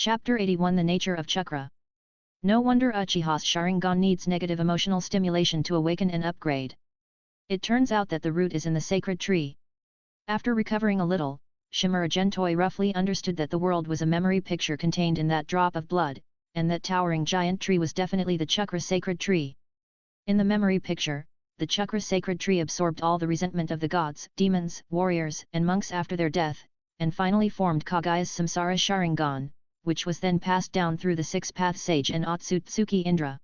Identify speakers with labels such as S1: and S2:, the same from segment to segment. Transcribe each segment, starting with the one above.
S1: Chapter 81 The Nature of Chakra. No wonder Uchiha's Sharingan needs negative emotional stimulation to awaken and upgrade. It turns out that the root is in the sacred tree. After recovering a little, Shimura Gentoi roughly understood that the world was a memory picture contained in that drop of blood, and that towering giant tree was definitely the chakra sacred tree. In the memory picture, the chakra sacred tree absorbed all the resentment of the gods, demons, warriors, and monks after their death, and finally formed Kagaya's Samsara Sharingan, which was then passed down through the six-path sage and Otsutsuki Indra.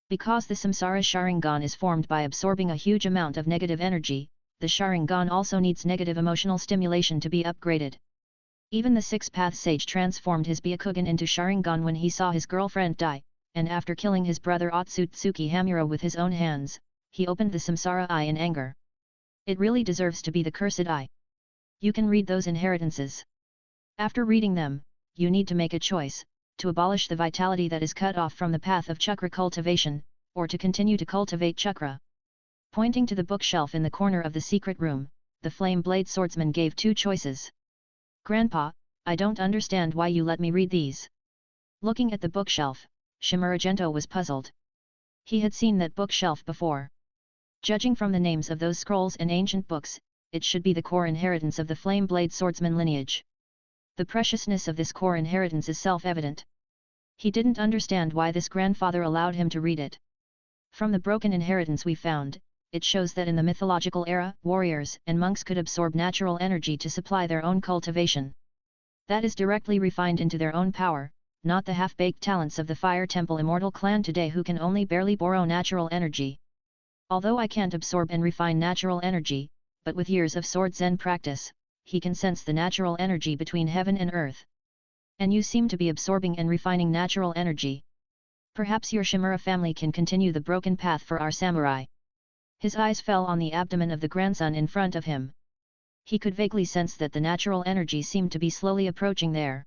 S1: Because the Samsara Sharingan is formed by absorbing a huge amount of negative energy, the Sharingan also needs negative emotional stimulation to be upgraded. Even the six-path sage transformed his Byakugan into Sharingan when he saw his girlfriend die, and after killing his brother Otsutsuki Hamura with his own hands, he opened the Samsara Eye in anger. It really deserves to be the Cursed Eye. You can read those inheritances. After reading them, you need to make a choice, to abolish the vitality that is cut off from the path of chakra cultivation, or to continue to cultivate chakra. Pointing to the bookshelf in the corner of the secret room, the flame blade swordsman gave two choices. Grandpa, I don't understand why you let me read these. Looking at the bookshelf, Shimura Gento was puzzled. He had seen that bookshelf before. Judging from the names of those scrolls and ancient books, it should be the core inheritance of the flame blade swordsman lineage. The preciousness of this core inheritance is self-evident. He didn't understand why this grandfather allowed him to read it. From the broken inheritance we found, it shows that in the mythological era, warriors and monks could absorb natural energy to supply their own cultivation. That is directly refined into their own power, not the half-baked talents of the Fire Temple Immortal clan today who can only barely borrow natural energy. Although I can't absorb and refine natural energy, but with years of sword zen practice, he can sense the natural energy between heaven and earth. And you seem to be absorbing and refining natural energy. Perhaps your Shimura family can continue the broken path for our samurai. His eyes fell on the abdomen of the grandson in front of him. He could vaguely sense that the natural energy seemed to be slowly approaching there.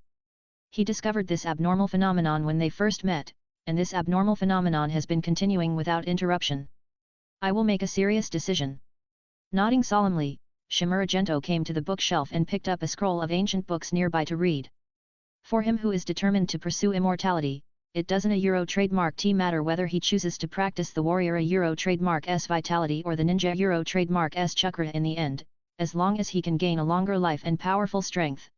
S1: He discovered this abnormal phenomenon when they first met, and this abnormal phenomenon has been continuing without interruption. I will make a serious decision. Nodding solemnly, Shimura Gento came to the bookshelf and picked up a scroll of ancient books nearby to read. For him who is determined to pursue immortality, it doesn't a Euro trademark T matter whether he chooses to practice the warrior a Euro trademark S vitality or the ninja Euro trademark S chakra in the end, as long as he can gain a longer life and powerful strength.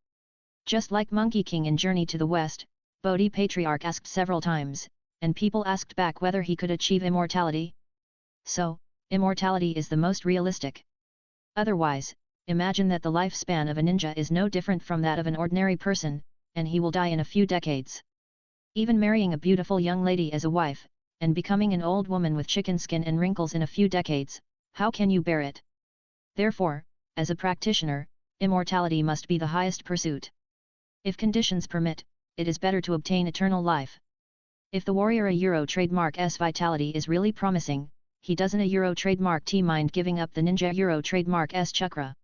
S1: Just like Monkey King in Journey to the West, Bodhi Patriarch asked several times, and people asked back whether he could achieve immortality. So, immortality is the most realistic. Otherwise, imagine that the lifespan of a ninja is no different from that of an ordinary person, and he will die in a few decades. Even marrying a beautiful young lady as a wife, and becoming an old woman with chicken skin and wrinkles in a few decades, how can you bear it? Therefore, as a practitioner, immortality must be the highest pursuit. If conditions permit, it is better to obtain eternal life. If the warrior a Euro trademark S vitality is really promising, he doesn't a Euro trademark T mind giving up the ninja Euro trademark S chakra.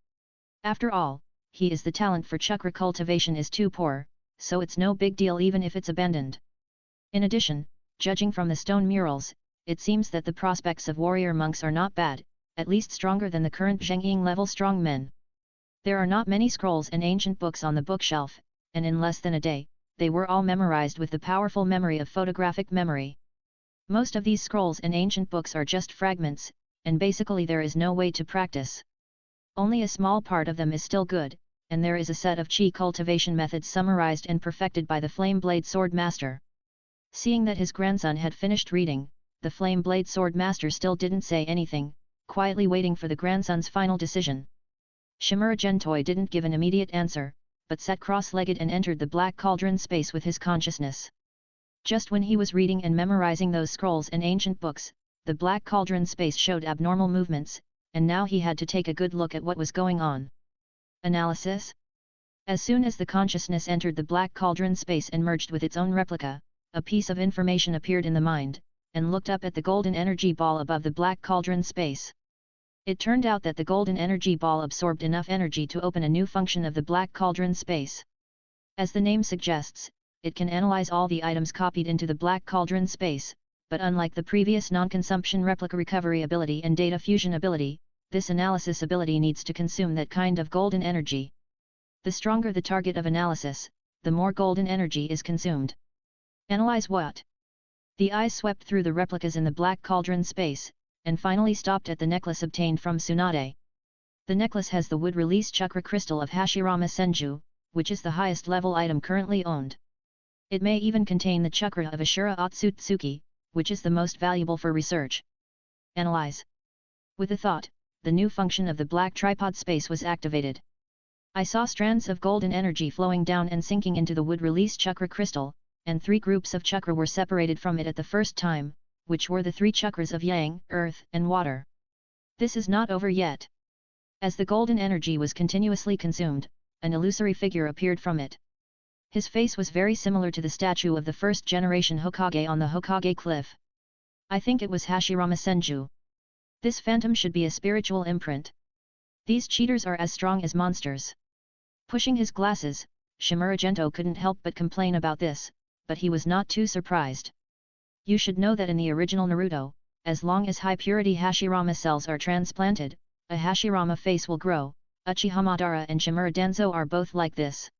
S1: After all, he is the talent for chakra cultivation is too poor, so it's no big deal even if it's abandoned. In addition, judging from the stone murals, it seems that the prospects of warrior monks are not bad, at least stronger than the current Zhengying level strong men. There are not many scrolls and ancient books on the bookshelf, and in less than a day, they were all memorized with the powerful memory of photographic memory. Most of these scrolls and ancient books are just fragments, and basically there is no way to practice. Only a small part of them is still good, and there is a set of chi cultivation methods summarized and perfected by the Flame Blade Sword Master. Seeing that his grandson had finished reading, the Flame Blade Sword Master still didn't say anything, quietly waiting for the grandson's final decision. Shimura Gentoi didn't give an immediate answer, but sat cross-legged and entered the black cauldron space with his consciousness. Just when he was reading and memorizing those scrolls and ancient books, the black cauldron space showed abnormal movements, and now he had to take a good look at what was going on. Analysis? As soon as the consciousness entered the black cauldron space and merged with its own replica, a piece of information appeared in the mind, and looked up at the golden energy ball above the black cauldron space. It turned out that the golden energy ball absorbed enough energy to open a new function of the black cauldron space. As the name suggests, it can analyze all the items copied into the black cauldron space, but unlike the previous non-consumption replica recovery ability and data fusion ability, this analysis ability needs to consume that kind of golden energy. The stronger the target of analysis, the more golden energy is consumed. Analyze what? The eyes swept through the replicas in the black cauldron space, and finally stopped at the necklace obtained from Tsunade. The necklace has the wood-release chakra crystal of Hashirama Senju, which is the highest level item currently owned. It may even contain the chakra of Ashura Otsutsuki, which is the most valuable for research. Analyze. With a thought, the new function of the black tripod space was activated. I saw strands of golden energy flowing down and sinking into the wood-release chakra crystal, and 3 groups of chakra were separated from it at the first time, which were the 3 chakras of Yang, Earth, and Water. This is not over yet. As the golden energy was continuously consumed, an illusory figure appeared from it. His face was very similar to the statue of the first-generation Hokage on the Hokage cliff. I think it was Hashirama Senju. This phantom should be a spiritual imprint. These cheaters are as strong as monsters. Pushing his glasses, Shimura Gento couldn't help but complain about this, but he was not too surprised. You should know that in the original Naruto, as long as high-purity Hashirama cells are transplanted, a Hashirama face will grow. Uchiha Madara and Shimura Danzo are both like this.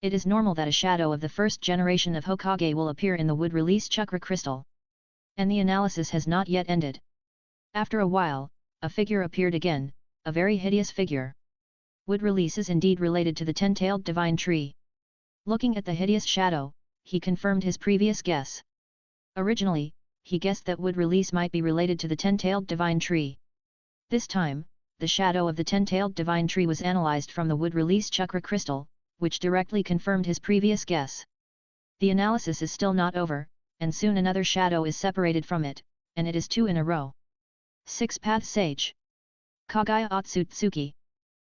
S1: It is normal that a shadow of the first generation of Hokage will appear in the wood-release chakra crystal. And the analysis has not yet ended. After a while, a figure appeared again, a very hideous figure. Wood release is indeed related to the 10-tailed divine tree. Looking at the hideous shadow, he confirmed his previous guess. Originally, he guessed that wood release might be related to the 10-tailed divine tree. This time, the shadow of the 10-tailed divine tree was analyzed from the wood release chakra crystal, which directly confirmed his previous guess. The analysis is still not over, and soon another shadow is separated from it, and it is 2 in a row. 6-Path Sage. Kagaya Otsutsuki.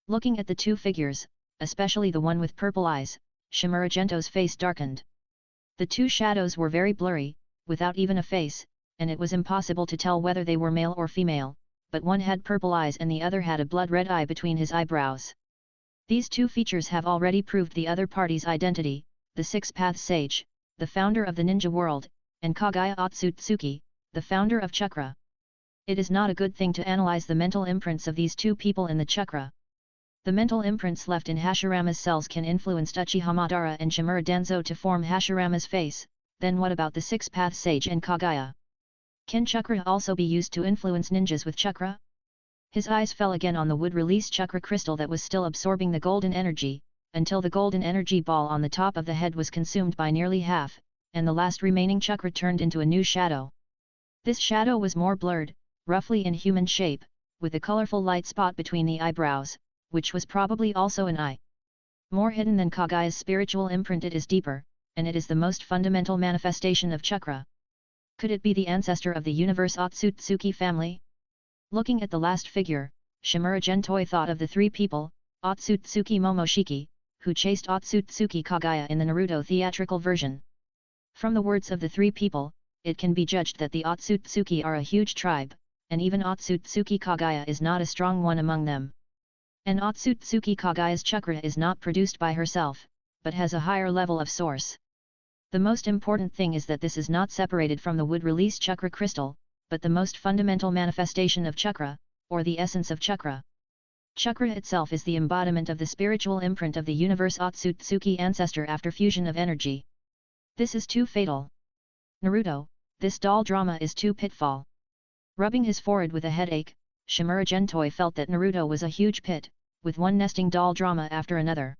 S1: Looking at the 2 figures, especially the one with purple eyes, Shimura Gento's face darkened. The 2 shadows were very blurry, without even a face, and it was impossible to tell whether they were male or female, but one had purple eyes and the other had a blood-red eye between his eyebrows. These 2 features have already proved the other party's identity, the 6-Path Sage, the founder of the ninja world, and Kagaya Otsutsuki, the founder of Chakra. It is not a good thing to analyze the mental imprints of these 2 people in the Chakra. The mental imprints left in Hashirama's cells can influence Uchiha Madara and Shimura Danzo to form Hashirama's face, then what about the 6-Path Sage and Kagaya? Can Chakra also be used to influence ninjas with Chakra? His eyes fell again on the wood-release Chakra crystal that was still absorbing the golden energy, until the golden energy ball on the top of the head was consumed by nearly half, and the last remaining Chakra turned into a new shadow. This shadow was more blurred, roughly in human shape, with a colorful light spot between the eyebrows, which was probably also an eye. More hidden than Kagaya's spiritual imprint, it is deeper, and it is the most fundamental manifestation of Chakra. Could it be the ancestor of the universe Otsutsuki family? Looking at the last figure, Shimura Gentoi thought of the 3 people, Otsutsuki Momoshiki, who chased Otsutsuki Kagaya in the Naruto theatrical version. From the words of the 3 people, it can be judged that the Otsutsuki are a huge tribe, and even Otsutsuki Kagaya is not a strong one among them. And Otsutsuki Kagaya's chakra is not produced by herself, but has a higher level of source. The most important thing is that this is not separated from the wood-release chakra crystal, but the most fundamental manifestation of chakra, or the essence of chakra. Chakra itself is the embodiment of the spiritual imprint of the universe Otsutsuki ancestor after fusion of energy. This is too fatal. Naruto, this doll drama is too pitfall. Rubbing his forehead with a headache, Shimura Gentoi felt that Naruto was a huge pit, with one nesting doll drama after another.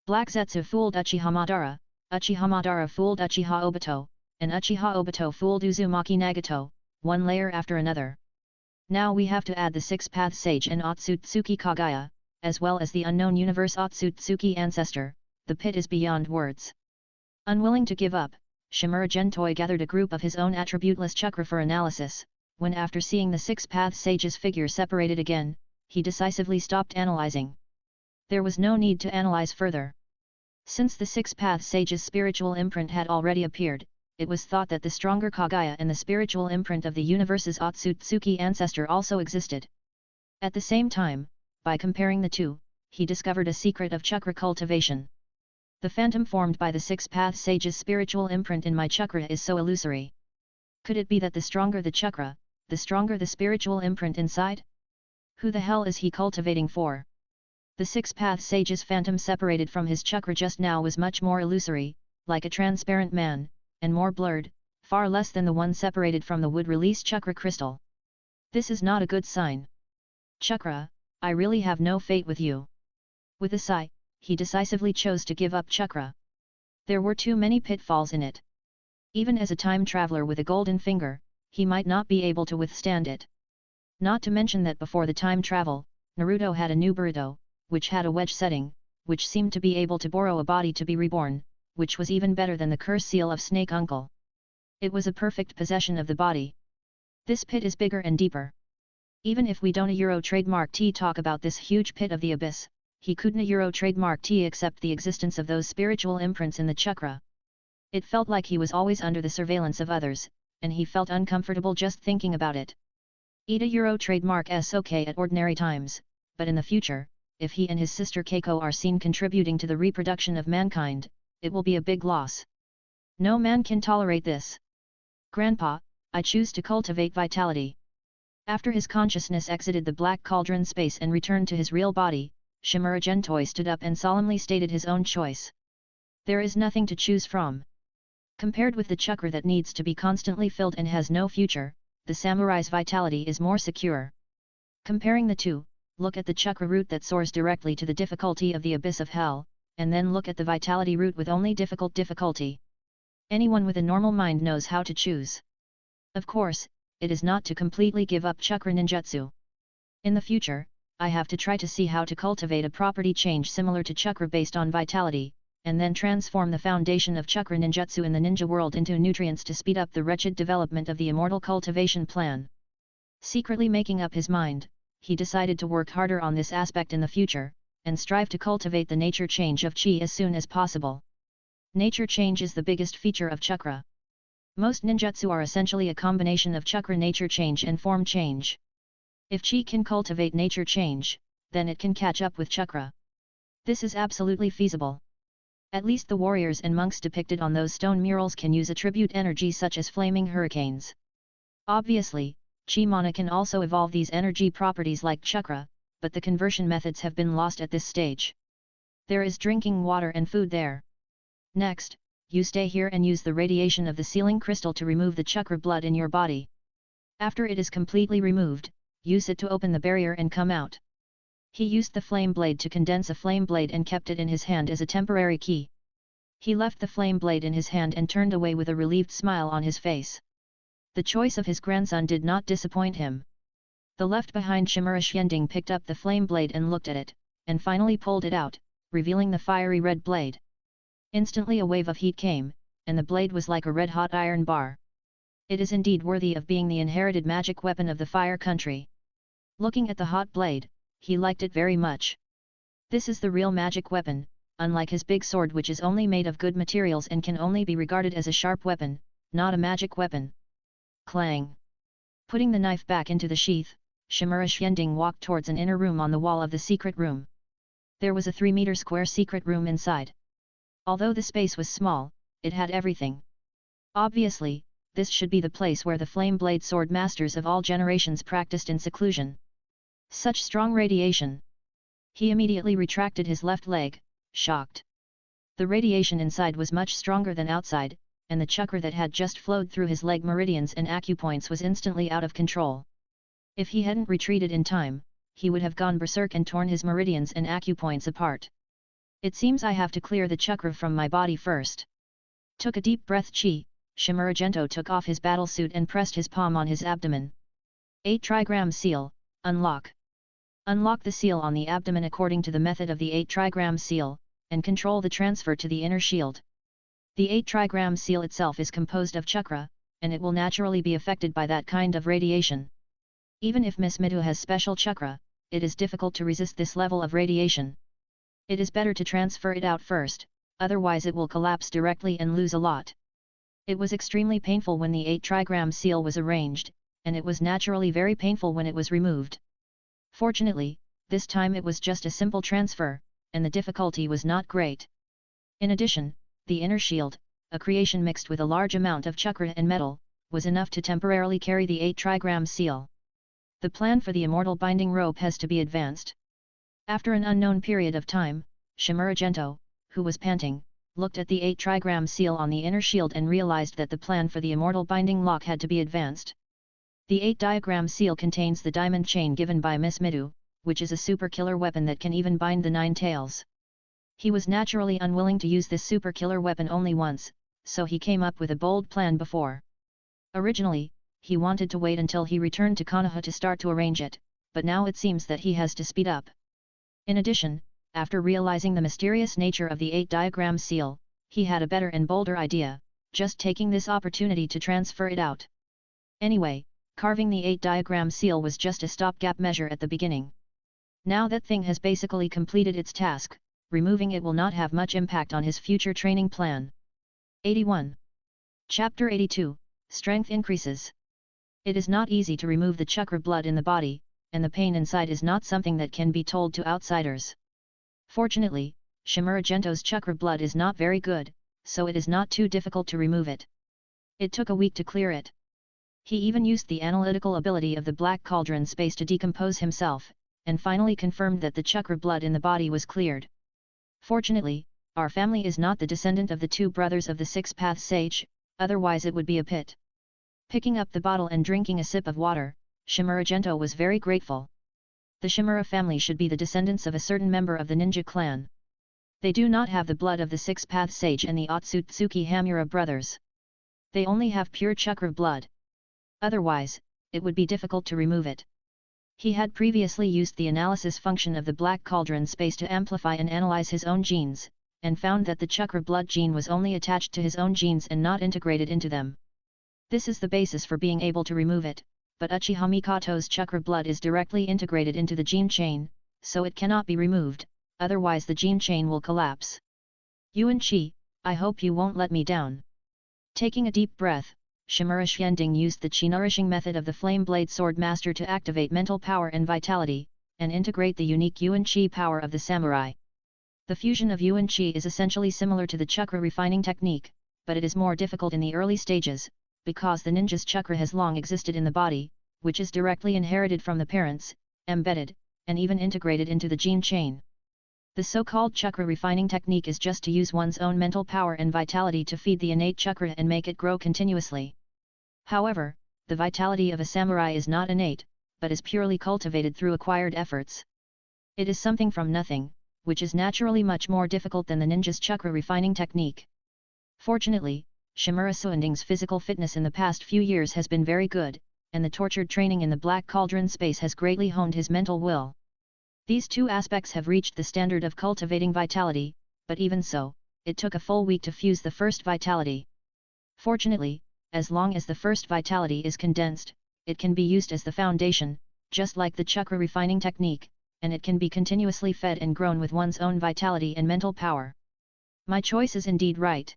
S1: Black Zetsu fooled Uchiha Madara fooled Uchiha Obito, and Uchiha Obito fooled Uzumaki Nagato, one layer after another. Now we have to add the 6-Path Sage and Otsutsuki Kagaya, as well as the unknown universe Otsutsuki ancestor. The pit is beyond words. Unwilling to give up, Shimura Gentoi gathered a group of his own attributeless chakra for analysis, when after seeing the 6-Path Sage's figure separated again, he decisively stopped analyzing. There was no need to analyze further. Since the 6-Path Sage's spiritual imprint had already appeared, it was thought that the stronger Kagaya and the spiritual imprint of the universe's Otsutsuki ancestor also existed. At the same time, by comparing the 2, he discovered a secret of chakra cultivation. The phantom formed by the 6-Path Sage's spiritual imprint in my chakra is so illusory. Could it be that the stronger the chakra, the stronger the spiritual imprint inside? Who the hell is he cultivating for? The six-path sage's phantom separated from his chakra just now was much more illusory, like a transparent man, and more blurred, far less than the one separated from the wood-release chakra crystal. This is not a good sign. Chakra, I really have no fate with you. With a sigh, he decisively chose to give up chakra. There were too many pitfalls in it. Even as a time traveler with a golden finger, he might not be able to withstand it. Not to mention that before the time travel, Naruto had a new Boruto, which had a wedge setting, which seemed to be able to borrow a body to be reborn, which was even better than the curse seal of Snake Uncle. It was a perfect possession of the body. This pit is bigger and deeper. Even if we don't a Euro trademark T talk about this huge pit of the abyss, he couldn't a Euro trademark T accept the existence of those spiritual imprints in the chakra. It felt like he was always under the surveillance of others, and he felt uncomfortable just thinking about it. Ida Euro trademark is okay at ordinary times, but in the future, if he and his sister Keiko are seen contributing to the reproduction of mankind, it will be a big loss. No man can tolerate this. Grandpa, I choose to cultivate vitality. After his consciousness exited the black cauldron space and returned to his real body, Shimura Gentoi stood up and solemnly stated his own choice. There is nothing to choose from. Compared with the chakra that needs to be constantly filled and has no future, the samurai's vitality is more secure. Comparing the two, look at the chakra route that soars directly to the difficulty of the abyss of hell, and then look at the vitality route with only difficulty. Anyone with a normal mind knows how to choose. Of course, it is not to completely give up chakra ninjutsu. In the future, I have to try to see how to cultivate a property change similar to chakra based on vitality, and then transform the foundation of chakra ninjutsu in the ninja world into nutrients to speed up the wretched development of the immortal cultivation plan. Secretly making up his mind, he decided to work harder on this aspect in the future, and strive to cultivate the nature change of chi as soon as possible. Nature change is the biggest feature of chakra. Most ninjutsu are essentially a combination of chakra nature change and form change. If chi can cultivate nature change, then it can catch up with chakra. This is absolutely feasible. At least the warriors and monks depicted on those stone murals can use attribute energy such as flaming hurricanes. Obviously, chi mana can also evolve these energy properties like chakra, but the conversion methods have been lost at this stage. There is drinking water and food there. Next, you stay here and use the radiation of the sealing crystal to remove the chakra blood in your body. After it is completely removed, use it to open the barrier and come out. He used the flame blade to condense a flame blade and kept it in his hand as a temporary key. He left the flame blade in his hand and turned away with a relieved smile on his face. The choice of his grandson did not disappoint him. The left-behind Shimura Xianding picked up the flame blade and looked at it, and finally pulled it out, revealing the fiery red blade. Instantly a wave of heat came, and the blade was like a red-hot iron bar. It is indeed worthy of being the inherited magic weapon of the fire country. Looking at the hot blade, he liked it very much. This is the real magic weapon, unlike his big sword which is only made of good materials and can only be regarded as a sharp weapon, not a magic weapon. Clang! Putting the knife back into the sheath, Shimura Xianding walked towards an inner room on the wall of the secret room. There was a 3-meter square secret room inside. Although the space was small, it had everything. Obviously, this should be the place where the flame blade sword masters of all generations practiced in seclusion. Such strong radiation! He immediately retracted his left leg, shocked. The radiation inside was much stronger than outside, and the chakra that had just flowed through his leg meridians and acupoints was instantly out of control. If he hadn't retreated in time, he would have gone berserk and torn his meridians and acupoints apart. It seems I have to clear the chakra from my body first. Took a deep breath. Shimura Gento took off his battle suit and pressed his palm on his abdomen. 8 trigram seal, unlock. Unlock the seal on the abdomen according to the method of the 8 trigram seal, and control the transfer to the inner shield. The 8 trigram seal itself is composed of chakra, and it will naturally be affected by that kind of radiation. Even if Miss Midu has special chakra, it is difficult to resist this level of radiation. It is better to transfer it out first, otherwise it will collapse directly and lose a lot. It was extremely painful when the 8 trigram seal was arranged, and it was naturally very painful when it was removed. Fortunately, this time it was just a simple transfer, and the difficulty was not great. In addition, the inner shield, a creation mixed with a large amount of chakra and metal, was enough to temporarily carry the 8 trigram seal. The plan for the immortal binding rope has to be advanced. After an unknown period of time, Shimura Gento, who was panting, looked at the 8 trigram seal on the inner shield and realized that the plan for the immortal binding lock had to be advanced. The 8 diagram seal contains the diamond chain given by Miss Midu, which is a super killer weapon that can even bind the 9 tails. He was naturally unwilling to use this super killer weapon only once, so he came up with a bold plan before. Originally, he wanted to wait until he returned to Konoha to start to arrange it, but now it seems that he has to speed up. In addition, after realizing the mysterious nature of the 8 diagram seal, he had a better and bolder idea, just taking this opportunity to transfer it out. Anyway, carving the 8 diagram seal was just a stopgap measure at the beginning. Now that thing has basically completed its task, removing it will not have much impact on his future training plan. 81. Chapter 82, Strength Increases. It is not easy to remove the chakra blood in the body, and the pain inside is not something that can be told to outsiders. Fortunately, Shimura Gento's chakra blood is not very good, so it is not too difficult to remove it. It took a week to clear it. He even used the analytical ability of the black cauldron space to decompose himself, and finally confirmed that the chakra blood in the body was cleared. Fortunately, our family is not the descendant of the 2 brothers of the 6-path sage, otherwise it would be a pit. Picking up the bottle and drinking a sip of water, Shimura Gento was very grateful. The Shimura family should be the descendants of a certain member of the ninja clan. They do not have the blood of the 6-path sage and the Otsutsuki Hamura brothers. They only have pure chakra blood. Otherwise, it would be difficult to remove it. He had previously used the analysis function of the black cauldron space to amplify and analyze his own genes, and found that the chakra blood gene was only attached to his own genes and not integrated into them. This is the basis for being able to remove it, but Uchiha Mikoto's chakra blood is directly integrated into the gene chain, so it cannot be removed, otherwise the gene chain will collapse. Yuan Chi, I hope you won't let me down. Taking a deep breath, Shimura Xianding used the chi-nourishing method of the Flame Blade Sword Master to activate mental power and vitality, and integrate the unique Yuan Chi power of the samurai. The fusion of Yuan Chi is essentially similar to the chakra refining technique, but it is more difficult in the early stages, because the ninja's chakra has long existed in the body, which is directly inherited from the parents, embedded, and even integrated into the gene chain. The so-called chakra refining technique is just to use one's own mental power and vitality to feed the innate chakra and make it grow continuously. However, the vitality of a samurai is not innate, but is purely cultivated through acquired efforts. It is something from nothing, which is naturally much more difficult than the ninja's chakra refining technique. Fortunately, Shimura Suanding's physical fitness in the past few years has been very good, and the tortured training in the Black Cauldron space has greatly honed his mental will. These 2 aspects have reached the standard of cultivating vitality, but even so, it took a full week to fuse the first vitality. Fortunately, as long as the first vitality is condensed, it can be used as the foundation, just like the chakra refining technique, and it can be continuously fed and grown with one's own vitality and mental power. My choice is indeed right.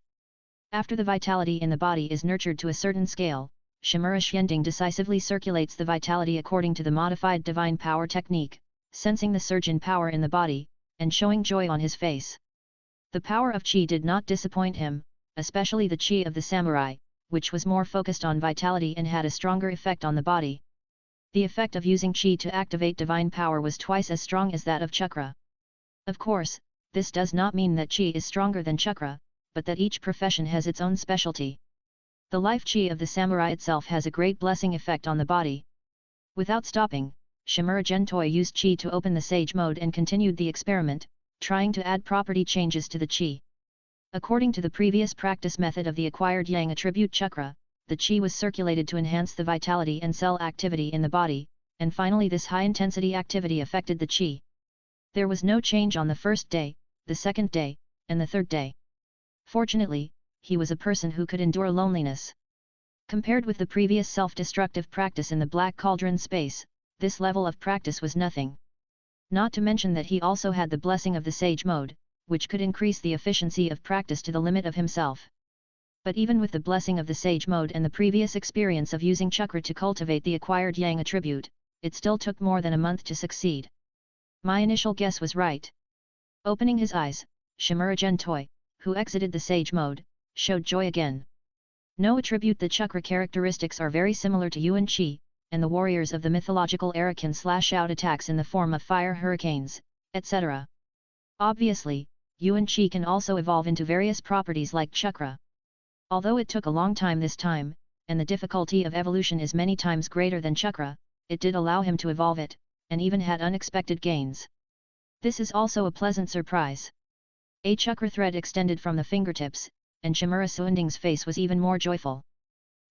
S1: After the vitality in the body is nurtured to a certain scale, Shimura Xianding decisively circulates the vitality according to the modified divine power technique, sensing the surge in power in the body, and showing joy on his face. The power of Qi did not disappoint him, especially the Qi of the samurai, which was more focused on vitality and had a stronger effect on the body. The effect of using Qi to activate divine power was twice as strong as that of chakra. Of course, this does not mean that Qi is stronger than chakra, but that each profession has its own specialty. The life Qi of the samurai itself has a great blessing effect on the body. Without stopping, Shimura Gentoi used Qi to open the Sage mode and continued the experiment, trying to add property changes to the Qi. According to the previous practice method of the acquired Yang attribute chakra, the Qi was circulated to enhance the vitality and cell activity in the body, and finally this high-intensity activity affected the Qi. There was no change on the first day, the second day, and the third day. Fortunately, he was a person who could endure loneliness. Compared with the previous self-destructive practice in the Black Cauldron space, this level of practice was nothing. Not to mention that he also had the blessing of the Sage mode, which could increase the efficiency of practice to the limit of himself. But even with the blessing of the Sage mode and the previous experience of using chakra to cultivate the acquired Yang attribute, it still took more than a month to succeed. My initial guess was right. Opening his eyes, Shimura Gentoi, who exited the Sage mode, showed joy again. No attribute the chakra characteristics are very similar to Yuan Qi, and the warriors of the mythological era can slash out attacks in the form of fire hurricanes, etc. Obviously, Yuan Qi can also evolve into various properties like chakra. Although it took a long time this time, and the difficulty of evolution is many times greater than chakra, it did allow him to evolve it, and even had unexpected gains. This is also a pleasant surprise. A chakra thread extended from the fingertips, and Shimura Suinding's face was even more joyful.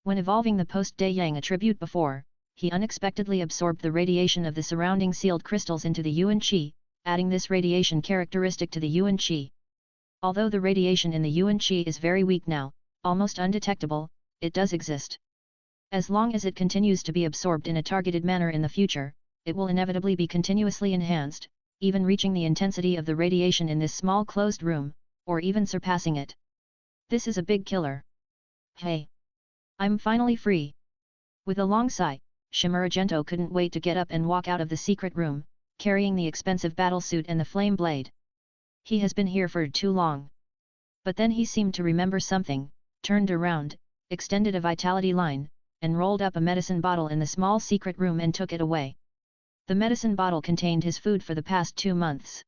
S1: When evolving the post-day yang attribute before, he unexpectedly absorbed the radiation of the surrounding sealed crystals into the Yuan Qi, adding this radiation characteristic to the Yuan Qi. Although the radiation in the Yuan Qi is very weak now, almost undetectable, it does exist. As long as it continues to be absorbed in a targeted manner in the future, it will inevitably be continuously enhanced, even reaching the intensity of the radiation in this small closed room, or even surpassing it. This is a big killer. Hey! I'm finally free! With a long sigh, Shimura Gento couldn't wait to get up and walk out of the secret room, carrying the expensive battlesuit and the flame blade. He has been here for too long. But then he seemed to remember something, turned around, extended a vitality line, and rolled up a medicine bottle in the small secret room and took it away. The medicine bottle contained his food for the past 2 months.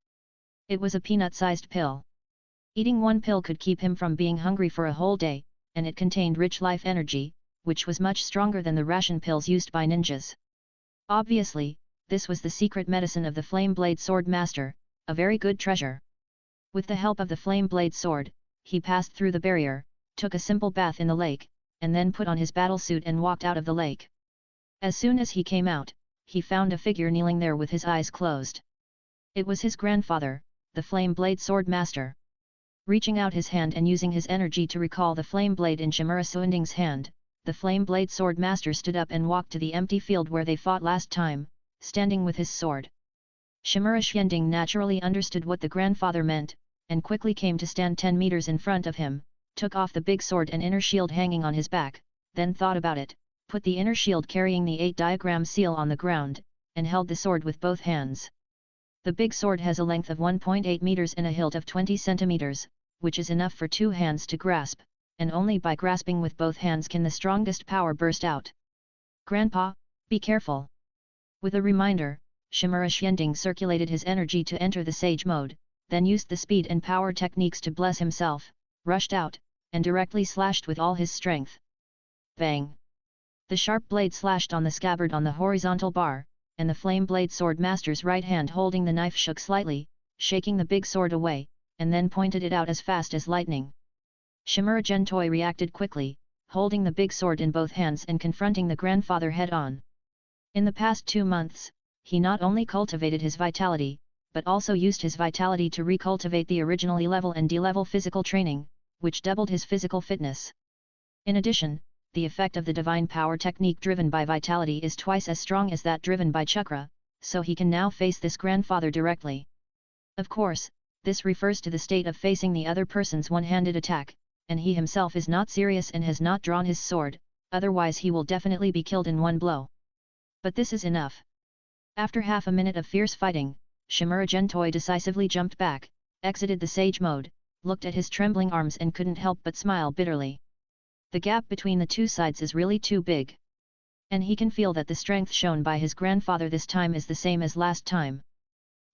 S1: It was a peanut-sized pill. Eating one pill could keep him from being hungry for a whole day, and it contained rich life energy, which was much stronger than the ration pills used by ninjas. Obviously, this was the secret medicine of the Flame Blade Sword Master, a very good treasure. With the help of the Flame Blade Sword, he passed through the barrier, took a simple bath in the lake, and then put on his battlesuit and walked out of the lake. As soon as he came out, he found a figure kneeling there with his eyes closed. It was his grandfather, the Flame Blade Sword Master. Reaching out his hand and using his energy to recall the flame blade in Shimura Suinding's hand, the Flame Blade Sword Master stood up and walked to the empty field where they fought last time, standing with his sword. Shimura Suinding naturally understood what the grandfather meant, and quickly came to stand 10 meters in front of him, took off the big sword and inner shield hanging on his back, then thought about it, put the inner shield carrying the 8-diagram seal on the ground, and held the sword with both hands. The big sword has a length of 1.8 meters and a hilt of 20 centimeters, which is enough for 2 hands to grasp, and only by grasping with both hands can the strongest power burst out. Grandpa, be careful! With a reminder, Shimura Suinding circulated his energy to enter the sage mode, then used the speed and power techniques to bless himself, rushed out, and directly slashed with all his strength. Bang! The sharp blade slashed on the scabbard on the horizontal bar, and the Flame Blade Sword Master's right hand holding the knife shook slightly, shaking the big sword away, and then pointed it out as fast as lightning. Shimura Gentoi reacted quickly, holding the big sword in both hands and confronting the grandfather head-on. In the past 2 months, he not only cultivated his vitality, but also used his vitality to recultivate the original E-level and D-level physical training, which doubled his physical fitness. In addition, the effect of the divine power technique driven by vitality is twice as strong as that driven by chakra, so he can now face this grandfather directly. Of course, this refers to the state of facing the other person's one-handed attack, and he himself is not serious and has not drawn his sword, otherwise he will definitely be killed in one blow. But this is enough. After half a minute of fierce fighting, Shimura Gentoi decisively jumped back, exited the sage mode, looked at his trembling arms and couldn't help but smile bitterly. The gap between the two sides is really too big. And he can feel that the strength shown by his grandfather this time is the same as last time.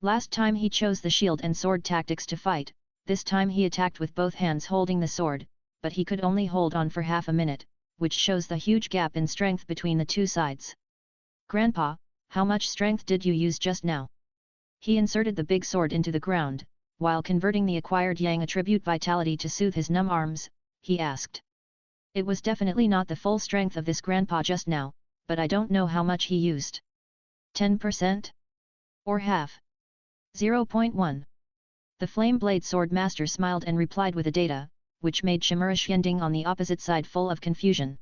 S1: Last time he chose the shield and sword tactics to fight, this time he attacked with both hands holding the sword, but he could only hold on for half a minute, which shows the huge gap in strength between the two sides. Grandpa, how much strength did you use just now? He inserted the big sword into the ground, while converting the acquired yang attribute vitality to soothe his numb arms, he asked. It was definitely not the full strength of this grandpa just now, but I don't know how much he used. 10%? Or half? 0.1. The Flame Blade Sword Master smiled and replied with a data, which made Shimura Suinding on the opposite side full of confusion.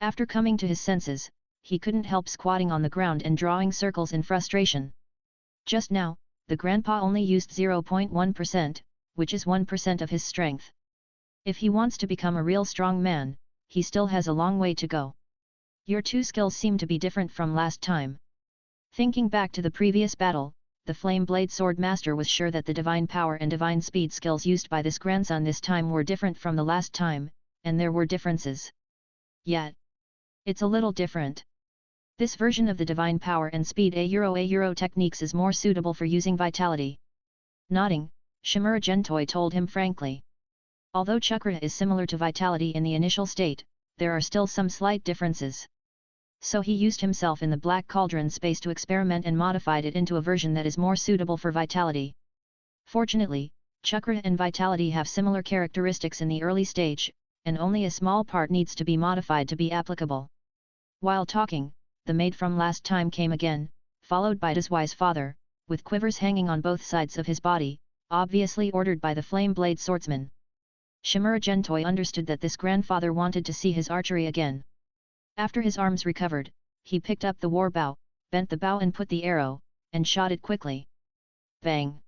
S1: After coming to his senses, he couldn't help squatting on the ground and drawing circles in frustration. Just now, the grandpa only used 0.1%, which is 1% of his strength. If he wants to become a real strong man, he still has a long way to go. Your two skills seem to be different from last time. Thinking back to the previous battle, the Flame Blade Sword Master was sure that the divine power and divine speed skills used by this grandson this time were different from the last time, and there were differences. Yet, it's a little different. This version of the divine power and speed a techniques is more suitable for using vitality. Nodding, Shimura Gentoi told him frankly. Although chakra is similar to vitality in the initial state, there are still some slight differences. So he used himself in the Black Cauldron space to experiment and modified it into a version that is more suitable for vitality. Fortunately, chakra and vitality have similar characteristics in the early stage, and only a small part needs to be modified to be applicable. While talking, the maid from last time came again, followed by his wise father, with quivers hanging on both sides of his body, obviously ordered by the Flame Blade swordsman. Shimura Gentoi understood that this grandfather wanted to see his archery again. After his arms recovered, he picked up the war bow, bent the bow and put the arrow, and shot it quickly. Bang!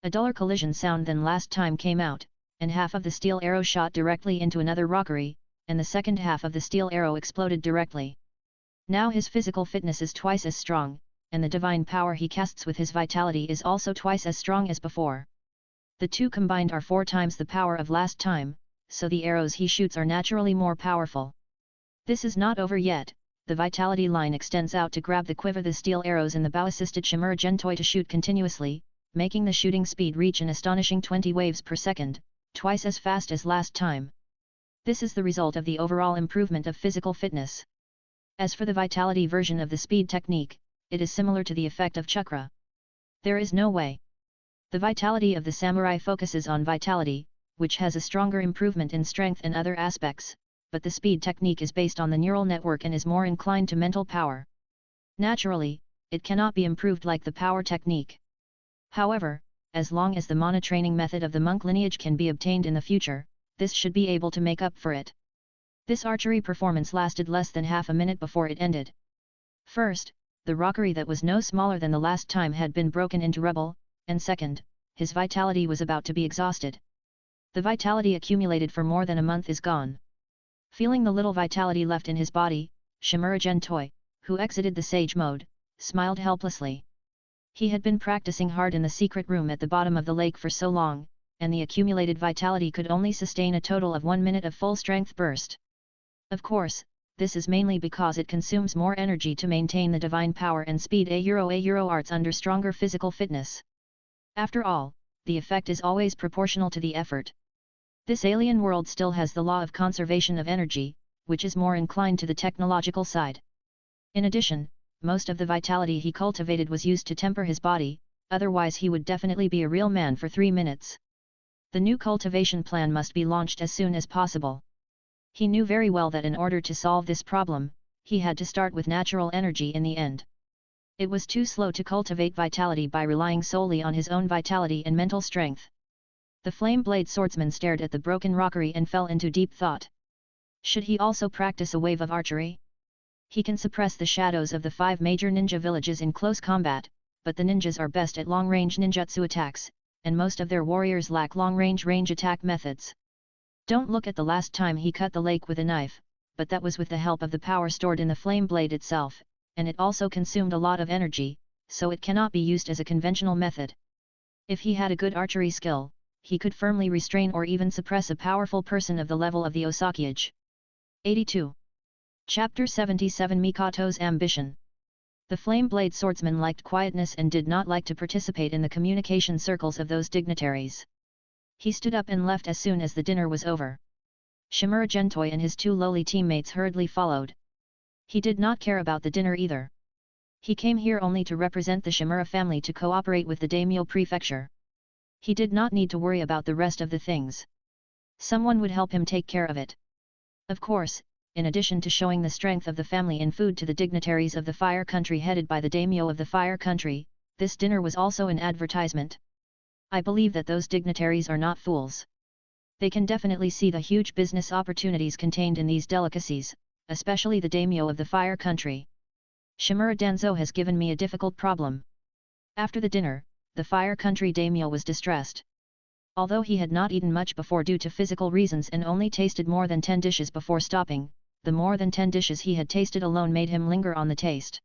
S1: A duller collision sound than last time came out, and half of the steel arrow shot directly into another rockery, and the second half of the steel arrow exploded directly. Now his physical fitness is twice as strong, and the divine power he casts with his vitality is also twice as strong as before. The two combined are 4 times the power of last time, so the arrows he shoots are naturally more powerful. This is not over yet. The vitality line extends out to grab the quiver. The steel arrows in the bow assisted Shimura Gentoi to shoot continuously, making the shooting speed reach an astonishing 20 waves per second, twice as fast as last time. This is the result of the overall improvement of physical fitness. As for the vitality version of the speed technique, it is similar to the effect of chakra. There is no way. The vitality of the samurai focuses on vitality, which has a stronger improvement in strength and other aspects, but the speed technique is based on the neural network and is more inclined to mental power. Naturally, it cannot be improved like the power technique. However, as long as the mana training method of the monk lineage can be obtained in the future, this should be able to make up for it. This archery performance lasted less than half a minute before it ended. First, the rockery that was no smaller than the last time had been broken into rubble, and second, his vitality was about to be exhausted. The vitality accumulated for more than a month is gone. Feeling the little vitality left in his body, Shimura Gentoi, who exited the sage mode, smiled helplessly. He had been practicing hard in the secret room at the bottom of the lake for so long, and the accumulated vitality could only sustain a total of 1 minute of full strength burst. Of course, this is mainly because it consumes more energy to maintain the divine power and speed a arts under stronger physical fitness. After all, the effect is always proportional to the effort. This alien world still has the law of conservation of energy, which is more inclined to the technological side. In addition, most of the vitality he cultivated was used to temper his body, otherwise he would definitely be a real man for 3 minutes. The new cultivation plan must be launched as soon as possible. He knew very well that in order to solve this problem, he had to start with natural energy in the end. It was too slow to cultivate vitality by relying solely on his own vitality and mental strength. The Flame Blade swordsman stared at the broken rockery and fell into deep thought. Should he also practice a wave of archery? He can suppress the shadows of the 5 major ninja villages in close combat, but the ninjas are best at long-range ninjutsu attacks, and most of their warriors lack long-range range attack methods. Don't look at the last time he cut the lake with a knife, but that was with the help of the power stored in the Flame Blade itself, and it also consumed a lot of energy, so it cannot be used as a conventional method. If he had a good archery skill, he could firmly restrain or even suppress a powerful person of the level of the Osakage. 82. Chapter 77 Mikoto's Ambition. The Flame Blade swordsman liked quietness and did not like to participate in the communication circles of those dignitaries. He stood up and left as soon as the dinner was over. Shimura Gentoi and his 2 lowly teammates hurriedly followed. He did not care about the dinner either. He came here only to represent the Shimura family to cooperate with the daimyo prefecture. He did not need to worry about the rest of the things. Someone would help him take care of it. Of course, in addition to showing the strength of the family in food to the dignitaries of the Fire Country headed by the daimyo of the Fire Country, this dinner was also an advertisement. I believe that those dignitaries are not fools. They can definitely see the huge business opportunities contained in these delicacies, especially the daimyo of the Fire Country. Shimura Danzo has given me a difficult problem. After the dinner, the Fire Country daimyo was distressed. Although he had not eaten much before due to physical reasons and only tasted more than 10 dishes before stopping, the more than 10 dishes he had tasted alone made him linger on the taste.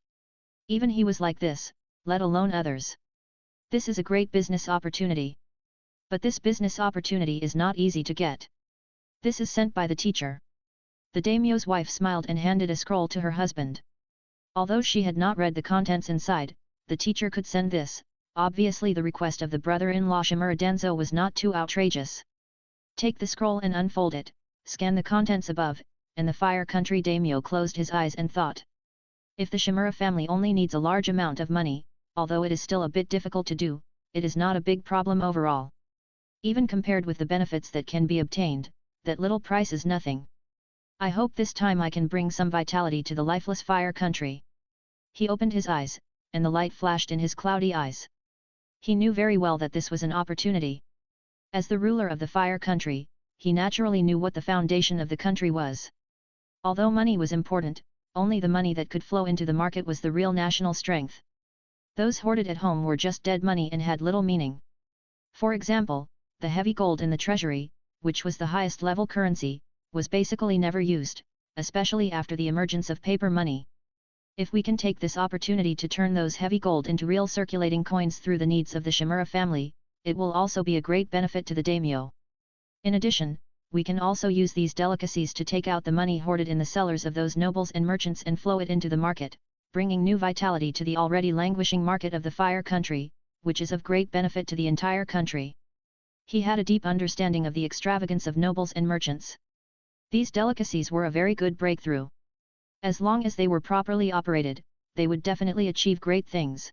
S1: Even he was like this, let alone others. This is a great business opportunity. But this business opportunity is not easy to get. This is sent by the teacher. The daimyo's wife smiled and handed a scroll to her husband. Although she had not read the contents inside, the teacher could send this. Obviously the request of the brother-in-law Shimura Denzo was not too outrageous. Take the scroll and unfold it, scan the contents above, and the Fire Country daimyo closed his eyes and thought. If the Shimura family only needs a large amount of money, although it is still a bit difficult to do, it is not a big problem overall. Even compared with the benefits that can be obtained, that little price is nothing. I hope this time I can bring some vitality to the lifeless Fire Country. He opened his eyes, and the light flashed in his cloudy eyes. He knew very well that this was an opportunity. As the ruler of the Fire Country, he naturally knew what the foundation of the country was. Although money was important, only the money that could flow into the market was the real national strength. Those hoarded at home were just dead money and had little meaning. For example, the heavy gold in the treasury, which was the highest level currency, was basically never used, especially after the emergence of paper money. If we can take this opportunity to turn those heavy gold into real circulating coins through the needs of the Shimura family, it will also be a great benefit to the daimyo. In addition, we can also use these delicacies to take out the money hoarded in the cellars of those nobles and merchants and flow it into the market, bringing new vitality to the already languishing market of the Fire Country, which is of great benefit to the entire country. He had a deep understanding of the extravagance of nobles and merchants. These delicacies were a very good breakthrough. As long as they were properly operated, they would definitely achieve great things.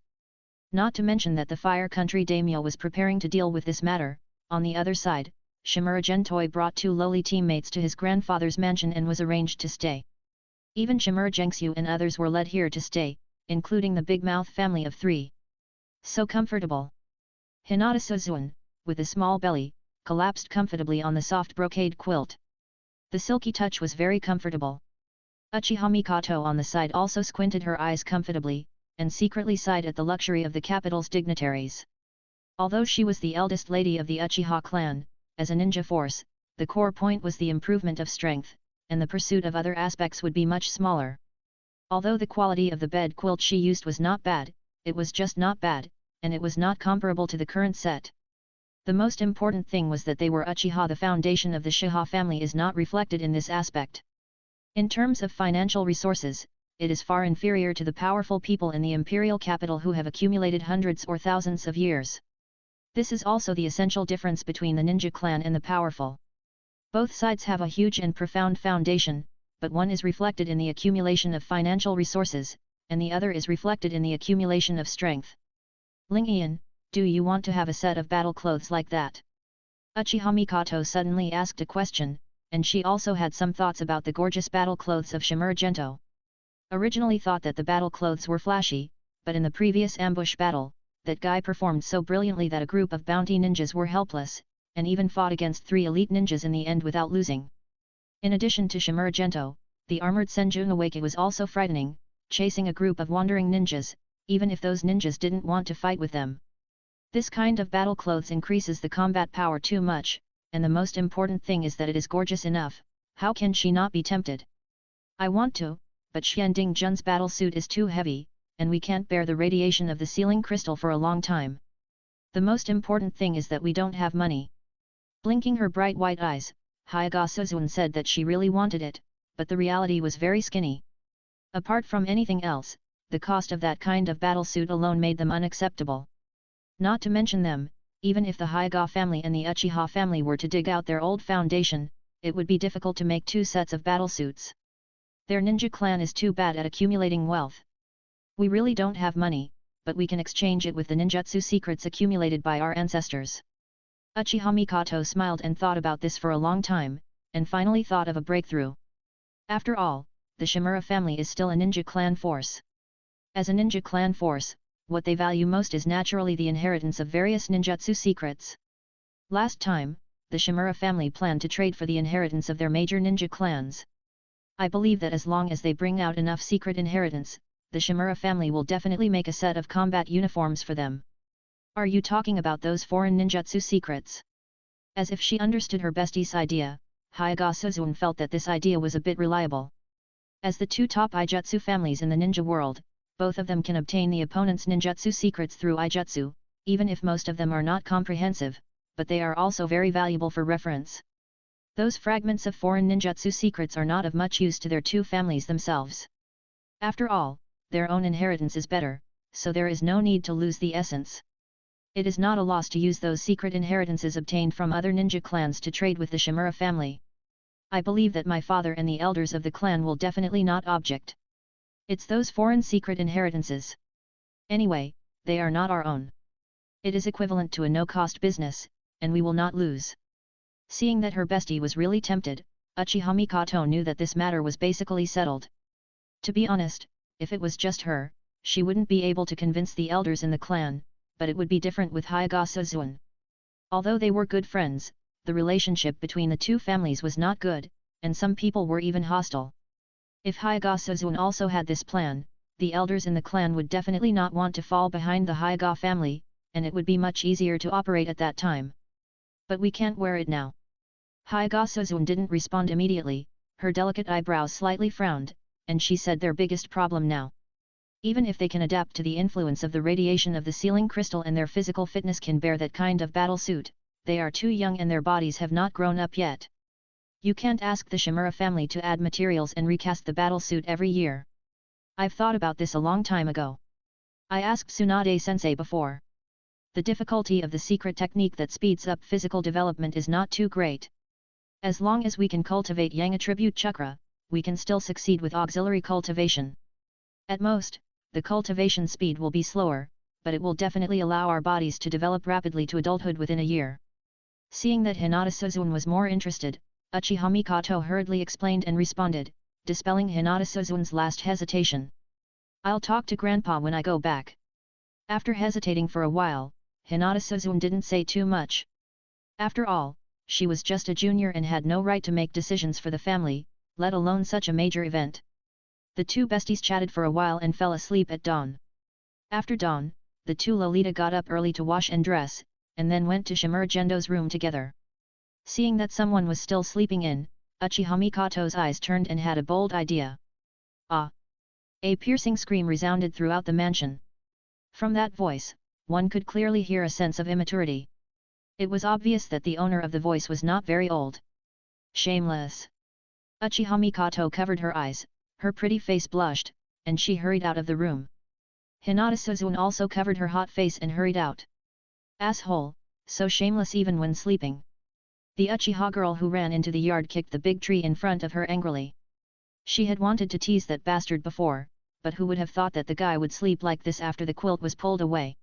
S1: Not to mention that the Fire Country daimyo was preparing to deal with this matter. On the other side, Shimura Gentoi brought 2 lowly teammates to his grandfather's mansion and was arranged to stay. Even Shimura Gengsyu and others were led here to stay, including the Big Mouth family of 3. So comfortable. Hinata Suzuan, with a small belly, collapsed comfortably on the soft brocade quilt. The silky touch was very comfortable. Uchiha Mikoto on the side also squinted her eyes comfortably, and secretly sighed at the luxury of the capital's dignitaries. Although she was the eldest lady of the Uchiha clan, as a ninja force, the core point was the improvement of strength, and the pursuit of other aspects would be much smaller. Although the quality of the bed quilt she used was not bad, it was just not bad, and it was not comparable to the current set. The most important thing was that they were Uchiha. The foundation of the Shiha family is not reflected in this aspect. In terms of financial resources, it is far inferior to the powerful people in the imperial capital who have accumulated hundreds or thousands of years. This is also the essential difference between the ninja clan and the powerful. Both sides have a huge and profound foundation, but one is reflected in the accumulation of financial resources, and the other is reflected in the accumulation of strength. Ling-Ian, do you want to have a set of battle clothes like that? Uchiha Mikoto suddenly asked a question, and she also had some thoughts about the gorgeous battle clothes of Shimura Gento. Originally thought that the battle clothes were flashy, but in the previous ambush battle, that guy performed so brilliantly that a group of bounty ninjas were helpless, and even fought against 3 elite ninjas in the end without losing. In addition to Shimura Gento, the armored Senju Nawaki was also frightening, chasing a group of wandering ninjas, even if those ninjas didn't want to fight with them. This kind of battle clothes increases the combat power too much, and the most important thing is that it is gorgeous enough. How can she not be tempted? I want to, but Xianding Jun's battle suit is too heavy, and we can't bear the radiation of the ceiling crystal for a long time. The most important thing is that we don't have money. Blinking her bright white eyes, Hyaga Suzuan said that she really wanted it, but the reality was very skinny. Apart from anything else, the cost of that kind of battle suit alone made them unacceptable. Not to mention them, even if the Hyaga family and the Uchiha family were to dig out their old foundation, it would be difficult to make 2 sets of battle suits. Their ninja clan is too bad at accumulating wealth. We really don't have money, but we can exchange it with the ninjutsu secrets accumulated by our ancestors. Uchiha Mikoto smiled and thought about this for a long time, and finally thought of a breakthrough. After all, the Shimura family is still a ninja clan force. As a ninja clan force, what they value most is naturally the inheritance of various ninjutsu secrets. Last time, the Shimura family planned to trade for the inheritance of their major ninja clans. I believe that as long as they bring out enough secret inheritance, the Shimura family will definitely make a set of combat uniforms for them. Are you talking about those foreign ninjutsu secrets? As if she understood her bestie's idea, Hyaga Suzuan felt that this idea was a bit reliable. As the 2 top Ijutsu families in the ninja world, both of them can obtain the opponent's ninjutsu secrets through Ijutsu, even if most of them are not comprehensive, but they are also very valuable for reference. Those fragments of foreign ninjutsu secrets are not of much use to their 2 families themselves. After all, their own inheritance is better, so there is no need to lose the essence. It is not a loss to use those secret inheritances obtained from other ninja clans to trade with the Shimura family. I believe that my father and the elders of the clan will definitely not object. It's those foreign secret inheritances. Anyway, they are not our own. It is equivalent to a no-cost business, and we will not lose. Seeing that her bestie was really tempted, Uchiha Mikoto knew that this matter was basically settled. To be honest, if it was just her, she wouldn't be able to convince the elders in the clan, but it would be different with Hyuga Suzuan. Although they were good friends, the relationship between the two families was not good, and some people were even hostile. If Hyuga Suzuan also had this plan, the elders in the clan would definitely not want to fall behind the Hyuga family, and it would be much easier to operate at that time. But we can't wear it now. Hyuga Suzuan didn't respond immediately, her delicate eyebrows slightly frowned, and she said their biggest problem now. Even if they can adapt to the influence of the radiation of the sealing crystal and their physical fitness can bear that kind of battle suit, they are too young and their bodies have not grown up yet. You can't ask the Shimura family to add materials and recast the battle suit every year. I've thought about this a long time ago. I asked Tsunade-sensei before. The difficulty of the secret technique that speeds up physical development is not too great. As long as we can cultivate Yang attribute chakra, we can still succeed with auxiliary cultivation. At most, the cultivation speed will be slower, but it will definitely allow our bodies to develop rapidly to adulthood within a year. Seeing that Hinata Suzuan was more interested, Uchiha Mikoto hurriedly explained and responded, dispelling Hinata Suzuan's last hesitation. I'll talk to Grandpa when I go back. After hesitating for a while, Hinata Suzuan didn't say too much. After all, she was just a junior and had no right to make decisions for the family, let alone such a major event. The two besties chatted for a while and fell asleep at dawn. After dawn, the two Lolita got up early to wash and dress, and then went to Shimura Gendo's room together. Seeing that someone was still sleeping in, Uchiha Mikoto's eyes turned and had a bold idea. Ah! A piercing scream resounded throughout the mansion. From that voice, one could clearly hear a sense of immaturity. It was obvious that the owner of the voice was not very old. Shameless! Uchiha Mikoto covered her eyes, her pretty face blushed, and she hurried out of the room. Hinata Suzuan also covered her hot face and hurried out. Asshole, so shameless even when sleeping. The Uchiha girl who ran into the yard kicked the big tree in front of her angrily. She had wanted to tease that bastard before, but who would have thought that the guy would sleep like this after the quilt was pulled away?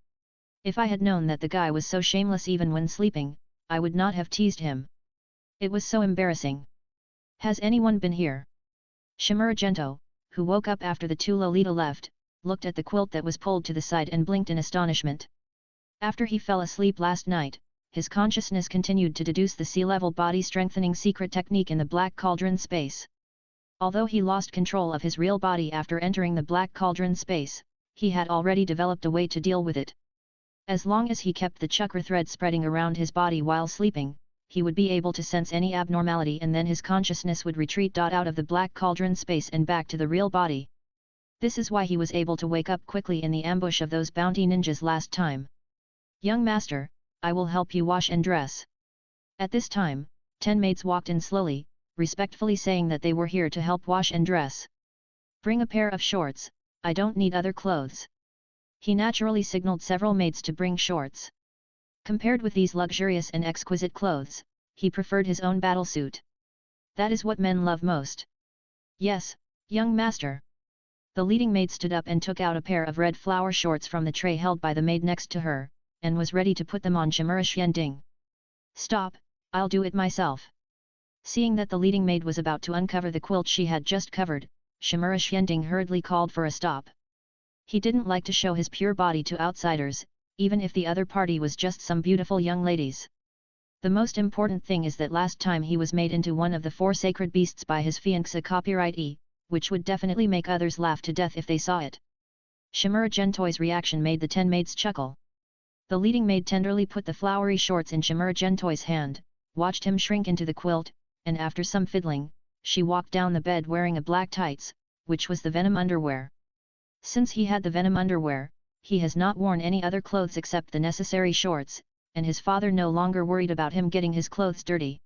S1: If I had known that the guy was so shameless even when sleeping, I would not have teased him. It was so embarrassing. Has anyone been here? Shimura Gento, who woke up after the two Lolita left, looked at the quilt that was pulled to the side and blinked in astonishment. After he fell asleep last night, his consciousness continued to deduce the sea-level body-strengthening secret technique in the Black Cauldron space. Although he lost control of his real body after entering the Black Cauldron space, he had already developed a way to deal with it. As long as he kept the chakra thread spreading around his body while sleeping, he would be able to sense any abnormality and then his consciousness would retreat out of the Black Cauldron space and back to the real body. This is why he was able to wake up quickly in the ambush of those bounty ninjas last time. Young master, I will help you wash and dress. At this time, 10 maids walked in slowly, respectfully saying that they were here to help wash and dress. Bring a pair of shorts, I don't need other clothes. He naturally signaled several maids to bring shorts. Compared with these luxurious and exquisite clothes, he preferred his own battlesuit. That is what men love most. Yes, young master. The leading maid stood up and took out a pair of red flower shorts from the tray held by the maid next to her, and was ready to put them on Shimura Xianding. Stop, I'll do it myself. Seeing that the leading maid was about to uncover the quilt she had just covered, Shimura Xianding hurriedly called for a stop. He didn't like to show his pure body to outsiders, even if the other party was just some beautiful young ladies. The most important thing is that last time he was made into one of the 4 sacred beasts by his fiancé copyright, which would definitely make others laugh to death if they saw it. Shimura Gentoi's reaction made the 10 maids chuckle. The leading maid tenderly put the flowery shorts in Shimura Gentoi's hand, watched him shrink into the quilt, and after some fiddling, she walked down the bed wearing a black tights, which was the venom underwear. Since he had the venom underwear, he has not worn any other clothes except the necessary shorts, and his father no longer worried about him getting his clothes dirty.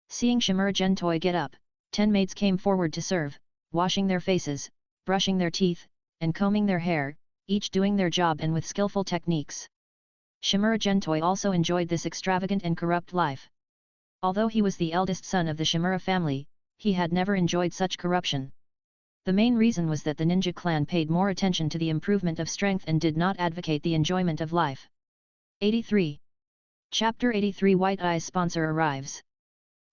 S1: Seeing Shimura Gentoi get up, 10 maids came forward to serve, washing their faces, brushing their teeth, and combing their hair, each doing their job and with skillful techniques. Shimura Gentoi also enjoyed this extravagant and corrupt life. Although he was the eldest son of the Shimura family, he had never enjoyed such corruption. The main reason was that the ninja clan paid more attention to the improvement of strength and did not advocate the enjoyment of life. 83. Chapter 83 White Eye's sponsor arrives.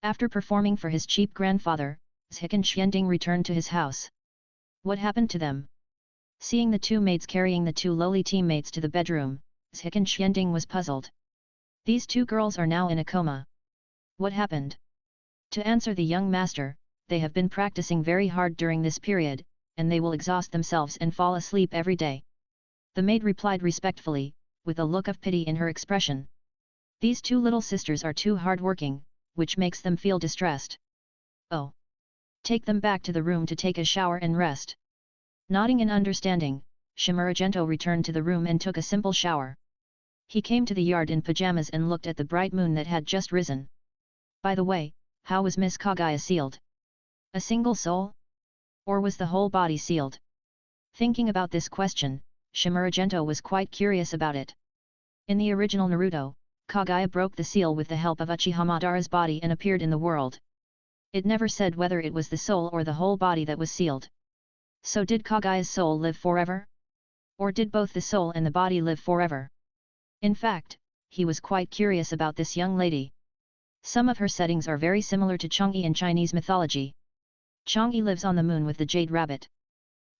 S1: After performing for his cheap grandfather, Zhik and Xianding returned to his house. What happened to them? Seeing the two maids carrying the two lowly teammates to the bedroom, Zhik and Xianding was puzzled. These two girls are now in a coma. What happened? To answer the young master, they have been practicing very hard during this period, and they will exhaust themselves and fall asleep every day. The maid replied respectfully, with a look of pity in her expression. These two little sisters are too hard-working, which makes them feel distressed. Oh! Take them back to the room to take a shower and rest. Nodding in understanding, Shimura Gento returned to the room and took a simple shower. He came to the yard in pajamas and looked at the bright moon that had just risen. By the way, how was Miss Kaguya sealed? A single soul? Or was the whole body sealed? Thinking about this question, Shimura Gento was quite curious about it. In the original Naruto, Kaguya broke the seal with the help of Uchiha Madara's body and appeared in the world. It never said whether it was the soul or the whole body that was sealed. So did Kaguya's soul live forever? Or did both the soul and the body live forever? In fact, he was quite curious about this young lady. Some of her settings are very similar to Chang'e in Chinese mythology. Chang'e lives on the moon with the jade rabbit.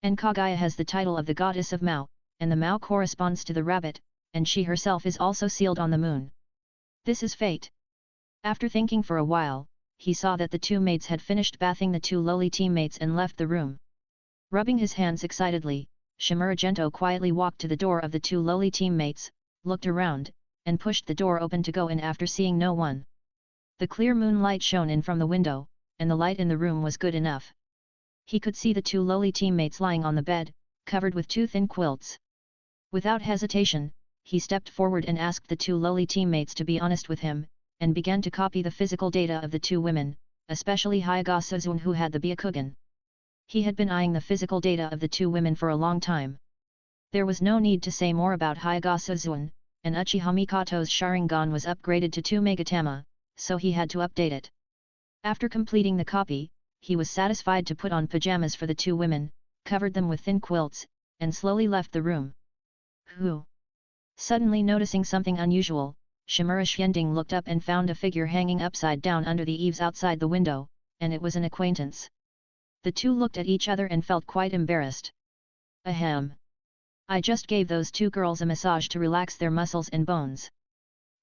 S1: And Kaguya has the title of the goddess of Mao, and the Mao corresponds to the rabbit, and she herself is also sealed on the moon. This is fate. After thinking for a while, he saw that the two maids had finished bathing the two lowly teammates and left the room. Rubbing his hands excitedly, Shimura Gento quietly walked to the door of the two lowly teammates, looked around, and pushed the door open to go in after seeing no one. The clear moonlight shone in from the window, and the light in the room was good enough. He could see the two lowly teammates lying on the bed, covered with two thin quilts. Without hesitation, he stepped forward and asked the two lowly teammates to be honest with him, and began to copy the physical data of the two women, especially Hyuga Suzune who had the Byakugan. He had been eyeing the physical data of the two women for a long time. There was no need to say more about Hyuga Suzune, and Uchiha Mikoto's Sharingan was upgraded to 2 Megatama, so he had to update it. After completing the copy, he was satisfied to put on pajamas for the two women, covered them with thin quilts, and slowly left the room. Who? Suddenly noticing something unusual, Shimura Xianding looked up and found a figure hanging upside down under the eaves outside the window, and it was an acquaintance. The two looked at each other and felt quite embarrassed. Ahem. I just gave those two girls a massage to relax their muscles and bones.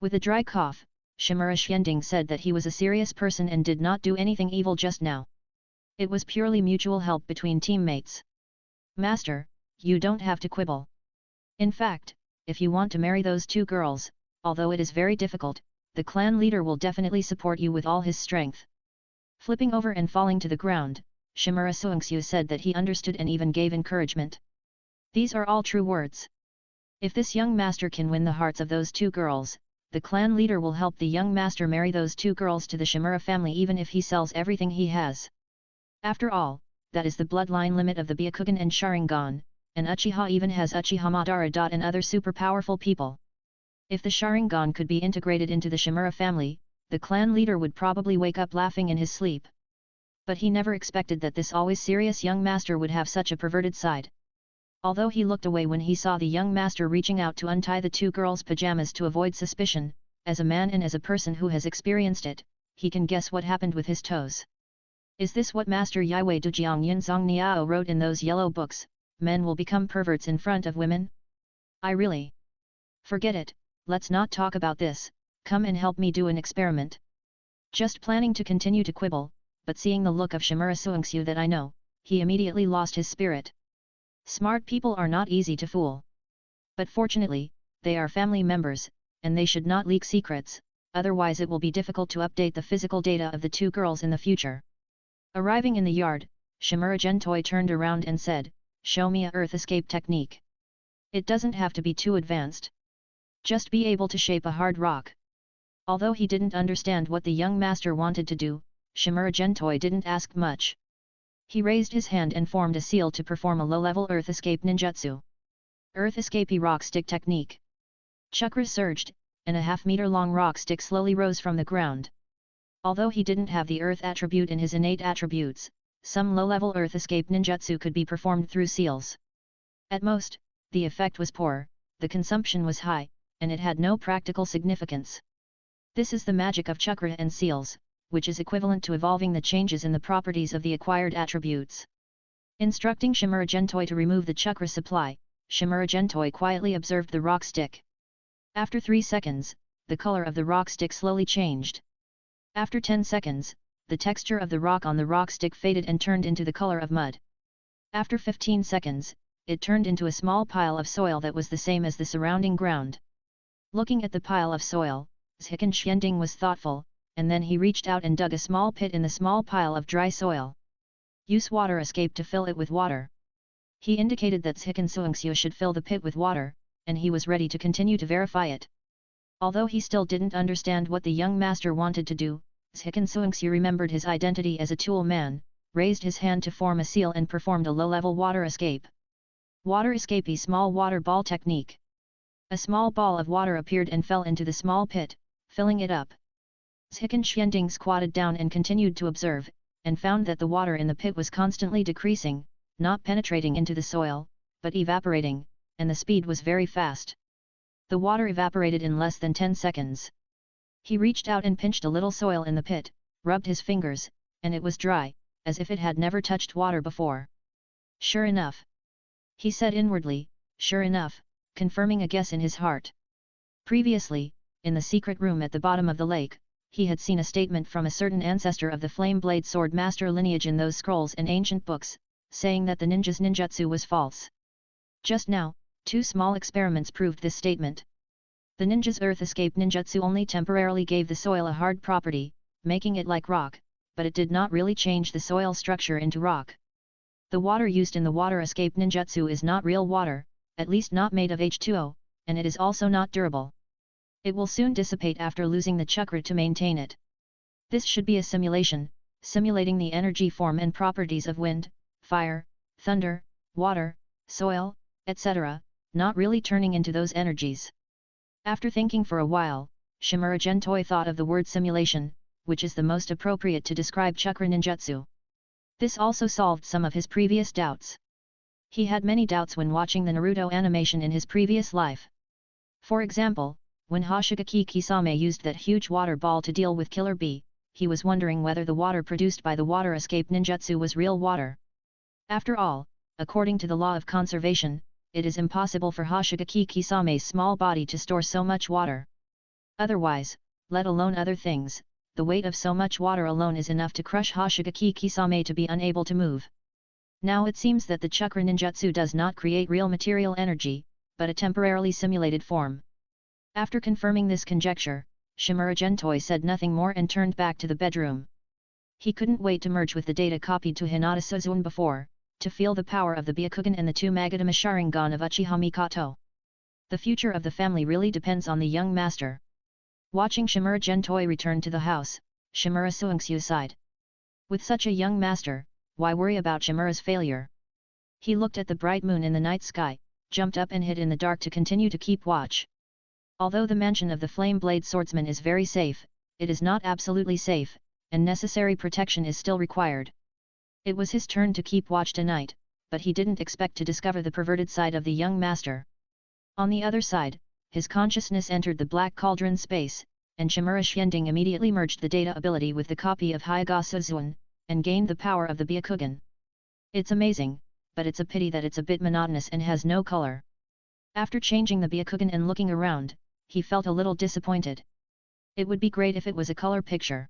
S1: With a dry cough, Shimura Xianding said that he was a serious person and did not do anything evil just now. It was purely mutual help between teammates. Master, you don't have to quibble. In fact, if you want to marry those two girls, although it is very difficult, the clan leader will definitely support you with all his strength. Flipping over and falling to the ground, Shimura Suingshu said that he understood and even gave encouragement. These are all true words. If this young master can win the hearts of those two girls, the clan leader will help the young master marry those two girls to the Shimura family even if he sells everything he has. After all, that is the bloodline limit of the Byakugan and Sharingan, and Uchiha even has Uchiha Madara. And other super powerful people. If the Sharingan could be integrated into the Shimura family, the clan leader would probably wake up laughing in his sleep. But he never expected that this always serious young master would have such a perverted side. Although he looked away when he saw the young master reaching out to untie the two girls' pajamas to avoid suspicion, as a man and as a person who has experienced it, he can guess what happened with his toes. Is this what Master Yaiwei Dujiang Yunzong Niao wrote in those yellow books, men will become perverts in front of women? I really... Forget it, let's not talk about this, come and help me do an experiment. Just planning to continue to quibble, but seeing the look of Shimura Suingshu that I know, he immediately lost his spirit. Smart people are not easy to fool. But fortunately, they are family members, and they should not leak secrets, otherwise it will be difficult to update the physical data of the two girls in the future. Arriving in the yard, Shimura Gentoi turned around and said, "Show me a earth escape technique. It doesn't have to be too advanced. Just be able to shape a hard rock." Although he didn't understand what the young master wanted to do, Shimura Gentoi didn't ask much. He raised his hand and formed a seal to perform a low-level Earth Escape ninjutsu. Earth Escape Rock Stick Technique. Chakra surged, and a half-meter-long rock stick slowly rose from the ground. Although he didn't have the Earth attribute in his innate attributes, some low-level Earth Escape ninjutsu could be performed through seals. At most, the effect was poor, the consumption was high, and it had no practical significance. This is the magic of chakra and seals, which is equivalent to evolving the changes in the properties of the acquired attributes. Instructing Shimura Gentoi to remove the chakra supply, Shimura Gentoi quietly observed the rock stick. After 3 seconds, the color of the rock stick slowly changed. After 10 seconds, the texture of the rock on the rock stick faded and turned into the color of mud. After 15 seconds, it turned into a small pile of soil that was the same as the surrounding ground. Looking at the pile of soil, Ziken Xianding was thoughtful, and then he reached out and dug a small pit in the small pile of dry soil. Use water escape to fill it with water. He indicated that Ziken Suingxiu should fill the pit with water, and he was ready to continue to verify it. Although he still didn't understand what the young master wanted to do, Ziken Suingxiu remembered his identity as a tool man, raised his hand to form a seal and performed a low-level water escape. Water escape small water ball technique. A small ball of water appeared and fell into the small pit, filling it up. Ziken Xianding squatted down and continued to observe, and found that the water in the pit was constantly decreasing, not penetrating into the soil, but evaporating, and the speed was very fast. The water evaporated in less than 10 seconds. He reached out and pinched a little soil in the pit, rubbed his fingers, and it was dry, as if it had never touched water before. Sure enough. He said inwardly, sure enough, confirming a guess in his heart. Previously, in the secret room at the bottom of the lake, he had seen a statement from a certain ancestor of the Flame Blade Sword Master lineage in those scrolls and ancient books, saying that the ninja's ninjutsu was false. Just now, 2 small experiments proved this statement. The ninja's Earth Escape ninjutsu only temporarily gave the soil a hard property, making it like rock, but it did not really change the soil structure into rock. The water used in the Water Escape ninjutsu is not real water, at least not made of H2O, and it is also not durable. It will soon dissipate after losing the chakra to maintain it. This should be a simulation, simulating the energy form and properties of wind, fire, thunder, water, soil, etc., not really turning into those energies. After thinking for a while, Shimura Gentoi thought of the word simulation, which is the most appropriate to describe chakra ninjutsu. This also solved some of his previous doubts. He had many doubts when watching the Naruto animation in his previous life. For example, when Hoshigaki Kisame used that huge water ball to deal with Killer Bee, he was wondering whether the water produced by the water escape ninjutsu was real water. After all, according to the law of conservation, it is impossible for Hoshigaki Kisame's small body to store so much water. Otherwise, let alone other things, the weight of so much water alone is enough to crush Hoshigaki Kisame to be unable to move. Now it seems that the chakra ninjutsu does not create real material energy, but a temporarily simulated form. After confirming this conjecture, Shimura Gentoi said nothing more and turned back to the bedroom. He couldn't wait to merge with the data copied to Hinata Suzune before, to feel the power of the Byakugan and the 2 Magatama Sharingan of Uchiha Mikoto. The future of the family really depends on the young master. Watching Shimura Gentoi return to the house, Shimura Suingxiu sighed. With such a young master, why worry about Shimura's failure? He looked at the bright moon in the night sky, jumped up and hid in the dark to continue to keep watch. Although the mansion of the Flame Blade Swordsman is very safe, it is not absolutely safe, and necessary protection is still required. It was his turn to keep watch tonight, but he didn't expect to discover the perverted side of the young master. On the other side, his consciousness entered the black cauldron space, and Shimura Xianding immediately merged the data ability with the copy of Hyuga Suzune, and gained the power of the Byakugan. It's amazing, but it's a pity that it's a bit monotonous and has no color. After changing the Byakugan and looking around, he felt a little disappointed. It would be great if it was a color picture.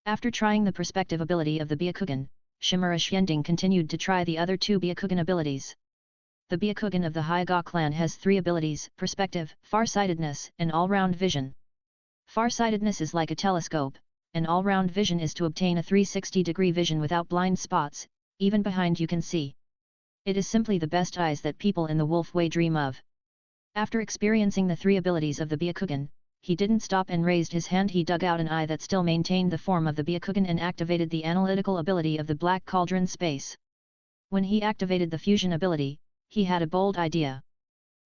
S1: After trying the perspective ability of the Byakugan, Shimura Xianding continued to try the other 2 Byakugan abilities. The Byakugan of the Hyuga clan has 3 abilities: perspective, farsightedness, and all-round vision. Farsightedness is like a telescope, and all-round vision is to obtain a 360-degree vision without blind spots, even behind you can see. It is simply the best eyes that people in the Wolf Way dream of. After experiencing the 3 abilities of the Byakugan, he didn't stop and raised his hand. He dug out an eye that still maintained the form of the Byakugan and activated the analytical ability of the Black Cauldron space. When he activated the fusion ability, he had a bold idea.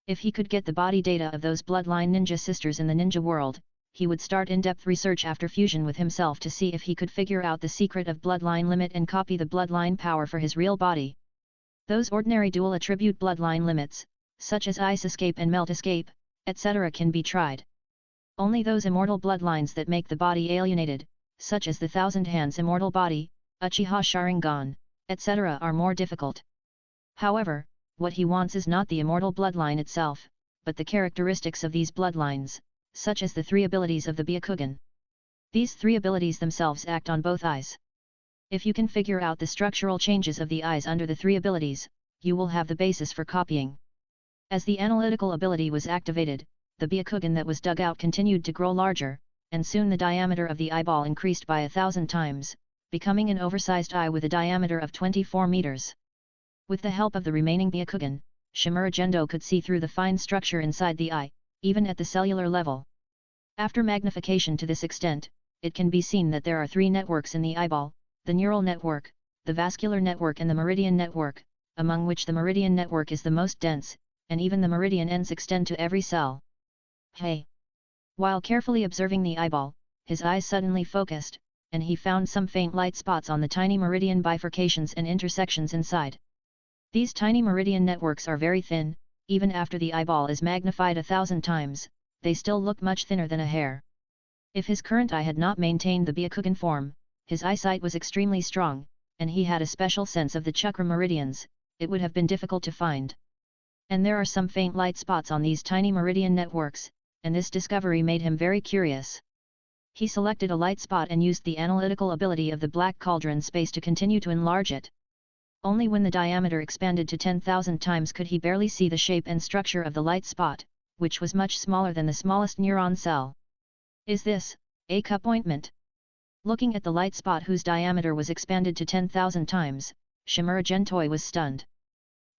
S1: If he could get the body data of those bloodline ninja sisters in the ninja world, he would start in-depth research after fusion with himself to see if he could figure out the secret of bloodline limit and copy the bloodline power for his real body. Those ordinary dual attribute bloodline limits, such as ice escape and melt escape, etc. can be tried. Only those immortal bloodlines that make the body alienated, such as the Thousand Hands immortal body, Uchiha Sharingan, etc. are more difficult. However, what he wants is not the immortal bloodline itself, but the characteristics of these bloodlines, such as the 3 abilities of the Byakugan. These 3 abilities themselves act on both eyes. If you can figure out the structural changes of the eyes under the 3 abilities, you will have the basis for copying. As the analytical ability was activated, the Byakugan that was dug out continued to grow larger, and soon the diameter of the eyeball increased by 1,000 times, becoming an oversized eye with a diameter of 24 meters. With the help of the remaining Byakugan, Shimura Gendo could see through the fine structure inside the eye, even at the cellular level. After magnification to this extent, it can be seen that there are 3 networks in the eyeball, the neural network, the vascular network and the meridian network, among which the meridian network is the most dense, and even the meridian ends extend to every cell. Hey! While carefully observing the eyeball, his eyes suddenly focused, and he found some faint light spots on the tiny meridian bifurcations and intersections inside. These tiny meridian networks are very thin, even after the eyeball is magnified 1,000 times, they still look much thinner than a hair. If his current eye had not maintained the Byakugan form, his eyesight was extremely strong, and he had a special sense of the chakra meridians, it would have been difficult to find. And there are some faint light spots on these tiny meridian networks, and this discovery made him very curious. He selected a light spot and used the analytical ability of the Black Cauldron space to continue to enlarge it. Only when the diameter expanded to 10,000 times could he barely see the shape and structure of the light spot, which was much smaller than the smallest neuron cell. Is this a cup ointment? Looking at the light spot whose diameter was expanded to 10,000 times, Shimura Gentoi was stunned.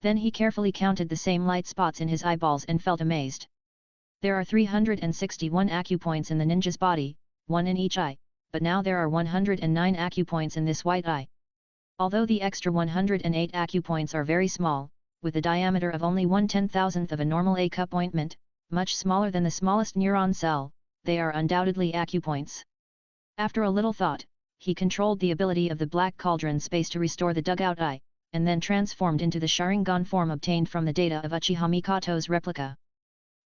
S1: Then he carefully counted the same light spots in his eyeballs and felt amazed. There are 361 acupoints in the ninja's body, 1 in each eye, but now there are 109 acupoints in this white eye. Although the extra 108 acupoints are very small, with a diameter of only 1/10,000th of a normal A-cup ointment, much smaller than the smallest neuron cell, they are undoubtedly acupoints. After a little thought, he controlled the ability of the Black Cauldron space to restore the dugout eye, and then transformed into the Sharingan form obtained from the data of Uchiha Mikato's replica.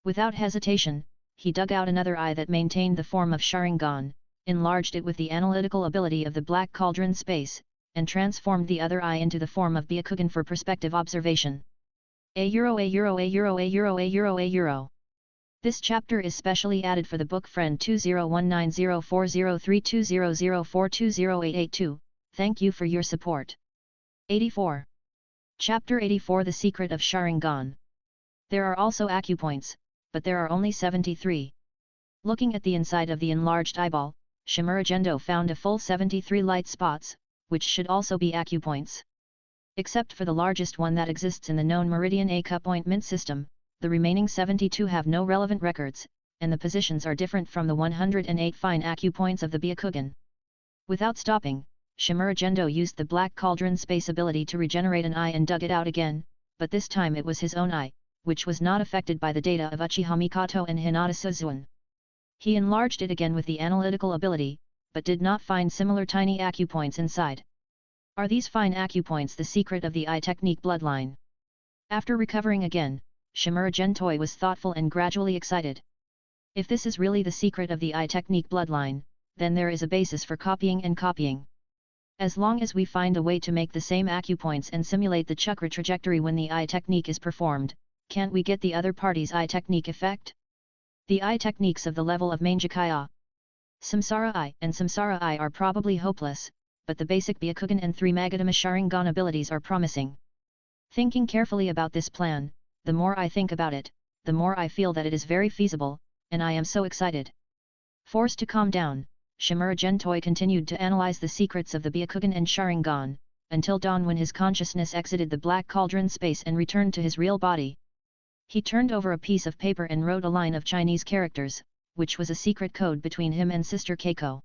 S1: Without hesitation, he dug out another eye that maintained the form of Sharingan, enlarged it with the analytical ability of the Black Cauldron space, and transformed the other eye into the form of Byakugan for perspective observation. €. This chapter is specially added for the book friend 201904032004208882, thank you for your support. 84. Chapter 84 The Secret of Sharingan. There are also acupoints, but there are only 73. Looking at the inside of the enlarged eyeball, Shimura Gendo found a full 73 light spots, which should also be acupoints. Except for the largest one that exists in the known Meridian A-cup ointment system, the remaining 72 have no relevant records, and the positions are different from the 108 fine acupoints of the Byakugan. Without stopping, Shimura Gendo used the Black Cauldron space ability to regenerate an eye and dug it out again, but this time it was his own eye, which was not affected by the data of Uchiha Mikato and Hinata Suzuan. He enlarged it again with the analytical ability, but did not find similar tiny acupoints inside. Are these fine acupoints the secret of the eye technique bloodline? After recovering again, Shimura Gentoi was thoughtful and gradually excited. If this is really the secret of the eye technique bloodline, then there is a basis for copying and copying. As long as we find a way to make the same acupoints and simulate the chakra trajectory when the eye technique is performed, can't we get the other party's eye technique effect? The eye techniques of the level of Manjakaya, Samsara Eye and Samsara Eye are probably hopeless, but the basic Byakugan and 3 Magadama Sharingan abilities are promising. Thinking carefully about this plan, the more I think about it, the more I feel that it is very feasible, and I am so excited. Forced to calm down, Shimura Gentoi continued to analyze the secrets of the Byakugan and Sharingan, until dawn when his consciousness exited the Black Cauldron space and returned to his real body. He turned over a piece of paper and wrote a line of Chinese characters, which was a secret code between him and sister Keiko.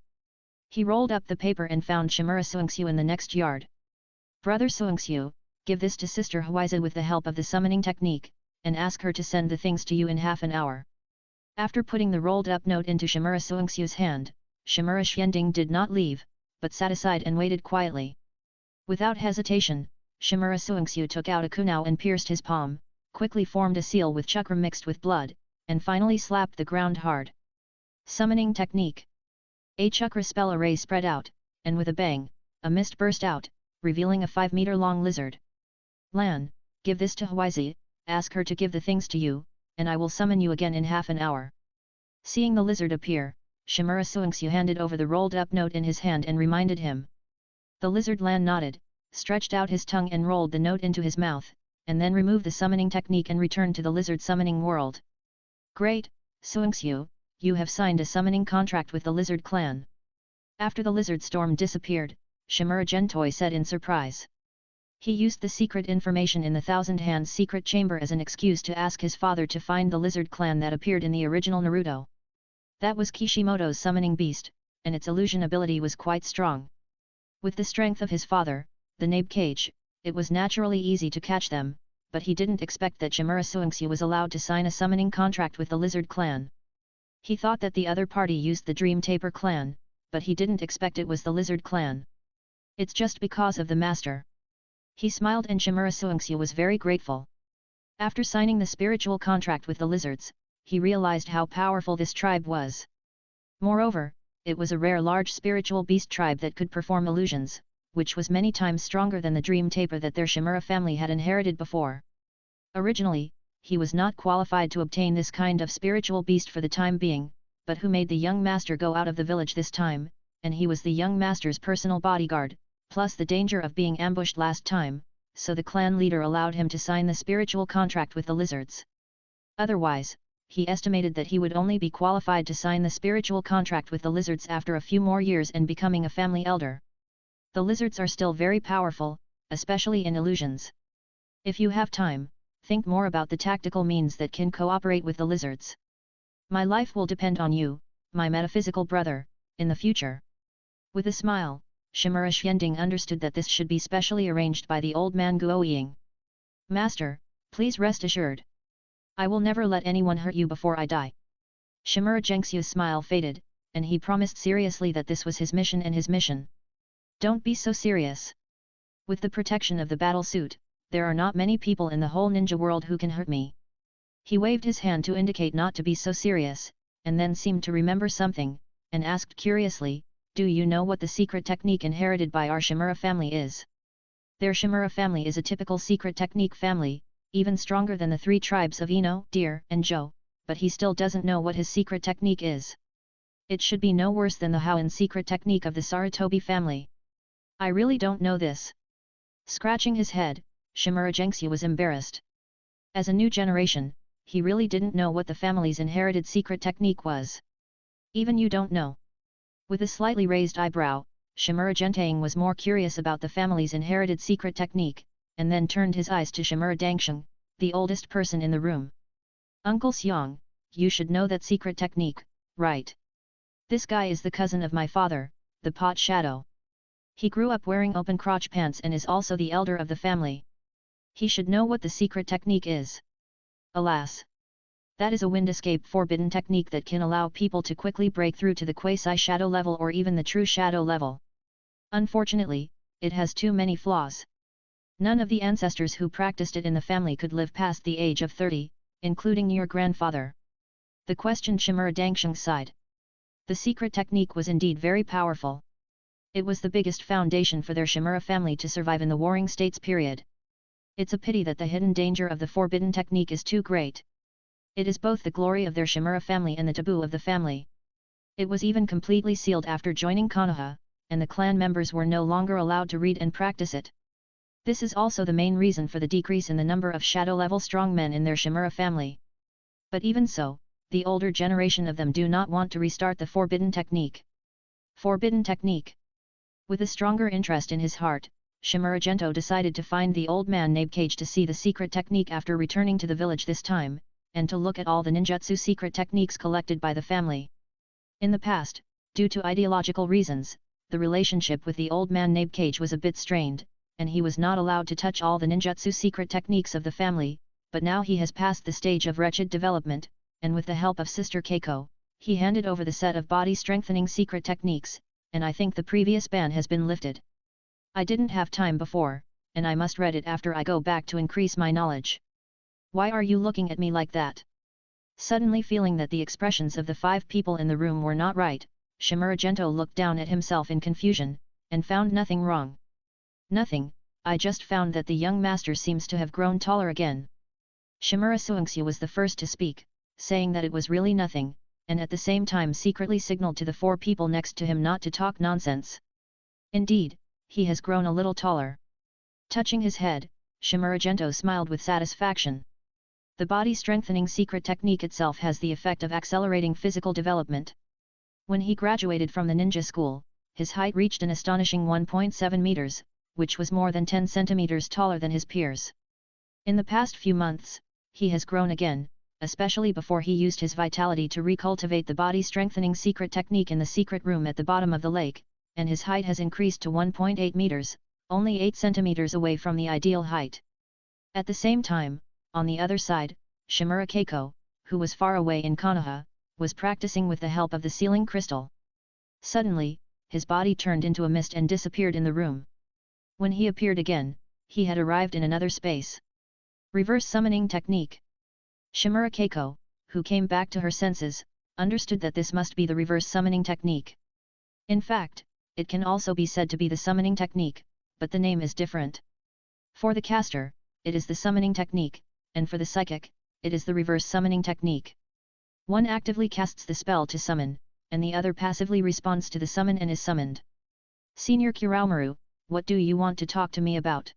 S1: He rolled up the paper and found Shimura Suingshu in the next yard. Brother Suingshu, give this to Sister Huiza with the help of the summoning technique, and ask her to send the things to you in half an hour. After putting the rolled-up note into Shimura Suingshu's hand, Shimura Xianding did not leave, but sat aside and waited quietly. Without hesitation, Shimura Suingshu took out a kunao and pierced his palm, quickly formed a seal with chakra mixed with blood, and finally slapped the ground hard. Summoning technique. A chakra spell array spread out, and with a bang, a mist burst out, revealing a 5-meter-long lizard. Lan, give this to Huizi, ask her to give the things to you, and I will summon you again in half an hour. Seeing the lizard appear, Shimura Suingshu handed over the rolled-up note in his hand and reminded him. The lizard Lan nodded, stretched out his tongue and rolled the note into his mouth, and then removed the summoning technique and returned to the lizard summoning world. Great, Suingshu, you have signed a summoning contract with the lizard clan. After the lizard storm disappeared, Shimura Gentoi said in surprise. He used the secret information in the Thousand Hands secret chamber as an excuse to ask his father to find the lizard clan that appeared in the original Naruto. That was Kishimoto's summoning beast, and its illusion ability was quite strong. With the strength of his father, the Nabe Cage, it was naturally easy to catch them, but he didn't expect that Shimura Suingshu was allowed to sign a summoning contract with the lizard clan. He thought that the other party used the Dream Taper clan, but he didn't expect it was the lizard clan. It's just because of the master. He smiled and Shimura Suingshu was very grateful. After signing the spiritual contract with the lizards, he realized how powerful this tribe was. Moreover, it was a rare large spiritual beast tribe that could perform illusions, which was many times stronger than the Dream Taper that their Shimura family had inherited before. Originally, he was not qualified to obtain this kind of spiritual beast for the time being, but who made the young master go out of the village this time, and he was the young master's personal bodyguard, plus the danger of being ambushed last time, so the clan leader allowed him to sign the spiritual contract with the lizards. Otherwise, he estimated that he would only be qualified to sign the spiritual contract with the lizards after a few more years and becoming a family elder. The lizards are still very powerful, especially in illusions. If you have time, think more about the tactical means that can cooperate with the lizards. My life will depend on you, my metaphysical brother, in the future. With a smile, Shimura Xianding understood that this should be specially arranged by the old man Guoying. Master, please rest assured. I will never let anyone hurt you before I die. Shimura Gengxiu's smile faded, and he promised seriously that this was his mission and his mission. Don't be so serious. With the protection of the battle suit, there are not many people in the whole ninja world who can hurt me. He waved his hand to indicate not to be so serious, and then seemed to remember something, and asked curiously, do you know what the secret technique inherited by our Shimura family is? Their Shimura family is a typical secret technique family, even stronger than the 3 tribes of Ino, Deer, and Jo, but he still doesn't know what his secret technique is. It should be no worse than the Hoenn secret technique of the Sarutobi family. I really don't know this. Scratching his head, Shimura Gengxiu was embarrassed. As a new generation, he really didn't know what the family's inherited secret technique was. Even you don't know. With a slightly raised eyebrow, Shimura Gentang was more curious about the family's inherited secret technique, and then turned his eyes to Shimura Dangsheng, the oldest person in the room. Uncle Xiang, you should know that secret technique, right? This guy is the cousin of my father, the Pot Shadow. He grew up wearing open crotch pants and is also the elder of the family. He should know what the secret technique is. Alas! That is a wind escape forbidden technique that can allow people to quickly break through to the quasi-shadow level or even the true shadow level. Unfortunately, it has too many flaws. None of the ancestors who practiced it in the family could live past the age of 30, including your grandfather. The questioned Shimura Dangsheng sighed. The secret technique was indeed very powerful. It was the biggest foundation for their Shimura family to survive in the Warring States period. It's a pity that the hidden danger of the forbidden technique is too great. It is both the glory of their Shimura family and the taboo of the family. It was even completely sealed after joining Konoha, and the clan members were no longer allowed to read and practice it. This is also the main reason for the decrease in the number of shadow-level strongmen in their Shimura family. But even so, the older generation of them do not want to restart the forbidden technique. Forbidden technique. With a stronger interest in his heart, Shimura Gento decided to find the old man Nabe Cage to see the secret technique after returning to the village this time, and to look at all the ninjutsu secret techniques collected by the family. In the past, due to ideological reasons, the relationship with the old man named Cage was a bit strained, and he was not allowed to touch all the ninjutsu secret techniques of the family, but now he has passed the stage of wretched development, and with the help of Sister Keiko, he handed over the set of body-strengthening secret techniques, and I think the previous ban has been lifted. I didn't have time before, and I must read it after I go back to increase my knowledge. Why are you looking at me like that? Suddenly feeling that the expressions of the 5 people in the room were not right, Shimura Gento looked down at himself in confusion, and found nothing wrong. Nothing, I just found that the young master seems to have grown taller again. Shimura Suingshu was the first to speak, saying that it was really nothing, and at the same time secretly signaled to the 4 people next to him not to talk nonsense. Indeed, he has grown a little taller. Touching his head, Shimura Gento smiled with satisfaction. The body-strengthening secret technique itself has the effect of accelerating physical development. When he graduated from the ninja school, his height reached an astonishing 1.7 meters, which was more than 10 centimeters taller than his peers. In the past few months, he has grown again, especially before he used his vitality to recultivate the body-strengthening secret technique in the secret room at the bottom of the lake, and his height has increased to 1.8 meters, only 8 centimeters away from the ideal height. At the same time, on the other side, Shimura Keiko, who was far away in Konoha, was practicing with the help of the sealing crystal. Suddenly, his body turned into a mist and disappeared in the room. When he appeared again, he had arrived in another space. Reverse summoning technique. Shimura Keiko, who came back to her senses, understood that this must be the reverse summoning technique. In fact, it can also be said to be the summoning technique, but the name is different. For the caster, it is the summoning technique, and for the psychic, it is the reverse summoning technique. One actively casts the spell to summon, and the other passively responds to the summon and is summoned. Senior Kiraomaru, what do you want to talk to me about?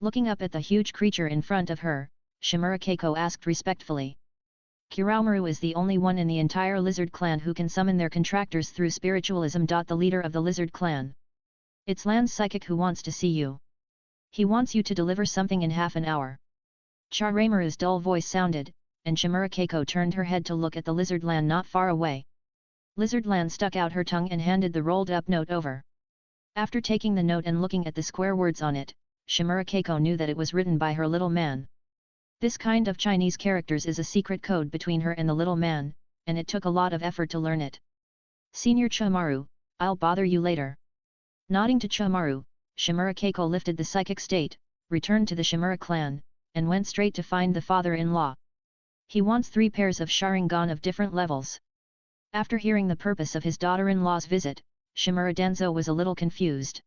S1: Looking up at the huge creature in front of her, Shimura Keiko asked respectfully. Kiraomaru is the only one in the entire lizard clan who can summon their contractors through spiritualism. The leader of the lizard clan. It's Land's psychic who wants to see you. He wants you to deliver something in half an hour. Chiramaru's dull voice sounded, and Shimura Keiko turned her head to look at the lizard Land not far away. Lizard Land stuck out her tongue and handed the rolled-up note over. After taking the note and looking at the square words on it, Shimura Keiko knew that it was written by her little man. This kind of Chinese characters is a secret code between her and the little man, and it took a lot of effort to learn it. Senior Chamaru, I'll bother you later. Nodding to Chamaru, Shimura Keiko lifted the psychic state, returned to the Shimura clan, and went straight to find the father-in-law. He wants 3 pairs of Sharingan of different levels. After hearing the purpose of his daughter-in-law's visit, Shimura Denzo was a little confused.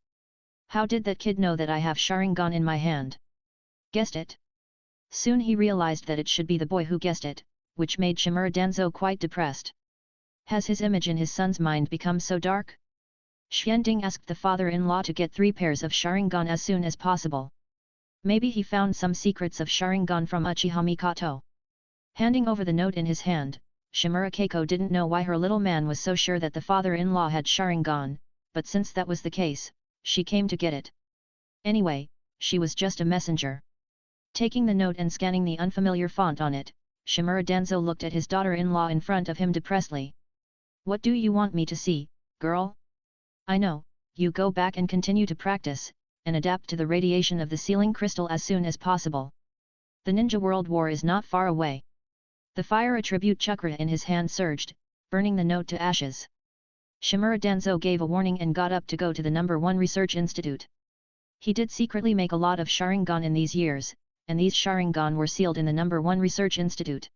S1: How did that kid know that I have Sharingan in my hand? Guessed it? Soon he realized that it should be the boy who guessed it, which made Shimura Denzo quite depressed. Has his image in his son's mind become so dark? Xianding asked the father-in-law to get 3 pairs of Sharingan as soon as possible. Maybe he found some secrets of Sharingan from Uchiha Mikoto. Handing over the note in his hand, Shimura Keiko didn't know why her little man was so sure that the father-in-law had Sharingan, but since that was the case, she came to get it. Anyway, she was just a messenger. Taking the note and scanning the unfamiliar font on it, Shimura Denzo looked at his daughter-in-law in front of him depressedly. What do you want me to see, girl? I know, you go back and continue to practice, and adapt to the radiation of the sealing crystal as soon as possible. The Ninja World War is not far away. The fire attribute chakra in his hand surged, burning the note to ashes. Shimura Denzo gave a warning and got up to go to the No. 1 Research Institute. He did secretly make a lot of Sharingan in these years, and these Sharingan were sealed in the No. 1 Research Institute.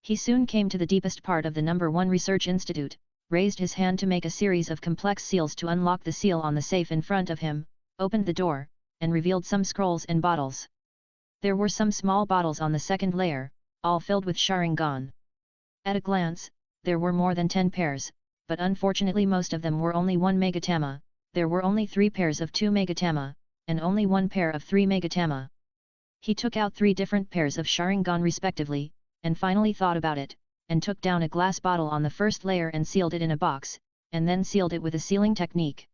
S1: He soon came to the deepest part of the No. 1 Research Institute, raised his hand to make a series of complex seals to unlock the seal on the safe in front of him, opened the door, and revealed some scrolls and bottles. There were some small bottles on the second layer, all filled with Sharingan. At a glance, there were more than 10 pairs, but unfortunately most of them were only 1 Megatama. There were only 3 pairs of 2 Megatama, and only 1 pair of 3 Megatama. He took out 3 different pairs of Sharingan respectively, and finally thought about it, and took down a glass bottle on the first layer and sealed it in a box, and then sealed it with a sealing technique.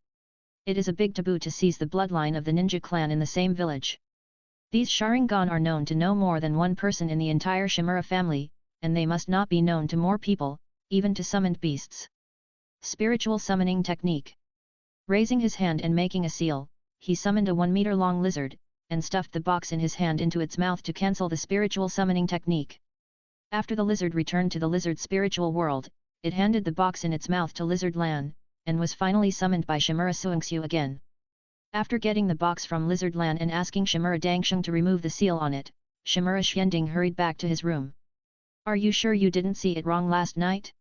S1: It is a big taboo to seize the bloodline of the ninja clan in the same village. These Sharingan are known to no more than 1 person in the entire Shimura family, and they must not be known to more people, even to summoned beasts. Spiritual Summoning Technique. Raising his hand and making a seal, he summoned a 1-meter-long lizard, and stuffed the box in his hand into its mouth to cancel the spiritual summoning technique. After the lizard returned to the lizard's spiritual world, it handed the box in its mouth to Lizard Lan, and was finally summoned by Shimura Suingshu again. After getting the box from Lizard Lan and asking Shimura Dangsheng to remove the seal on it, Shimura Xianding hurried back to his room. "Are you sure you didn't see it wrong last night?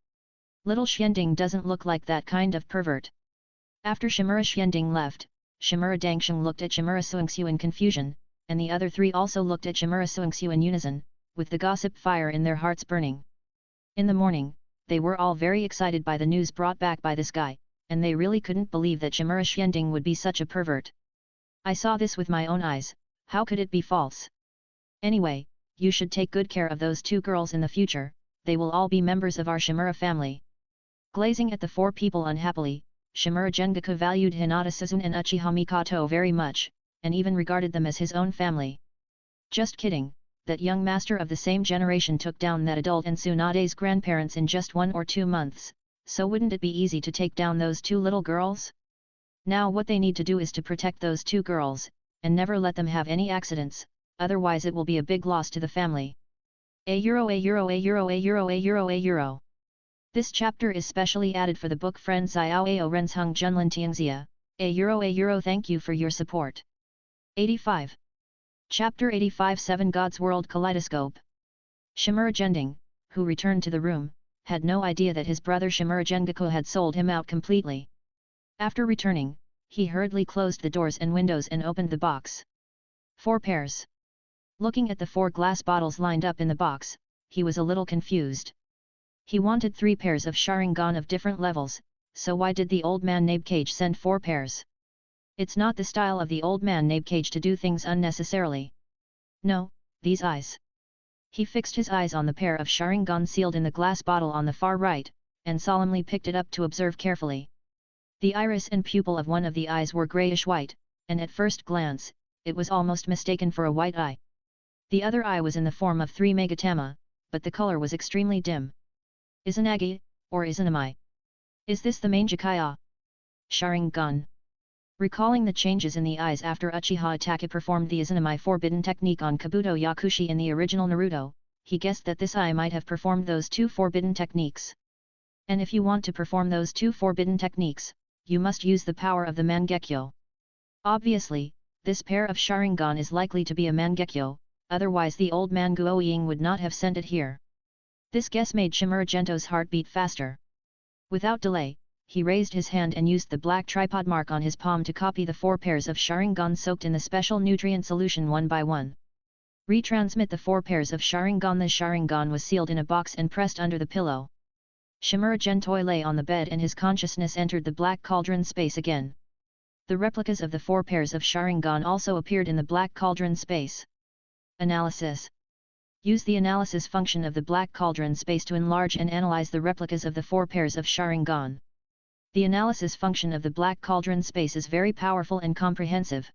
S1: Little Xianding doesn't look like that kind of pervert." After Shimura Xianding left, Shimura Dangsheng looked at Shimura Suingshu in confusion, and the other three also looked at Shimura Suingshu in unison, with the gossip fire in their hearts burning. In the morning, they were all very excited by the news brought back by this guy, and they really couldn't believe that Shimura Xianding would be such a pervert. "I saw this with my own eyes, how could it be false? Anyway, you should take good care of those 2 girls in the future, they will all be members of our Shimura family." Glazing at the 4 people unhappily, Shimura Gengaku valued Hinata Suzune and Uchiha Mikoto very much, and even regarded them as his own family. Just kidding, that young master of the same generation took down that adult and Tsunade's grandparents in just 1 or 2 months, so wouldn't it be easy to take down those 2 little girls? Now what they need to do is to protect those 2 girls, and never let them have any accidents, otherwise it will be a big loss to the family. €. This chapter is specially added for the book friend Xiao Ao Rensheng Junlin Tiangxia, €. Thank you for your support. 85. Chapter 85 7 God's World Kaleidoscope. Shimura Gending, who returned to the room, had no idea that his brother Shimura Gengaku had sold him out completely. After returning, he hurriedly closed the doors and windows and opened the box. 4 pairs. Looking at the 4 glass bottles lined up in the box, he was a little confused. He wanted 3 pairs of Sharingan of different levels, so why did the old man Nabecage send 4 pairs? It's not the style of the old man Nabecage to do things unnecessarily. No, these eyes. He fixed his eyes on the pair of Sharingan sealed in the glass bottle on the far right, and solemnly picked it up to observe carefully. The iris and pupil of one of the eyes were grayish-white, and at first glance, it was almost mistaken for a white eye. The other eye was in the form of 3 megatama, but the color was extremely dim. Izanagi, or Izanami? Is this the main Jikaya? Sharingan. Recalling the changes in the eyes after Uchiha Itachi performed the Izanami forbidden technique on Kabuto Yakushi in the original Naruto, he guessed that this eye might have performed those 2 forbidden techniques. And if you want to perform those 2 forbidden techniques, you must use the power of the Mangekyo. Obviously, this pair of Sharingan is likely to be a Mangekyo, otherwise the old man Guoying would not have sent it here. This guess made Shimura Gento's heart beat faster. Without delay, he raised his hand and used the black tripod mark on his palm to copy the 4 pairs of Sharingan soaked in the special nutrient solution one by one. Retransmit the 4 pairs of Sharingan. The Sharingan was sealed in a box and pressed under the pillow. Shimura Gentoi lay on the bed and his consciousness entered the black cauldron space again. The replicas of the 4 pairs of Sharingan also appeared in the black cauldron space. Analysis. Use the analysis function of the black cauldron space to enlarge and analyze the replicas of the 4 pairs of Sharingan. The analysis function of the black cauldron space is very powerful and comprehensive.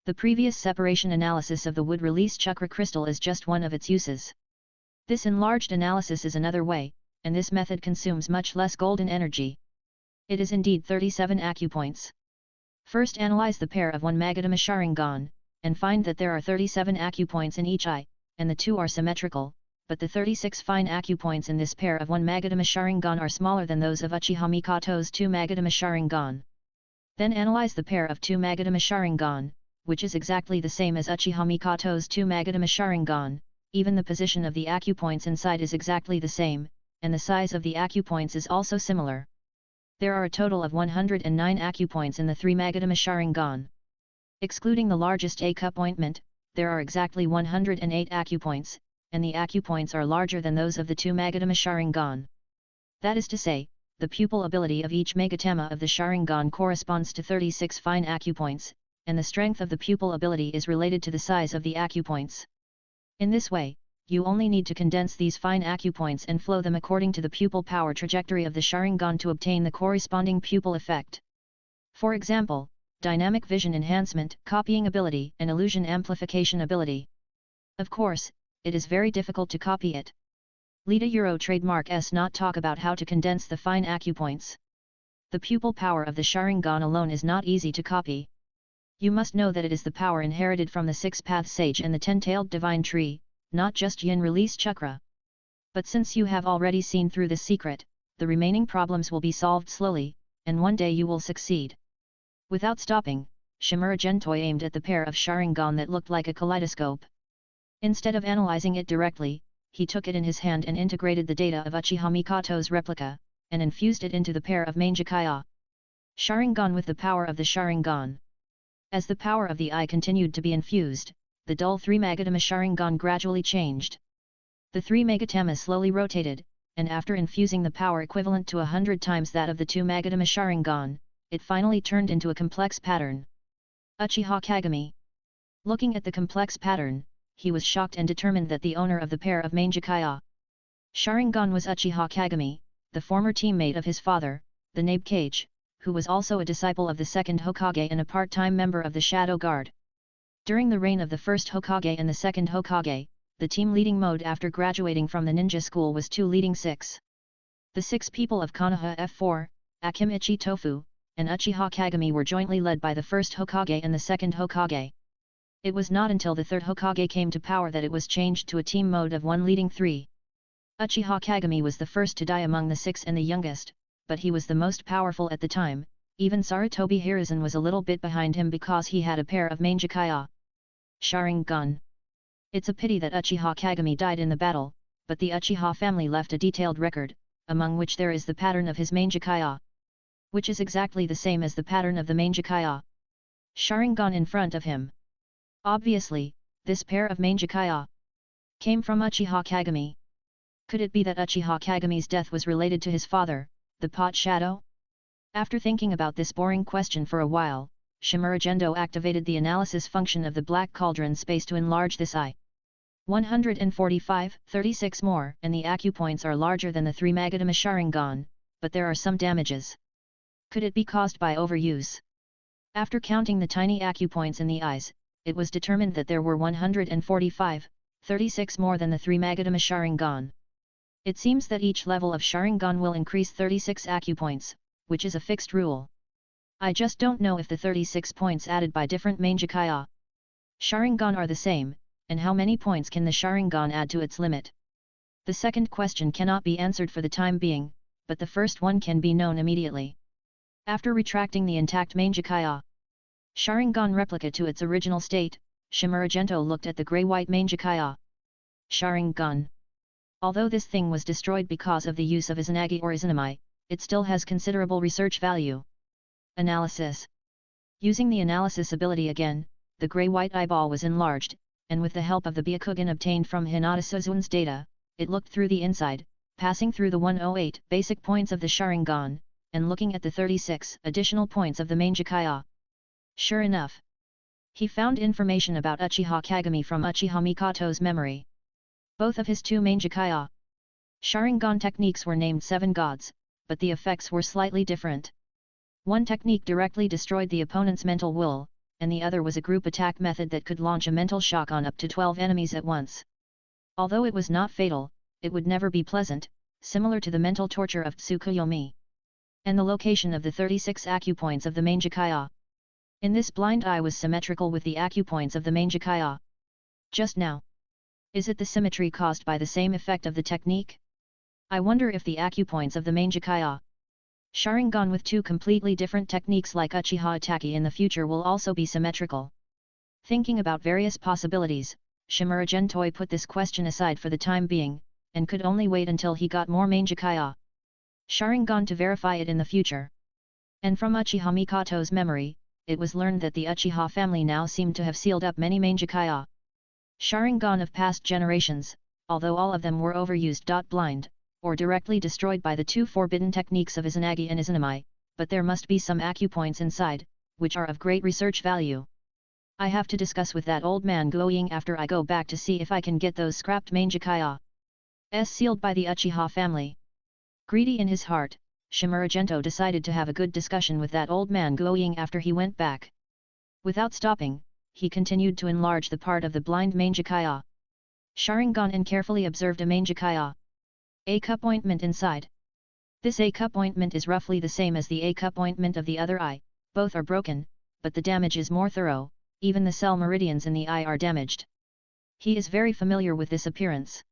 S1: The previous separation analysis of the wood-release chakra crystal is just one of its uses. This enlarged analysis is another way, and this method consumes much less golden energy. It is indeed 37 acupoints. First analyze the pair of 1 Magadama Sharingan, and find that there are 37 acupoints in each eye, and the 2 are symmetrical, but the 36 fine acupoints in this pair of 1 Magadama Sharingan are smaller than those of Uchiha Mikoto's 2 Magadama Sharingan. Then analyze the pair of 2 Magadama Sharingan, which is exactly the same as Uchiha Mikoto's 2 Magadama Sharingan, even the position of the acupoints inside is exactly the same, and the size of the acupoints is also similar. There are a total of 109 acupoints in the 3 Magadama Sharingan. Excluding the largest A-cup ointment, there are exactly 108 acupoints, and the acupoints are larger than those of the 2 Magadama Sharingan. That is to say, the pupil ability of each Megatama of the Sharingan corresponds to 36 fine acupoints, and the strength of the pupil ability is related to the size of the acupoints. In this way, you only need to condense these fine acupoints and flow them according to the pupil power trajectory of the Sharingan to obtain the corresponding pupil effect. For example, dynamic vision enhancement, copying ability, and illusion amplification ability. Of course, it is very difficult to copy it. Lita Euro trademark S not talk about how to condense the fine acupoints. The pupil power of the Sharingan alone is not easy to copy. You must know that it is the power inherited from the six-path sage and the ten-tailed divine tree, not just yin release chakra. But since you have already seen through this secret, the remaining problems will be solved slowly, and one day you will succeed. Without stopping, Shimura Gentoi aimed at the pair of Sharingan that looked like a kaleidoscope. Instead of analyzing it directly, he took it in his hand and integrated the data of Uchiha Mikoto's replica, and infused it into the pair of Mangekyo. Sharingan with the power of the Sharingan. As the power of the eye continued to be infused, the dull 3 Magatama Sharingan gradually changed. The 3 Magatama slowly rotated, and after infusing the power equivalent to 100 times that of the 2 Magatama Sharingan, it finally turned into a complex pattern. Uchiha Kagami. Looking at the complex pattern, he was shocked and determined that the owner of the pair of Mangekyo Sharingan was Uchiha Kagami, the former teammate of his father, the Nabe Kage, who was also a disciple of the second Hokage and a part-time member of the Shadow Guard. During the reign of the first Hokage and the second Hokage, the team leading mode after graduating from the ninja school was 2 leading 6. The 6 people of Konoha F4, Akimichi Tofu, and Uchiha Kagami were jointly led by the first Hokage and the second Hokage. It was not until the third Hokage came to power that it was changed to a team mode of 1 leading 3. Uchiha Kagami was the first to die among the 6 and the youngest, but he was the most powerful at the time. Even Sarutobi Hiruzen was a little bit behind him because he had a pair of Mangekyo Sharingan. It's a pity that Uchiha Kagami died in the battle, but the Uchiha family left a detailed record, among which there is the pattern of his Mangekyo, which is exactly the same as the pattern of the Mangekyo Sharingan in front of him. Obviously, this pair of Mangekyo came from Uchiha Kagami. Could it be that Uchiha Kagami's death was related to his father, the Pot Shadow? After thinking about this boring question for a while, Shimura Gendo activated the analysis function of the Black Cauldron space to enlarge this eye. 145, 36 more, and the acupoints are larger than the 3 Magatama Sharingan, but there are some damages. Could it be caused by overuse? After counting the tiny acupoints in the eyes, it was determined that there were 145, 36 more than the 3 Magatama Sharingan. It seems that each level of Sharingan will increase 36 acupoints, which is a fixed rule. I just don't know if the 36 points added by different Mangekyo Sharingan are the same, and how many points can the Sharingan add to its limit? The second question cannot be answered for the time being, but the first one can be known immediately. After retracting the intact Mangekyo Sharingan replica to its original state, Shimura Gento looked at the grey-white Mangekyo Sharingan. Although this thing was destroyed because of the use of Izanagi or Izanami, it still has considerable research value. Analysis. Using the analysis ability again, the grey-white eyeball was enlarged, and with the help of the Byakugan obtained from Hinata Suzun's data, it looked through the inside, passing through the 108 basic points of the Sharingan, and looking at the 36 additional points of the Mangekyo. Sure enough, he found information about Uchiha Kagami from Uchiha Mikoto's memory. Both of his 2 Mangekyo Sharingan techniques were named 7 gods, but the effects were slightly different. One technique directly destroyed the opponent's mental will, and the other was a group attack method that could launch a mental shock on up to 12 enemies at once. Although it was not fatal, it would never be pleasant, similar to the mental torture of Tsukuyomi. And the location of the 36 acupoints of the Mangekyo in this blind eye was symmetrical with the acupoints of the Mangekyo. Just now. Is it the symmetry caused by the same effect of the technique? I wonder if the acupoints of the Mangekyo Sharingan with 2 completely different techniques like Uchiha Itaki in the future will also be symmetrical. Thinking about various possibilities, Shimura Gentoi put this question aside for the time being, and could only wait until he got more Mangekyo Sharingan to verify it in the future. And from Uchiha Mikoto's memory, it was learned that the Uchiha family now seemed to have sealed up many Mangekyo Sharingan of past generations, although all of them were overused. Blind, or directly destroyed by the 2 forbidden techniques of Izanagi and Izanami, but there must be some acupoints inside, which are of great research value. I have to discuss with that old man Guoying after I go back to see if I can get those scrapped Mangekyo sealed by the Uchiha family. Greedy in his heart, Shimura Gento decided to have a good discussion with that old man Guoying after he went back. Without stopping, he continued to enlarge the part of the blind Mangekyo Sharingan and carefully observed a Mangekyo A-cup ointment inside. This A-cup ointment is roughly the same as the A-cup ointment of the other eye, both are broken, but the damage is more thorough, even the cell meridians in the eye are damaged. He is very familiar with this appearance.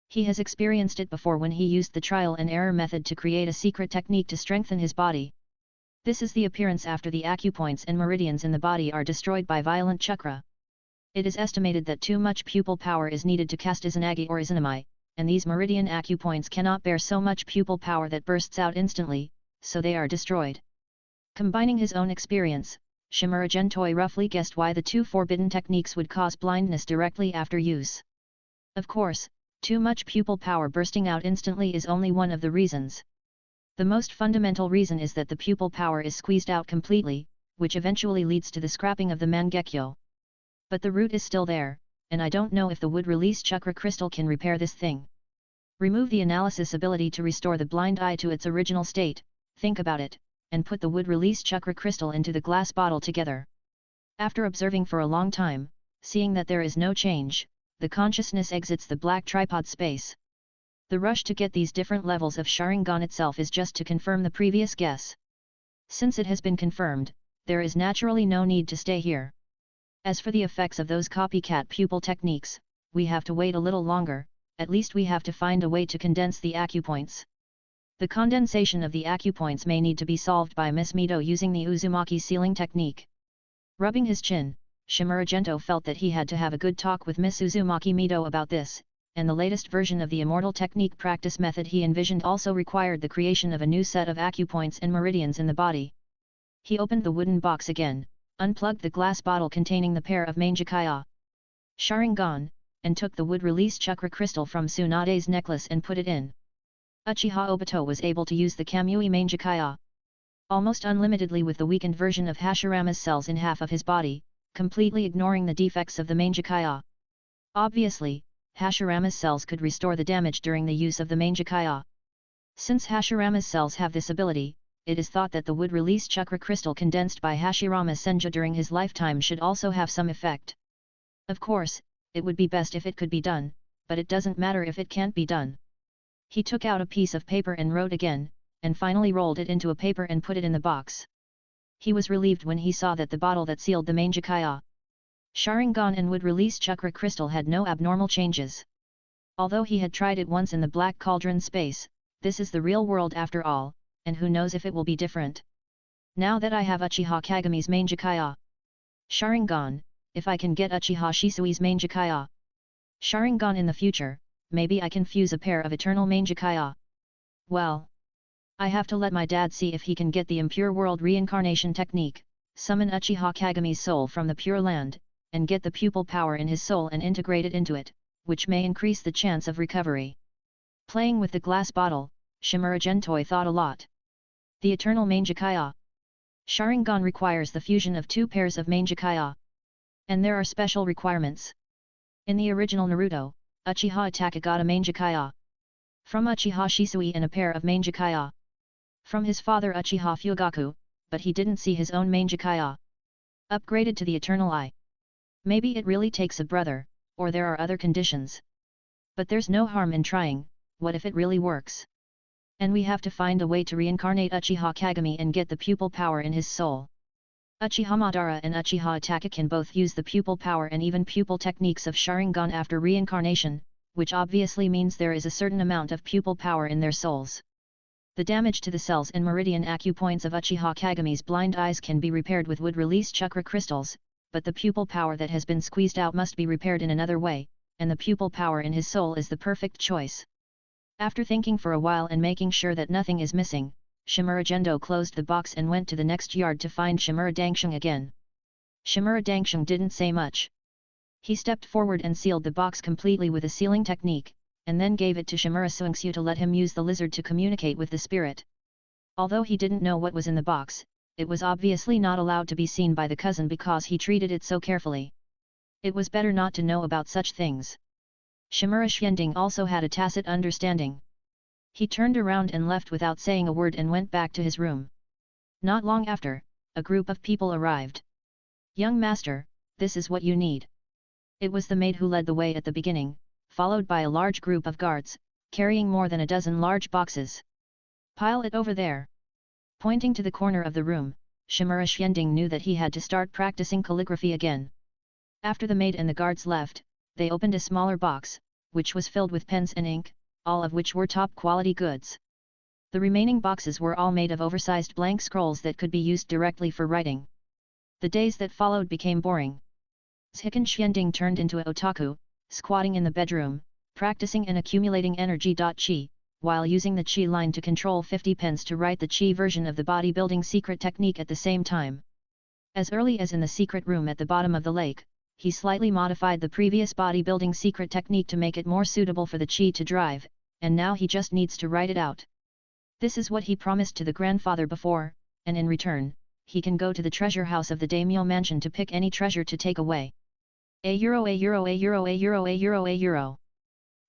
S1: He has experienced it before when he used the trial and error method to create a secret technique to strengthen his body. This is the appearance after the acupoints and meridians in the body are destroyed by violent chakra. It is estimated that too much pupil power is needed to cast Izanagi or Izanami, and these meridian acupoints cannot bear so much pupil power that bursts out instantly, so they are destroyed. Combining his own experience, Shimura Gentoi roughly guessed why the two forbidden techniques would cause blindness directly after use. Of course, too much pupil power bursting out instantly is only one of the reasons. The most fundamental reason is that the pupil power is squeezed out completely, which eventually leads to the scrapping of the mangekyo. But the root is still there, and I don't know if the wood release chakra crystal can repair this thing. Remove the analysis ability to restore the blind eye to its original state, think about it, and put the wood release chakra crystal into the glass bottle together. After observing for a long time, seeing that there is no change, the consciousness exits the black tripod space. The rush to get these different levels of Sharingan itself is just to confirm the previous guess. Since it has been confirmed, there is naturally no need to stay here. As for the effects of those copycat pupil techniques, we have to wait a little longer, at least we have to find a way to condense the acupoints. The condensation of the acupoints may need to be solved by Miss Mito using the Uzumaki sealing technique. Rubbing his chin, Shimura Gento felt that he had to have a good talk with Miss Uzumaki Mito about this, and the latest version of the immortal technique practice method he envisioned also required the creation of a new set of acupoints and meridians in the body. He opened the wooden box again, unplugged the glass bottle containing the pair of Mangekyo Sharingan, and took the wood release chakra crystal from Tsunade's necklace and put it in. Uchiha Obito was able to use the Kamui Mangekyo almost unlimitedly with the weakened version of Hashirama's cells in half of his body, completely ignoring the defects of the Mangekyo. Obviously, Hashirama's cells could restore the damage during the use of the Mangekyo. Since Hashirama's cells have this ability, it is thought that the wood release chakra crystal condensed by Hashirama Senja during his lifetime should also have some effect. Of course, it would be best if it could be done, but it doesn't matter if it can't be done. He took out a piece of paper and wrote again, and finally rolled it into a paper and put it in the box. He was relieved when he saw that the bottle that sealed the Mangekyo Sharingan and wood release chakra crystal had no abnormal changes. Although he had tried it once in the black cauldron space, this is the real world after all, and who knows if it will be different. Now that I have Uchiha Kagami's Mangekyo Sharingan, if I can get Uchiha Shisui's Mangekyo Sharingan in the future, maybe I can fuse a pair of eternal Mangekyo. Well, I have to let my dad see if he can get the impure world reincarnation technique, summon Uchiha Kagami's soul from the pure land, and get the pupil power in his soul and integrate it into it, which may increase the chance of recovery. Playing with the glass bottle, Shimura Gentoi thought a lot. The eternal Mangekyo Sharingan requires the fusion of two pairs of Mangekyo. And there are special requirements. In the original Naruto, Uchiha Itachi got a Mangekyo from Uchiha Shisui and a pair of Mangekyo from his father Uchiha Fugaku, but he didn't see his own Mangekyo upgraded to the Eternal Eye. Maybe it really takes a brother, or there are other conditions. But there's no harm in trying, what if it really works? And we have to find a way to reincarnate Uchiha Kagami and get the pupil power in his soul. Uchiha Madara and Uchiha Itachi can both use the pupil power and even pupil techniques of Sharingan after reincarnation, which obviously means there is a certain amount of pupil power in their souls. The damage to the cells and meridian acupoints of Uchiha Kagami's blind eyes can be repaired with wood release chakra crystals, but the pupil power that has been squeezed out must be repaired in another way, and the pupil power in his soul is the perfect choice. After thinking for a while and making sure that nothing is missing, Shimura Gendo closed the box and went to the next yard to find Shimura Dangsheng again. Shimura Dangsheng didn't say much. He stepped forward and sealed the box completely with a sealing technique, and then gave it to Shimura Suingsu to let him use the lizard to communicate with the spirit. Although he didn't know what was in the box, it was obviously not allowed to be seen by the cousin because he treated it so carefully. It was better not to know about such things. Shimura Xianding also had a tacit understanding. He turned around and left without saying a word and went back to his room. Not long after, a group of people arrived. "Young master, this is what you need." It was the maid who led the way at the beginning, followed by a large group of guards, carrying more than a dozen large boxes. "Pile it over there." Pointing to the corner of the room, Shimura Xianding knew that he had to start practicing calligraphy again. After the maid and the guards left, they opened a smaller box, which was filled with pens and ink, all of which were top-quality goods. The remaining boxes were all made of oversized blank scrolls that could be used directly for writing. The days that followed became boring. Ziken Xianding turned into a otaku, squatting in the bedroom, practicing and accumulating energy. Qi, while using the Qi line to control 50 pens to write the Qi version of the bodybuilding secret technique at the same time. As early as in the secret room at the bottom of the lake, he slightly modified the previous bodybuilding secret technique to make it more suitable for the Qi to drive, and now he just needs to write it out. This is what he promised to the grandfather before, and in return, he can go to the treasure house of the daimyo mansion to pick any treasure to take away. €.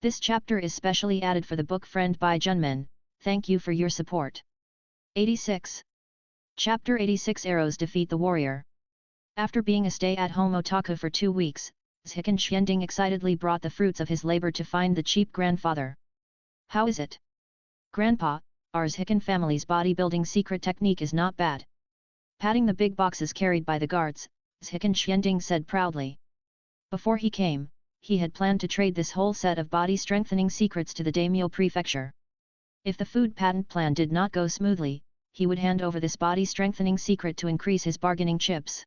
S1: This chapter is specially added for the book Friend by Junmen. Thank you for your support. 86. Chapter 86 Arrows defeat the warrior. After being a stay-at-home otaku for 2 weeks, Ziken Xianding excitedly brought the fruits of his labor to find the cheap grandfather. "How is it? Grandpa, our Ziken family's bodybuilding secret technique is not bad." Patting the big boxes carried by the guards, Ziken Xianding said proudly. Before he came, he had planned to trade this whole set of body-strengthening secrets to the daimyo prefecture. If the food patent plan did not go smoothly, he would hand over this body-strengthening secret to increase his bargaining chips.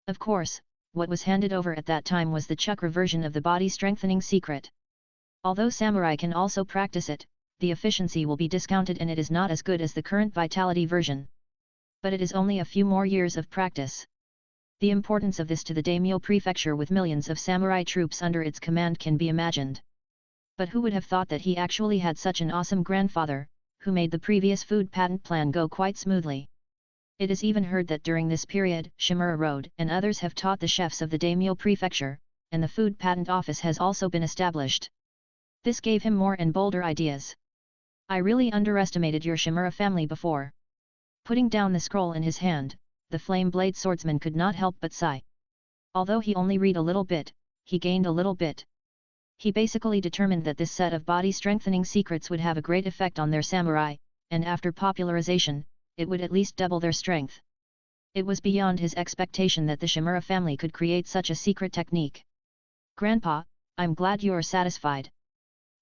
S1: Of course, what was handed over at that time was the chakra version of the body-strengthening secret. Although samurai can also practice it, the efficiency will be discounted and it is not as good as the current vitality version. But it is only a few more years of practice. The importance of this to the daimyo prefecture with millions of samurai troops under its command can be imagined. But who would have thought that he actually had such an awesome grandfather, who made the previous food patent plan go quite smoothly. It is even heard that during this period, Shimura Road and others have taught the chefs of the daimyo prefecture, and the food patent office has also been established. This gave him more and bolder ideas. "I really underestimated your Shimura family before." Putting down the scroll in his hand, the flame blade swordsman could not help but sigh. Although he only read a little bit, he gained a little bit. He basically determined that this set of body-strengthening secrets would have a great effect on their samurai, and after popularization, it would at least double their strength. It was beyond his expectation that the Shimura family could create such a secret technique. "Grandpa, I'm glad you are satisfied.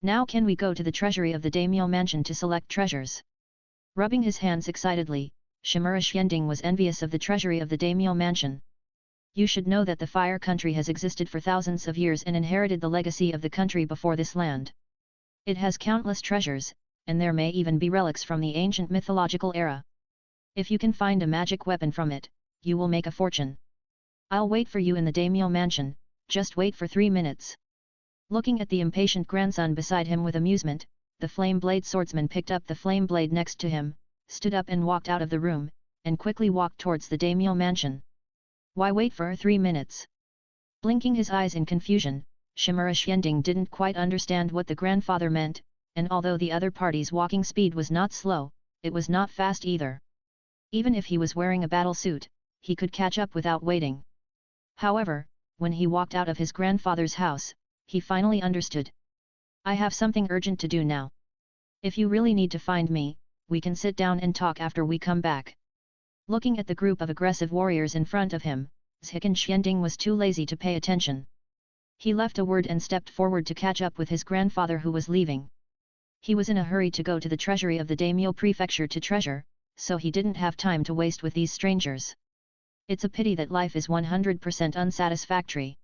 S1: Now can we go to the treasury of the daimyo mansion to select treasures?" Rubbing his hands excitedly, Shimura Xianding was envious of the treasury of the daimyo mansion. You should know that the Fire Country has existed for thousands of years and inherited the legacy of the country before this land. It has countless treasures, and there may even be relics from the ancient mythological era. If you can find a magic weapon from it, you will make a fortune. I'll wait for you in the daimyo mansion, just wait for 3 minutes. Looking at the impatient grandson beside him with amusement, the flame blade swordsman picked up the flame blade next to him, stood up and walked out of the room, and quickly walked towards the daimyo mansion. Why wait for 3 minutes? Blinking his eyes in confusion, Shimura Xianding didn't quite understand what the grandfather meant, and although the other party's walking speed was not slow, it was not fast either. Even if he was wearing a battle suit, he could catch up without waiting. However, when he walked out of his grandfather's house, he finally understood. "I have something urgent to do now. If you really need to find me, we can sit down and talk after we come back." Looking at the group of aggressive warriors in front of him, Ziken Xianding was too lazy to pay attention. He left a word and stepped forward to catch up with his grandfather who was leaving. He was in a hurry to go to the treasury of the daimyo prefecture to treasure, so he didn't have time to waste with these strangers. It's a pity that life is 100% unsatisfactory.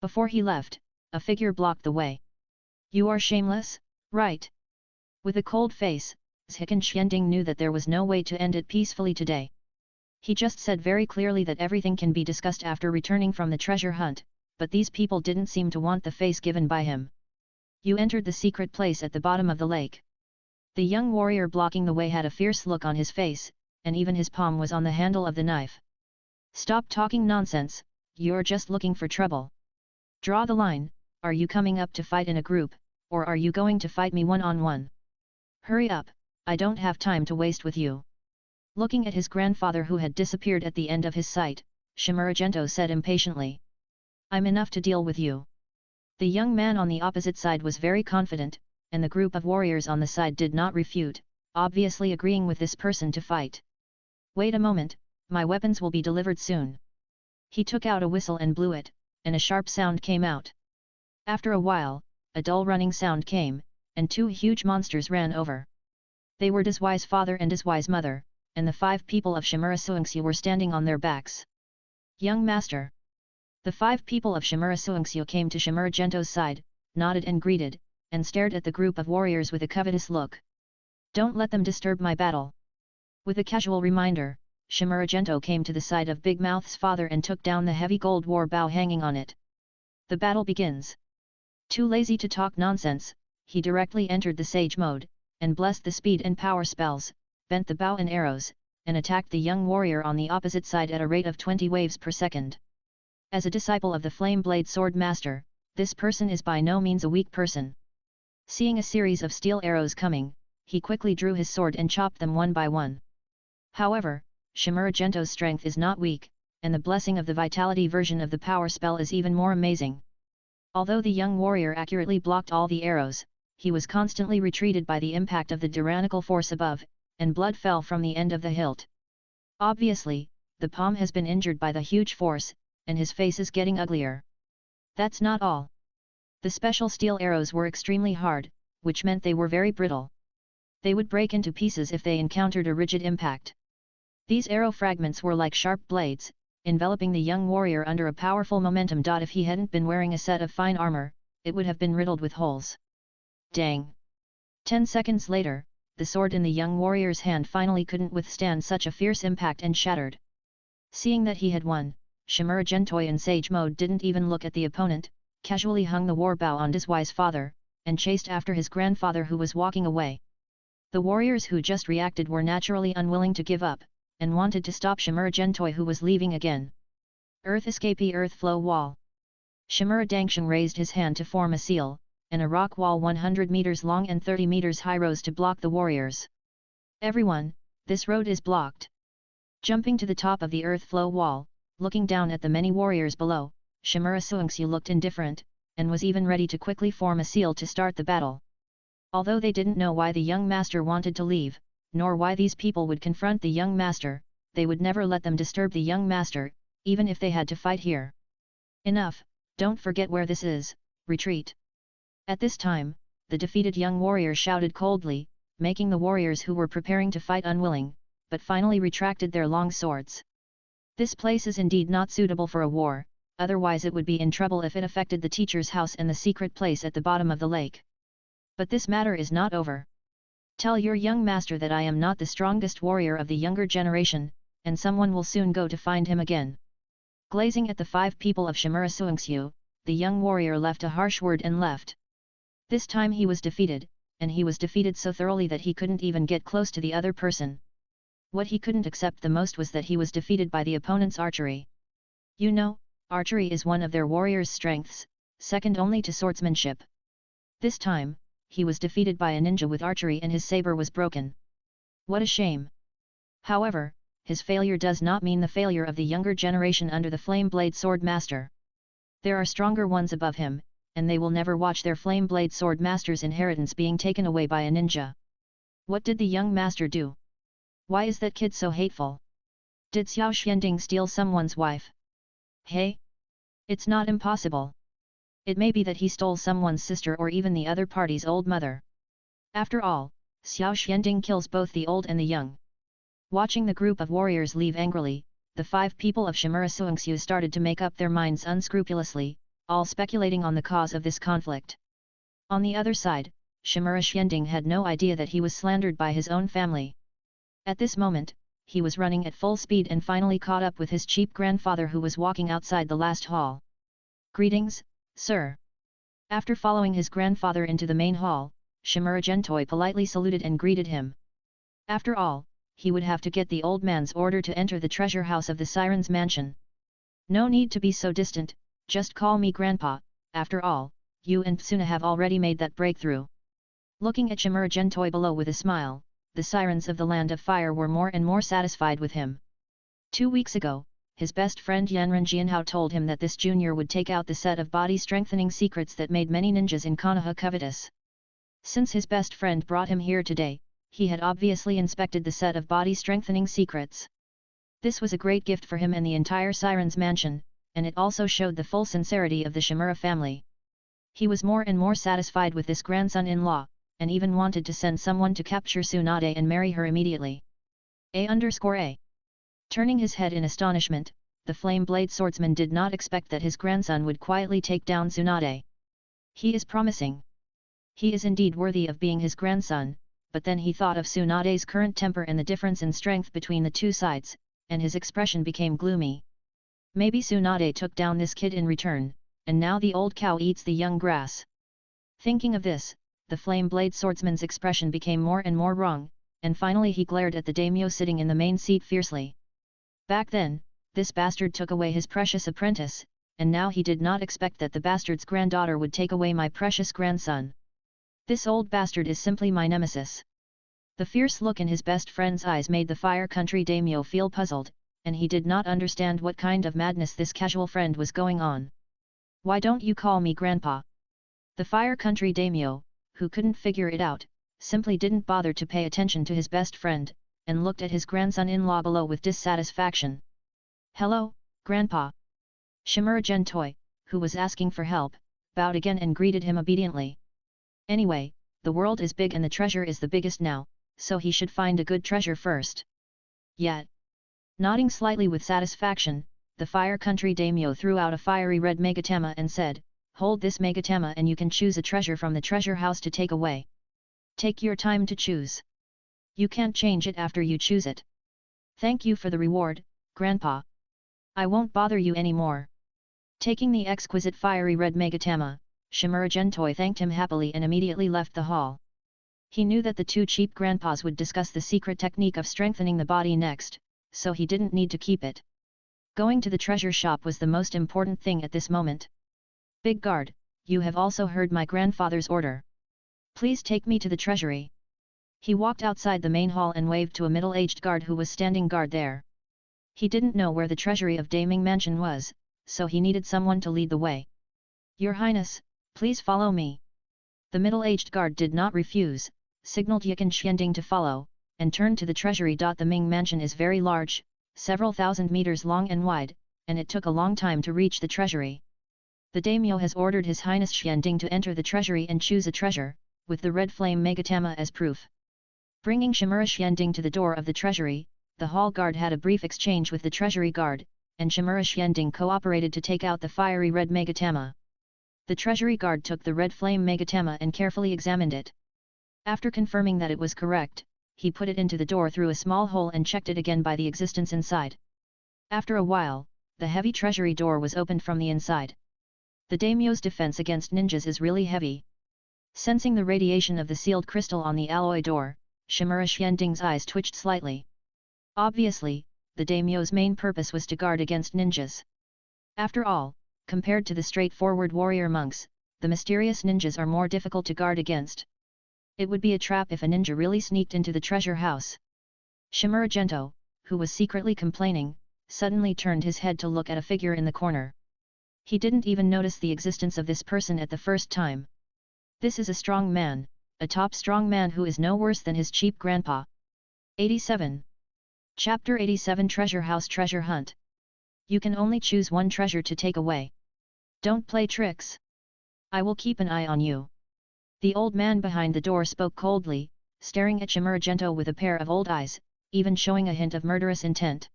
S1: Before he left, a figure blocked the way. "You are shameless, right?" With a cold face, Ziken Xianding knew that there was no way to end it peacefully today. He just said very clearly that everything can be discussed after returning from the treasure hunt, but these people didn't seem to want the face given by him. "You entered the secret place at the bottom of the lake." The young warrior blocking the way had a fierce look on his face, and even his palm was on the handle of the knife. "Stop talking nonsense, you're just looking for trouble. Draw the line, are you coming up to fight in a group, or are you going to fight me one-on-one? Hurry up, I don't have time to waste with you." Looking at his grandfather who had disappeared at the end of his sight, Shimura Gento said impatiently. "I'm enough to deal with you." The young man on the opposite side was very confident, and the group of warriors on the side did not refute, obviously agreeing with this person to fight. "Wait a moment, my weapons will be delivered soon." He took out a whistle and blew it, and a sharp sound came out. After a while, a dull running sound came, and two huge monsters ran over. They were Dazhui's father and Dazhui's mother, and the 5 people of Shimura Suingxiu were standing on their backs. "Young master." The 5 people of Shimura Suingxiu came to Shimura Gento's side, nodded and greeted, and stared at the group of warriors with a covetous look. "Don't let them disturb my battle." With a casual reminder, Shimura Gento came to the side of Big Mouth's father and took down the heavy gold war bow hanging on it. "The battle begins." Too lazy to talk nonsense, he directly entered the sage mode, and blessed the speed and power spells, bent the bow and arrows, and attacked the young warrior on the opposite side at a rate of 20 waves per second. As a disciple of the Flame Blade Sword Master, this person is by no means a weak person. Seeing a series of steel arrows coming, he quickly drew his sword and chopped them one by one. However, Shimura Gento's strength is not weak, and the blessing of the vitality version of the power spell is even more amazing. Although the young warrior accurately blocked all the arrows, he was constantly retreated by the impact of the tyrannical force above, and blood fell from the end of the hilt. Obviously, the palm has been injured by the huge force, and his face is getting uglier. That's not all. The special steel arrows were extremely hard, which meant they were very brittle. They would break into pieces if they encountered a rigid impact. These arrow fragments were like sharp blades, enveloping the young warrior under a powerful momentum. If he hadn't been wearing a set of fine armor, it would have been riddled with holes. Dang! 10 seconds later, the sword in the young warrior's hand finally couldn't withstand such a fierce impact and shattered. Seeing that he had won, Shimura Gentoi in sage mode didn't even look at the opponent, casually hung the war bow on Dazhui's father, and chased after his grandfather who was walking away. The warriors who just reacted were naturally unwilling to give up, and wanted to stop Shimura Gentoi who was leaving again. "Earth escapee earth flow wall." Shimura Dangsheng raised his hand to form a seal, and a rock wall 100 meters long and 30 meters high rose to block the warriors. "Everyone, this road is blocked." Jumping to the top of the earth flow wall, looking down at the many warriors below, Shimura Suingxiu looked indifferent, and was even ready to quickly form a seal to start the battle. Although they didn't know why the young master wanted to leave, nor why these people would confront the young master, they would never let them disturb the young master, even if they had to fight here. "Enough, don't forget where this is, retreat." At this time, the defeated young warrior shouted coldly, making the warriors who were preparing to fight unwilling, but finally retracted their long swords. "This place is indeed not suitable for a war, otherwise it would be in trouble if it affected the teacher's house and the secret place at the bottom of the lake. But this matter is not over. Tell your young master that I am not the strongest warrior of the younger generation, and someone will soon go to find him again." Glazing at the 5 people of Shimura Suingxiu, the young warrior left a harsh word and left. This time he was defeated, and he was defeated so thoroughly that he couldn't even get close to the other person. What he couldn't accept the most was that he was defeated by the opponent's archery. You know, archery is one of their warriors' strengths, second only to swordsmanship. This time, he was defeated by a ninja with archery and his saber was broken. What a shame! However, his failure does not mean the failure of the younger generation under the Flame Blade Sword Master. There are stronger ones above him, and they will never watch their Flame Blade Sword Master's inheritance being taken away by a ninja. What did the young master do? Why is that kid so hateful? Did Xiao Xianding steal someone's wife? Hey? It's not impossible. It may be that he stole someone's sister or even the other party's old mother. After all, Xiao Xianding kills both the old and the young. Watching the group of warriors leave angrily, the 5 people of Shimura Suingxiu started to make up their minds unscrupulously, all speculating on the cause of this conflict. On the other side, Shimura Xianding had no idea that he was slandered by his own family. At this moment, he was running at full speed and finally caught up with his cheap grandfather who was walking outside the last hall. "Greetings, sir." After following his grandfather into the main hall, Shimura Gentoi politely saluted and greeted him. After all, he would have to get the old man's order to enter the treasure house of the Siren's mansion. "No need to be so distant, just call me Grandpa, after all, you and Tsuna have already made that breakthrough." Looking at Shimura Gentoi below with a smile, the Sirens of the Land of Fire were more and more satisfied with him. 2 weeks ago, his best friend Yanran Jianhao told him that this junior would take out the set of body-strengthening secrets that made many ninjas in Konoha covetous. Since his best friend brought him here today, he had obviously inspected the set of body-strengthening secrets. This was a great gift for him and the entire Siren's mansion, and it also showed the full sincerity of the Shimura family. He was more and more satisfied with this grandson-in-law, and even wanted to send someone to capture Tsunade and marry her immediately. A_A. Turning his head in astonishment, the Flame Blade swordsman did not expect that his grandson would quietly take down Tsunade. He is promising. He is indeed worthy of being his grandson, but then he thought of Tsunade's current temper and the difference in strength between the two sides, and his expression became gloomy. Maybe Tsunade took down this kid in return, and now the old cow eats the young grass. Thinking of this, the Flame Blade swordsman's expression became more and more wrong, and finally he glared at the daimyo sitting in the main seat fiercely. Back then, this bastard took away his precious apprentice, and now he did not expect that the bastard's granddaughter would take away my precious grandson. This old bastard is simply my nemesis. The fierce look in his best friend's eyes made the Fire Country daimyo feel puzzled, and he did not understand what kind of madness this casual friend was going on. Why don't you call me grandpa? The Fire Country daimyo, who couldn't figure it out, simply didn't bother to pay attention to his best friend, and looked at his grandson-in-law below with dissatisfaction. Hello, grandpa. Shimura Gentoi, who was asking for help, bowed again and greeted him obediently. Anyway, the world is big and the treasure is the biggest now, so he should find a good treasure first. Yet, nodding slightly with satisfaction, the Fire Country daimyo threw out a fiery red megatama and said, "Hold this megatama and you can choose a treasure from the treasure house to take away. Take your time to choose. You can't change it after you choose it. Thank you for the reward, grandpa. I won't bother you anymore." Taking the exquisite fiery red megatama, Shimura Gentoi thanked him happily and immediately left the hall. He knew that the two cheap grandpas would discuss the secret technique of strengthening the body next, so he didn't need to keep it. Going to the treasure shop was the most important thing at this moment. "Big guard, you have also heard my grandfather's order. Please take me to the treasury." He walked outside the main hall and waved to a middle-aged guard who was standing guard there. He didn't know where the treasury of Daming Mansion was, so he needed someone to lead the way. "Your Highness, please follow me." The middle-aged guard did not refuse, signaled Yikan Xianding to follow, and turned to the treasury. The Ming Mansion is very large, several thousand meters long and wide, and it took a long time to reach the treasury. The daimyo has ordered His Highness Xianding to enter the treasury and choose a treasure, with the red flame megatama as proof. Bringing Shimura Xianding to the door of the treasury, the hall guard had a brief exchange with the treasury guard, and Shimura Xianding cooperated to take out the fiery red megatama. The treasury guard took the red flame megatama and carefully examined it. After confirming that it was correct, he put it into the door through a small hole and checked it again by the existence inside. After a while, the heavy treasury door was opened from the inside. The daimyo's defense against ninjas is really heavy. Sensing the radiation of the sealed crystal on the alloy door, Shimura Xianding's eyes twitched slightly. Obviously, the daimyo's main purpose was to guard against ninjas. After all, compared to the straightforward warrior monks, the mysterious ninjas are more difficult to guard against. It would be a trap if a ninja really sneaked into the treasure house. Shimura Gento, who was secretly complaining, suddenly turned his head to look at a figure in the corner. He didn't even notice the existence of this person at the first time. This is a strong man, a top strong man who is no worse than his cheap grandpa. 87. Chapter 87 Treasure House Treasure Hunt. You can only choose one treasure to take away. Don't play tricks. I will keep an eye on you. The old man behind the door spoke coldly, staring at Shimura Gento with a pair of old eyes, even showing a hint of murderous intent.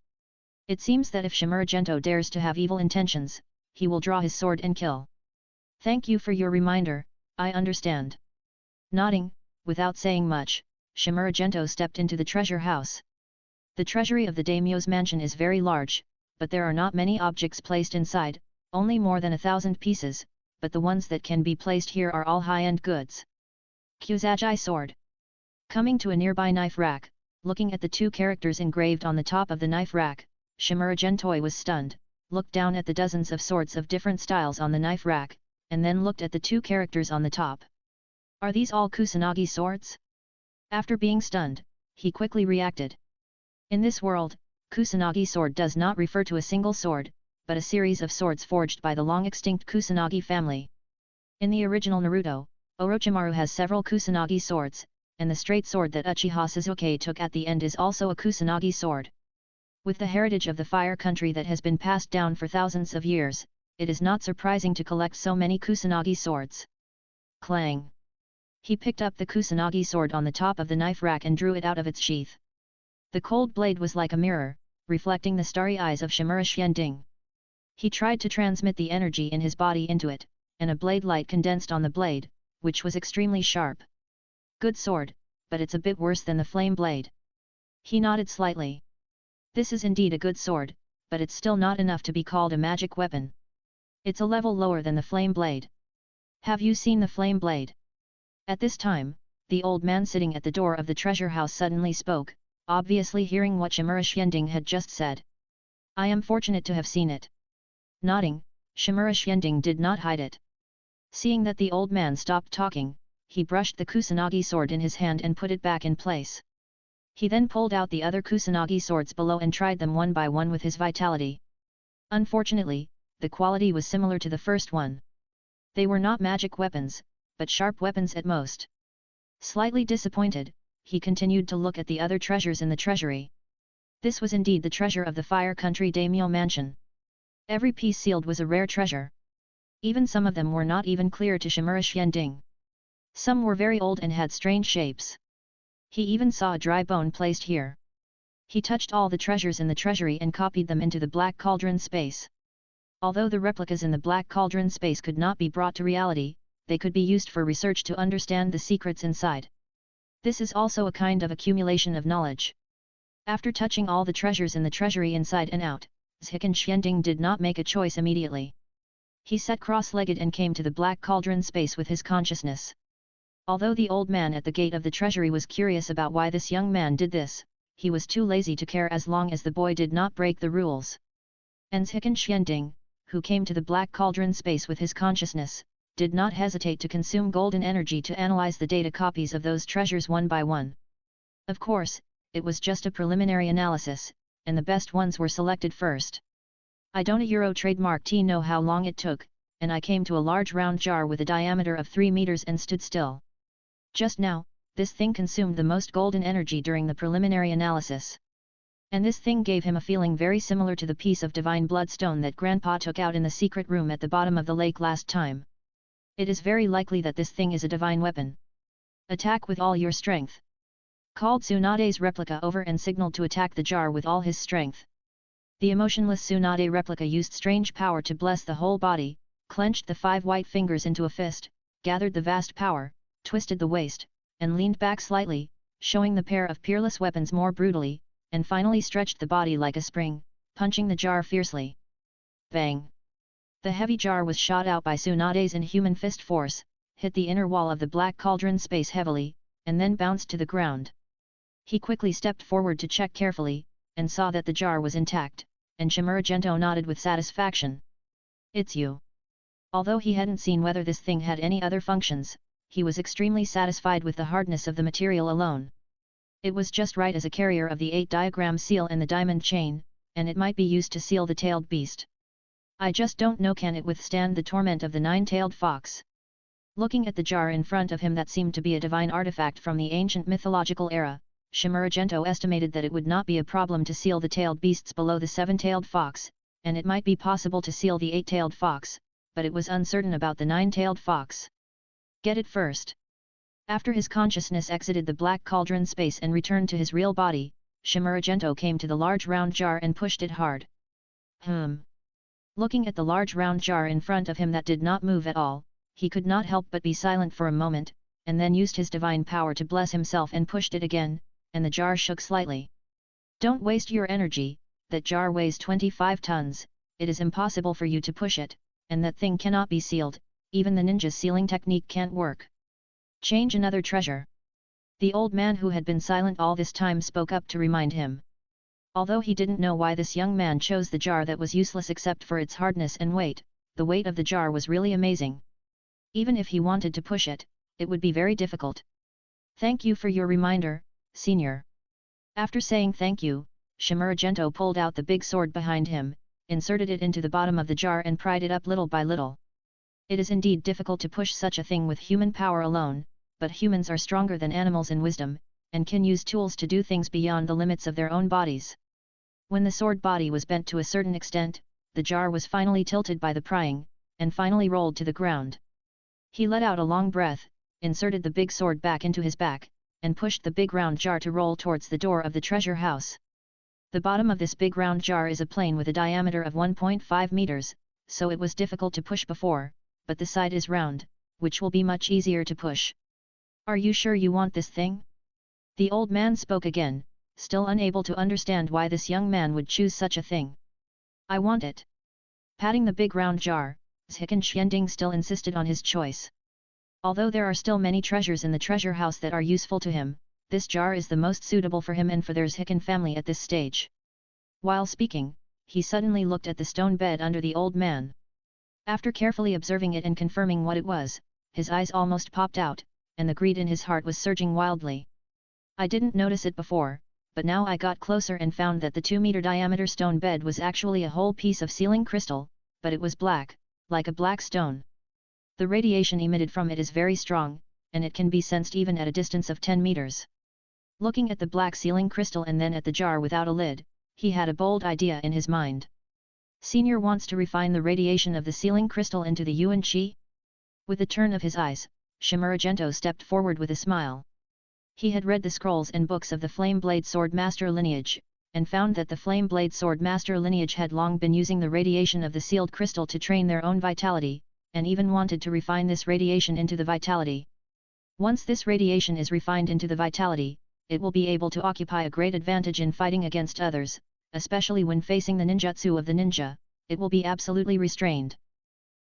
S1: It seems that if Shimura Gento dares to have evil intentions, he will draw his sword and kill. Thank you for your reminder, I understand. Nodding, without saying much, Shimura Gento stepped into the treasure house. The treasury of the daimyo's mansion is very large, but there are not many objects placed inside, only more than 1,000 pieces, but the ones that can be placed here are all high-end goods. Kyuzagi sword. Coming to a nearby knife rack, looking at the two characters engraved on the top of the knife rack, Shimura Gentoi was stunned, looked down at the dozens of swords of different styles on the knife rack, and then looked at the two characters on the top. Are these all Kusanagi swords? After being stunned, he quickly reacted. In this world, Kusanagi sword does not refer to a single sword, but a series of swords forged by the long-extinct Kusanagi family. In the original Naruto, Orochimaru has several Kusanagi swords, and the straight sword that Uchiha Sasuke took at the end is also a Kusanagi sword. With the heritage of the fire country that has been passed down for thousands of years, it is not surprising to collect so many Kusanagi swords. Clang! He picked up the Kusanagi sword on the top of the knife rack and drew it out of its sheath. The cold blade was like a mirror, reflecting the starry eyes of Shimura Xianding. He tried to transmit the energy in his body into it, and a blade light condensed on the blade, which was extremely sharp. Good sword, but it's a bit worse than the flame blade. He nodded slightly. This is indeed a good sword, but it's still not enough to be called a magic weapon. It's a level lower than the flame blade. Have you seen the flame blade? At this time, the old man sitting at the door of the treasure house suddenly spoke, obviously hearing what Shimura Xianding had just said. I am fortunate to have seen it. Nodding, Shimura Xianding did not hide it. Seeing that the old man stopped talking, he brushed the Kusanagi sword in his hand and put it back in place. He then pulled out the other Kusanagi swords below and tried them one by one with his vitality. Unfortunately, the quality was similar to the first one. They were not magic weapons, but sharp weapons at most. Slightly disappointed, he continued to look at the other treasures in the treasury. This was indeed the treasure of the Fire Country Daimyo Mansion. Every piece sealed was a rare treasure. Even some of them were not even clear to Shimura Xianding. Some were very old and had strange shapes. He even saw a dry bone placed here. He touched all the treasures in the treasury and copied them into the Black Cauldron space. Although the replicas in the Black Cauldron space could not be brought to reality, they could be used for research to understand the secrets inside. This is also a kind of accumulation of knowledge. After touching all the treasures in the treasury inside and out, Ziken Xianding did not make a choice immediately. He sat cross-legged and came to the Black Cauldron space with his consciousness. Although the old man at the gate of the treasury was curious about why this young man did this, he was too lazy to care as long as the boy did not break the rules. And Ziken Xianding, who came to the Black Cauldron space with his consciousness, did not hesitate to consume golden energy to analyze the data copies of those treasures one by one. Of course, it was just a preliminary analysis, and the best ones were selected first. I don't Euro trademark T know how long it took, and I came to a large round jar with a diameter of 3 meters and stood still. Just now, this thing consumed the most golden energy during the preliminary analysis. And this thing gave him a feeling very similar to the piece of divine bloodstone that Grandpa took out in the secret room at the bottom of the lake last time. It is very likely that this thing is a divine weapon. Attack with all your strength. Called Tsunade's replica over and signaled to attack the jar with all his strength. The emotionless Tsunade replica used strange power to bless the whole body, clenched the 5 white fingers into a fist, gathered the vast power, twisted the waist, and leaned back slightly, showing the pair of peerless weapons more brutally, and finally stretched the body like a spring, punching the jar fiercely. Bang! The heavy jar was shot out by Tsunade's inhuman fist force, hit the inner wall of the Black Cauldron space heavily, and then bounced to the ground. He quickly stepped forward to check carefully, and saw that the jar was intact, and Shimura Gento nodded with satisfaction. It's you. Although he hadn't seen whether this thing had any other functions, he was extremely satisfied with the hardness of the material alone. It was just right as a carrier of the 8-diagram seal and the diamond chain, and it might be used to seal the tailed beast. I just don't know, can it withstand the torment of the 9-tailed fox? Looking at the jar in front of him that seemed to be a divine artifact from the ancient mythological era, Shimura Gento estimated that it would not be a problem to seal the tailed beasts below the 7-tailed fox, and it might be possible to seal the 8-tailed fox, but it was uncertain about the 9-tailed fox. Get it first. After his consciousness exited the Black Cauldron space and returned to his real body, Shimura Gento came to the large round jar and pushed it hard. Looking at the large round jar in front of him that did not move at all, he could not help but be silent for a moment, and then used his divine power to bless himself and pushed it again, and the jar shook slightly. Don't waste your energy, that jar weighs 25 tons, it is impossible for you to push it, and that thing cannot be sealed, even the ninja's sealing technique can't work. Change another treasure. The old man who had been silent all this time spoke up to remind him. Although he didn't know why this young man chose the jar that was useless except for its hardness and weight, the weight of the jar was really amazing. Even if he wanted to push it, it would be very difficult. Thank you for your reminder, Senior. After saying thank you, Shimura Gento pulled out the big sword behind him, inserted it into the bottom of the jar and pried it up little by little. It is indeed difficult to push such a thing with human power alone, but humans are stronger than animals in wisdom, and can use tools to do things beyond the limits of their own bodies. When the sword body was bent to a certain extent, the jar was finally tilted by the prying, and finally rolled to the ground. He let out a long breath, inserted the big sword back into his back, and pushed the big round jar to roll towards the door of the treasure house. The bottom of this big round jar is a plane with a diameter of 1.5 meters, so it was difficult to push before, but the side is round, which will be much easier to push. Are you sure you want this thing? The old man spoke again, still unable to understand why this young man would choose such a thing. I want it. Patting the big round jar, Zhikan Xianding still insisted on his choice. Although there are still many treasures in the treasure house that are useful to him, this jar is the most suitable for him and for their Zhikan family at this stage. While speaking, he suddenly looked at the stone bed under the old man. After carefully observing it and confirming what it was, his eyes almost popped out, and the greed in his heart was surging wildly. I didn't notice it before, but now I got closer and found that the 2-meter diameter stone bed was actually a whole piece of ceiling crystal, but it was black, like a black stone. The radiation emitted from it is very strong, and it can be sensed even at a distance of 10 meters. Looking at the black ceiling crystal and then at the jar without a lid, he had a bold idea in his mind. Senior wants to refine the radiation of the ceiling crystal into the yuan qi? With a turn of his eyes, Shimuragento stepped forward with a smile. He had read the scrolls and books of the Flame Blade Sword Master lineage, and found that the Flame Blade Sword Master lineage had long been using the radiation of the sealed crystal to train their own vitality, and even wanted to refine this radiation into the vitality. Once this radiation is refined into the vitality, it will be able to occupy a great advantage in fighting against others, especially when facing the ninjutsu of the ninja. It will be absolutely restrained.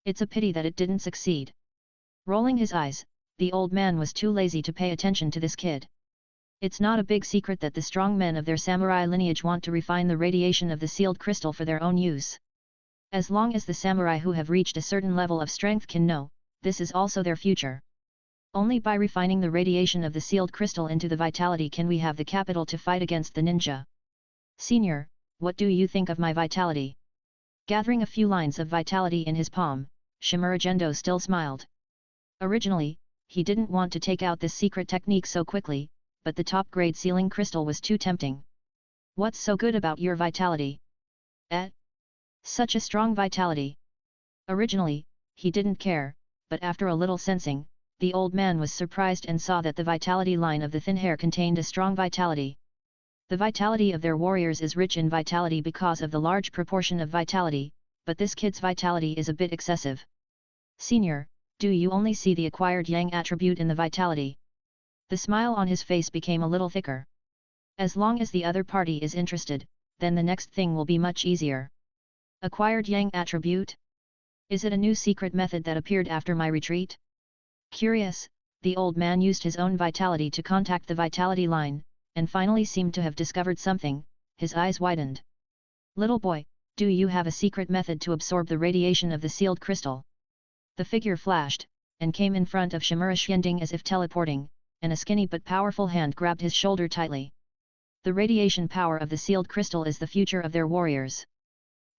S1: It's a pity that it didn't succeed. Rolling his eyes, the old man was too lazy to pay attention to this kid. It's not a big secret that the strong men of their samurai lineage want to refine the radiation of the sealed crystal for their own use. As long as the samurai who have reached a certain level of strength can know, this is also their future. Only by refining the radiation of the sealed crystal into the vitality can we have the capital to fight against the ninja. Senior, what do you think of my vitality? Gathering a few lines of vitality in his palm, Shimuragendo still smiled. Originally, he didn't want to take out this secret technique so quickly, but the top-grade ceiling crystal was too tempting. What's so good about your vitality? Such a strong vitality. Originally, he didn't care, but after a little sensing, the old man was surprised and saw that the vitality line of the thin hair contained a strong vitality. The vitality of their warriors is rich in vitality because of the large proportion of vitality, but this kid's vitality is a bit excessive. Senior, do you only see the acquired yang attribute in the vitality? The smile on his face became a little thicker. As long as the other party is interested, then the next thing will be much easier. Acquired yang attribute? Is it a new secret method that appeared after my retreat? Curious, the old man used his own vitality to contact the vitality line, and finally seemed to have discovered something. His eyes widened. Little boy, do you have a secret method to absorb the radiation of the sealed crystal? The figure flashed, and came in front of Shimura Xianding as if teleporting, and a skinny but powerful hand grabbed his shoulder tightly. The radiation power of the sealed crystal is the future of their warriors.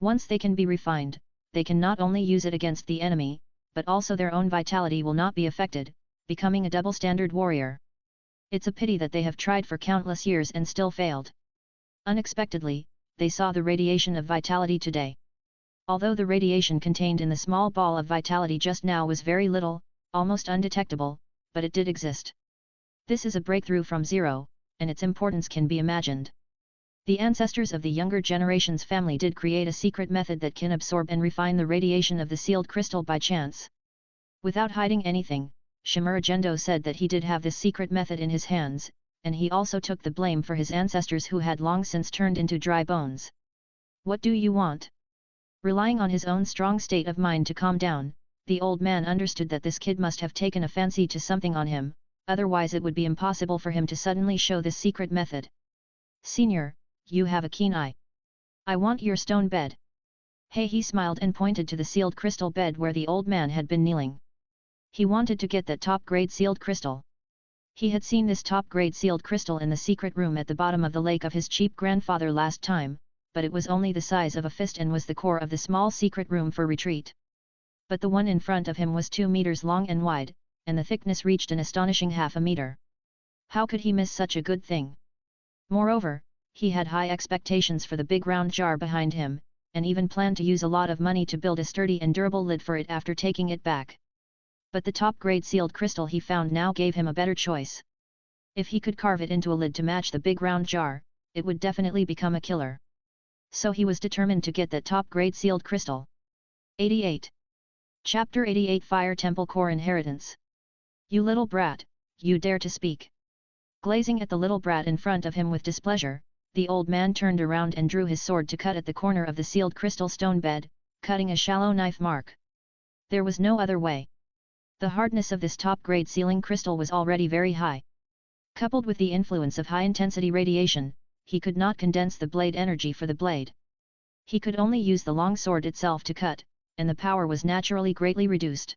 S1: Once they can be refined, they can not only use it against the enemy, but also their own vitality will not be affected, becoming a double-standard warrior. It's a pity that they have tried for countless years and still failed. Unexpectedly, they saw the radiation of vitality today. Although the radiation contained in the small ball of vitality just now was very little, almost undetectable, but it did exist. This is a breakthrough from zero, and its importance can be imagined. The ancestors of the younger generation's family did create a secret method that can absorb and refine the radiation of the sealed crystal by chance. Without hiding anything, Shimuragendo said that he did have this secret method in his hands, and he also took the blame for his ancestors who had long since turned into dry bones. What do you want? Relying on his own strong state of mind to calm down, the old man understood that this kid must have taken a fancy to something on him, otherwise it would be impossible for him to suddenly show this secret method. Senior, you have a keen eye. I want your stone bed. Hey, he smiled and pointed to the sealed crystal bed where the old man had been kneeling. He wanted to get that top-grade sealed crystal. He had seen this top-grade sealed crystal in the secret room at the bottom of the lake of his cheap grandfather last time, but it was only the size of a fist and was the core of the small secret room for retreat. But the one in front of him was 2 meters long and wide, and the thickness reached an astonishing half a meter. How could he miss such a good thing? Moreover, he had high expectations for the big round jar behind him, and even planned to use a lot of money to build a sturdy and durable lid for it after taking it back. But the top-grade sealed crystal he found now gave him a better choice. If he could carve it into a lid to match the big round jar, it would definitely become a killer. So he was determined to get that top-grade sealed crystal. 88. Chapter 88 Fire Temple Core Inheritance. You little brat, you dare to speak. Glazing at the little brat in front of him with displeasure, the old man turned around and drew his sword to cut at the corner of the sealed crystal stone bed, cutting a shallow knife mark. There was no other way. The hardness of this top-grade sealing crystal was already very high. Coupled with the influence of high-intensity radiation, he could not condense the blade energy for the blade. He could only use the long sword itself to cut, and the power was naturally greatly reduced.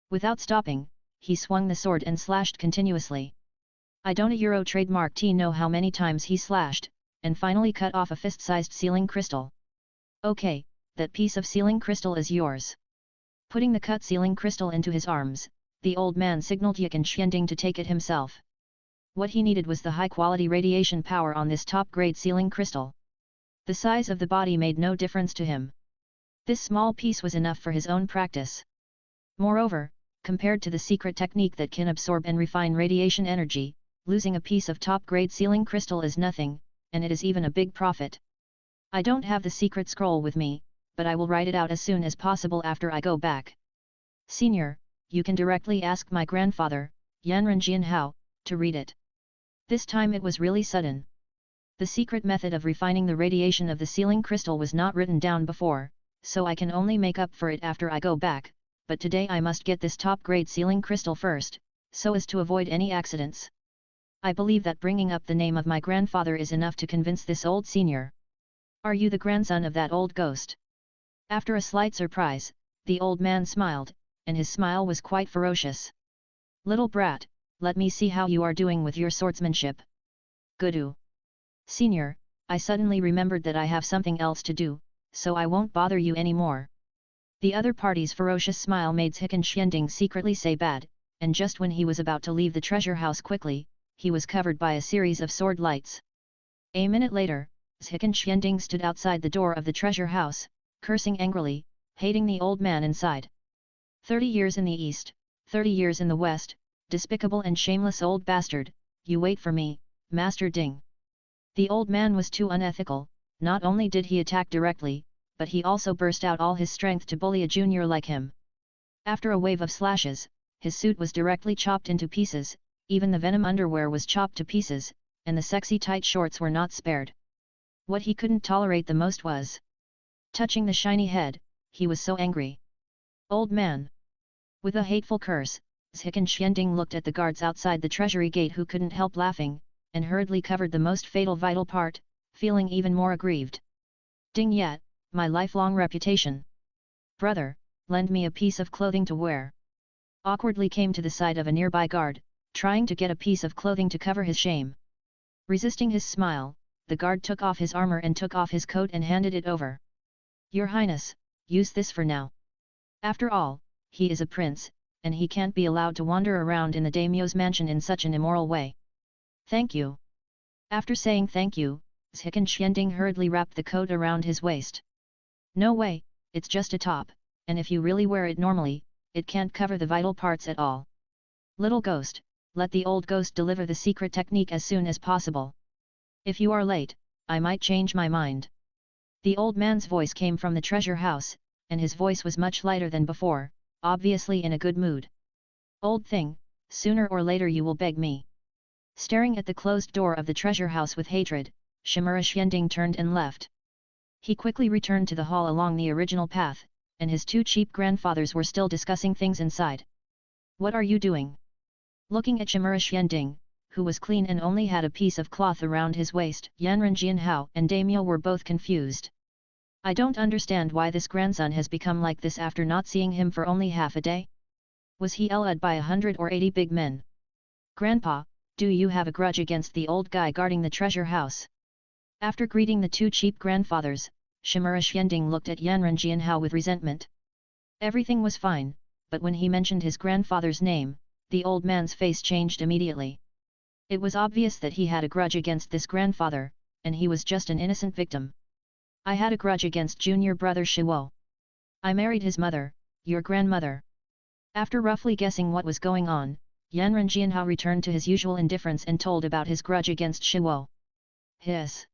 S1: Without stopping, he swung the sword and slashed continuously. I don't trademark know how many times he slashed, and finally cut off a fist-sized sealing crystal. Okay, that piece of sealing crystal is yours. Putting the cut sealing crystal into his arms, the old man signaled Yikan Xianding to take it himself. What he needed was the high-quality radiation power on this top-grade sealing crystal. The size of the body made no difference to him. This small piece was enough for his own practice. Moreover, compared to the secret technique that can absorb and refine radiation energy, losing a piece of top-grade sealing crystal is nothing, and it is even a big profit. I don't have the secret scroll with me, but I will write it out as soon as possible after I go back. Senior, you can directly ask my grandfather, Yanran Jianhao, to read it. This time it was really sudden. The secret method of refining the radiation of the sealing crystal was not written down before, so I can only make up for it after I go back, but today I must get this top-grade sealing crystal first, so as to avoid any accidents. I believe that bringing up the name of my grandfather is enough to convince this old senior. Are you the grandson of that old ghost? After a slight surprise, the old man smiled, and his smile was quite ferocious. Little brat, let me see how you are doing with your swordsmanship. Goodoo. Senior, I suddenly remembered that I have something else to do, so I won't bother you anymore. The other party's ferocious smile made Yikan Xianding secretly say bad, and just when he was about to leave the treasure house quickly, he was covered by a series of sword lights. A minute later, Yikan Xianding stood outside the door of the treasure house, cursing angrily, hating the old man inside. 30 years in the east, 30 years in the west, despicable and shameless old bastard, you wait for me, Master Ding. The old man was too unethical. Not only did he attack directly, but he also burst out all his strength to bully a junior like him. After a wave of slashes, his suit was directly chopped into pieces, even the venom underwear was chopped to pieces, and the sexy tight shorts were not spared. What he couldn't tolerate the most was touching the shiny head. He was so angry. Old man! With a hateful curse, Yikan Xianding looked at the guards outside the treasury gate who couldn't help laughing, and hurriedly covered the most fatal vital part, feeling even more aggrieved. Ding yet, my lifelong reputation. Brother, lend me a piece of clothing to wear. Awkwardly came to the side of a nearby guard, trying to get a piece of clothing to cover his shame. Resisting his smile, the guard took off his armor and took off his coat and handed it over. Your Highness, use this for now. After all, he is a prince, and he can't be allowed to wander around in the daimyo's mansion in such an immoral way. Thank you. After saying thank you, Yikan Xianding hurriedly wrapped the coat around his waist. No way, it's just a top, and if you really wear it normally, it can't cover the vital parts at all. Little ghost, let the old ghost deliver the secret technique as soon as possible. If you are late, I might change my mind. The old man's voice came from the treasure house, and his voice was much lighter than before, obviously in a good mood. Old thing, sooner or later you will beg me. Staring at the closed door of the treasure house with hatred, Shimura Xianding turned and left. He quickly returned to the hall along the original path, and his two cheap grandfathers were still discussing things inside. What are you doing? Looking at Shimura Xianding, who was clean and only had a piece of cloth around his waist, Yanran Jianhao and Daimyo were both confused. I don't understand why this grandson has become like this after not seeing him for only half a day. Was he led by 100 or 80 big men? Grandpa, do you have a grudge against the old guy guarding the treasure house? After greeting the two cheap grandfathers, Shimura Xianding looked at Yanran Jianhao with resentment. Everything was fine, but when he mentioned his grandfather's name, the old man's face changed immediately. It was obvious that he had a grudge against this grandfather, and he was just an innocent victim. I had a grudge against junior brother Shiwo. I married his mother, your grandmother. After roughly guessing what was going on, Yanran Jianhao returned to his usual indifference and told about his grudge against Shiwo. Hiss.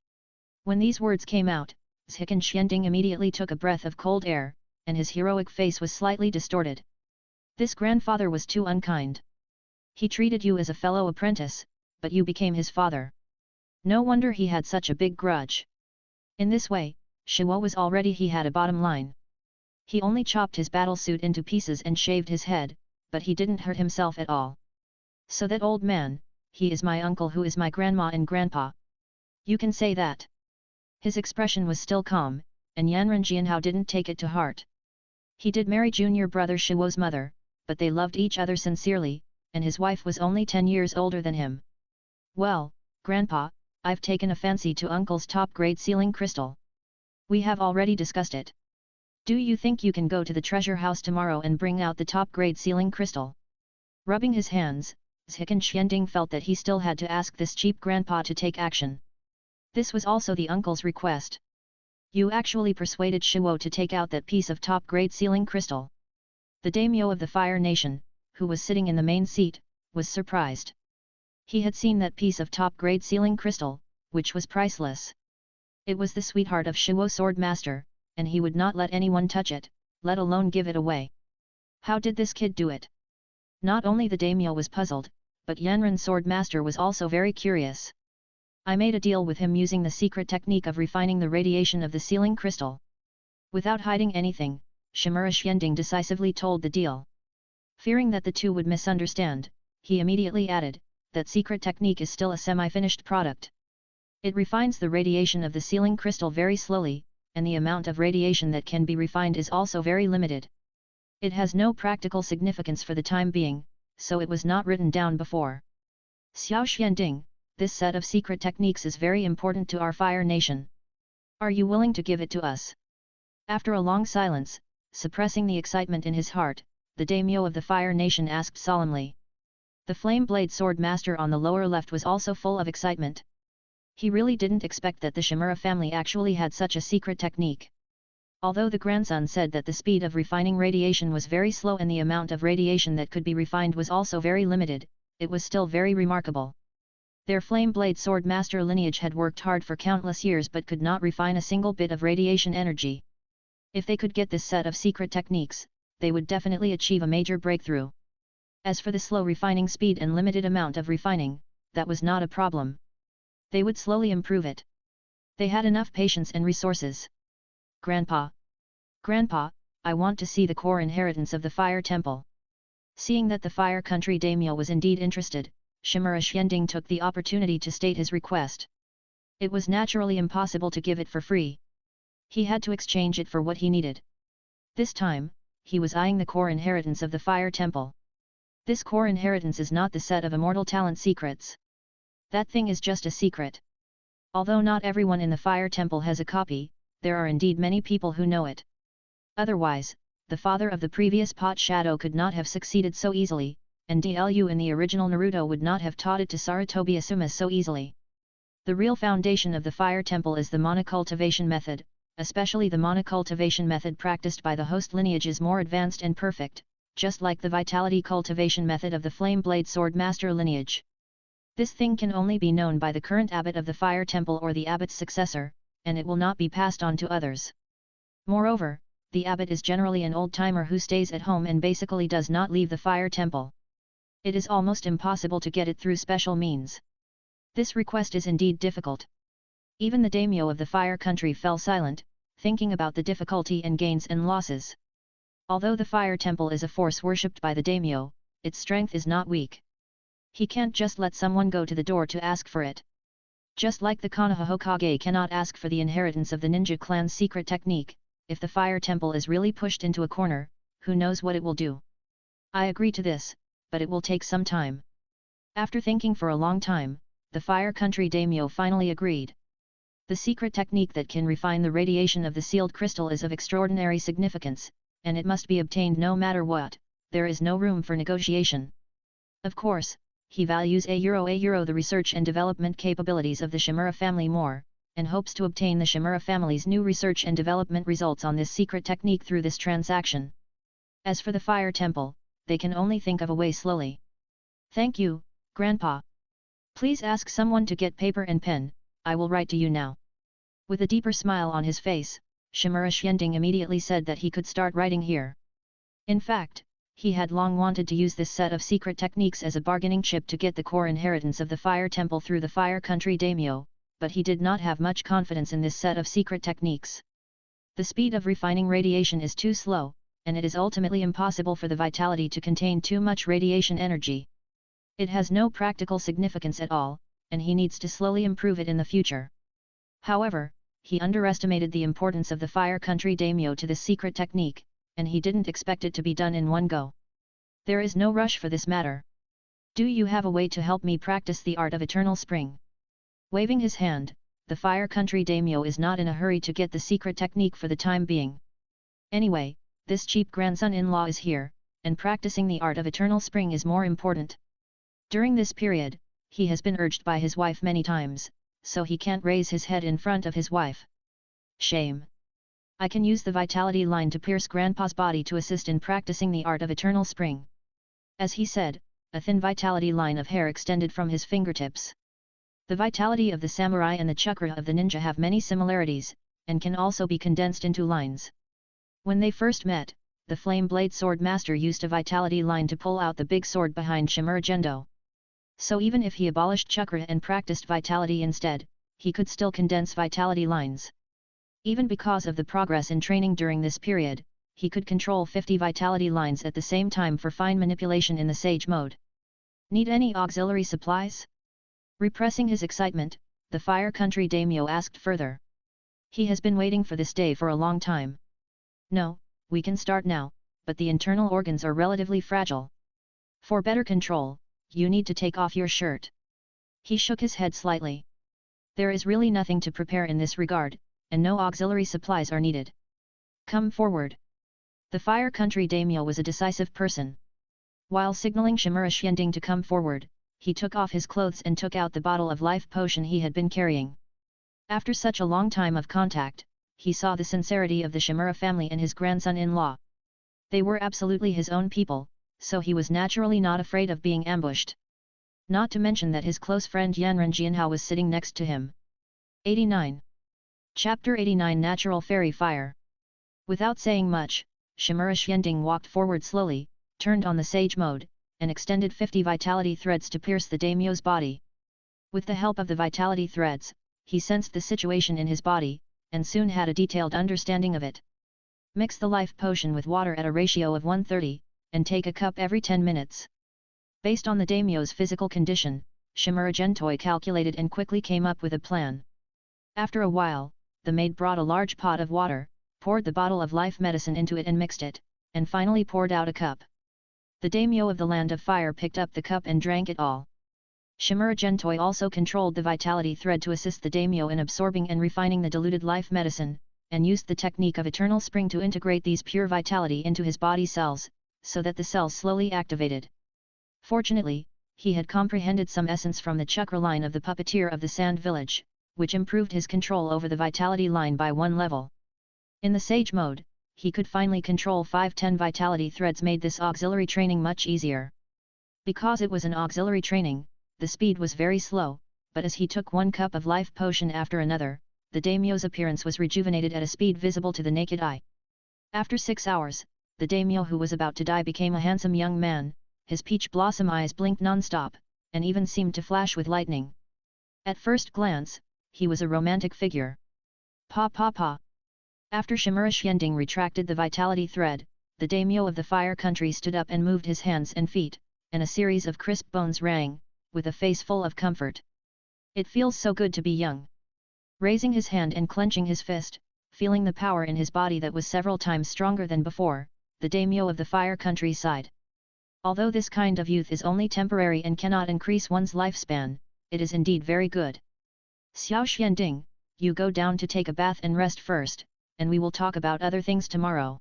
S1: When these words came out, Zikan Xianding immediately took a breath of cold air, and his heroic face was slightly distorted. This grandfather was too unkind. He treated you as a fellow apprentice, but you became his father. No wonder he had such a big grudge. In this way, Shiwo was already he had a bottom line. He only chopped his battle suit into pieces and shaved his head, but he didn't hurt himself at all. So that old man, he is my uncle who is my grandma and grandpa. You can say that. His expression was still calm, and Yanran Jianhao didn't take it to heart. He did marry junior brother Shiwo's mother, but they loved each other sincerely, and his wife was only 10 years older than him. Well, grandpa, I've taken a fancy to uncle's top-grade sealing crystal. We have already discussed it. Do you think you can go to the treasure house tomorrow and bring out the top-grade sealing crystal? Rubbing his hands, Zikan Xianding felt that he still had to ask this cheap grandpa to take action. This was also the uncle's request. You actually persuaded Shiwo to take out that piece of top-grade sealing crystal. The daimyo of the Fire Nation, who was sitting in the main seat, was surprised. He had seen that piece of top-grade sealing crystal, which was priceless. It was the sweetheart of Shiwo Sword Master, and he would not let anyone touch it, let alone give it away. How did this kid do it? Not only the daimyo was puzzled, but Yanran Sword Master was also very curious. I made a deal with him using the secret technique of refining the radiation of the sealing crystal. Without hiding anything, Shimura Xianding decisively told the deal. Fearing that the two would misunderstand, he immediately added, that secret technique is still a semi-finished product. It refines the radiation of the sealing crystal very slowly, and the amount of radiation that can be refined is also very limited. It has no practical significance for the time being, so it was not written down before. Xiao Xianding, this set of secret techniques is very important to our Fire Nation. Are you willing to give it to us? After a long silence, suppressing the excitement in his heart, the daimyo of the Fire Nation asked solemnly. The Flame Blade Sword Master on the lower left was also full of excitement. He really didn't expect that the Shimura family actually had such a secret technique. Although the grandson said that the speed of refining radiation was very slow and the amount of radiation that could be refined was also very limited, it was still very remarkable. Their Flame Blade Sword Master lineage had worked hard for countless years but could not refine a single bit of radiation energy. If they could get this set of secret techniques, they would definitely achieve a major breakthrough. As for the slow refining speed and limited amount of refining, that was not a problem. They would slowly improve it. They had enough patience and resources. Grandpa! Grandpa, I want to see the core inheritance of the Fire Temple. Seeing that the Fire Country daimyo was indeed interested, Shimura Xianding took the opportunity to state his request. It was naturally impossible to give it for free. He had to exchange it for what he needed. This time, he was eyeing the core inheritance of the Fire Temple. This core inheritance is not the set of immortal talent secrets. That thing is just a secret. Although not everyone in the Fire Temple has a copy, there are indeed many people who know it. Otherwise, the father of the previous Pot Shadow could not have succeeded so easily, and DLU in the original Naruto would not have taught it to Sarutobi Asuma so easily. The real foundation of the Fire Temple is the monocultivation method, especially the monocultivation method practiced by the host lineage is more advanced and perfect, just like the vitality cultivation method of the Flame Blade Sword Master lineage. This thing can only be known by the current abbot of the Fire Temple or the abbot's successor, and it will not be passed on to others. Moreover, the abbot is generally an old-timer who stays at home and basically does not leave the Fire Temple. It is almost impossible to get it through special means. This request is indeed difficult. Even the daimyo of the Fire Country fell silent, thinking about the difficulty and gains and losses. Although the Fire Temple is a force worshipped by the daimyo, its strength is not weak. He can't just let someone go to the door to ask for it. Just like the Konoha Hokage cannot ask for the inheritance of the ninja clan's secret technique, if the Fire Temple is really pushed into a corner, who knows what it will do. I agree to this, but it will take some time. After thinking for a long time, the Fire Country daimyo finally agreed. The secret technique that can refine the radiation of the sealed crystal is of extraordinary significance, and it must be obtained no matter what. There is no room for negotiation. Of course, he values a euro the research and development capabilities of the Shimura family more, and hopes to obtain the Shimura family's new research and development results on this secret technique through this transaction. As for the Fire Temple, they can only think of a way slowly. Thank you, Grandpa. Please ask someone to get paper and pen, I will write to you now. With a deeper smile on his face, Shimura Xianding immediately said that he could start writing here. In fact, he had long wanted to use this set of secret techniques as a bargaining chip to get the core inheritance of the Fire Temple through the Fire Country Daimyo, but he did not have much confidence in this set of secret techniques. The speed of refining radiation is too slow, and it is ultimately impossible for the vitality to contain too much radiation energy. It has no practical significance at all, and he needs to slowly improve it in the future. However, he underestimated the importance of the Fire Country Daimyo to this secret technique, and he didn't expect it to be done in one go. There is no rush for this matter. Do you have a way to help me practice the art of eternal spring? Waving his hand, the Fire Country Daimyo is not in a hurry to get the secret technique for the time being. Anyway, this cheap grandson-in-law is here, and practicing the art of eternal spring is more important. During this period, he has been urged by his wife many times, so he can't raise his head in front of his wife. Shame. I can use the vitality line to pierce Grandpa's body to assist in practicing the art of eternal spring. As he said, a thin vitality line of hair extended from his fingertips. The vitality of the samurai and the chakra of the ninja have many similarities, and can also be condensed into lines. When they first met, the Flame Blade Sword Master used a vitality line to pull out the big sword behind Shimura Gendo. So even if he abolished chakra and practiced vitality instead, he could still condense vitality lines. Even because of the progress in training during this period, he could control 50 vitality lines at the same time for fine manipulation in the Sage mode. Need any auxiliary supplies? Repressing his excitement, the Fire Country Daimyo asked further. He has been waiting for this day for a long time. No, we can start now, but the internal organs are relatively fragile. For better control, you need to take off your shirt. He shook his head slightly. There is really nothing to prepare in this regard, and no auxiliary supplies are needed. Come forward. The Fire Country Daimyo was a decisive person. While signaling Shimura Xianding to come forward, he took off his clothes and took out the bottle of life potion he had been carrying. After such a long time of contact, he saw the sincerity of the Shimura family and his grandson-in-law. They were absolutely his own people, so he was naturally not afraid of being ambushed. Not to mention that his close friend Yanren Jianhao was sitting next to him. 89. Chapter 89 Natural Fairy Fire. Without saying much, Shimura Xianding walked forward slowly, turned on the Sage mode, and extended 50 vitality threads to pierce the daimyo's body. With the help of the vitality threads, he sensed the situation in his body, and soon had a detailed understanding of it. Mix the life potion with water at a ratio of 1:30, and take a cup every 10 minutes. Based on the daimyo's physical condition, Shimura Gentoi calculated and quickly came up with a plan. After a while, the maid brought a large pot of water, poured the bottle of life medicine into it and mixed it, and finally poured out a cup. The daimyo of the Land of Fire picked up the cup and drank it all. Shimura Gentoi also controlled the vitality thread to assist the daimyo in absorbing and refining the diluted life medicine, and used the technique of eternal spring to integrate these pure vitality into his body cells, so that the cells slowly activated. Fortunately, he had comprehended some essence from the chakra line of the puppeteer of the Sand Village, which improved his control over the vitality line by 1 level. In the Sage mode, he could finally control 5-10 vitality threads made this auxiliary training much easier. Because it was an auxiliary training, the speed was very slow, but as he took 1 cup of life potion after another, the daimyo's appearance was rejuvenated at a speed visible to the naked eye. After 6 hours, the daimyo who was about to die became a handsome young man, his peach blossom eyes blinked non-stop, and even seemed to flash with lightning. At first glance, he was a romantic figure. Pa pa pa. After Shimura Xianding retracted the vitality thread, the daimyo of the Fire Country stood up and moved his hands and feet, and a series of crisp bones rang, with a face full of comfort. It feels so good to be young. Raising his hand and clenching his fist, feeling the power in his body that was several times stronger than before, the daimyo of the Fire Country sighed. Although this kind of youth is only temporary and cannot increase one's lifespan, it is indeed very good. Xiao Xianding, you go down to take a bath and rest first, and we will talk about other things tomorrow.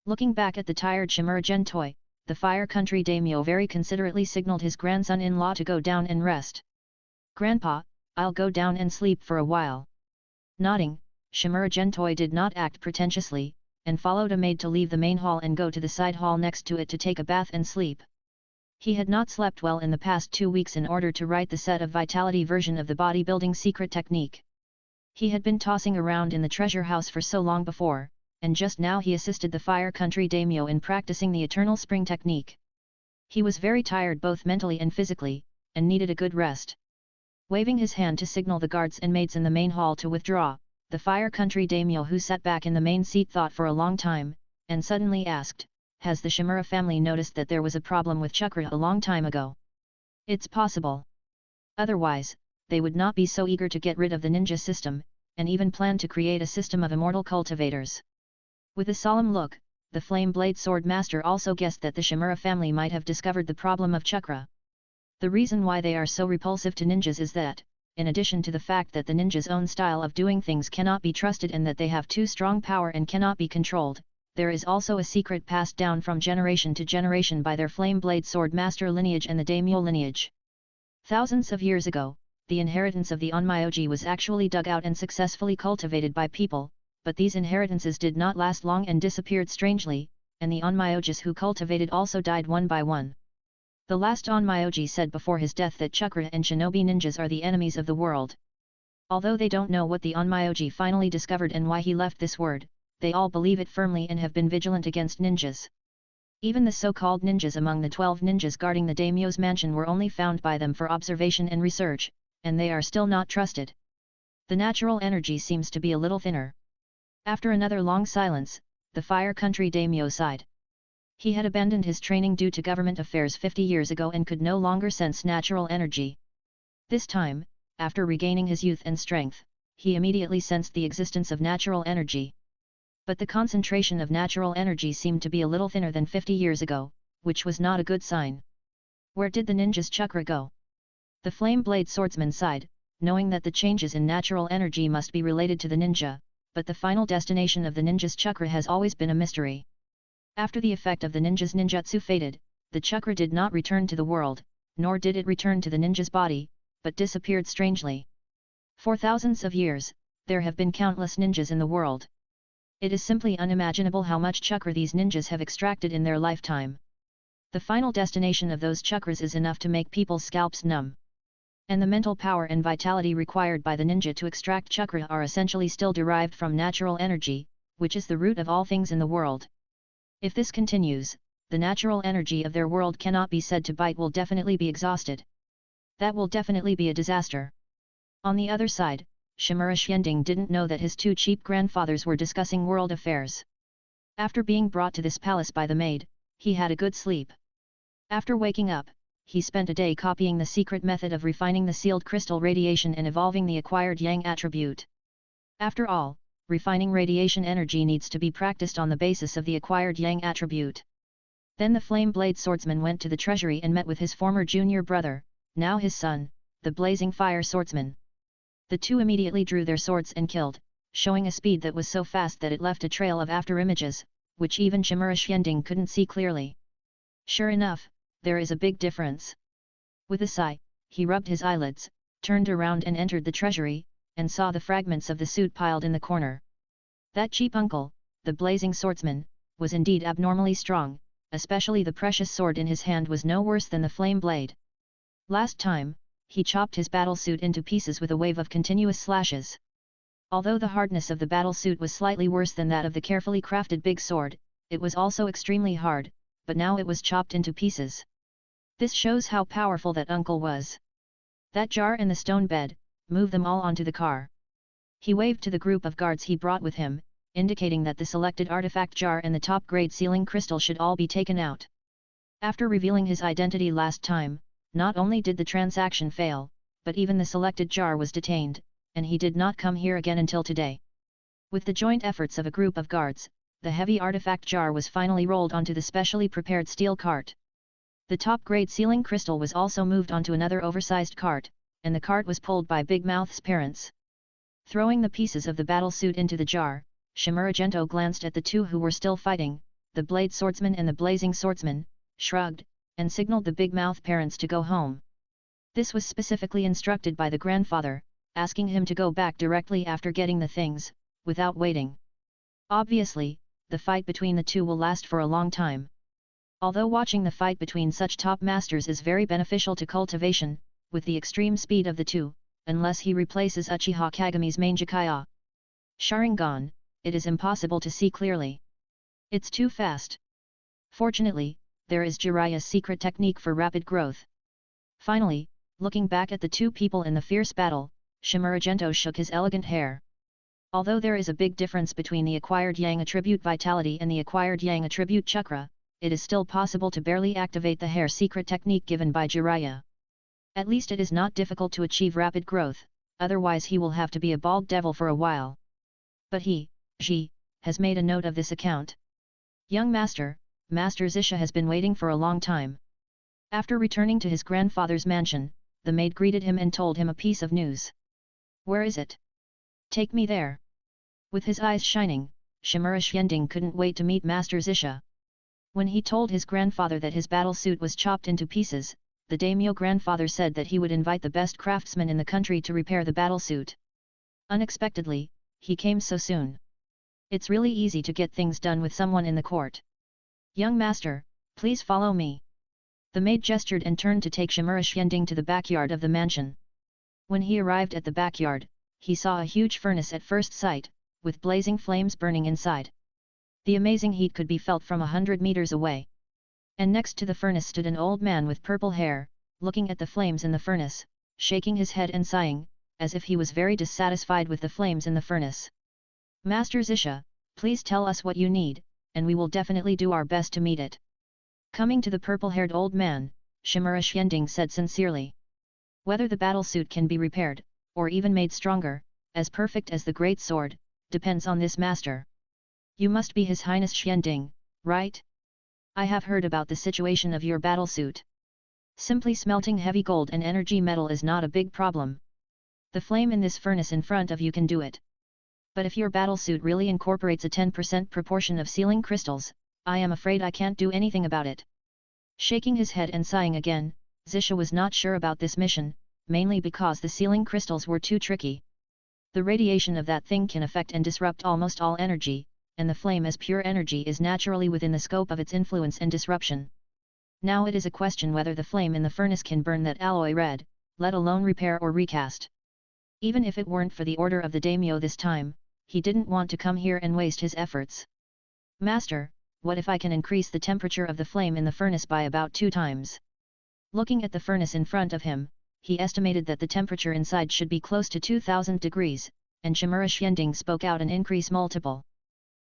S1: Looking back at the tired Shimura Gentoi, the Fire Country daimyo very considerately signaled his grandson-in-law to go down and rest. "Grandpa, I'll go down and sleep for a while." Nodding, Shimura Gentoi did not act pretentiously, and followed a maid to leave the main hall and go to the side hall next to it to take a bath and sleep. He had not slept well in the past 2 weeks in order to write the set of Vitality version of the bodybuilding secret technique. He had been tossing around in the treasure house for so long before, and just now he assisted the Fire Country daimyo in practicing the Eternal Spring technique. He was very tired both mentally and physically, and needed a good rest. Waving his hand to signal the guards and maids in the main hall to withdraw, the Fire Country daimyo who sat back in the main seat thought for a long time, and suddenly asked, "Has the Shimura family noticed that there was a problem with chakra a long time ago?" "It's possible. Otherwise, they would not be so eager to get rid of the ninja system, and even plan to create a system of immortal cultivators." With a solemn look, the Flame Blade Sword Master also guessed that the Shimura family might have discovered the problem of chakra. The reason why they are so repulsive to ninjas is that, in addition to the fact that the ninjas' own style of doing things cannot be trusted and that they have too strong power and cannot be controlled, there is also a secret passed down from generation to generation by their Flame Blade Sword Master lineage and the daimyo lineage. Thousands of years ago, the inheritance of the onmyoji was actually dug out and successfully cultivated by people, but these inheritances did not last long and disappeared strangely, and the onmyojis who cultivated also died one by one. The last onmyoji said before his death that chakra and shinobi ninjas are the enemies of the world. Although they don't know what the onmyoji finally discovered and why he left this word, they all believe it firmly and have been vigilant against ninjas. Even the so-called ninjas among the 12 ninjas guarding the daimyo's mansion were only found by them for observation and research, and they are still not trusted. The natural energy seems to be a little thinner. After another long silence, the Fire Country daimyo sighed. He had abandoned his training due to government affairs 50 years ago and could no longer sense natural energy. This time, after regaining his youth and strength, he immediately sensed the existence of natural energy. But the concentration of natural energy seemed to be a little thinner than 50 years ago, which was not a good sign. Where did the ninja's chakra go? The Flame Blade Swordsman sighed, knowing that the changes in natural energy must be related to the ninja, but the final destination of the ninja's chakra has always been a mystery. After the effect of the ninja's ninjutsu faded, the chakra did not return to the world, nor did it return to the ninja's body, but disappeared strangely. For thousands of years, there have been countless ninjas in the world. It is simply unimaginable how much chakra these ninjas have extracted in their lifetime. The final destination of those chakras is enough to make people's scalps numb. And the mental power and vitality required by the ninja to extract chakra are essentially still derived from natural energy, which is the root of all things in the world. If this continues, the natural energy of their world cannot be said to bite will definitely be exhausted. That will definitely be a disaster. On the other side, Shimura Xianding didn't know that his 2 cheap grandfathers were discussing world affairs. After being brought to this palace by the maid, he had a good sleep. After waking up, he spent a day copying the secret method of refining the sealed crystal radiation and evolving the acquired yang attribute. After all, refining radiation energy needs to be practiced on the basis of the acquired yang attribute. Then the Flame Blade Swordsman went to the treasury and met with his former junior brother, now his son, the Blazing Fire Swordsman. The two immediately drew their swords and killed, showing a speed that was so fast that it left a trail of after-images, which even Shimura Xianding couldn't see clearly. Sure enough, there is a big difference. With a sigh, he rubbed his eyelids, turned around and entered the treasury, and saw the fragments of the suit piled in the corner. That cheap uncle, the Blazing Swordsman, was indeed abnormally strong, especially the precious sword in his hand was no worse than the flame blade. Last time, he chopped his battlesuit into pieces with a wave of continuous slashes. Although the hardness of the battlesuit was slightly worse than that of the carefully crafted big sword, it was also extremely hard, but now it was chopped into pieces. This shows how powerful that uncle was. That jar and the stone bed, move them all onto the car. He waved to the group of guards he brought with him, indicating that the selected artifact jar and the top-grade sealing crystal should all be taken out. After revealing his identity last time, not only did the transaction fail, but even the selected jar was detained, and he did not come here again until today. With the joint efforts of a group of guards, the heavy artifact jar was finally rolled onto the specially prepared steel cart. The top-grade sealing crystal was also moved onto another oversized cart, and the cart was pulled by Big Mouth's parents. Throwing the pieces of the battlesuit into the jar, Shimura Gento glanced at the two who were still fighting, the blade swordsman and the blazing swordsman, shrugged, and signaled the big mouth parents to go home. This was specifically instructed by the grandfather, asking him to go back directly after getting the things, without waiting. Obviously, the fight between the two will last for a long time. Although watching the fight between such top masters is very beneficial to cultivation, with the extreme speed of the two, unless he replaces Uchiha Kagami's main Jakaya Sharingan, it is impossible to see clearly. It's too fast. Fortunately, there is Jiraiya's secret technique for rapid growth. Finally, looking back at the two people in the fierce battle, Shimura Gento shook his elegant hair. Although there is a big difference between the acquired Yang attribute Vitality and the acquired Yang attribute Chakra, it is still possible to barely activate the hair secret technique given by Jiraiya. At least it is not difficult to achieve rapid growth, otherwise he will have to be a bald devil for a while. But he, Ji, has made a note of this account. Young master, Master Zisha has been waiting for a long time. After returning to his grandfather's mansion, the maid greeted him and told him a piece of news. Where is it? Take me there. With his eyes shining, Shimura Xianding couldn't wait to meet Master Zisha. When he told his grandfather that his battle suit was chopped into pieces, the daimyo grandfather said that he would invite the best craftsman in the country to repair the battle suit. Unexpectedly, he came so soon. It's really easy to get things done with someone in the court. Young master, please follow me. The maid gestured and turned to take Shimura Xianding to the backyard of the mansion. When he arrived at the backyard, he saw a huge furnace at first sight, with blazing flames burning inside. The amazing heat could be felt from 100 meters away. And next to the furnace stood an old man with purple hair, looking at the flames in the furnace, shaking his head and sighing, as if he was very dissatisfied with the flames in the furnace. Master Zisha, please tell us what you need, and we will definitely do our best to meet it. Coming to the purple-haired old man, Shimura Xianding said sincerely. Whether the battle suit can be repaired, or even made stronger, as perfect as the great sword, depends on this master. You must be His Highness Xianding, right? I have heard about the situation of your battle suit. Simply smelting heavy gold and energy metal is not a big problem. The flame in this furnace in front of you can do it. But if your battle suit really incorporates a 10% proportion of sealing crystals, I am afraid I can't do anything about it. Shaking his head and sighing again, Zisha was not sure about this mission, mainly because the sealing crystals were too tricky. The radiation of that thing can affect and disrupt almost all energy, and the flame as pure energy is naturally within the scope of its influence and disruption. Now it is a question whether the flame in the furnace can burn that alloy red, let alone repair or recast. Even if it weren't for the order of the daimyo this time, he didn't want to come here and waste his efforts. Master, what if I can increase the temperature of the flame in the furnace by about 2 times? Looking at the furnace in front of him, he estimated that the temperature inside should be close to 2000 degrees, and Shimura Xianding spoke out an increase multiple.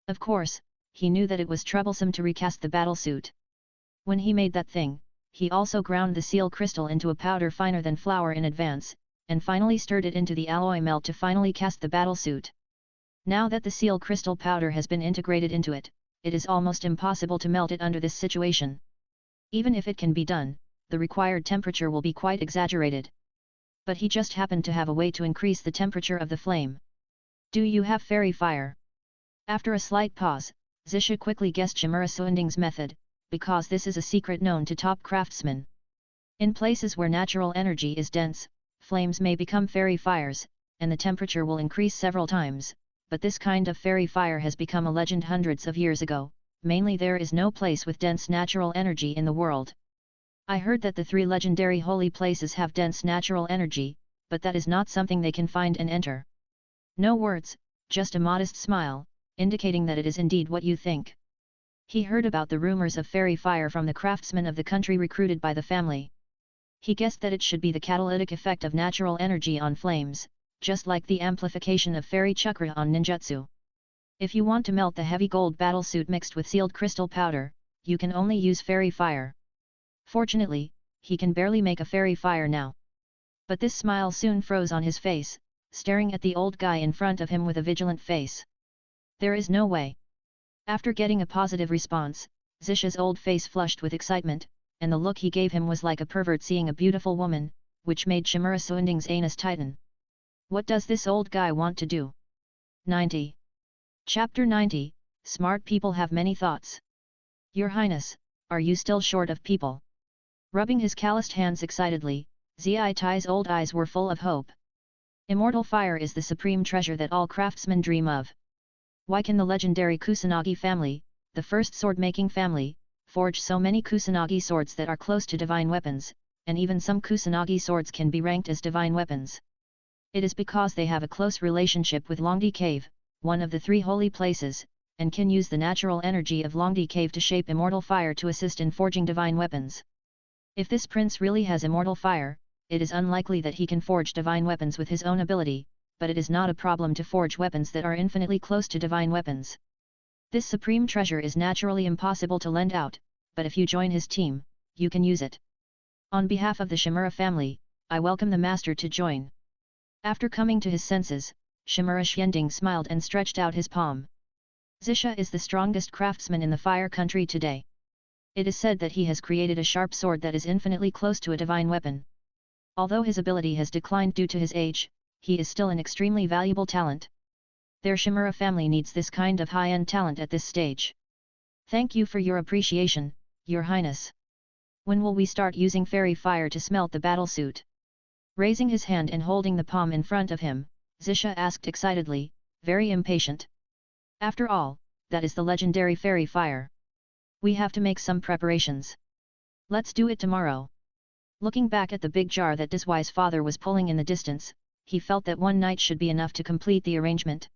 S1: Of course, he knew that it was troublesome to recast the battle suit. When he made that thing, he also ground the seal crystal into a powder finer than flour in advance, and finally stirred it into the alloy melt to finally cast the battle suit. Now that the seal crystal powder has been integrated into it, it is almost impossible to melt it under this situation. Even if it can be done, the required temperature will be quite exaggerated. But he just happened to have a way to increase the temperature of the flame. Do you have fairy fire? After a slight pause, Zisha quickly guessed Shimura Xianding's method, because this is a secret known to top craftsmen. In places where natural energy is dense, flames may become fairy fires, and the temperature will increase several times, but this kind of fairy fire has become a legend hundreds of years ago, mainly there is no place with dense natural energy in the world. I heard that the 3 legendary holy places have dense natural energy, but that is not something they can find and enter. No words, just a modest smile, indicating that it is indeed what you think. He heard about the rumors of fairy fire from the craftsmen of the country recruited by the family. He guessed that it should be the catalytic effect of natural energy on flames, just like the amplification of fairy chakra on ninjutsu. If you want to melt the heavy gold battle suit mixed with sealed crystal powder, you can only use fairy fire. Fortunately, he can barely make a fairy fire now. But this smile soon froze on his face, staring at the old guy in front of him with a vigilant face. There is no way. After getting a positive response, Zisha's old face flushed with excitement, and the look he gave him was like a pervert seeing a beautiful woman, which made Shimura Xianding's anus tighten. What does this old guy want to do? 90. Chapter 90, Smart people have many thoughts. Your Highness, are you still short of people? Rubbing his calloused hands excitedly, Zi Tai's old eyes were full of hope. Immortal fire is the supreme treasure that all craftsmen dream of. Why can the legendary Kusanagi family, the first sword-making family, forge so many Kusanagi swords that are close to divine weapons, and even some Kusanagi swords can be ranked as divine weapons? It is because they have a close relationship with Longdi Cave, one of the 3 holy places, and can use the natural energy of Longdi Cave to shape immortal fire to assist in forging divine weapons. If this prince really has immortal fire, it is unlikely that he can forge divine weapons with his own ability, but it is not a problem to forge weapons that are infinitely close to divine weapons. This supreme treasure is naturally impossible to lend out, but if you join his team, you can use it. On behalf of the Shimura family, I welcome the master to join. After coming to his senses, Shimura Xianding smiled and stretched out his palm. Zisha is the strongest craftsman in the fire country today. It is said that he has created a sharp sword that is infinitely close to a divine weapon. Although his ability has declined due to his age, he is still an extremely valuable talent. Their Shimura family needs this kind of high-end talent at this stage. Thank you for your appreciation, Your Highness. When will we start using fairy fire to smelt the battlesuit? Raising his hand and holding the palm in front of him, Zisha asked excitedly, very impatient. After all, that is the legendary fairy fire. We have to make some preparations. Let's do it tomorrow. Looking back at the big jar that Diswai's father was pulling in the distance, he felt that one night should be enough to complete the arrangement.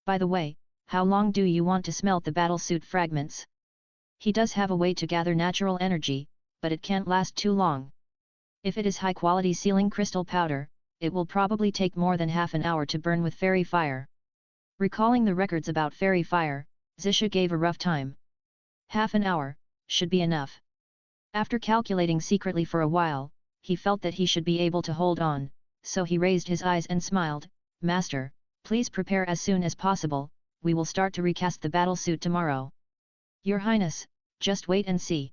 S1: By the way, how long do you want to smelt the battlesuit fragments? He does have a way to gather natural energy, but it can't last too long. If it is high-quality sealing crystal powder, it will probably take more than half an hour to burn with fairy fire. Recalling the records about fairy fire, Zisha gave a rough time. Half an hour, should be enough. After calculating secretly for a while, he felt that he should be able to hold on, so he raised his eyes and smiled, Master, please prepare as soon as possible, we will start to recast the battlesuit tomorrow. Your Highness, just wait and see.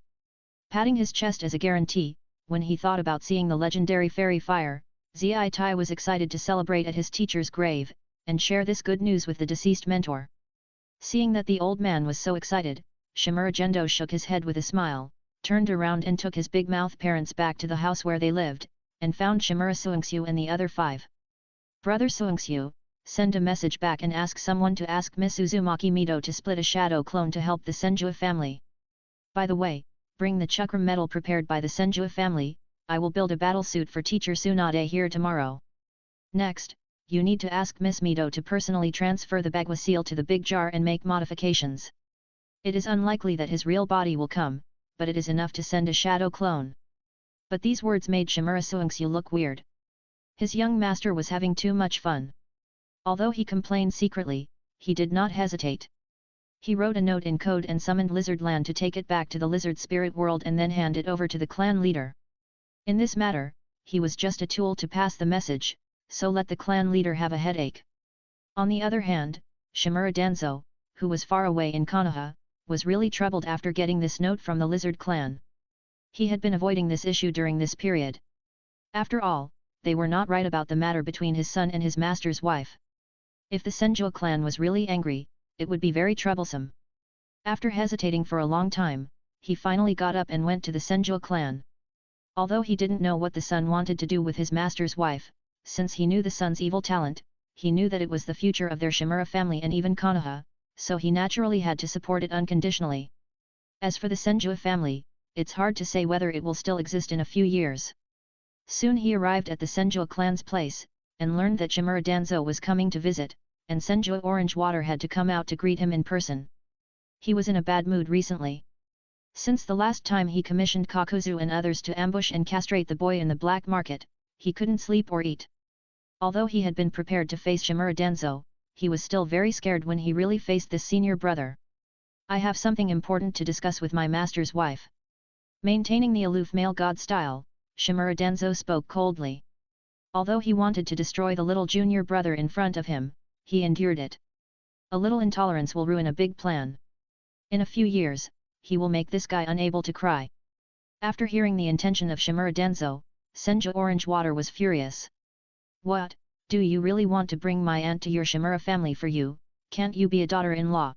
S1: Patting his chest as a guarantee, when he thought about seeing the legendary fairy fire, Zi Tai was excited to celebrate at his teacher's grave, and share this good news with the deceased mentor. Seeing that the old man was so excited, Shimura Gendo shook his head with a smile, turned around and took his big mouth parents back to the house where they lived, and found Shimura Suingshu and the other 5. Brother Suingshu, send a message back and ask someone to ask Miss Uzumaki Mido to split a shadow clone to help the Senjua family. By the way, bring the chakram metal prepared by the Senjua family, I will build a battlesuit for teacher Tsunade here tomorrow. Next, you need to ask Miss Mido to personally transfer the Bagua seal to the big jar and make modifications. It is unlikely that his real body will come, but it is enough to send a shadow clone. But these words made Shimura Suingshu look weird. His young master was having too much fun. Although he complained secretly, he did not hesitate. He wrote a note in code and summoned Lizardland to take it back to the lizard spirit world and then hand it over to the clan leader. In this matter, he was just a tool to pass the message, so let the clan leader have a headache. On the other hand, Shimura Danzo, who was far away in Konoha, was really troubled after getting this note from the lizard clan. He had been avoiding this issue during this period. After all, they were not right about the matter between his son and his master's wife. If the Senjua clan was really angry, it would be very troublesome. After hesitating for a long time, he finally got up and went to the Senjua clan. Although he didn't know what the son wanted to do with his master's wife, since he knew the son's evil talent, he knew that it was the future of their Shimura family and even Konoha, so he naturally had to support it unconditionally. As for the Senjua family, it's hard to say whether it will still exist in a few years. Soon he arrived at the Senjua clan's place, and learned that Shimura Danzo was coming to visit, and Senjua Orange Water had to come out to greet him in person. He was in a bad mood recently. Since the last time he commissioned Kakuzu and others to ambush and castrate the boy in the black market, he couldn't sleep or eat. Although he had been prepared to face Shimura Danzo, he was still very scared when he really faced this senior brother. I have something important to discuss with my master's wife. Maintaining the aloof male god style, Shimura Danzo spoke coldly. Although he wanted to destroy the little junior brother in front of him, he endured it. A little intolerance will ruin a big plan. In a few years, he will make this guy unable to cry. After hearing the intention of Shimura Danzo, Senjua Orange Water was furious. What, do you really want to bring my aunt to your Shimura family for you? Can't you be a daughter-in-law?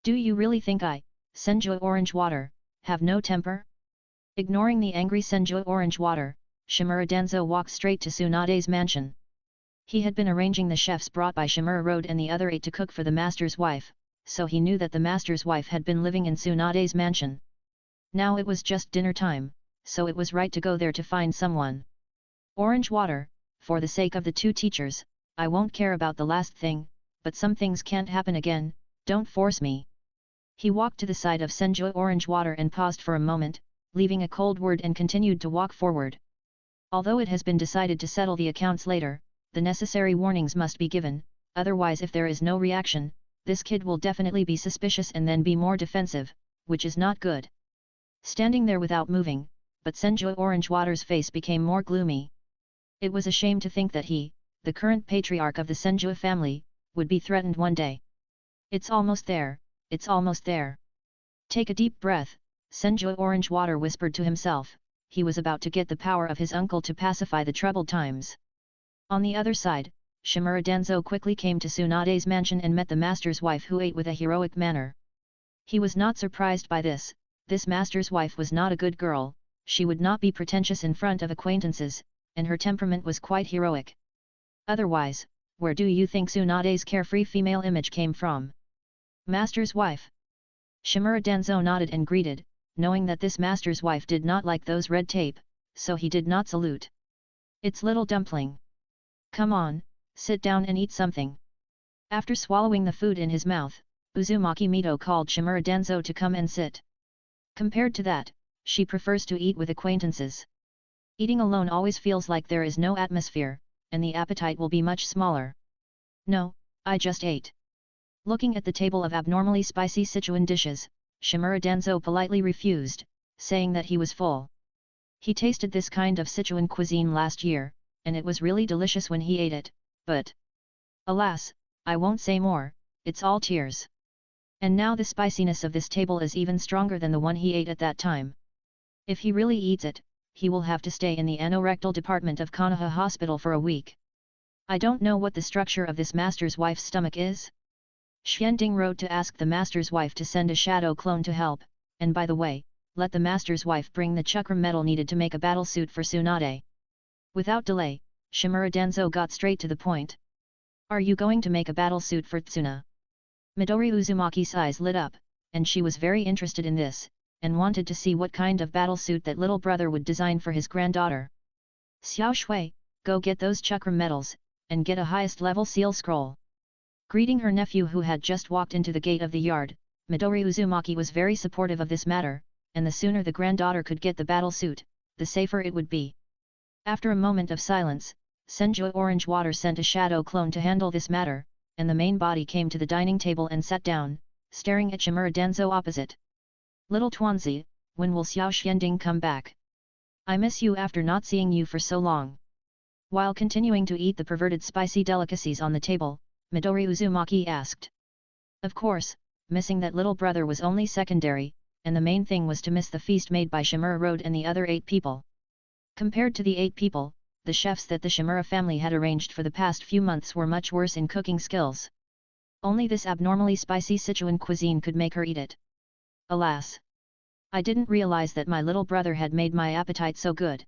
S1: Do you really think I, Senju Orange Water, have no temper? Ignoring the angry Senju Orange Water, Shimura Danzo walked straight to Tsunade's mansion. He had been arranging the chefs brought by Shimura Road and the other 8 to cook for the master's wife, so he knew that the master's wife had been living in Tsunade's mansion. Now it was just dinner time, so it was right to go there to find someone. Orange Water, for the sake of the 2 teachers, I won't care about the last thing, but some things can't happen again, don't force me. He walked to the side of Senju Orange Water and paused for a moment, leaving a cold word and continued to walk forward. Although it has been decided to settle the accounts later, the necessary warnings must be given, otherwise if there is no reaction, this kid will definitely be suspicious and then be more defensive, which is not good. Standing there without moving, but Senju Orange Water's face became more gloomy. It was a shame to think that he, the current patriarch of the Senju family, would be threatened one day. It's almost there, it's almost there. Take a deep breath, Senju Orange Water whispered to himself, he was about to get the power of his uncle to pacify the troubled times. On the other side, Shimura Danzo quickly came to Tsunade's mansion and met the master's wife who ate with a heroic manner. He was not surprised by this master's wife was not a good girl, she would not be pretentious in front of acquaintances, and her temperament was quite heroic. Otherwise, where do you think Tsunade's carefree female image came from? Master's wife. Shimura Danzo nodded and greeted, knowing that this master's wife did not like those red tape, so he did not salute. It's little dumpling. Come on, sit down and eat something. After swallowing the food in his mouth, Uzumaki Mito called Shimura Danzo to come and sit. Compared to that, she prefers to eat with acquaintances. Eating alone always feels like there is no atmosphere, and the appetite will be much smaller. No, I just ate. Looking at the table of abnormally spicy Sichuan dishes, Shimura Danzo politely refused, saying that he was full. He tasted this kind of Sichuan cuisine last year, and it was really delicious when he ate it, but... Alas, I won't say more, it's all tears. And now the spiciness of this table is even stronger than the one he ate at that time. If he really eats it, he will have to stay in the anorectal department of Konoha Hospital for a week. I don't know what the structure of this master's wife's stomach is. Xianding wrote to ask the master's wife to send a shadow clone to help, and by the way, let the master's wife bring the chakram metal needed to make a battle suit for Tsunade. Without delay, Shimura Danzo got straight to the point. Are you going to make a battle suit for Tsuna? Midori Uzumaki's eyes lit up, and she was very interested in this, and wanted to see what kind of battle suit that little brother would design for his granddaughter. Xiao Shui, go get those chakram metals, and get a highest level seal scroll. Greeting her nephew who had just walked into the gate of the yard, Midori Uzumaki was very supportive of this matter, and the sooner the granddaughter could get the battle suit, the safer it would be. After a moment of silence, Senju Orange Water sent a shadow clone to handle this matter, and the main body came to the dining table and sat down, staring at Shimura Danzo opposite. Little Tuanzi, when will Xiao Xianding come back? I miss you after not seeing you for so long. While continuing to eat the perverted spicy delicacies on the table, Midori Uzumaki asked. Of course, missing that little brother was only secondary, and the main thing was to miss the feast made by Shimura Road and the other 8 people. Compared to the 8 people, the chefs that the Shimura family had arranged for the past few months were much worse in cooking skills. Only this abnormally spicy Sichuan cuisine could make her eat it. Alas! I didn't realize that my little brother had made my appetite so good.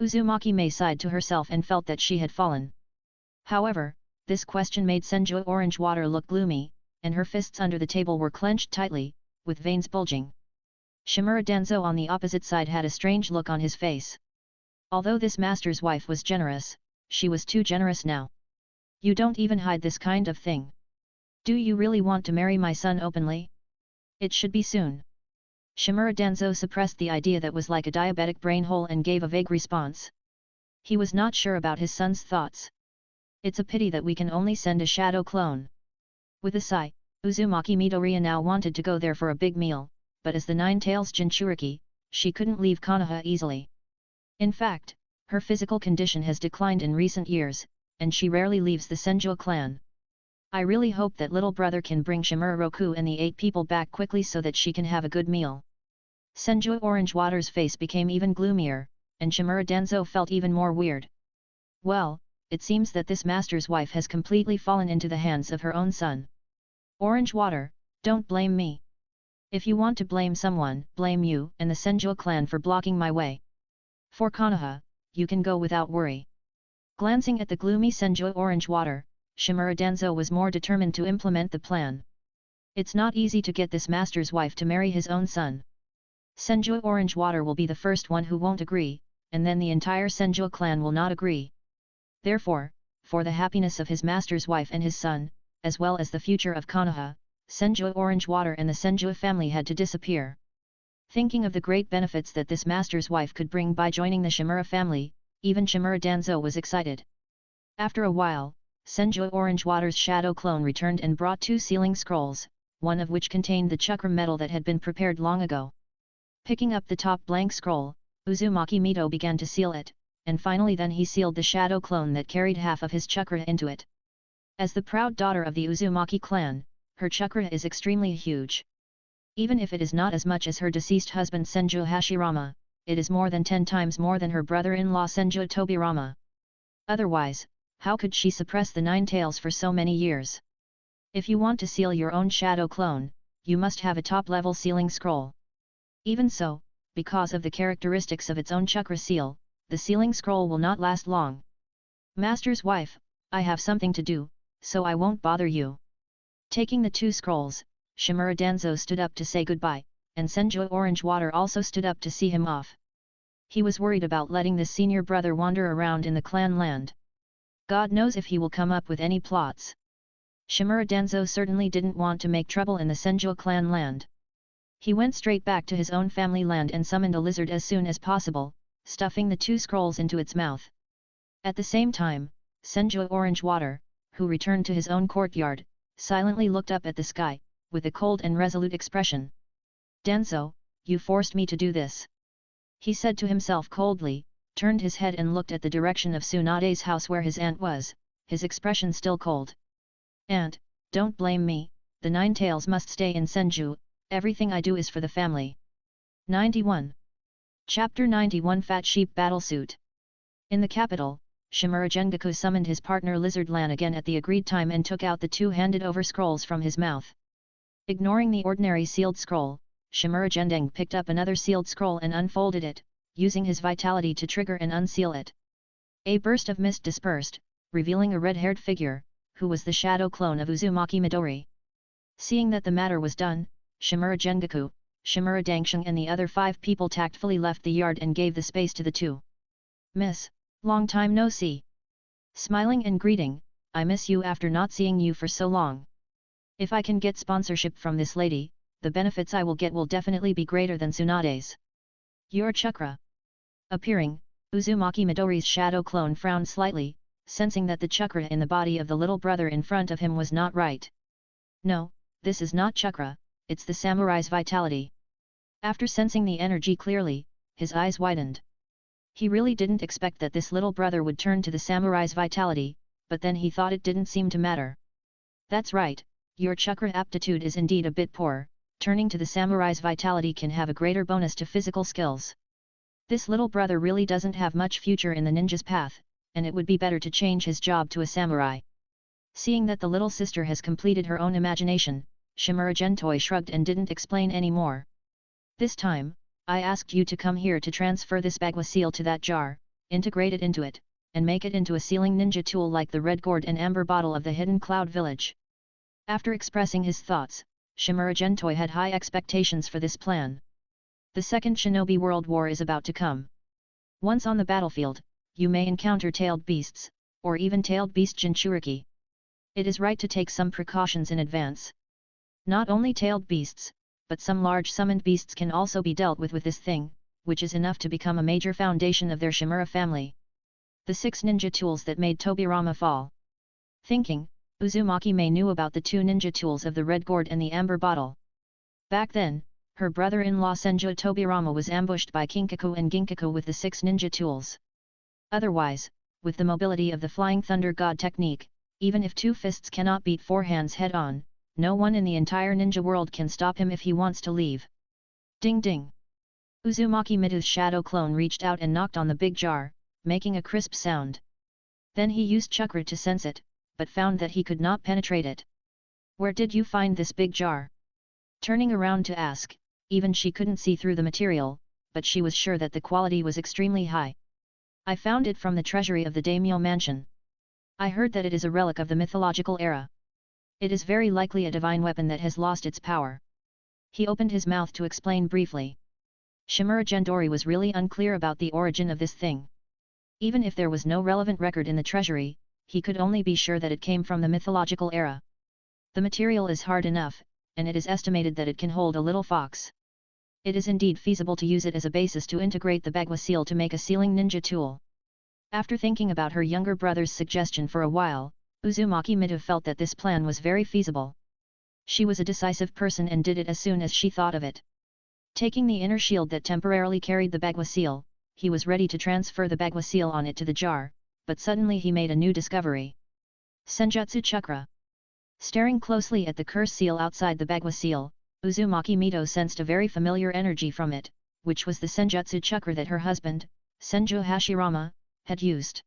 S1: Uzumaki Mei sighed to herself and felt that she had fallen. However, this question made Senju Orange Water look gloomy, and her fists under the table were clenched tightly, with veins bulging. Shimura Danzo on the opposite side had a strange look on his face. Although this master's wife was generous, she was too generous now. You don't even hide this kind of thing. Do you really want to marry my son openly? It should be soon. Shimura Danzo suppressed the idea that was like a diabetic brain hole and gave a vague response. He was not sure about his son's thoughts. It's a pity that we can only send a shadow clone. With a sigh, Uzumaki Midoriya now wanted to go there for a big meal, but as the Nine-Tails Jinchuriki, she couldn't leave Konoha easily. In fact, her physical condition has declined in recent years, and she rarely leaves the Senju clan. I really hope that little brother can bring Shimura Roku and the 8 people back quickly so that she can have a good meal. Senju Orange Water's face became even gloomier, and Shimura Danzo felt even more weird. Well, it seems that this master's wife has completely fallen into the hands of her own son. Orange Water, don't blame me. If you want to blame someone, blame you and the Senju clan for blocking my way. For Konoha, you can go without worry. Glancing at the gloomy Senju orange water, Shimura Danzo was more determined to implement the plan. It's not easy to get this master's wife to marry his own son. Senju orange water will be the first one who won't agree, and then the entire Senju clan will not agree. Therefore, for the happiness of his master's wife and his son, as well as the future of Konoha, Senju orange water and the Senju family had to disappear. Thinking of the great benefits that this master's wife could bring by joining the Shimura family, even Shimura Danzo was excited. After a while, Senju orange water's shadow clone returned and brought 2 sealing scrolls, one of which contained the chakra metal that had been prepared long ago. Picking up the top blank scroll, Uzumaki Mito began to seal it, and finally then he sealed the shadow clone that carried half of his chakra into it. As the proud daughter of the Uzumaki clan, her chakra is extremely huge. Even if it is not as much as her deceased husband Senju Hashirama, it is more than 10 times more than her brother-in-law Senju Tobirama. Otherwise, how could she suppress the 9 tails for so many years? If you want to seal your own shadow clone, you must have a top-level sealing scroll. Even so, because of the characteristics of its own chakra seal, the sealing scroll will not last long. Master's wife, I have something to do, so I won't bother you. Taking the 2 scrolls, Shimura Danzo stood up to say goodbye, and Senju Orange Water also stood up to see him off. He was worried about letting this senior brother wander around in the clan land. God knows if he will come up with any plots. Shimura Danzo certainly didn't want to make trouble in the Senju clan land. He went straight back to his own family land and summoned a lizard as soon as possible, stuffing the 2 scrolls into its mouth. At the same time, Senju Orange Water, who returned to his own courtyard, silently looked up at the sky, with a cold and resolute expression. Danzo, you forced me to do this. He said to himself coldly, turned his head and looked at the direction of Tsunade's house where his aunt was, his expression still cold. Aunt, don't blame me, the 9 tails must stay in Senju, everything I do is for the family. 91. Chapter 91 Fat Sheep Battlesuit. In the capital, Shimura Gengaku summoned his partner Lizard Lan again at the agreed time and took out the 2 handed-over scrolls from his mouth. Ignoring the ordinary sealed scroll, Shimura Gendeng picked up another sealed scroll and unfolded it, using his vitality to trigger and unseal it. A burst of mist dispersed, revealing a red-haired figure, who was the shadow clone of Uzumaki Midori. Seeing that the matter was done, Shimura Gengaku, Shimura Dangsheng and the other 5 people tactfully left the yard and gave the space to the 2. Miss, long time no see. Smiling and greeting, I miss you after not seeing you for so long. If I can get sponsorship from this lady, the benefits I will get will definitely be greater than Tsunade's. Your chakra. Appearing, Uzumaki Midori's shadow clone frowned slightly, sensing that the chakra in the body of the little brother in front of him was not right. No, this is not chakra, it's the samurai's vitality. After sensing the energy clearly, his eyes widened. He really didn't expect that this little brother would turn to the samurai's vitality, but then he thought it didn't seem to matter. That's right, your chakra aptitude is indeed a bit poor, turning to the samurai's vitality can have a greater bonus to physical skills. This little brother really doesn't have much future in the ninja's path, and it would be better to change his job to a samurai. Seeing that the little sister has completed her own imagination, Shimura Gentoi shrugged and didn't explain any more. This time, I asked you to come here to transfer this bagua seal to that jar, integrate it into it, and make it into a sealing ninja tool like the red gourd and amber bottle of the hidden cloud village. After expressing his thoughts, Shimura Gentoi had high expectations for this plan. The Second Shinobi World War is about to come. Once on the battlefield, you may encounter tailed beasts, or even tailed beast Jinchuriki. It is right to take some precautions in advance. Not only tailed beasts, but some large summoned beasts can also be dealt with this thing, which is enough to become a major foundation of their Shimura family. The 6 ninja tools that made Tobirama fall. Thinking, Uzumaki Mei knew about the 2 ninja tools of the red gourd and the amber bottle. Back then, her brother-in-law Senju Tobirama was ambushed by Kinkaku and Ginkaku with the 6 ninja tools. Otherwise, with the mobility of the Flying Thunder God technique, even if 2 fists cannot beat 4 hands head-on, no one in the entire ninja world can stop him if he wants to leave. Ding ding! Uzumaki Mitu's shadow clone reached out and knocked on the big jar, making a crisp sound. Then he used chakra to sense it, but found that he could not penetrate it. Where did you find this big jar? Turning around to ask, even she couldn't see through the material, but she was sure that the quality was extremely high. I found it from the treasury of the daimyo mansion. I heard that it is a relic of the mythological era. It is very likely a divine weapon that has lost its power. He opened his mouth to explain briefly. Shimura Gendori was really unclear about the origin of this thing. Even if there was no relevant record in the treasury, he could only be sure that it came from the mythological era. The material is hard enough, and it is estimated that it can hold a little fox. It is indeed feasible to use it as a basis to integrate the Bagua seal to make a sealing ninja tool. After thinking about her younger brother's suggestion for a while, Uzumaki Mido felt that this plan was very feasible. She was a decisive person and did it as soon as she thought of it. Taking the inner shield that temporarily carried the Bagua seal, he was ready to transfer the Bagua seal on it to the jar, but suddenly he made a new discovery. Senjutsu Chakra. Staring closely at the curse seal outside the Bagua seal, Uzumaki Mido sensed a very familiar energy from it, which was the Senjutsu Chakra that her husband, Senju Hashirama, had used.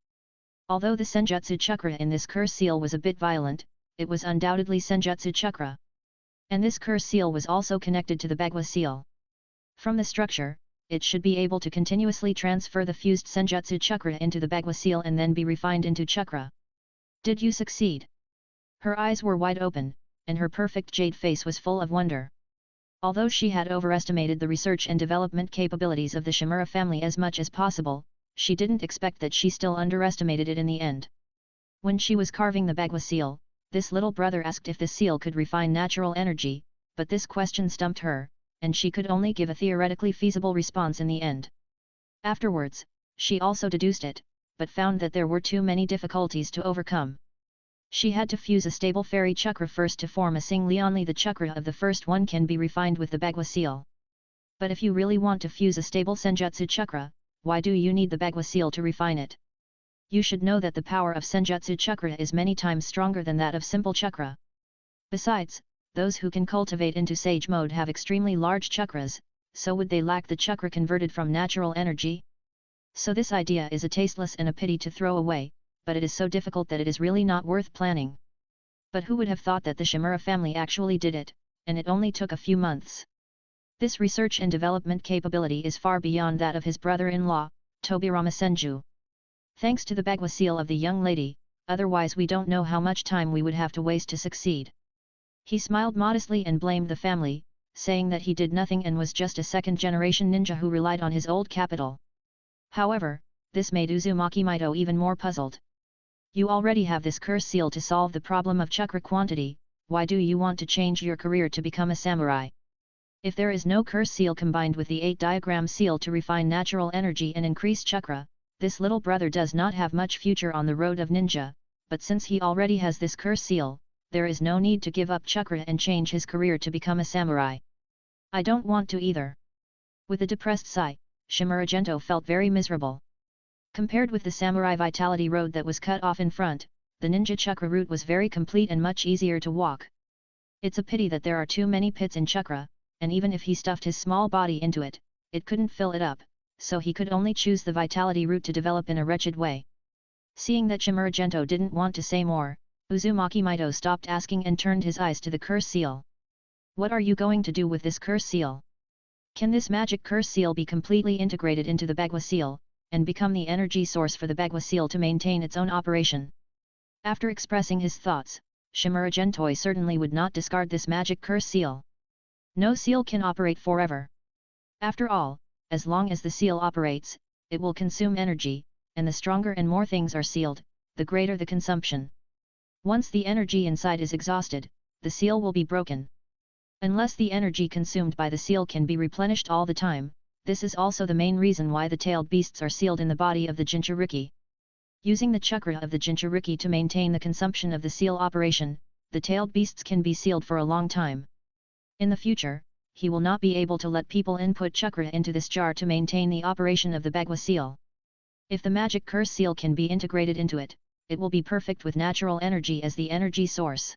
S1: Although the Senjutsu Chakra in this curse seal was a bit violent, it was undoubtedly Senjutsu Chakra. And this curse seal was also connected to the Bagua seal. From the structure, it should be able to continuously transfer the fused Senjutsu Chakra into the Bagua seal and then be refined into Chakra. Did you succeed? Her eyes were wide open, and her perfect jade face was full of wonder. Although she had overestimated the research and development capabilities of the Shimura family as much as possible, she didn't expect that she still underestimated it in the end. When she was carving the Bagua seal, this little brother asked if the seal could refine natural energy, but this question stumped her, and she could only give a theoretically feasible response in the end. Afterwards, she also deduced it, but found that there were too many difficulties to overcome. She had to fuse a stable fairy chakra first to form a singly. Only the chakra of the first one can be refined with the Bagua seal. But if you really want to fuse a stable Senjutsu chakra, why do you need the Bagua seal to refine it? You should know that the power of Senjutsu chakra is many times stronger than that of simple chakra. Besides, those who can cultivate into sage mode have extremely large chakras, so would they lack the chakra converted from natural energy? So this idea is a tasteless and a pity to throw away, but it is so difficult that it is really not worth planning. But who would have thought that the Shimura family actually did it, and it only took a few months. This research and development capability is far beyond that of his brother-in-law, Tobirama Senju. Thanks to the Bagua seal of the young lady, otherwise we don't know how much time we would have to waste to succeed. He smiled modestly and blamed the family, saying that he did nothing and was just a second-generation ninja who relied on his old capital. However, this made Uzumaki Mido even more puzzled. You already have this curse seal to solve the problem of chakra quantity, why do you want to change your career to become a samurai? If there is no curse seal combined with the 8-diagram seal to refine natural energy and increase chakra, this little brother does not have much future on the road of ninja, but since he already has this curse seal, there is no need to give up chakra and change his career to become a samurai. I don't want to either. With a depressed sigh, Shimura Gento felt very miserable. Compared with the samurai vitality road that was cut off in front, the ninja chakra route was very complete and much easier to walk. It's a pity that there are too many pits in chakra, and even if he stuffed his small body into it, it couldn't fill it up, so he could only choose the vitality route to develop in a wretched way. Seeing that Shimura Gento didn't want to say more, Uzumaki Mido stopped asking and turned his eyes to the curse seal. What are you going to do with this curse seal? Can this magic curse seal be completely integrated into the Bagua seal, and become the energy source for the Bagua seal to maintain its own operation? After expressing his thoughts, Shimura Gentoi certainly would not discard this magic curse seal. No seal can operate forever. After all, as long as the seal operates, it will consume energy, and the stronger and more things are sealed, the greater the consumption. Once the energy inside is exhausted, the seal will be broken. Unless the energy consumed by the seal can be replenished all the time, this is also the main reason why the tailed beasts are sealed in the body of the Jinchuriki. Using the chakra of the Jinchuriki to maintain the consumption of the seal operation, the tailed beasts can be sealed for a long time. In the future, he will not be able to let people input chakra into this jar to maintain the operation of the Bagua seal. If the magic curse seal can be integrated into it, it will be perfect with natural energy as the energy source.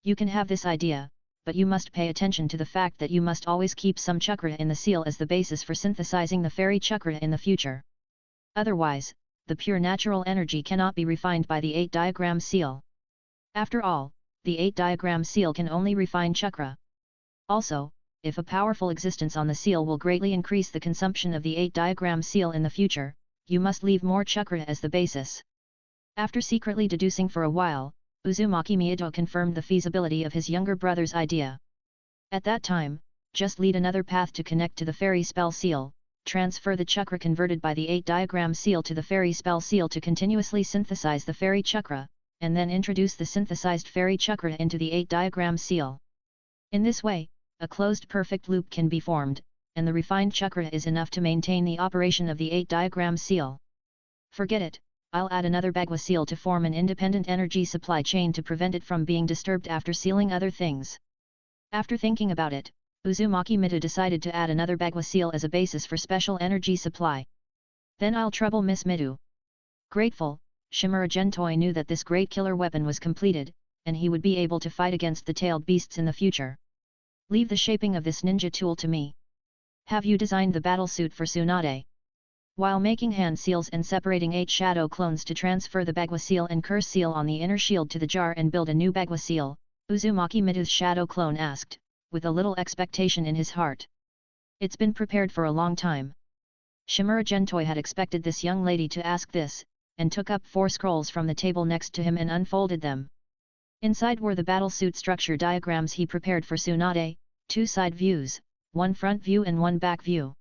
S1: You can have this idea, but you must pay attention to the fact that you must always keep some chakra in the seal as the basis for synthesizing the fairy chakra in the future. Otherwise, the pure natural energy cannot be refined by the 8-diagram seal. After all, the 8-diagram seal can only refine chakra. Also, if a powerful existence on the seal will greatly increase the consumption of the 8-diagram seal in the future, you must leave more chakra as the basis. After secretly deducing for a while, Uzumaki Miyado confirmed the feasibility of his younger brother's idea. At that time, just lead another path to connect to the fairy spell seal, transfer the chakra converted by the 8-diagram seal to the fairy spell seal to continuously synthesize the fairy chakra, and then introduce the synthesized fairy chakra into the 8-diagram seal. In this way, a closed perfect loop can be formed, and the refined chakra is enough to maintain the operation of the 8-diagram seal. Forget it, I'll add another Bagua seal to form an independent energy supply chain to prevent it from being disturbed after sealing other things. After thinking about it, Uzumaki Miyado decided to add another Bagua seal as a basis for special energy supply. Then I'll trouble Miss Midu. Grateful, Shimura Gentoi knew that this great killer weapon was completed, and he would be able to fight against the tailed beasts in the future. Leave the shaping of this ninja tool to me. Have you designed the battle suit for Tsunade? While making hand seals and separating 8 shadow clones to transfer the Bagua seal and curse seal on the inner shield to the jar and build a new Bagua seal, Uzumaki Midu's shadow clone asked, with a little expectation in his heart. It's been prepared for a long time. Shimura Gentoi had expected this young lady to ask this, and took up 4 scrolls from the table next to him and unfolded them. Inside were the battlesuit structure diagrams he prepared for Tsunade, 2 side views, 1 front view and 1 back view.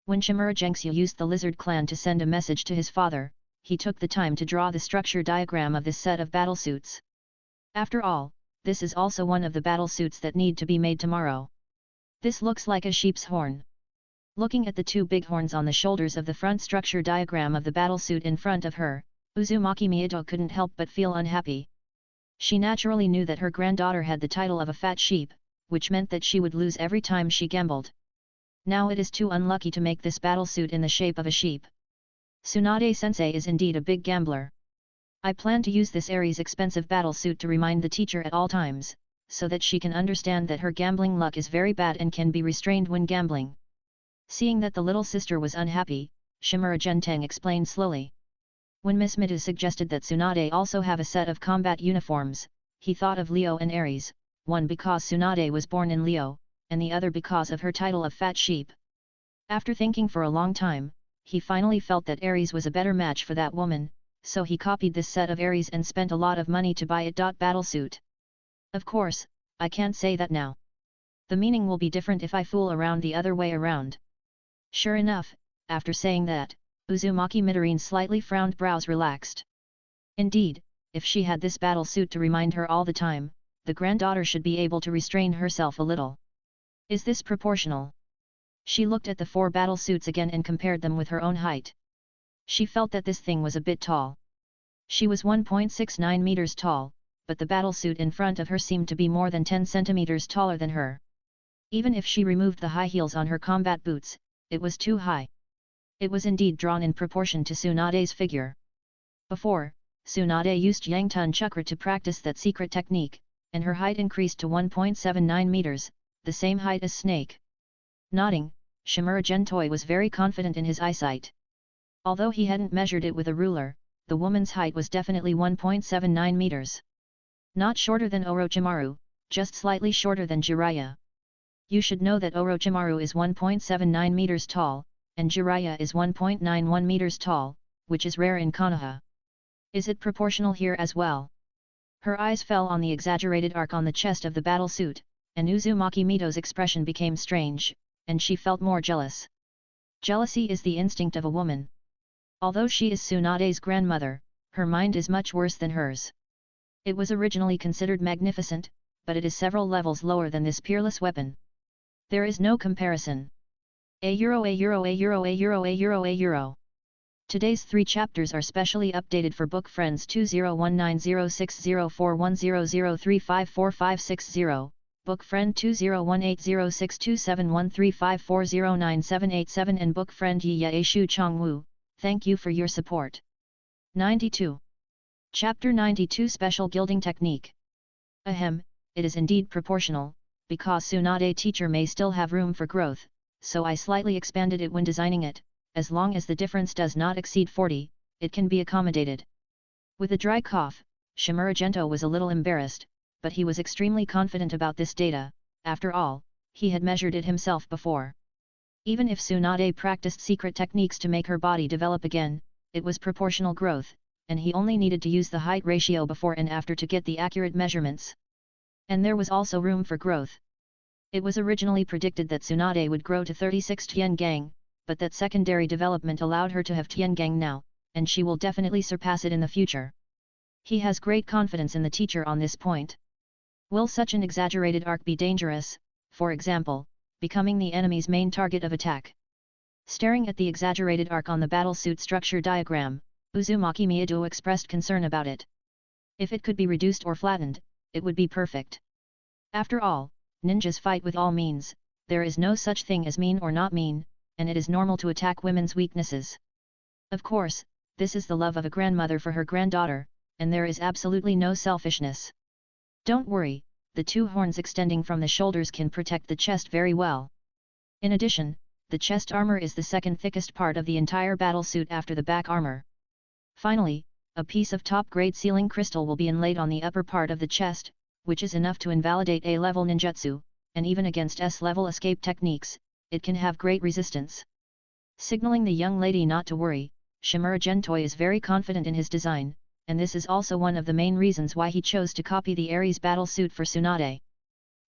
S1: When Shimura Gentoi used the lizard clan to send a message to his father, he took the time to draw the structure diagram of this set of battlesuits. After all, this is also one of the battlesuits that need to be made tomorrow. This looks like a sheep's horn. Looking at the 2 big horns on the shoulders of the front structure diagram of the battlesuit in front of her, Uzumaki Miyado couldn't help but feel unhappy. She naturally knew that her granddaughter had the title of a fat sheep, which meant that she would lose every time she gambled. Now it is too unlucky to make this battlesuit in the shape of a sheep. Tsunade-sensei is indeed a big gambler. I plan to use this Aries expensive battlesuit to remind the teacher at all times, so that she can understand that her gambling luck is very bad and can be restrained when gambling. Seeing that the little sister was unhappy, Shimura Genteng explained slowly. When Miss Midu suggested that Tsunade also have a set of combat uniforms, he thought of Leo and Aries, one because Tsunade was born in Leo, and the other because of her title of fat sheep. After thinking for a long time, he finally felt that Aries was a better match for that woman, so he copied this set of Aries and spent a lot of money to buy it. Battlesuit. Of course, I can't say that now. The meaning will be different if I fool around the other way around. Sure enough, after saying that, Uzumaki Midorine's slightly frowned brows relaxed. Indeed, if she had this battlesuit to remind her all the time, the granddaughter should be able to restrain herself a little. Is this proportional? She looked at the 4 battlesuits again and compared them with her own height. She felt that this thing was a bit tall. She was 1.69 meters tall, but the battlesuit in front of her seemed to be more than 10 centimeters taller than her. Even if she removed the high heels on her combat boots, it was too high. It was indeed drawn in proportion to Tsunade's figure. Before, Tsunade used Yangtun Chakra to practice that secret technique, and her height increased to 1.79 meters, the same height as Snake. Nodding, Shimura Gentoi was very confident in his eyesight. Although he hadn't measured it with a ruler, the woman's height was definitely 1.79 meters. Not shorter than Orochimaru, just slightly shorter than Jiraiya. You should know that Orochimaru is 1.79 meters tall, and Jiraiya is 1.91 meters tall, which is rare in Konoha. Is it proportional here as well? Her eyes fell on the exaggerated arc on the chest of the battlesuit, and Uzumaki Mido's expression became strange, and she felt more jealous. Jealousy is the instinct of a woman. Although she is Tsunade's grandmother, her mind is much worse than hers. It was originally considered magnificent, but it is several levels lower than this peerless weapon. There is no comparison. A euro, a euro, a euro, a euro, a euro, a euro. Today's 3 chapters are specially updated for book friends 201906041003545560, book friend 201806271354097887 and book friend Yiya Shu Chongwu. Thank you for your support. 92. Chapter 92 Special Gilding Technique. Ahem, it is indeed proportional, because Tsunade teacher may still have room for growth, so I slightly expanded it when designing it. As long as the difference does not exceed 40, it can be accommodated. With a dry cough, Shimura Gentoi was a little embarrassed, but he was extremely confident about this data. After all, he had measured it himself before. Even if Tsunade practiced secret techniques to make her body develop again, it was proportional growth, and he only needed to use the height ratio before and after to get the accurate measurements. And there was also room for growth. It was originally predicted that Tsunade would grow to 36 Tiangang, but that secondary development allowed her to have Tiangang now, and she will definitely surpass it in the future. He has great confidence in the teacher on this point. Will such an exaggerated arc be dangerous, for example, becoming the enemy's main target of attack? Staring at the exaggerated arc on the battlesuit structure diagram, Uzumaki Miyado expressed concern about it. If it could be reduced or flattened, it would be perfect. After all, ninjas fight with all means, there is no such thing as mean or not mean, and it is normal to attack women's weaknesses. Of course, this is the love of a grandmother for her granddaughter, and there is absolutely no selfishness. Don't worry, the two horns extending from the shoulders can protect the chest very well. In addition, the chest armor is the second thickest part of the entire battlesuit after the back armor. Finally, a piece of top-grade sealing crystal will be inlaid on the upper part of the chest, which is enough to invalidate A-level ninjutsu, and even against S-level escape techniques, it can have great resistance. Signaling the young lady not to worry, Shimura Gentoi is very confident in his design, and this is also one of the main reasons why he chose to copy the Ares battle suit for Tsunade.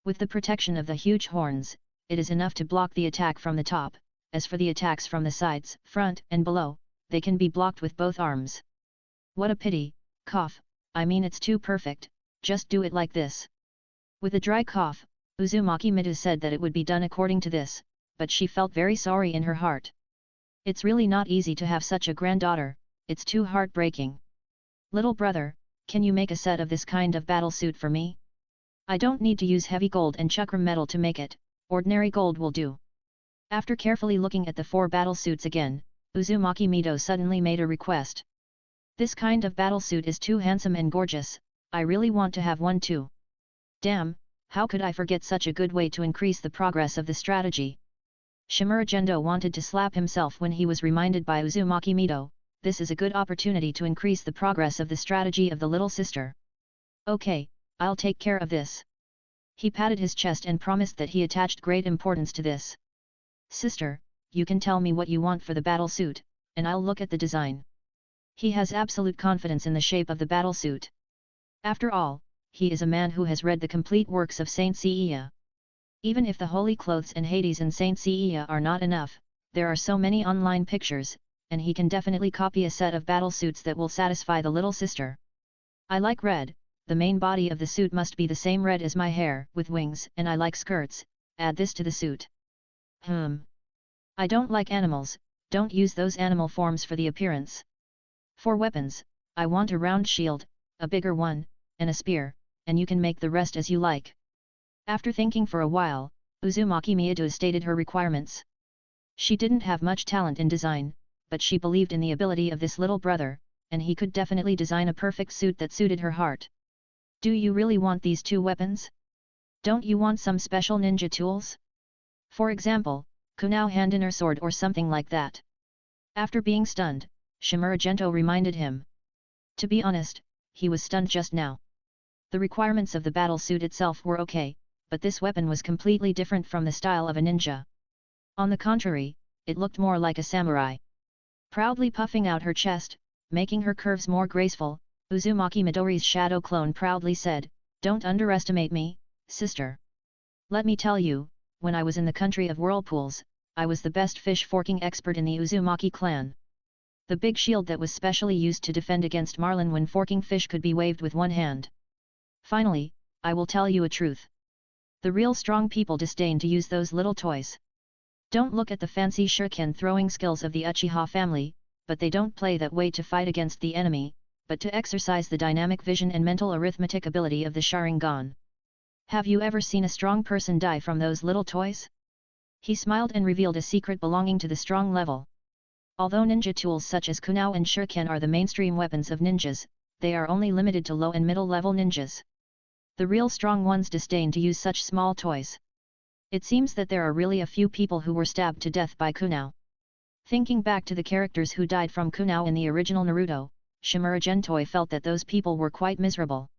S1: With the protection of the huge horns, it is enough to block the attack from the top. As for the attacks from the sides, front, and below, they can be blocked with both arms. What a pity, cough, I mean it's too perfect, just do it like this. With a dry cough, Uzumaki Midu said that it would be done according to this, but she felt very sorry in her heart. It's really not easy to have such a granddaughter, it's too heartbreaking. Little brother, can you make a set of this kind of battlesuit for me? I don't need to use heavy gold and chakram metal to make it, ordinary gold will do. After carefully looking at the four battlesuits again, Uzumaki Mido suddenly made a request. This kind of battlesuit is too handsome and gorgeous, I really want to have one too. Damn, how could I forget such a good way to increase the progress of the strategy? Shimura Gendo wanted to slap himself when he was reminded by Uzumaki Mido, this is a good opportunity to increase the progress of the strategy of the little sister. Okay, I'll take care of this. He patted his chest and promised that he attached great importance to this. Sister, you can tell me what you want for the battlesuit, and I'll look at the design. He has absolute confidence in the shape of the battlesuit. After all, he is a man who has read the complete works of Saint Seiya. Even if the holy clothes and Hades and Saint Seiya are not enough, there are so many online pictures, and he can definitely copy a set of battlesuits that will satisfy the little sister. I like red, the main body of the suit must be the same red as my hair, with wings, and I like skirts, add this to the suit. I don't like animals, don't use those animal forms for the appearance. For weapons, I want a round shield, a bigger one, and a spear, and you can make the rest as you like. After thinking for a while, Uzumaki Miyado stated her requirements. She didn't have much talent in design, but she believed in the ability of this little brother, and he could definitely design a perfect suit that suited her heart. Do you really want these two weapons? Don't you want some special ninja tools? For example, kunao hand inner sword or something like that. After being stunned, Shimura Gento reminded him. To be honest, he was stunned just now. The requirements of the battle suit itself were okay, but this weapon was completely different from the style of a ninja. On the contrary, it looked more like a samurai. Proudly puffing out her chest, making her curves more graceful, Uzumaki Midori's shadow clone proudly said, "Don't underestimate me, sister. Let me tell you, when I was in the country of whirlpools, I was the best fish forking expert in the Uzumaki clan. The big shield that was specially used to defend against marlin when forking fish could be waved with one hand. Finally, I will tell you a truth. The real strong people disdain to use those little toys. Don't look at the fancy shuriken throwing skills of the Uchiha family, but they don't play that way to fight against the enemy, but to exercise the dynamic vision and mental arithmetic ability of the Sharingan. Have you ever seen a strong person die from those little toys?" He smiled and revealed a secret belonging to the strong level. Although ninja tools such as kunao and shuriken are the mainstream weapons of ninjas, they are only limited to low and middle level ninjas. The real strong ones disdain to use such small toys. It seems that there are really a few people who were stabbed to death by kunao. Thinking back to the characters who died from kunao in the original Naruto, Shimura Gentoi felt that those people were quite miserable.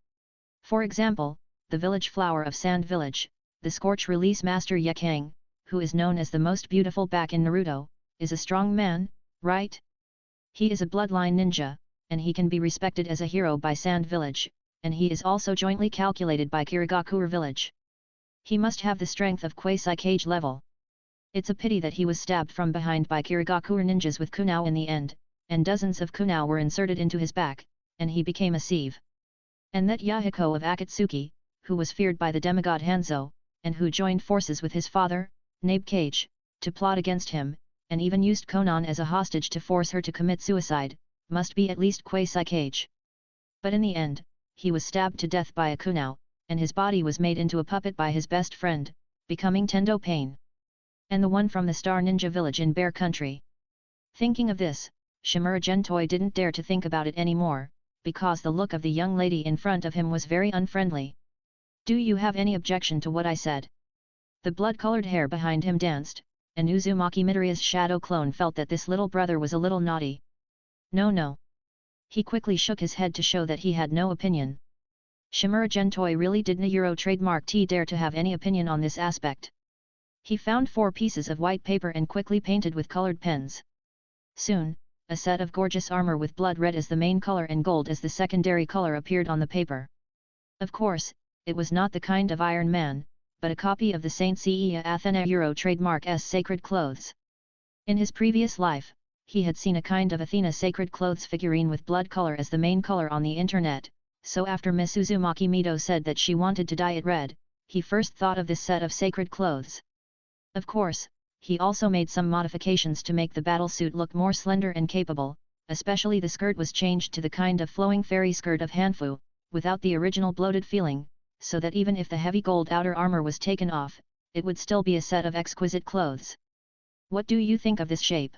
S1: For example, the village flower of Sand Village, the Scorch Release Master Yekang, who is known as the most beautiful back in Naruto, is a strong man, right? He is a bloodline ninja, and he can be respected as a hero by Sand Village, and he is also jointly calculated by Kirigakure Village. He must have the strength of Quasi Cage level. It's a pity that he was stabbed from behind by Kirigakure ninjas with kunao in the end, and dozens of kunao were inserted into his back, and he became a sieve. And that Yahiko of Akatsuki, who was feared by the demigod Hanzo, and who joined forces with his father, Nabe Cage, to plot against him, and even used Konan as a hostage to force her to commit suicide, must be at least Quasi Cage. But in the end, he was stabbed to death by a kunao, and his body was made into a puppet by his best friend, becoming Tendo Pain. And the one from the Star Ninja Village in Bear Country. Thinking of this, Shimura Gentoi didn't dare to think about it anymore, because the look of the young lady in front of him was very unfriendly. Do you have any objection to what I said? The blood-colored hair behind him danced, and Uzumaki Midoriya's shadow clone felt that this little brother was a little naughty. No. He quickly shook his head to show that he had no opinion. Shimura Gentoi really didn't Euro trademark dare to have any opinion on this aspect. He found 4 pieces of white paper and quickly painted with colored pens. Soon, a set of gorgeous armor with blood red as the main color and gold as the secondary color appeared on the paper. Of course, it was not the kind of Iron Man, but a copy of the Saint Seiya Athena Euro trademark S sacred clothes. In his previous life, he had seen a kind of Athena sacred clothes figurine with blood color as the main color on the internet, so after Miss Uzumaki Mido said that she wanted to dye it red, he first thought of this set of sacred clothes. Of course, he also made some modifications to make the battlesuit look more slender and capable, especially the skirt was changed to the kind of flowing fairy skirt of Hanfu, without the original bloated feeling, so that even if the heavy gold outer armor was taken off, it would still be a set of exquisite clothes. What do you think of this shape?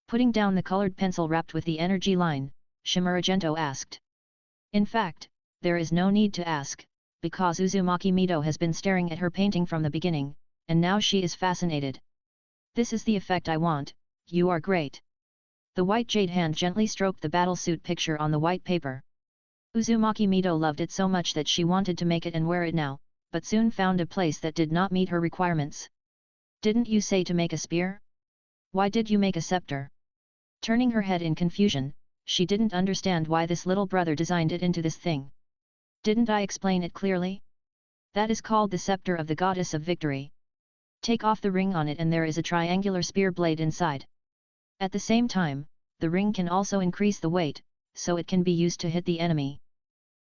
S1: Putting down the colored pencil wrapped with the energy line, Shimura Gento asked. In fact, there is no need to ask, because Uzumaki Mido has been staring at her painting from the beginning, and now she is fascinated. This is the effect I want, you are great. The white jade hand gently stroked the battlesuit picture on the white paper. Uzumaki Mido loved it so much that she wanted to make it and wear it now, but soon found a place that did not meet her requirements. Didn't you say to make a spear? Why did you make a scepter? Turning her head in confusion, she didn't understand why this little brother designed it into this thing. Didn't I explain it clearly? That is called the scepter of the goddess of victory. Take off the ring on it and there is a triangular spear blade inside. At the same time, the ring can also increase the weight, so it can be used to hit the enemy.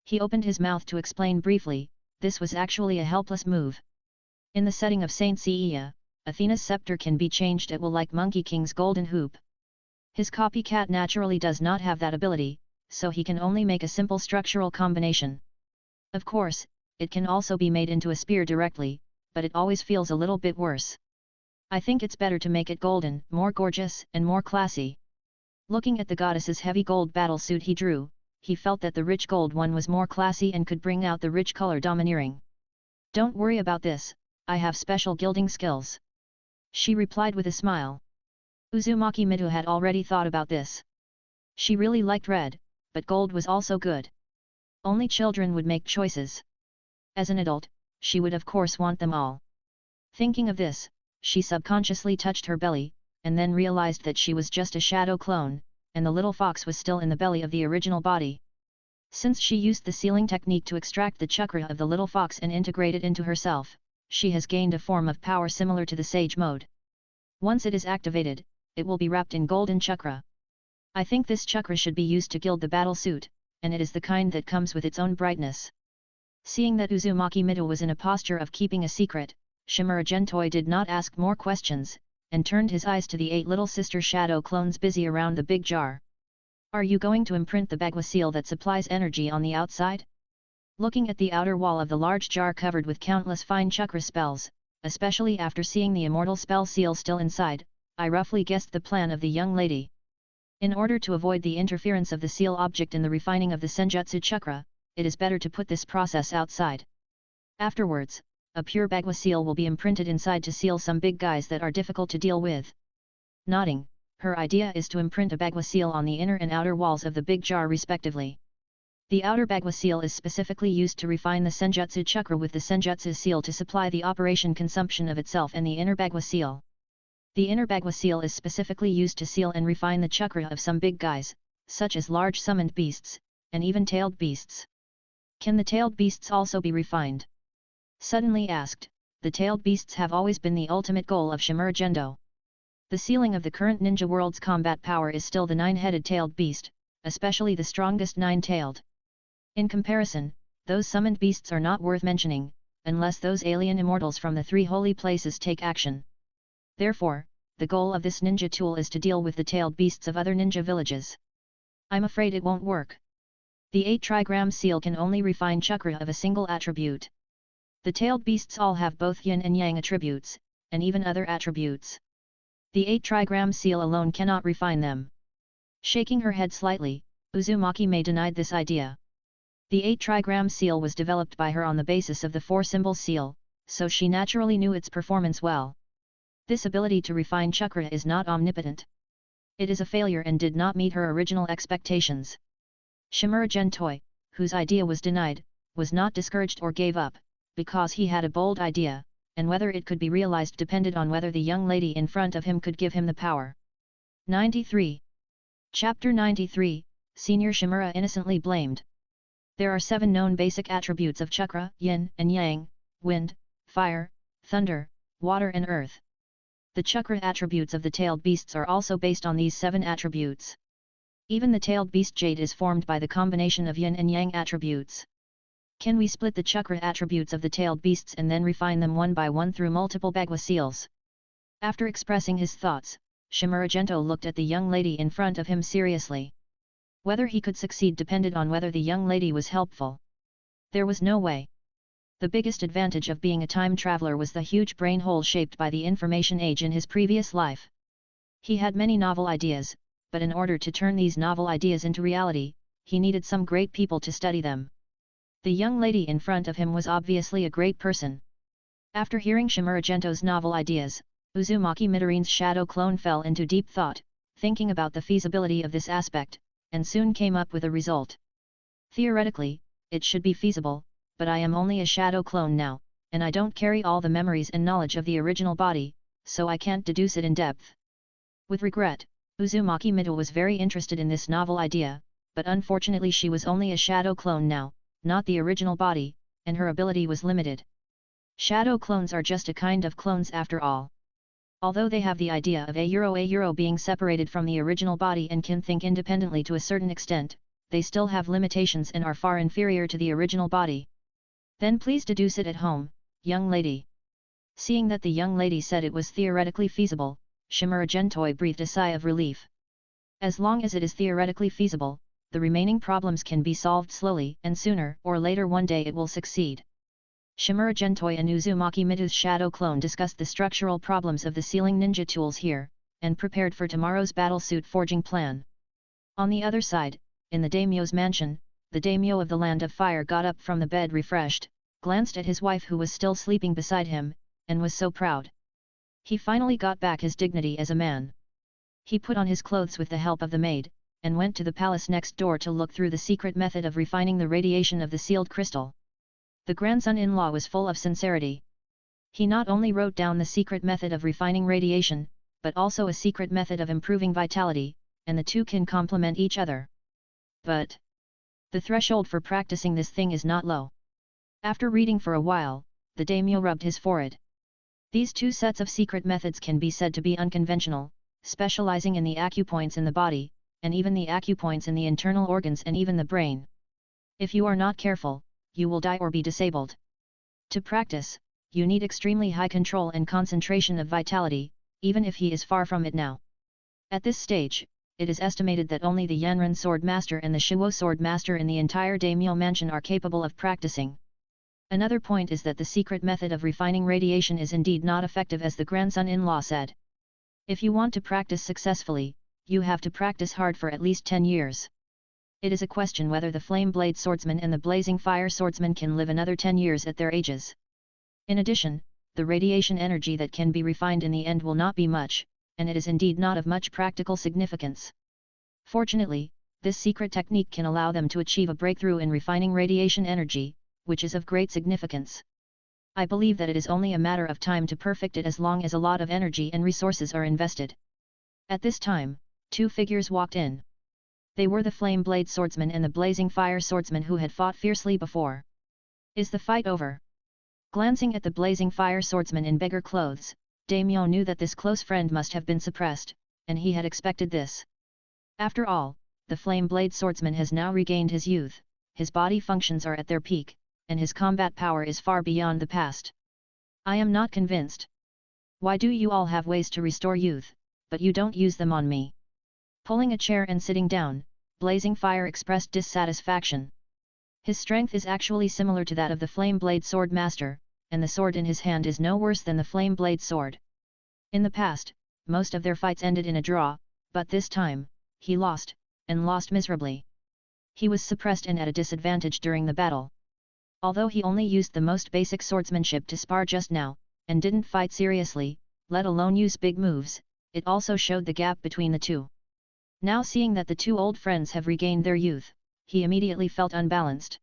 S1: He opened his mouth to explain briefly, this was actually a helpless move. In the setting of Saint Seiya, Athena's scepter can be changed at will like Monkey King's golden hoop. His copycat naturally does not have that ability, so he can only make a simple structural combination. Of course, it can also be made into a spear directly, but it always feels a little bit worse. I think it's better to make it golden, more gorgeous and more classy. Looking at the goddess's heavy gold battlesuit he drew, he felt that the rich gold one was more classy and could bring out the rich color domineering. Don't worry about this, I have special gilding skills. She replied with a smile. Uzumaki Mido had already thought about this. She really liked red, but gold was also good. Only children would make choices. As an adult, she would of course want them all. Thinking of this, she subconsciously touched her belly, and then realized that she was just a shadow clone, and the little fox was still in the belly of the original body. Since she used the sealing technique to extract the chakra of the little fox and integrate it into herself, she has gained a form of power similar to the sage mode. Once it is activated, it will be wrapped in golden chakra. I think this chakra should be used to gild the battlesuit, and it is the kind that comes with its own brightness. Seeing that Uzumaki Mido was in a posture of keeping a secret, Shimura Gentoi did not ask more questions, and turned his eyes to the 8 little sister shadow clones busy around the big jar. Are you going to imprint the Bagua seal that supplies energy on the outside? Looking at the outer wall of the large jar covered with countless fine chakra spells, especially after seeing the immortal spell seal still inside, I roughly guessed the plan of the young lady. In order to avoid the interference of the seal object in the refining of the Senjutsu chakra, it is better to put this process outside. Afterwards, a pure Bagua seal will be imprinted inside to seal some big guys that are difficult to deal with. Nodding, her idea is to imprint a Bagua seal on the inner and outer walls of the big jar respectively. The outer Bagua seal is specifically used to refine the Senjutsu chakra, with the Senjutsu seal to supply the operation consumption of itself, and the inner Bagua seal. The inner Bagua seal is specifically used to seal and refine the chakra of some big guys, such as large summoned beasts, and even tailed beasts. Can the tailed beasts also be refined? Suddenly asked. The tailed beasts have always been the ultimate goal of Shimura Gendo. The ceiling of the current ninja world's combat power is still the 9-headed tailed beast, especially the strongest 9-tailed. In comparison, those summoned beasts are not worth mentioning, unless those alien immortals from the 3 holy places take action. Therefore, the goal of this ninja tool is to deal with the tailed beasts of other ninja villages. I'm afraid it won't work. The 8 trigram seal can only refine chakra of a single attribute. The tailed beasts all have both yin and yang attributes, and even other attributes. The 8 trigram seal alone cannot refine them. Shaking her head slightly, Uzumaki-Mei denied this idea. The 8 trigram seal was developed by her on the basis of the 4-symbol seal, so she naturally knew its performance well. This ability to refine chakra is not omnipotent. It is a failure and did not meet her original expectations. Shimura Gentoi, whose idea was denied, was not discouraged or gave up, because he had a bold idea, and whether it could be realized depended on whether the young lady in front of him could give him the power. 93. Chapter 93, Senior Shimura innocently blamed. There are 7 known basic attributes of chakra, yin and yang, wind, fire, thunder, water and earth. The chakra attributes of the tailed beasts are also based on these 7 attributes. Even the tailed beast jade is formed by the combination of yin and yang attributes. Can we split the chakra attributes of the tailed beasts and then refine them one by one through multiple Bagua seals? After expressing his thoughts, Shimura Gento looked at the young lady in front of him seriously. Whether he could succeed depended on whether the young lady was helpful. There was no way. The biggest advantage of being a time traveler was the huge brain hole shaped by the information age in his previous life. He had many novel ideas, but in order to turn these novel ideas into reality, he needed some great people to study them. The young lady in front of him was obviously a great person. After hearing Shimura Gento's novel ideas, Uzumaki Midorine's shadow clone fell into deep thought, thinking about the feasibility of this aspect, and soon came up with a result. Theoretically, it should be feasible, but I am only a shadow clone now, and I don't carry all the memories and knowledge of the original body, so I can't deduce it in depth. With regret, Uzumaki Midoriine was very interested in this novel idea, but unfortunately she was only a shadow clone now, not the original body, and her ability was limited. Shadow clones are just a kind of clones after all. Although they have the idea of a euro being separated from the original body and can think independently to a certain extent, they still have limitations and are far inferior to the original body. Then please deduce it at home, young lady. Seeing that the young lady said it was theoretically feasible, Shimura Gentoi breathed a sigh of relief. As long as it is theoretically feasible, the remaining problems can be solved slowly, and sooner or later one day it will succeed. Shimura Gentoi and Uzumaki Midorine's shadow clone discussed the structural problems of the sealing ninja tools here, and prepared for tomorrow's battlesuit forging plan. On the other side, in the daimyo's mansion, the daimyo of the Land of Fire got up from the bed refreshed, glanced at his wife who was still sleeping beside him, and was so proud. He finally got back his dignity as a man. He put on his clothes with the help of the maid, and went to the palace next door to look through the secret method of refining the radiation of the sealed crystal. The grandson-in-law was full of sincerity. He not only wrote down the secret method of refining radiation, but also a secret method of improving vitality, and the two can complement each other. But the threshold for practicing this thing is not low. After reading for a while, the daimyo rubbed his forehead. These 2 sets of secret methods can be said to be unconventional, specializing in the acupoints in the body, and even the acupoints in the internal organs and even the brain. If you are not careful, you will die or be disabled. To practice, you need extremely high control and concentration of vitality, even if he is far from it now. At this stage, it is estimated that only the Yanran Sword Master and the Shiwo Sword Master in the entire daimyo mansion are capable of practicing. Another point is that the secret method of refining radiation is indeed not effective, as the grandson-in-law said. If you want to practice successfully, you have to practice hard for at least 10 years. It is a question whether the Flame Blade Swordsman and the Blazing Fire Swordsman can live another 10 years at their ages. In addition, the radiation energy that can be refined in the end will not be much, and it is indeed not of much practical significance. Fortunately, This secret technique can allow them to achieve a breakthrough in refining radiation energy, which is of great significance. I believe that it is only a matter of time to perfect it as long as a lot of energy and resources are invested. At this time, two figures walked in. They were the Flame Blade Swordsman and the Blazing Fire Swordsman who had fought fiercely before. Is the fight over? Glancing at the Blazing Fire Swordsman in beggar clothes, Daimyo knew that this close friend must have been suppressed, and he had expected this. After all, the Flame Blade Swordsman has now regained his youth, his body functions are at their peak, and his combat power is far beyond the past. I am not convinced. Why do you all have ways to restore youth, but you don't use them on me? Pulling a chair and sitting down, Blazing Fire expressed dissatisfaction. His strength is actually similar to that of the Flame Blade Sword Master, and the sword in his hand is no worse than the Flame Blade Sword. In the past, most of their fights ended in a draw, but this time, he lost, and lost miserably. He was suppressed and at a disadvantage during the battle. Although he only used the most basic swordsmanship to spar just now, and didn't fight seriously, let alone use big moves, it also showed the gap between the two. Now seeing that the two old friends have regained their youth, he immediately felt unbalanced.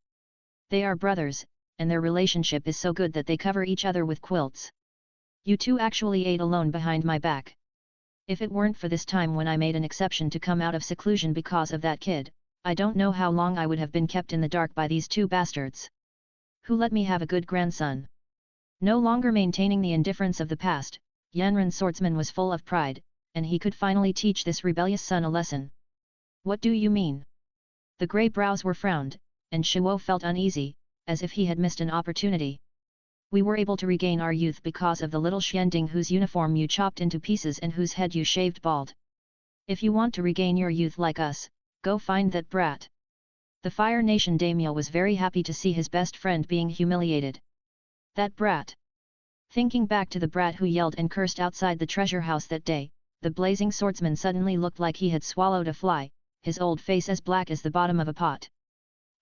S1: They are brothers, and their relationship is so good that they cover each other with quilts. You two actually ate alone behind my back. If it weren't for this time when I made an exception to come out of seclusion because of that kid, I don't know how long I would have been kept in the dark by these two bastards. Who let me have a good grandson? No longer maintaining the indifference of the past, Yanran Swordsman was full of pride, and he could finally teach this rebellious son a lesson. What do you mean? The grey brows were frowned, and Shuo felt uneasy, as if he had missed an opportunity. We were able to regain our youth because of the little Xianding whose uniform you chopped into pieces and whose head you shaved bald. If you want to regain your youth like us, go find that brat. The Fire Nation daimyo was very happy to see his best friend being humiliated. That brat! Thinking back to the brat who yelled and cursed outside the treasure house that day, the blazing swordsman suddenly looked like he had swallowed a fly, his old face as black as the bottom of a pot.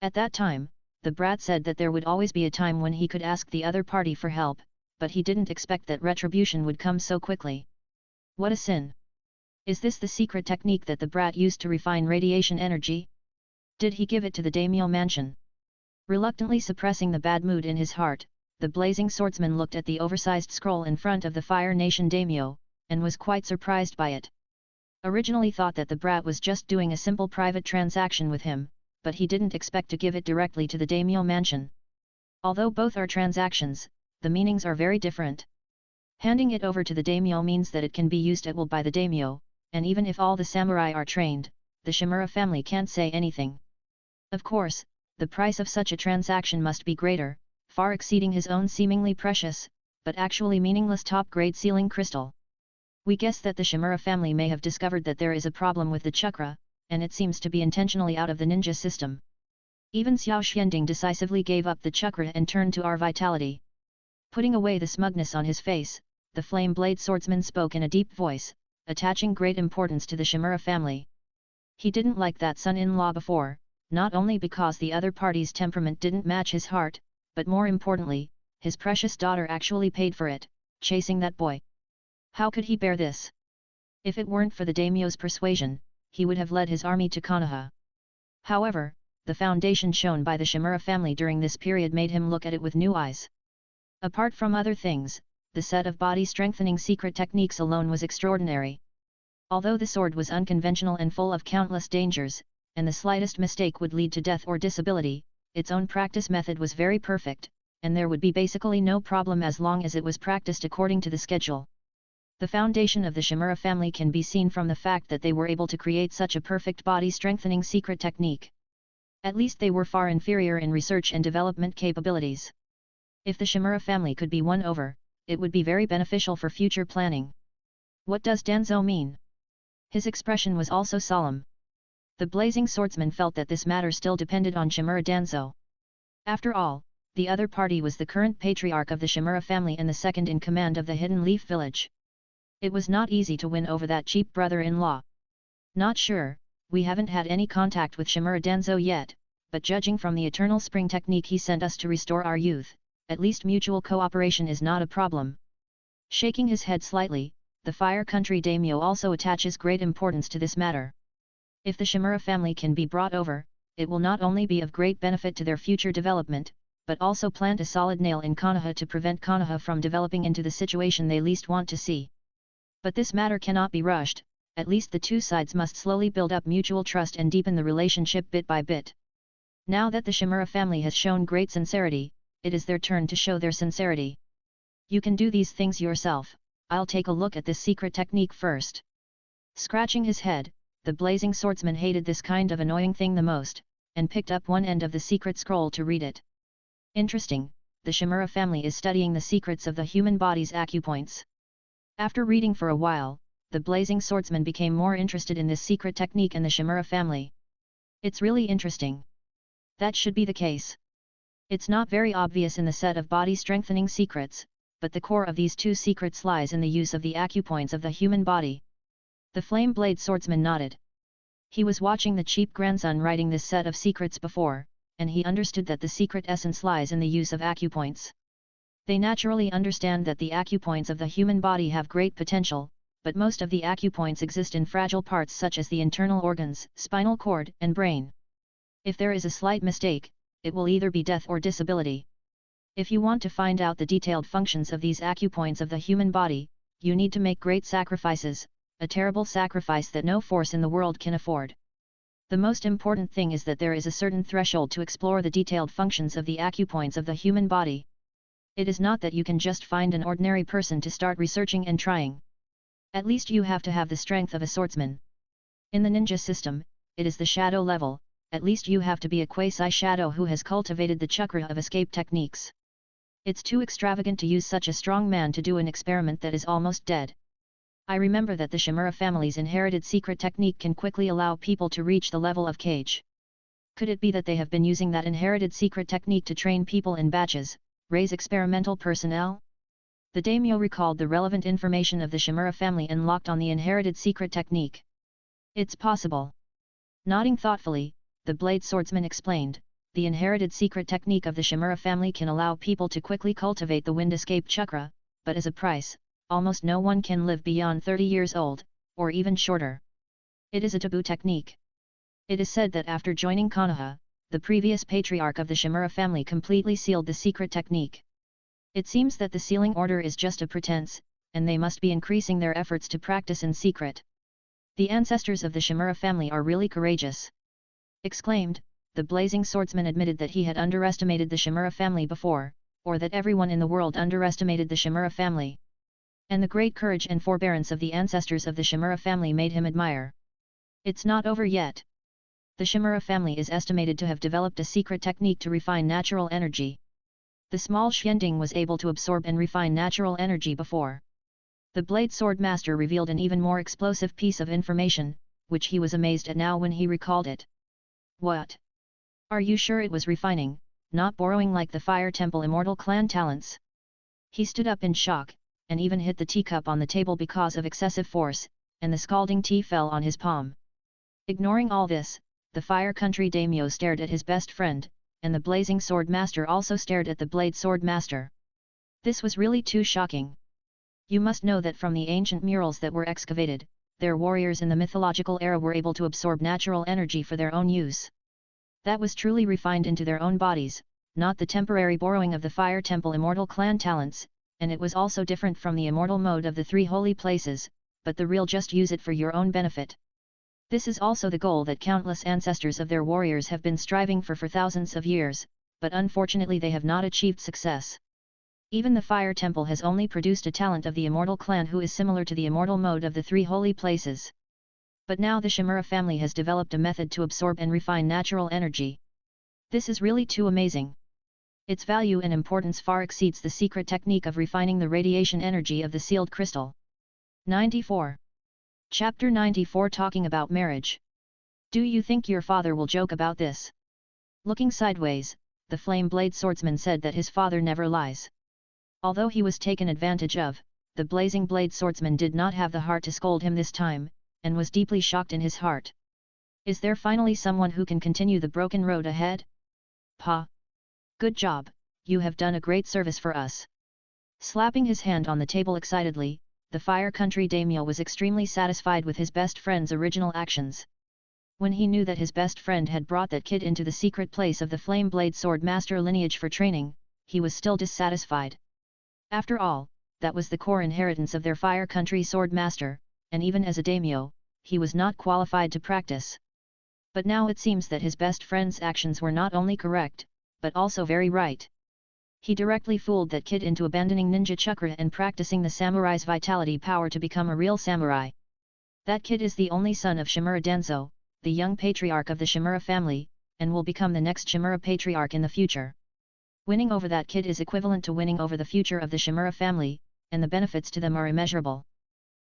S1: At that time, the brat said that there would always be a time when he could ask the other party for help, but he didn't expect that retribution would come so quickly. What a sin! Is this the secret technique that the brat used to refine radiation energy? Did he give it to the daimyo mansion? Reluctantly suppressing the bad mood in his heart, the blazing swordsman looked at the oversized scroll in front of the Fire Nation daimyo, and was quite surprised by it. Originally thought that the brat was just doing a simple private transaction with him, but he didn't expect to give it directly to the daimyo mansion. Although both are transactions, the meanings are very different. Handing it over to the daimyo means that it can be used at will by the daimyo, and even if all the samurai are trained, the Shimura family can't say anything. Of course, the price of such a transaction must be greater, far exceeding his own seemingly precious, but actually meaningless top-grade sealing crystal. We guess that the Shimura family may have discovered that there is a problem with the chakra, and it seems to be intentionally out of the ninja system. Even Xiao Xianding decisively gave up the chakra and turned to our vitality. Putting away the smugness on his face, the Flame Blade Swordsman spoke in a deep voice, attaching great importance to the Shimura family. He didn't like that son-in-law before, not only because the other party's temperament didn't match his heart, but more importantly, his precious daughter actually paid for it, chasing that boy. How could he bear this? If it weren't for the daimyo's persuasion, he would have led his army to Konoha. However, the foundation shown by the Shimura family during this period made him look at it with new eyes. Apart from other things, the set of body-strengthening secret techniques alone was extraordinary. Although the sword was unconventional and full of countless dangers, and the slightest mistake would lead to death or disability, its own practice method was very perfect, and there would be basically no problem as long as it was practiced according to the schedule. The foundation of the Shimura family can be seen from the fact that they were able to create such a perfect body-strengthening secret technique. At least they were far inferior in research and development capabilities. If the Shimura family could be won over, it would be very beneficial for future planning. What does Danzo mean? His expression was also solemn. The blazing swordsman felt that this matter still depended on Shimura Danzo. After all, the other party was the current patriarch of the Shimura family and the second in command of the Hidden Leaf village. It was not easy to win over that cheap brother-in-law. Not sure, we haven't had any contact with Shimura Danzo yet, but judging from the Eternal Spring technique he sent us to restore our youth, at least mutual cooperation is not a problem. Shaking his head slightly, the Fire Country daimyo also attaches great importance to this matter. If the Shimura family can be brought over, it will not only be of great benefit to their future development, but also plant a solid nail in Konoha to prevent Konoha from developing into the situation they least want to see. But this matter cannot be rushed, at least the two sides must slowly build up mutual trust and deepen the relationship bit by bit. Now that the Shimura family has shown great sincerity, it is their turn to show their sincerity. You can do these things yourself, I'll take a look at this secret technique first. Scratching his head, the blazing swordsman hated this kind of annoying thing the most, and picked up one end of the secret scroll to read it. Interesting, the Shimura family is studying the secrets of the human body's acupoints. After reading for a while, the blazing swordsman became more interested in this secret technique and the Shimura family. It's really interesting. That should be the case. It's not very obvious in the set of body strengthening secrets, but the core of these two secrets lies in the use of the acupoints of the human body. The flame blade swordsman nodded. He was watching the cheap grandson writing this set of secrets before, and he understood that the secret essence lies in the use of acupoints. They naturally understand that the acupoints of the human body have great potential, but most of the acupoints exist in fragile parts such as the internal organs, spinal cord, and brain. If there is a slight mistake, it will either be death or disability. If you want to find out the detailed functions of these acupoints of the human body, you need to make great sacrifices, a terrible sacrifice that no force in the world can afford. The most important thing is that there is a certain threshold to explore the detailed functions of the acupoints of the human body. It is not that you can just find an ordinary person to start researching and trying. At least you have to have the strength of a swordsman. In the ninja system, it is the shadow level, at least you have to be a quasi-shadow who has cultivated the chakra of escape techniques. It's too extravagant to use such a strong man to do an experiment that is almost dead. I remember that the Shimura family's inherited secret technique can quickly allow people to reach the level of Kage. Could it be that they have been using that inherited secret technique to train people in batches, raise experimental personnel? The daimyo recalled the relevant information of the Shimura family and locked on the inherited secret technique. It's possible. Nodding thoughtfully, the blade swordsman explained, the inherited secret technique of the Shimura family can allow people to quickly cultivate the wind escape chakra, but as a price, almost no one can live beyond 30 years old, or even shorter. It is a taboo technique. It is said that after joining Konoha, the previous patriarch of the Shimura family completely sealed the secret technique. It seems that the sealing order is just a pretense, and they must be increasing their efforts to practice in secret. The ancestors of the Shimura family are really courageous. Exclaimed, the blazing swordsman admitted that he had underestimated the Shimura family before, or that everyone in the world underestimated the Shimura family. And the great courage and forbearance of the ancestors of the Shimura family made him admire. It's not over yet. The Shimura family is estimated to have developed a secret technique to refine natural energy. The small Xianding was able to absorb and refine natural energy before. The blade sword master revealed an even more explosive piece of information, which he was amazed at now when he recalled it. What? Are you sure it was refining, not borrowing like the Fire Temple Immortal Clan talents? He stood up in shock, and even hit the teacup on the table because of excessive force, and the scalding tea fell on his palm. Ignoring all this, the Fire Country daimyo stared at his best friend, and the blazing sword master also stared at the blade sword master. This was really too shocking. You must know that from the ancient murals that were excavated, their warriors in the mythological era were able to absorb natural energy for their own use. That was truly refined into their own bodies, not the temporary borrowing of the Fire Temple Immortal Clan talents, and it was also different from the immortal mode of the three holy places, but the real just use it for your own benefit. This is also the goal that countless ancestors of their warriors have been striving for thousands of years, but unfortunately they have not achieved success. Even the Fire Temple has only produced a talent of the immortal clan who is similar to the immortal mode of the three holy places. But now the Shimura family has developed a method to absorb and refine natural energy. This is really too amazing. Its value and importance far exceeds the secret technique of refining the radiation energy of the sealed crystal. 94. Chapter 94 Talking about Marriage. Do you think your father will joke about this? Looking sideways, the flame blade swordsman said that his father never lies. Although he was taken advantage of, the blazing blade swordsman did not have the heart to scold him this time, and was deeply shocked in his heart. Is there finally someone who can continue the broken road ahead? Pa! Good job, you have done a great service for us. Slapping his hand on the table excitedly, the Fire Country daimyo was extremely satisfied with his best friend's original actions. When he knew that his best friend had brought that kid into the secret place of the Flame Blade Sword Master lineage for training, he was still dissatisfied. After all, that was the core inheritance of their Fire Country Sword Master, and even as a daimyo, he was not qualified to practice. But now it seems that his best friend's actions were not only correct, but also very right. He directly fooled that kid into abandoning ninja chakra and practicing the samurai's vitality power to become a real samurai. That kid is the only son of Shimura Danzo, the young patriarch of the Shimura family, and will become the next Shimura patriarch in the future. Winning over that kid is equivalent to winning over the future of the Shimura family, and the benefits to them are immeasurable.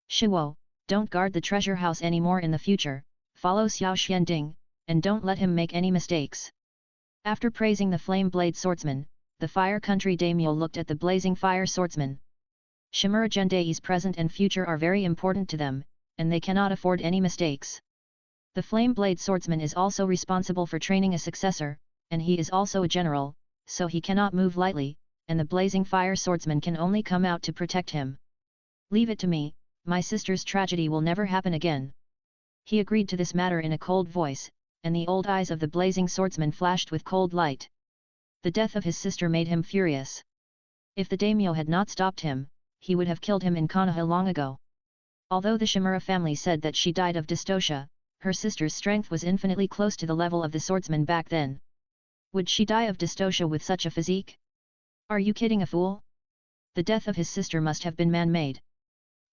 S1: Shiwo, don't guard the treasure house anymore in the future, follow Xiao Xianding, and don't let him make any mistakes. After praising the Flame Blade Swordsman, the Fire Country daimyo looked at the blazing fire swordsman. Shimura Gendai's present and future are very important to them, and they cannot afford any mistakes. The Flame Blade Swordsman is also responsible for training a successor, and he is also a general, so he cannot move lightly, and the blazing fire swordsman can only come out to protect him. Leave it to me, my sister's tragedy will never happen again. He agreed to this matter in a cold voice, and the old eyes of the blazing swordsman flashed with cold light. The death of his sister made him furious. If the daimyo had not stopped him, he would have killed him in Konoha long ago. Although the Shimura family said that she died of dystocia, her sister's strength was infinitely close to the level of the swordsman back then. Would she die of dystocia with such a physique? Are you kidding a fool? The death of his sister must have been man-made.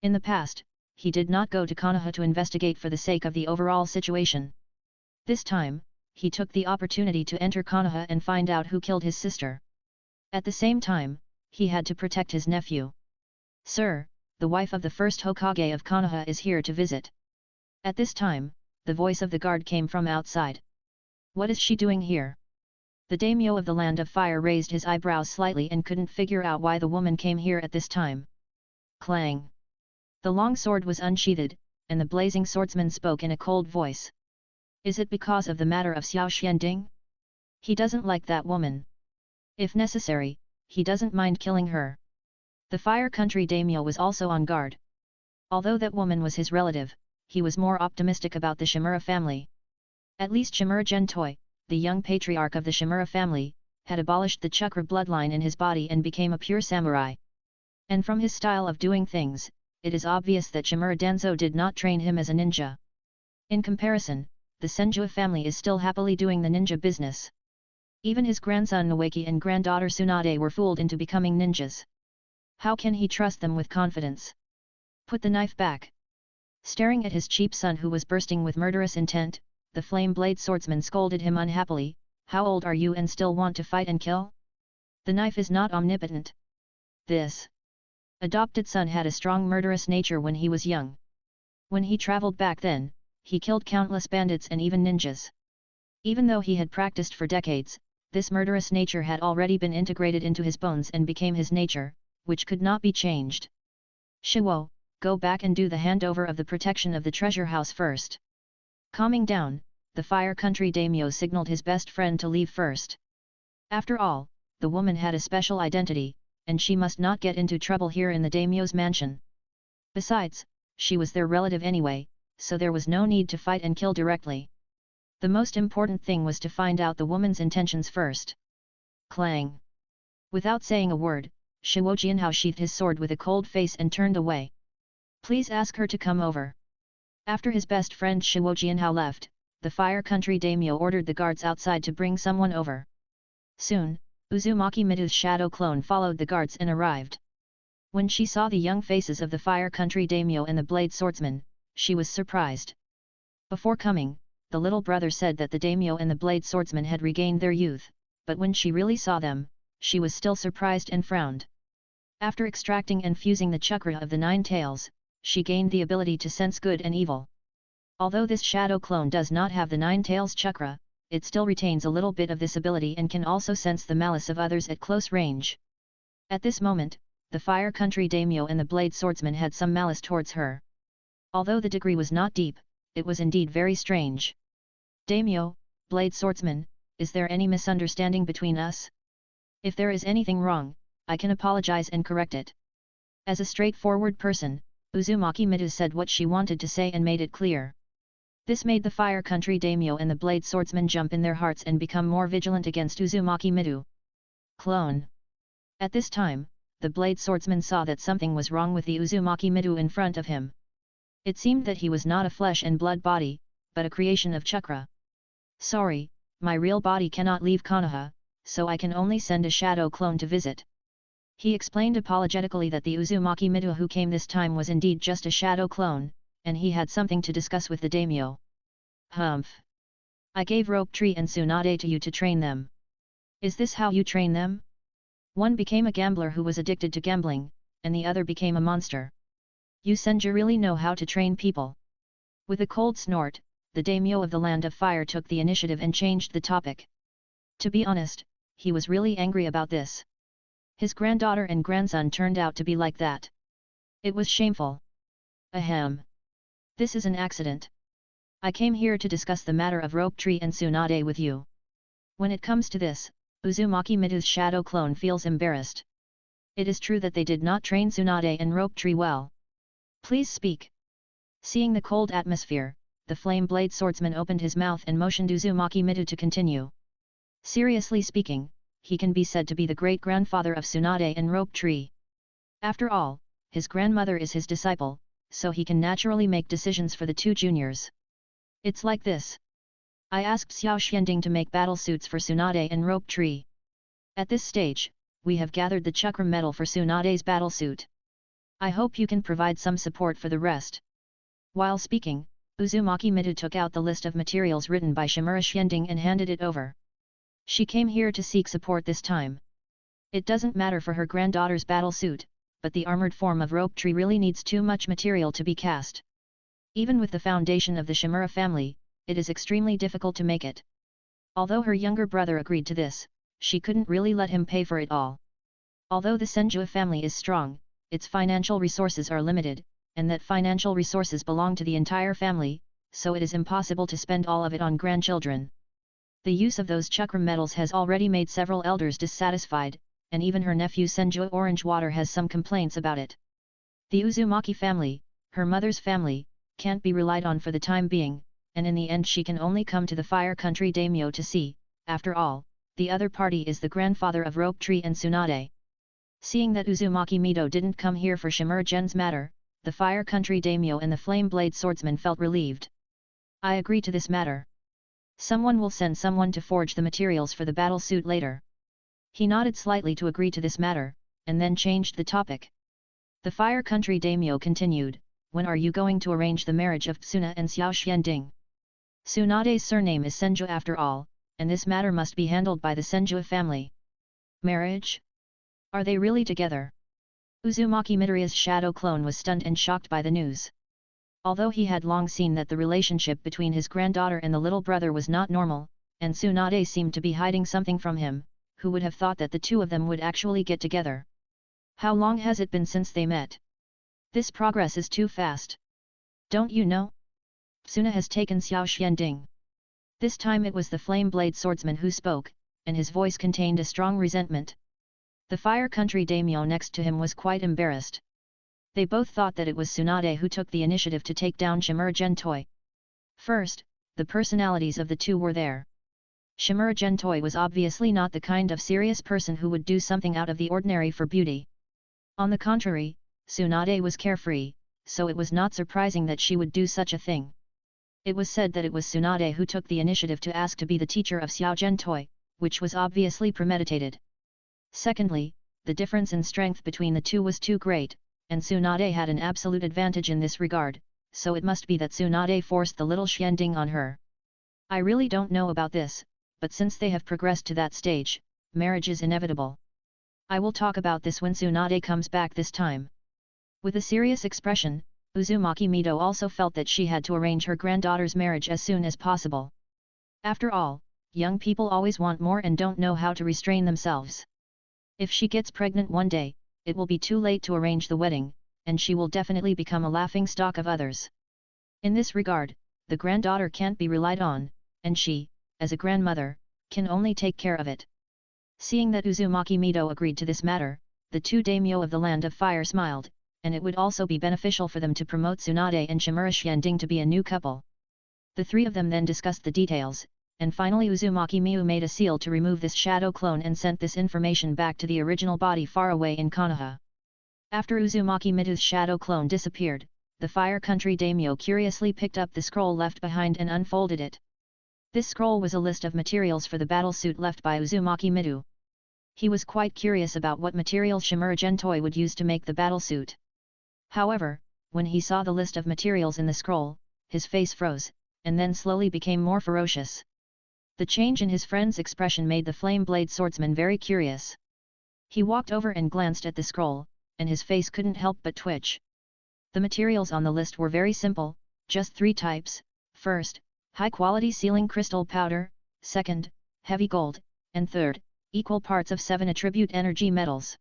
S1: In the past, he did not go to Konoha to investigate for the sake of the overall situation. This time, he took the opportunity to enter Konoha and find out who killed his sister. At the same time, he had to protect his nephew. Sir, the wife of the first Hokage of Konoha is here to visit. At this time, the voice of the guard came from outside. What is she doing here? The daimyo of the Land of Fire raised his eyebrows slightly and couldn't figure out why the woman came here at this time. Clang! The long sword was unsheathed, and the blazing swordsman spoke in a cold voice. Is it because of the matter of Xiao Xianding? He doesn't like that woman. If necessary, he doesn't mind killing her. The Fire Country daimyo was also on guard. Although that woman was his relative, he was more optimistic about the Shimura family. At least Shimura Gentoi, the young patriarch of the Shimura family, had abolished the chakra bloodline in his body and became a pure samurai. And from his style of doing things, it is obvious that Shimura Danzo did not train him as a ninja. In comparison, the Senjua family is still happily doing the ninja business. Even his grandson Nawaki and granddaughter Tsunade were fooled into becoming ninjas. How can he trust them with confidence? Put the knife back. Staring at his cheap son who was bursting with murderous intent, the Flame Blade Swordsman scolded him unhappily. How old are you and still want to fight and kill? The knife is not omnipotent. This adopted son had a strong murderous nature when he was young. When he traveled back then, he killed countless bandits and even ninjas. Even though he had practiced for decades, this murderous nature had already been integrated into his bones and became his nature, which could not be changed. Shiwo, go back and do the handover of the protection of the treasure house first. Calming down, the Fire Country daimyo signaled his best friend to leave first. After all, the woman had a special identity, and she must not get into trouble here in the daimyo's mansion. Besides, she was their relative anyway, so there was no need to fight and kill directly. The most important thing was to find out the woman's intentions first. Clang! Without saying a word, Shiwo Jianhao sheathed his sword with a cold face and turned away. Please ask her to come over. After his best friend Shiwo Jianhao left, the Fire Country daimyo ordered the guards outside to bring someone over. Soon, Uzumaki Midu's shadow clone followed the guards and arrived. When she saw the young faces of the Fire Country daimyo and the blade swordsman, she was surprised. Before coming, the little brother said that the daimyo and the blade swordsman had regained their youth, but when she really saw them, she was still surprised and frowned. After extracting and fusing the chakra of the 9 tails, she gained the ability to sense good and evil. Although this shadow clone does not have the 9 tails chakra, it still retains a little bit of this ability and can also sense the malice of others at close range. At this moment, the Fire Country daimyo and the blade swordsman had some malice towards her. Although the degree was not deep, it was indeed very strange. Daimyo, blade swordsman, is there any misunderstanding between us? If there is anything wrong, I can apologize and correct it. As a straightforward person, Uzumaki Midu said what she wanted to say and made it clear. This made the Fire Country daimyo and the blade swordsman jump in their hearts and become more vigilant against Uzumaki Mido. Clone. At this time, the blade swordsman saw that something was wrong with the Uzumaki Mido in front of him. It seemed that he was not a flesh and blood body, but a creation of chakra. Sorry, my real body cannot leave Konoha, so I can only send a shadow clone to visit. He explained apologetically that the Uzumaki Mido who came this time was indeed just a shadow clone, and he had something to discuss with the daimyo. Humph. I gave Rope Tree and Tsunade to you to train them. Is this how you train them? One became a gambler who was addicted to gambling, and the other became a monster. You Senju really know how to train people. With a cold snort, the daimyo of the Land of Fire took the initiative and changed the topic. To be honest, he was really angry about this. His granddaughter and grandson turned out to be like that. It was shameful. Ahem. This is an accident. I came here to discuss the matter of Rope Tree and Tsunade with you. When it comes to this, Uzumaki Mido's shadow clone feels embarrassed. It is true that they did not train Tsunade and Rope Tree well. Please speak. Seeing the cold atmosphere, the flame blade swordsman opened his mouth and motioned Uzumaki Mido to continue. Seriously speaking, he can be said to be the great-grandfather of Tsunade and Rope Tree. After all, his grandmother is his disciple, so he can naturally make decisions for the two juniors. It's like this. I asked Xiao Xianding to make battle suits for Tsunade and Rope Tree. At this stage, we have gathered the chakra metal for Tsunade's battle suit. I hope you can provide some support for the rest. While speaking, Uzumaki Mido took out the list of materials written by Shimura Xianding and handed it over. She came here to seek support this time. It doesn't matter for her granddaughter's battle suit, but the armored form of Rope Tree really needs too much material to be cast. Even with the foundation of the Shimura family, it is extremely difficult to make it. Although her younger brother agreed to this, she couldn't really let him pay for it all. Although the Senju family is strong, its financial resources are limited, and that financial resources belong to the entire family, so it is impossible to spend all of it on grandchildren. The use of those chakra metals has already made several elders dissatisfied, and even her nephew Senju Orangewater has some complaints about it. The Uzumaki family, her mother's family, can't be relied on for the time being, and in the end she can only come to the Fire Country daimyo to see. After all, the other party is the grandfather of Rope Tree and Tsunade. Seeing that Uzumaki Mido didn't come here for Shimura Gen's matter, the Fire Country daimyo and the Flame Blade swordsman felt relieved. I agree to this matter. Someone will send someone to forge the materials for the battle suit later. He nodded slightly to agree to this matter, and then changed the topic. The Fire Country daimyo continued, when are you going to arrange the marriage of Tsuna and Xiao Xianding? Tsunade's surname is Senju after all, and this matter must be handled by the Senju family. Marriage? Are they really together? Uzumaki Midoriya's shadow clone was stunned and shocked by the news. Although he had long seen that the relationship between his granddaughter and the little brother was not normal, and Tsunade seemed to be hiding something from him, who would have thought that the two of them would actually get together? How long has it been since they met? This progress is too fast. Don't you know? Tsuna has taken Xiao Xianding. This time it was the Flame Blade swordsman who spoke, and his voice contained a strong resentment. The Fire Country daimyo next to him was quite embarrassed. They both thought that it was Tsunade who took the initiative to take down Shimura Gentoi. First, the personalities of the two were there. Shimura Gentoi was obviously not the kind of serious person who would do something out of the ordinary for beauty. On the contrary, Tsunade was carefree, so it was not surprising that she would do such a thing. It was said that it was Tsunade who took the initiative to ask to be the teacher of Xiao Gentoi, which was obviously premeditated. Secondly, the difference in strength between the two was too great, and Tsunade had an absolute advantage in this regard, so it must be that Tsunade forced the little Xianding on her. I really don't know about this, but since they have progressed to that stage, marriage is inevitable. I will talk about this when Tsunade comes back this time. With a serious expression, Uzumaki Mido also felt that she had to arrange her granddaughter's marriage as soon as possible. After all, young people always want more and don't know how to restrain themselves. If she gets pregnant one day, it will be too late to arrange the wedding, and she will definitely become a laughingstock of others. In this regard, the granddaughter can't be relied on, and she, as a grandmother, can only take care of it. Seeing that Uzumaki Mido agreed to this matter, the two daimyo of the Land of Fire smiled, and it would also be beneficial for them to promote Tsunade and Shimura Xianding to be a new couple. The three of them then discussed the details, and finally Uzumaki Miu made a seal to remove this shadow clone and sent this information back to the original body far away in Konoha. After Uzumaki Miu's shadow clone disappeared, the Fire Country daimyo curiously picked up the scroll left behind and unfolded it. This scroll was a list of materials for the battlesuit left by Uzumaki Miu. He was quite curious about what material Shimura Gentoi would use to make the battlesuit. However, when he saw the list of materials in the scroll, his face froze, and then slowly became more ferocious. The change in his friend's expression made the Flame Blade Swordsman very curious. He walked over and glanced at the scroll, and his face couldn't help but twitch. The materials on the list were very simple, just 3 types: first, high-quality sealing crystal powder, second, heavy gold, and third, equal parts of 7 attribute energy metals.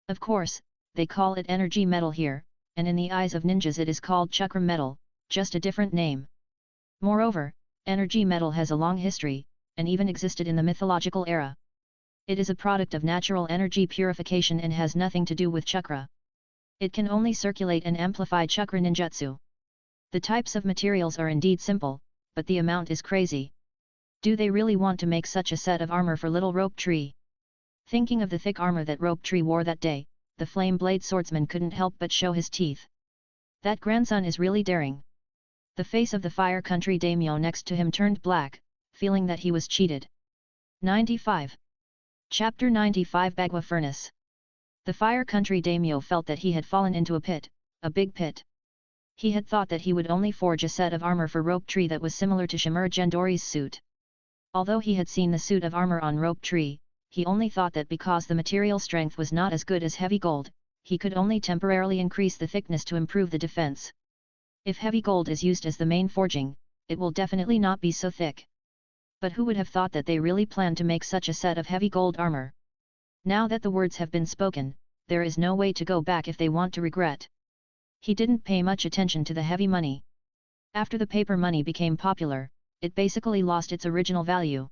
S1: Of course, they call it energy metal here, and in the eyes of ninjas it is called chakra metal, just a different name. Moreover, energy metal has a long history, and even existed in the mythological era. It is a product of natural energy purification and has nothing to do with chakra. It can only circulate and amplify chakra ninjutsu. The types of materials are indeed simple, but the amount is crazy. Do they really want to make such a set of armor for little Rope Tree? Thinking of the thick armor that Rope Tree wore that day, the Flame Blade Swordsman couldn't help but show his teeth. That grandson is really daring. The face of the Fire Country daimyo next to him turned black, feeling that he was cheated. 95. Chapter 95 Bagua Furnace. The Fire Country daimyo felt that he had fallen into a pit, a big pit. He had thought that he would only forge a set of armor for Rope Tree that was similar to Shimura Gendori's suit. Although he had seen the suit of armor on Rope Tree, he only thought that because the material strength was not as good as heavy gold, he could only temporarily increase the thickness to improve the defense. If heavy gold is used as the main forging, it will definitely not be so thick. But who would have thought that they really planned to make such a set of heavy gold armor? Now that the words have been spoken, there is no way to go back if they want to regret. He didn't pay much attention to the heavy money. After the paper money became popular, it basically lost its original value.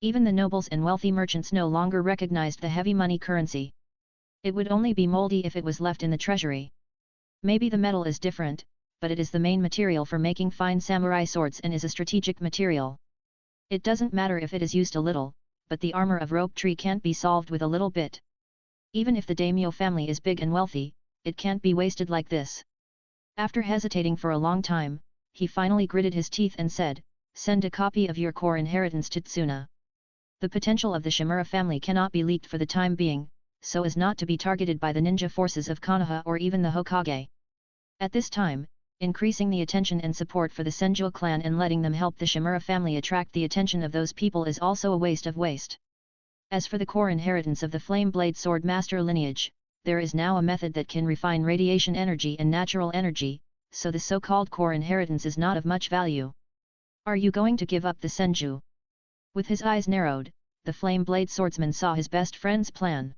S1: Even the nobles and wealthy merchants no longer recognized the heavy money currency. It would only be moldy if it was left in the treasury. Maybe the metal is different, but it is the main material for making fine samurai swords and is a strategic material. It doesn't matter if it is used a little, but the armor of Rope Tree can't be solved with a little bit. Even if the daimyo family is big and wealthy, it can't be wasted like this. After hesitating for a long time, he finally gritted his teeth and said, "Send a copy of your core inheritance to Tsuna." The potential of the Shimura family cannot be leaked for the time being, so as not to be targeted by the ninja forces of Konoha or even the Hokage. At this time, increasing the attention and support for the Senju clan and letting them help the Shimura family attract the attention of those people is also a waste of waste. As for the core inheritance of the Flame Blade Sword Master lineage, there is now a method that can refine radiation energy and natural energy, so the so-called core inheritance is not of much value. Are you going to give up the Senju? With his eyes narrowed, the Flame Blade Swordsman saw his best friend's plan.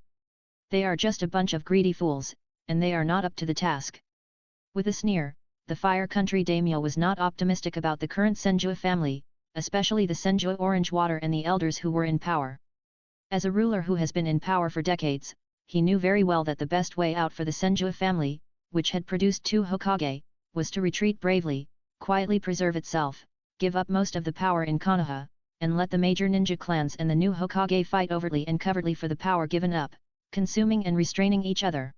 S1: They are just a bunch of greedy fools, and they are not up to the task. With a sneer, the Fire Country daimyo was not optimistic about the current Senju family, especially the Senju Orange Water and the elders who were in power. As a ruler who has been in power for decades, he knew very well that the best way out for the Senju family, which had produced 2 Hokage, was to retreat bravely, quietly preserve itself, give up most of the power in Konoha, and let the major ninja clans and the new Hokage fight overtly and covertly for the power given up, consuming and restraining each other.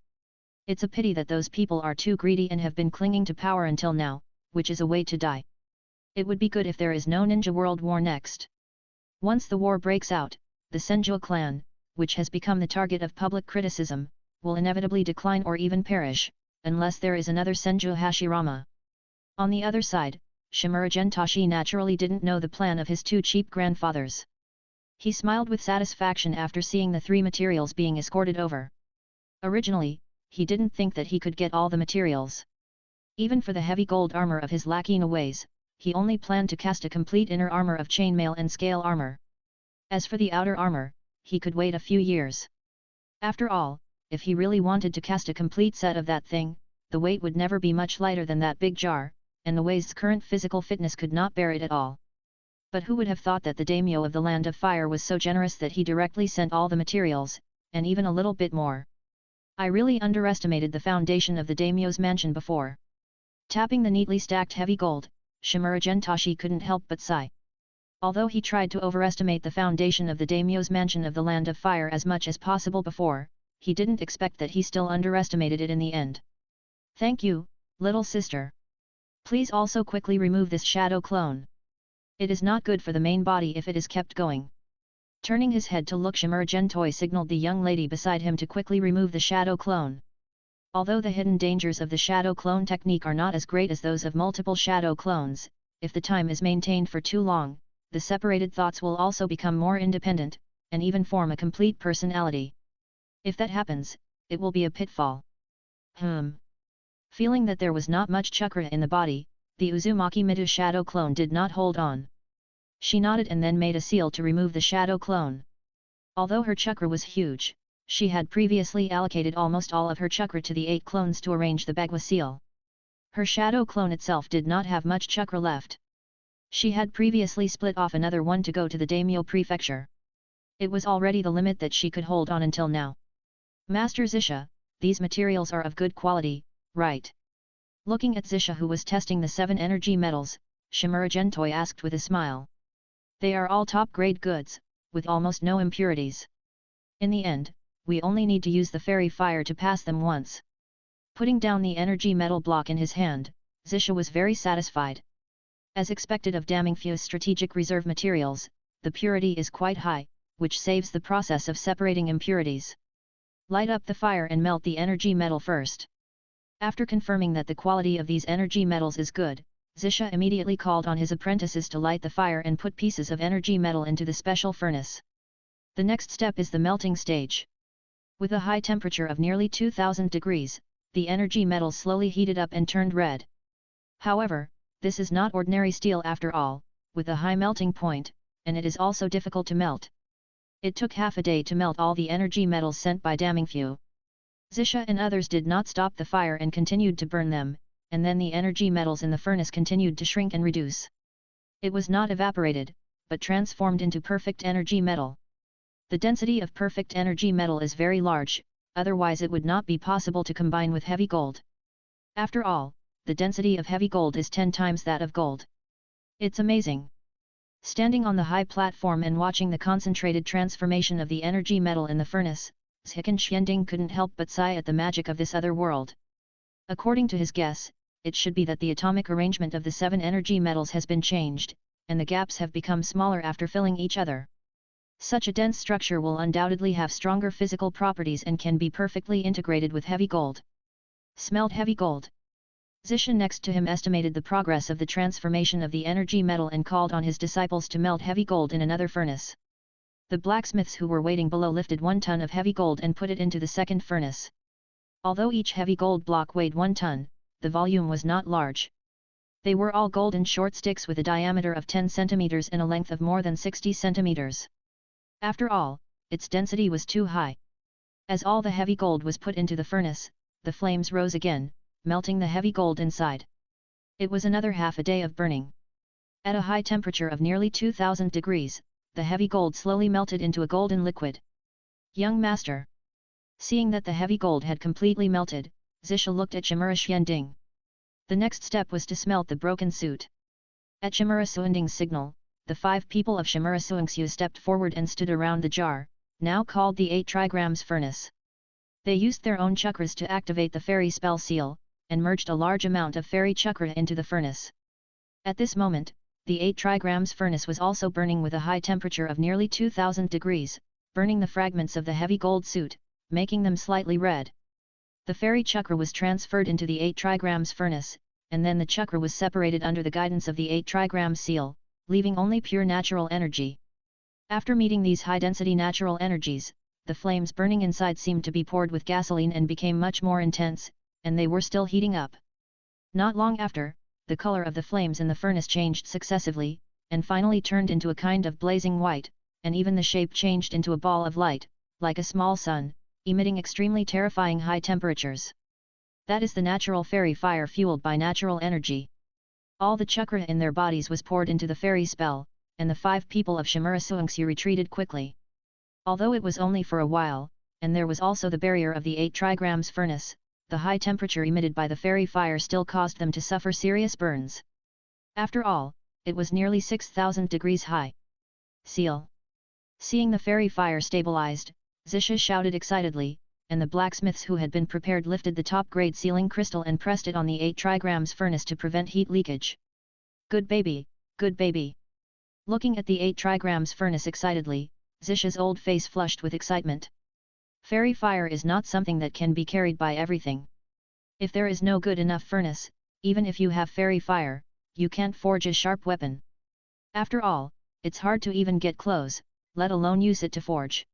S1: It's a pity that those people are too greedy and have been clinging to power until now, which is a way to die. It would be good if there is no ninja world war next. Once the war breaks out, the Senju clan, which has become the target of public criticism, will inevitably decline or even perish, unless there is another Senju Hashirama. On the other side, Shimura Gentashi naturally didn't know the plan of his 2 cheap grandfathers. He smiled with satisfaction after seeing the 3 materials being escorted over. Originally, he didn't think that he could get all the materials. Even for the heavy gold armor of his Lakina ways, he only planned to cast a complete inner armor of chainmail and scale armor. As for the outer armor, he could wait a few years. After all, if he really wanted to cast a complete set of that thing, the weight would never be much lighter than that big jar, and the way's current physical fitness could not bear it at all. But who would have thought that the daimyo of the Land of Fire was so generous that he directly sent all the materials, and even a little bit more. I really underestimated the foundation of the daimyo's mansion before. Tapping the neatly stacked heavy gold, Shimura Gentashi couldn't help but sigh. Although he tried to overestimate the foundation of the daimyo's mansion of the Land of Fire as much as possible before, he didn't expect that he still underestimated it in the end. Thank you, little sister. Please also quickly remove this shadow clone. It is not good for the main body if it is kept going. Turning his head to look, Shimura Gentoi signaled the young lady beside him to quickly remove the shadow clone. Although the hidden dangers of the shadow clone technique are not as great as those of multiple shadow clones, if the time is maintained for too long, the separated thoughts will also become more independent, and even form a complete personality. If that happens, it will be a pitfall. Feeling that there was not much chakra in the body, the Uzumaki Midu shadow clone did not hold on. She nodded and then made a seal to remove the shadow clone. Although her chakra was huge, she had previously allocated almost all of her chakra to the 8 clones to arrange the Bagua seal. Her shadow clone itself did not have much chakra left. She had previously split off another one to go to the daimyo prefecture. It was already the limit that she could hold on until now. Master Zisha, these materials are of good quality, right? Looking at Zisha, who was testing the 7 energy metals, Shimura Gentoi asked with a smile. They are all top-grade goods, with almost no impurities. In the end, we only need to use the fairy fire to pass them once. Putting down the energy metal block in his hand, Zisha was very satisfied. As expected of Damingfu's strategic reserve materials, the purity is quite high, which saves the process of separating impurities. Light up the fire and melt the energy metal first. After confirming that the quality of these energy metals is good, Zisha immediately called on his apprentices to light the fire and put pieces of energy metal into the special furnace. The next step is the melting stage. With a high temperature of nearly 2000 degrees, the energy metals slowly heated up and turned red. However, this is not ordinary steel after all, with a high melting point, and it is also difficult to melt. It took half a day to melt all the energy metals sent by Damingfu. Zisha and others did not stop the fire and continued to burn them, and then the energy metals in the furnace continued to shrink and reduce. It was not evaporated, but transformed into perfect energy metal. The density of perfect energy metal is very large, otherwise it would not be possible to combine with heavy gold. After all, the density of heavy gold is 10 times that of gold. It's amazing. Standing on the high platform and watching the concentrated transformation of the energy metal in the furnace, Zhikan Xianding couldn't help but sigh at the magic of this other world. According to his guess, it should be that the atomic arrangement of the 7 energy metals has been changed, and the gaps have become smaller after filling each other. Such a dense structure will undoubtedly have stronger physical properties and can be perfectly integrated with heavy gold. Smelt heavy gold. Zisha next to him estimated the progress of the transformation of the energy metal and called on his disciples to melt heavy gold in another furnace. The blacksmiths who were waiting below lifted 1 ton of heavy gold and put it into the second furnace. Although each heavy gold block weighed 1 ton, the volume was not large. They were all golden short sticks with a diameter of 10 centimeters and a length of more than 60 centimeters. After all, its density was too high. As all the heavy gold was put into the furnace, the flames rose again, melting the heavy gold inside. It was another half a day of burning. At a high temperature of nearly 2000 degrees, the heavy gold slowly melted into a golden liquid. Young master. Seeing that the heavy gold had completely melted, Zisha looked at Shimura Xianding. The next step was to smelt the broken suit. At Shimura Xianding's signal, the 5 people of Shimura Suingsu stepped forward and stood around the jar, now called the 8 trigrams furnace. They used their own chakras to activate the fairy spell seal, and merged a large amount of fairy chakra into the furnace. At this moment, the 8 trigrams furnace was also burning with a high temperature of nearly 2000 degrees, burning the fragments of the heavy gold suit, making them slightly red. The fairy chakra was transferred into the 8 trigrams furnace, and then the chakra was separated under the guidance of the 8 trigram seal, leaving only pure natural energy. After meeting these high-density natural energies, the flames burning inside seemed to be poured with gasoline and became much more intense, and they were still heating up. Not long after, the color of the flames in the furnace changed successively, and finally turned into a kind of blazing white, and even the shape changed into a ball of light, like a small sun, emitting extremely terrifying high temperatures. That is the natural fairy fire fueled by natural energy. All the chakra in their bodies was poured into the fairy spell, and the 5 people of Shimura Suingsu retreated quickly. Although it was only for a while, and there was also the barrier of the 8 trigrams furnace, the high temperature emitted by the fairy fire still caused them to suffer serious burns. After all, it was nearly 6,000 degrees high. Seal. Seeing the fairy fire stabilized, Zisha shouted excitedly, and the blacksmiths who had been prepared lifted the top-grade sealing crystal and pressed it on the 8 trigrams furnace to prevent heat leakage. Good baby, good baby. Looking at the 8 trigrams furnace excitedly, Zisha's old face flushed with excitement. Fairy fire is not something that can be carried by everything. If there is no good enough furnace, even if you have fairy fire, you can't forge a sharp weapon. After all, it's hard to even get close, let alone use it to forge.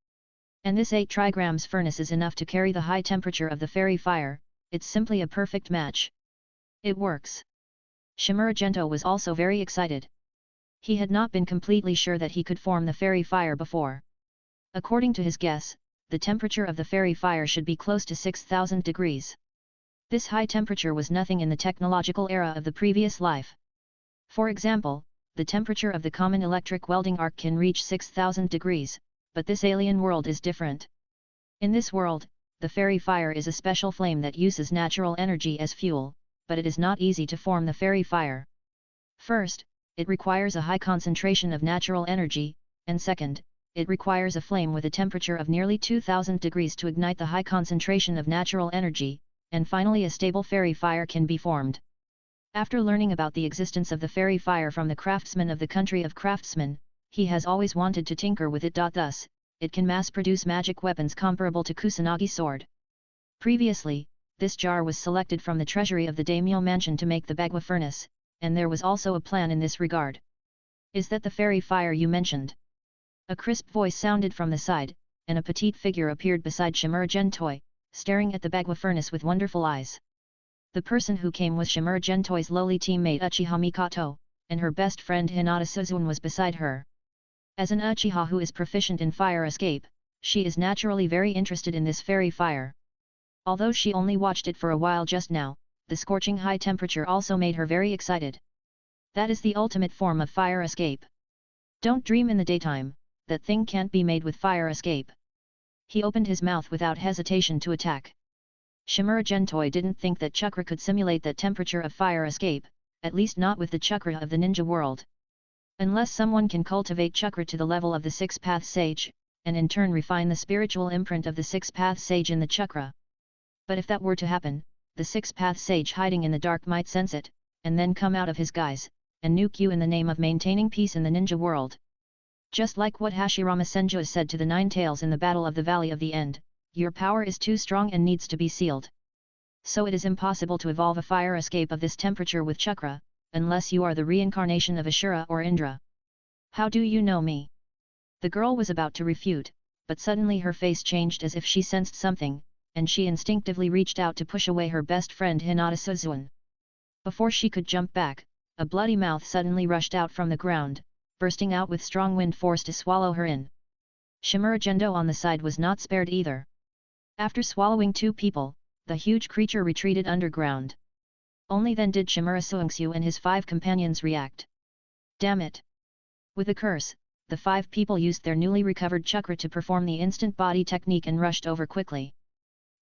S1: And this 8 trigrams furnace is enough to carry the high temperature of the fairy fire, it's simply a perfect match. It works. Shimura Gento was also very excited. He had not been completely sure that he could form the fairy fire before. According to his guess, the temperature of the fairy fire should be close to 6,000 degrees. This high temperature was nothing in the technological era of the previous life. For example, the temperature of the common electric welding arc can reach 6,000 degrees, but this alien world is different. In this world, the fairy fire is a special flame that uses natural energy as fuel, but it is not easy to form the fairy fire. First, it requires a high concentration of natural energy, and second, it requires a flame with a temperature of nearly 2,000 degrees to ignite the high concentration of natural energy, and finally a stable fairy fire can be formed. After learning about the existence of the fairy fire from the craftsman of the country of craftsmen, he has always wanted to tinker with it. Thus, it can mass-produce magic weapons comparable to Kusanagi sword. Previously, this jar was selected from the treasury of the daimyo mansion to make the Bagua furnace, and there was also a plan in this regard. Is that the fairy fire you mentioned? A crisp voice sounded from the side, and a petite figure appeared beside Shimura Gentoi, staring at the Bagua furnace with wonderful eyes. The person who came was Shimura Gentoi's lowly teammate Uchiha Mikoto, and her best friend Hinata Suzune was beside her. As an Uchiha who is proficient in fire escape, she is naturally very interested in this fairy fire. Although she only watched it for a while just now, the scorching high temperature also made her very excited. That is the ultimate form of fire escape. Don't dream in the daytime, that thing can't be made with fire escape. He opened his mouth without hesitation to attack. Shimura Gentoi didn't think that chakra could simulate that temperature of fire escape, at least not with the chakra of the ninja world. Unless someone can cultivate chakra to the level of the six-path sage, and in turn refine the spiritual imprint of the six-path sage in the chakra. But if that were to happen, the six-path sage hiding in the dark might sense it, and then come out of his guise, and nuke you in the name of maintaining peace in the ninja world. Just like what Hashirama Senju said to the Nine Tails in the Battle of the Valley of the End, your power is too strong and needs to be sealed. So it is impossible to evolve a fire escape of this temperature with chakra, unless you are the reincarnation of Ashura or Indra. How do you know me? The girl was about to refute, but suddenly her face changed as if she sensed something, and she instinctively reached out to push away her best friend Hinata Suzune. Before she could jump back, a bloody mouth suddenly rushed out from the ground, bursting out with strong wind force to swallow her in. Shimura Gendo on the side was not spared either. After swallowing 2 people, the huge creature retreated underground. Only then did Shimura Suingshu and his 5 companions react. Damn it! With a curse, the 5 people used their newly recovered chakra to perform the instant body technique and rushed over quickly.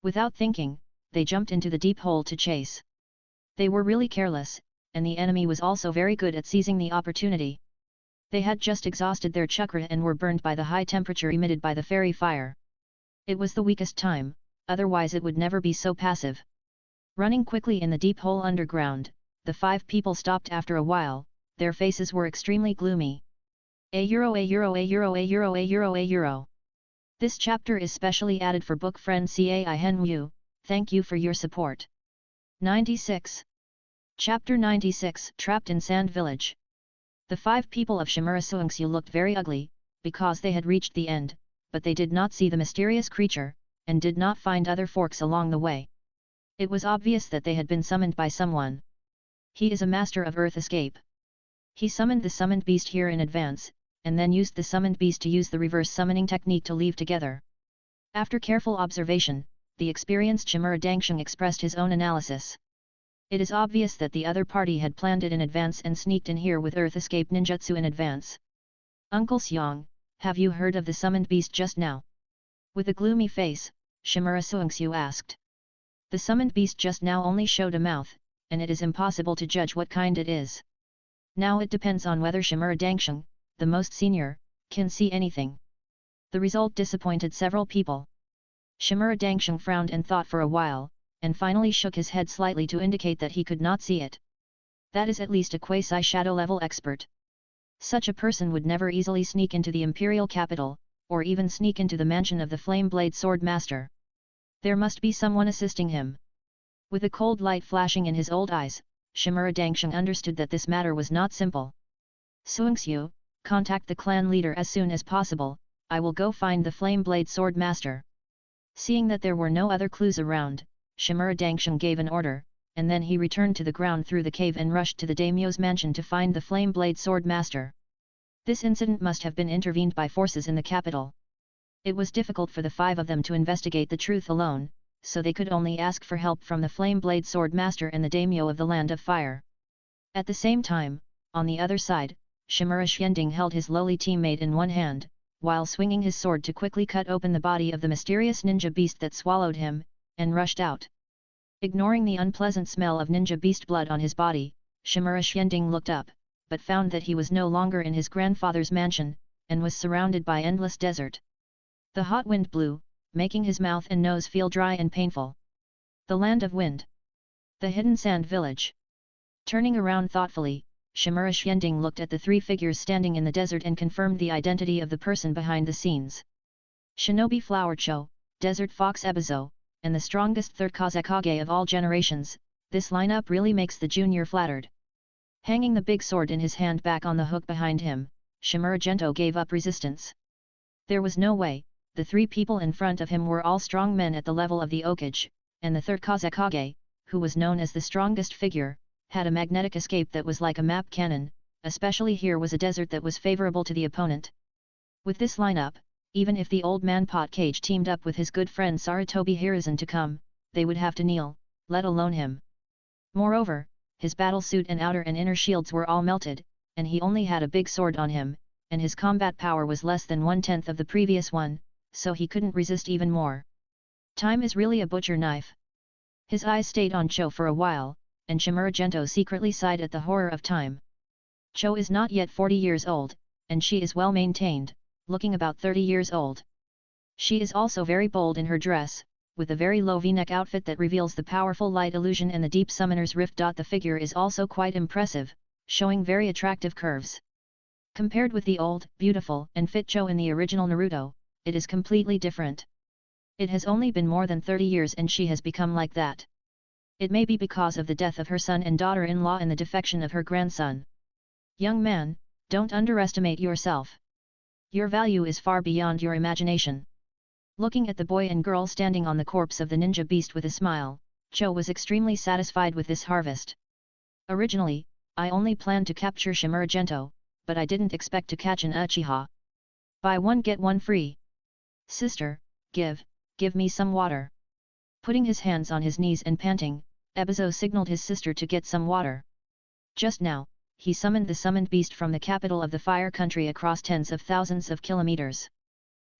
S1: Without thinking, they jumped into the deep hole to chase. They were really careless, and the enemy was also very good at seizing the opportunity. They had just exhausted their chakra and were burned by the high temperature emitted by the fairy fire. It was the weakest time, otherwise it would never be so passive. Running quickly in the deep hole underground, the 5 people stopped after a while, their faces were extremely gloomy. €. This chapter is specially added for book friend Cai Henwu, thank you for your support. 96. Chapter 96 Trapped in Sand Village. The 5 people of Shimura Suingshu looked very ugly, because they had reached the end, but they did not see the mysterious creature, and did not find other forks along the way. It was obvious that they had been summoned by someone. He is a master of earth escape. He summoned the summoned beast here in advance, and then used the summoned beast to use the reverse summoning technique to leave together. After careful observation, the experienced Shimura Dangsheng expressed his own analysis. It is obvious that the other party had planned it in advance and sneaked in here with earth escape ninjutsu in advance. Uncle Xiong, have you heard of the summoned beast just now? With a gloomy face, Shimura Suingshu asked. The summoned beast just now only showed a mouth, and it is impossible to judge what kind it is. Now it depends on whether Shimura Dangsheng, the most senior, can see anything. The result disappointed several people. Shimura Dangsheng frowned and thought for a while, and finally shook his head slightly to indicate that he could not see it. That is at least a quasi-shadow level expert. Such a person would never easily sneak into the imperial capital, or even sneak into the mansion of the Flame Blade Sword Master. There must be someone assisting him. With a cold light flashing in his old eyes, Shimura Dangsheng understood that this matter was not simple. Suingxiu, contact the clan leader as soon as possible, I will go find the Flame Blade Sword Master. Seeing that there were no other clues around, Shimura Dangsheng gave an order, and then he returned to the ground through the cave and rushed to the daimyo's mansion to find the Flame Blade Sword Master. This incident must have been intervened by forces in the capital. It was difficult for the five of them to investigate the truth alone, so they could only ask for help from the Flame Blade Sword Master and the daimyo of the Land of Fire. At the same time, on the other side, Shimura Xianding held his lowly teammate in one hand, while swinging his sword to quickly cut open the body of the mysterious ninja beast that swallowed him, and rushed out. Ignoring the unpleasant smell of ninja beast blood on his body, Shimura Xianding looked up, but found that he was no longer in his grandfather's mansion, and was surrounded by endless desert. The hot wind blew, making his mouth and nose feel dry and painful. The Land of Wind. The Hidden Sand Village. Turning around thoughtfully, Shimura Xianding looked at the three figures standing in the desert and confirmed the identity of the person behind the scenes. Shinobi Flower Cho, Desert Fox Ebizo, and the strongest third Kazekage of all generations, this lineup really makes the junior flattered. Hanging the big sword in his hand back on the hook behind him, Shimura Gento gave up resistance. There was no way, the three people in front of him were all strong men at the level of the Okage, and the third Kazekage, who was known as the strongest figure, had a magnetic escape that was like a map cannon, especially here was a desert that was favorable to the opponent. With this lineup, even if the old man Pot Cage teamed up with his good friend Sarutobi Hiruzen to come, they would have to kneel, let alone him. Moreover, his battle suit and outer and inner shields were all melted, and he only had a big sword on him, and his combat power was less than 1/10 of the previous one, so he couldn't resist even more. Time is really a butcher knife. His eyes stayed on Cho for a while, and Shimura Gento secretly sighed at the horror of time. Cho is not yet 40 years old, and she is well maintained, looking about 30 years old. She is also very bold in her dress, with a very low V-neck outfit that reveals the powerful light illusion and the deep summoner's rift. The figure is also quite impressive, showing very attractive curves. Compared with the old, beautiful, and fit Cho in the original Naruto, it is completely different. It has only been more than 30 years and she has become like that. It may be because of the death of her son and daughter-in-law and the defection of her grandson. Young man, don't underestimate yourself. Your value is far beyond your imagination. Looking at the boy and girl standing on the corpse of the ninja beast with a smile, Cho was extremely satisfied with this harvest. Originally, I only planned to capture Shimura Gento, but I didn't expect to catch an Uchiha. Buy one get one free. Sister, give me some water. Putting his hands on his knees and panting, Ebizo signaled his sister to get some water. Just now, he summoned the summoned beast from the capital of the fire country across tens of thousands of kilometers.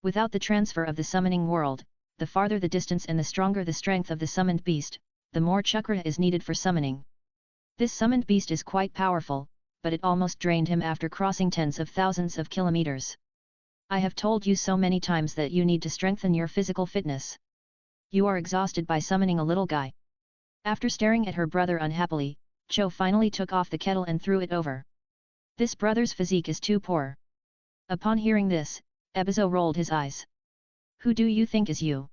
S1: Without the transfer of the summoning world, the farther the distance and the stronger the strength of the summoned beast, the more chakra is needed for summoning. This summoned beast is quite powerful, but it almost drained him after crossing tens of thousands of kilometers. I have told you so many times that you need to strengthen your physical fitness. You are exhausted by summoning a little guy. After staring at her brother unhappily, Cho finally took off the kettle and threw it over. This brother's physique is too poor. Upon hearing this, Ebizo rolled his eyes. Who do you think is you?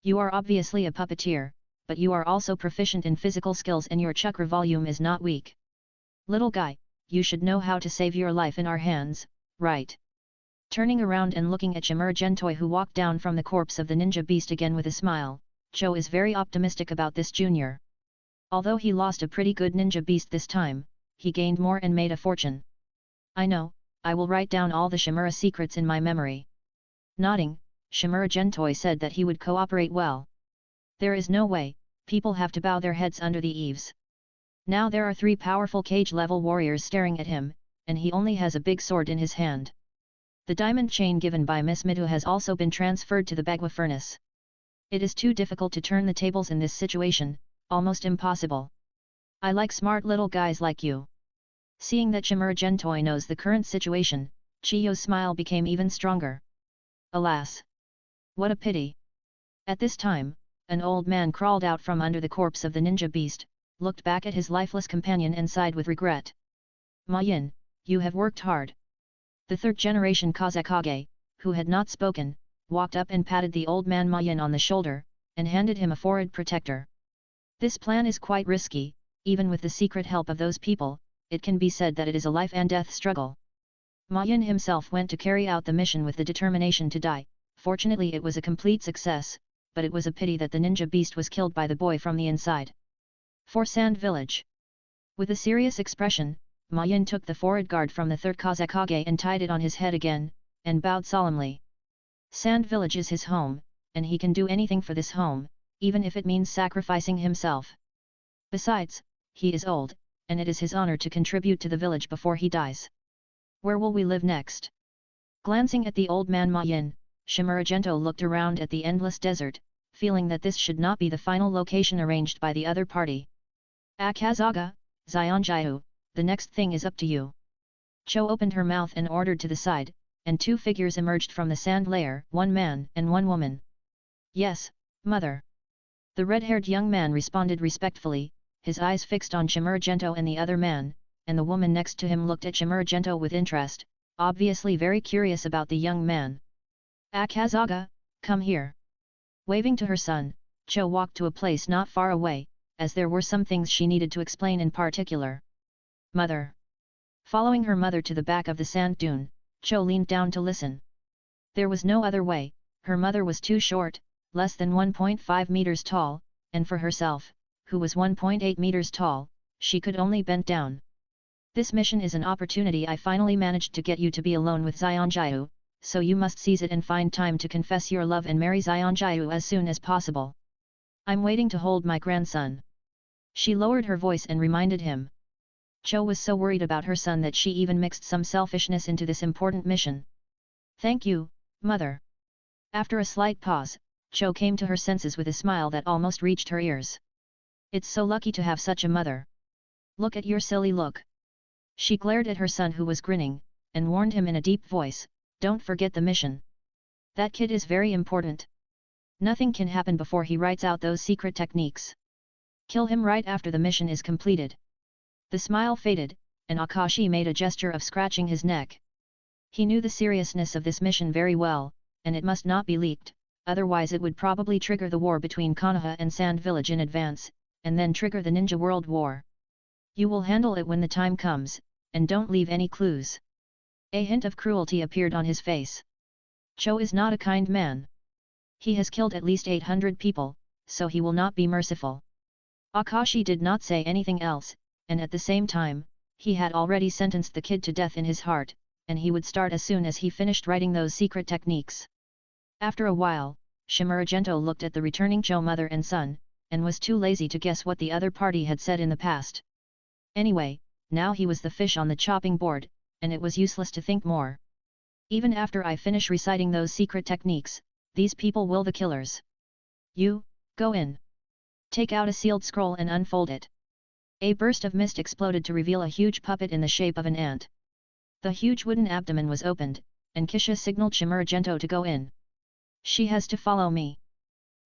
S1: You are obviously a puppeteer, but you are also proficient in physical skills and your chakra volume is not weak. Little guy, you should know how to save your life in our hands, right? Turning around and looking at Shimura Gentoi who walked down from the corpse of the ninja beast again with a smile, Cho is very optimistic about this junior. Although he lost a pretty good ninja beast this time, he gained more and made a fortune. I know, I will write down all the Shimura secrets in my memory. Nodding, Shimura Gentoi said that he would cooperate well. There is no way, people have to bow their heads under the eaves. Now there are three powerful cage-level warriors staring at him, and he only has a big sword in his hand. The diamond chain given by Miss Midu has also been transferred to the Bagua furnace. It is too difficult to turn the tables in this situation, almost impossible. I like smart little guys like you. Seeing that Shimura Gentoi knows the current situation, Chiyo's smile became even stronger. Alas! What a pity! At this time, an old man crawled out from under the corpse of the ninja beast, looked back at his lifeless companion and sighed with regret. Ma Yin, you have worked hard. The third-generation Kazekage, who had not spoken, walked up and patted the old man Ma Yin on the shoulder, and handed him a forehead protector. This plan is quite risky, even with the secret help of those people, it can be said that it is a life and death struggle. Ma Yin himself went to carry out the mission with the determination to die. Fortunately it was a complete success, but it was a pity that the ninja beast was killed by the boy from the inside. For Sand Village. With a serious expression, Ma Yin took the forehead guard from the third Kazekage and tied it on his head again, and bowed solemnly. Sand Village is his home, and he can do anything for this home, even if it means sacrificing himself. Besides, he is old, and it is his honor to contribute to the village before he dies. Where will we live next? Glancing at the old man Ma Yin, Shimura Gento looked around at the endless desert, feeling that this should not be the final location arranged by the other party. Akazaga, Zionjiu, the next thing is up to you. Cho opened her mouth and ordered to the side, and two figures emerged from the sand layer, one man and one woman. Yes, mother. The red-haired young man responded respectfully, his eyes fixed on Shimura Gento and the other man, and the woman next to him looked at Shimura Gento with interest, obviously very curious about the young man. Akazaga, come here. Waving to her son, Cho walked to a place not far away, as there were some things she needed to explain in particular. Mother. Following her mother to the back of the sand dune, Cho leaned down to listen. There was no other way, her mother was too short, less than 1.5 meters tall, and for herself, who was 1.8 meters tall, she could only bend down. This mission is an opportunity. I finally managed to get you to be alone with Zionjiu, so you must seize it and find time to confess your love and marry Zionjiu as soon as possible. I'm waiting to hold my grandson. She lowered her voice and reminded him. Cho was so worried about her son that she even mixed some selfishness into this important mission. Thank you, mother. After a slight pause, Cho came to her senses with a smile that almost reached her ears. It's so lucky to have such a mother. Look at your silly look. She glared at her son who was grinning, and warned him in a deep voice, don't forget the mission. That kid is very important. Nothing can happen before he writes out those secret techniques. Kill him right after the mission is completed. The smile faded, and Akashi made a gesture of scratching his neck. He knew the seriousness of this mission very well, and it must not be leaked, otherwise it would probably trigger the war between Konoha and Sand Village in advance, and then trigger the Ninja World War. You will handle it when the time comes, and don't leave any clues. A hint of cruelty appeared on his face. Cho is not a kind man. He has killed at least 800 people, so he will not be merciful. Akashi did not say anything else, and at the same time, he had already sentenced the kid to death in his heart, and he would start as soon as he finished writing those secret techniques. After a while, Shimura Gento looked at the returning Cho mother and son, and was too lazy to guess what the other party had said in the past. Anyway, now he was the fish on the chopping board, and it was useless to think more. Even after I finish reciting those secret techniques, these people will the killers. You, go in. Take out a sealed scroll and unfold it. A burst of mist exploded to reveal a huge puppet in the shape of an ant. The huge wooden abdomen was opened, and Kisha signaled Shimura Gento to go in. She has to follow me.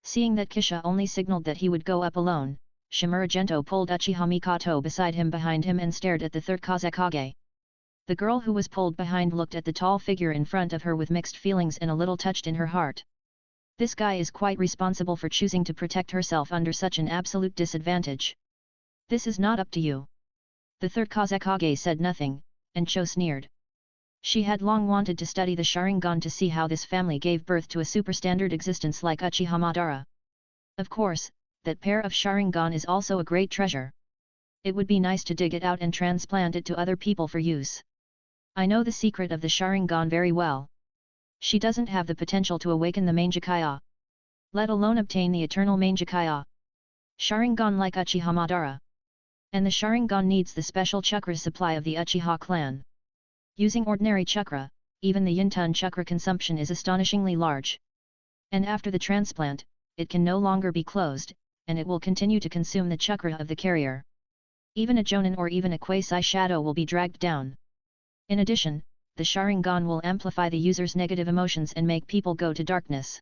S1: Seeing that Kisha only signaled that he would go up alone, Shimura Gento pulled Uchiha Mikoto beside him behind him and stared at the third Kazekage. The girl who was pulled behind looked at the tall figure in front of her with mixed feelings and a little touched in her heart. This guy is quite responsible for choosing to protect herself under such an absolute disadvantage. This is not up to you. The third Kazekage said nothing, and Cho sneered. She had long wanted to study the Sharingan to see how this family gave birth to a superstandard existence like Uchiha Madara. Of course, that pair of Sharingan is also a great treasure. It would be nice to dig it out and transplant it to other people for use. I know the secret of the Sharingan very well. She doesn't have the potential to awaken the Mangekyo, let alone obtain the eternal Mangekyo. Sharingan like Uchiha Madara. And the Sharingan needs the special chakra supply of the Uchiha clan. Using ordinary chakra, even the Yintun chakra consumption is astonishingly large. And after the transplant, it can no longer be closed, and it will continue to consume the chakra of the carrier. Even a Jonin or even a Quasi Shadow will be dragged down. In addition, the Sharingan will amplify the user's negative emotions and make people go to darkness.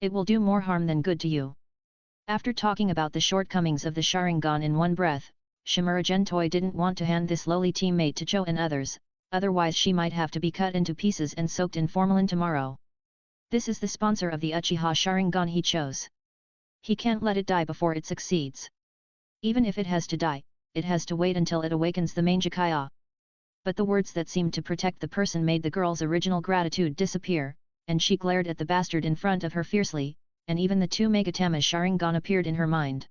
S1: It will do more harm than good to you. After talking about the shortcomings of the Sharingan in one breath, Shimura Gentoi didn't want to hand this lowly teammate to Cho and others, otherwise she might have to be cut into pieces and soaked in formalin tomorrow. This is the sponsor of the Uchiha Sharingan he chose. He can't let it die before it succeeds. Even if it has to die, it has to wait until it awakens the Mangekyo. But the words that seemed to protect the person made the girl's original gratitude disappear, and she glared at the bastard in front of her fiercely, and even the two Megatama Sharingan appeared in her mind.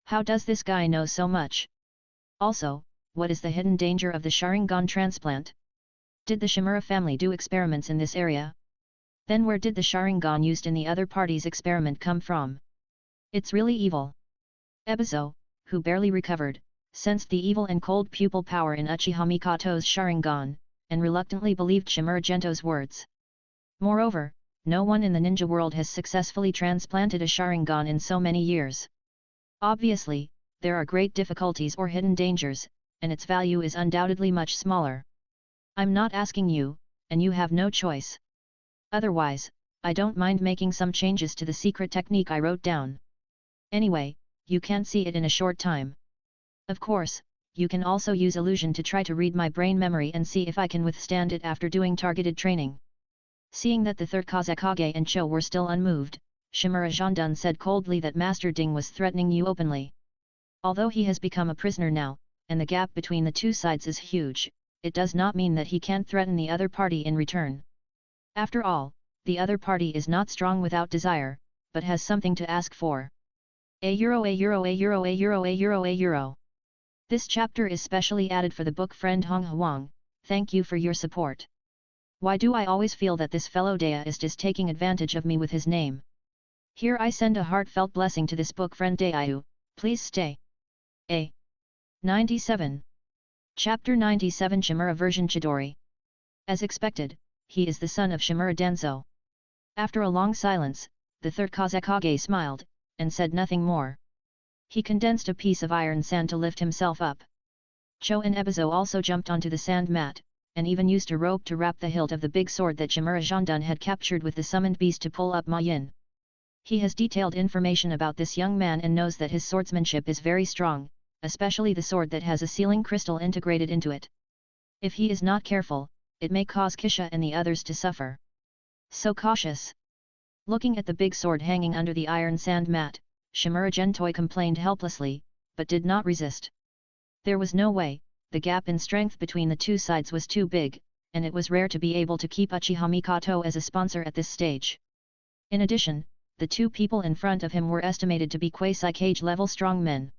S1: How does this guy know so much? Also, what is the hidden danger of the Sharingan transplant? Did the Shimura family do experiments in this area? Then where did the Sharingan used in the other party's experiment come from? It's really evil. Ebizo, who barely recovered, sensed the evil and cold pupil power in Uchiha Mikoto's Sharingan, and reluctantly believed Shimura Gento's words. Moreover, no one in the ninja world has successfully transplanted a Sharingan in so many years. Obviously, there are great difficulties or hidden dangers, and its value is undoubtedly much smaller. I'm not asking you, and you have no choice. Otherwise, I don't mind making some changes to the secret technique I wrote down. Anyway, you can't see it in a short time. Of course, you can also use illusion to try to read my brain memory and see if I can withstand it after doing targeted training. Seeing that the third Kazekage and Cho were still unmoved, Shimura Jondun said coldly that Master Ding was threatening you openly. Although he has become a prisoner now, and the gap between the two sides is huge, it does not mean that he can't threaten the other party in return. After all, the other party is not strong without desire, but has something to ask for. A euro. This chapter is specially added for the book friend Hong Huang. Thank you for your support. Why do I always feel that this fellow deist is taking advantage of me with his name? Here I send a heartfelt blessing to this book friend Daiyu, please stay. A. 97. Chapter 97 Shimura version Chidori. As expected, he is the son of Shimura Danzo. After a long silence, the third Kazekage smiled, and said nothing more. He condensed a piece of iron sand to lift himself up. Cho and Ebizo also jumped onto the sand mat, and even used a rope to wrap the hilt of the big sword that Shimura Jondun had captured with the summoned beast to pull up Ma Yin. He has detailed information about this young man and knows that his swordsmanship is very strong, especially the sword that has a sealing crystal integrated into it. If he is not careful, it may cause Kisha and the others to suffer. So cautious. Looking at the big sword hanging under the iron sand mat, Shimura Gentoi complained helplessly, but did not resist. There was no way, the gap in strength between the two sides was too big, and it was rare to be able to keep Uchiha Mikoto as a sponsor at this stage. In addition, the two people in front of him were estimated to be quasi-cage level strong men.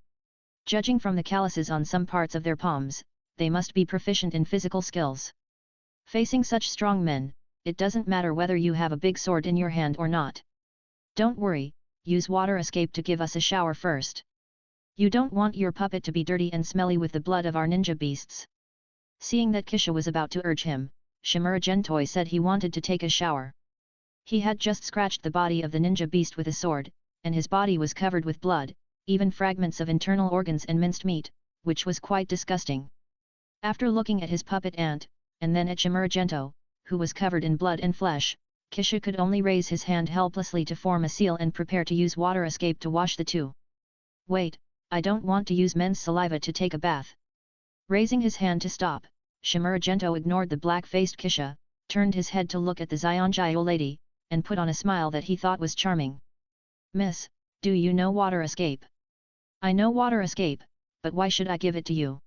S1: Judging from the calluses on some parts of their palms, they must be proficient in physical skills. Facing such strong men, it doesn't matter whether you have a big sword in your hand or not. Don't worry, use water escape to give us a shower first. You don't want your puppet to be dirty and smelly with the blood of our ninja beasts. Seeing that Kisha was about to urge him, Shimura Gentoi said he wanted to take a shower. He had just scratched the body of the ninja beast with a sword, and his body was covered with blood, even fragments of internal organs and minced meat, which was quite disgusting. After looking at his puppet ant, and then at Shimura Gento, who was covered in blood and flesh, Kisha could only raise his hand helplessly to form a seal and prepare to use water escape to wash the two. Wait, I don't want to use men's saliva to take a bath. Raising his hand to stop, Shimura Gento ignored the black-faced Kisha, turned his head to look at the Zionjio lady, and put on a smile that he thought was charming. Miss, do you know water escape? I know water escape, but why should I give it to you?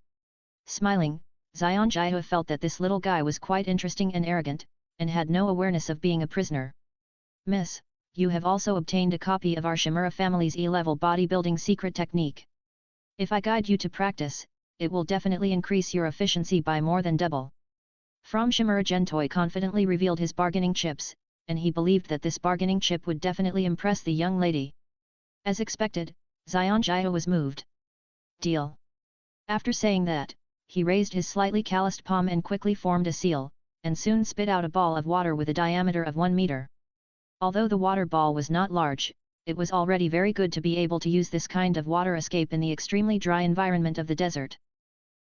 S1: Smiling, Zionjio felt that this little guy was quite interesting and arrogant, and had no awareness of being a prisoner. Miss, you have also obtained a copy of our Shimura family's E-level bodybuilding secret technique. If I guide you to practice, it will definitely increase your efficiency by more than double. From Shimura Gentoi confidently revealed his bargaining chips, and he believed that this bargaining chip would definitely impress the young lady. As expected, Zionjio was moved. Deal. After saying that, he raised his slightly calloused palm and quickly formed a seal, and soon spit out a ball of water with a diameter of 1 meter. Although the water ball was not large, it was already very good to be able to use this kind of water escape in the extremely dry environment of the desert.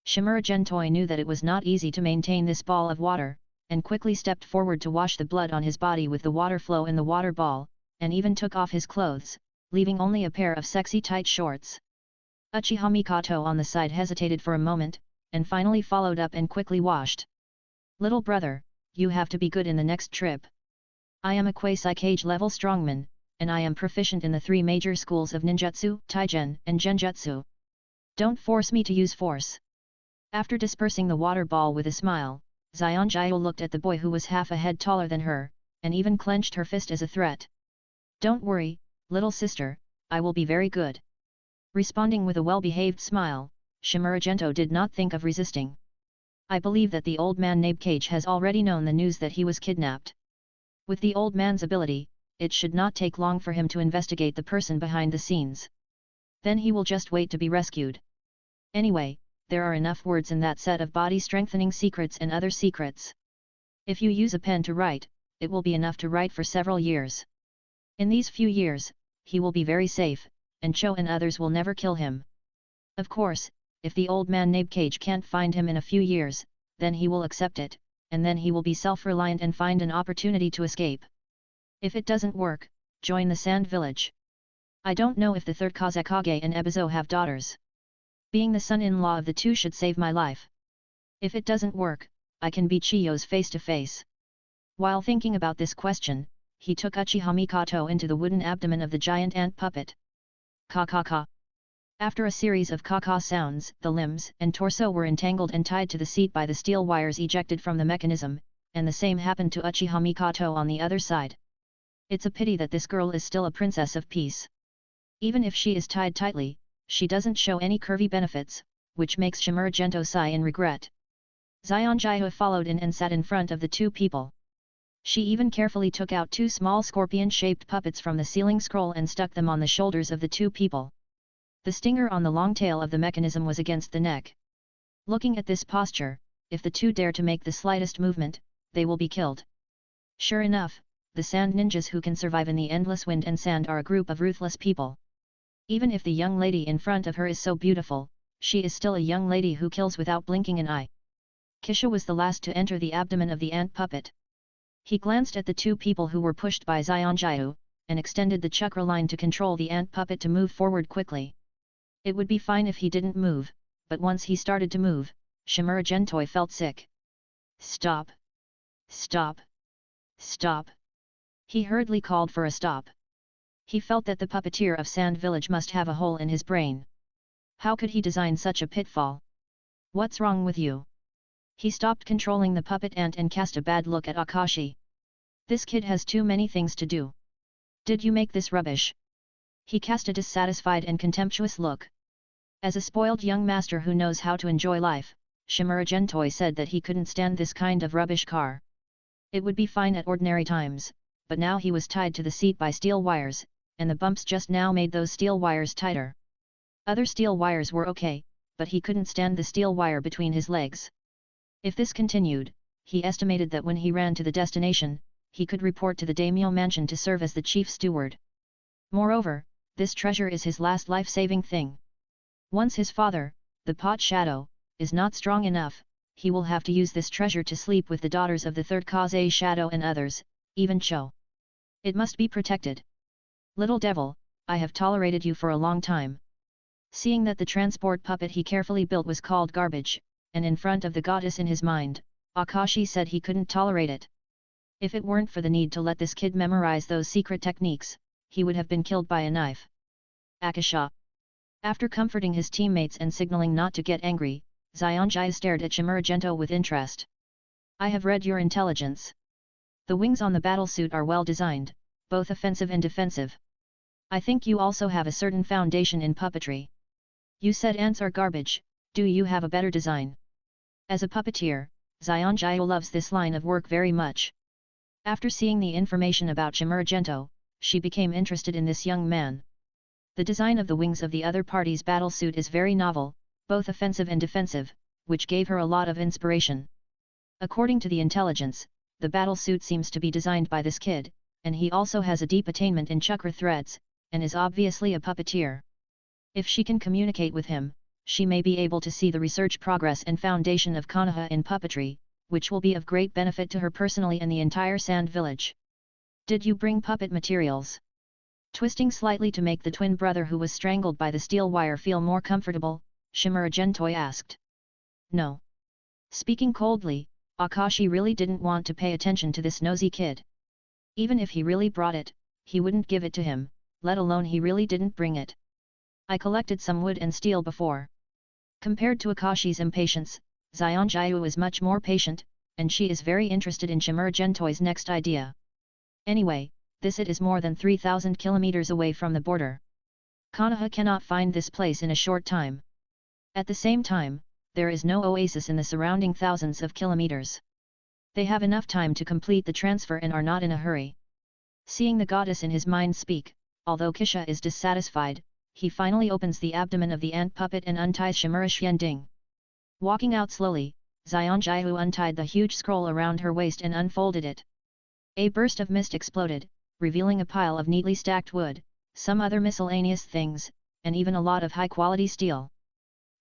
S1: Shimura Gentoi knew that it was not easy to maintain this ball of water, and quickly stepped forward to wash the blood on his body with the water flow in the water ball, and even took off his clothes, leaving only a pair of sexy tight shorts. Uchiha Mikoto on the side hesitated for a moment, and finally followed up and quickly washed. Little brother, you have to be good in the next trip. I am a Quasi-Kage level strongman, and I am proficient in the 3 major schools of ninjutsu, taigen, and genjutsu. Don't force me to use force. After dispersing the water ball with a smile, Xianjiao looked at the boy who was half a head taller than her, and even clenched her fist as a threat. Don't worry, little sister, I will be very good. Responding with a well-behaved smile, Shimura Gento did not think of resisting. I believe that the old man named Kage has already known the news that he was kidnapped. With the old man's ability, it should not take long for him to investigate the person behind the scenes. Then he will just wait to be rescued. Anyway, there are enough words in that set of body-strengthening secrets and other secrets. If you use a pen to write, it will be enough to write for several years. In these few years, he will be very safe, and Cho and others will never kill him. Of course, if the old man named Kage can't find him in a few years, then he will accept it, and then he will be self-reliant and find an opportunity to escape. If it doesn't work, join the Sand Village. I don't know if the third Kazekage and Ebizo have daughters. Being the son-in-law of the two should save my life. If it doesn't work, I can beat Chiyo's face to face. While thinking about this question, he took Uchiha Mikoto into the wooden abdomen of the giant ant puppet. Ka-ka-ka. After a series of ka-ka sounds, the limbs and torso were entangled and tied to the seat by the steel wires ejected from the mechanism, and the same happened to Uchiha Mikoto on the other side. It's a pity that this girl is still a princess of peace. Even if she is tied tightly, she doesn't show any curvy benefits, which makes Shimura Gento sigh in regret. Xianjiao followed in and sat in front of the two people. She even carefully took out 2 small scorpion-shaped puppets from the ceiling scroll and stuck them on the shoulders of the two people. The stinger on the long tail of the mechanism was against the neck. Looking at this posture, if the two dare to make the slightest movement, they will be killed. Sure enough, the sand ninjas who can survive in the endless wind and sand are a group of ruthless people. Even if the young lady in front of her is so beautiful, she is still a young lady who kills without blinking an eye. Kisha was the last to enter the abdomen of the ant puppet. He glanced at the two people who were pushed by Xianjiao, and extended the chakra line to control the ant puppet to move forward quickly. It would be fine if he didn't move, but once he started to move, Shimura Gentoi felt sick. Stop! Stop! Stop! He hurriedly called for a stop. He felt that the puppeteer of Sand Village must have a hole in his brain. How could he design such a pitfall? What's wrong with you? He stopped controlling the puppet ant and cast a bad look at Akashi. This kid has too many things to do. Did you make this rubbish? He cast a dissatisfied and contemptuous look. As a spoiled young master who knows how to enjoy life, Shimura Gentoi said that he couldn't stand this kind of rubbish car. It would be fine at ordinary times, but now he was tied to the seat by steel wires, and the bumps just now made those steel wires tighter. Other steel wires were okay, but he couldn't stand the steel wire between his legs. If this continued, he estimated that when he ran to the destination, he could report to the daimyo mansion to serve as the chief steward. Moreover, this treasure is his last life-saving thing. Once his father, the pot shadow, is not strong enough, he will have to use this treasure to sleep with the daughters of the third Kaze shadow and others, even Cho. It must be protected. Little devil, I have tolerated you for a long time. Seeing that the transport puppet he carefully built was called garbage, and in front of the goddess in his mind, Akashi said he couldn't tolerate it. If it weren't for the need to let this kid memorize those secret techniques, he would have been killed by a knife. Akasha. After comforting his teammates and signaling not to get angry, Xianjiao stared at Shimura Gento with interest. I have read your intelligence. The wings on the battlesuit are well designed, both offensive and defensive. I think you also have a certain foundation in puppetry. You said ants are garbage, do you have a better design? As a puppeteer, Xianjiao loves this line of work very much. After seeing the information about Shimura Gento, she became interested in this young man. The design of the wings of the other party's battlesuit is very novel, both offensive and defensive, which gave her a lot of inspiration. According to the intelligence, the battlesuit seems to be designed by this kid, and he also has a deep attainment in chakra threads, and is obviously a puppeteer. If she can communicate with him, she may be able to see the research progress and foundation of Konoha in puppetry, which will be of great benefit to her personally and the entire Sand Village. Did you bring puppet materials? Twisting slightly to make the twin brother who was strangled by the steel wire feel more comfortable, Shimura Gentoi asked. No. Speaking coldly, Akashi really didn't want to pay attention to this nosy kid. Even if he really brought it, he wouldn't give it to him, let alone he really didn't bring it. I collected some wood and steel before. Compared to Akashi's impatience, Zionjiu is much more patient, and she is very interested in Shimura Gentoi's next idea. Anyway, this it is more than 3,000 kilometers away from the border. Konoha cannot find this place in a short time. At the same time, there is no oasis in the surrounding thousands of kilometers. They have enough time to complete the transfer and are not in a hurry. Seeing the goddess in his mind speak, although Kisha is dissatisfied, he finally opens the abdomen of the ant puppet and unties Shimura Xianding. Walking out slowly, Zionjiu untied the huge scroll around her waist and unfolded it. A burst of mist exploded, revealing a pile of neatly stacked wood, some other miscellaneous things, and even a lot of high-quality steel.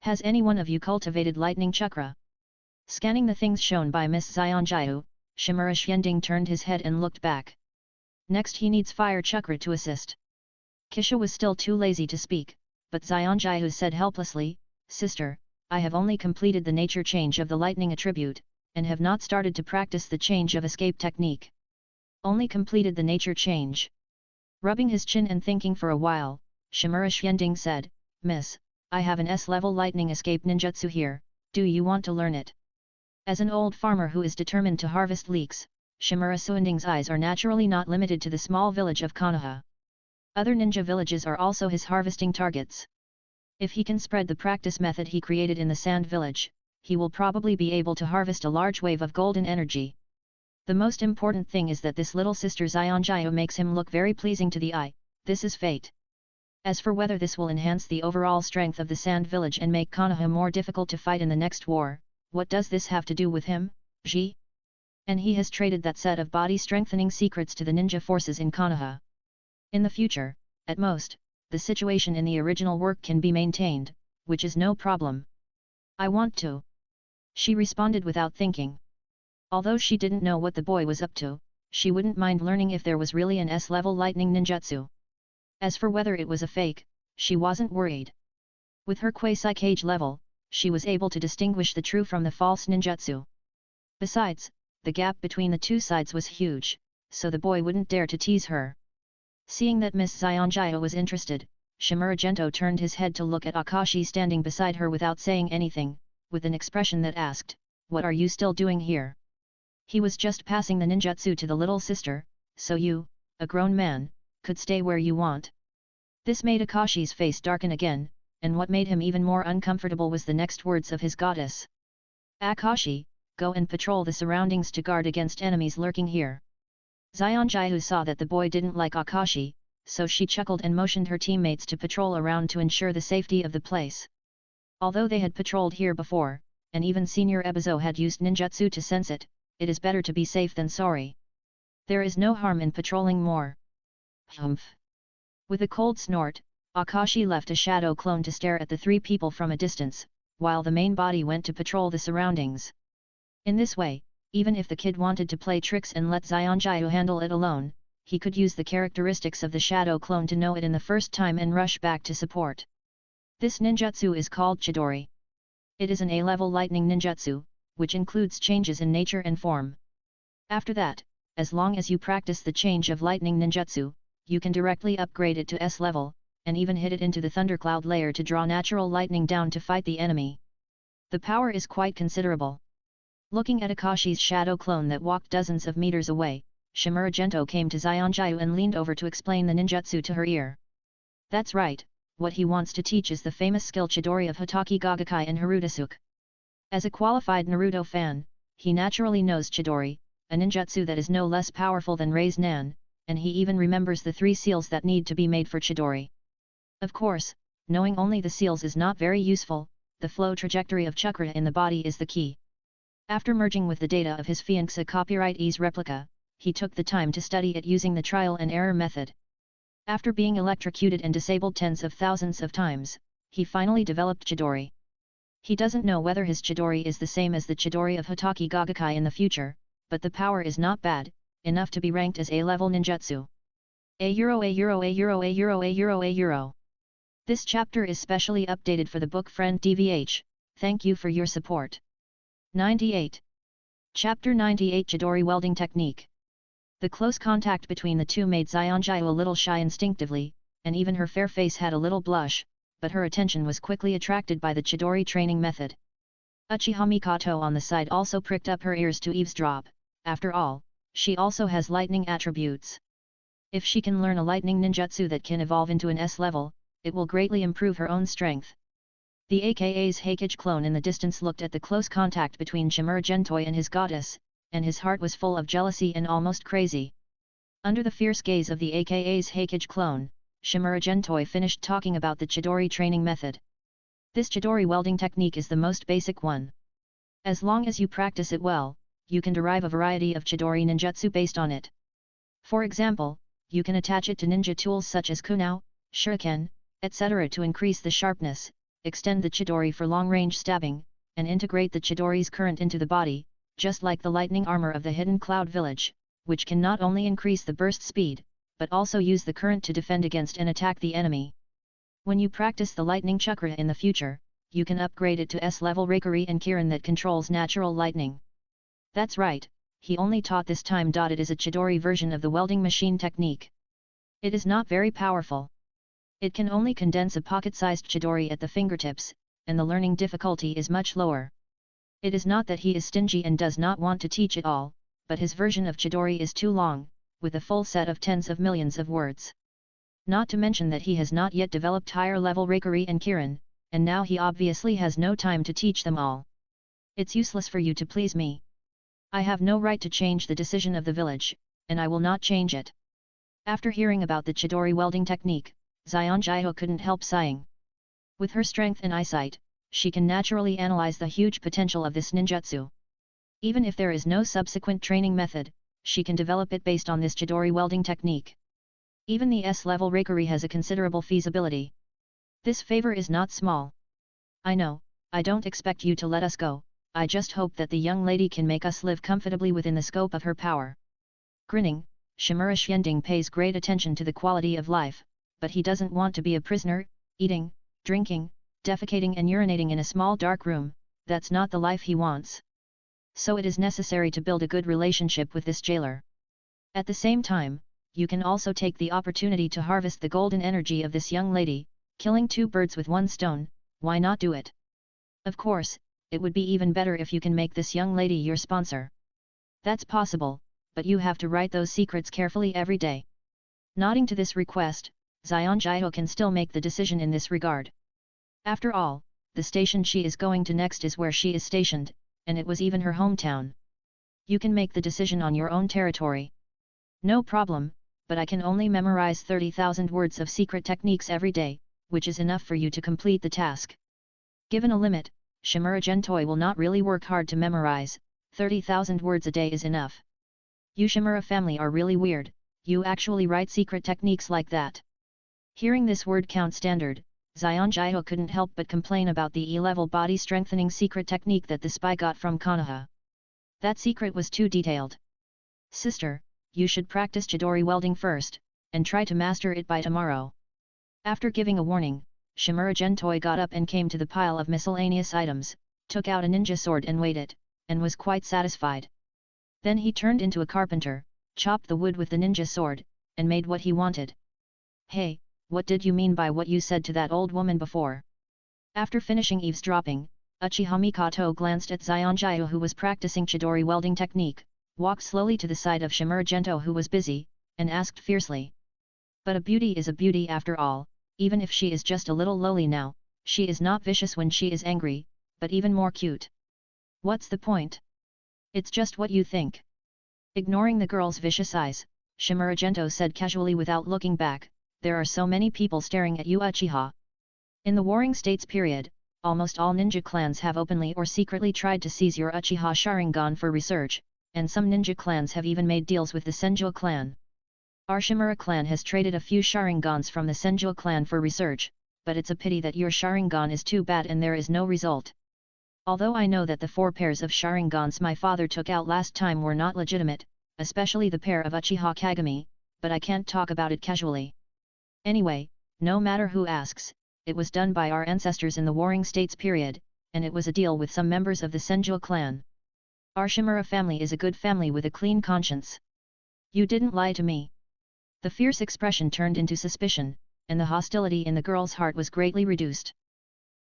S1: Has any one of you cultivated lightning chakra? Scanning the things shown by Miss Zionjiu, Shimura Xianding turned his head and looked back. Next he needs fire chakra to assist. Kisha was still too lazy to speak, but Zionjiu said helplessly, Sister, I have only completed the nature change of the lightning attribute, and have not started to practice the change of escape technique. Only completed the nature change. Rubbing his chin and thinking for a while, Shimura Xianding said, Miss, I have an S-level lightning escape ninjutsu here, do you want to learn it? As an old farmer who is determined to harvest leeks, Shimura Xianding's eyes are naturally not limited to the small village of Konoha. Other ninja villages are also his harvesting targets. If he can spread the practice method he created in the Sand Village, he will probably be able to harvest a large wave of golden energy. The most important thing is that this little sister Zionjiu makes him look very pleasing to the eye, this is fate. As for whether this will enhance the overall strength of the Sand Village and make Konoha more difficult to fight in the next war, what does this have to do with him, Ji? And he has traded that set of body-strengthening secrets to the ninja forces in Konoha. In the future, at most, the situation in the original work can be maintained, which is no problem. I want to. She responded without thinking. Although she didn't know what the boy was up to, she wouldn't mind learning if there was really an S-level lightning ninjutsu. As for whether it was a fake, she wasn't worried. With her quasi-cage level, she was able to distinguish the true from the false ninjutsu. Besides, the gap between the two sides was huge, so the boy wouldn't dare to tease her. Seeing that Miss Zionjiu was interested, Shimura Gento turned his head to look at Akashi standing beside her without saying anything, with an expression that asked, What are you still doing here? He was just passing the ninjutsu to the little sister, so you, a grown man, could stay where you want. This made Akashi's face darken again, and what made him even more uncomfortable was the next words of his goddess. Akashi, go and patrol the surroundings to guard against enemies lurking here. Zionjiu saw that the boy didn't like Akashi, so she chuckled and motioned her teammates to patrol around to ensure the safety of the place. Although they had patrolled here before, and even Senior Ebizo had used ninjutsu to sense it, it is better to be safe than sorry. There is no harm in patrolling more. Humph. With a cold snort, Akashi left a shadow clone to stare at the three people from a distance, while the main body went to patrol the surroundings. In this way, even if the kid wanted to play tricks and let Zionjiu handle it alone, he could use the characteristics of the shadow clone to know it in the first time and rush back to support. This ninjutsu is called Chidori. It is an A-level lightning ninjutsu, which includes changes in nature and form. After that, as long as you practice the change of lightning ninjutsu, you can directly upgrade it to S level, and even hit it into the thundercloud layer to draw natural lightning down to fight the enemy. The power is quite considerable. Looking at Akashi's shadow clone that walked dozens of meters away, Shimura Gento came to Zionjiu and leaned over to explain the ninjutsu to her ear. That's right, what he wants to teach is the famous skill Chidori of Hitaki Gagakai and Harudasuke. As a qualified Naruto fan, he naturally knows Chidori, a ninjutsu that is no less powerful than Rei's Nan, and he even remembers the 3 seals that need to be made for Chidori. Of course, knowing only the seals is not very useful, the flow trajectory of chakra in the body is the key. After merging with the data of his Phoenix copyright ease replica, he took the time to study it using the trial and error method. After being electrocuted and disabled tens of thousands of times, he finally developed Chidori. He doesn't know whether his Chidori is the same as the Chidori of Hitaki Gagakai in the future, but the power is not bad, enough to be ranked as A-level ninjutsu. A euro a euro a euro a euro a euro a euro. This chapter is specially updated for the book friend DVH, thank you for your support. 98. Chapter 98 Chidori Welding Technique. The close contact between the two made Xianjiao a little shy instinctively, and even her fair face had a little blush, but her attention was quickly attracted by the Chidori training method. Uchiha Mikoto on the side also pricked up her ears to eavesdrop, after all, she also has lightning attributes. If she can learn a lightning ninjutsu that can evolve into an S level, it will greatly improve her own strength. The AKA's Heikage clone in the distance looked at the close contact between Shimura Gentoi and his goddess, and his heart was full of jealousy and almost crazy. Under the fierce gaze of the AKA's Heikage clone, Shimura Gentoi finished talking about the Chidori training method. This Chidori welding technique is the most basic one. As long as you practice it well, you can derive a variety of Chidori ninjutsu based on it. For example, you can attach it to ninja tools such as kunao, shuriken, etc. to increase the sharpness, extend the Chidori for long-range stabbing, and integrate the Chidori's current into the body, just like the lightning armor of the Hidden Cloud Village, which can not only increase the burst speed, but also use the current to defend against and attack the enemy. When you practice the lightning chakra in the future, you can upgrade it to S-level Reikari and Kirin that controls natural lightning. That's right, he only taught this time. It is a Chidori version of the welding machine technique. It is not very powerful. It can only condense a pocket-sized Chidori at the fingertips, and the learning difficulty is much lower. It is not that he is stingy and does not want to teach it all, but his version of Chidori is too long, with a full set of tens of millions of words. Not to mention that he has not yet developed higher-level Reikari and Kirin, and now he obviously has no time to teach them all. It's useless for you to please me. I have no right to change the decision of the village, and I will not change it. After hearing about the Chidori welding technique, Xianjiao couldn't help sighing. With her strength and eyesight, she can naturally analyze the huge potential of this ninjutsu. Even if there is no subsequent training method, she can develop it based on this Chidori welding technique. Even the S-level Reikari has a considerable feasibility. This favor is not small. I know, I don't expect you to let us go, I just hope that the young lady can make us live comfortably within the scope of her power. Grinning, Shimura Xianding pays great attention to the quality of life, but he doesn't want to be a prisoner, eating, drinking, defecating and urinating in a small dark room. That's not the life he wants. So it is necessary to build a good relationship with this jailer. At the same time, you can also take the opportunity to harvest the golden energy of this young lady, killing two birds with one stone. Why not do it? Of course, it would be even better if you can make this young lady your sponsor. That's possible, but you have to write those secrets carefully every day. Nodding to this request, Xianjiao can still make the decision in this regard. After all, the station she is going to next is where she is stationed, and it was even her hometown. You can make the decision on your own territory. No problem, but I can only memorize 30,000 words of secret techniques every day, which is enough for you to complete the task. Given a limit, Shimura Gentoi will not really work hard to memorize, 30,000 words a day is enough. You Shimura family are really weird, you actually write secret techniques like that. Hearing this word count standard, Xianjiao couldn't help but complain about the E-level body strengthening secret technique that the spy got from Konoha. That secret was too detailed. Sister, you should practice Chidori welding first, and try to master it by tomorrow. After giving a warning, Shimura Gentoi got up and came to the pile of miscellaneous items, took out a ninja sword and weighed it, and was quite satisfied. Then he turned into a carpenter, chopped the wood with the ninja sword, and made what he wanted. Hey, what did you mean by what you said to that old woman before? After finishing eavesdropping, Uchiha Mikoto glanced at Xianjiao who was practicing Chidori welding technique, walked slowly to the side of Shimura Gentoi who was busy, and asked fiercely. But a beauty is a beauty after all, even if she is just a little lowly now, she is not vicious when she is angry, but even more cute. What's the point? It's just what you think. Ignoring the girl's vicious eyes, Shimura Gentoi said casually without looking back, there are so many people staring at you Uchiha. In the Warring States period, almost all ninja clans have openly or secretly tried to seize your Uchiha Sharingan for research, and some ninja clans have even made deals with the Senjo clan. Our Shimura clan has traded a few Sharingans from the Senju clan for research, but it's a pity that your Sharingan is too bad and there is no result. Although I know that the 4 pairs of Sharingans my father took out last time were not legitimate, especially the pair of Uchiha Kagami, but I can't talk about it casually. Anyway, no matter who asks, it was done by our ancestors in the Warring States period, and it was a deal with some members of the Senju clan. Our Shimura family is a good family with a clean conscience. You didn't lie to me. The fierce expression turned into suspicion, and the hostility in the girl's heart was greatly reduced.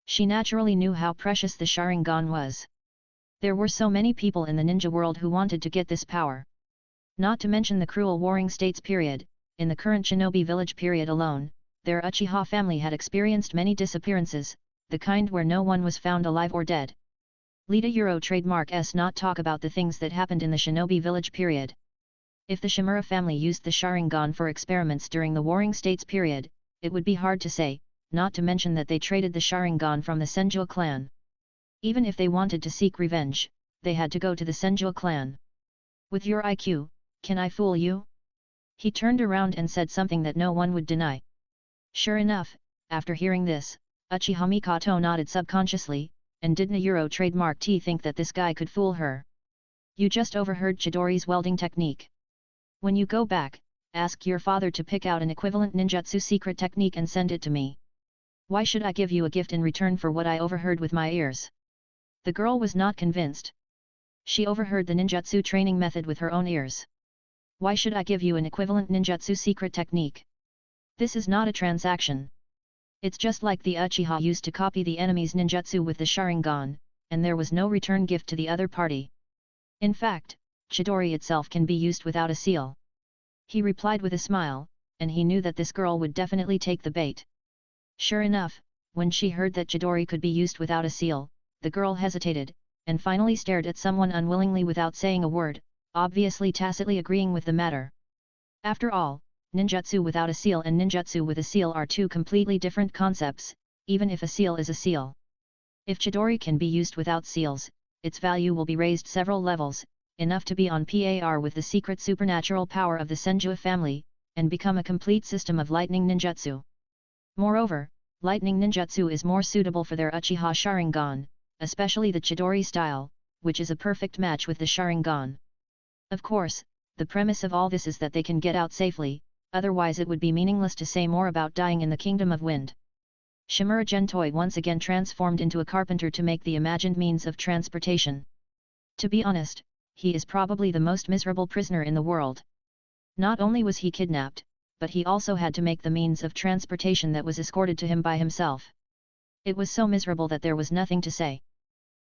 S1: She naturally knew how precious the Sharingan was. There were so many people in the ninja world who wanted to get this power. Not to mention the cruel Warring States period, in the current Shinobi Village period alone, their Uchiha family had experienced many disappearances, the kind where no one was found alive or dead. Lita Euro trademark S not talk about the things that happened in the Shinobi Village period. If the Shimura family used the Sharingan for experiments during the Warring States period, it would be hard to say, not to mention that they traded the Sharingan from the Senju clan. Even if they wanted to seek revenge, they had to go to the Senju clan. With your IQ, can I fool you? He turned around and said something that no one would deny. Sure enough, after hearing this, Uchiha Mikoto nodded subconsciously, and did Euro trademark T think that this guy could fool her. You just overheard Chidori's welding technique. When you go back, ask your father to pick out an equivalent ninjutsu secret technique and send it to me. Why should I give you a gift in return for what I overheard with my ears? The girl was not convinced. She overheard the ninjutsu training method with her own ears. Why should I give you an equivalent ninjutsu secret technique? This is not a transaction. It's just like the Uchiha used to copy the enemy's ninjutsu with the Sharingan, and there was no return gift to the other party. In fact, Chidori itself can be used without a seal. He replied with a smile, and he knew that this girl would definitely take the bait. Sure enough, when she heard that Chidori could be used without a seal, the girl hesitated, and finally stared at someone unwillingly without saying a word, obviously tacitly agreeing with the matter. After all, ninjutsu without a seal and ninjutsu with a seal are two completely different concepts, even if a seal is a seal. If Chidori can be used without seals, its value will be raised several levels, enough to be on par with the secret supernatural power of the Senju family, and become a complete system of lightning ninjutsu. Moreover, lightning ninjutsu is more suitable for their Uchiha Sharingan, especially the Chidori style, which is a perfect match with the Sharingan. Of course, the premise of all this is that they can get out safely, otherwise it would be meaningless to say more about dying in the Kingdom of Wind. Shimura Gentoi once again transformed into a carpenter to make the imagined means of transportation. To be honest, he is probably the most miserable prisoner in the world. Not only was he kidnapped, but he also had to make the means of transportation that was escorted to him by himself. It was so miserable that there was nothing to say.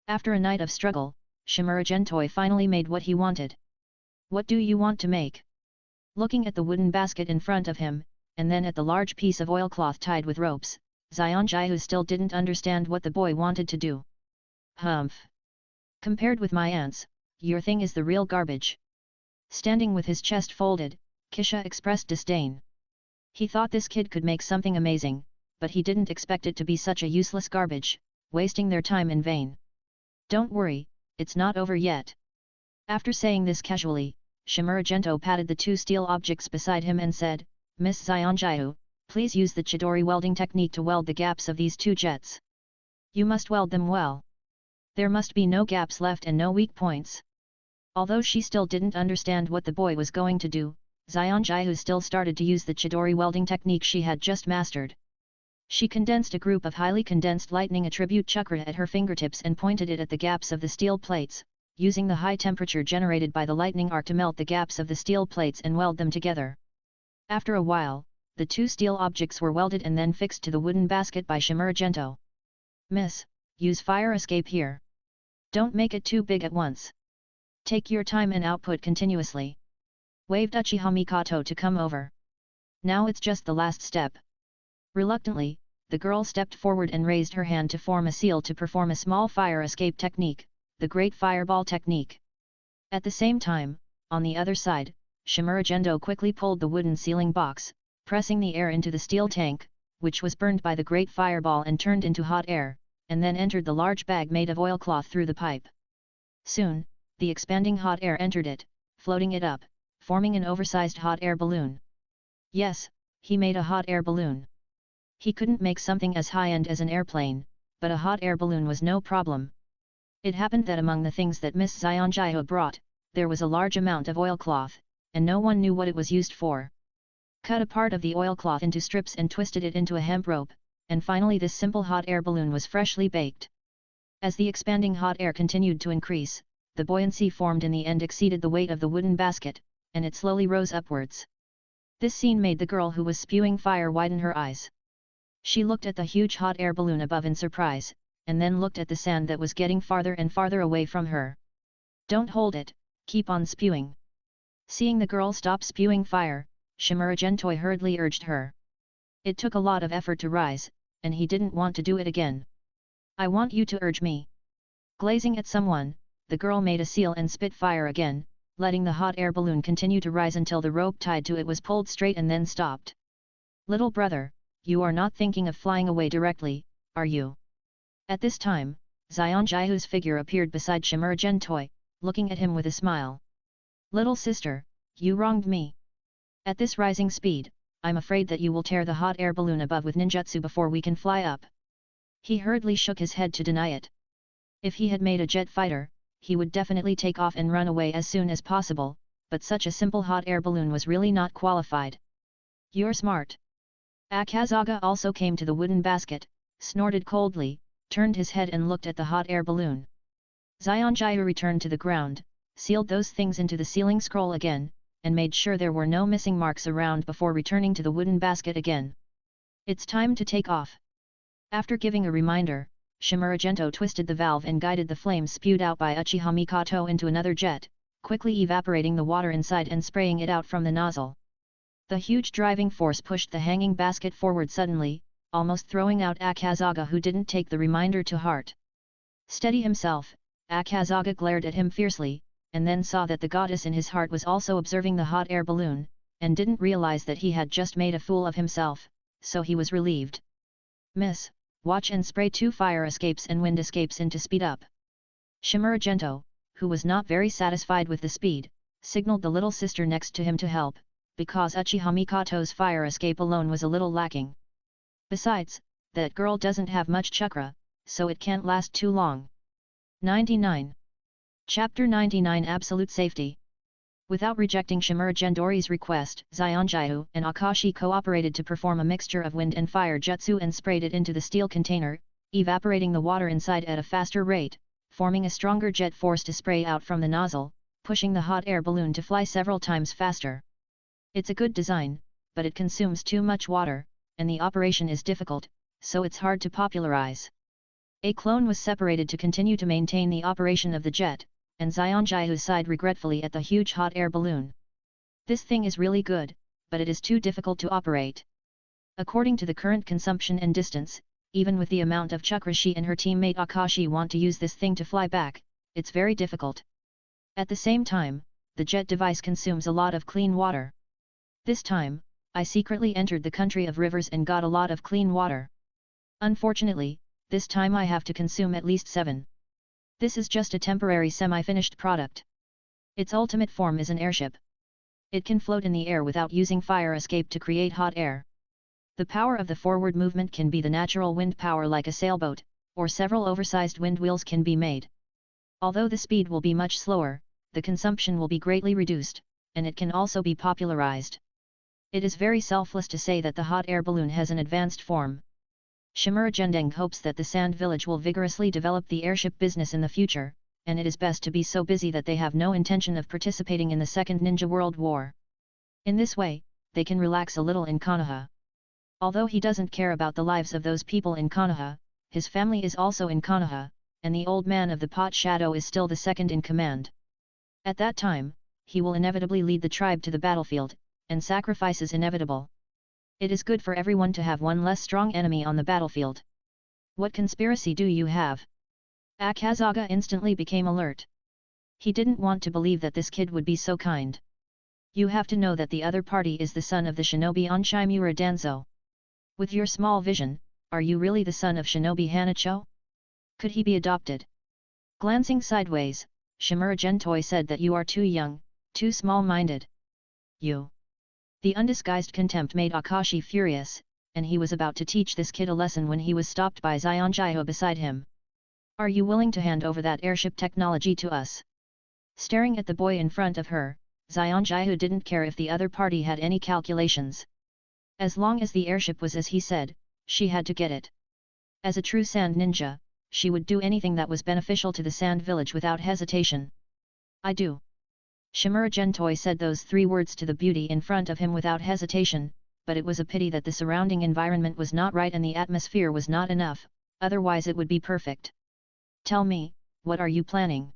S1: After a night of struggle, Shimura Gentoi finally made what he wanted. What do you want to make? Looking at the wooden basket in front of him, and then at the large piece of oilcloth tied with ropes, Xianjihu still didn't understand what the boy wanted to do. Humph! Compared with my aunt's, your thing is the real garbage. Standing with his chest folded, Kisha expressed disdain. He thought this kid could make something amazing, but he didn't expect it to be such a useless garbage, wasting their time in vain. Don't worry, it's not over yet. After saying this casually, Shimura Gentoi patted the two steel objects beside him and said, Miss Xianjihu, please use the Chidori welding technique to weld the gaps of these two jets. You must weld them well. There must be no gaps left and no weak points. Although she still didn't understand what the boy was going to do, Xianjihu still started to use the Chidori welding technique she had just mastered. She condensed a group of highly condensed lightning attribute chakra at her fingertips and pointed it at the gaps of the steel plates, using the high temperature generated by the lightning arc to melt the gaps of the steel plates and weld them together. After a while, the two steel objects were welded and then fixed to the wooden basket by Shimura Gentoi. Miss, use fire escape here. Don't make it too big at once. Take your time and output continuously. Waved Uchiha Mikoto to come over. Now it's just the last step. Reluctantly, the girl stepped forward and raised her hand to form a seal to perform a small fire escape technique, the Great Fireball technique. At the same time, on the other side, Shimura Gentoi quickly pulled the wooden sealing box, pressing the air into the steel tank, which was burned by the Great Fireball and turned into hot air, and then entered the large bag made of oilcloth through the pipe. Soon, the expanding hot air entered it, floating it up, forming an oversized hot air balloon. Yes, he made a hot air balloon. He couldn't make something as high-end as an airplane, but a hot air balloon was no problem. It happened that among the things that Miss Xianjiao brought, there was a large amount of oilcloth, and no one knew what it was used for. Cut a part of the oilcloth into strips and twisted it into a hemp rope, and finally this simple hot air balloon was freshly baked. As the expanding hot air continued to increase, the buoyancy formed in the end exceeded the weight of the wooden basket, and it slowly rose upwards. This scene made the girl who was spewing fire widen her eyes. She looked at the huge hot air balloon above in surprise, and then looked at the sand that was getting farther and farther away from her. Don't hold it, keep on spewing. Seeing the girl stop spewing fire, Shimura Gentoi hurriedly urged her. It took a lot of effort to rise, and he didn't want to do it again. I want you to urge me. Glazing at someone, the girl made a seal and spit fire again, letting the hot air balloon continue to rise until the rope tied to it was pulled straight and then stopped. Little brother, you are not thinking of flying away directly, are you? At this time, Xian Jiahu's figure appeared beside Shimura Gentoi, looking at him with a smile. Little sister, you wronged me. At this rising speed, I'm afraid that you will tear the hot air balloon above with ninjutsu before we can fly up. He hurriedly shook his head to deny it. If he had made a jet fighter, he would definitely take off and run away as soon as possible, but such a simple hot air balloon was really not qualified. You're smart. Akazaga also came to the wooden basket, snorted coldly, turned his head and looked at the hot air balloon. Xianjiu returned to the ground, sealed those things into the sealing scroll again, and made sure there were no missing marks around before returning to the wooden basket again. It's time to take off. After giving a reminder, Shimura Gento twisted the valve and guided the flames spewed out by Uchiha Mikoto into another jet, quickly evaporating the water inside and spraying it out from the nozzle. The huge driving force pushed the hanging basket forward suddenly, almost throwing out Akazaga, who didn't take the reminder to heart. Steady himself, Akazaga glared at him fiercely, and then saw that the goddess in his heart was also observing the hot air balloon, and didn't realize that he had just made a fool of himself, so he was relieved. Miss, watch and spray 2 fire escapes and wind escapes in to speed up. Shimura Gento, who was not very satisfied with the speed, signaled the little sister next to him to help, because Uchiha Mikoto's fire escape alone was a little lacking. Besides, that girl doesn't have much chakra, so it can't last too long. 99. Chapter 99 Absolute Safety. Without rejecting Shimura Gendori's request, Xianjiu and Akashi cooperated to perform a mixture of wind and fire jutsu and sprayed it into the steel container, evaporating the water inside at a faster rate, forming a stronger jet force to spray out from the nozzle, pushing the hot air balloon to fly several times faster. It's a good design, but it consumes too much water, and the operation is difficult, so it's hard to popularize. A clone was separated to continue to maintain the operation of the jet, and Xianjiu sighed regretfully at the huge hot air balloon. This thing is really good, but it is too difficult to operate. According to the current consumption and distance, even with the amount of chakra she and her teammate Akashi want to use this thing to fly back, it's very difficult. At the same time, the jet device consumes a lot of clean water. This time, I secretly entered the country of rivers and got a lot of clean water. Unfortunately, this time I have to consume at least 7. This is just a temporary semi-finished product. Its ultimate form is an airship. It can float in the air without using fire escape to create hot air. The power of the forward movement can be the natural wind power like a sailboat, or several oversized wind wheels can be made. Although the speed will be much slower, the consumption will be greatly reduced, and it can also be popularized. It is very selfless to say that the hot air balloon has an advanced form. Shimura Gendeng hopes that the Sand Village will vigorously develop the airship business in the future, and it is best to be so busy that they have no intention of participating in the Second Ninja World War. In this way, they can relax a little in Konoha. Although he doesn't care about the lives of those people in Konoha, his family is also in Konoha, and the old man of the pot shadow is still the second in command. At that time, he will inevitably lead the tribe to the battlefield, and sacrifice is inevitable. It is good for everyone to have one less strong enemy on the battlefield. What conspiracy do you have? Akazaga instantly became alert. He didn't want to believe that this kid would be so kind. You have to know that the other party is the son of the shinobi Onshimura Danzo. With your small vision, are you really the son of shinobi Hanacho? Could he be adopted? Glancing sideways, Shimura Gentoi said that you are too young, too small-minded. You. The undisguised contempt made Akashi furious, and he was about to teach this kid a lesson when he was stopped by Xianjiao beside him. Are you willing to hand over that airship technology to us? Staring at the boy in front of her, Xianjiao didn't care if the other party had any calculations. As long as the airship was as he said, she had to get it. As a true sand ninja, she would do anything that was beneficial to the sand village without hesitation. I do. Shimura Gentoi said those 3 words to the beauty in front of him without hesitation, but it was a pity that the surrounding environment was not right and the atmosphere was not enough, otherwise it would be perfect. Tell me, what are you planning?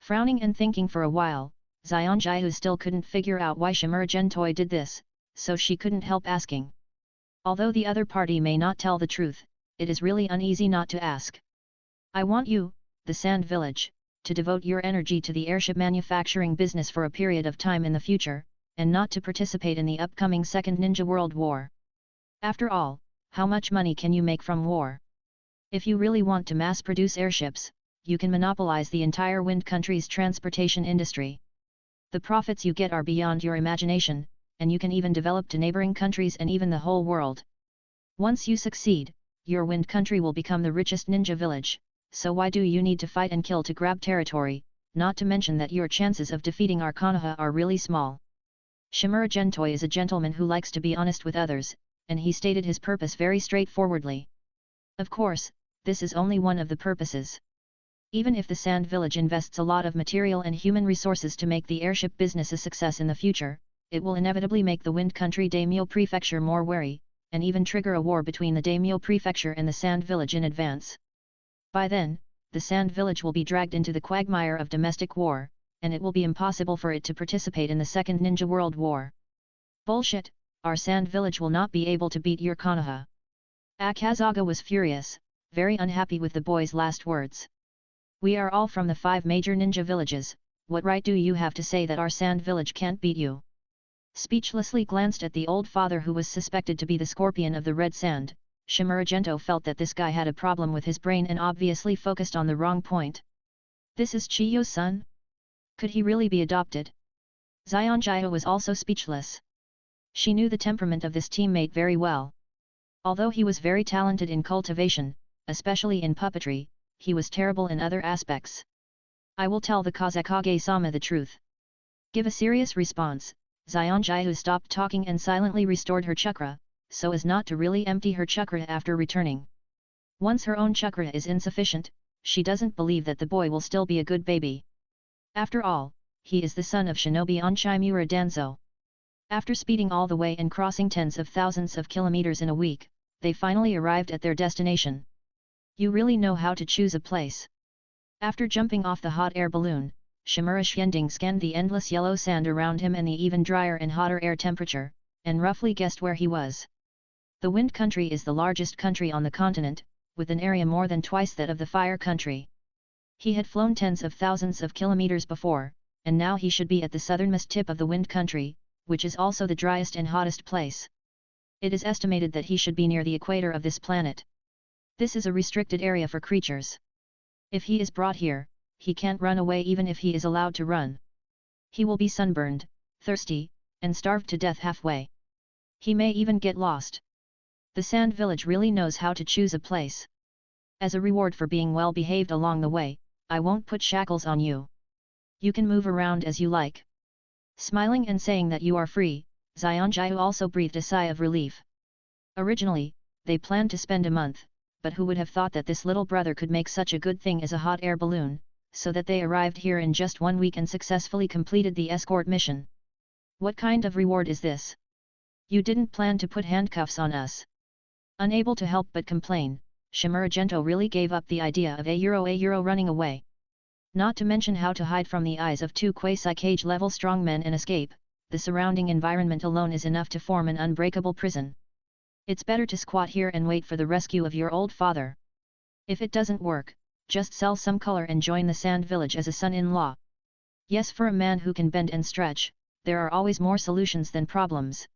S1: Frowning and thinking for a while, Xianjiao still couldn't figure out why Shimura Gentoi did this, so she couldn't help asking. Although the other party may not tell the truth, it is really uneasy not to ask. I want you, the Sand Village, to devote your energy to the airship manufacturing business for a period of time in the future, and not to participate in the upcoming Second Ninja World War. After all, how much money can you make from war? If you really want to mass-produce airships, you can monopolize the entire Wind Country's transportation industry. The profits you get are beyond your imagination, and you can even develop to neighboring countries and even the whole world. Once you succeed, your Wind Country will become the richest ninja village, so why do you need to fight and kill to grab territory, not to mention that your chances of defeating our Konoha are really small. Shimura Gentoi is a gentleman who likes to be honest with others, and he stated his purpose very straightforwardly. Of course, this is only one of the purposes. Even if the Sand Village invests a lot of material and human resources to make the airship business a success in the future, it will inevitably make the Wind Country Daimyo Prefecture more wary, and even trigger a war between the Daimyo Prefecture and the Sand Village in advance. By then, the Sand Village will be dragged into the quagmire of domestic war, and it will be impossible for it to participate in the Second Ninja World War. Bullshit, our Sand Village will not be able to beat your Konoha. Akazaga was furious, very unhappy with the boy's last words. We are all from the 5 major ninja villages, what right do you have to say that our Sand Village can't beat you? Speechlessly glanced at the old father who was suspected to be the scorpion of the Red Sand, Shimura Gentoi felt that this guy had a problem with his brain and obviously focused on the wrong point. This is Chiyo's son? Could he really be adopted? Xianjiao was also speechless. She knew the temperament of this teammate very well. Although he was very talented in cultivation, especially in puppetry, he was terrible in other aspects. I will tell the Kazekage-sama the truth. Give a serious response. Xianjiao stopped talking and silently restored her chakra, so as not to really empty her chakra after returning. Once her own chakra is insufficient, she doesn't believe that the boy will still be a good baby. After all, he is the son of Shinobi Onchimura Danzo. After speeding all the way and crossing tens of thousands of kilometers in a week, they finally arrived at their destination. You really know how to choose a place. After jumping off the hot air balloon, Shimura Xianding scanned the endless yellow sand around him and the even drier and hotter air temperature, and roughly guessed where he was. The Wind Country is the largest country on the continent, with an area more than twice that of the Fire Country. He had flown tens of thousands of kilometers before, and now he should be at the southernmost tip of the Wind Country, which is also the driest and hottest place. It is estimated that he should be near the equator of this planet. This is a restricted area for creatures. If he is brought here, he can't run away even if he is allowed to run. He will be sunburned, thirsty, and starved to death halfway. He may even get lost. The Sand Village really knows how to choose a place. As a reward for being well behaved along the way, I won't put shackles on you. You can move around as you like. Smiling and saying that you are free, Xianjiao also breathed a sigh of relief. Originally, they planned to spend a month, but who would have thought that this little brother could make such a good thing as a hot air balloon, so that they arrived here in just 1 week and successfully completed the escort mission. What kind of reward is this? You didn't plan to put handcuffs on us. Unable to help but complain, Shimura Gentoi really gave up the idea of a running away. Not to mention how to hide from the eyes of 2 quasi-cage level strongmen and escape, the surrounding environment alone is enough to form an unbreakable prison. It's better to squat here and wait for the rescue of your old father. If it doesn't work, just sell some color and join the Sand Village as a son-in-law. Yes, for a man who can bend and stretch, there are always more solutions than problems.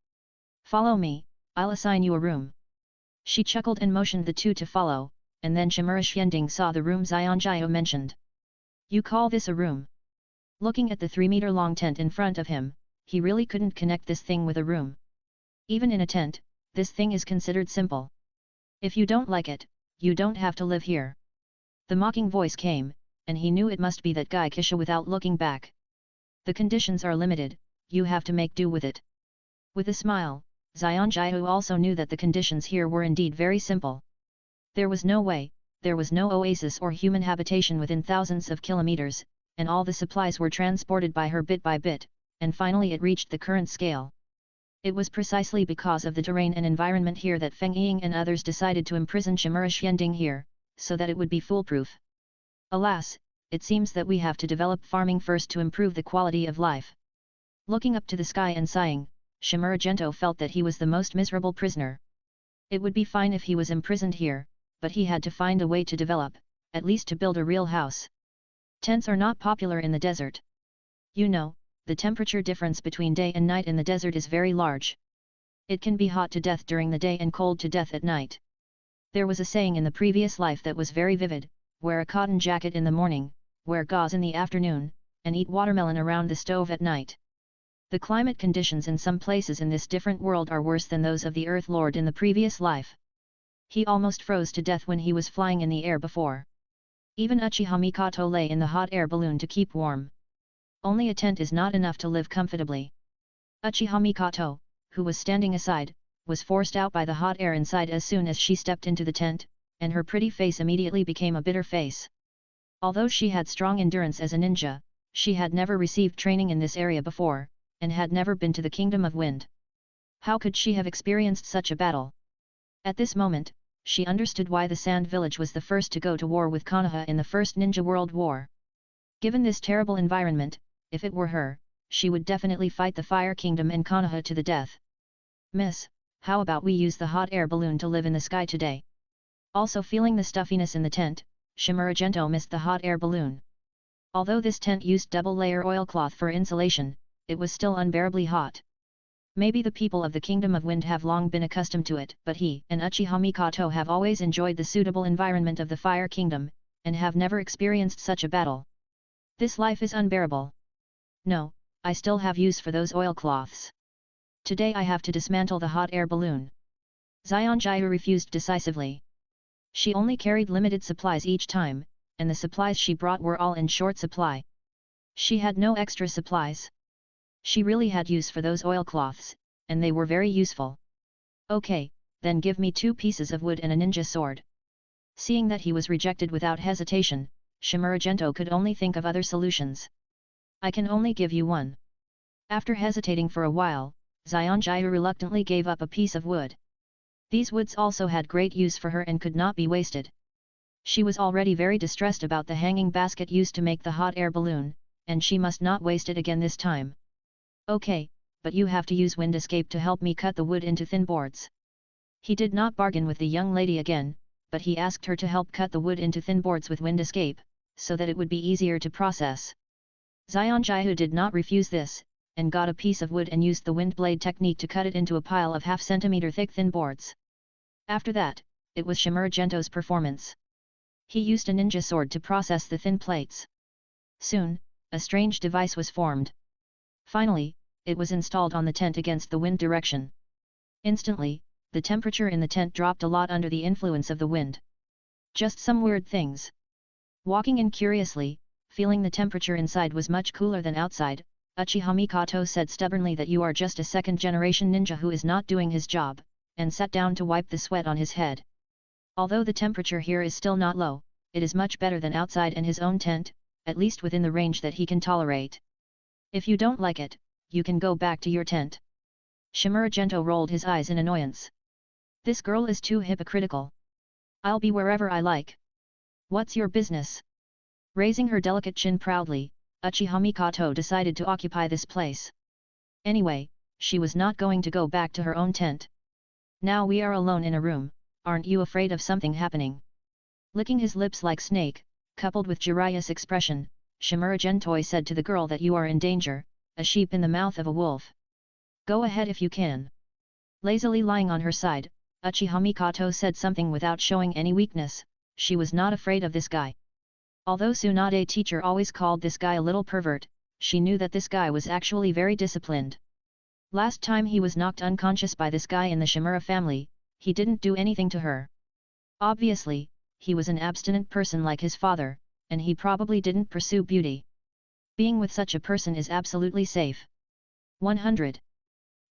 S1: Follow me, I'll assign you a room. She chuckled and motioned the 2 to follow, and then Shimura Xianding saw the room Xianjiao mentioned. You call this a room? Looking at the 3-meter-long tent in front of him, he really couldn't connect this thing with a room. Even in a tent, this thing is considered simple. If you don't like it, you don't have to live here. The mocking voice came, and he knew it must be that guy Kisha without looking back. The conditions are limited, you have to make do with it. With a smile, Xianjiu also knew that the conditions here were indeed very simple. There was no way, there was no oasis or human habitation within thousands of kilometers, and all the supplies were transported by her bit by bit, and finally it reached the current scale. It was precisely because of the terrain and environment here that Feng Ying and others decided to imprison Shimura Xianding here, so that it would be foolproof. Alas, it seems that we have to develop farming first to improve the quality of life. Looking up to the sky and sighing, Shimura Gento felt that he was the most miserable prisoner. It would be fine if he was imprisoned here, but he had to find a way to develop, at least to build a real house. Tents are not popular in the desert. You know, the temperature difference between day and night in the desert is very large. It can be hot to death during the day and cold to death at night. There was a saying in the previous life that was very vivid: wear a cotton jacket in the morning, wear gauze in the afternoon, and eat watermelon around the stove at night. The climate conditions in some places in this different world are worse than those of the Earth Lord in the previous life. He almost froze to death when he was flying in the air before. Even Uchiha Mikoto lay in the hot air balloon to keep warm. Only a tent is not enough to live comfortably. Uchiha Mikoto, who was standing aside, was forced out by the hot air inside as soon as she stepped into the tent, and her pretty face immediately became a bitter face. Although she had strong endurance as a ninja, she had never received training in this area before, and had never been to the Kingdom of Wind. How could she have experienced such a battle? At this moment, she understood why the Sand Village was the first to go to war with Konoha in the First Ninja World War. Given this terrible environment, if it were her, she would definitely fight the Fire Kingdom and Konoha to the death. Miss, how about we use the hot air balloon to live in the sky today? Also feeling the stuffiness in the tent, Shimura Gento missed the hot air balloon. Although this tent used double-layer oilcloth for insulation, it was still unbearably hot. Maybe the people of the Kingdom of Wind have long been accustomed to it, but he and Uchiha Mikoto have always enjoyed the suitable environment of the Fire Kingdom, and have never experienced such a battle. This life is unbearable. No, I still have use for those oilcloths. Today I have to dismantle the hot air balloon. Xianjiu refused decisively. She only carried limited supplies each time, and the supplies she brought were all in short supply. She had no extra supplies. She really had use for those oilcloths, and they were very useful. Okay, then give me 2 pieces of wood and a ninja sword. Seeing that he was rejected without hesitation, Shimura Gento could only think of other solutions. I can only give you 1. After hesitating for a while, Xianjiu reluctantly gave up a piece of wood. These woods also had great use for her and could not be wasted. She was already very distressed about the hanging basket used to make the hot air balloon, and she must not waste it again this time. Okay, but you have to use wind escape to help me cut the wood into thin boards. He did not bargain with the young lady again, but he asked her to help cut the wood into thin boards with wind escape, so that it would be easier to process. Xianjiu did not refuse this, and got a piece of wood and used the wind blade technique to cut it into a pile of half-centimeter thick thin boards. After that, it was Shimura Gento's performance. He used a ninja sword to process the thin plates. Soon, a strange device was formed. Finally, it was installed on the tent against the wind direction. Instantly, the temperature in the tent dropped a lot under the influence of the wind. Just some weird things. Walking in curiously, feeling the temperature inside was much cooler than outside, Uchiha Mikoto said stubbornly that you are just a second-generation ninja who is not doing his job, and sat down to wipe the sweat on his head. Although the temperature here is still not low, it is much better than outside in his own tent, at least within the range that he can tolerate. If you don't like it, you can go back to your tent. Shimura Gento rolled his eyes in annoyance. This girl is too hypocritical. I'll be wherever I like. What's your business? Raising her delicate chin proudly, Uchiha Mikoto decided to occupy this place. Anyway, she was not going to go back to her own tent. Now we are alone in a room, aren't you afraid of something happening? Licking his lips like snake, coupled with Jiraiya's expression, Shimura Gentoi said to the girl that you are in danger, a sheep in the mouth of a wolf. Go ahead if you can. Lazily lying on her side, Uchiha Mikoto said something without showing any weakness. She was not afraid of this guy. Although Tsunade teacher always called this guy a little pervert, she knew that this guy was actually very disciplined. Last time he was knocked unconscious by this guy in the Shimura family, he didn't do anything to her. Obviously, he was an abstinent person like his father, and he probably didn't pursue beauty. Being with such a person is absolutely safe. 100.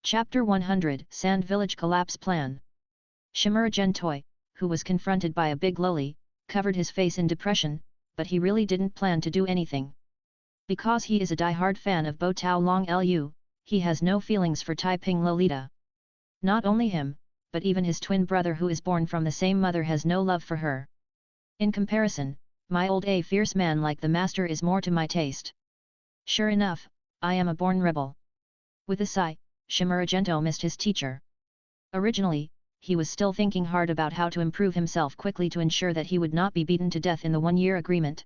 S1: Chapter 100 Sand Village Collapse Plan. Shimura Gentoi, who was confronted by a big loli, covered his face in depression, but he really didn't plan to do anything. Because he is a die-hard fan of Bo Tao Long Lu, he has no feelings for Taiping Lolita. Not only him, but even his twin brother who is born from the same mother has no love for her. In comparison, my old a fierce man like the master is more to my taste. Sure enough, I am a born rebel. With a sigh, Shimura Gento missed his teacher. Originally, he was still thinking hard about how to improve himself quickly to ensure that he would not be beaten to death in the one-year agreement.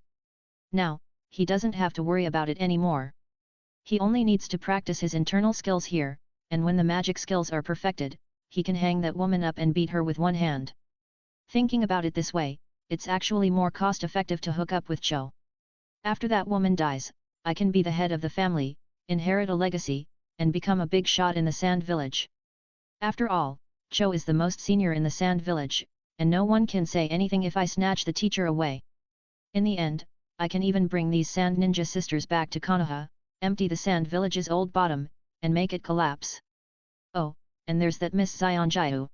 S1: Now, he doesn't have to worry about it anymore. He only needs to practice his internal skills here, and when the magic skills are perfected, he can hang that woman up and beat her with one hand. Thinking about it this way, it's actually more cost-effective to hook up with Cho. After that woman dies, I can be the head of the family, inherit a legacy, and become a big shot in the Sand Village. After all, Cho is the most senior in the Sand Village, and no one can say anything if I snatch the teacher away. In the end, I can even bring these Sand Ninja sisters back to Konoha, empty the Sand Village's old bottom, and make it collapse. Oh, and there's that Miss Zionjiu.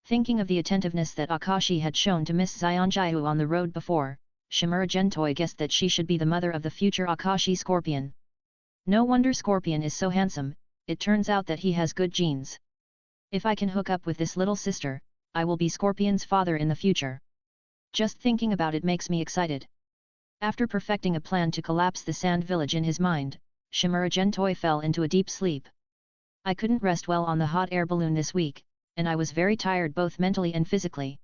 S1: Thinking of the attentiveness that Akashi had shown to Miss Zionjiu on the road before, Shimura Gentoi guessed that she should be the mother of the future Akashi Scorpion. No wonder Scorpion is so handsome, it turns out that he has good genes. If I can hook up with this little sister, I will be Scorpion's father in the future. Just thinking about it makes me excited. After perfecting a plan to collapse the Sand Village in his mind, Shimura Gentoi fell into a deep sleep. I couldn't rest well on the hot air balloon this week, and I was very tired both mentally and physically.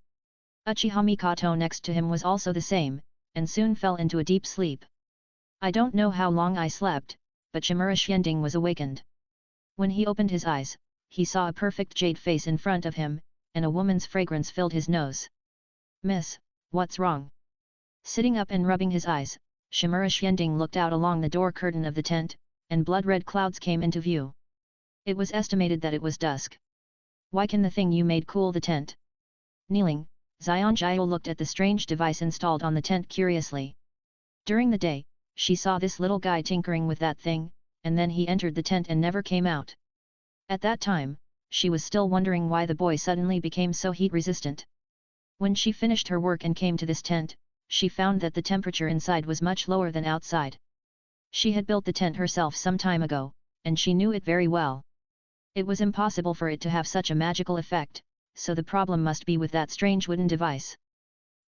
S1: Uchiha Mikoto next to him was also the same, and soon fell into a deep sleep. I don't know how long I slept, but Shimura Xianding was awakened. When he opened his eyes, he saw a perfect jade face in front of him, and a woman's fragrance filled his nose. "Miss, what's wrong?" Sitting up and rubbing his eyes, Shimura Xianding looked out along the door curtain of the tent, and blood-red clouds came into view. It was estimated that it was dusk. "Why can the thing you made cool the tent?" Kneeling, Zionjiu looked at the strange device installed on the tent curiously. During the day, she saw this little guy tinkering with that thing, and then he entered the tent and never came out. At that time, she was still wondering why the boy suddenly became so heat-resistant. When she finished her work and came to this tent, she found that the temperature inside was much lower than outside. She had built the tent herself some time ago, and she knew it very well. It was impossible for it to have such a magical effect, so the problem must be with that strange wooden device.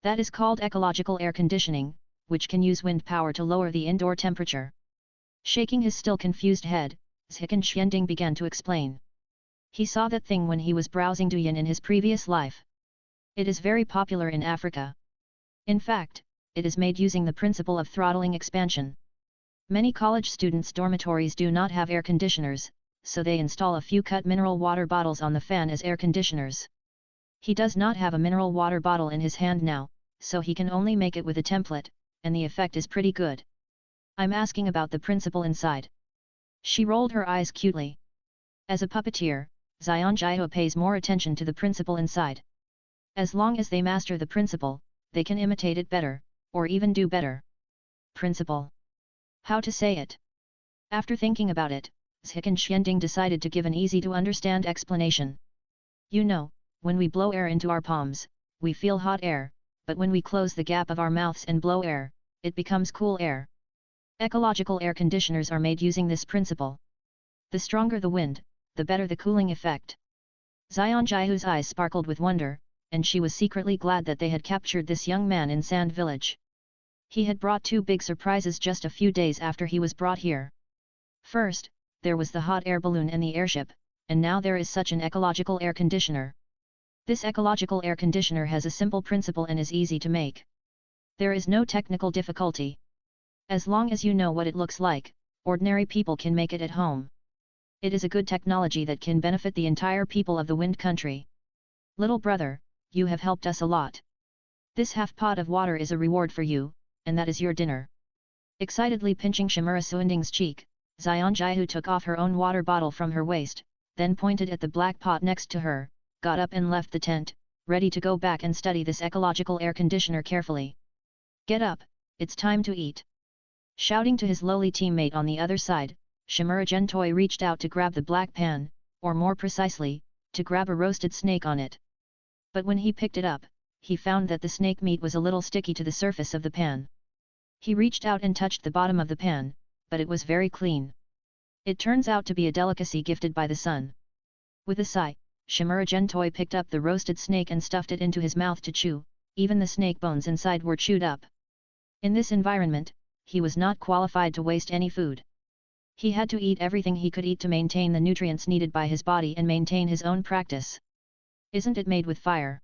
S1: That is called ecological air conditioning, which can use wind power to lower the indoor temperature. Shaking his still confused head, Zikan Xianding began to explain. He saw that thing when he was browsing Douyin in his previous life. It is very popular in Africa. In fact, it is made using the principle of throttling expansion. Many college students' dormitories do not have air conditioners, so they install a few cut mineral water bottles on the fan as air conditioners. He does not have a mineral water bottle in his hand now, so he can only make it with a template, and the effect is pretty good. I'm asking about the principle inside. She rolled her eyes cutely. As a puppeteer, Zionjiu pays more attention to the principle inside. As long as they master the principle, they can imitate it better, or even do better. Principle. How to say it? After thinking about it, Zikan Xianding decided to give an easy-to-understand explanation. You know, when we blow air into our palms, we feel hot air, but when we close the gap of our mouths and blow air, it becomes cool air. Ecological air conditioners are made using this principle. The stronger the wind, the better the cooling effect. Zionjiu's eyes sparkled with wonder, and she was secretly glad that they had captured this young man in Sand Village. He had brought two big surprises just a few days after he was brought here. First, there was the hot air balloon and the airship, and now there is such an ecological air conditioner. This ecological air conditioner has a simple principle and is easy to make. There is no technical difficulty. As long as you know what it looks like, ordinary people can make it at home. It is a good technology that can benefit the entire people of the Wind Country. Little brother, you have helped us a lot. This half pot of water is a reward for you, and that is your dinner. Excitedly pinching Shimura Xianding's cheek, Zionjiu took off her own water bottle from her waist, then pointed at the black pot next to her, got up and left the tent, ready to go back and study this ecological air conditioner carefully. "Get up, it's time to eat." Shouting to his lowly teammate on the other side, Shimura Gentoi reached out to grab the black pan, or more precisely, to grab a roasted snake on it. But when he picked it up, he found that the snake meat was a little sticky to the surface of the pan. He reached out and touched the bottom of the pan, but it was very clean. It turns out to be a delicacy gifted by the sun. With a sigh, Shimura Gentoi picked up the roasted snake and stuffed it into his mouth to chew, even the snake bones inside were chewed up. In this environment, he was not qualified to waste any food. He had to eat everything he could eat to maintain the nutrients needed by his body and maintain his own practice. "Isn't it made with fire?"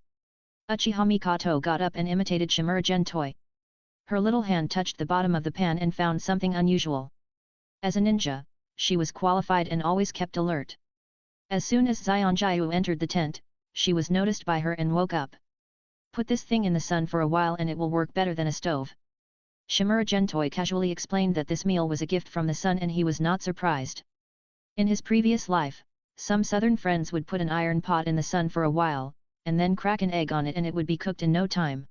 S1: Uchiha Mikoto got up and imitated Shimura Gentoi. Her little hand touched the bottom of the pan and found something unusual. As a ninja, she was qualified and always kept alert. As soon as Zionjiu entered the tent, she was noticed by her and woke up. "Put this thing in the sun for a while and it will work better than a stove." Shimura Gentoi casually explained that this meal was a gift from the sun and he was not surprised. In his previous life, some southern friends would put an iron pot in the sun for a while, and then crack an egg on it and it would be cooked in no time.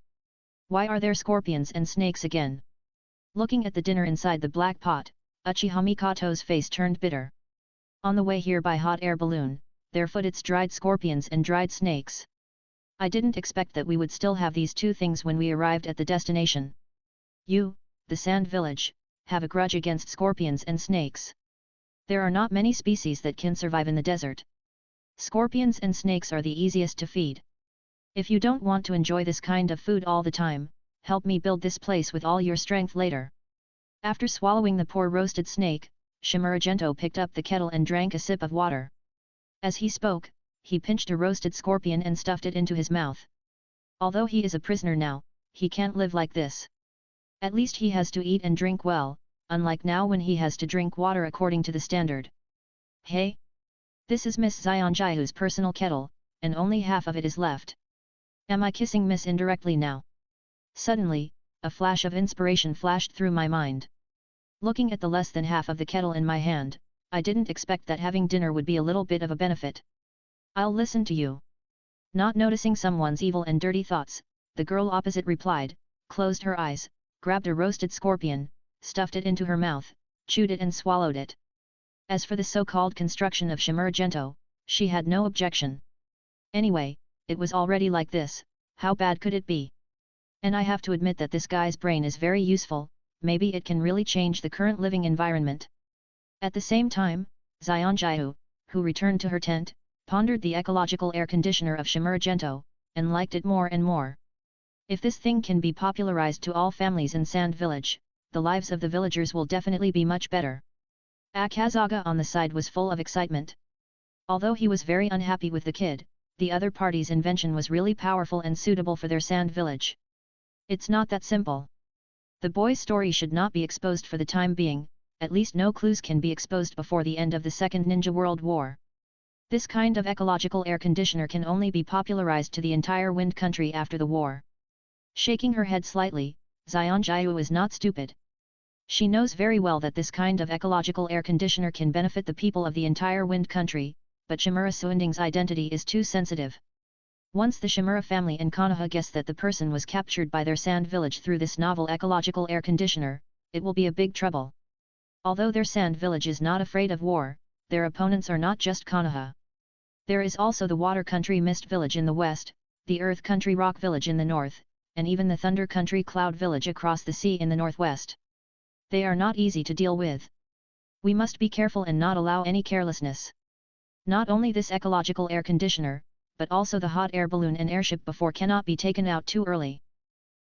S1: Why are there scorpions and snakes again? Looking at the dinner inside the black pot, Uchiha Mikoto's face turned bitter. On the way here by hot air balloon, there footed dried scorpions and dried snakes. I didn't expect that we would still have these two things when we arrived at the destination. You, the Sand Village, have a grudge against scorpions and snakes. There are not many species that can survive in the desert. Scorpions and snakes are the easiest to feed. If you don't want to enjoy this kind of food all the time, help me build this place with all your strength later. After swallowing the poor roasted snake, Shimura Gentoi picked up the kettle and drank a sip of water. As he spoke, he pinched a roasted scorpion and stuffed it into his mouth. Although he is a prisoner now, he can't live like this. At least he has to eat and drink well, unlike now when he has to drink water according to the standard. "Hey! This is Miss Zionjiu's personal kettle, and only half of it is left. Am I kissing Miss indirectly now?" Suddenly, a flash of inspiration flashed through my mind. Looking at the less than half of the kettle in my hand, I didn't expect that having dinner would be a little bit of a benefit. "I'll listen to you." Not noticing someone's evil and dirty thoughts, the girl opposite replied, closed her eyes, grabbed a roasted scorpion, stuffed it into her mouth, chewed it and swallowed it. As for the so-called construction of Shimura Gentoi, she had no objection. Anyway, it was already like this, how bad could it be? And I have to admit that this guy's brain is very useful, maybe it can really change the current living environment. At the same time, Zionjiu, who returned to her tent, pondered the ecological air conditioner of Shimura Gentoi, and liked it more and more. If this thing can be popularized to all families in Sand Village, the lives of the villagers will definitely be much better. Akazaga on the side was full of excitement. Although he was very unhappy with the kid, the other party's invention was really powerful and suitable for their Sand Village. It's not that simple. The boy's story should not be exposed for the time being, at least no clues can be exposed before the end of the Second Ninja World War. This kind of ecological air conditioner can only be popularized to the entire Wind Country after the war. Shaking her head slightly, Zionjiu is not stupid. She knows very well that this kind of ecological air conditioner can benefit the people of the entire Wind Country, but Shimura Suending's identity is too sensitive. Once the Shimura family in Konoha guess that the person was captured by their Sand Village through this novel ecological air conditioner, it will be a big trouble. Although their Sand Village is not afraid of war, their opponents are not just Konoha. There is also the Water Country Mist Village in the west, the Earth Country Rock Village in the north, and even the Thunder Country Cloud Village across the sea in the northwest. They are not easy to deal with. We must be careful and not allow any carelessness. Not only this ecological air conditioner, but also the hot air balloon and airship before cannot be taken out too early.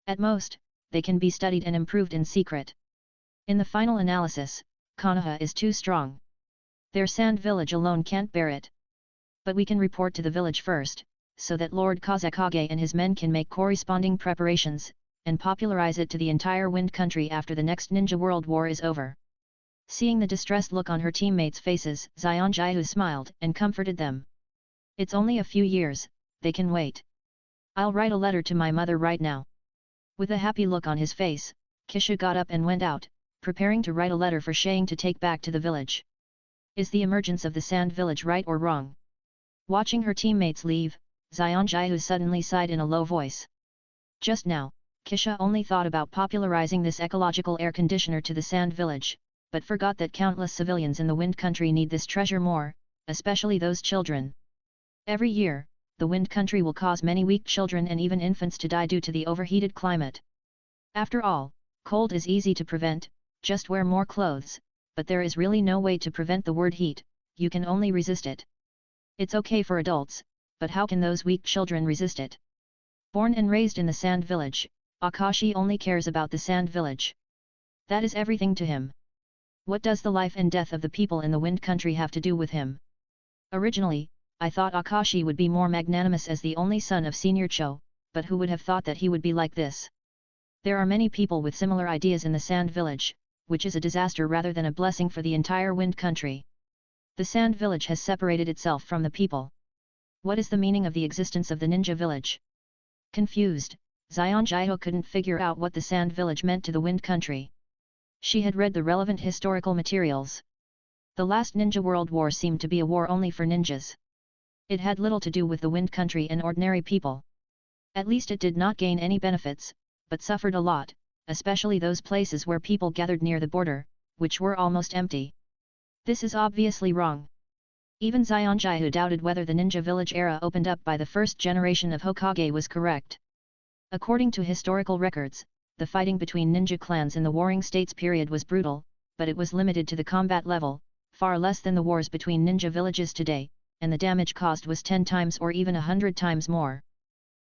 S1: At most, they can be studied and improved in secret. In the final analysis, Konoha is too strong. Their Sand Village alone can't bear it. But we can report to the village first, so that Lord Kazekage and his men can make corresponding preparations, and popularize it to the entire Wind Country after the next Ninja World War is over. Seeing the distressed look on her teammates' faces, Zionjiu smiled and comforted them. It's only a few years, they can wait. I'll write a letter to my mother right now. With a happy look on his face, Kisha got up and went out, preparing to write a letter for Shang to take back to the village. Is the emergence of the sand village right or wrong? Watching her teammates leave, Xian Jiahu suddenly sighed in a low voice. Just now, Kisha only thought about popularizing this ecological air conditioner to the sand village, but forgot that countless civilians in the wind country need this treasure more, especially those children. Every year, the wind country will cause many weak children and even infants to die due to the overheated climate. After all, cold is easy to prevent, just wear more clothes, but there is really no way to prevent the word heat, you can only resist it. It's okay for adults, but how can those weak children resist it? Born and raised in the sand village, Akashi only cares about the sand village. That is everything to him. What does the life and death of the people in the wind country have to do with him? Originally, I thought Akashi would be more magnanimous as the only son of Senior Cho, but who would have thought that he would be like this? There are many people with similar ideas in the sand village, which is a disaster rather than a blessing for the entire wind country. The sand village has separated itself from the people. What is the meaning of the existence of the ninja village? Confused, Xian Jiahu couldn't figure out what the sand village meant to the wind country. She had read the relevant historical materials. The last ninja world war seemed to be a war only for ninjas. It had little to do with the wind country and ordinary people. At least it did not gain any benefits, but suffered a lot, especially those places where people gathered near the border, which were almost empty. This is obviously wrong. Even Xian Jiahu doubted whether the ninja village era opened up by the first generation of Hokage was correct. According to historical records, the fighting between ninja clans in the Warring States period was brutal, but it was limited to the combat level, far less than the wars between ninja villages today, and the damage caused was 10 times or even 100 times more.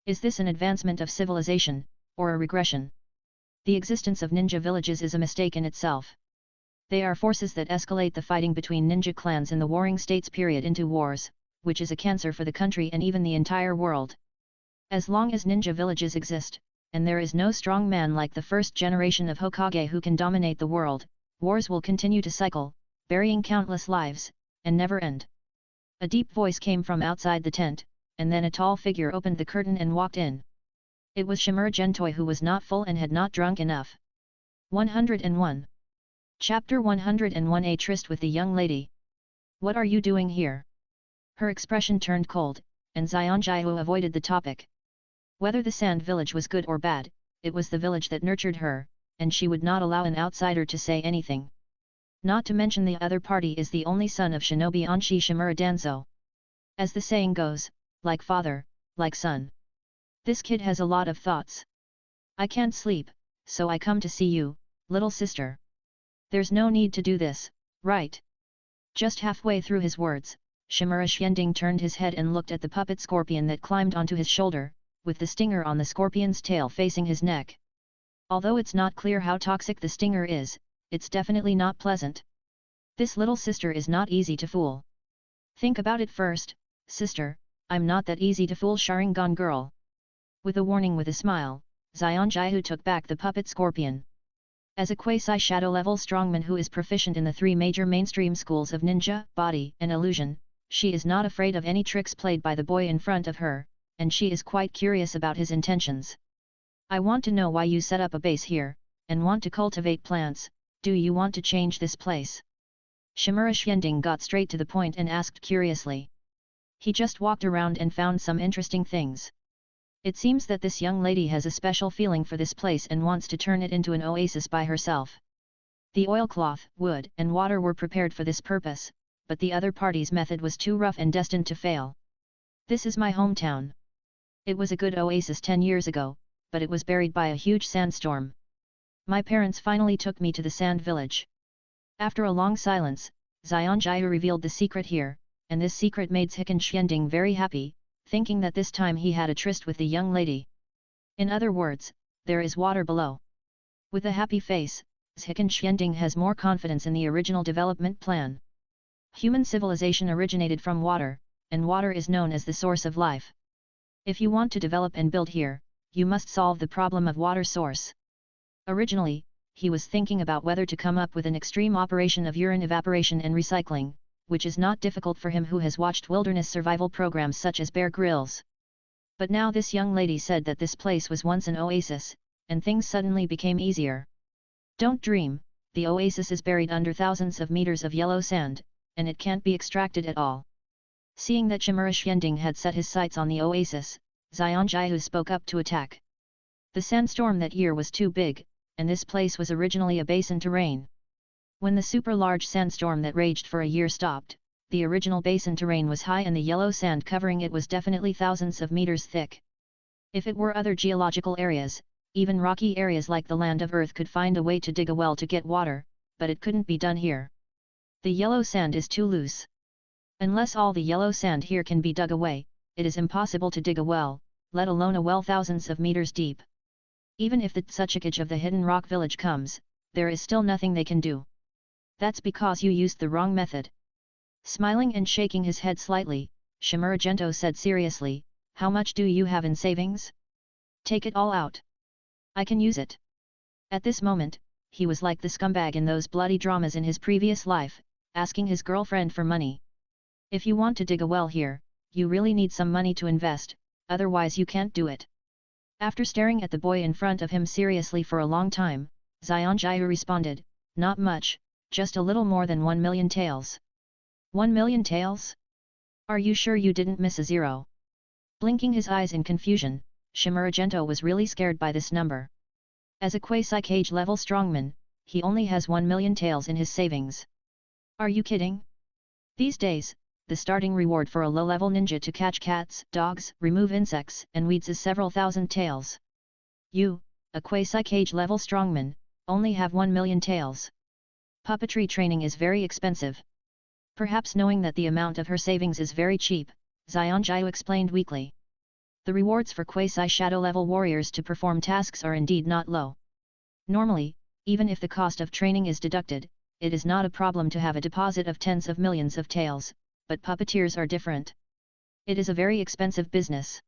S1: Is this an advancement of civilization, or a regression? The existence of ninja villages is a mistake in itself. They are forces that escalate the fighting between ninja clans in the Warring States period into wars, which is a cancer for the country and even the entire world. As long as ninja villages exist, and there is no strong man like the first generation of Hokage who can dominate the world, wars will continue to cycle, burying countless lives, and never end. A deep voice came from outside the tent, and then a tall figure opened the curtain and walked in. It was Shimura Gentoi, who was not full and had not drunk enough. 101. Chapter 101. A tryst with the young lady. What are you doing here? Her expression turned cold, and Xian Jiahu avoided the topic. Whether the sand village was good or bad, it was the village that nurtured her, and she would not allow an outsider to say anything. Not to mention the other party is the only son of Shinobi Anshi Shimura Danzo. As the saying goes, like father, like son. This kid has a lot of thoughts. I can't sleep, so I come to see you, little sister. There's no need to do this, right? Just halfway through his words, Shimura Xianding turned his head and looked at the puppet scorpion that climbed onto his shoulder, with the stinger on the scorpion's tail facing his neck. Although it's not clear how toxic the stinger is, it's definitely not pleasant. This little sister is not easy to fool. Think about it first, sister, I'm not that easy to fool, Sharingan girl. With a warning with a smile, Xian Jiahu took back the puppet scorpion. As a quasi-shadow level strongman who is proficient in the 3 major mainstream schools of ninja, body, and illusion, she is not afraid of any tricks played by the boy in front of her, and she is quite curious about his intentions. I want to know why you set up a base here, and want to cultivate plants. Do you want to change this place? Shimura Xianding got straight to the point and asked curiously. He just walked around and found some interesting things. It seems that this young lady has a special feeling for this place and wants to turn it into an oasis by herself. The oilcloth, wood, and water were prepared for this purpose, but the other party's method was too rough and destined to fail. This is my hometown. It was a good oasis 10 years ago, but it was buried by a huge sandstorm. My parents finally took me to the sand village. After a long silence, Xian Jiahu revealed the secret here, and this secret made Zikan Xianding very happy, thinking that this time he had a tryst with the young lady. In other words, there is water below. With a happy face, Zikan Xianding has more confidence in the original development plan. Human civilization originated from water, and water is known as the source of life. If you want to develop and build here, you must solve the problem of water source. Originally, he was thinking about whether to come up with an extreme operation of urine evaporation and recycling, which is not difficult for him who has watched wilderness survival programs such as Bear Grylls. But now this young lady said that this place was once an oasis, and things suddenly became easier. Don't dream, the oasis is buried under thousands of meters of yellow sand, and it can't be extracted at all. Seeing that Shimura Xianding had set his sights on the oasis, Xian Jiahu spoke up to attack. The sandstorm that year was too big, and this place was originally a basin terrain. When the super-large sandstorm that raged for a year stopped, the original basin terrain was high and the yellow sand covering it was definitely thousands of meters thick. If it were other geological areas, even rocky areas like the land of Earth could find a way to dig a well to get water, but it couldn't be done here. The yellow sand is too loose. Unless all the yellow sand here can be dug away, it is impossible to dig a well, let alone a well thousands of meters deep. Even if the Tsuchikage of the hidden rock village comes, there is still nothing they can do. That's because you used the wrong method. Smiling and shaking his head slightly, Shimura Gento said seriously, "How much do you have in savings? Take it all out. I can use it." At this moment, he was like the scumbag in those bloody dramas in his previous life, asking his girlfriend for money. If you want to dig a well here, you really need some money to invest, otherwise you can't do it. After staring at the boy in front of him seriously for a long time, Xian Jiahu responded, "Not much, just a little more than 1 million taels." 1 million taels? Are you sure you didn't miss a zero? Blinking his eyes in confusion, Shimura Gento was really scared by this number. As a quasi-cage level strongman, he only has 1 million taels in his savings. Are you kidding? These days, the starting reward for a low-level ninja to catch cats, dogs, remove insects, and weeds is several thousand taels. You, a quasi-cage level strongman, only have 1 million taels. Puppetry training is very expensive. Perhaps knowing that the amount of her savings is very cheap, Xian Jiahu explained weakly. The rewards for quasi-shadow level warriors to perform tasks are indeed not low. Normally, even if the cost of training is deducted, it is not a problem to have a deposit of tens of millions of taels, but puppeteers are different. It is a very expensive business.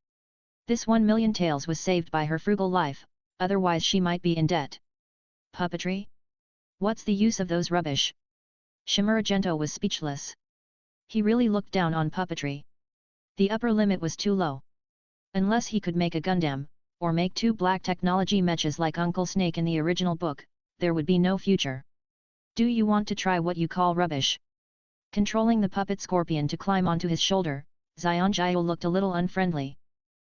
S1: This 1 million taels was saved by her frugal life, otherwise she might be in debt. Puppetry? What's the use of those rubbish? Shimura Gento was speechless. He really looked down on puppetry. The upper limit was too low. Unless he could make a Gundam, or make 2 black technology mechas like Uncle Snake in the original book, there would be no future. Do you want to try what you call rubbish? Controlling the puppet scorpion to climb onto his shoulder, Xian Jiahu looked a little unfriendly.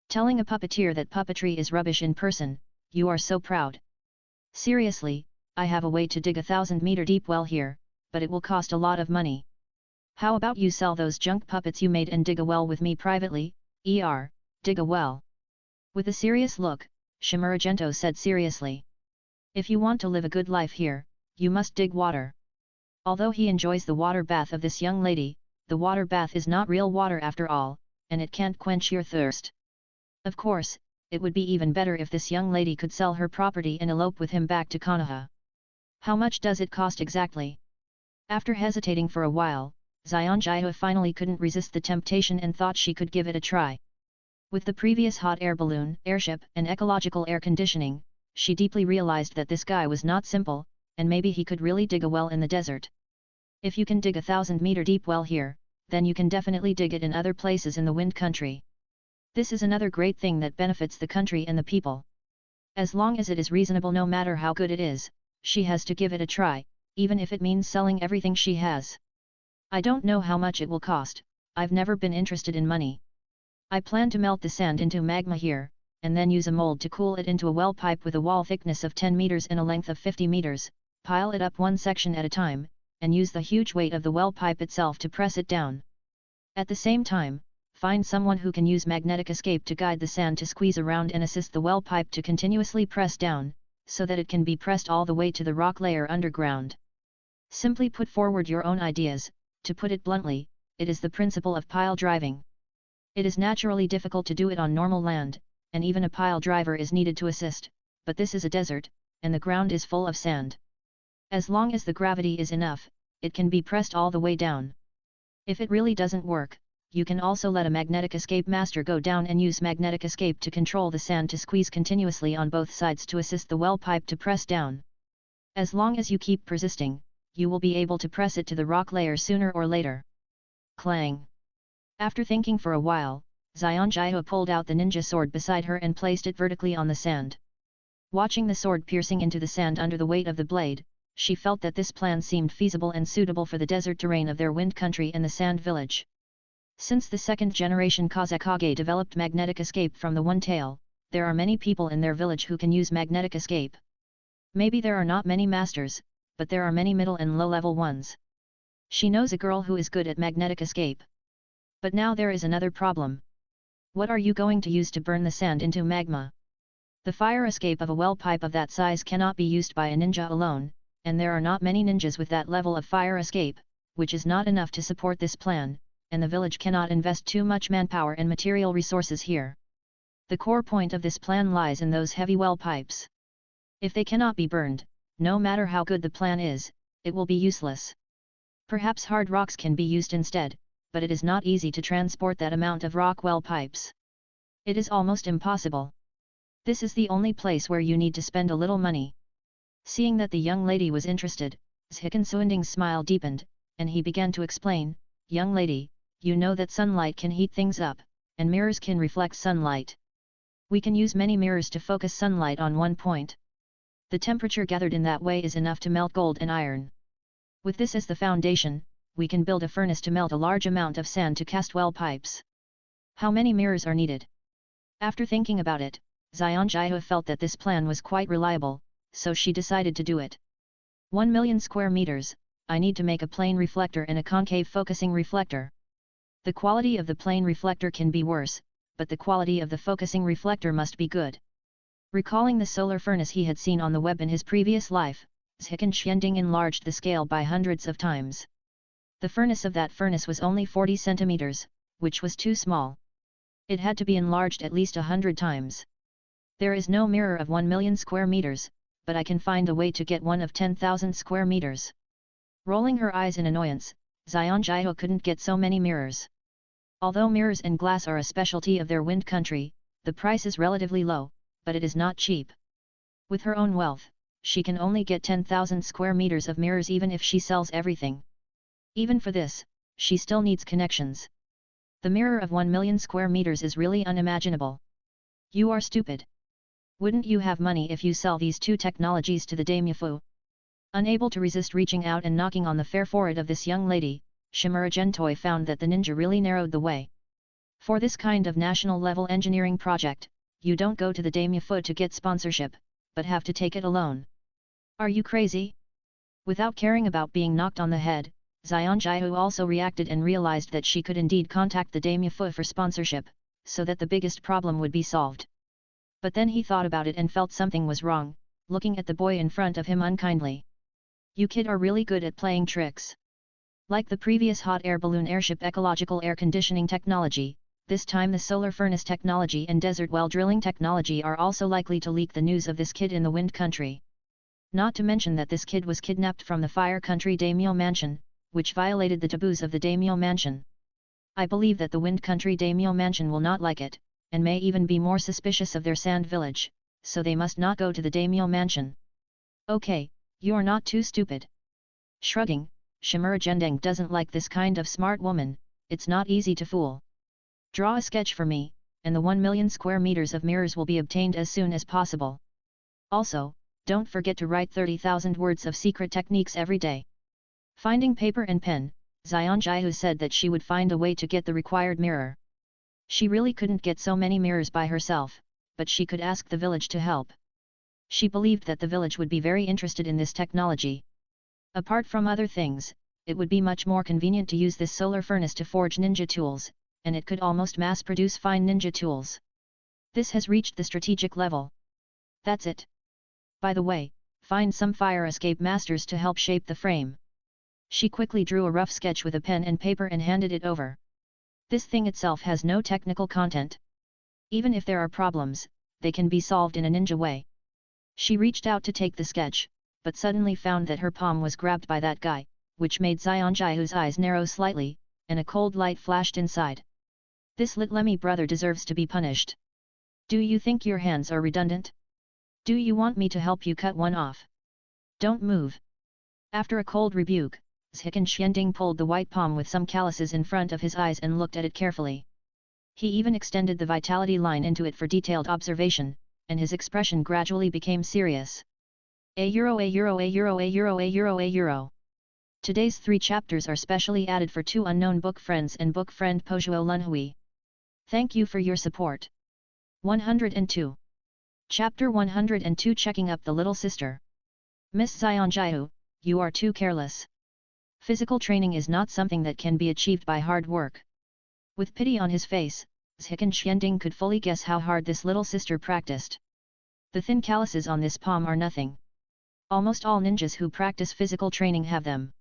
S1: Telling a puppeteer that puppetry is rubbish in person, you are so proud. Seriously, I have a way to dig a 1,000-meter deep well here, but it will cost a lot of money. How about you sell those junk puppets you made and dig a well with me privately, dig a well. With a serious look, Shimura Gento said seriously. If you want to live a good life here, you must dig water. Although he enjoys the water bath of this young lady, the water bath is not real water after all, and it can't quench your thirst. Of course, it would be even better if this young lady could sell her property and elope with him back to Konoha. How much does it cost exactly? After hesitating for a while, Xian Jiahu finally couldn't resist the temptation and thought she could give it a try. With the previous hot air balloon, airship, and ecological air conditioning, she deeply realized that this guy was not simple, and maybe he could really dig a well in the desert. If you can dig a 1,000-meter deep well here, then you can definitely dig it in other places in the wind country. This is another great thing that benefits the country and the people. As long as it is reasonable no matter how good it is, she has to give it a try, even if it means selling everything she has. I don't know how much it will cost, I've never been interested in money. I plan to melt the sand into magma here, and then use a mold to cool it into a well pipe with a wall thickness of 10 meters and a length of 50 meters, pile it up one section at a time, and use the huge weight of the well pipe itself to press it down. At the same time, find someone who can use magnetic escape to guide the sand to squeeze around and assist the well pipe to continuously press down, so that it can be pressed all the way to the rock layer underground. Simply put forward your own ideas. To put it bluntly, it is the principle of pile driving. It is naturally difficult to do it on normal land, and even a pile driver is needed to assist, but this is a desert, and the ground is full of sand. As long as the gravity is enough, it can be pressed all the way down. If it really doesn't work, you can also let a magnetic escape master go down and use magnetic escape to control the sand to squeeze continuously on both sides to assist the well pipe to press down. As long as you keep persisting, you will be able to press it to the rock layer sooner or later. Clang! After thinking for a while, Xian Jiahu pulled out the ninja sword beside her and placed it vertically on the sand. Watching the sword piercing into the sand under the weight of the blade, she felt that this plan seemed feasible and suitable for the desert terrain of their wind country and the sand village. Since the second generation Kazekage developed magnetic escape from the One Tail, there are many people in their village who can use magnetic escape. Maybe there are not many masters, but there are many middle and low-level ones. She knows a girl who is good at magnetic escape. But now there is another problem. What are you going to use to burn the sand into magma? The fire escape of a well pipe of that size cannot be used by a ninja alone, and there are not many ninjas with that level of fire escape, which is not enough to support this plan, and the village cannot invest too much manpower and material resources here. The core point of this plan lies in those heavy well pipes. If they cannot be burned, no matter how good the plan is, it will be useless. Perhaps hard rocks can be used instead, but it is not easy to transport that amount of rock well pipes. It is almost impossible. This is the only place where you need to spend a little money. Seeing that the young lady was interested, Zhikansuending's smile deepened, and he began to explain, "Young lady, you know that sunlight can heat things up, and mirrors can reflect sunlight. We can use many mirrors to focus sunlight on one point. The temperature gathered in that way is enough to melt gold and iron. With this as the foundation, we can build a furnace to melt a large amount of sand to cast well pipes. How many mirrors are needed?" After thinking about it, Xian Jiahu felt that this plan was quite reliable, so she decided to do it. 1 million square meters, I need to make a plane reflector and a concave focusing reflector. The quality of the plane reflector can be worse, but the quality of the focusing reflector must be good. Recalling the solar furnace he had seen on the web in his previous life, Zhikansuending enlarged the scale by hundreds of times. The furnace of that furnace was only 40 centimeters, which was too small. It had to be enlarged at least 100 times. There is no mirror of 1 million square meters, but I can find a way to get one of 10,000 square meters. Rolling her eyes in annoyance, Xian Jiahu couldn't get so many mirrors. Although mirrors and glass are a specialty of their wind country, the price is relatively low, but it is not cheap. With her own wealth, she can only get 10,000 square meters of mirrors even if she sells everything. Even for this, she still needs connections. The mirror of 1 million square meters is really unimaginable. You are stupid. Wouldn't you have money if you sell these two technologies to the daimyofu? Unable to resist reaching out and knocking on the fair forehead of this young lady, Shimura Gentoi found that the ninja really narrowed the way. For this kind of national-level engineering project, you don't go to the daimyofu to get sponsorship, but have to take it alone. Are you crazy? Without caring about being knocked on the head, Xian Jiahu also reacted and realized that she could indeed contact the daimyofu for sponsorship, so that the biggest problem would be solved. But then he thought about it and felt something was wrong, looking at the boy in front of him unkindly. You kid are really good at playing tricks. Like the previous hot air balloon airship ecological air conditioning technology, this time the solar furnace technology and desert well drilling technology are also likely to leak the news of this kid in the wind country. Not to mention that this kid was kidnapped from the fire country daimyo mansion, which violated the taboos of the daimyo mansion. I believe that the wind country daimyo mansion will not like it, and may even be more suspicious of their sand village, so they must not go to the daimyo mansion. Okay, you're not too stupid. Shrugging, Shimura Gendeng doesn't like this kind of smart woman, it's not easy to fool. Draw a sketch for me, and the 1 million square meters of mirrors will be obtained as soon as possible. Also, don't forget to write 30,000 words of secret techniques every day. Finding paper and pen, Xian Jiahu said that she would find a way to get the required mirror. She really couldn't get so many mirrors by herself, but she could ask the village to help. She believed that the village would be very interested in this technology. Apart from other things, it would be much more convenient to use this solar furnace to forge ninja tools, and it could almost mass-produce fine ninja tools. This has reached the strategic level. That's it. By the way, find some fire escape masters to help shape the frame. She quickly drew a rough sketch with a pen and paper and handed it over. This thing itself has no technical content. Even if there are problems, they can be solved in a ninja way. She reached out to take the sketch, but suddenly found that her palm was grabbed by that guy, which made Xian Jiahu's eyes narrow slightly, and a cold light flashed inside. This Litlemi brother deserves to be punished. Do you think your hands are redundant? Do you want me to help you cut one off? Don't move. After a cold rebuke, Zhikansuending pulled the white palm with some calluses in front of his eyes and looked at it carefully. He even extended the vitality line into it for detailed observation, and his expression gradually became serious. A euro, a euro, a euro, a euro, a euro, a euro. Today's 3 chapters are specially added for 2 unknown book friends and book friend Pojuo Lunhui. Thank you for your support. 102. Chapter 102, Checking up the little sister. Miss Zionjiu, you are too careless. Physical training is not something that can be achieved by hard work. With pity on his face, Zhikan Xianding could fully guess how hard this little sister practiced. The thin calluses on this palm are nothing. Almost all ninjas who practice physical training have them.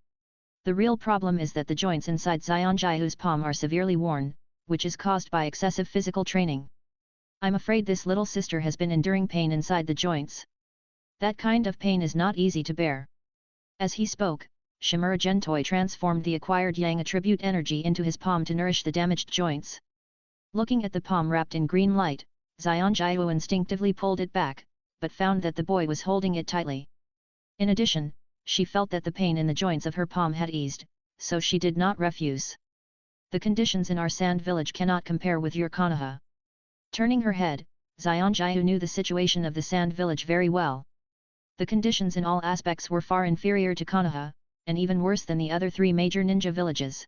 S1: The real problem is that the joints inside Zionjiu's palm are severely worn, which is caused by excessive physical training. I'm afraid this little sister has been enduring pain inside the joints. That kind of pain is not easy to bear. As he spoke, Shimura Gentoi transformed the acquired yang attribute energy into his palm to nourish the damaged joints. Looking at the palm wrapped in green light, Zionjiu instinctively pulled it back, but found that the boy was holding it tightly. In addition, she felt that the pain in the joints of her palm had eased, so she did not refuse. The conditions in our sand village cannot compare with your Konoha. Turning her head, Zionjiu knew the situation of the sand village very well. The conditions in all aspects were far inferior to Konoha, and even worse than the other 3 major ninja villages.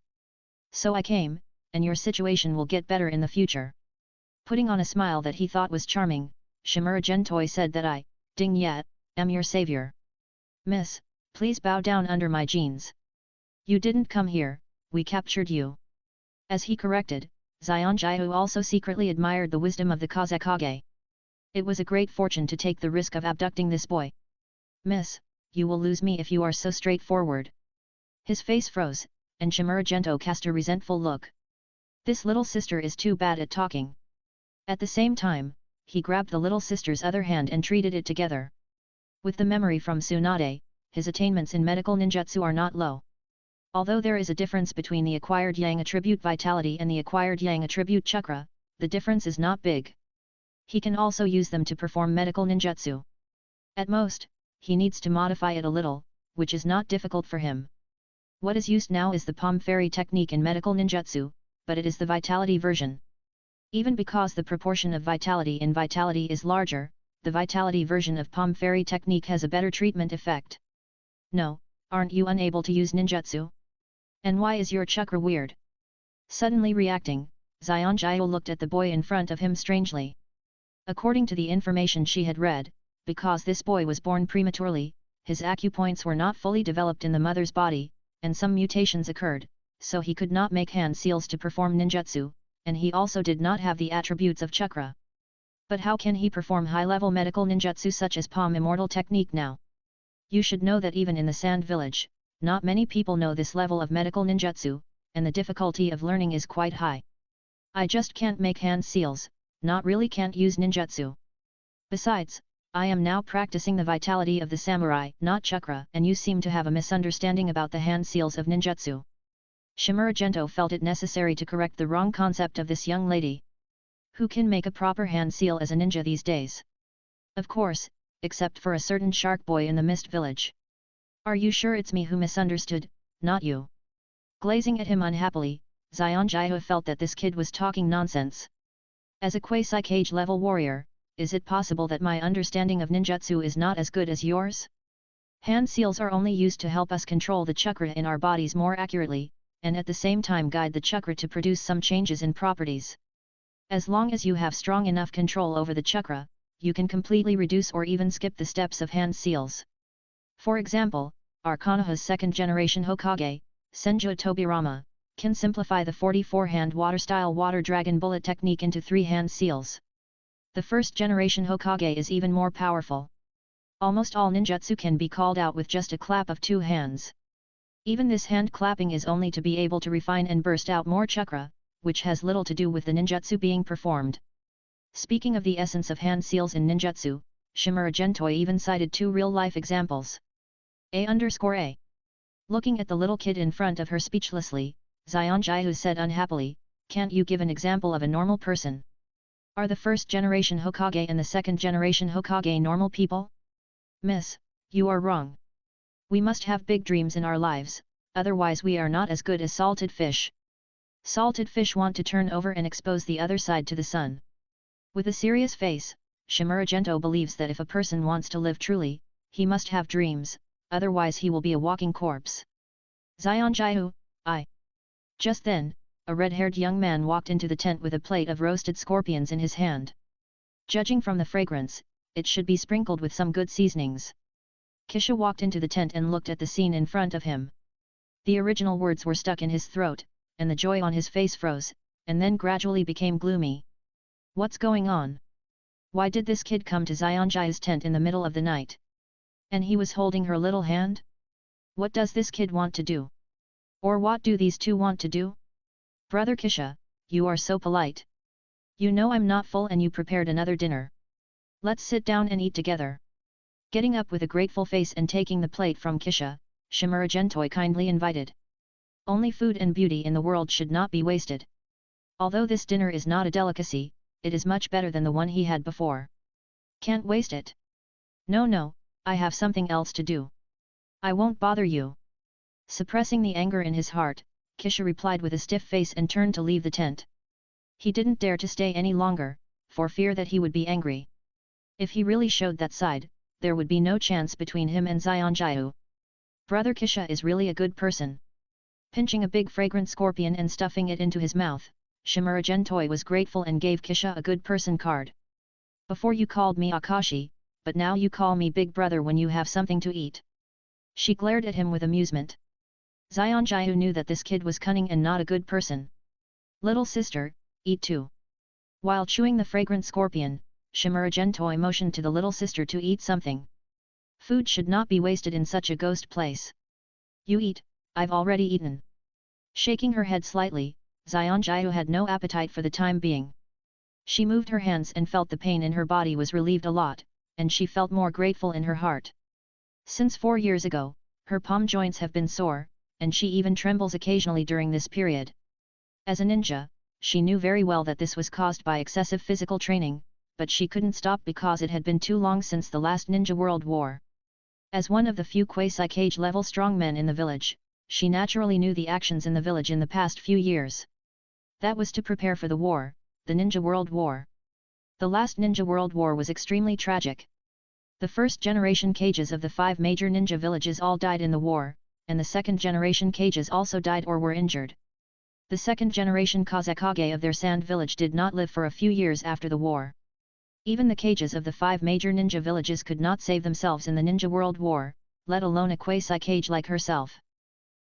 S1: So I came, and your situation will get better in the future. Putting on a smile that he thought was charming, Shimura Gentoi said that I, Ding Yat, am your savior. Miss, please bow down under my jeans. You didn't come here, we captured you. As he corrected, Zionjiu also secretly admired the wisdom of the Kazekage. It was a great fortune to take the risk of abducting this boy. Miss, you will lose me if you are so straightforward. His face froze, and Shimura Gentoi cast a resentful look. This little sister is too bad at talking. At the same time, he grabbed the little sister's other hand and treated it together. With the memory from Tsunade, his attainments in medical ninjutsu are not low. Although there is a difference between the acquired yang attribute vitality and the acquired yang attribute chakra, the difference is not big. He can also use them to perform medical ninjutsu. At most, he needs to modify it a little, which is not difficult for him. What is used now is the palm fairy technique in medical ninjutsu, but it is the vitality version. Even because the proportion of vitality in vitality is larger, the vitality version of palm fairy technique has a better treatment effect. No, aren't you unable to use ninjutsu? And why is your chakra weird? Suddenly reacting, Zionjiu looked at the boy in front of him strangely. According to the information she had read, because this boy was born prematurely, his acupoints were not fully developed in the mother's body, and some mutations occurred, so he could not make hand seals to perform ninjutsu, and he also did not have the attributes of chakra. But how can he perform high-level medical ninjutsu such as palm immortal technique now? You should know that even in the sand village, not many people know this level of medical ninjutsu, and the difficulty of learning is quite high. I just can't make hand seals, not really can't use ninjutsu. Besides, I am now practicing the vitality of the samurai, not chakra, and you seem to have a misunderstanding about the hand seals of ninjutsu. Shimura Gentoi felt it necessary to correct the wrong concept of this young lady. Who can make a proper hand seal as a ninja these days? Of course, except for a certain shark boy in the mist village. Are you sure it's me who misunderstood, not you? Glazing at him unhappily, Zionjiu felt that this kid was talking nonsense. As a quasi-cage level warrior, is it possible that my understanding of ninjutsu is not as good as yours? Hand seals are only used to help us control the chakra in our bodies more accurately, and at the same time guide the chakra to produce some changes in properties. As long as you have strong enough control over the chakra, you can completely reduce or even skip the steps of hand seals. For example, our Konoha's second-generation Hokage, Senju Tobirama, can simplify the 44-hand water-style water dragon bullet technique into 3 hand seals. The first-generation Hokage is even more powerful. Almost all ninjutsu can be called out with just a clap of 2 hands. Even this hand clapping is only to be able to refine and burst out more chakra, which has little to do with the ninjutsu being performed. Speaking of the essence of hand seals in ninjutsu, Shimura Gentoi even cited 2 real-life examples. A_A. Looking at the little kid in front of her speechlessly, Zionjiu said unhappily, can't you give an example of a normal person? Are the first-generation Hokage and the second-generation Hokage normal people? Miss, you are wrong. We must have big dreams in our lives, otherwise we are not as good as salted fish. Salted fish want to turn over and expose the other side to the sun. With a serious face, Shimura Gentoi believes that if a person wants to live truly, he must have dreams, otherwise he will be a walking corpse. Zion Jihu, I. Just then, a red-haired young man walked into the tent with a plate of roasted scorpions in his hand. Judging from the fragrance, it should be sprinkled with some good seasonings. Kisha walked into the tent and looked at the scene in front of him. The original words were stuck in his throat, and the joy on his face froze, and then gradually became gloomy. What's going on? Why did this kid come to Zionji's tent in the middle of the night? And he was holding her little hand? What does this kid want to do? Or what do these two want to do? Brother Kisha, you are so polite. You know I'm not full and you prepared another dinner. Let's sit down and eat together. Getting up with a grateful face and taking the plate from Kisha, Shimura Gentoi kindly invited. Only food and beauty in the world should not be wasted. Although this dinner is not a delicacy, it is much better than the one he had before. Can't waste it. No, I have something else to do. I won't bother you. Suppressing the anger in his heart, Kisha replied with a stiff face and turned to leave the tent. He didn't dare to stay any longer, for fear that he would be angry. If he really showed that side, there would be no chance between him and Zionjiu. Brother Kisha is really a good person. Pinching a big fragrant scorpion and stuffing it into his mouth, Shimura Gentoi was grateful and gave Kisha a good person card. Before you called me Akashi, but now you call me Big Brother when you have something to eat. She glared at him with amusement. Zionjiu knew that this kid was cunning and not a good person. Little sister, eat too. While chewing the fragrant scorpion, Shimura Gentoi motioned to the little sister to eat something. Food should not be wasted in such a ghost place. You eat, I've already eaten. Shaking her head slightly, Zionjiu had no appetite for the time being. She moved her hands and felt the pain in her body was relieved a lot, and she felt more grateful in her heart. Since 4 years ago, her palm joints have been sore, and she even trembles occasionally during this period. As a ninja, she knew very well that this was caused by excessive physical training, but she couldn't stop because it had been too long since the last Ninja World War. As one of the few Quasi-Cage level strongmen in the village, she naturally knew the actions in the village in the past few years. That was to prepare for the war, the Ninja World War. The last Ninja World War was extremely tragic. The first generation cages of the 5 major ninja villages all died in the war, and the second generation cages also died or were injured. The second generation Kazekage of their sand village did not live for a few years after the war. Even the cages of the 5 major ninja villages could not save themselves in the Ninja World War, let alone a Quasi-Cage like herself.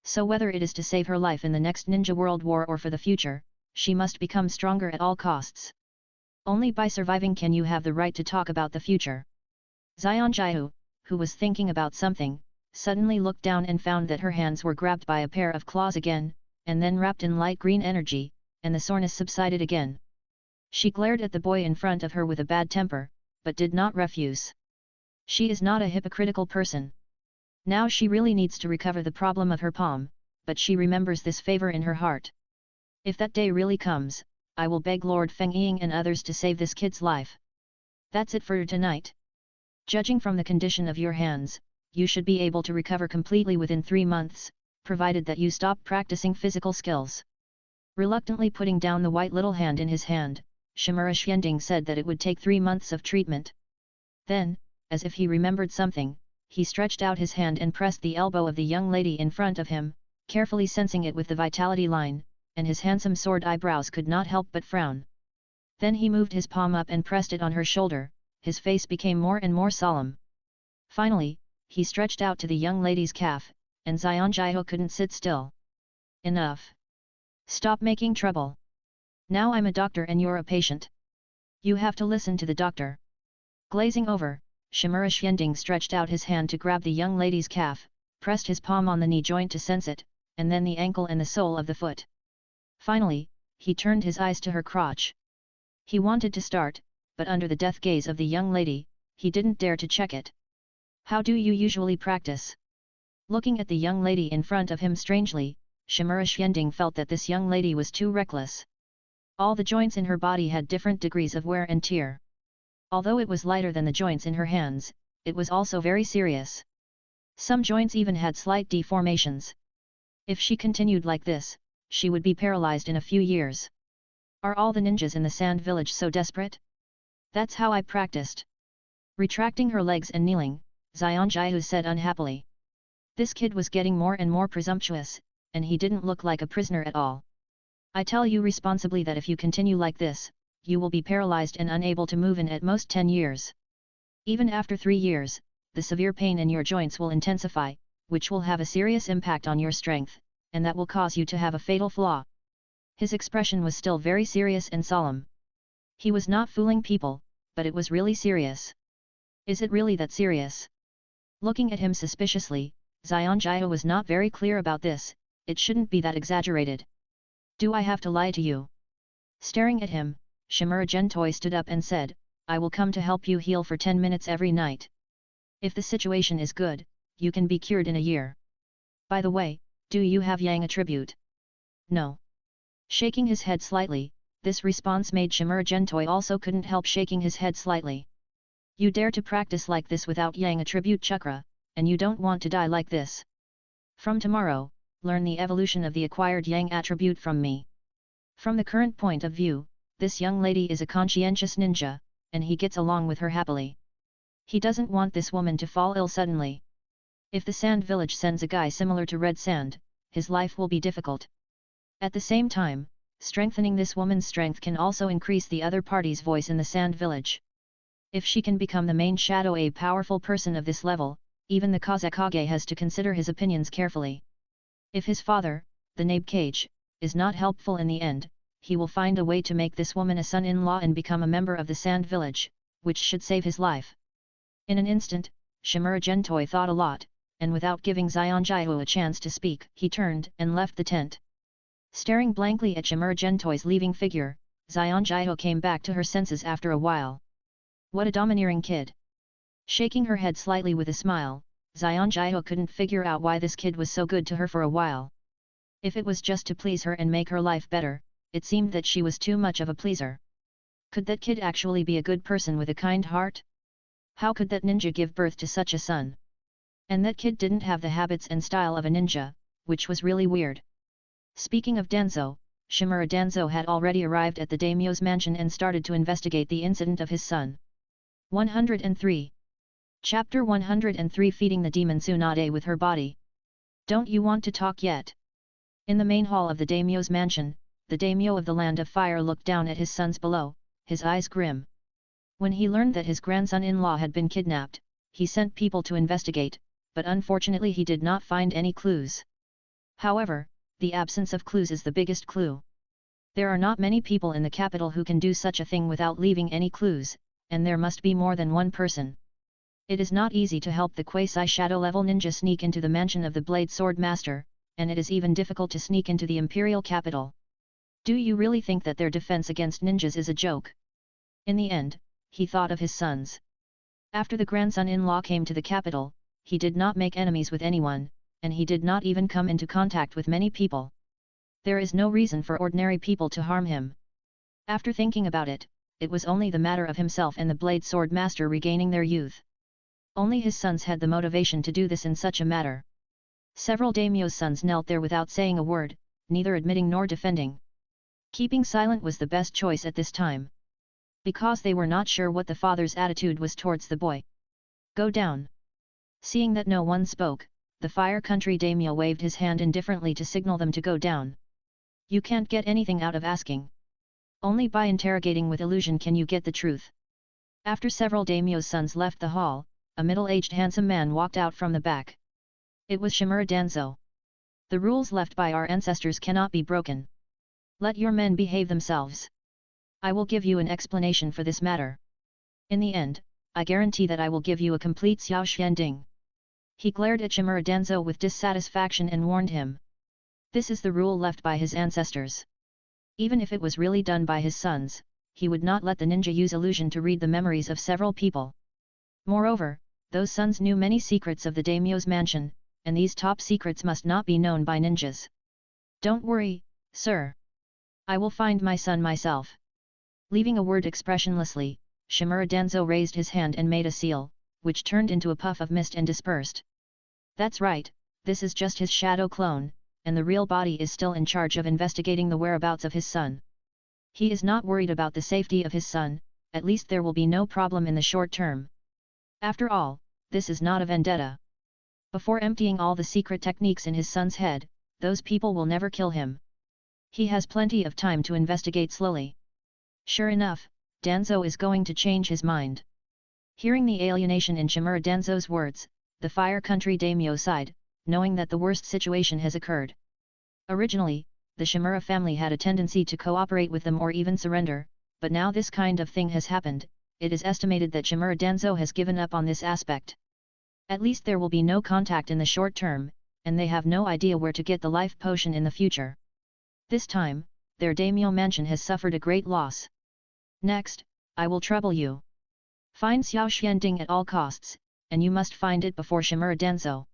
S1: So whether it is to save her life in the next Ninja World War or for the future, she must become stronger at all costs. Only by surviving can you have the right to talk about the future. Zionjiu, who was thinking about something, suddenly looked down and found that her hands were grabbed by a pair of claws again, and then wrapped in light green energy, and the soreness subsided again. She glared at the boy in front of her with a bad temper, but did not refuse. She is not a hypocritical person. Now she really needs to recover the problem of her palm, but she remembers this favor in her heart. If that day really comes, I will beg Lord Feng Ying and others to save this kid's life. That's it for tonight. Judging from the condition of your hands, you should be able to recover completely within 3 months, provided that you stop practicing physical skills. Reluctantly putting down the white little hand in his hand, Shimura Xianding said that it would take 3 months of treatment. Then, as if he remembered something, he stretched out his hand and pressed the elbow of the young lady in front of him, carefully sensing it with the vitality line, and his handsome sword eyebrows could not help but frown. Then he moved his palm up and pressed it on her shoulder, his face became more and more solemn. Finally, he stretched out to the young lady's calf, and Zionjiu couldn't sit still. Enough. Stop making trouble. Now I'm a doctor and you're a patient. You have to listen to the doctor. Glazing over, Shimura Xianding stretched out his hand to grab the young lady's calf, pressed his palm on the knee joint to sense it, and then the ankle and the sole of the foot. Finally, he turned his eyes to her crotch. He wanted to start, but under the death gaze of the young lady, he didn't dare to check it. How do you usually practice? Looking at the young lady in front of him strangely, Shimura Xianding felt that this young lady was too reckless. All the joints in her body had different degrees of wear and tear. Although it was lighter than the joints in her hands, it was also very serious. Some joints even had slight deformations. If she continued like this, she would be paralyzed in a few years. Are all the ninjas in the sand village so desperate? That's how I practiced. Retracting her legs and kneeling, Xianjiu said unhappily. This kid was getting more and more presumptuous, and he didn't look like a prisoner at all. I tell you responsibly that if you continue like this, you will be paralyzed and unable to move in at most 10 years. Even after 3 years, the severe pain in your joints will intensify, which will have a serious impact on your strength, and that will cause you to have a fatal flaw. His expression was still very serious and solemn. He was not fooling people, but it was really serious. Is it really that serious? Looking at him suspiciously, Xianjiu was not very clear about this. It shouldn't be that exaggerated. Do I have to lie to you? Staring at him, Shimura Gentoi stood up and said, I will come to help you heal for 10 minutes every night. If the situation is good, you can be cured in a year. By the way, do you have Yang attribute? No. Shaking his head slightly, this response made Shimura Gentoi also couldn't help shaking his head slightly. You dare to practice like this without Yang attribute chakra, and you don't want to die like this. From tomorrow, learn the evolution of the acquired Yang attribute from me. From the current point of view, this young lady is a conscientious ninja, and he gets along with her happily. He doesn't want this woman to fall ill suddenly. If the Sand Village sends a guy similar to Red Sand, his life will be difficult. At the same time, strengthening this woman's strength can also increase the other party's voice in the Sand Village. If she can become the main shadow, a powerful person of this level, even the Kazekage has to consider his opinions carefully. If his father, the Nabe Cage, is not helpful in the end, he will find a way to make this woman a son-in-law and become a member of the Sand Village, which should save his life. In an instant, Shimura Gentoi thought a lot, and without giving Xianjiu a chance to speak, he turned and left the tent. Staring blankly at Shimura Gentoi's leaving figure, Xianjiu came back to her senses after a while. What a domineering kid! Shaking her head slightly with a smile, Xianjiu couldn't figure out why this kid was so good to her for a while. If it was just to please her and make her life better, it seemed that she was too much of a pleaser. Could that kid actually be a good person with a kind heart? How could that ninja give birth to such a son? And that kid didn't have the habits and style of a ninja, which was really weird. Speaking of Danzo, Shimura Danzo had already arrived at the daimyo's mansion and started to investigate the incident of his son. 103. Chapter 103 Feeding the demon Tsunade with her body. Don't you want to talk yet? In the main hall of the daimyo's mansion, the daimyo of the Land of Fire looked down at his sons below, his eyes grim. When he learned that his grandson-in-law had been kidnapped, he sent people to investigate, but unfortunately he did not find any clues. However, the absence of clues is the biggest clue. There are not many people in the capital who can do such a thing without leaving any clues, and there must be more than one person. It is not easy to help the quasi-shadow level ninja sneak into the mansion of the Blade Sword Master, and it is even difficult to sneak into the imperial capital. Do you really think that their defense against ninjas is a joke? In the end, he thought of his sons. After the grandson-in-law came to the capital, he did not make enemies with anyone, and he did not even come into contact with many people. There is no reason for ordinary people to harm him. After thinking about it, it was only the matter of himself and the Blade Sword Master regaining their youth. Only his sons had the motivation to do this in such a matter. Several daimyo's sons knelt there without saying a word, neither admitting nor defending. Keeping silent was the best choice at this time. Because they were not sure what the father's attitude was towards the boy. Go down. Seeing that no one spoke, the Fire Country daimyo waved his hand indifferently to signal them to go down. You can't get anything out of asking. Only by interrogating with illusion can you get the truth. After several daimyo's sons left the hall, a middle-aged handsome man walked out from the back. It was Shimura Danzo. The rules left by our ancestors cannot be broken. Let your men behave themselves. I will give you an explanation for this matter. In the end, I guarantee that I will give you a complete Xiao Xianding. He glared at Shimura Danzo with dissatisfaction and warned him. This is the rule left by his ancestors. Even if it was really done by his sons, he would not let the ninja use illusion to read the memories of several people. Moreover, those sons knew many secrets of the daimyo's mansion, and these top secrets must not be known by ninjas. Don't worry, sir. I will find my son myself. Leaving a word expressionlessly, Shimura Danzo raised his hand and made a seal, which turned into a puff of mist and dispersed. That's right, this is just his shadow clone, and the real body is still in charge of investigating the whereabouts of his son. He is not worried about the safety of his son, at least there will be no problem in the short term. After all, this is not a vendetta. Before emptying all the secret techniques in his son's head, those people will never kill him. He has plenty of time to investigate slowly. Sure enough, Danzo is going to change his mind. Hearing the alienation in Shimura Danzo's words, the Fire Country daimyo sighed, knowing that the worst situation has occurred. Originally, the Shimura family had a tendency to cooperate with them or even surrender, but now this kind of thing has happened. It is estimated that Shimura Danzo has given up on this aspect. At least there will be no contact in the short term, and they have no idea where to get the life potion in the future. This time, their daimyo mansion has suffered a great loss. Next, I will trouble you. Find Xiao Xianding at all costs, and you must find it before Shimura Danzo.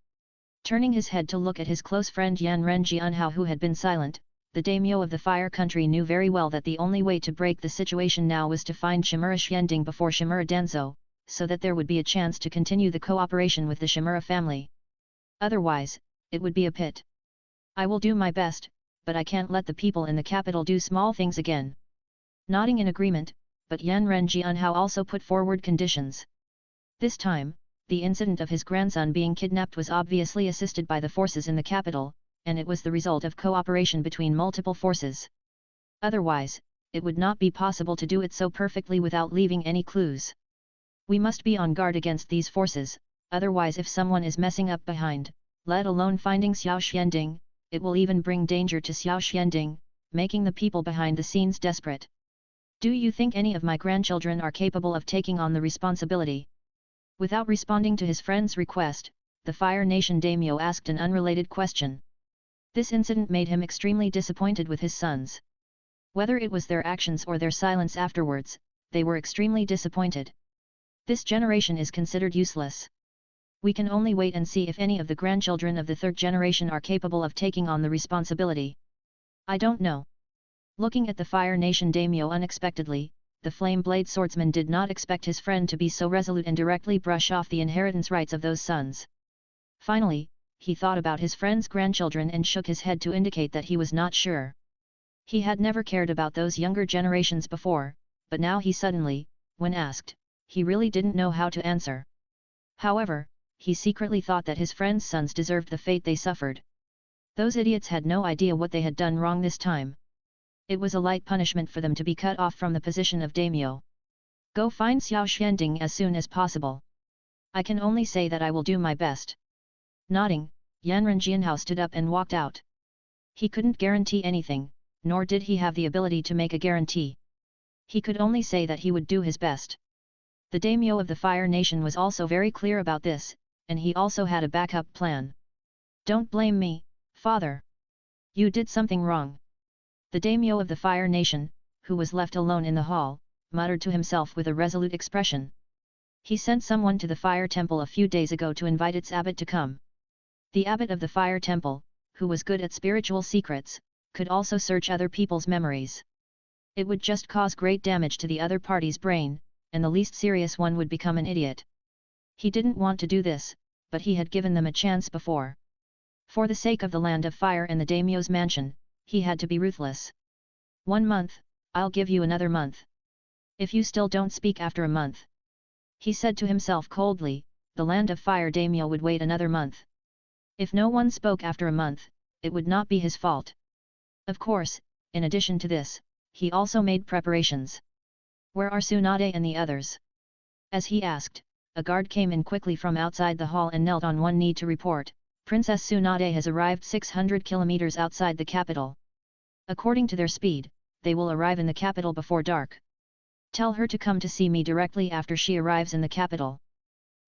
S1: Turning his head to look at his close friend Yan Ren Jianhao, who had been silent, the daimyo of the Fire Country knew very well that the only way to break the situation now was to find Shimura Xianding before Shimura Danzo, so that there would be a chance to continue the cooperation with the Shimura family. Otherwise, it would be a pit. I will do my best, but I can't let the people in the capital do small things again. Nodding in agreement, but Yan Ren Jianhao also put forward conditions. This time, the incident of his grandson being kidnapped was obviously assisted by the forces in the capital, and it was the result of cooperation between multiple forces. Otherwise, it would not be possible to do it so perfectly without leaving any clues. We must be on guard against these forces, otherwise if someone is messing up behind, let alone finding Xiao Xianding, it will even bring danger to Xiao Xianding, making the people behind the scenes desperate. Do you think any of my grandchildren are capable of taking on the responsibility? Without responding to his friend's request, the Fire Nation daimyo asked an unrelated question. This incident made him extremely disappointed with his sons. Whether it was their actions or their silence afterwards, they were extremely disappointed. This generation is considered useless. We can only wait and see if any of the grandchildren of the third generation are capable of taking on the responsibility. I don't know. Looking at the Fire Nation daimyo unexpectedly, the Flame Blade swordsman did not expect his friend to be so resolute and directly brush off the inheritance rights of those sons. Finally, he thought about his friend's grandchildren and shook his head to indicate that he was not sure. He had never cared about those younger generations before, but now he suddenly, when asked, he really didn't know how to answer. However, he secretly thought that his friend's sons deserved the fate they suffered. Those idiots had no idea what they had done wrong this time. It was a light punishment for them to be cut off from the position of daimyo. Go find Xiao Xianding as soon as possible. I can only say that I will do my best. Nodding, Yan Ren Jianhao stood up and walked out. He couldn't guarantee anything, nor did he have the ability to make a guarantee. He could only say that he would do his best. The daimyo of the Fire Nation was also very clear about this, and he also had a backup plan. Don't blame me, father. You did something wrong. The daimyo of the Fire Nation, who was left alone in the hall, muttered to himself with a resolute expression. He sent someone to the Fire Temple a few days ago to invite its abbot to come. The abbot of the Fire Temple, who was good at spiritual secrets, could also search other people's memories. It would just cause great damage to the other party's brain, and the least serious one would become an idiot. He didn't want to do this, but he had given them a chance before. For the sake of the Land of Fire and the daimyo's mansion, he had to be ruthless. 1 month, I'll give you another month. If you still don't speak after a month, he said to himself coldly, the Land of Fire daimyo would wait another month. If no one spoke after a month, it would not be his fault. Of course, in addition to this, he also made preparations. Where are Tsunade and the others? As he asked, a guard came in quickly from outside the hall and knelt on one knee to report, Princess Tsunade has arrived 600 kilometers outside the capital. According to their speed, they will arrive in the capital before dark. Tell her to come to see me directly after she arrives in the capital.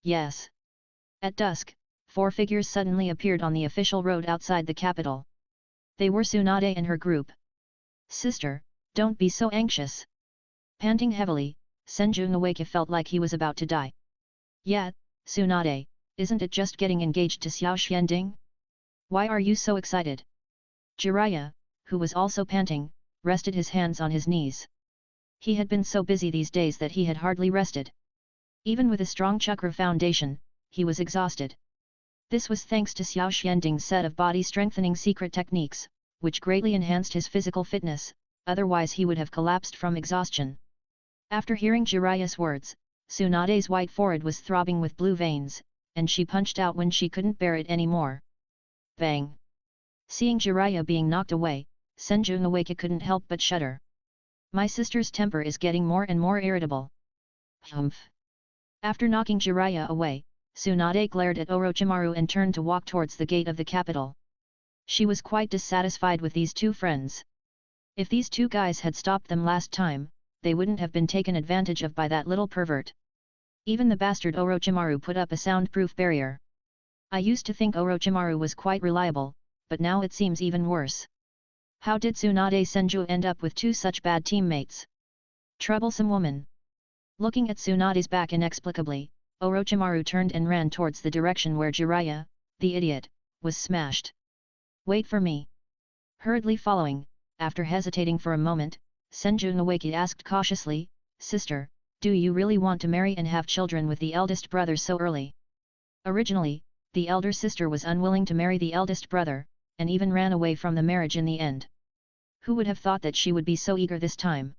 S1: Yes. At dusk, 4 figures suddenly appeared on the official road outside the capital. They were Tsunade and her group. Sister, don't be so anxious. Panting heavily, Senju Nwake felt like he was about to die. Yeah, Tsunade, isn't it just getting engaged to Xiao Xianding? Why are you so excited? Jiraiya, who was also panting, rested his hands on his knees. He had been so busy these days that he had hardly rested. Even with a strong chakra foundation, he was exhausted. This was thanks to Xiao Xianding's set of body-strengthening secret techniques, which greatly enhanced his physical fitness, otherwise he would have collapsed from exhaustion. After hearing Jiraiya's words, Tsunade's white forehead was throbbing with blue veins, and she punched out when she couldn't bear it anymore. Bang! Seeing Jiraiya being knocked away, Senju Nawaka couldn't help but shudder. My sister's temper is getting more and more irritable. Humph! After knocking Jiraiya away, Tsunade glared at Orochimaru and turned to walk towards the gate of the capital. She was quite dissatisfied with these two friends. If these two guys had stopped them last time, they wouldn't have been taken advantage of by that little pervert. Even the bastard Orochimaru put up a soundproof barrier. I used to think Orochimaru was quite reliable, but now it seems even worse. How did Tsunade Senju end up with two such bad teammates? Troublesome woman. Looking at Tsunade's back inexplicably, Orochimaru turned and ran towards the direction where Jiraiya, the idiot, was smashed. Wait for me. Hurriedly following, after hesitating for a moment, Senju Nawaki asked cautiously, Sister, do you really want to marry and have children with the eldest brother so early? Originally, the elder sister was unwilling to marry the eldest brother, and even ran away from the marriage in the end. Who would have thought that she would be so eager this time?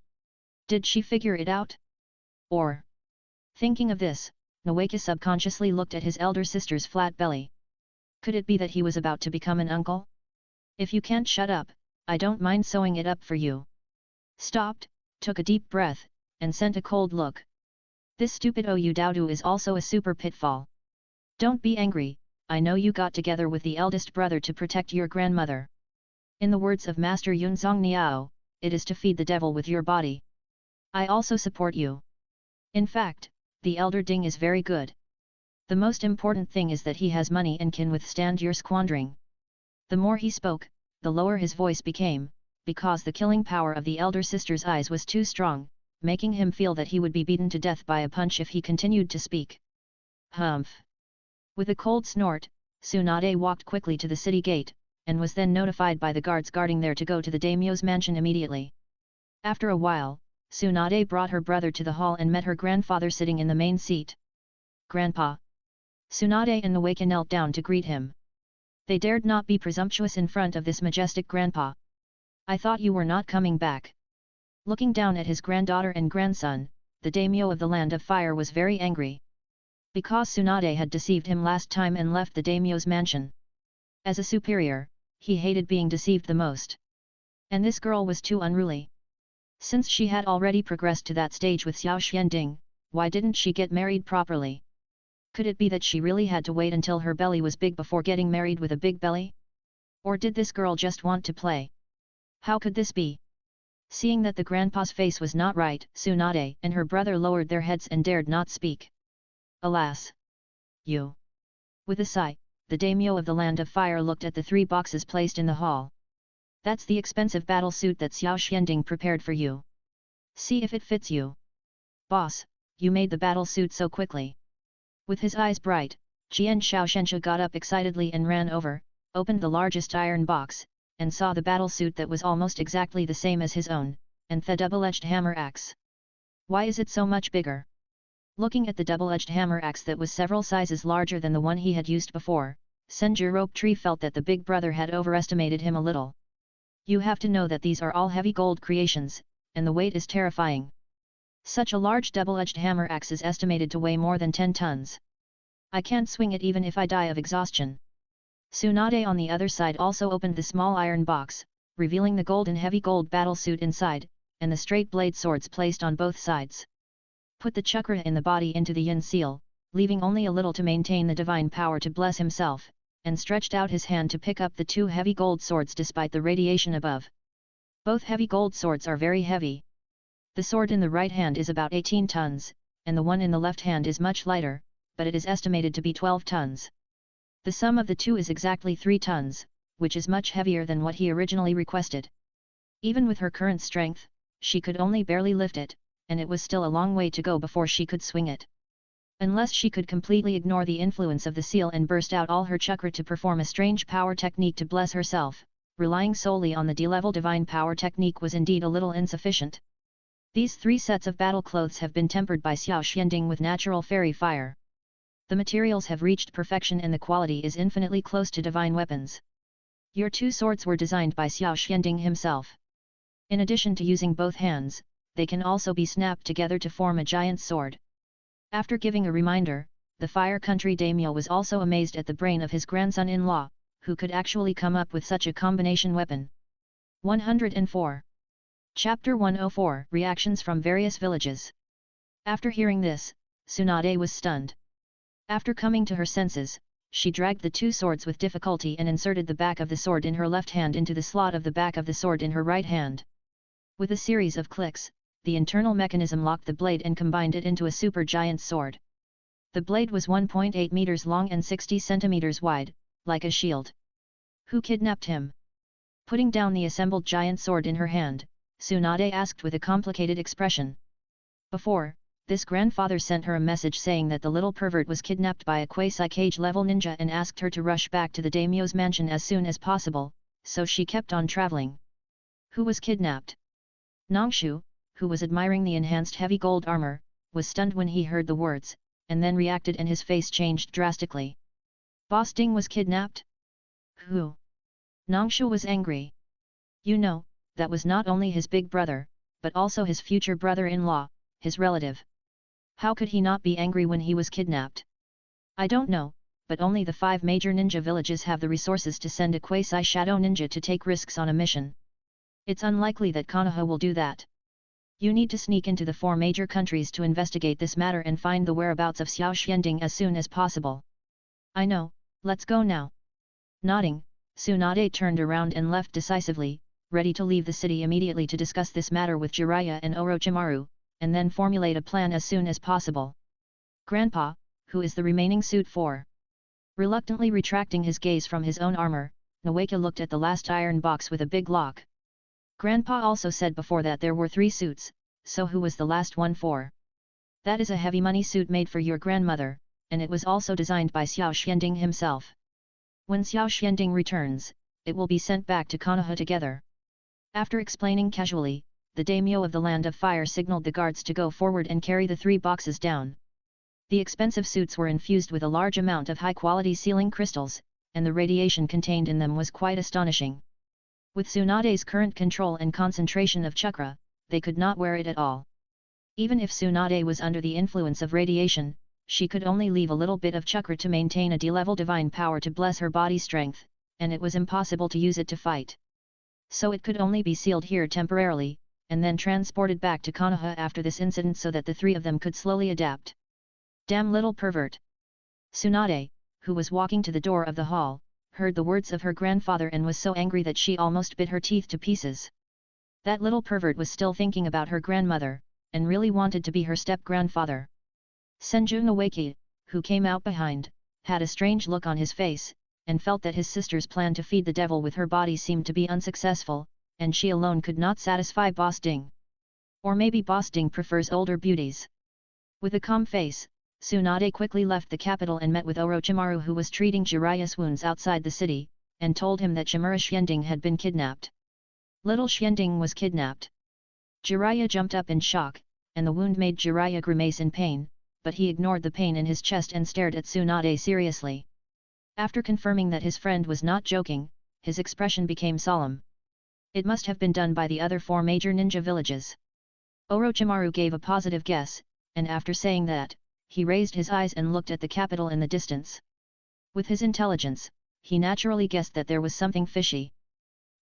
S1: Did she figure it out? Or? Thinking of this, Nawaki subconsciously looked at his elder sister's flat belly. Could it be that he was about to become an uncle? If you can't shut up, I don't mind sewing it up for you. Stopped, took a deep breath, and sent a cold look. This stupid Ou Daodu is also a super pitfall. Don't be angry, I know you got together with the eldest brother to protect your grandmother. In the words of Master Yunzong Niao, it is to feed the devil with your body. I also support you. In fact, the elder Ding is very good. The most important thing is that he has money and can withstand your squandering. The more he spoke, the lower his voice became, because the killing power of the elder sister's eyes was too strong, making him feel that he would be beaten to death by a punch if he continued to speak. Humph! With a cold snort, Tsunade walked quickly to the city gate, and was then notified by the guards guarding there to go to the daimyo's mansion immediately. After a while, Tsunade brought her brother to the hall and met her grandfather sitting in the main seat. Grandpa! Tsunade and Nawaki knelt down to greet him. They dared not be presumptuous in front of this majestic grandpa. I thought you were not coming back. Looking down at his granddaughter and grandson, the daimyo of the Land of Fire was very angry. Because Tsunade had deceived him last time and left the daimyo's mansion. As a superior, he hated being deceived the most. And this girl was too unruly. Since she had already progressed to that stage with Xiao Xianding, why didn't she get married properly? Could it be that she really had to wait until her belly was big before getting married with a big belly? Or did this girl just want to play? How could this be? Seeing that the grandpa's face was not right, Tsunade and her brother lowered their heads and dared not speak. Alas! You! With a sigh, the daimyo of the Land of Fire looked at the 3 boxes placed in the hall. That's the expensive battle suit that Xiao Xianding prepared for you. See if it fits you. Boss, you made the battle suit so quickly. With his eyes bright, Jian Shaoshensha got up excitedly and ran over, opened the largest iron box, and saw the battle suit that was almost exactly the same as his own, and the double-edged hammer axe. Why is it so much bigger? Looking at the double-edged hammer axe that was several sizes larger than the one he had used before, Senju Rope-Tree felt that the big brother had overestimated him a little. You have to know that these are all heavy gold creations, and the weight is terrifying. Such a large double-edged hammer axe is estimated to weigh more than 10 tons. I can't swing it even if I die of exhaustion. Tsunade on the other side also opened the small iron box, revealing the gold and heavy gold battle suit inside, and the straight blade swords placed on both sides. Put the chakra in the body into the yin seal, leaving only a little to maintain the divine power to bless himself, and stretched out his hand to pick up the 2 heavy gold swords despite the radiation above. Both heavy gold swords are very heavy. The sword in the right hand is about 18 tons, and the one in the left hand is much lighter, but it is estimated to be 12 tons. The sum of the 2 is exactly 3 tons, which is much heavier than what he originally requested. Even with her current strength, she could only barely lift it, and it was still a long way to go before she could swing it. Unless she could completely ignore the influence of the seal and burst out all her chakra to perform a strange power technique to bless herself, relying solely on the D-level divine power technique was indeed a little insufficient. These 3 sets of battle clothes have been tempered by Xiao Xianding with natural fairy fire. The materials have reached perfection and the quality is infinitely close to divine weapons. Your 2 swords were designed by Xiao Xianding himself. In addition to using both hands, they can also be snapped together to form a giant sword. After giving a reminder, the Fire Country daimyo was also amazed at the brain of his grandson-in-law, who could actually come up with such a combination weapon. 104. Chapter 104 Reactions from Various Villages. After hearing this, Tsunade was stunned. After coming to her senses, she dragged the two swords with difficulty and inserted the back of the sword in her left hand into the slot of the back of the sword in her right hand. With a series of clicks, the internal mechanism locked the blade and combined it into a super giant sword. The blade was 1.8 meters long and 60 centimeters wide, like a shield. Who kidnapped him? Putting down the assembled giant sword in her hand, Tsunade asked with a complicated expression. Before this, grandfather sent her a message saying that the little pervert was kidnapped by a quasi-cage-level ninja and asked her to rush back to the daimyo's mansion as soon as possible, so she kept on traveling. Who was kidnapped? Nangshu, who was admiring the enhanced heavy gold armor, was stunned when he heard the words, and then reacted and his face changed drastically. Boss Ding was kidnapped? Who? Nangshu was angry. You know, that was not only his big brother, but also his future brother-in-law, his relative. How could he not be angry when he was kidnapped? I don't know, but only the 5 major ninja villages have the resources to send a quasi-shadow ninja to take risks on a mission. It's unlikely that Konoha will do that. You need to sneak into the 4 major countries to investigate this matter and find the whereabouts of Xiao Xianding as soon as possible. I know, let's go now. Nodding, Tsunade turned around and left decisively, ready to leave the city immediately to discuss this matter with Jiraiya and Orochimaru, and then formulate a plan as soon as possible. Grandpa, who is the remaining suit for? Reluctantly retracting his gaze from his own armor, Noeka looked at the last iron box with a big lock. Grandpa also said before that there were 3 suits, so who was the last one for? That is a heavy money suit made for your grandmother, and it was also designed by Xiao Xianding himself. When Xiao Xianding returns, it will be sent back to Konoha together. After explaining casually, the daimyo of the Land of Fire signaled the guards to go forward and carry the 3 boxes down. The expensive suits were infused with a large amount of high-quality sealing crystals, and the radiation contained in them was quite astonishing. With Tsunade's current control and concentration of chakra, they could not wear it at all. Even if Tsunade was under the influence of radiation, she could only leave a little bit of chakra to maintain a D-level divine power to bless her body strength, and it was impossible to use it to fight. So it could only be sealed here temporarily, and then transported back to Konoha after this incident so that the 3 of them could slowly adapt. Damn little pervert! Tsunade, who was walking to the door of the hall, heard the words of her grandfather and was so angry that she almost bit her teeth to pieces. That little pervert was still thinking about her grandmother, and really wanted to be her step-grandfather. Senju Noeki, who came out behind, had a strange look on his face, and felt that his sister's plan to feed the devil with her body seemed to be unsuccessful, and she alone could not satisfy Boss Ding. Or maybe Boss Ding prefers older beauties. With a calm face, Tsunade quickly left the capital and met with Orochimaru, who was treating Jiraiya's wounds outside the city, and told him that Shimura Xianding had been kidnapped. Little Xianding was kidnapped. Jiraiya jumped up in shock, and the wound made Jiraiya grimace in pain, but he ignored the pain in his chest and stared at Tsunade seriously. After confirming that his friend was not joking, his expression became solemn. It must have been done by the other 4 major ninja villages. Orochimaru gave a positive guess, and after saying that, he raised his eyes and looked at the capital in the distance. With his intelligence, he naturally guessed that there was something fishy.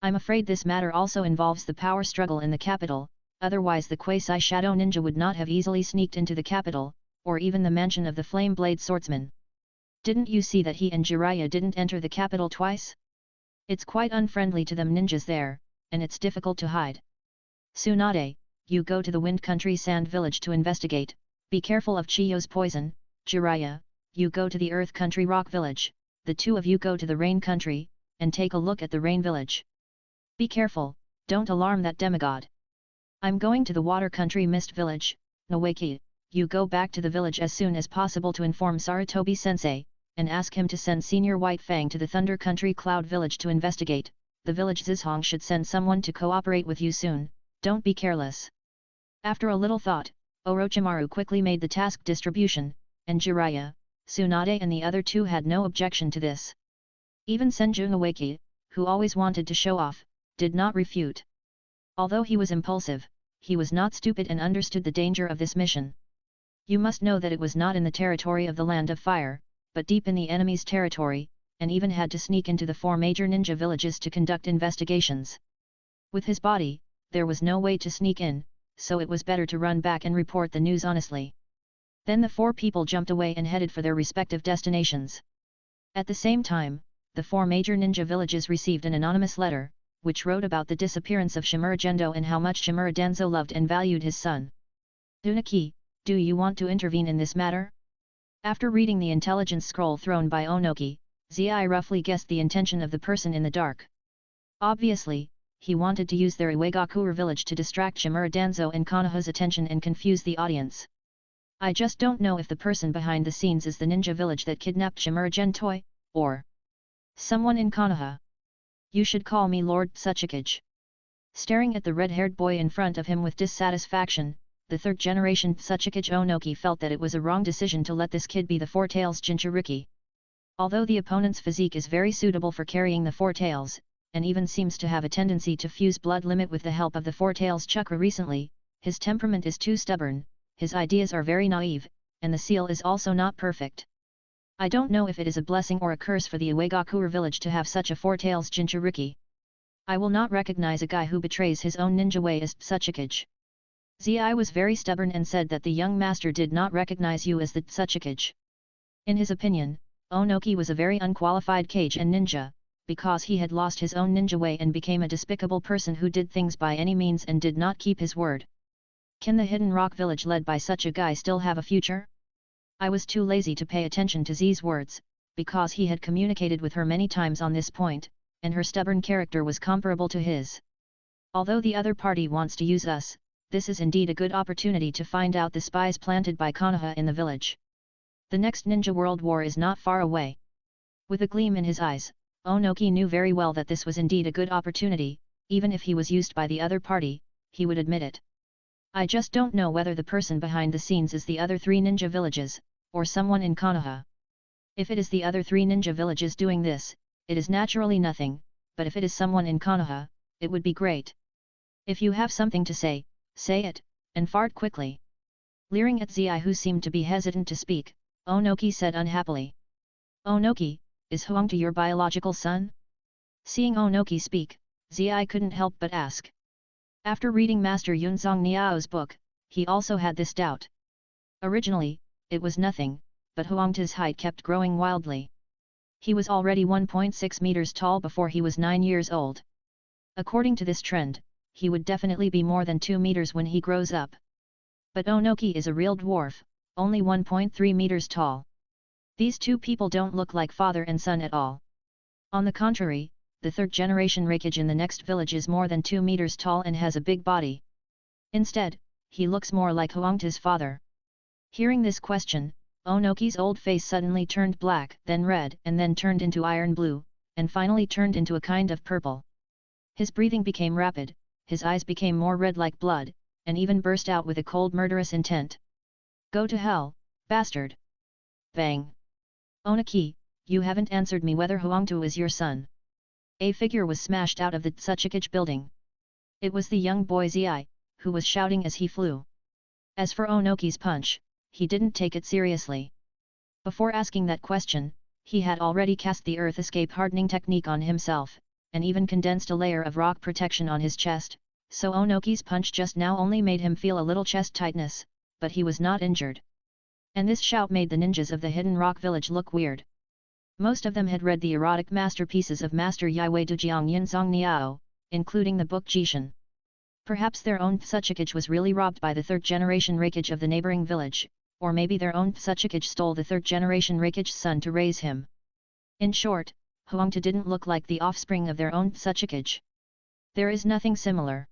S1: I'm afraid this matter also involves the power struggle in the capital, otherwise the quasi-shadow ninja would not have easily sneaked into the capital, or even the mansion of the Flame Blade Swordsman. Didn't you see that he and Jiraiya didn't enter the capital twice? It's quite unfriendly to them ninjas there, and it's difficult to hide. Tsunade, you go to the Wind Country Sand Village to investigate, be careful of Chiyo's poison. Jiraiya, you go to the Earth Country Rock Village, the 2 of you go to the Rain Country, and take a look at the Rain Village. Be careful, don't alarm that demigod. I'm going to the Water Country Mist Village. Noeki, you go back to the village as soon as possible to inform Sarutobi-sensei, and ask him to send Senior White Fang to the Thunder Country Cloud Village to investigate. The village Zizhong should send someone to cooperate with you soon, don't be careless. After a little thought, Orochimaru quickly made the task distribution, and Jiraiya, Tsunade and the other 2 had no objection to this. Even Senju Noeki, who always wanted to show off, did not refute. Although he was impulsive, he was not stupid and understood the danger of this mission. You must know that it was not in the territory of the Land of Fire, but deep in the enemy's territory, and even had to sneak into the 4 major ninja villages to conduct investigations. With his body, there was no way to sneak in, so it was better to run back and report the news honestly. Then the 4 people jumped away and headed for their respective destinations. At the same time, the 4 major ninja villages received an anonymous letter, which wrote about the disappearance of Shimura Gendo and how much Shimura Danzo loved and valued his son. Dunaki, do you want to intervene in this matter? After reading the intelligence scroll thrown by Onoki, Zi roughly guessed the intention of the person in the dark. Obviously, he wanted to use their Iwagakure village to distract Shimura Danzo and Konoha's attention and confuse the audience. I just don't know if the person behind the scenes is the ninja village that kidnapped Shimura Gentoi, or someone in Konoha. You should call me Lord Tsuchikage. Staring at the red-haired boy in front of him with dissatisfaction, the 3rd-generation Tsuchikage Onoki felt that it was a wrong decision to let this kid be the Four Tails Jinchuriki. Although the opponent's physique is very suitable for carrying the Four Tails, and even seems to have a tendency to fuse blood limit with the help of the Four Tails chakra recently, his temperament is too stubborn, his ideas are very naive, and the seal is also not perfect. I don't know if it is a blessing or a curse for the Iwagakure village to have such a Four Tails Jinchuriki. I will not recognize a guy who betrays his own ninja way as Tsuchikage. Zi was very stubborn and said that the young master did not recognize you as the Tsuchikage. In his opinion, Onoki was a very unqualified kage and ninja, because he had lost his own ninja way and became a despicable person who did things by any means and did not keep his word. Can the Hidden Rock village led by such a guy still have a future? I was too lazy to pay attention to Zi's words, because he had communicated with her many times on this point, and her stubborn character was comparable to his. Although the other party wants to use us, this is indeed a good opportunity to find out the spies planted by Konoha in the village. The next Ninja World War is not far away. With a gleam in his eyes, Onoki knew very well that this was indeed a good opportunity, even if he was used by the other party, he would admit it. I just don't know whether the person behind the scenes is the other 3 ninja villages, or someone in Konoha. If it is the other 3 ninja villages doing this, it is naturally nothing, but if it is someone in Konoha, it would be great. If you have something to say it, and fart quickly. Leering at Zi who seemed to be hesitant to speak, Onoki said unhappily. Onoki, is Huangta your biological son? Seeing Onoki speak, Zi couldn't help but ask. After reading Master Yunzong Niao's book, he also had this doubt. Originally, it was nothing, but Huangta's height kept growing wildly. He was already 1.6 meters tall before he was 9 years old. According to this trend, he would definitely be more than 2 meters when he grows up. But Onoki is a real dwarf, only 1.3 meters tall. These 2 people don't look like father and son at all. On the contrary, the 3rd-generation Reikage in the next village is more than 2 meters tall and has a big body. Instead, he looks more like Huangta's father. Hearing this question, Onoki's old face suddenly turned black, then red, and then turned into iron blue, and finally turned into a kind of purple. His breathing became rapid, his eyes became more red like blood, and even burst out with a cold murderous intent. Go to hell, bastard! Bang! Onoki, you haven't answered me whether Huangtu is your son. A figure was smashed out of the Tsuchikage building. It was the young boy Zi, who was shouting as he flew. As for Onoki's punch, he didn't take it seriously. Before asking that question, he had already cast the earth escape hardening technique on himself, and even condensed a layer of rock protection on his chest, so Onoki's punch just now only made him feel a little chest tightness, but he was not injured. And this shout made the ninjas of the Hidden Rock village look weird. Most of them had read the erotic masterpieces of Master Yaiwei Dujiang Yinzong Niao, including the book Jishin. Perhaps their own Tsuchikage was really robbed by the 3rd-generation Reikage of the neighboring village, or maybe their own Tsuchikage stole the 3rd-generation Reikage's son to raise him. In short, Huangta didn't look like the offspring of their own Tsuchikage. There is nothing similar.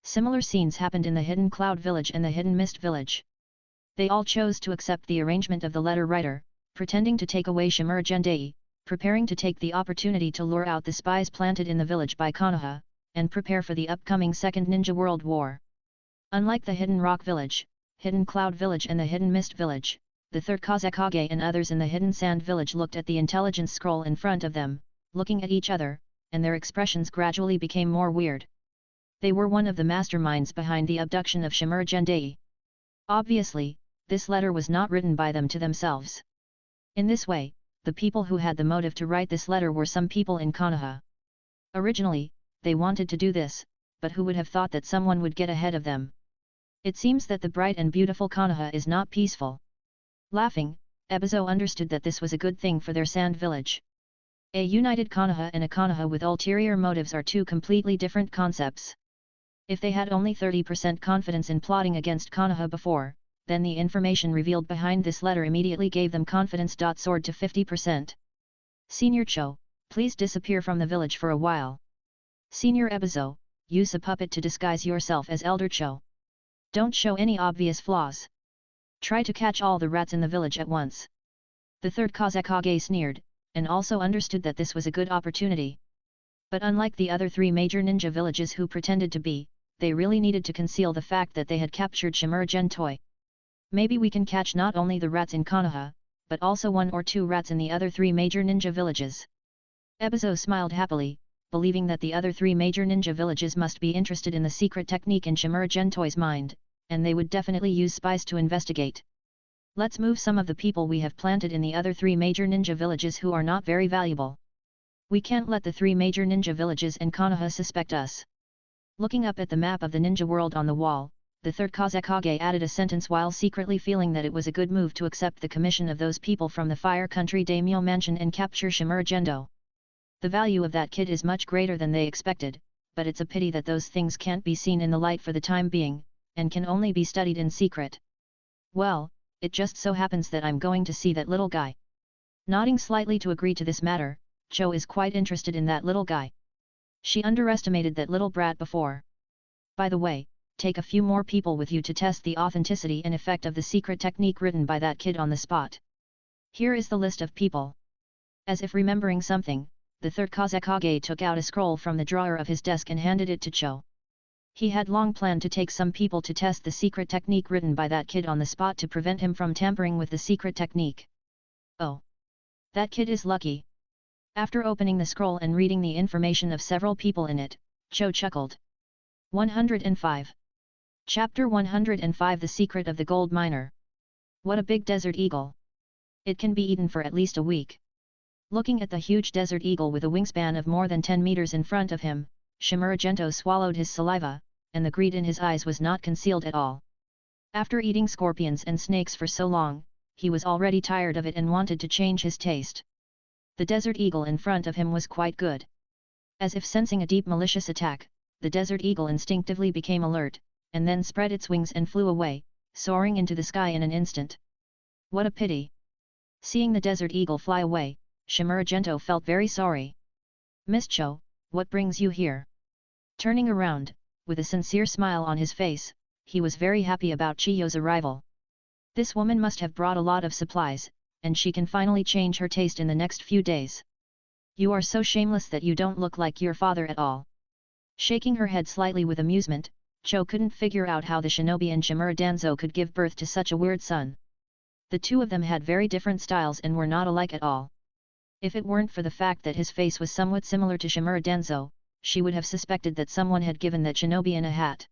S1: Similar scenes happened in the Hidden Cloud village and the Hidden Mist village. They all chose to accept the arrangement of the letter writer, pretending to take away Shimura Gendei, preparing to take the opportunity to lure out the spies planted in the village by Konoha, and prepare for the upcoming Second Ninja World War. Unlike the Hidden Rock village, Hidden Cloud village and the Hidden Mist village, the 3rd Kazekage and others in the Hidden Sand village looked at the intelligence scroll in front of them, looking at each other, and their expressions gradually became more weird. They were one of the masterminds behind the abduction of Shimura Gendei. Obviously, this letter was not written by them to themselves. In this way, the people who had the motive to write this letter were some people in Konoha. Originally, they wanted to do this, but who would have thought that someone would get ahead of them? It seems that the bright and beautiful Konoha is not peaceful. Laughing, Ebizo understood that this was a good thing for their sand village. A united Konoha and a Konoha with ulterior motives are two completely different concepts. If they had only 30% confidence in plotting against Konoha before, then the information revealed behind this letter immediately gave them confidence. Soared to 50%. Senior Cho, please disappear from the village for a while. Senior Ebizo, use a puppet to disguise yourself as Elder Cho. Don't show any obvious flaws. Try to catch all the rats in the village at once. The third Kazekage sneered, and also understood that this was a good opportunity. But unlike the other three major ninja villages who pretended to be, they really needed to conceal the fact that they had captured Shimura Gentoi. Maybe we can catch not only the rats in Konoha, but also 1 or 2 rats in the other 3 major ninja villages. Ebizo smiled happily, believing that the other 3 major ninja villages must be interested in the secret technique in Shimura Gentoi's mind, and they would definitely use spies to investigate. Let's move some of the people we have planted in the other 3 major ninja villages who are not very valuable. We can't let the 3 major ninja villages and Konoha suspect us. Looking up at the map of the ninja world on the wall, the third Kazekage added a sentence while secretly feeling that it was a good move to accept the commission of those people from the Fire Country Daimyo Mansion and capture Shimura Gendo. The value of that kid is much greater than they expected, but it's a pity that those things can't be seen in the light for the time being, and can only be studied in secret. Well, it just so happens that I'm going to see that little guy. Nodding slightly to agree to this matter, Cho is quite interested in that little guy. She underestimated that little brat before. By the way, take a few more people with you to test the authenticity and effect of the secret technique written by that kid on the spot. Here is the list of people. As if remembering something, the third Kazekage took out a scroll from the drawer of his desk and handed it to Cho. He had long planned to take some people to test the secret technique written by that kid on the spot to prevent him from tampering with the secret technique. Oh! That kid is lucky. After opening the scroll and reading the information of several people in it, Cho chuckled. 105. Chapter 105 The Secret of the Gold Miner. What a big desert eagle! It can be eaten for at least a week. Looking at the huge desert eagle with a wingspan of more than 10 meters in front of him, Shimura Gento swallowed his saliva, and the greed in his eyes was not concealed at all. After eating scorpions and snakes for so long, he was already tired of it and wanted to change his taste. The desert eagle in front of him was quite good. As if sensing a deep malicious attack, the desert eagle instinctively became alert, and then spread its wings and flew away, soaring into the sky in an instant. What a pity! Seeing the desert eagle fly away, Shimura Gento felt very sorry. Miss Cho, what brings you here? Turning around, with a sincere smile on his face, he was very happy about Chiyo's arrival. This woman must have brought a lot of supplies, and she can finally change her taste in the next few days. You are so shameless that you don't look like your father at all. Shaking her head slightly with amusement, Cho couldn't figure out how the shinobi and Shimura Danzo could give birth to such a weird son. The two of them had very different styles and were not alike at all. If it weren't for the fact that his face was somewhat similar to Shimura Danzo, she would have suspected that someone had given that shinobi in a hat.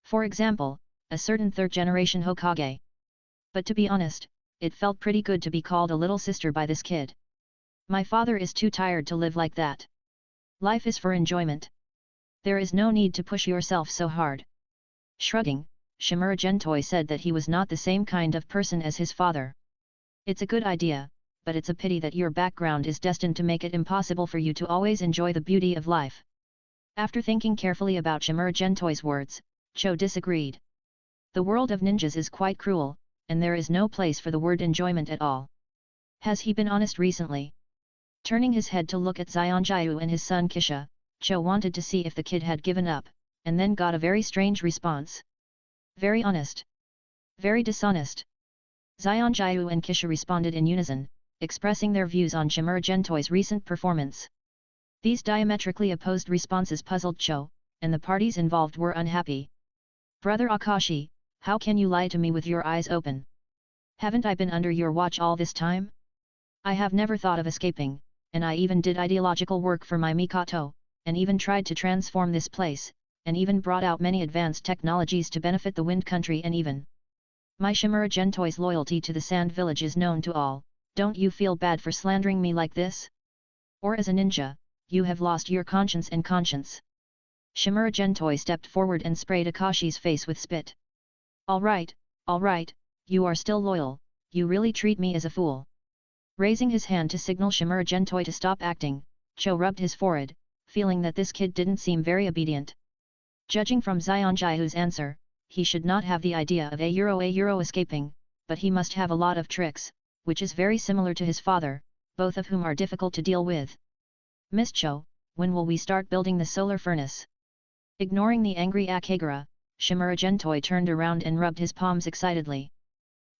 S1: For example, a certain third-generation Hokage. But to be honest, it felt pretty good to be called a little sister by this kid. My father is too tired to live like that. Life is for enjoyment. There is no need to push yourself so hard. Shrugging, Shimura Gentoi said that he was not the same kind of person as his father. It's a good idea, but it's a pity that your background is destined to make it impossible for you to always enjoy the beauty of life. After thinking carefully about Shimura Gentoi's words, Cho disagreed. The world of ninjas is quite cruel, and there is no place for the word enjoyment at all. Has he been honest recently? Turning his head to look at Xionjiu and his son Kisha, Cho wanted to see if the kid had given up, and then got a very strange response. Very honest. Very dishonest. Xionjiu and Kisha responded in unison, expressing their views on Shimura Gentoi's recent performance. These diametrically opposed responses puzzled Cho, and the parties involved were unhappy. Brother Akashi, how can you lie to me with your eyes open? Haven't I been under your watch all this time? I have never thought of escaping, and I even did ideological work for my Mikoto, and even tried to transform this place, and even brought out many advanced technologies to benefit the Wind Country and even My Shimura Gentoi's loyalty to the Sand Village is known to all, don't you feel bad for slandering me like this? Or as a ninja, you have lost your conscience and conscience. Shimura Gentoi stepped forward and sprayed Akashi's face with spit. Alright, you are still loyal, you really treat me as a fool. Raising his hand to signal Shimura Gentoi to stop acting, Cho rubbed his forehead, feeling that this kid didn't seem very obedient. Judging from Xionjihu's answer, he should not have the idea of a euro escaping, but he must have a lot of tricks, which is very similar to his father, both of whom are difficult to deal with. Miss Cho, when will we start building the solar furnace? Ignoring the angry Akagura, Shimura Gentoi turned around and rubbed his palms excitedly.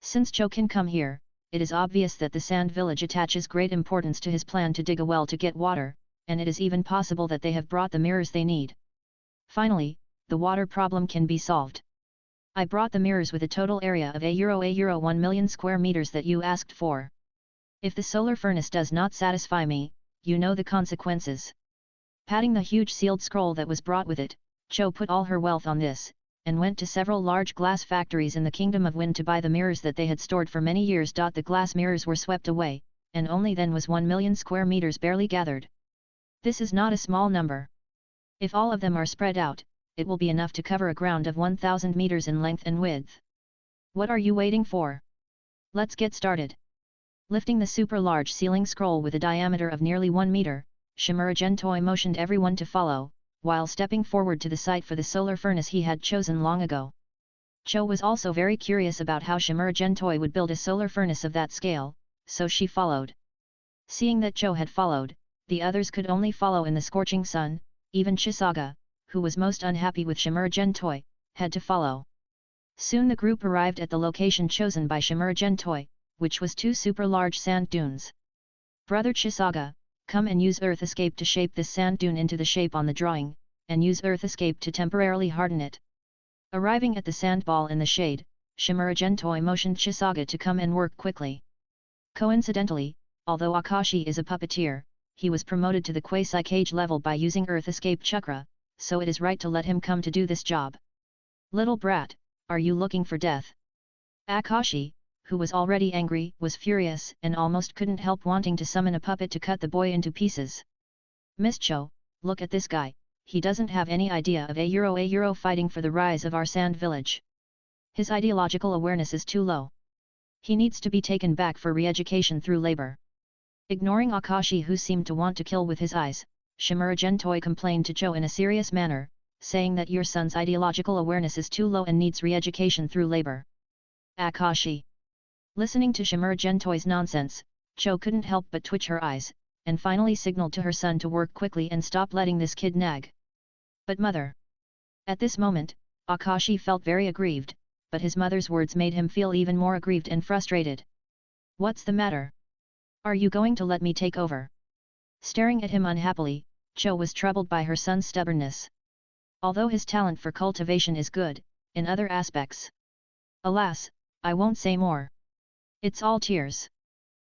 S1: Since Cho can come here, it is obvious that the Sand Village attaches great importance to his plan to dig a well to get water, and it is even possible that they have brought the mirrors they need. Finally, the water problem can be solved. I brought the mirrors with a total area of a euro 1 million square meters that you asked for. If the solar furnace does not satisfy me, you know the consequences. Patting the huge sealed scroll that was brought with it, Cho put all her wealth on this, and went to several large glass factories in the Kingdom of Wind to buy the mirrors that they had stored for many years. The glass mirrors were swept away, and only then was 1 million square meters barely gathered. This is not a small number. If all of them are spread out, it will be enough to cover a ground of 1000 meters in length and width. What are you waiting for? Let's get started. Lifting the super large sealing scroll with a diameter of nearly 1 meter, Shimura Gentoi motioned everyone to follow, while stepping forward to the site for the solar furnace he had chosen long ago. Cho was also very curious about how Shimura Gentoi would build a solar furnace of that scale, so she followed. Seeing that Cho had followed, the others could only follow in the scorching sun. Even Chisaga, who was most unhappy with Shimura Gentoi, had to follow. Soon the group arrived at the location chosen by Shimura Gentoi, which was 2 super large sand dunes. Brother Chisaga, come and use Earth Escape to shape this sand dune into the shape on the drawing, and use Earth Escape to temporarily harden it. Arriving at the sand ball in the shade, Shimura Gentoi motioned Chisaga to come and work quickly. Coincidentally, although Akashi is a puppeteer, he was promoted to the quasi-cage level by using Earth Escape Chakra, so it is right to let him come to do this job. Little brat, are you looking for death? Akashi, who was already angry, was furious and almost couldn't help wanting to summon a puppet to cut the boy into pieces. Miss Cho, look at this guy, he doesn't have any idea of a euro fighting for the rise of our sand village. His ideological awareness is too low. He needs to be taken back for re-education through labor. Ignoring Akashi, who seemed to want to kill with his eyes, Shimura Gentoi complained to Cho in a serious manner, saying that your son's ideological awareness is too low and needs re-education through labor. Akashi. Listening to Shimura Gentoi's nonsense, Cho couldn't help but twitch her eyes, and finally signaled to her son to work quickly and stop letting this kid nag. But mother. At this moment, Akashi felt very aggrieved, but his mother's words made him feel even more aggrieved and frustrated. What's the matter? Are you going to let me take over? Staring at him unhappily, Cho was troubled by her son's stubbornness. Although his talent for cultivation is good, in other aspects. Alas, I won't say more. It's all tears.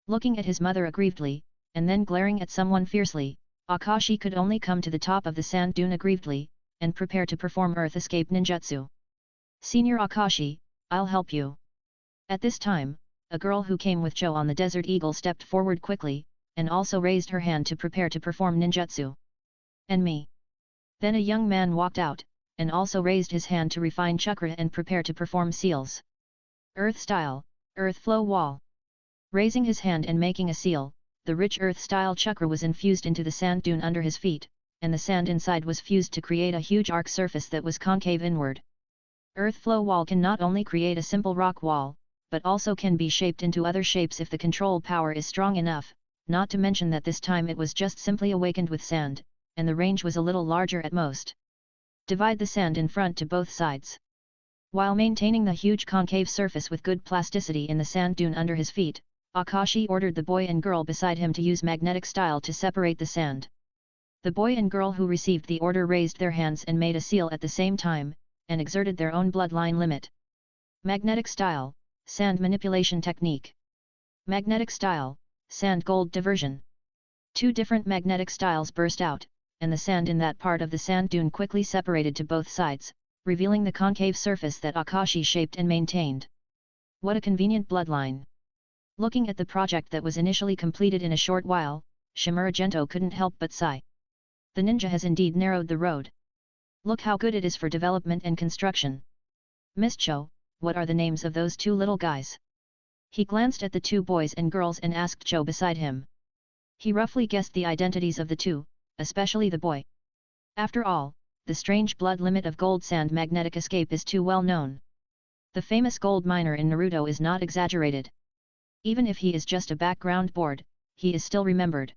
S1: Looking at his mother aggrievedly, and then glaring at someone fiercely, Akashi could only come to the top of the sand dune aggrievedly, and prepare to perform Earth Escape Ninjutsu. Senior Akashi, I'll help you. At this time, a girl who came with Cho on the Desert Eagle stepped forward quickly, and also raised her hand to prepare to perform ninjutsu. And me. Then a young man walked out, and also raised his hand to refine chakra and prepare to perform seals. Earth Style, Earth Flow Wall. Raising his hand and making a seal, the rich Earth Style chakra was infused into the sand dune under his feet, and the sand inside was fused to create a huge arc surface that was concave inward. Earth Flow Wall can not only create a simple rock wall, but also can be shaped into other shapes if the control power is strong enough, not to mention that this time it was just simply awakened with sand, and the range was a little larger at most. Divide the sand in front to both sides. While maintaining the huge concave surface with good plasticity in the sand dune under his feet, Akashi ordered the boy and girl beside him to use magnetic style to separate the sand. The boy and girl who received the order raised their hands and made a seal at the same time, and exerted their own bloodline limit. Magnetic style, sand manipulation technique. Magnetic style, sand gold diversion. 2 different magnetic styles burst out, and the sand in that part of the sand dune quickly separated to both sides, revealing the concave surface that Akashi shaped and maintained. What a convenient bloodline. Looking at the project that was initially completed in a short while, Shimura couldn't help but sigh. The ninja has indeed narrowed the road. Look how good it is for development and construction. Miss Cho, what are the names of those two little guys? He glanced at the two boys and girls and asked Cho beside him. He roughly guessed the identities of the two, especially the boy. After all, the strange blood limit of Gold Sand magnetic escape is too well known. The famous gold miner in Naruto is not exaggerated. Even if he is just a background board, he is still remembered.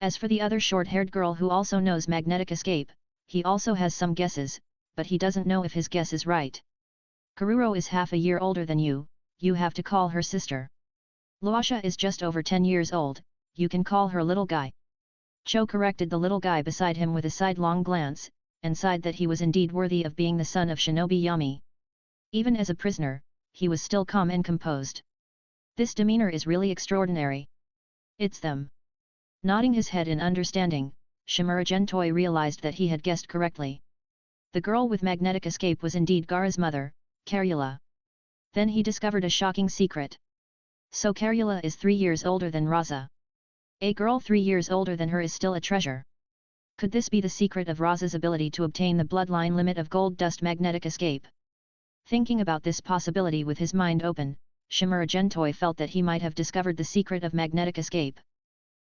S1: As for the other short-haired girl who also knows magnetic escape, he also has some guesses, but he doesn't know if his guess is right. Karuro is half a year older than you have to call her sister. Luasha is just over 10 years old, you can call her little guy. Cho corrected the little guy beside him with a sidelong glance, and sighed that he was indeed worthy of being the son of Shinobi Yami. Even as a prisoner, he was still calm and composed. This demeanor is really extraordinary. It's them. Nodding his head in understanding, Shimura realized that he had guessed correctly. The girl with magnetic escape was indeed Gaara's mother, Karula. Then he discovered a shocking secret. So Karula is 3 years older than Raza. A girl 3 years older than her is still a treasure. Could this be the secret of Raza's ability to obtain the bloodline limit of gold dust magnetic escape? Thinking about this possibility with his mind open, Shimura felt that he might have discovered the secret of magnetic escape.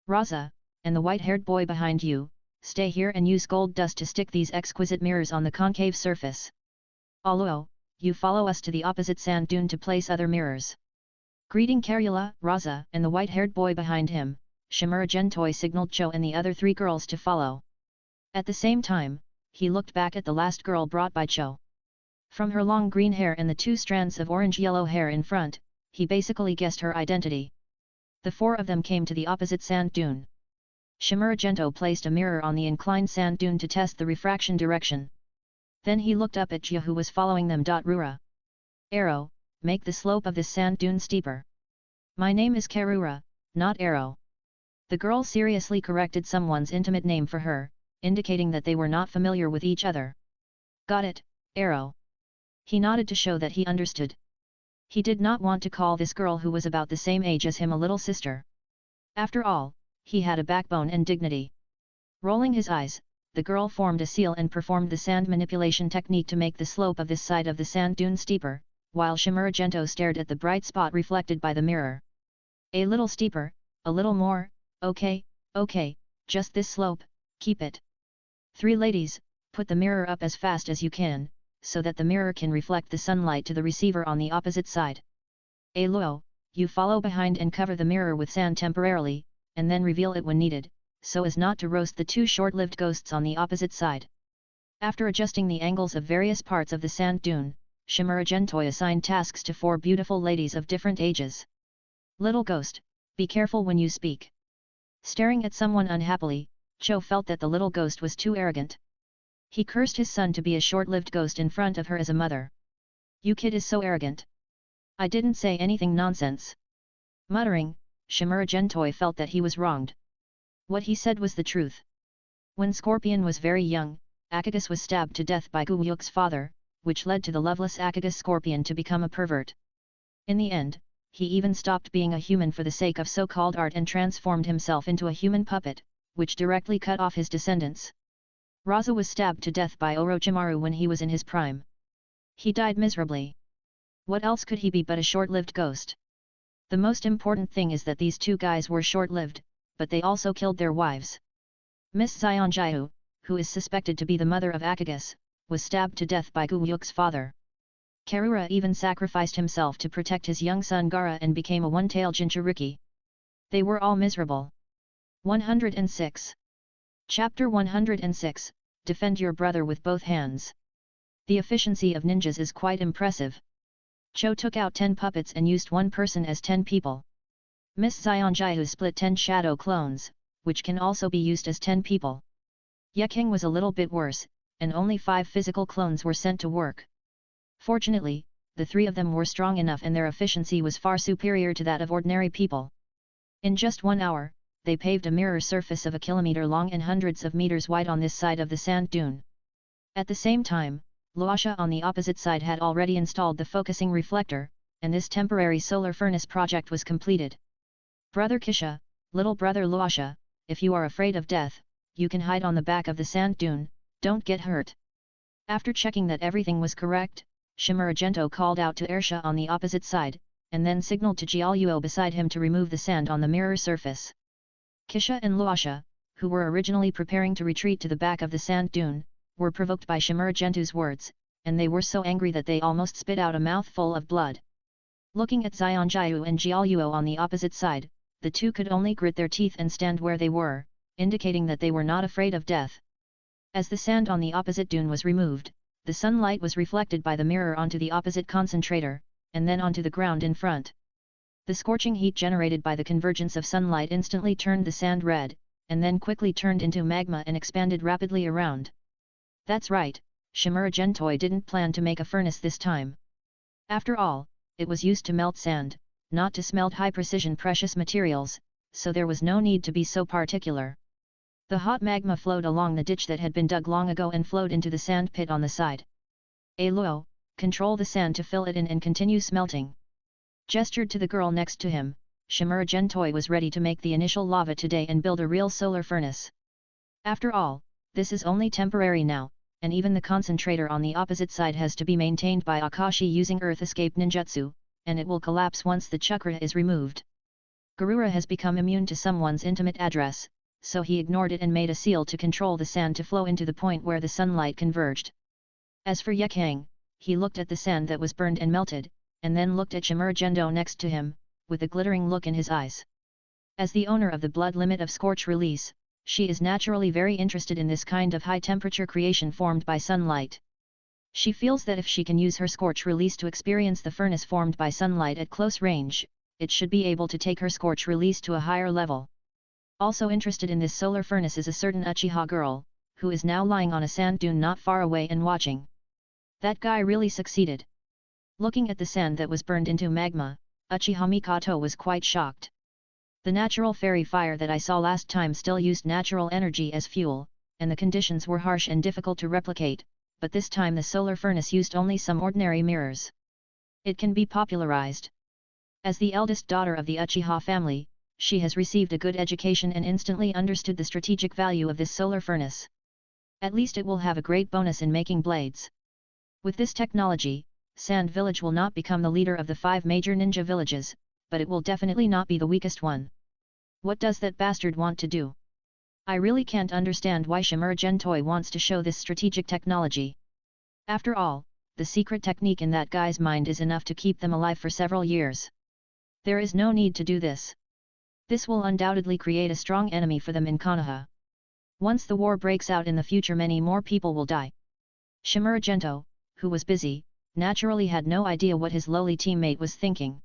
S1: Raza, and the white-haired boy behind you, stay here and use gold dust to stick these exquisite mirrors on the concave surface. Aluo, you follow us to the opposite sand dune to place other mirrors. Greeting Karula, Raza, and the white-haired boy behind him, Shimura signaled Cho and the other 3 girls to follow. At the same time, he looked back at the last girl brought by Cho. From her long green hair and the 2 strands of orange-yellow hair in front, he basically guessed her identity. The 4 of them came to the opposite sand dune. Shimura placed a mirror on the inclined sand dune to test the refraction direction. Then he looked up at Jia who was following them. Rura. Arrow, make the slope of this sand dune steeper. My name is Karura, not Arrow. The girl seriously corrected someone's intimate name for her, indicating that they were not familiar with each other. Got it, Arrow. He nodded to show that he understood. He did not want to call this girl who was about the same age as him a little sister. After all, he had a backbone and dignity. Rolling his eyes, the girl formed a seal and performed the sand manipulation technique to make the slope of this side of the sand dune steeper, while Shimura stared at the bright spot reflected by the mirror. A little steeper, a little more, okay, just this slope, keep it. 3 ladies, put the mirror up as fast as you can, so that the mirror can reflect the sunlight to the receiver on the opposite side. Luo, you follow behind and cover the mirror with sand temporarily, and then reveal it when needed, so as not to roast the 2 short-lived ghosts on the opposite side. After adjusting the angles of various parts of the sand dune, Shimura assigned tasks to 4 beautiful ladies of different ages. Little ghost, be careful when you speak. Staring at someone unhappily, Cho felt that the little ghost was too arrogant. He cursed his son to be a short-lived ghost in front of her as a mother. You kid is so arrogant. I didn't say anything nonsense. Muttering, Shimura felt that he was wronged. What he said was the truth. When Scorpion was very young, Akagus was stabbed to death by Guyuk's father, which led to the loveless Akagus Scorpion to become a pervert. In the end, he even stopped being a human for the sake of so-called art and transformed himself into a human puppet, which directly cut off his descendants. Raza was stabbed to death by Orochimaru when he was in his prime. He died miserably. What else could he be but a short-lived ghost? The most important thing is that these 2 guys were short-lived, but they also killed their wives. Miss Xianjiu, who is suspected to be the mother of Akagus, was stabbed to death by Guyuk's father. Karura even sacrificed himself to protect his young son Gaara and became a one-tailed Jinchuriki. They were all miserable. 106. Chapter 106, Defend your brother with both hands. The efficiency of ninjas is quite impressive. Cho took out 10 puppets and used 1 person as 10 people. Miss Xianjiu split 10 shadow clones, which can also be used as 10 people. Yeking was a little bit worse, and only 5 physical clones were sent to work. Fortunately, the 3 of them were strong enough and their efficiency was far superior to that of ordinary people. In just 1 hour, they paved a mirror surface of a kilometer long and hundreds of meters wide on this side of the sand dune. At the same time, Luasha on the opposite side had already installed the focusing reflector, and this temporary solar furnace project was completed. Brother Kisha, little brother Luasha, if you are afraid of death, you can hide on the back of the sand dune, don't get hurt. After checking that everything was correct, Shimaragento called out to Ersha on the opposite side, and then signaled to Jialuo beside him to remove the sand on the mirror surface. Kisha and Luasha, who were originally preparing to retreat to the back of the sand dune, were provoked by Shimuragento's words, and they were so angry that they almost spit out a mouthful of blood. Looking at Zionjiu and Jialuo on the opposite side, the two could only grit their teeth and stand where they were, indicating that they were not afraid of death. As the sand on the opposite dune was removed, the sunlight was reflected by the mirror onto the opposite concentrator, and then onto the ground in front. The scorching heat generated by the convergence of sunlight instantly turned the sand red, and then quickly turned into magma and expanded rapidly around. That's right, Shimuragentoi didn't plan to make a furnace this time. After all, it was used to melt sand, not to smelt high-precision precious materials, so there was no need to be so particular. The hot magma flowed along the ditch that had been dug long ago and flowed into the sand pit on the side. Luo, control the sand to fill it in and continue smelting. Gestured to the girl next to him, Shimuragentoi was ready to make the initial lava today and build a real solar furnace. After all, this is only temporary now, and even the concentrator on the opposite side has to be maintained by Akashi using Earth Escape Ninjutsu, and it will collapse once the chakra is removed. Garura has become immune to someone's intimate address, so he ignored it and made a seal to control the sand to flow into the point where the sunlight converged. As for Yekhang, he looked at the sand that was burned and melted, and then looked at Shimuragento next to him, with a glittering look in his eyes. As the owner of the blood limit of scorch release, she is naturally very interested in this kind of high-temperature creation formed by sunlight. She feels that if she can use her scorch release to experience the furnace formed by sunlight at close range, it should be able to take her scorch release to a higher level. Also interested in this solar furnace is a certain Uchiha girl, who is now lying on a sand dune not far away and watching. That guy really succeeded. Looking at the sand that was burned into magma, Uchiha Mikoto was quite shocked. The natural fairy fire that I saw last time still used natural energy as fuel, and the conditions were harsh and difficult to replicate, but this time the solar furnace used only some ordinary mirrors. It can be popularized. As the eldest daughter of the Uchiha family, she has received a good education and instantly understood the strategic value of this solar furnace. At least it will have a great bonus in making blades. With this technology, Sand Village will not become the leader of the 5 major ninja villages, but it will definitely not be the weakest one. What does that bastard want to do? I really can't understand why Shimuragentoi wants to show this strategic technology. After all, the secret technique in that guy's mind is enough to keep them alive for several years. There is no need to do this. This will undoubtedly create a strong enemy for them in Konoha. Once the war breaks out in the future, many more people will die. Shimuragento, who was busy, naturally had no idea what his lowly teammate was thinking.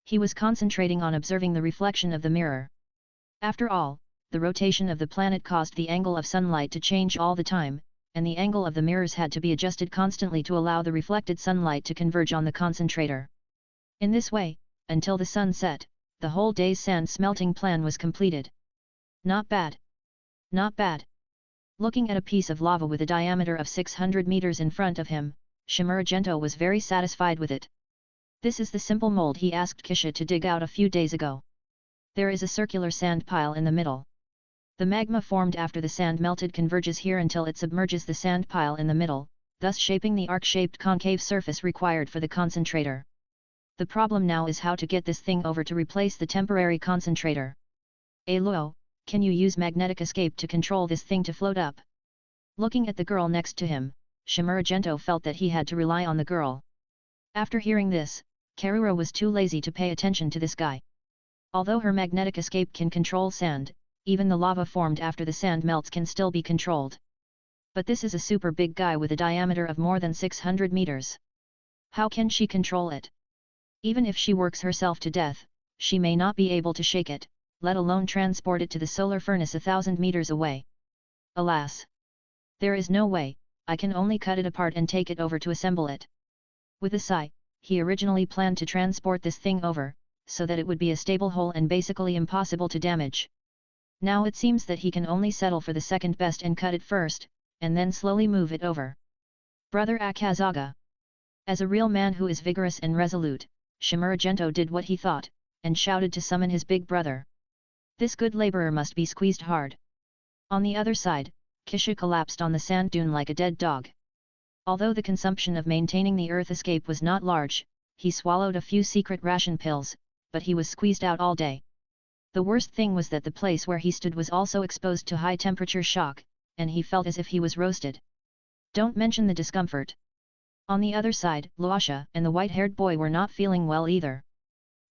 S1: He was concentrating on observing the reflection of the mirror. After all, the rotation of the planet caused the angle of sunlight to change all the time, and the angle of the mirrors had to be adjusted constantly to allow the reflected sunlight to converge on the concentrator. In this way, until the sun set, the whole day's sand smelting plan was completed. Not bad. Not bad. Looking at a piece of lava with a diameter of 600 meters in front of him, Shimuragento was very satisfied with it. This is the simple mold he asked Kisha to dig out a few days ago. There is a circular sand pile in the middle. The magma formed after the sand melted converges here until it submerges the sand pile in the middle, thus shaping the arc-shaped concave surface required for the concentrator. The problem now is how to get this thing over to replace the temporary concentrator. Luo, can you use magnetic escape to control this thing to float up? Looking at the girl next to him, Shimuragento felt that he had to rely on the girl. After hearing this, Karura was too lazy to pay attention to this guy. Although her magnetic escape can control sand, even the lava formed after the sand melts can still be controlled. But this is a super big guy with a diameter of more than 600 meters. How can she control it? Even if she works herself to death, she may not be able to shake it, let alone transport it to the solar furnace 1,000 meters away. Alas! There is no way, I can only cut it apart and take it over to assemble it. With a sigh, he originally planned to transport this thing over, so that it would be a stable whole and basically impossible to damage. Now it seems that he can only settle for the second best and cut it first, and then slowly move it over. Brother Akazaga. As a real man who is vigorous and resolute, Shimuragento did what he thought, and shouted to summon his big brother. This good laborer must be squeezed hard. On the other side, Kisha collapsed on the sand dune like a dead dog. Although the consumption of maintaining the earth escape was not large, he swallowed a few secret ration pills, but he was squeezed out all day. The worst thing was that the place where he stood was also exposed to high temperature shock, and he felt as if he was roasted. Don't mention the discomfort. On the other side, Luasha and the white-haired boy were not feeling well either.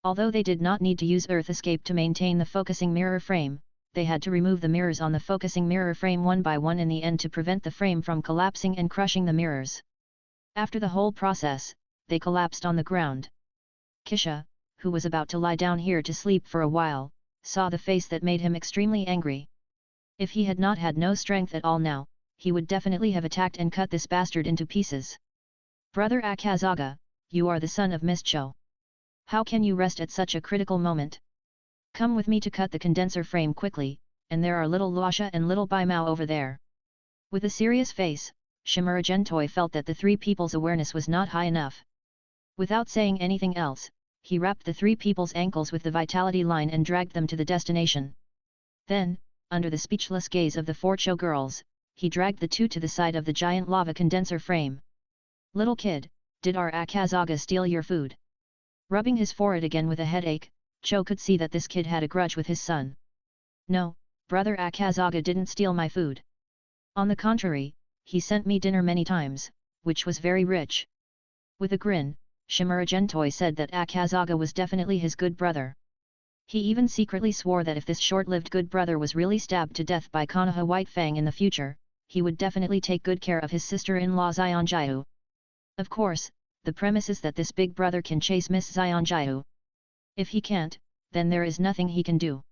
S1: Although they did not need to use earth escape to maintain the focusing mirror frame, they had to remove the mirrors on the focusing mirror frame one by one in the end to prevent the frame from collapsing and crushing the mirrors. After the whole process, they collapsed on the ground. Kisha, who was about to lie down here to sleep for a while, saw the face that made him extremely angry. If he had not had no strength at all now, he would definitely have attacked and cut this bastard into pieces. Brother Akazaga, you are the son of Miss Cho. How can you rest at such a critical moment? Come with me to cut the condenser frame quickly, and there are little Luasha and little Baimao over there. With a serious face, Shimuragentoi felt that the three people's awareness was not high enough. Without saying anything else, he wrapped the three people's ankles with the vitality line and dragged them to the destination. Then, under the speechless gaze of the four Cho girls, he dragged the two to the side of the giant lava condenser frame. Little kid, did our Akazaga steal your food? Rubbing his forehead again with a headache, Cho could see that this kid had a grudge with his son. No, brother Akazaga didn't steal my food. On the contrary, he sent me dinner many times, which was very rich. With a grin, Shimuragentoi said that Akazaga was definitely his good brother. He even secretly swore that if this short-lived good brother was really stabbed to death by Konoha White Fang in the future, he would definitely take good care of his sister-in-law Zionjiu. Of course, the premise is that this big brother can chase Miss Zionjiu. If he can't, then there is nothing he can do.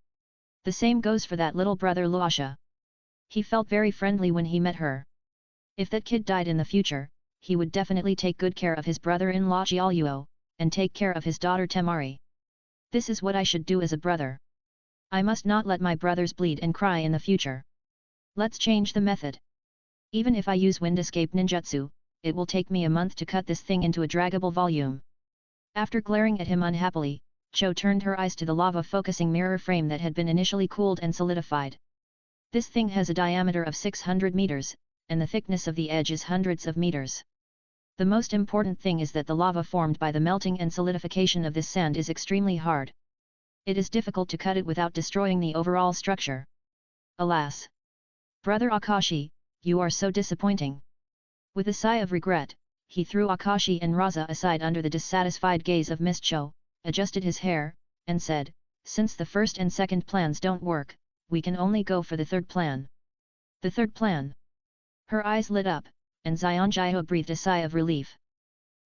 S1: The same goes for that little brother Luasha. He felt very friendly when he met her. If that kid died in the future, he would definitely take good care of his brother-in-law Jiaoluo, and take care of his daughter Temari. This is what I should do as a brother. I must not let my brothers bleed and cry in the future. Let's change the method. Even if I use wind escape ninjutsu, it will take me a month to cut this thing into a draggable volume. After glaring at him unhappily, Cho turned her eyes to the lava focusing mirror frame that had been initially cooled and solidified. This thing has a diameter of 600 meters, and the thickness of the edge is hundreds of meters. The most important thing is that the lava formed by the melting and solidification of this sand is extremely hard. It is difficult to cut it without destroying the overall structure. Alas! Brother Akashi, you are so disappointing. With a sigh of regret, he threw Akashi and Raza aside under the dissatisfied gaze of Miss Cho, adjusted his hair, and said, since the first and second plans don't work, we can only go for the third plan. The third plan? Her eyes lit up, and Zionjiu breathed a sigh of relief.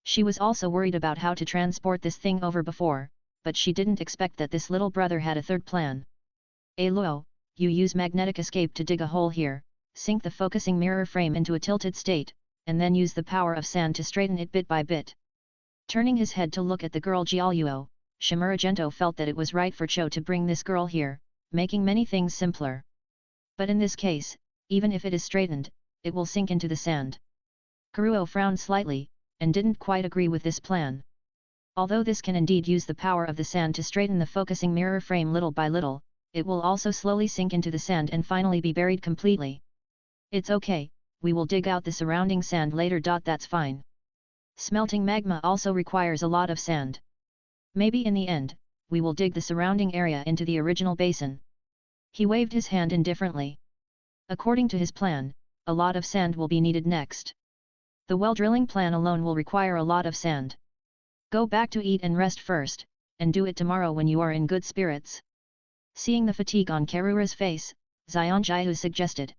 S1: She was also worried about how to transport this thing over before, but she didn't expect that this little brother had a third plan. Luo, you use magnetic escape to dig a hole here, sink the focusing mirror frame into a tilted state, and then use the power of sand to straighten it bit by bit. Turning his head to look at the girl Jiaoluo, Shimuragento felt that it was right for Cho to bring this girl here, making many things simpler. But in this case, even if it is straightened, it will sink into the sand. Kuruo frowned slightly, and didn't quite agree with this plan. Although this can indeed use the power of the sand to straighten the focusing mirror frame little by little, it will also slowly sink into the sand and finally be buried completely. It's okay, we will dig out the surrounding sand later. That's fine. Smelting magma also requires a lot of sand. Maybe in the end, we will dig the surrounding area into the original basin. He waved his hand indifferently. According to his plan, a lot of sand will be needed next. The well drilling plan alone will require a lot of sand. Go back to eat and rest first, and do it tomorrow when you are in good spirits. Seeing the fatigue on Karura's face, Zionjiu suggested.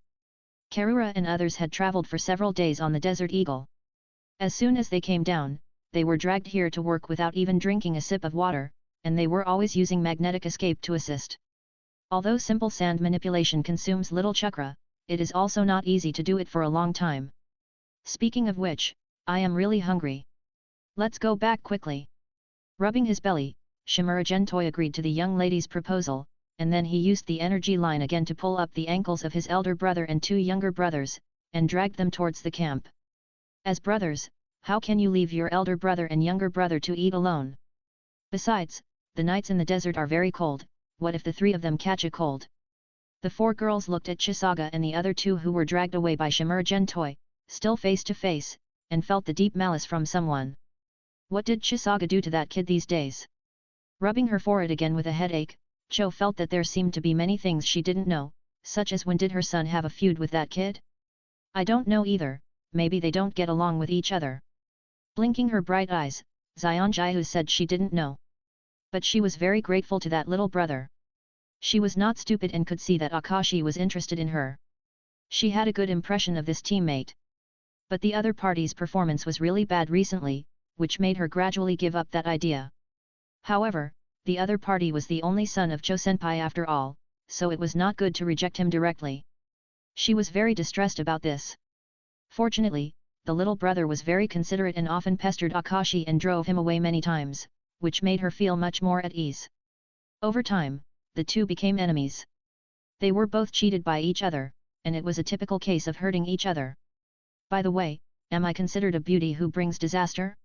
S1: Karura and others had traveled for several days on the Desert Eagle. As soon as they came down, they were dragged here to work without even drinking a sip of water, and they were always using magnetic escape to assist. Although simple sand manipulation consumes little chakra, it is also not easy to do it for a long time. Speaking of which, I am really hungry. Let's go back quickly. Rubbing his belly, Shimuragentoi agreed to the young lady's proposal, and then he used the energy line again to pull up the ankles of his elder brother and two younger brothers, and dragged them towards the camp. As brothers, how can you leave your elder brother and younger brother to eat alone? Besides, the nights in the desert are very cold, what if the three of them catch a cold? The four girls looked at Chisaga and the other two who were dragged away by Shimura Gentoi, still face to face, and felt the deep malice from someone. What did Chisaga do to that kid these days? Rubbing her forehead again with a headache, Cho felt that there seemed to be many things she didn't know, such as when did her son have a feud with that kid? I don't know either, maybe they don't get along with each other. Blinking her bright eyes, Xian Jiahu said she didn't know. But she was very grateful to that little brother. She was not stupid and could see that Akashi was interested in her. She had a good impression of this teammate. But the other party's performance was really bad recently, which made her gradually give up that idea. However, the other party was the only son of Cho-senpai after all, so it was not good to reject him directly. She was very distressed about this. Fortunately, the little brother was very considerate and often pestered Akashi and drove him away many times, which made her feel much more at ease. Over time, the two became enemies. They were both cheated by each other, and it was a typical case of hurting each other. By the way, am I considered a beauty who brings disaster?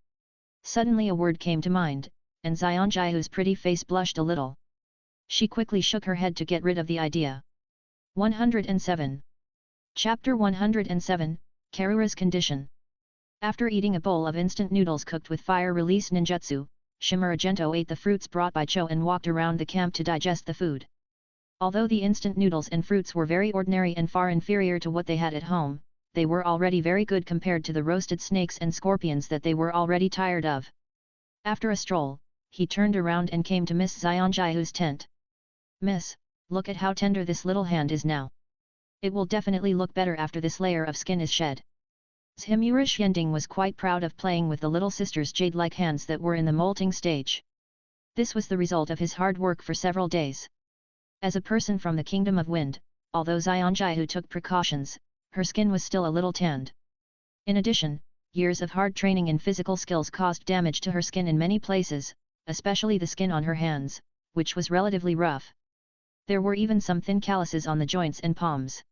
S1: Suddenly a word came to mind, and Xian Jiahu's pretty face blushed a little. She quickly shook her head to get rid of the idea. 107. Chapter 107, Karura's Condition. After eating a bowl of instant noodles cooked with fire-release ninjutsu, Shimura Gento ate the fruits brought by Cho and walked around the camp to digest the food. Although the instant noodles and fruits were very ordinary and far inferior to what they had at home, they were already very good compared to the roasted snakes and scorpions that they were already tired of. After a stroll, he turned around and came to Miss Xian Jiahu's tent. "Miss, look at how tender this little hand is now. It will definitely look better after this layer of skin is shed." Shimura Xianding was quite proud of playing with the little sister's jade-like hands that were in the molting stage. This was the result of his hard work for several days. As a person from the Kingdom of Wind, although Xian Jiahu took precautions, her skin was still a little tanned. In addition, years of hard training in physical skills caused damage to her skin in many places, especially the skin on her hands, which was relatively rough. There were even some thin calluses on the joints and palms.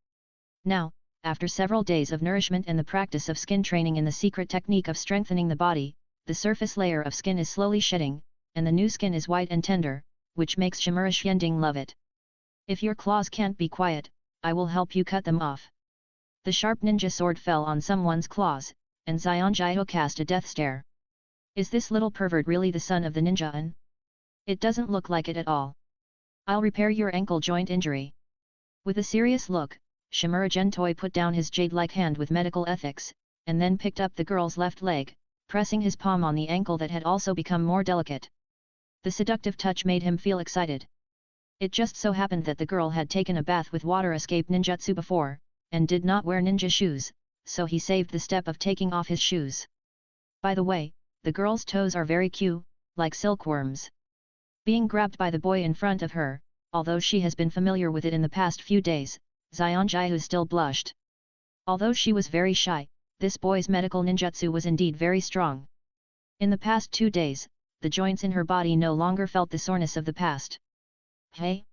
S1: Now, after several days of nourishment and the practice of skin training in the secret technique of strengthening the body, the surface layer of skin is slowly shedding, and the new skin is white and tender, which makes Shimura Xianding love it. "If your claws can't be quiet, I will help you cut them off." The sharp ninja sword fell on someone's claws, and Xian Jiahu cast a death stare. Is this little pervert really the son of the ninja-an? It doesn't look like it at all. "I'll repair your ankle joint injury." With a serious look, Shimura Gentoi put down his jade-like hand with medical ethics, and then picked up the girl's left leg, pressing his palm on the ankle that had also become more delicate. The seductive touch made him feel excited. It just so happened that the girl had taken a bath with water escape ninjutsu before, and did not wear ninja shoes, so he saved the step of taking off his shoes. By the way, the girl's toes are very cute, like silkworms. Being grabbed by the boy in front of her, although she has been familiar with it in the past few days, Xian Jiahu still blushed. Although she was very shy, this boy's medical ninjutsu was indeed very strong. In the past 2 days, the joints in her body no longer felt the soreness of the past. "Hey?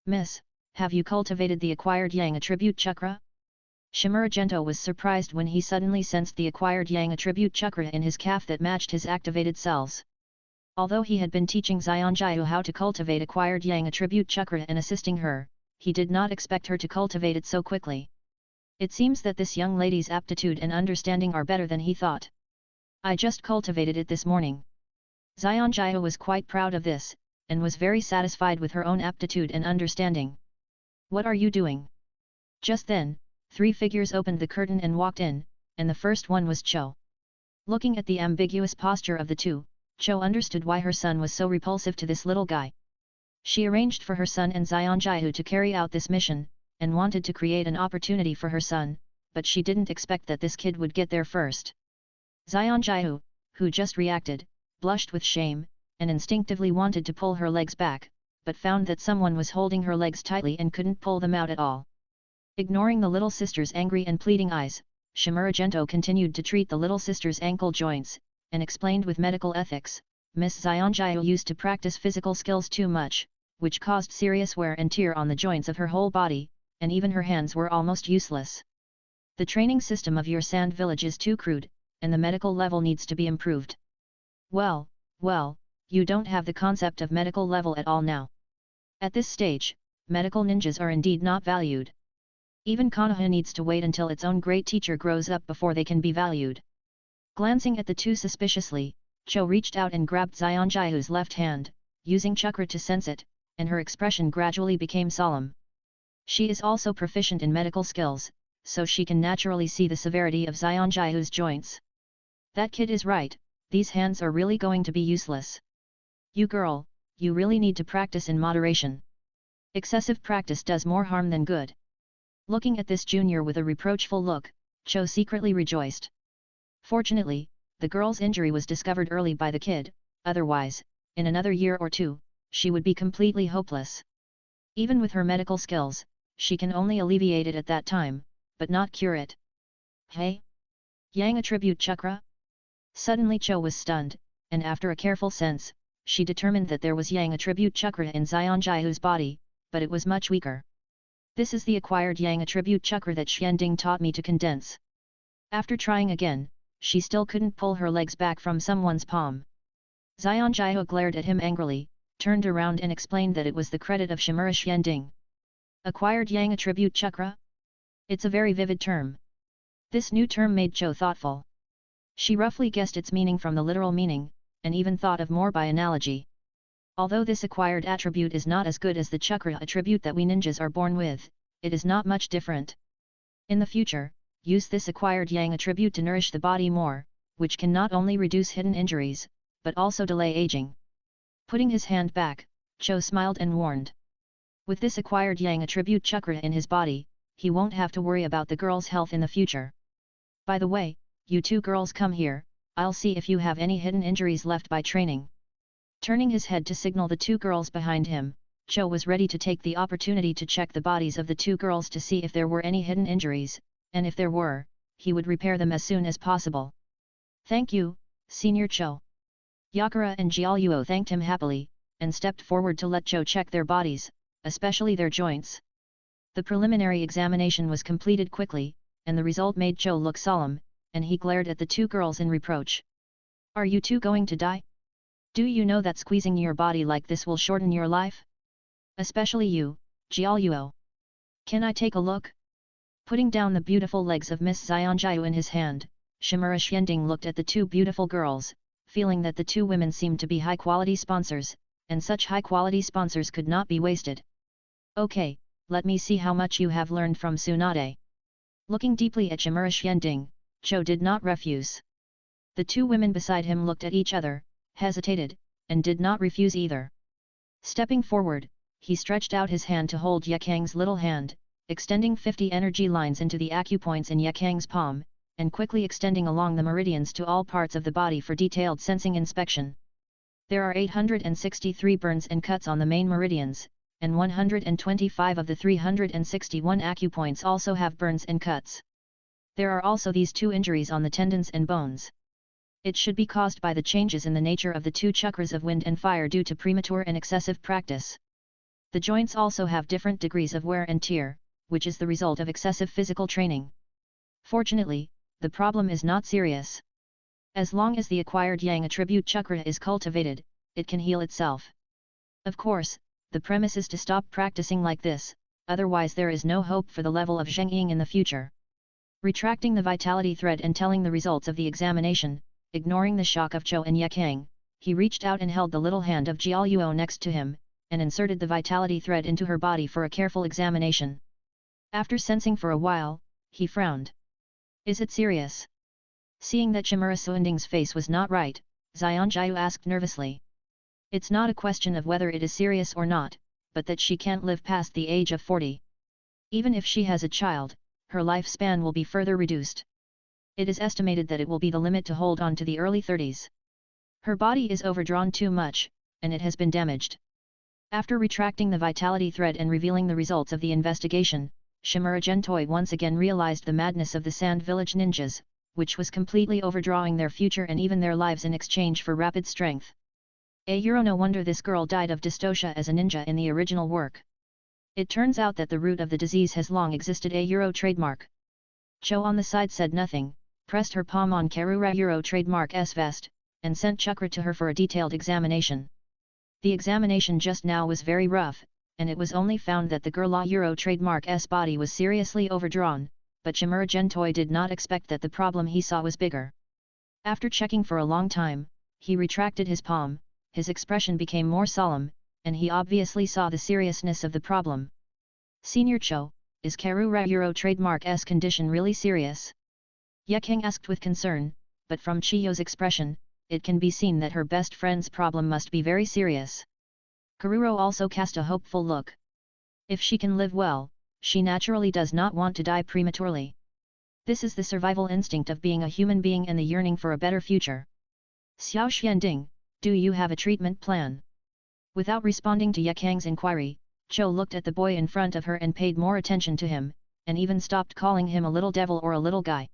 S1: Miss, have you cultivated the acquired Yang attribute chakra?" Shimura Gento was surprised when he suddenly sensed the acquired Yang attribute chakra in his calf that matched his activated cells. Although he had been teaching Xian Jiahu how to cultivate acquired Yang attribute chakra and assisting her, he did not expect her to cultivate it so quickly. It seems that this young lady's aptitude and understanding are better than he thought. "I just cultivated it this morning." Xian Jiahu was quite proud of this, and was very satisfied with her own aptitude and understanding. "What are you doing?" Just then, 3 figures opened the curtain and walked in, and the first one was Cho. Looking at the ambiguous posture of the two, Cho understood why her son was so repulsive to this little guy. She arranged for her son and Xian Jiahu to carry out this mission, and wanted to create an opportunity for her son, but she didn't expect that this kid would get there first. Xian Jiahu, who just reacted, blushed with shame, and instinctively wanted to pull her legs back, but found that someone was holding her legs tightly and couldn't pull them out at all. Ignoring the little sister's angry and pleading eyes, Shimura Gento continued to treat the little sister's ankle joints, and explained with medical ethics, "Miss Xian Jiahu used to practice physical skills too much, which caused serious wear and tear on the joints of her whole body, and even her hands were almost useless. The training system of your sand village is too crude, and the medical level needs to be improved." Well, You don't have the concept of medical level at all now. At this stage, medical ninjas are indeed not valued. Even Konoha needs to wait until its own great teacher grows up before they can be valued. Glancing at the two suspiciously, Cho reached out and grabbed Xionjiu's left hand, using chakra to sense it, and her expression gradually became solemn. She is also proficient in medical skills, so she can naturally see the severity of Xionjiu's joints. That kid is right, these hands are really going to be useless. You girl, you really need to practice in moderation. Excessive practice does more harm than good. Looking at this junior with a reproachful look, Cho secretly rejoiced. Fortunately, the girl's injury was discovered early by the kid, otherwise, in another year or two, she would be completely hopeless. Even with her medical skills, she can only alleviate it at that time, but not cure it. Hey? Yang attribute chakra? Suddenly Cho was stunned, and after a careful sense, she determined that there was Yang attribute chakra in Xionjiu's body, but it was much weaker. This is the acquired Yang attribute chakra that Xianding taught me to condense. After trying again, she still couldn't pull her legs back from someone's palm. Xionjiu glared at him angrily, turned around and explained that it was the credit of Shimura Xianding. Acquired Yang attribute chakra? It's a very vivid term. This new term made Cho thoughtful. She roughly guessed its meaning from the literal meaning, and even thought of more by analogy. Although this acquired attribute is not as good as the chakra attribute that we ninjas are born with, it is not much different. In the future, use this acquired Yang attribute to nourish the body more, which can not only reduce hidden injuries, but also delay aging. Putting his hand back, Cho smiled and warned. With this acquired Yang attribute chakra in his body, he won't have to worry about the girl's health in the future. By the way, you two girls come here, I'll see if you have any hidden injuries left by training. Turning his head to signal the two girls behind him, Cho was ready to take the opportunity to check the bodies of the two girls to see if there were any hidden injuries, and if there were, he would repair them as soon as possible. Thank you, Senior Cho. Yakura and Jiaoluo thanked him happily, and stepped forward to let Cho check their bodies, especially their joints. The preliminary examination was completed quickly, and the result made Cho look solemn, and he glared at the two girls in reproach. Are you two going to die? Do you know that squeezing your body like this will shorten your life? Especially you, Jiaoluo. Can I take a look? Putting down the beautiful legs of Miss Xionjiu in his hand, Shimura Xianding looked at the two beautiful girls, feeling that the two women seemed to be high-quality sponsors, and such high-quality sponsors could not be wasted. Okay, let me see how much you have learned from Tsunade. Looking deeply at Shimura Xianding, Cho did not refuse. The two women beside him looked at each other, hesitated, and did not refuse either. Stepping forward, he stretched out his hand to hold Yakang's little hand, extending 50 energy lines into the acupoints in Yakang's palm, and quickly extending along the meridians to all parts of the body for detailed sensing inspection. There are 863 burns and cuts on the main meridians, and 125 of the 361 acupoints also have burns and cuts. There are also these two injuries on the tendons and bones. It should be caused by the changes in the nature of the two chakras of wind and fire due to premature and excessive practice. The joints also have different degrees of wear and tear, which is the result of excessive physical training. Fortunately, the problem is not serious. As long as the acquired Yang attribute chakra is cultivated, it can heal itself. Of course, the premise is to stop practicing like this, otherwise there is no hope for the level of Zhengying in the future. Retracting the vitality thread and telling the results of the examination, ignoring the shock of Cho and Yakang, he reached out and held the little hand of Jiaoluo next to him, and inserted the vitality thread into her body for a careful examination. After sensing for a while, he frowned. Is it serious? Seeing that Shimura Xianding's face was not right, Xionjiu asked nervously. It's not a question of whether it is serious or not, but that she can't live past the age of 40. Even if she has a child, her lifespan will be further reduced. It is estimated that it will be the limit to hold on to the early 30s. Her body is overdrawn too much, and it has been damaged. After retracting the vitality thread and revealing the results of the investigation, Shimura Gentoi once again realized the madness of the Sand Village ninjas, which was completely overdrawing their future and even their lives in exchange for rapid strength. No wonder this girl died of dystocia as a ninja in the original work. It turns out that the root of the disease has long existed. Trademark. Cho on the side said nothing, pressed her palm on Karura trademark's vest, and sent Chakra to her for a detailed examination. The examination just now was very rough, and it was only found that the Gerla Euro trademark S body was seriously overdrawn, but Shimura Gentoi did not expect that the problem he saw was bigger. After checking for a long time, he retracted his palm, his expression became more solemn, and he obviously saw the seriousness of the problem. Senior Cho, is Karura Euro trademark S condition really serious? Yekeng asked with concern, but from Chiyo's expression, it can be seen that her best friend's problem must be very serious. Karuro also cast a hopeful look. If she can live well, she naturally does not want to die prematurely. This is the survival instinct of being a human being and the yearning for a better future. Xiao Xianding, do you have a treatment plan? Without responding to Yekang's inquiry, Cho looked at the boy in front of her and paid more attention to him, and even stopped calling him a little devil or a little guy.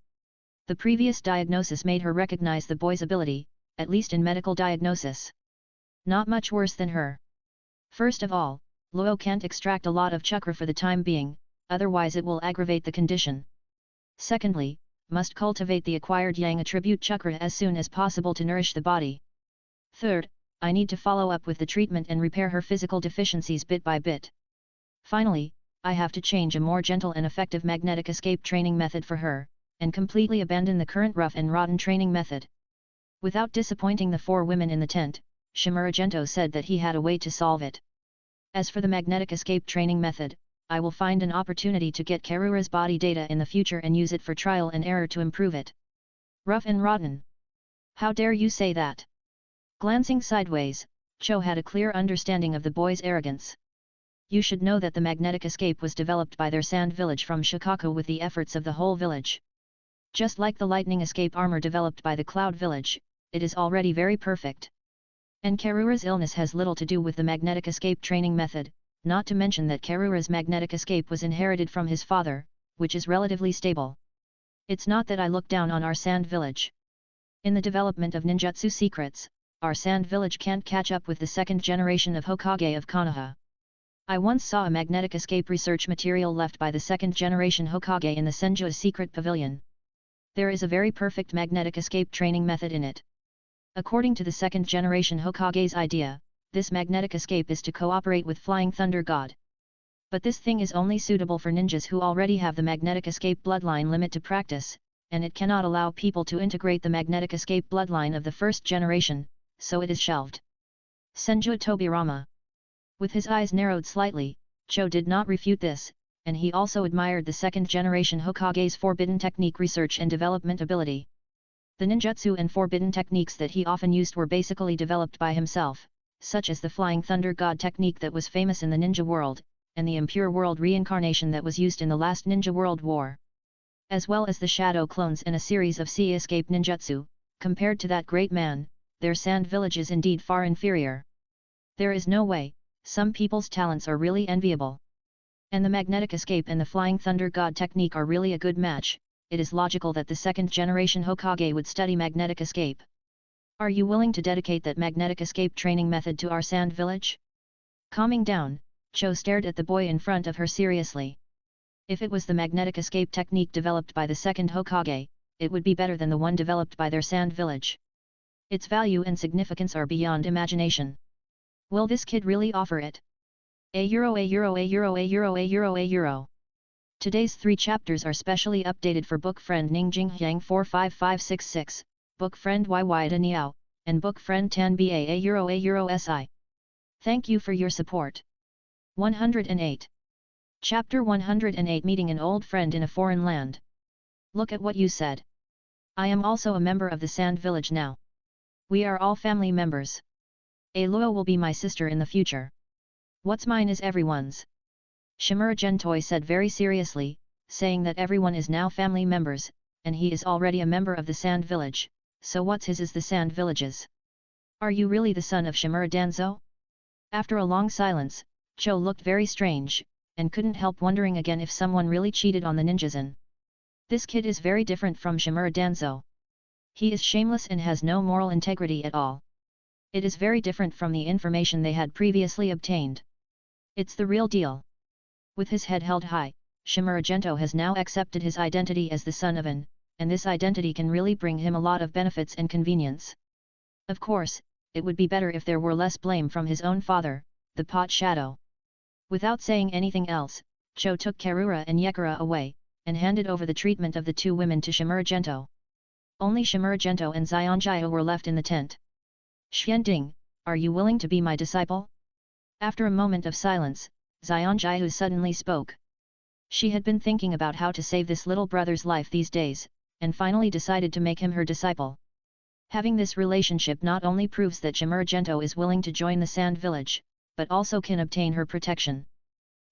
S1: The previous diagnosis made her recognize the boy's ability, at least in medical diagnosis. Not much worse than her. First of all, Luo can't extract a lot of chakra for the time being, otherwise it will aggravate the condition. Secondly, must cultivate the acquired yang attribute chakra as soon as possible to nourish the body. Third, I need to follow up with the treatment and repair her physical deficiencies bit by bit. Finally, I have to change a more gentle and effective magnetic escape training method for her, and completely abandon the current rough and rotten training method. Without disappointing the four women in the tent, Shimura Gento said that he had a way to solve it. As for the magnetic escape training method, I will find an opportunity to get Karura's body data in the future and use it for trial and error to improve it. Rough and rotten. How dare you say that? Glancing sideways, Cho had a clear understanding of the boy's arrogance. You should know that the magnetic escape was developed by their sand village from Shikaku with the efforts of the whole village. Just like the lightning escape armor developed by the cloud village, it is already very perfect. And Karura's illness has little to do with the magnetic escape training method, not to mention that Karura's magnetic escape was inherited from his father, which is relatively stable. It's not that I look down on our sand village. In the development of ninjutsu secrets, our sand village can't catch up with the second generation of Hokage of Konoha. I once saw a magnetic escape research material left by the second generation Hokage in the Senju's secret pavilion. There is a very perfect magnetic escape training method in it. According to the second generation Hokage's idea, this magnetic escape is to cooperate with Flying Thunder God. But this thing is only suitable for ninjas who already have the magnetic escape bloodline limit to practice, and it cannot allow people to integrate the magnetic escape bloodline of the first generation, so it is shelved. Senju Tobirama. With his eyes narrowed slightly, Cho did not refute this, and he also admired the second generation Hokage's forbidden technique research and development ability. The ninjutsu and forbidden techniques that he often used were basically developed by himself, such as the Flying Thunder God technique that was famous in the ninja world, and the impure world reincarnation that was used in the last Ninja World War. As well as the shadow clones and a series of sea escape ninjutsu, compared to that great man, their sand village is indeed far inferior. There is no way, some people's talents are really enviable. And the magnetic escape and the Flying Thunder God technique are really a good match. It is logical that the second generation Hokage would study magnetic escape. Are you willing to dedicate that magnetic escape training method to our sand village? Calming down, Cho stared at the boy in front of her seriously. If it was the magnetic escape technique developed by the second Hokage, it would be better than the one developed by their sand village. Its value and significance are beyond imagination. Will this kid really offer it? A euro, a euro, a euro, a euro, a euro, a euro. Today's 3 chapters are specially updated for book friend Ningjing Yang 45566, book friend YY Daniao, and book friend Tan Ba a euro si. Thank you for your support. 108. Chapter 108 Meeting an old friend in a foreign land. Look at what you said. I am also a member of the Sand Village now. We are all family members. Luo will be my sister in the future. What's mine is everyone's. Shimura Gentoi said very seriously, saying that everyone is now family members, and he is already a member of the Sand Village, so what's his is the Sand Village's. Are you really the son of Shimura Danzo? After a long silence, Cho looked very strange, and couldn't help wondering again if someone really cheated on the ninjas. This kid is very different from Shimura Danzo. He is shameless and has no moral integrity at all. It is very different from the information they had previously obtained. It's the real deal. With his head held high, Shimura Gento has now accepted his identity as the son of an, and this identity can really bring him a lot of benefits and convenience. Of course, it would be better if there were less blame from his own father, the pot shadow. Without saying anything else, Cho took Karura and Yekara away, and handed over the treatment of the two women to Shimuragento. Only Shimuragento and Zionjiao were left in the tent. Xianding, are you willing to be my disciple? After a moment of silence, Zionjiao suddenly spoke. She had been thinking about how to save this little brother's life these days, and finally decided to make him her disciple. Having this relationship not only proves that Shimuragento is willing to join the Sand Village, but also can obtain her protection.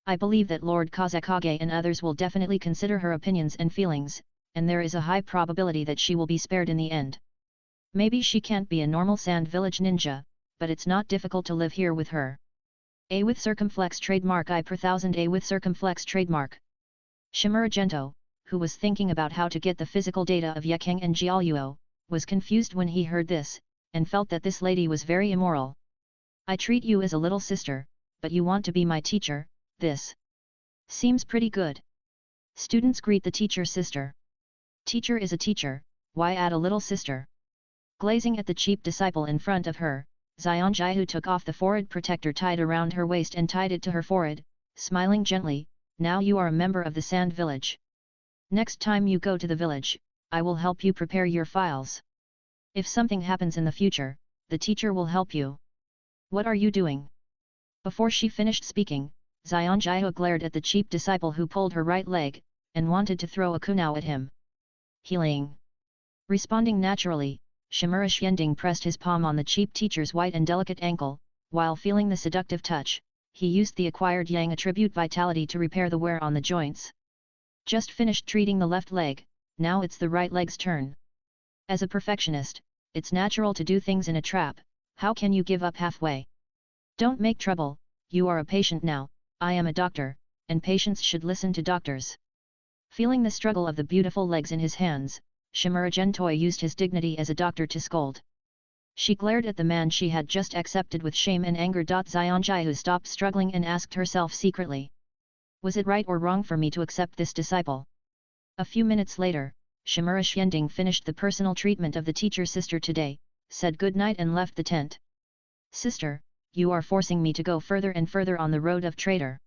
S1: I believe that Lord Kazakage and others will definitely consider her opinions and feelings, and there is a high probability that she will be spared in the end. Maybe she can't be a normal Sand Village ninja, but it's not difficult to live here with her. A with circumflex trademark I per thousand A with circumflex trademark. Shimuragento, who was thinking about how to get the physical data of Yekeng and Jiaoluo, was confused when he heard this, and felt that this lady was very immoral. I treat you as a little sister, but you want to be my teacher, this seems pretty good. Students greet the teacher sister. Teacher is a teacher, why add a little sister? Glazing at the cheap disciple in front of her, Zionjiao took off the forehead protector tied around her waist and tied it to her forehead, smiling gently, now you are a member of the Sand Village. Next time you go to the village, I will help you prepare your files. If something happens in the future, the teacher will help you. What are you doing? Before she finished speaking, Zionjiao glared at the cheap disciple who pulled her right leg, and wanted to throw a kunao at him. Healing. Responding naturally, Shimura Xianding pressed his palm on the cheap teacher's white and delicate ankle, while feeling the seductive touch, he used the acquired Yang attribute vitality to repair the wear on the joints. Just finished treating the left leg, now it's the right leg's turn. As a perfectionist, it's natural to do things in a trap, how can you give up halfway? Don't make trouble, you are a patient now, I am a doctor, and patients should listen to doctors. Feeling the struggle of the beautiful legs in his hands, Shimuragento used his dignity as a doctor to scold. She glared at the man she had just accepted with shame and anger. Zionjiao stopped struggling and asked herself secretly. Was it right or wrong for me to accept this disciple? A few minutes later, Shimura Xianding finished the personal treatment of the teacher sister today, said good night and left the tent. Sister, you are forcing me to go further and further on the road of traitor.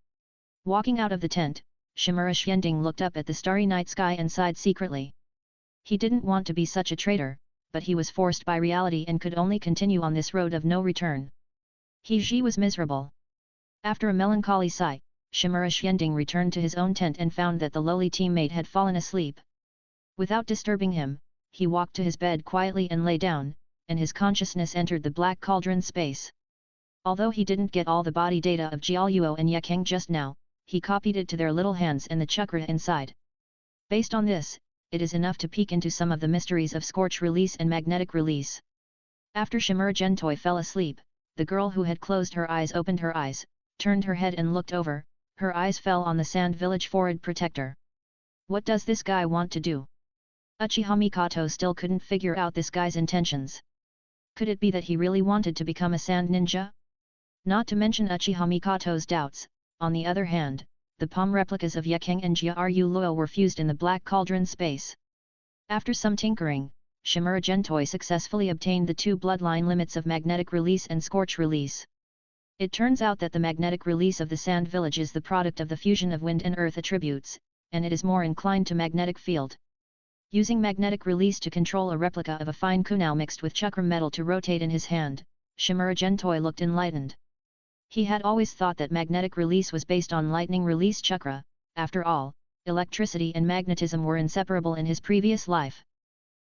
S1: Walking out of the tent, Shimura Xianding looked up at the starry night sky and sighed secretly. He didn't want to be such a traitor, but he was forced by reality and could only continue on this road of no return. He was miserable. After a melancholy sigh, Shimura Xianding returned to his own tent and found that the lowly teammate had fallen asleep. Without disturbing him, he walked to his bed quietly and lay down, and his consciousness entered the black cauldron space. Although he didn't get all the body data of Jiaoluo and Yekeng just now, he copied it to their little hands and the chakra inside. Based on this, it is enough to peek into some of the mysteries of scorch release and magnetic release. After Shimuragento fell asleep, the girl who had closed her eyes opened her eyes, turned her head and looked over, her eyes fell on the Sand Village forehead protector. What does this guy want to do? Uchiha Mikoto still couldn't figure out this guy's intentions. Could it be that he really wanted to become a sand ninja? Not to mention Uchiha Mikoto's doubts, on the other hand, the palm replicas of Yekeng and Jiaoluo were fused in the black cauldron space. After some tinkering, Shimuragento successfully obtained the two bloodline limits of magnetic release and scorch release. It turns out that the magnetic release of the Sand Village is the product of the fusion of wind and earth attributes, and it is more inclined to magnetic field. Using magnetic release to control a replica of a fine kunao mixed with chakra metal to rotate in his hand, Shimuragento looked enlightened. He had always thought that magnetic release was based on lightning release chakra, after all, electricity and magnetism were inseparable in his previous life.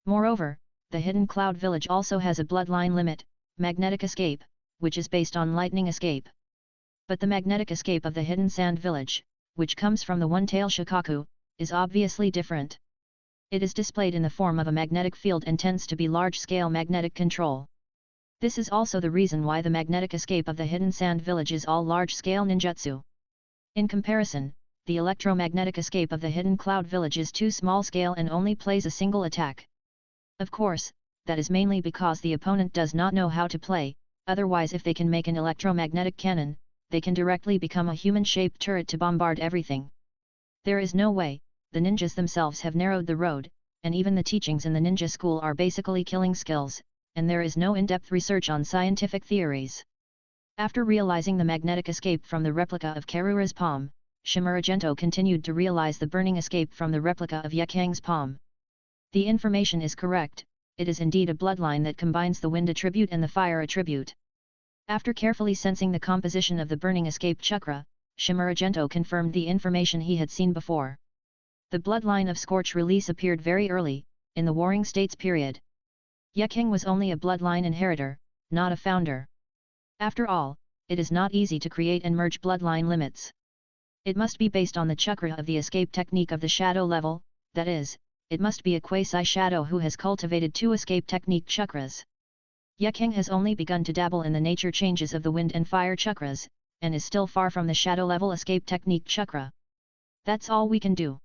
S1: Moreover, the Hidden Cloud Village also has a bloodline limit, magnetic escape, which is based on lightning escape. But the magnetic escape of the Hidden Sand Village, which comes from the one-tail Shikaku, is obviously different. It is displayed in the form of a magnetic field and tends to be large-scale magnetic control. This is also the reason why the magnetic escape of the Hidden Sand Village is all large-scale ninjutsu. In comparison, the electromagnetic escape of the Hidden Cloud Village is too small-scale and only plays a single attack. Of course, that is mainly because the opponent does not know how to play, otherwise if they can make an electromagnetic cannon, they can directly become a human-shaped turret to bombard everything. There is no way, the ninjas themselves have narrowed the road, and even the teachings in the ninja school are basically killing skills, and there is no in-depth research on scientific theories. After realizing the magnetic escape from the replica of Karura's palm, Shimuragento continued to realize the burning escape from the replica of Yekang's palm. The information is correct, it is indeed a bloodline that combines the wind attribute and the fire attribute. After carefully sensing the composition of the burning escape chakra, Shimuragento confirmed the information he had seen before. The bloodline of Scorch Release appeared very early, in the Warring States period. Yekang was only a bloodline inheritor, not a founder. After all, it is not easy to create and merge bloodline limits. It must be based on the chakra of the escape technique of the shadow level, that is, it must be a quasi-shadow who has cultivated 2 escape technique chakras. Yekang has only begun to dabble in the nature changes of the wind and fire chakras, and is still far from the shadow level escape technique chakra. That's all we can do.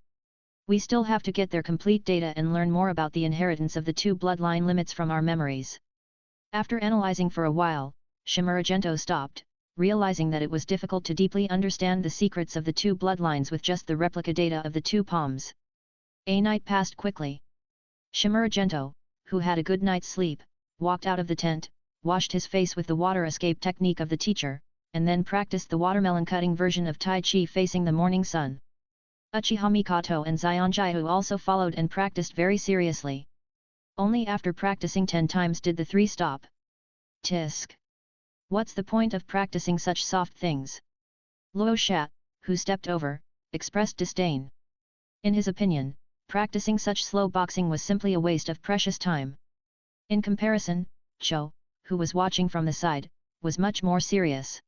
S1: We still have to get their complete data and learn more about the inheritance of the 2 bloodline limits from our memories. After analyzing for a while, Shimuragento stopped, realizing that it was difficult to deeply understand the secrets of the 2 bloodlines with just the replica data of the 2 palms. A night passed quickly. Shimuragento, who had a good night's sleep, walked out of the tent, washed his face with the water escape technique of the teacher, and then practiced the watermelon cutting version of Tai Chi facing the morning sun. Uchiha Mikoto and Zionjaihu also followed and practiced very seriously. Only after practicing 10 times did the 3 stop. Tisk. What's the point of practicing such soft things? Luo Sha, who stepped over, expressed disdain. In his opinion, practicing such slow boxing was simply a waste of precious time. In comparison, Cho, who was watching from the side, was much more serious.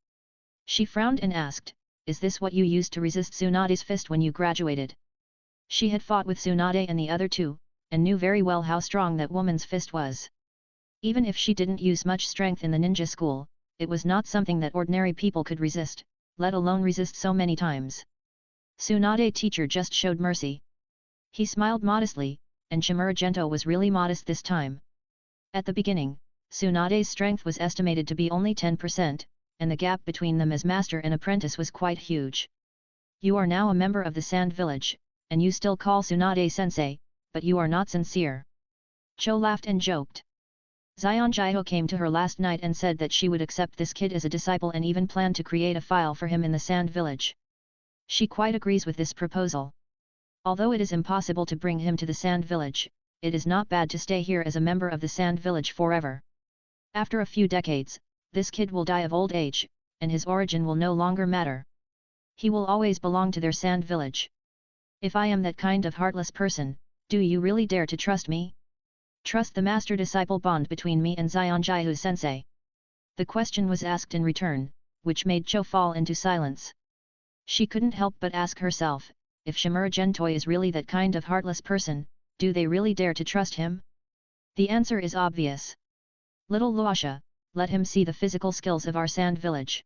S1: She frowned and asked, "Is this what you used to resist Tsunade's fist when you graduated?" She had fought with Tsunade and the other 2, and knew very well how strong that woman's fist was. Even if she didn't use much strength in the ninja school, it was not something that ordinary people could resist, let alone resist so many times. Tsunade teacher just showed mercy. He smiled modestly, and Shimuragento was really modest this time. At the beginning, Tsunade's strength was estimated to be only 10%, and the gap between them as master and apprentice was quite huge. You are now a member of the Sand Village, and you still call Tsunade-sensei, but you are not sincere. Cho laughed and joked. Zionjaiho came to her last night and said that she would accept this kid as a disciple and even planned to create a file for him in the Sand Village. She quite agrees with this proposal. Although it is impossible to bring him to the Sand Village, it is not bad to stay here as a member of the Sand Village forever. After a few decades, this kid will die of old age, and his origin will no longer matter. He will always belong to their Sand Village. If I am that kind of heartless person, do you really dare to trust me? Trust the master-disciple bond between me and Zionjaihu-sensei. The question was asked in return, which made Cho fall into silence. She couldn't help but ask herself, if Shimuragento is really that kind of heartless person, do they really dare to trust him? The answer is obvious. Little Luosha, let him see the physical skills of our Sand Village.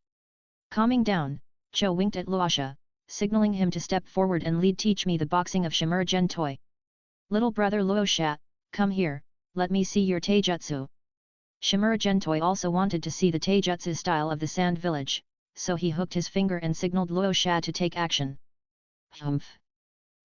S1: Calming down, Cho winked at Luosha, signaling him to step forward and teach me the boxing of Shimuragento. Little brother Luosha, come here, let me see your taijutsu. Shimuragento also wanted to see the taijutsu style of the Sand Village, so he hooked his finger and signaled Luosha to take action. Humph!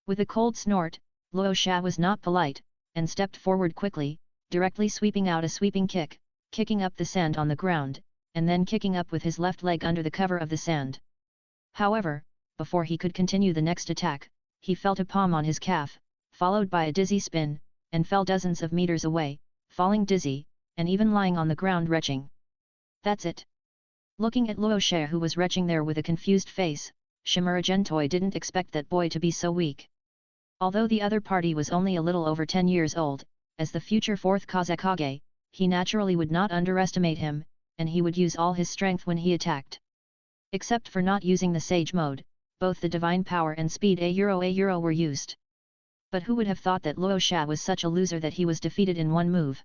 S1: With a cold snort, Luosha was not polite, and stepped forward quickly, directly sweeping out a sweeping kick, kicking up the sand on the ground, and then kicking up with his left leg under the cover of the sand. However, before he could continue the next attack, he felt a palm on his calf, followed by a dizzy spin, and fell dozens of meters away, falling dizzy, and even lying on the ground retching. That's it. Looking at Luosha who was retching there with a confused face, Shimuragento didn't expect that boy to be so weak. Although the other party was only a little over 10 years old, as the future 4th Kazekage, he naturally would not underestimate him, and he would use all his strength when he attacked. Except for not using the Sage mode, both the Divine Power and Speed A were used. But who would have thought that Luosha was such a loser that he was defeated in one move?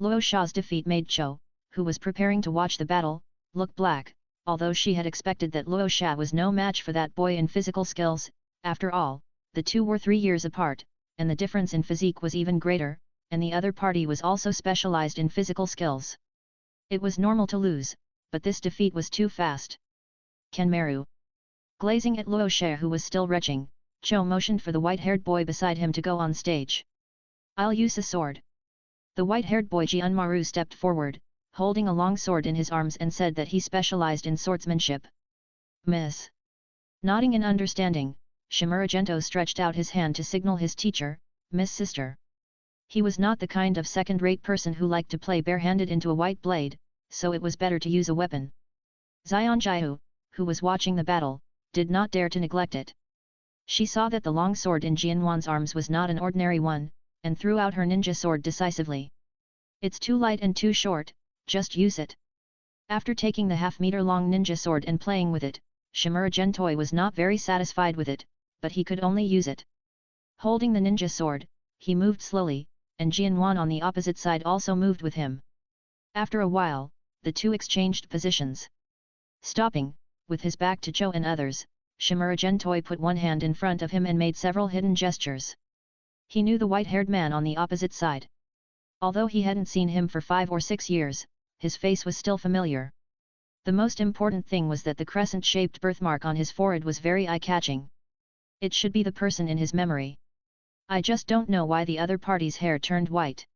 S1: Luosha's defeat made Cho, who was preparing to watch the battle, look black, although she had expected that Luosha was no match for that boy in physical skills. After all, the two were 3 years apart, and the difference in physique was even greater, and the other party was also specialized in physical skills. It was normal to lose, but this defeat was too fast. Kenmaru. Glazing at Luosha who was still retching, Cho motioned for the white-haired boy beside him to go on stage. I'll use a sword. The white-haired boy Jianmaru stepped forward, holding a long sword in his arms and said that he specialized in swordsmanship. Miss. Nodding in understanding, Shimura Gento stretched out his hand to signal his teacher, Miss Sister. He was not the kind of second-rate person who liked to play barehanded into a white blade, so it was better to use a weapon. Xian Jiahu, who was watching the battle, did not dare to neglect it. She saw that the long sword in Jianwan's arms was not an ordinary one, and threw out her ninja sword decisively. It's too light and too short, just use it. After taking the half-meter-long ninja sword and playing with it, Shimura Gentoi was not very satisfied with it, but he could only use it. Holding the ninja sword, he moved slowly, and Jianwan on the opposite side also moved with him. After a while, the two exchanged positions. Stopping, with his back to Cho and others, Shimura Gentoi put one hand in front of him and made several hidden gestures. He knew the white-haired man on the opposite side. Although he hadn't seen him for 5 or 6 years, his face was still familiar. The most important thing was that the crescent-shaped birthmark on his forehead was very eye-catching. It should be the person in his memory. I just don't know why the other party's hair turned white.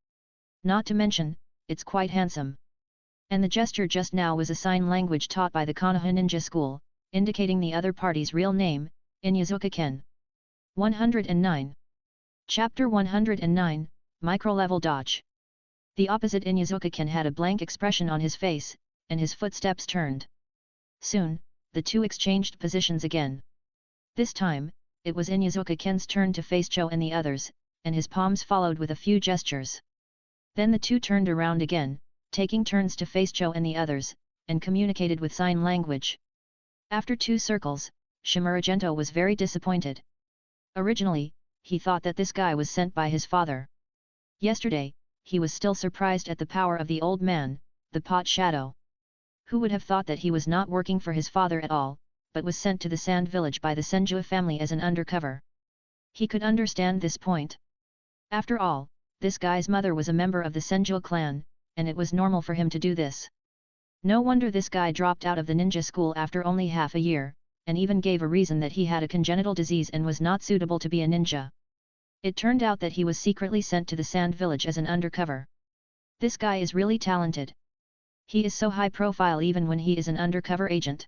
S1: Not to mention, it's quite handsome. And the gesture just now was a sign language taught by the Konoha Ninja School, indicating the other party's real name, Inyazuka-ken. 109. Chapter 109, Micro-Level Dodge. The opposite Inyazuka-ken had a blank expression on his face, and his footsteps turned. Soon, the two exchanged positions again. This time, it was Inyazuka-ken's turn to face Cho and the others, and his palms followed with a few gestures. Then the two turned around again, taking turns to face Cho and the others, and communicated with sign language. After 2 circles, Shimura Gento was very disappointed. Originally, he thought that this guy was sent by his father. Yesterday, he was still surprised at the power of the old man, the pot shadow. Who would have thought that he was not working for his father at all, but was sent to the sand village by the Senjua family as an undercover? He could understand this point. After all, this guy's mother was a member of the Senjua clan, and it was normal for him to do this. No wonder this guy dropped out of the ninja school after only half a year, and even gave a reason that he had a congenital disease and was not suitable to be a ninja. It turned out that he was secretly sent to the sand village as an undercover. This guy is really talented. He is so high profile even when he is an undercover agent.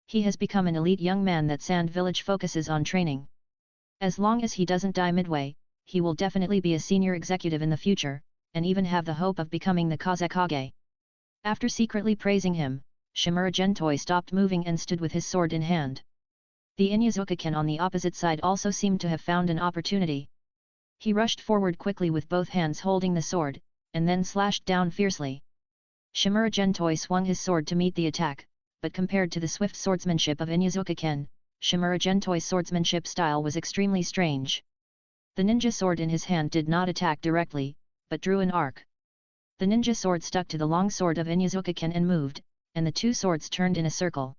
S1: He has become an elite young man that Sand Village focuses on training. As long as he doesn't die midway, he will definitely be a senior executive in the future, and even have the hope of becoming the Kazekage. After secretly praising him, Shimura Gentoi stopped moving and stood with his sword in hand. The Inyazuka-ken on the opposite side also seemed to have found an opportunity. He rushed forward quickly with both hands holding the sword, and then slashed down fiercely. Shimura Gentoi swung his sword to meet the attack, but compared to the swift swordsmanship of Inyazuka-ken, Shimura Gentoi's swordsmanship style was extremely strange. The ninja sword in his hand did not attack directly, but drew an arc. The ninja sword stuck to the long sword of Inyazuka-ken and moved, and the two swords turned in a circle.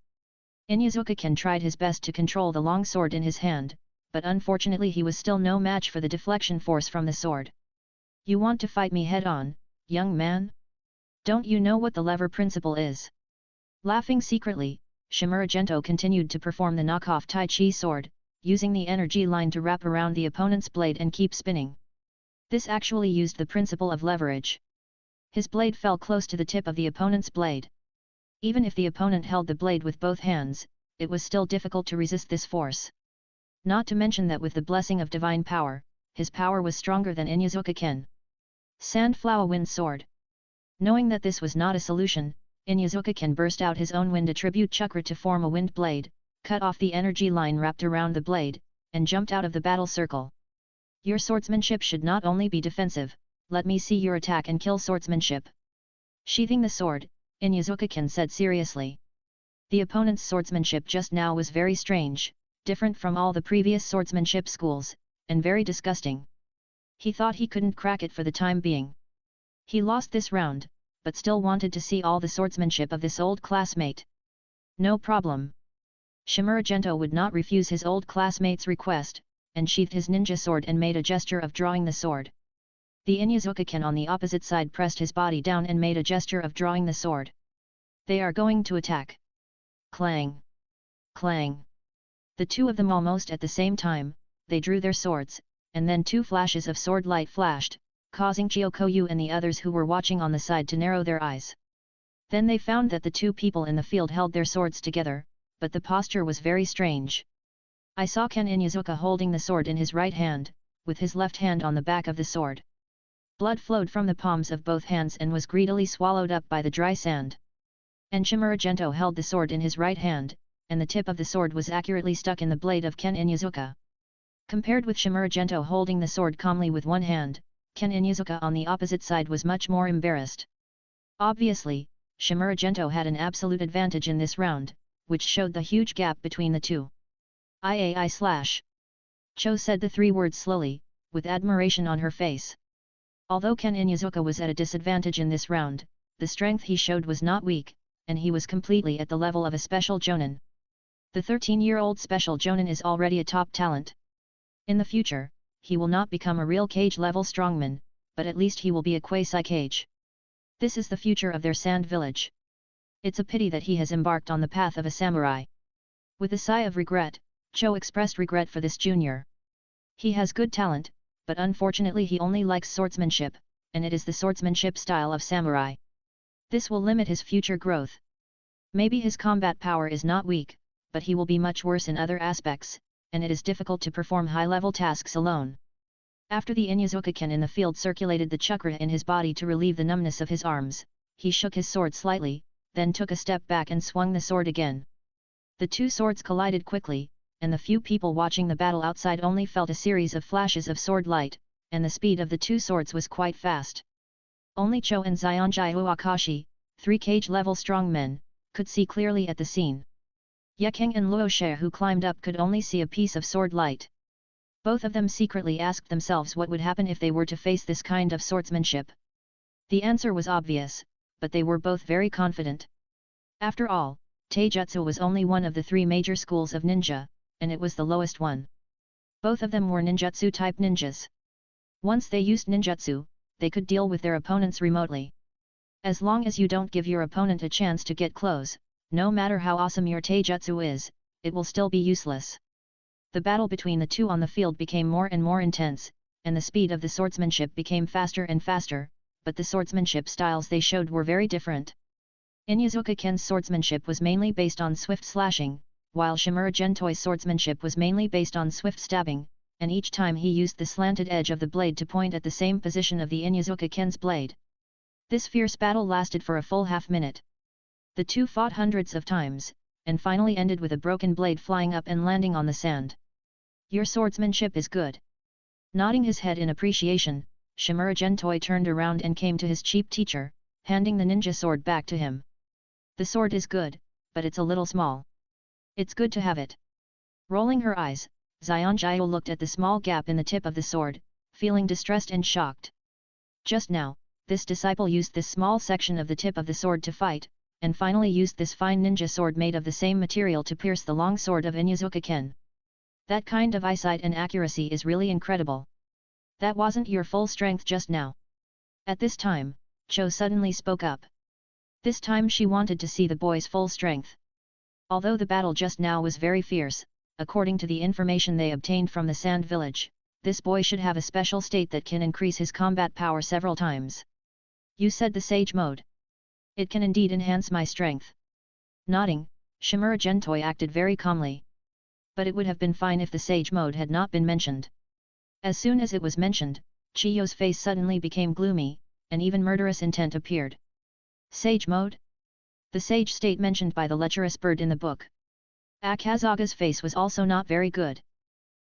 S1: Inyazuka-ken tried his best to control the long sword in his hand, but unfortunately he was still no match for the deflection force from the sword. You want to fight me head-on, young man? Don't you know what the lever principle is? Laughing secretly, Shimura Gento continued to perform the knockoff Tai Chi sword, using the energy line to wrap around the opponent's blade and keep spinning. This actually used the principle of leverage. His blade fell close to the tip of the opponent's blade. Even if the opponent held the blade with both hands, it was still difficult to resist this force. Not to mention that with the blessing of divine power, his power was stronger than Inyazuka-ken. Sandflower Wind Sword. Knowing that this was not a solution, Inyazuka-ken burst out his own wind attribute chakra to form a wind blade, cut off the energy line wrapped around the blade, and jumped out of the battle circle. Your swordsmanship should not only be defensive, let me see your attack and kill swordsmanship. Sheathing the sword, Inyazuka-ken said seriously. The opponent's swordsmanship just now was very strange, different from all the previous swordsmanship schools, and very disgusting. He thought he couldn't crack it for the time being. He lost this round, but still wanted to see all the swordsmanship of this old classmate. No problem. Shimura Gento would not refuse his old classmate's request, and sheathed his ninja sword and made a gesture of drawing the sword. The Inyazuka-ken on the opposite side pressed his body down and made a gesture of drawing the sword. They are going to attack. Clang! Clang! The two of them almost at the same time, they drew their swords, and then two flashes of sword light flashed, causing Chiokoyu and the others who were watching on the side to narrow their eyes. Then they found that the two people in the field held their swords together, but the posture was very strange. I saw Ken Inyazuka holding the sword in his right hand, with his left hand on the back of the sword. Blood flowed from the palms of both hands and was greedily swallowed up by the dry sand. And Shimura Gento held the sword in his right hand, and the tip of the sword was accurately stuck in the blade of Ken Inyazuka. Compared with Shimura Gento holding the sword calmly with one hand, Ken Inyazuka on the opposite side was much more embarrassed. Obviously, Shimura Gento had an absolute advantage in this round, which showed the huge gap between the two. IAI/. Cho said the three words slowly, with admiration on her face. Although Ken Inyazuka was at a disadvantage in this round, the strength he showed was not weak, and he was completely at the level of a special jonin. The 13-year-old special jonin is already a top talent. In the future, he will not become a real cage-level strongman, but at least he will be a quasi-cage. This is the future of their sand village. It's a pity that he has embarked on the path of a samurai. With a sigh of regret, Cho expressed regret for this junior. He has good talent, but unfortunately he only likes swordsmanship, and it is the swordsmanship style of samurai. This will limit his future growth. Maybe his combat power is not weak, but he will be much worse in other aspects, and it is difficult to perform high-level tasks alone. After the Inyazuka-ken in the field circulated the chakra in his body to relieve the numbness of his arms, he shook his sword slightly, then took a step back and swung the sword again. The two swords collided quickly, and the few people watching the battle outside only felt a series of flashes of sword light, and the speed of the two swords was quite fast. Only Cho and Zionjai Uakashi, 3 cage-level strong men, could see clearly at the scene. Yekeng and Luoshe who climbed up could only see a piece of sword light. Both of them secretly asked themselves what would happen if they were to face this kind of swordsmanship. The answer was obvious, but they were both very confident. After all, Taijutsu was only one of the 3 major schools of ninja, and it was the lowest one. Both of them were ninjutsu-type ninjas. Once they used ninjutsu, they could deal with their opponents remotely. As long as you don't give your opponent a chance to get close, no matter how awesome your taijutsu is, it will still be useless. The battle between the two on the field became more and more intense, and the speed of the swordsmanship became faster and faster, but the swordsmanship styles they showed were very different. Inyazuka-ken's swordsmanship was mainly based on swift slashing, while Shimura Gentoi's swordsmanship was mainly based on swift stabbing, and each time he used the slanted edge of the blade to point at the same position of the Inyazuka-ken's blade. This fierce battle lasted for a full half-minute. The two fought hundreds of times, and finally ended with a broken blade flying up and landing on the sand. Your swordsmanship is good. Nodding his head in appreciation, Shimura Gentoi turned around and came to his cheap teacher, handing the ninja sword back to him. The sword is good, but it's a little small. It's good to have it. Rolling her eyes, Zionjio looked at the small gap in the tip of the sword, feeling distressed and shocked. Just now, this disciple used this small section of the tip of the sword to fight, and finally used this fine ninja sword made of the same material to pierce the long sword of Inyazuka-ken. That kind of eyesight and accuracy is really incredible. That wasn't your full strength just now. At this time, Cho suddenly spoke up. This time she wanted to see the boy's full strength. Although the battle just now was very fierce, according to the information they obtained from the Sand Village, this boy should have a special state that can increase his combat power several times. You said the Sage Mode. It can indeed enhance my strength. Nodding, Shimura Gentoi acted very calmly. But it would have been fine if the Sage Mode had not been mentioned. As soon as it was mentioned, Chiyo's face suddenly became gloomy, and even murderous intent appeared. Sage Mode? The sage state mentioned by the lecherous bird in the book. Akazaga's face was also not very good.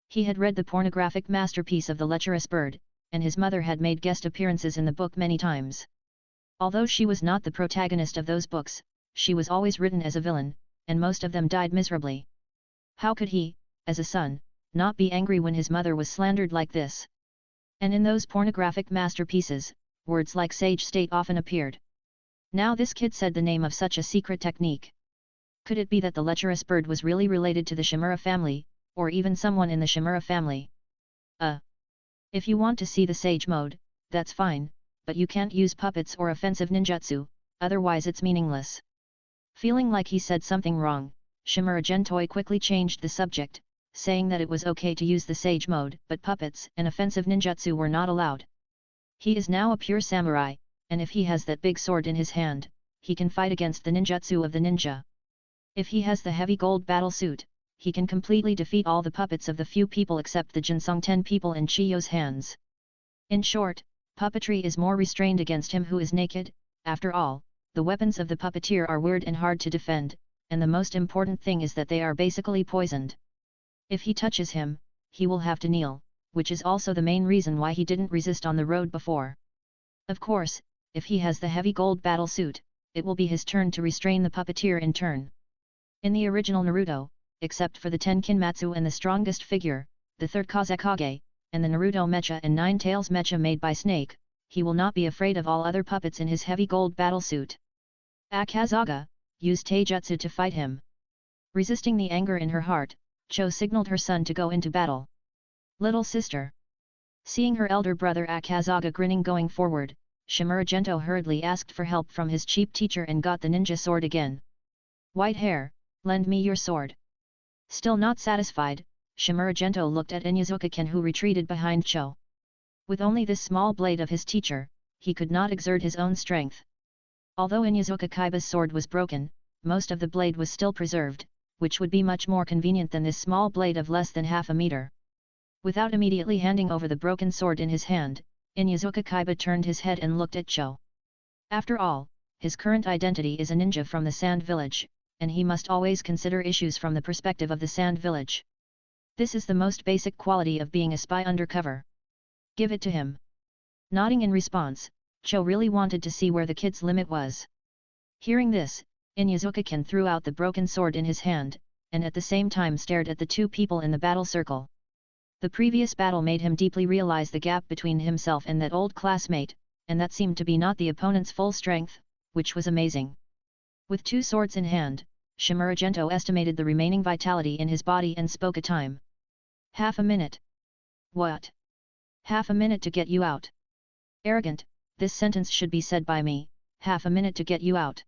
S1: He had read the pornographic masterpiece of the lecherous bird, and his mother had made guest appearances in the book many times. Although she was not the protagonist of those books, she was always written as a villain, and most of them died miserably. How could he, as a son, not be angry when his mother was slandered like this? And in those pornographic masterpieces, words like sage state often appeared. Now this kid said the name of such a secret technique. Could it be that the lecherous bird was really related to the Shimura family, or even someone in the Shimura family? If you want to see the Sage Mode, that's fine, but you can't use puppets or offensive ninjutsu, otherwise it's meaningless. Feeling like he said something wrong, Shimura Gentoi quickly changed the subject, saying that it was okay to use the Sage Mode, but puppets and offensive ninjutsu were not allowed. He is now a pure samurai, and if he has that big sword in his hand, he can fight against the ninjutsu of the ninja. If he has the heavy gold battle suit, he can completely defeat all the puppets of the few people except the Jinsung 10 people in Chiyo's hands. In short, puppetry is more restrained against him who is naked. After all, the weapons of the puppeteer are weird and hard to defend, and the most important thing is that they are basically poisoned. If he touches him, he will have to kneel, which is also the main reason why he didn't resist on the road before. Of course, if he has the heavy gold battle suit, it will be his turn to restrain the puppeteer in turn. In the original Naruto, except for the Tenkinmatsu and the strongest figure, the third Kazekage, and the Naruto Mecha and Nine Tails Mecha made by Snake, he will not be afraid of all other puppets in his heavy gold battle suit. Akazaga used taijutsu to fight him. Resisting the anger in her heart, Cho signaled her son to go into battle. Little sister. Seeing her elder brother Akazaga grinning going forward, Shimura Gento hurriedly asked for help from his cheap teacher and got the ninja sword again. White hair, lend me your sword. Still not satisfied, Shimura Gento looked at Inyazuka-ken who retreated behind Cho. With only this small blade of his teacher, he could not exert his own strength. Although Inyazuka Kaiba's sword was broken, most of the blade was still preserved, which would be much more convenient than this small blade of less than half a meter. Without immediately handing over the broken sword in his hand, Inyazuka Kaiba turned his head and looked at Cho. After all, his current identity is a ninja from the Sand Village, and he must always consider issues from the perspective of the Sand Village. This is the most basic quality of being a spy undercover. Give it to him. Nodding in response, Cho really wanted to see where the kid's limit was. Hearing this, Inyazuka-ken threw out the broken sword in his hand, and at the same time stared at the two people in the battle circle. The previous battle made him deeply realize the gap between himself and that old classmate, and that seemed to be not the opponent's full strength, which was amazing. With two swords in hand, Shimura Gento estimated the remaining vitality in his body and spoke a time. Half a minute. What? Half a minute to get you out. Arrogant, this sentence should be said by me, half a minute to get you out.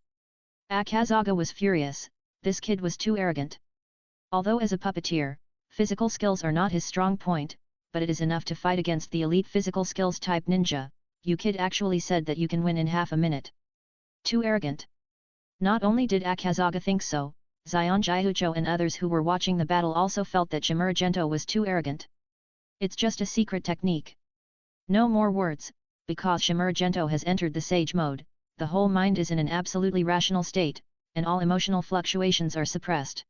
S1: Akazaga was furious, this kid was too arrogant. Although as a puppeteer, physical skills are not his strong point, but it is enough to fight against the elite physical skills type ninja. You kid actually said that you can win in half a minute. Too arrogant. Not only did Akazaga think so, Zion Jihucho and others who were watching the battle also felt that Shimura Gento was too arrogant. It's just a secret technique. No more words, because Shimura Gento has entered the sage mode, the whole mind is in an absolutely rational state, and all emotional fluctuations are suppressed.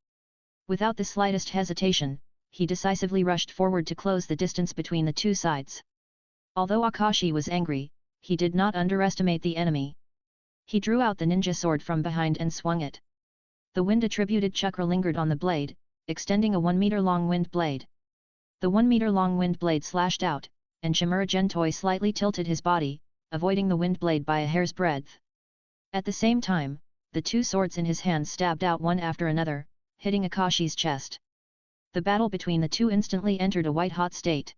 S1: Without the slightest hesitation, he decisively rushed forward to close the distance between the two sides. Although Akashi was angry, he did not underestimate the enemy. He drew out the ninja sword from behind and swung it. The wind-attributed chakra lingered on the blade, extending a 1-meter-long wind blade. The 1-meter-long wind blade slashed out, and Shimura Gentoi slightly tilted his body, avoiding the wind blade by a hair's breadth. At the same time, the two swords in his hands stabbed out one after another, hitting Akashi's chest. The battle between the two instantly entered a white-hot state.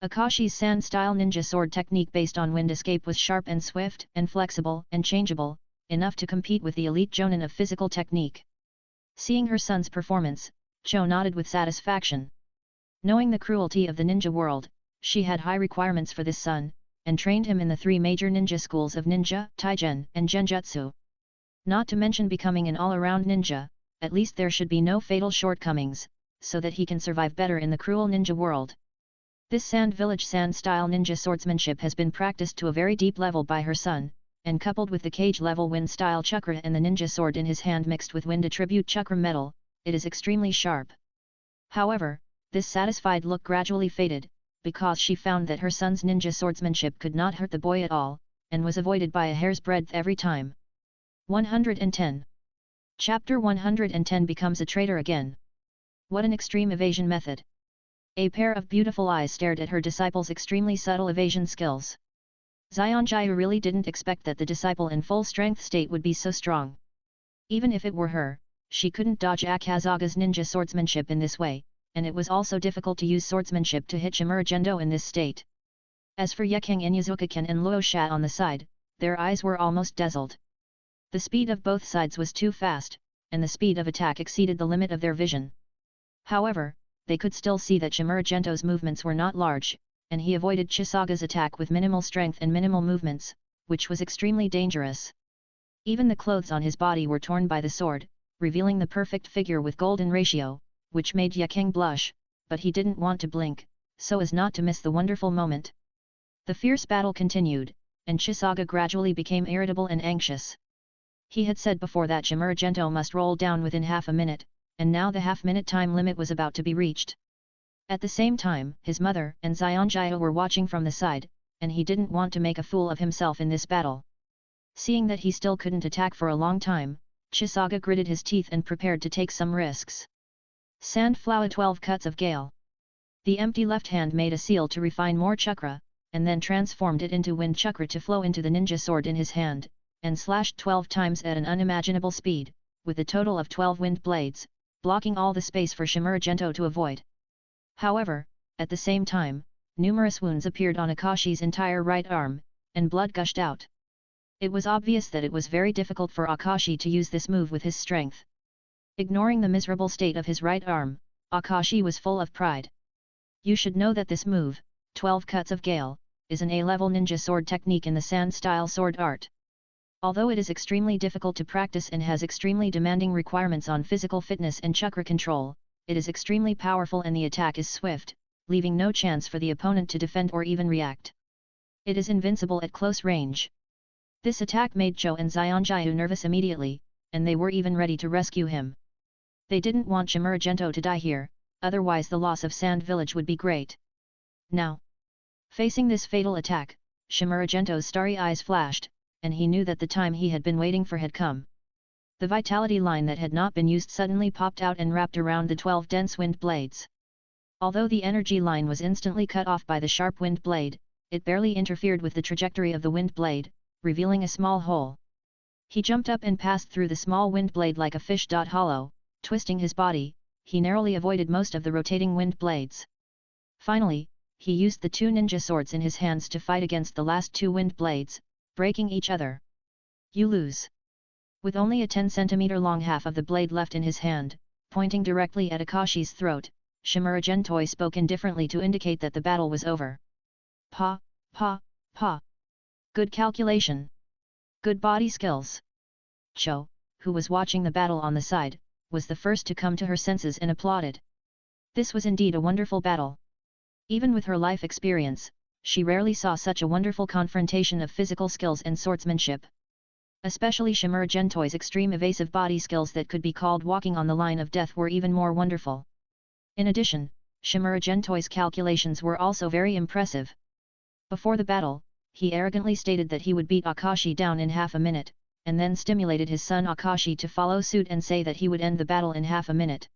S1: Akashi's sand-style ninja sword technique based on wind escape was sharp and swift and flexible and changeable, enough to compete with the elite jonin of physical technique. Seeing her son's performance, Cho nodded with satisfaction. Knowing the cruelty of the ninja world, she had high requirements for this son, and trained him in the 3 major ninja schools of ninja, taigen, and genjutsu. Not to mention becoming an all-around ninja, at least there should be no fatal shortcomings, so that he can survive better in the cruel ninja world. This Sand Village Sand-style ninja swordsmanship has been practiced to a very deep level by her son, and coupled with the cage-level wind-style chakra and the ninja sword in his hand mixed with wind-attribute chakra metal, it is extremely sharp. However, this satisfied look gradually faded, because she found that her son's ninja swordsmanship could not hurt the boy at all, and was avoided by a hair's breadth every time. 110. Chapter 110 becomes a traitor again. What an extreme evasion method! A pair of beautiful eyes stared at her disciple's extremely subtle evasion skills. Zion Jiu really didn't expect that the disciple in full strength state would be so strong. Even if it were her, she couldn't dodge Akazaga's ninja swordsmanship in this way, and it was also difficult to use swordsmanship to hit Shimura Gento in this state. As for Yekeng Inyazuka-ken and Luo Sha on the side, their eyes were almost dazzled. The speed of both sides was too fast, and the speed of attack exceeded the limit of their vision. However, they could still see that Shimura Gento's movements were not large, and he avoided Chisaga's attack with minimal strength and minimal movements, which was extremely dangerous. Even the clothes on his body were torn by the sword, revealing the perfect figure with golden ratio, which made Yekeng blush, but he didn't want to blink, so as not to miss the wonderful moment. The fierce battle continued, and Chisaga gradually became irritable and anxious. He had said before that Shimaragento must roll down within half a minute, and now the half-minute time limit was about to be reached. At the same time, his mother and Zionjaya were watching from the side, and he didn't want to make a fool of himself in this battle. Seeing that he still couldn't attack for a long time, Chisaga gritted his teeth and prepared to take some risks. Sandflower 12 cuts of gale. The empty left hand made a seal to refine more chakra, and then transformed it into wind chakra to flow into the ninja sword in his hand, and slashed 12 times at an unimaginable speed, with a total of 12 wind blades, blocking all the space for Shimaragento to avoid. However, at the same time, numerous wounds appeared on Akashi's entire right arm, and blood gushed out. It was obvious that it was very difficult for Akashi to use this move with his strength. Ignoring the miserable state of his right arm, Akashi was full of pride. You should know that this move, 12 cuts of gale, is an A-level ninja sword technique in the sand-style sword art. Although it is extremely difficult to practice and has extremely demanding requirements on physical fitness and chakra control, it is extremely powerful and the attack is swift, leaving no chance for the opponent to defend or even react. It is invincible at close range. This attack made Cho and Zionjaya nervous immediately, and they were even ready to rescue him. They didn't want Shimaragento to die here, otherwise the loss of Sand Village would be great. Now, facing this fatal attack, Shimaragento's starry eyes flashed, and he knew that the time he had been waiting for had come. The vitality line that had not been used suddenly popped out and wrapped around the 12 dense wind blades. Although the energy line was instantly cut off by the sharp wind blade, it barely interfered with the trajectory of the wind blade, revealing a small hole. He jumped up and passed through the small wind blade like a fish. Hollow, twisting his body, he narrowly avoided most of the rotating wind blades. Finally, he used the 2 ninja swords in his hands to fight against the last 2 wind blades, breaking each other. You lose. With only a 10 cm long half of the blade left in his hand, pointing directly at Akashi's throat, Shimaragento spoke indifferently to indicate that the battle was over. Pa. Good calculation. Good body skills. Cho, who was watching the battle on the side, was the first to come to her senses and applauded. This was indeed a wonderful battle. Even with her life experience, she rarely saw such a wonderful confrontation of physical skills and swordsmanship. Especially Shimaragento's extreme evasive body skills that could be called walking on the line of death were even more wonderful. In addition, Shimaragento's calculations were also very impressive. Before the battle, he arrogantly stated that he would beat Akashi down in half a minute, and then stimulated his son Akashi to follow suit and say that he would end the battle in half a minute.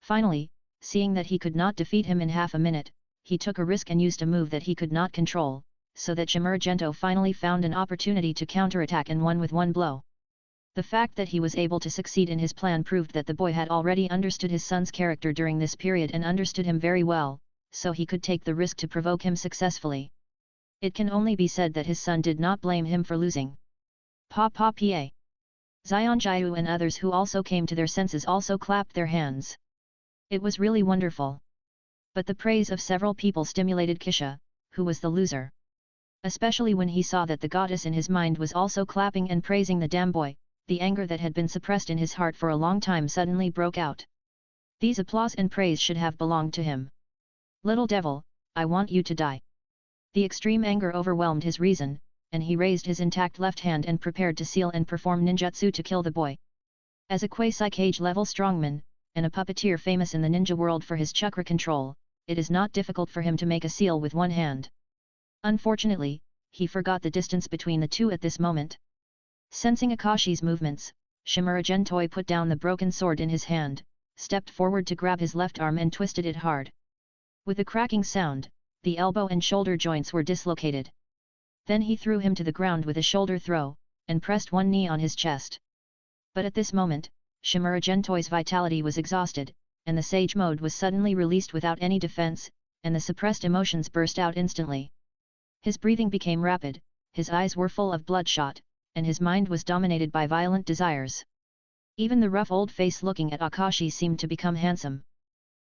S1: Finally, seeing that he could not defeat him in half a minute, he took a risk and used a move that he could not control, so that Shimaragento finally found an opportunity to counterattack and won with one blow. The fact that he was able to succeed in his plan proved that the boy had already understood his son's character during this period and understood him very well, so he could take the risk to provoke him successfully. It can only be said that his son did not blame him for losing. Pa. Zionjaya and others who also came to their senses also clapped their hands. It was really wonderful. But the praise of several people stimulated Kisha, who was the loser. Especially when he saw that the goddess in his mind was also clapping and praising the damn boy, the anger that had been suppressed in his heart for a long time suddenly broke out. These applause and praise should have belonged to him. Little devil, I want you to die. The extreme anger overwhelmed his reason, and he raised his intact left hand and prepared to seal and perform ninjutsu to kill the boy. As a Quasi-Cage level strongman, and a puppeteer famous in the ninja world for his chakra control, it is not difficult for him to make a seal with one hand. Unfortunately, he forgot the distance between the two at this moment. Sensing Akashi's movements, Shimaragento put down the broken sword in his hand, stepped forward to grab his left arm and twisted it hard. With a cracking sound, the elbow and shoulder joints were dislocated. Then he threw him to the ground with a shoulder throw, and pressed one knee on his chest. But at this moment, Shimaragento's vitality was exhausted, and the sage mode was suddenly released without any defense, and the suppressed emotions burst out instantly. His breathing became rapid, his eyes were full of bloodshot, and his mind was dominated by violent desires. Even the rough old face looking at Akashi seemed to become handsome.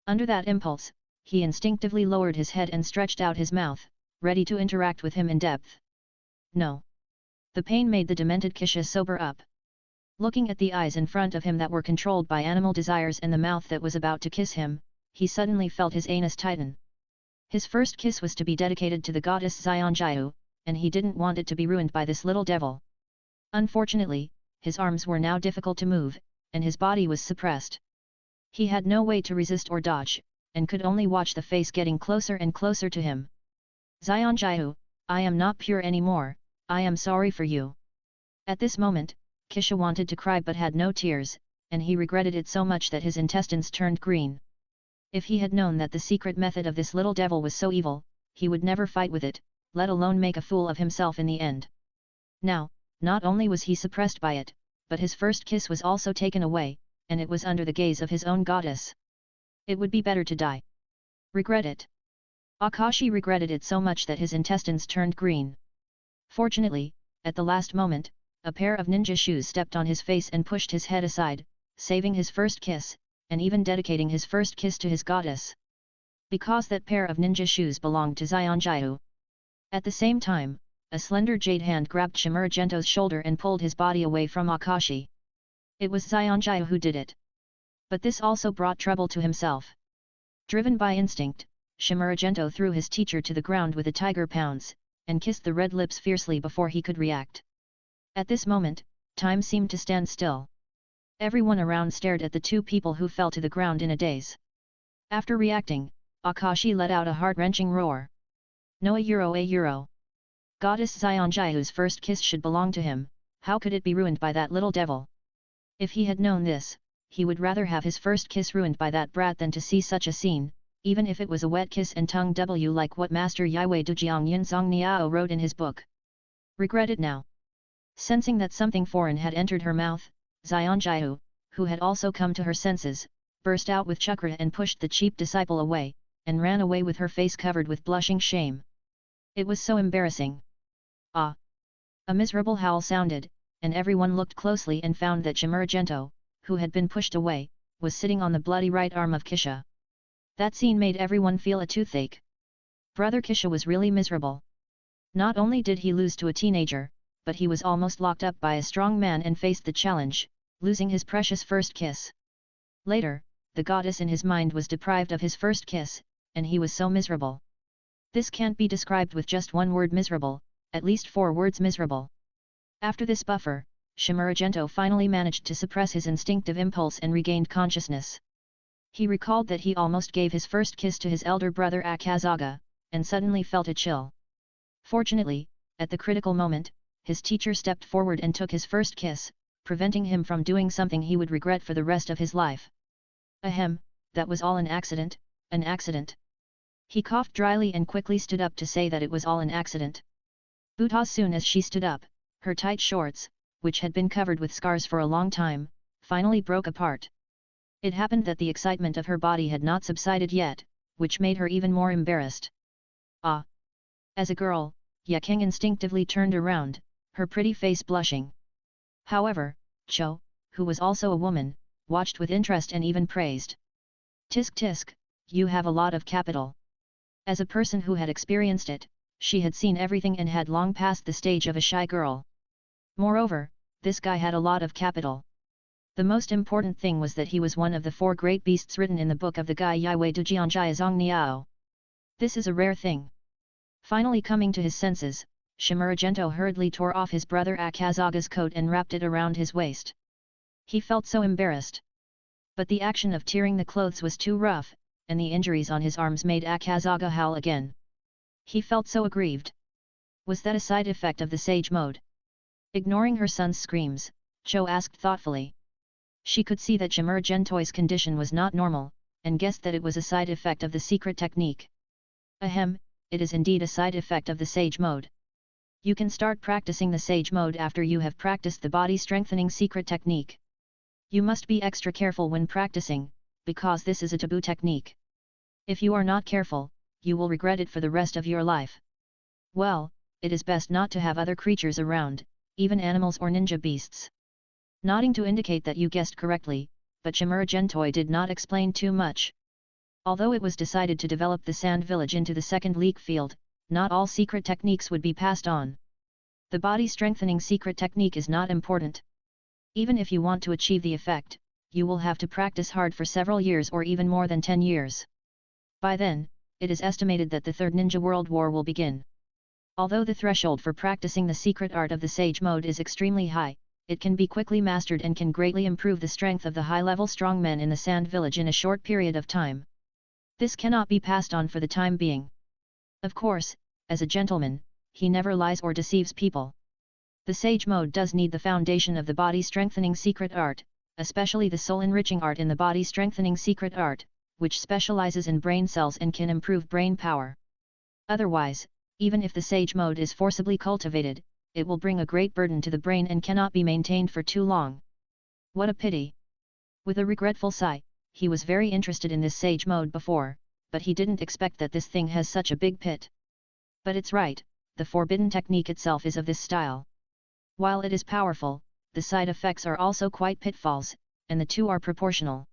S1: Under that impulse, he instinctively lowered his head and stretched out his mouth, ready to interact with him in depth. No. The pain made the demented Kisha sober up. Looking at the eyes in front of him that were controlled by animal desires and the mouth that was about to kiss him, he suddenly felt his anus tighten. His first kiss was to be dedicated to the goddess Xianjiu, and he didn't want it to be ruined by this little devil. Unfortunately, his arms were now difficult to move, and his body was suppressed. He had no way to resist or dodge, and could only watch the face getting closer and closer to him. Xianjiu, I am not pure anymore, I am sorry for you. At this moment, Kisha wanted to cry but had no tears, and he regretted it so much that his intestines turned green. If he had known that the secret method of this little devil was so evil, he would never fight with it, let alone make a fool of himself in the end. Now, not only was he suppressed by it, but his first kiss was also taken away, and it was under the gaze of his own goddess. It would be better to die. Regret it. Akashi regretted it so much that his intestines turned green. Fortunately, at the last moment, a pair of ninja shoes stepped on his face and pushed his head aside, saving his first kiss, and even dedicating his first kiss to his goddess. Because that pair of ninja shoes belonged to Xianjiu. At the same time, a slender jade hand grabbed Shimura Gento's shoulder and pulled his body away from Akashi. It was Xianjiu who did it. But this also brought trouble to himself. Driven by instinct, Shimura Gento threw his teacher to the ground with a tiger pounce, and kissed the red lips fiercely before he could react. At this moment, time seemed to stand still. Everyone around stared at the two people who fell to the ground in a daze. After reacting, Akashi let out a heart-wrenching roar. No, a euro. Goddess Xianjiu's first kiss should belong to him, how could it be ruined by that little devil? If he had known this, he would rather have his first kiss ruined by that brat than to see such a scene, even if it was a wet kiss and tongue W like what Master Yue Dujiang Yinzong Niao wrote in his book. Regret it now. Sensing that something foreign had entered her mouth, Xianjiu, who had also come to her senses, burst out with chakra and pushed the cheap disciple away, and ran away with her face covered with blushing shame. It was so embarrassing. Ah! A miserable howl sounded, and everyone looked closely and found that Shimura Gento, who had been pushed away, was sitting on the bloody right arm of Kisha. That scene made everyone feel a toothache. Brother Kisha was really miserable. Not only did he lose to a teenager, but he was almost locked up by a strong man and faced the challenge, losing his precious first kiss. Later, the goddess in his mind was deprived of his first kiss, and he was so miserable. This can't be described with just one word miserable, at least 4 words miserable. After this buffer, Shimura Gento finally managed to suppress his instinctive impulse and regained consciousness. He recalled that he almost gave his first kiss to his elder brother Akazaga, and suddenly felt a chill. Fortunately, at the critical moment, his teacher stepped forward and took his first kiss, preventing him from doing something he would regret for the rest of his life. Ahem, that was all an accident, an accident. He coughed dryly and quickly stood up to say that it was all an accident. But as soon as she stood up, her tight shorts, which had been covered with scars for a long time, finally broke apart. It happened that the excitement of her body had not subsided yet, which made her even more embarrassed. Ah! As a girl, Yaking instinctively turned around, her pretty face blushing. However, Cho, who was also a woman, watched with interest and even praised. Tisk tisk, you have a lot of capital. As a person who had experienced it, she had seen everything and had long passed the stage of a shy girl. Moreover, this guy had a lot of capital. The most important thing was that he was one of the 4 great beasts written in the book of the Gai Yue Dujianjia Zong Niao. This is a rare thing. Finally coming to his senses, Shimura Gento hurriedly tore off his brother Akazaga's coat and wrapped it around his waist. He felt so embarrassed. But the action of tearing the clothes was too rough, and the injuries on his arms made Akazaga howl again. He felt so aggrieved. Was that a side effect of the sage mode? Ignoring her son's screams, Cho asked thoughtfully. She could see that Shimura Gento's condition was not normal, and guessed that it was a side effect of the secret technique. Ahem, it is indeed a side effect of the sage mode. You can start practicing the sage mode after you have practiced the body strengthening secret technique. You must be extra careful when practicing, because this is a taboo technique. If you are not careful, you will regret it for the rest of your life. Well, it is best not to have other creatures around, even animals or ninja beasts. Nodding to indicate that you guessed correctly, but Shimura Gento did not explain too much. Although it was decided to develop the sand village into the second league field, not all secret techniques would be passed on. The body strengthening secret technique is not important. Even if you want to achieve the effect, you will have to practice hard for several years or even more than 10 years. By then, it is estimated that the Third Ninja World War will begin. Although the threshold for practicing the secret art of the Sage Mode is extremely high, it can be quickly mastered and can greatly improve the strength of the high-level strongmen in the Sand Village in a short period of time. This cannot be passed on for the time being. Of course, as a gentleman, he never lies or deceives people. The Sage Mode does need the foundation of the body strengthening secret art, especially the soul enriching art in the body strengthening secret art, which specializes in brain cells and can improve brain power. Otherwise, even if the Sage Mode is forcibly cultivated, it will bring a great burden to the brain and cannot be maintained for too long. What a pity! With a regretful sigh, he was very interested in this Sage Mode before, but he didn't expect that this thing has such a big pit. But it's right, the forbidden technique itself is of this style. While it is powerful, the side effects are also quite pitfalls, and the two are proportional.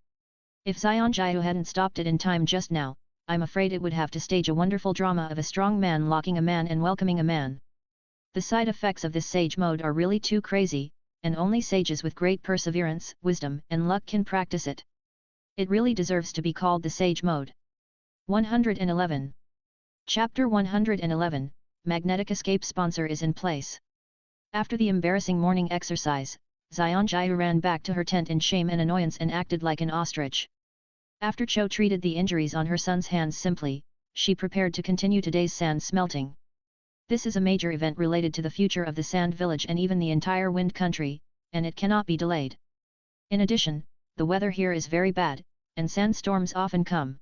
S1: If Xian Jiu hadn't stopped it in time just now, I'm afraid it would have to stage a wonderful drama of a strong man locking a man and welcoming a man. The side effects of this Sage Mode are really too crazy, and only sages with great perseverance, wisdom and luck can practice it. It really deserves to be called the Sage Mode. 111. Chapter 111, Magnetic Escape Sponsor is in place. After the embarrassing morning exercise, Xian Jiu ran back to her tent in shame and annoyance and acted like an ostrich. After Cho treated the injuries on her son's hands simply, she prepared to continue today's sand smelting. This is a major event related to the future of the Sand Village and even the entire Wind Country, and it cannot be delayed. In addition, the weather here is very bad, and sandstorms often come.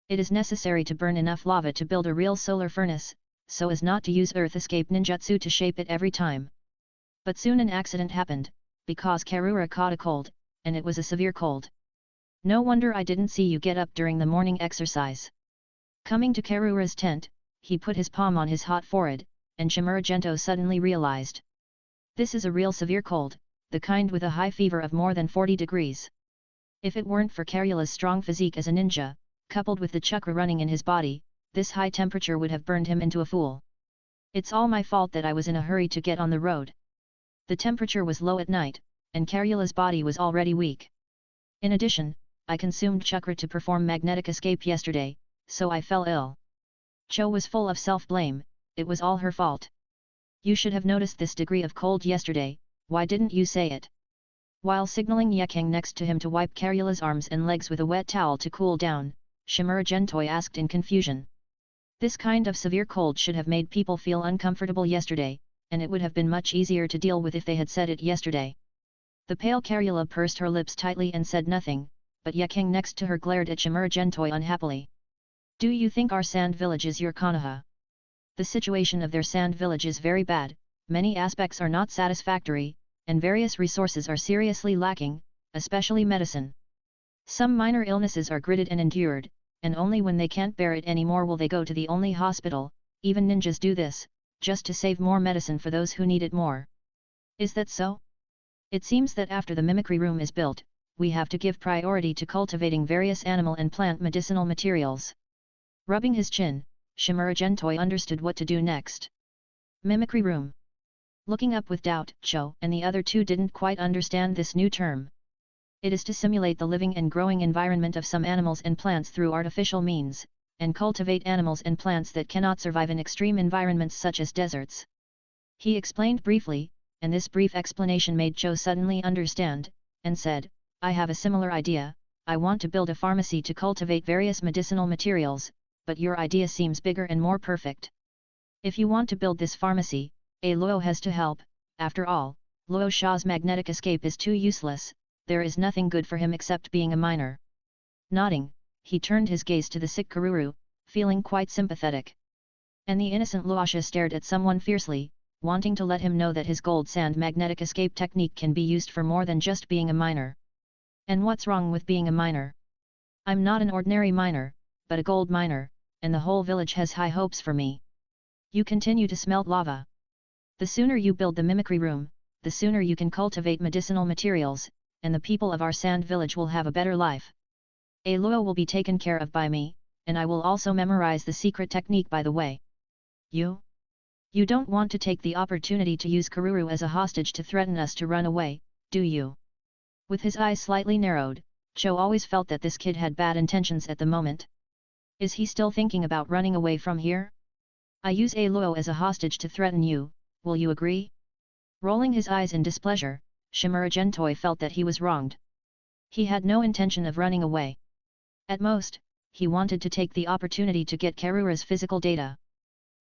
S1: It is necessary to burn enough lava to build a real solar furnace, so as not to use earth escape ninjutsu to shape it every time. But soon an accident happened, because Karura caught a cold, and it was a severe cold. No wonder I didn't see you get up during the morning exercise. Coming to Karura's tent, he put his palm on his hot forehead, and Shimuragento suddenly realized. This is a real severe cold, the kind with a high fever of more than 40 degrees. If it weren't for Karula's strong physique as a ninja, coupled with the chakra running in his body, this high temperature would have burned him into a fool. It's all my fault that I was in a hurry to get on the road. The temperature was low at night, and Karula's body was already weak. In addition, I consumed chakra to perform magnetic escape yesterday, so I fell ill. Cho was full of self-blame, it was all her fault. You should have noticed this degree of cold yesterday, why didn't you say it? While signaling Yekeng next to him to wipe Karula's arms and legs with a wet towel to cool down, Shimuragentoi asked in confusion. This kind of severe cold should have made people feel uncomfortable yesterday, and it would have been much easier to deal with if they had said it yesterday. The pale Karula pursed her lips tightly and said nothing, but Yekeng next to her glared at Shimuragentoi unhappily. Do you think our sand village is your Konoha? The situation of their sand village is very bad, many aspects are not satisfactory, and various resources are seriously lacking, especially medicine. Some minor illnesses are gritted and endured, and only when they can't bear it anymore will they go to the only hospital. Even ninjas do this, just to save more medicine for those who need it more. Is that so? It seems that after the mimicry room is built, we have to give priority to cultivating various animal and plant medicinal materials. Rubbing his chin, Shimuragentoi understood what to do next. Mimicry room. Looking up with doubt, Cho and the other two didn't quite understand this new term. It is to simulate the living and growing environment of some animals and plants through artificial means, and cultivate animals and plants that cannot survive in extreme environments such as deserts. He explained briefly, and this brief explanation made Cho suddenly understand, and said, I have a similar idea, I want to build a pharmacy to cultivate various medicinal materials, but your idea seems bigger and more perfect. If you want to build this pharmacy, Luo has to help, after all, Luo Sha's magnetic escape is too useless, there is nothing good for him except being a miner. Nodding, he turned his gaze to the sick Karuru, feeling quite sympathetic. And the innocent Luosha stared at someone fiercely, wanting to let him know that his gold sand magnetic escape technique can be used for more than just being a miner. And what's wrong with being a miner? I'm not an ordinary miner, but a gold miner, and the whole village has high hopes for me. You continue to smelt lava. The sooner you build the mimicry room, the sooner you can cultivate medicinal materials, and the people of our sand village will have a better life. A Luo will be taken care of by me, and I will also memorize the secret technique by the way. You don't want to take the opportunity to use Karuru as a hostage to threaten us to run away, do you? With his eyes slightly narrowed, Cho always felt that this kid had bad intentions at the moment. Is he still thinking about running away from here? I use a Luo as a hostage to threaten you, will you agree? Rolling his eyes in displeasure, Shimura Gentoi felt that he was wronged. He had no intention of running away. At most, he wanted to take the opportunity to get Karura's physical data.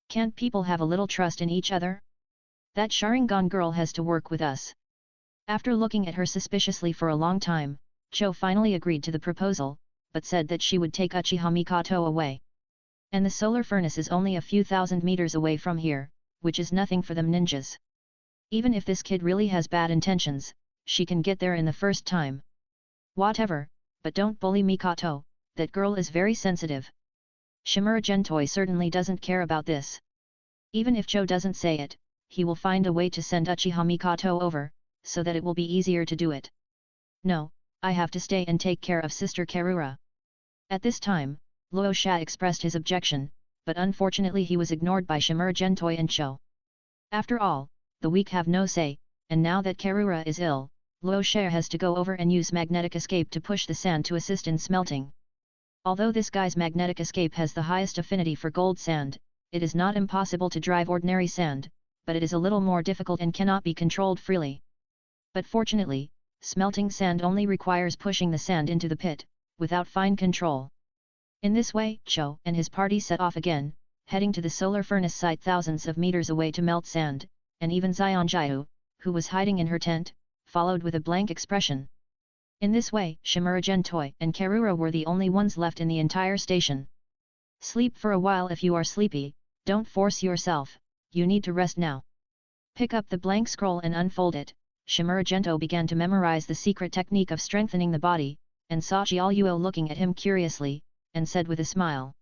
S1: Can't people have a little trust in each other? That Sharingan girl has to work with us. After looking at her suspiciously for a long time, Cho finally agreed to the proposal, but said that she would take Uchiha Mikoto away. And the solar furnace is only a few thousand meters away from here, which is nothing for them ninjas. Even if this kid really has bad intentions, she can get there in the first time. Whatever, but don't bully Mikoto, that girl is very sensitive. Shimura Gentoi certainly doesn't care about this. Even if Cho doesn't say it, he will find a way to send Uchiha Mikoto over, so that it will be easier to do it. No, I have to stay and take care of Sister Karura. At this time, Luo Sha expressed his objection, but unfortunately he was ignored by Shimura Gentoi and Cho. After all, the weak have no say, and now that Karura is ill, Luo Sha has to go over and use magnetic escape to push the sand to assist in smelting. Although this guy's magnetic escape has the highest affinity for gold sand, it is not impossible to drive ordinary sand, but it is a little more difficult and cannot be controlled freely. But fortunately, smelting sand only requires pushing the sand into the pit, without fine control. In this way, Cho and his party set off again, heading to the solar furnace site thousands of meters away to melt sand, and even Xian Jiu, who was hiding in her tent, followed with a blank expression. In this way, Shimura Gentoi and Karura were the only ones left in the entire station. Sleep for a while if you are sleepy, don't force yourself, you need to rest now. Pick up the blank scroll and unfold it. Shimura Gentoi began to memorize the secret technique of strengthening the body, and saw Jiaoyuo looking at him curiously, and said with a smile.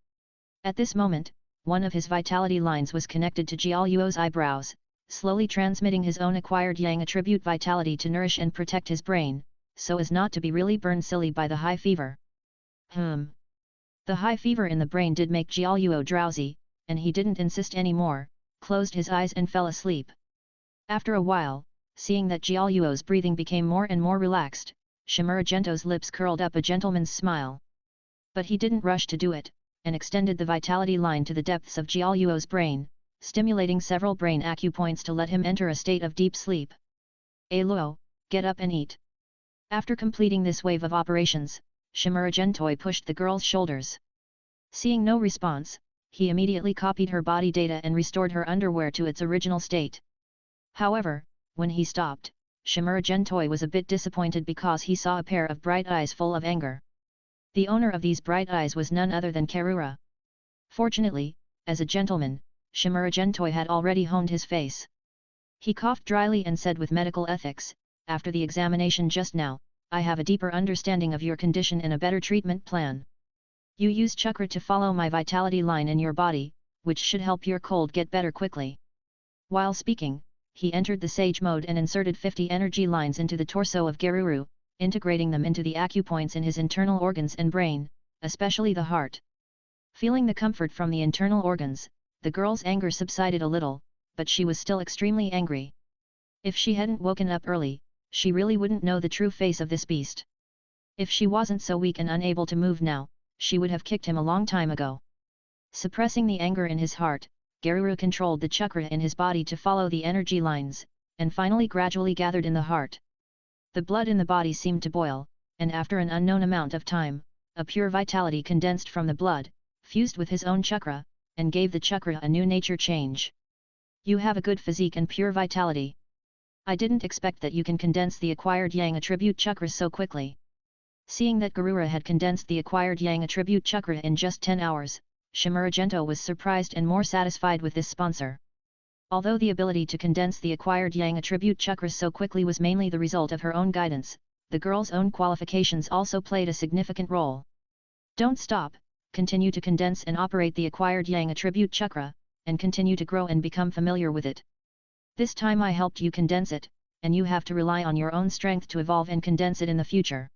S1: At this moment, one of his vitality lines was connected to Jiaoyuo's eyebrows, slowly transmitting his own acquired yang attribute vitality to nourish and protect his brain, so as not to be really burned silly by the high fever. The high fever in the brain did make Jiaoyuo drowsy, and he didn't insist anymore, closed his eyes and fell asleep. After a while, seeing that Jiaoyuo's breathing became more and more relaxed, Shimura Gentoi's lips curled up a gentleman's smile. But he didn't rush to do it, and extended the vitality line to the depths of Jiaoyuo's brain, stimulating several brain acupoints to let him enter a state of deep sleep. "Hey Luo, get up and eat." After completing this wave of operations, Shimura Gentoi pushed the girl's shoulders. Seeing no response, he immediately copied her body data and restored her underwear to its original state. However, when he stopped, Shimura Gentoi was a bit disappointed because he saw a pair of bright eyes full of anger. The owner of these bright eyes was none other than Karura. Fortunately, as a gentleman, Shimura Gentoi had already honed his face. He coughed dryly and said with medical ethics, "After the examination just now, I have a deeper understanding of your condition and a better treatment plan. You use chakra to follow my vitality line in your body, which should help your cold get better quickly." While speaking, he entered the sage mode and inserted 50 energy lines into the torso of Garuru, integrating them into the acupoints in his internal organs and brain, especially the heart. Feeling the comfort from the internal organs, the girl's anger subsided a little, but she was still extremely angry. If she hadn't woken up early, she really wouldn't know the true face of this beast. If she wasn't so weak and unable to move now, she would have kicked him a long time ago. Suppressing the anger in his heart, Garuru controlled the chakra in his body to follow the energy lines, and finally gradually gathered in the heart. The blood in the body seemed to boil, and after an unknown amount of time, a pure vitality condensed from the blood, fused with his own chakra, and gave the chakra a new nature change. "You have a good physique and pure vitality. I didn't expect that you can condense the acquired yang attribute chakra so quickly." Seeing that Garura had condensed the acquired yang attribute chakra in just 10 hours, Shimura Gentoi was surprised and more satisfied with this sponsor. Although the ability to condense the acquired yang attribute chakra so quickly was mainly the result of her own guidance, the girl's own qualifications also played a significant role. "Don't stop, continue to condense and operate the acquired yang attribute chakra, and continue to grow and become familiar with it. This time I helped you condense it, and you have to rely on your own strength to evolve and condense it in the future."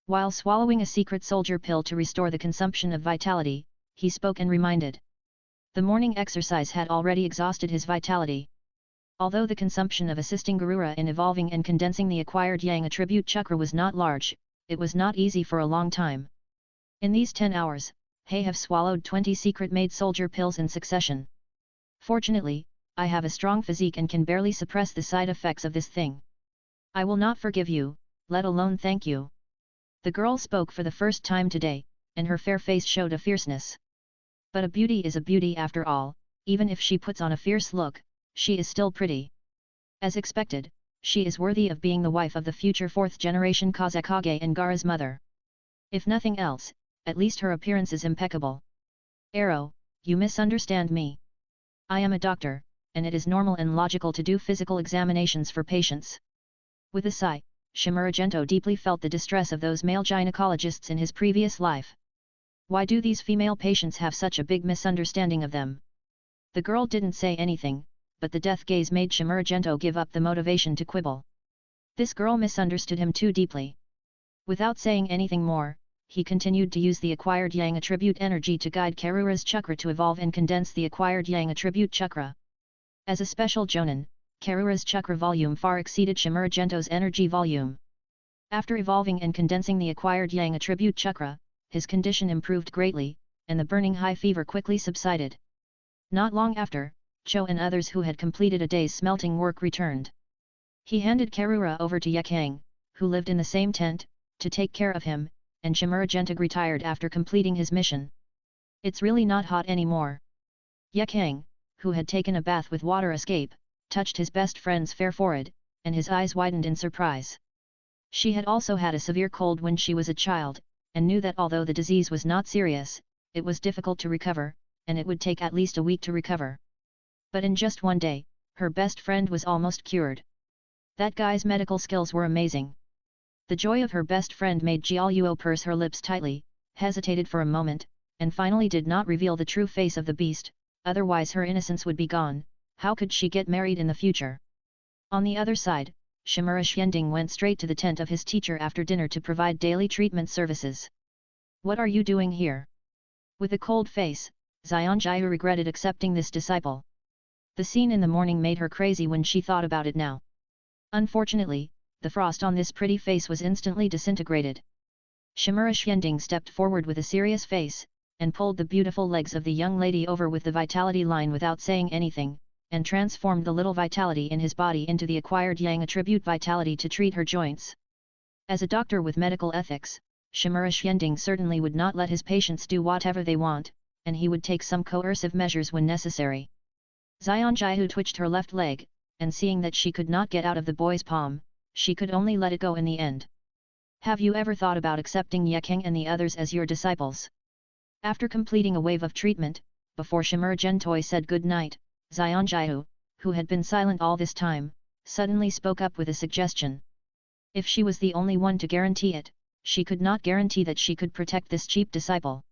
S1: While swallowing a secret soldier pill to restore the consumption of vitality, he spoke and reminded. The morning exercise had already exhausted his vitality. Although the consumption of assisting Garura in evolving and condensing the acquired Yang attribute chakra was not large, it was not easy for a long time. In these 10 hours, he have swallowed 20 secret-made soldier pills in succession. Fortunately, I have a strong physique and can barely suppress the side effects of this thing. I will not forgive you, let alone thank you. The girl spoke for the first time today, and her fair face showed a fierceness. But a beauty is a beauty after all, even if she puts on a fierce look, she is still pretty. As expected, she is worthy of being the wife of the future 4th generation Kazekage and Gaara's mother. If nothing else, at least her appearance is impeccable. Arrow, you misunderstand me. I am a doctor, and it is normal and logical to do physical examinations for patients. With a sigh, Shimura Gento deeply felt the distress of those male gynecologists in his previous life. Why do these female patients have such a big misunderstanding of them? The girl didn't say anything, but the death gaze made Shimura Gento give up the motivation to quibble. This girl misunderstood him too deeply. Without saying anything more, he continued to use the acquired Yang attribute energy to guide Karura's chakra to evolve and condense the acquired Yang attribute chakra. As a special jonin, Karura's chakra volume far exceeded Shimura Gento's energy volume. After evolving and condensing the acquired Yang attribute chakra, his condition improved greatly, and the burning high fever quickly subsided. Not long after, Cho and others who had completed a day's smelting work returned. He handed Karura over to Yekang, who lived in the same tent, to take care of him, and Shimura Gento retired after completing his mission. It's really not hot anymore. Yekang, who had taken a bath with water escape, touched his best friend's fair forehead, and his eyes widened in surprise. She had also had a severe cold when she was a child, and knew that although the disease was not serious, it was difficult to recover, and it would take at least a week to recover. But in just one day, her best friend was almost cured. That guy's medical skills were amazing. The joy of her best friend made Jiaoluo purse her lips tightly, hesitated for a moment, and finally did not reveal the true face of the beast, otherwise her innocence would be gone. How could she get married in the future? On the other side, Shimura Xianding went straight to the tent of his teacher after dinner to provide daily treatment services. What are you doing here? With a cold face, Xianjiu regretted accepting this disciple. The scene in the morning made her crazy when she thought about it now. Unfortunately, the frost on this pretty face was instantly disintegrated. Shimura Xianding stepped forward with a serious face, and pulled the beautiful legs of the young lady over with the vitality line without saying anything, and transformed the little vitality in his body into the acquired Yang attribute vitality to treat her joints. As a doctor with medical ethics, Shimura Xianding certainly would not let his patients do whatever they want, and he would take some coercive measures when necessary. Xianjiu twitched her left leg, and seeing that she could not get out of the boy's palm, she could only let it go in the end. Have you ever thought about accepting Yekang and the others as your disciples? After completing a wave of treatment, before Shimura Gentoi said good night, Xianjiu, who had been silent all this time, suddenly spoke up with a suggestion. If she was the only one to guarantee it, she could not guarantee that she could protect this cheap disciple.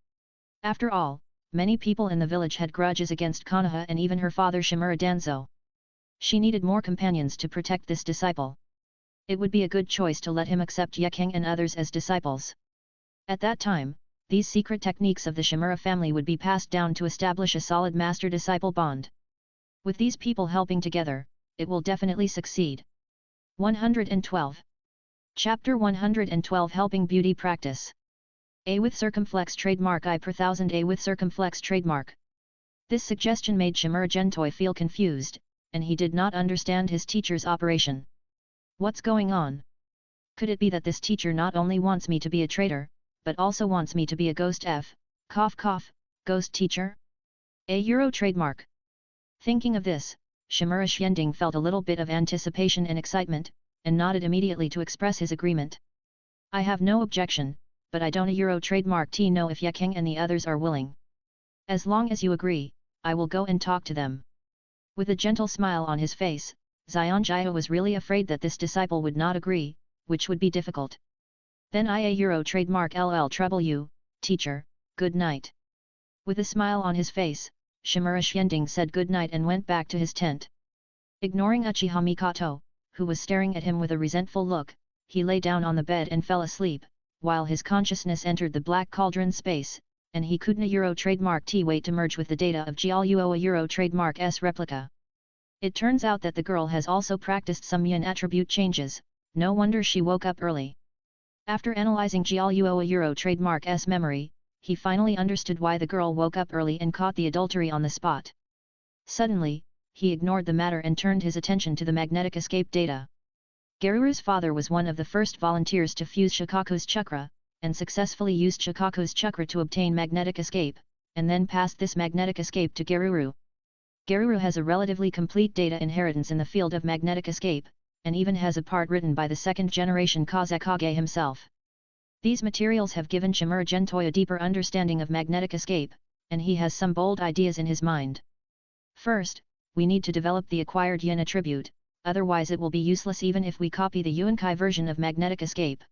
S1: After all, many people in the village had grudges against Konoha and even her father Shimura Danzo. She needed more companions to protect this disciple. It would be a good choice to let him accept Yekang and others as disciples. At that time, these secret techniques of the Shimura family would be passed down to establish a solid master-disciple bond. With these people helping together, it will definitely succeed. 112. Chapter 112 Helping Beauty Practice. A with circumflex trademark I per thousand A with circumflex trademark. This suggestion made Shimura Gentoi feel confused, and he did not understand his teacher's operation. What's going on? Could it be that this teacher not only wants me to be a traitor, but also wants me to be a ghost ghost teacher? A Euro trademark. Thinking of this, Shimura Xianding felt a little bit of anticipation and excitement, and nodded immediately to express his agreement. I have no objection, but I don't a Euro trademark know if Yekang and the others are willing. As long as you agree, I will go and talk to them. With a gentle smile on his face, Xianjiu was really afraid that this disciple would not agree, which would be difficult. Then I a Euro trademark LL trouble you, teacher, good night. With a smile on his face, Shimura Xianding said good night and went back to his tent. Ignoring Uchiha Mikoto, who was staring at him with a resentful look, he lay down on the bed and fell asleep, while his consciousness entered the black cauldron space, and he couldn't Euro trademark T wait to merge with the data of GLUO a Euro trademark S replica. It turns out that the girl has also practiced some yin attribute changes, no wonder she woke up early. After analyzing GLUO a Euro trademark S memory, he finally understood why the girl woke up early and caught the adultery on the spot. Suddenly, he ignored the matter and turned his attention to the magnetic escape data. Garuru's father was one of the first volunteers to fuse Shikaku's chakra, and successfully used Shikaku's chakra to obtain magnetic escape, and then passed this magnetic escape to Garuru. Garuru has a relatively complete data inheritance in the field of magnetic escape, and even has a part written by the second-generation Kazekage himself. These materials have given Shimura Gentoi a deeper understanding of magnetic escape, and he has some bold ideas in his mind. First, we need to develop the acquired yin attribute, otherwise it will be useless even if we copy the Yuankai version of magnetic escape.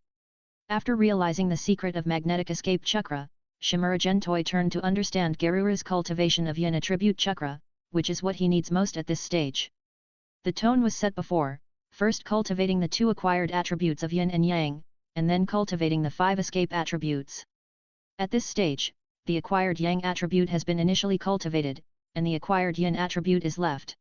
S1: After realizing the secret of magnetic escape chakra, Shimura Gentoi turned to understand Garuru's cultivation of yin attribute chakra, which is what he needs most at this stage. The tone was set before, first cultivating the 2 acquired attributes of yin and yang, and then cultivating the 5 escape attributes. At this stage, the acquired yang attribute has been initially cultivated, and the acquired yin attribute is left.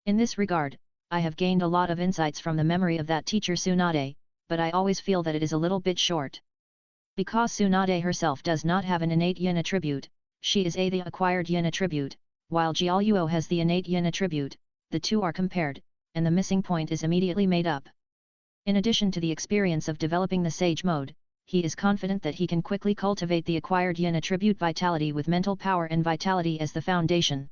S1: In this regard, I have gained a lot of insights from the memory of that teacher Tsunade, but I always feel that it is a little bit short. Because Tsunade herself does not have an innate yin attribute, she is the acquired yin attribute, while Jiaoluo has the innate yin attribute, the two are compared, and the missing point is immediately made up. In addition to the experience of developing the Sage mode, he is confident that he can quickly cultivate the acquired yin attribute vitality with mental power and vitality as the foundation.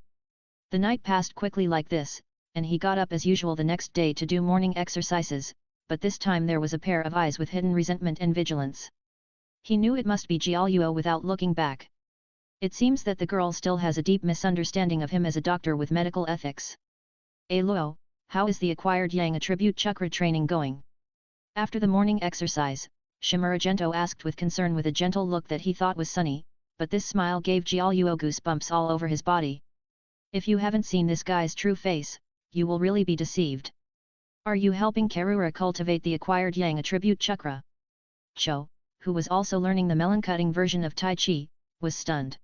S1: The night passed quickly like this, and he got up as usual the next day to do morning exercises, but this time there was a pair of eyes with hidden resentment and vigilance. He knew it must be Jiaoluo without looking back. It seems that the girl still has a deep misunderstanding of him as a doctor with medical ethics. Luo, how is the acquired yang attribute chakra training going? After the morning exercise, Shimura Gento asked with concern with a gentle look that he thought was sunny, but this smile gave Jiaoluo goosebumps all over his body. If you haven't seen this guy's true face, you will really be deceived. Are you helping Karura cultivate the acquired yang attribute chakra? Cho, who was also learning the melon-cutting version of Tai Chi, was stunned.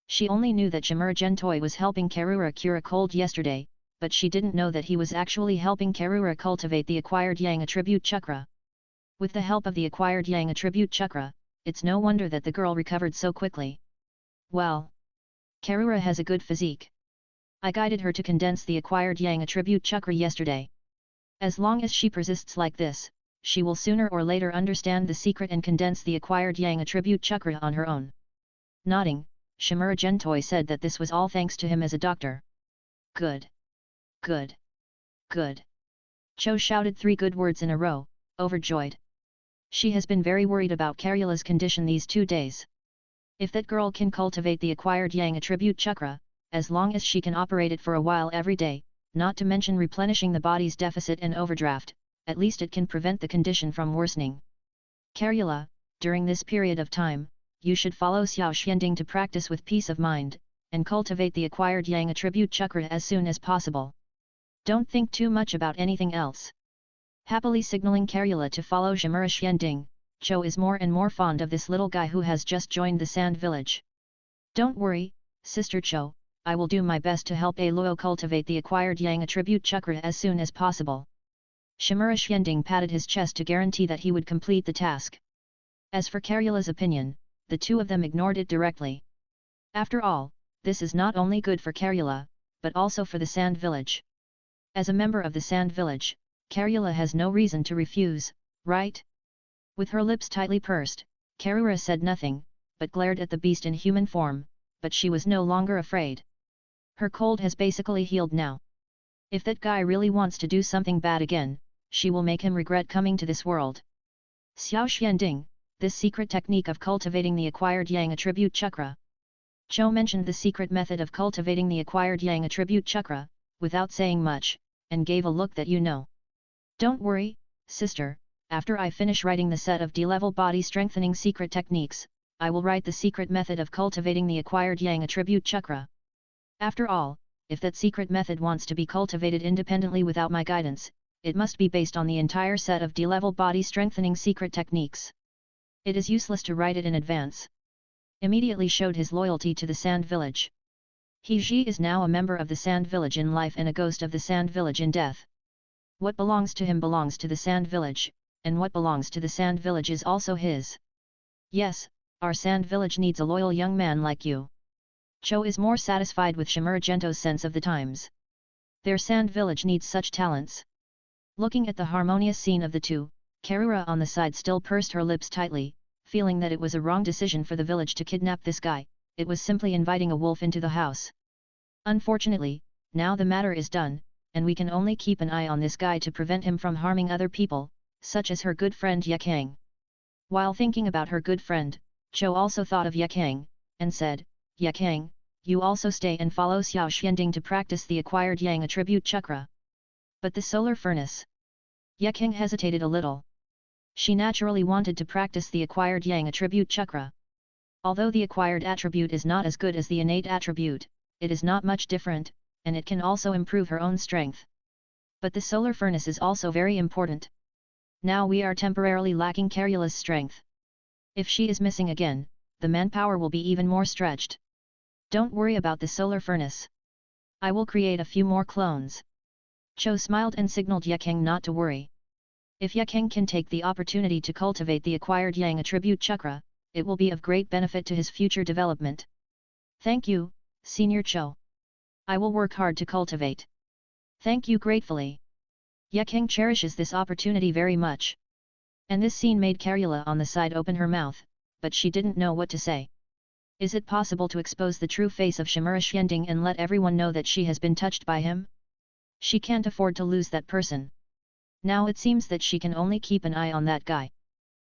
S1: She only knew that Shimura Gentoi was helping Karura cure a cold yesterday, but she didn't know that he was actually helping Karura cultivate the acquired yang attribute chakra. With the help of the acquired yang attribute chakra, it's no wonder that the girl recovered so quickly. Well, Karura has a good physique. I guided her to condense the acquired yang attribute chakra yesterday. As long as she persists like this, she will sooner or later understand the secret and condense the acquired yang attribute chakra on her own. Nodding, Shimura Gentoi said that this was all thanks to him as a doctor. Good. Good. Good. Cho shouted 3 good words in a row, overjoyed. She has been very worried about Karula's condition these 2 days. If that girl can cultivate the acquired yang attribute chakra, as long as she can operate it for a while every day, not to mention replenishing the body's deficit and overdraft, at least it can prevent the condition from worsening. Karula, during this period of time, you should follow Xiao Xianding to practice with peace of mind, and cultivate the acquired yang attribute chakra as soon as possible. Don't think too much about anything else. Happily signaling Karula to follow Shimura Xianding, Cho is more and more fond of this little guy who has just joined the sand village. Don't worry, Sister Cho, I will do my best to help Luo cultivate the acquired yang attribute chakra as soon as possible. Shimura Xianding patted his chest to guarantee that he would complete the task. As for Karula's opinion, the two of them ignored it directly. After all, this is not only good for Karula, but also for the sand village. As a member of the sand village, Karula has no reason to refuse, right? With her lips tightly pursed, Karura said nothing, but glared at the beast in human form, but she was no longer afraid. Her cold has basically healed now. If that guy really wants to do something bad again, she will make him regret coming to this world. Xiao Xianding, this secret technique of cultivating the acquired yang attribute chakra. Cho mentioned the secret method of cultivating the acquired yang attribute chakra, without saying much, and gave a look that you know. Don't worry, sister, after I finish writing the set of D-level body strengthening secret techniques, I will write the secret method of cultivating the acquired yang attribute chakra. After all, if that secret method wants to be cultivated independently without my guidance, it must be based on the entire set of D-level body strengthening secret techniques. It is useless to write it in advance. Immediately showed his loyalty to the Sand Village. He is now a member of the Sand Village in life and a ghost of the Sand Village in death. What belongs to him belongs to the Sand Village, and what belongs to the Sand Village is also his. Yes, our Sand Village needs a loyal young man like you. Cho is more satisfied with Shimuragento's sense of the times. Their Sand Village needs such talents. Looking at the harmonious scene of the two, Karura on the side still pursed her lips tightly, feeling that it was a wrong decision for the village to kidnap this guy. It was simply inviting a wolf into the house. Unfortunately, now the matter is done, and we can only keep an eye on this guy to prevent him from harming other people, such as her good friend Yakang. While thinking about her good friend, Cho also thought of Yakang, and said, Yakang, you also stay and follow Xiao Xianding to practice the acquired Yang attribute chakra. But the solar furnace. Yakang hesitated a little. She naturally wanted to practice the acquired Yang attribute chakra. Although the acquired attribute is not as good as the innate attribute, it is not much different, and it can also improve her own strength. But the solar furnace is also very important. Now we are temporarily lacking Karula's strength. If she is missing again, the manpower will be even more stretched. Don't worry about the solar furnace. I will create a few more clones. Cho smiled and signaled Yakang not to worry. If Yakang can take the opportunity to cultivate the acquired Yang attribute chakra, it will be of great benefit to his future development. Thank you, Senior Cho. I will work hard to cultivate. Thank you gratefully. Yakang cherishes this opportunity very much. And this scene made Karula on the side open her mouth, but she didn't know what to say. Is it possible to expose the true face of Shimura Xianding and let everyone know that she has been touched by him? She can't afford to lose that person. Now it seems that she can only keep an eye on that guy.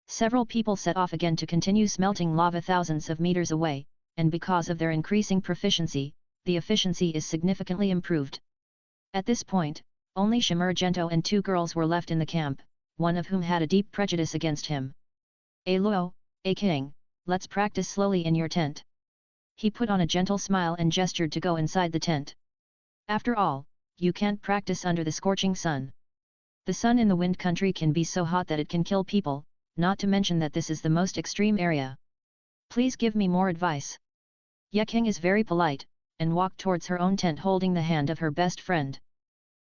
S1: Several people set off again to continue smelting lava thousands of meters away, and because of their increasing proficiency, the efficiency is significantly improved. At this point, only Shimuragento and two girls were left in the camp, one of whom had a deep prejudice against him. Luo, King, let's practice slowly in your tent. He put on a gentle smile and gestured to go inside the tent. After all, you can't practice under the scorching sun. The sun in the wind country can be so hot that it can kill people, not to mention that this is the most extreme area. Please give me more advice. Yakang is very polite, and walked towards her own tent holding the hand of her best friend.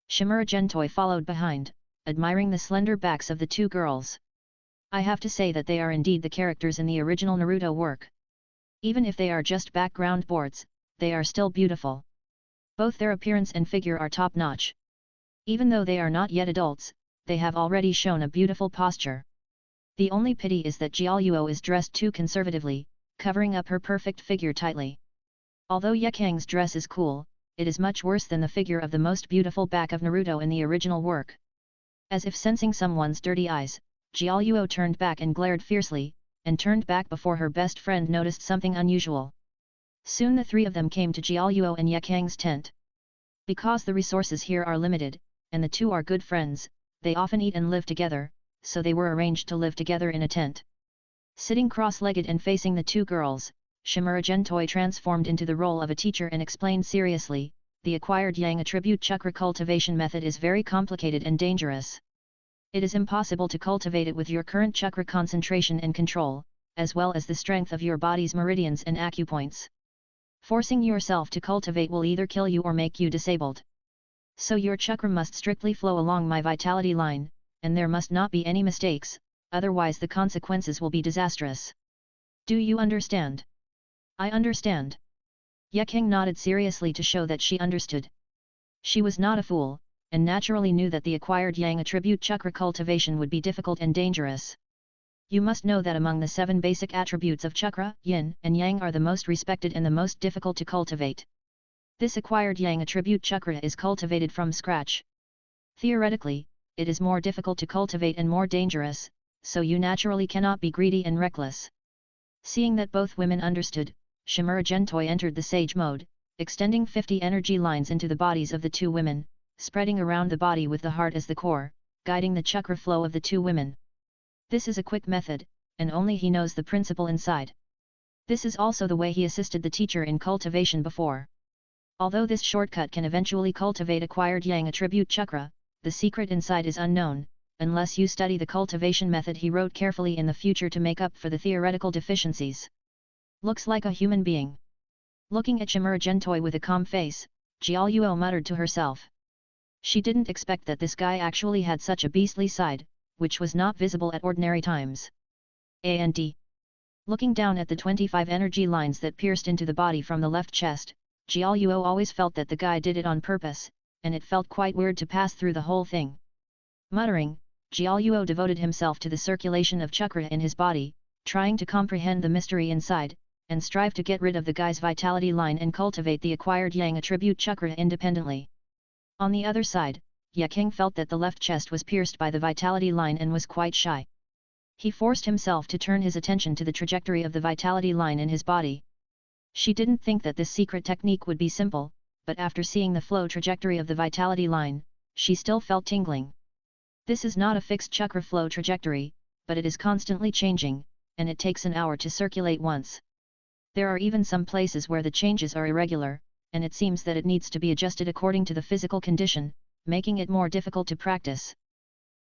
S1: Shimuragentoi followed behind, admiring the slender backs of the two girls. I have to say that they are indeed the characters in the original Naruto work. Even if they are just background boards, they are still beautiful. Both their appearance and figure are top-notch. Even though they are not yet adults, they have already shown a beautiful posture. The only pity is that Jiaoluo is dressed too conservatively, covering up her perfect figure tightly. Although Yakang's dress is cool, it is much worse than the figure of the most beautiful back of Naruto in the original work. As if sensing someone's dirty eyes, Jiaoluo turned back and glared fiercely, and turned back before her best friend noticed something unusual. Soon the three of them came to Jiaoluo and Yakang's tent. Because the resources here are limited, and the two are good friends, they often eat and live together, so they were arranged to live together in a tent. Sitting cross-legged and facing the two girls, Shimuragentoi transformed into the role of a teacher and explained seriously, the acquired Yang attribute chakra cultivation method is very complicated and dangerous. It is impossible to cultivate it with your current chakra concentration and control, as well as the strength of your body's meridians and acupoints. Forcing yourself to cultivate will either kill you or make you disabled. So your chakra must strictly flow along my vitality line, and there must not be any mistakes, otherwise the consequences will be disastrous. Do you understand? I understand. Yakang nodded seriously to show that she understood. She was not a fool, and naturally knew that the acquired Yang attribute chakra cultivation would be difficult and dangerous. You must know that among the 7 basic attributes of chakra, yin and yang are the most respected and the most difficult to cultivate. This acquired Yang attribute chakra is cultivated from scratch. Theoretically, it is more difficult to cultivate and more dangerous, so you naturally cannot be greedy and reckless. Seeing that both women understood, Shimuragentoi entered the sage mode, extending 50 energy lines into the bodies of the two women, spreading around the body with the heart as the core, guiding the chakra flow of the two women. This is a quick method, and only he knows the principle inside. This is also the way he assisted the teacher in cultivation before. Although this shortcut can eventually cultivate acquired Yang attribute chakra, the secret inside is unknown, unless you study the cultivation method he wrote carefully in the future to make up for the theoretical deficiencies. Looks like a human being. Looking at Shimura Gentoi with a calm face, Jiaoluo muttered to herself. She didn't expect that this guy actually had such a beastly side, which was not visible at ordinary times. And looking down at the 25 energy lines that pierced into the body from the left chest, Jiaoluo always felt that the guy did it on purpose, and it felt quite weird to pass through the whole thing. Muttering, Jiaoluo devoted himself to the circulation of chakra in his body, trying to comprehend the mystery inside, and strive to get rid of the guy's vitality line and cultivate the acquired yang attribute chakra independently. On the other side, Yaking felt that the left chest was pierced by the vitality line and was quite shy. He forced himself to turn his attention to the trajectory of the vitality line in his body. She didn't think that this secret technique would be simple, but after seeing the flow trajectory of the vitality line, she still felt tingling. This is not a fixed chakra flow trajectory, but it is constantly changing, and it takes an hour to circulate once. There are even some places where the changes are irregular, and it seems that it needs to be adjusted according to the physical condition, making it more difficult to practice.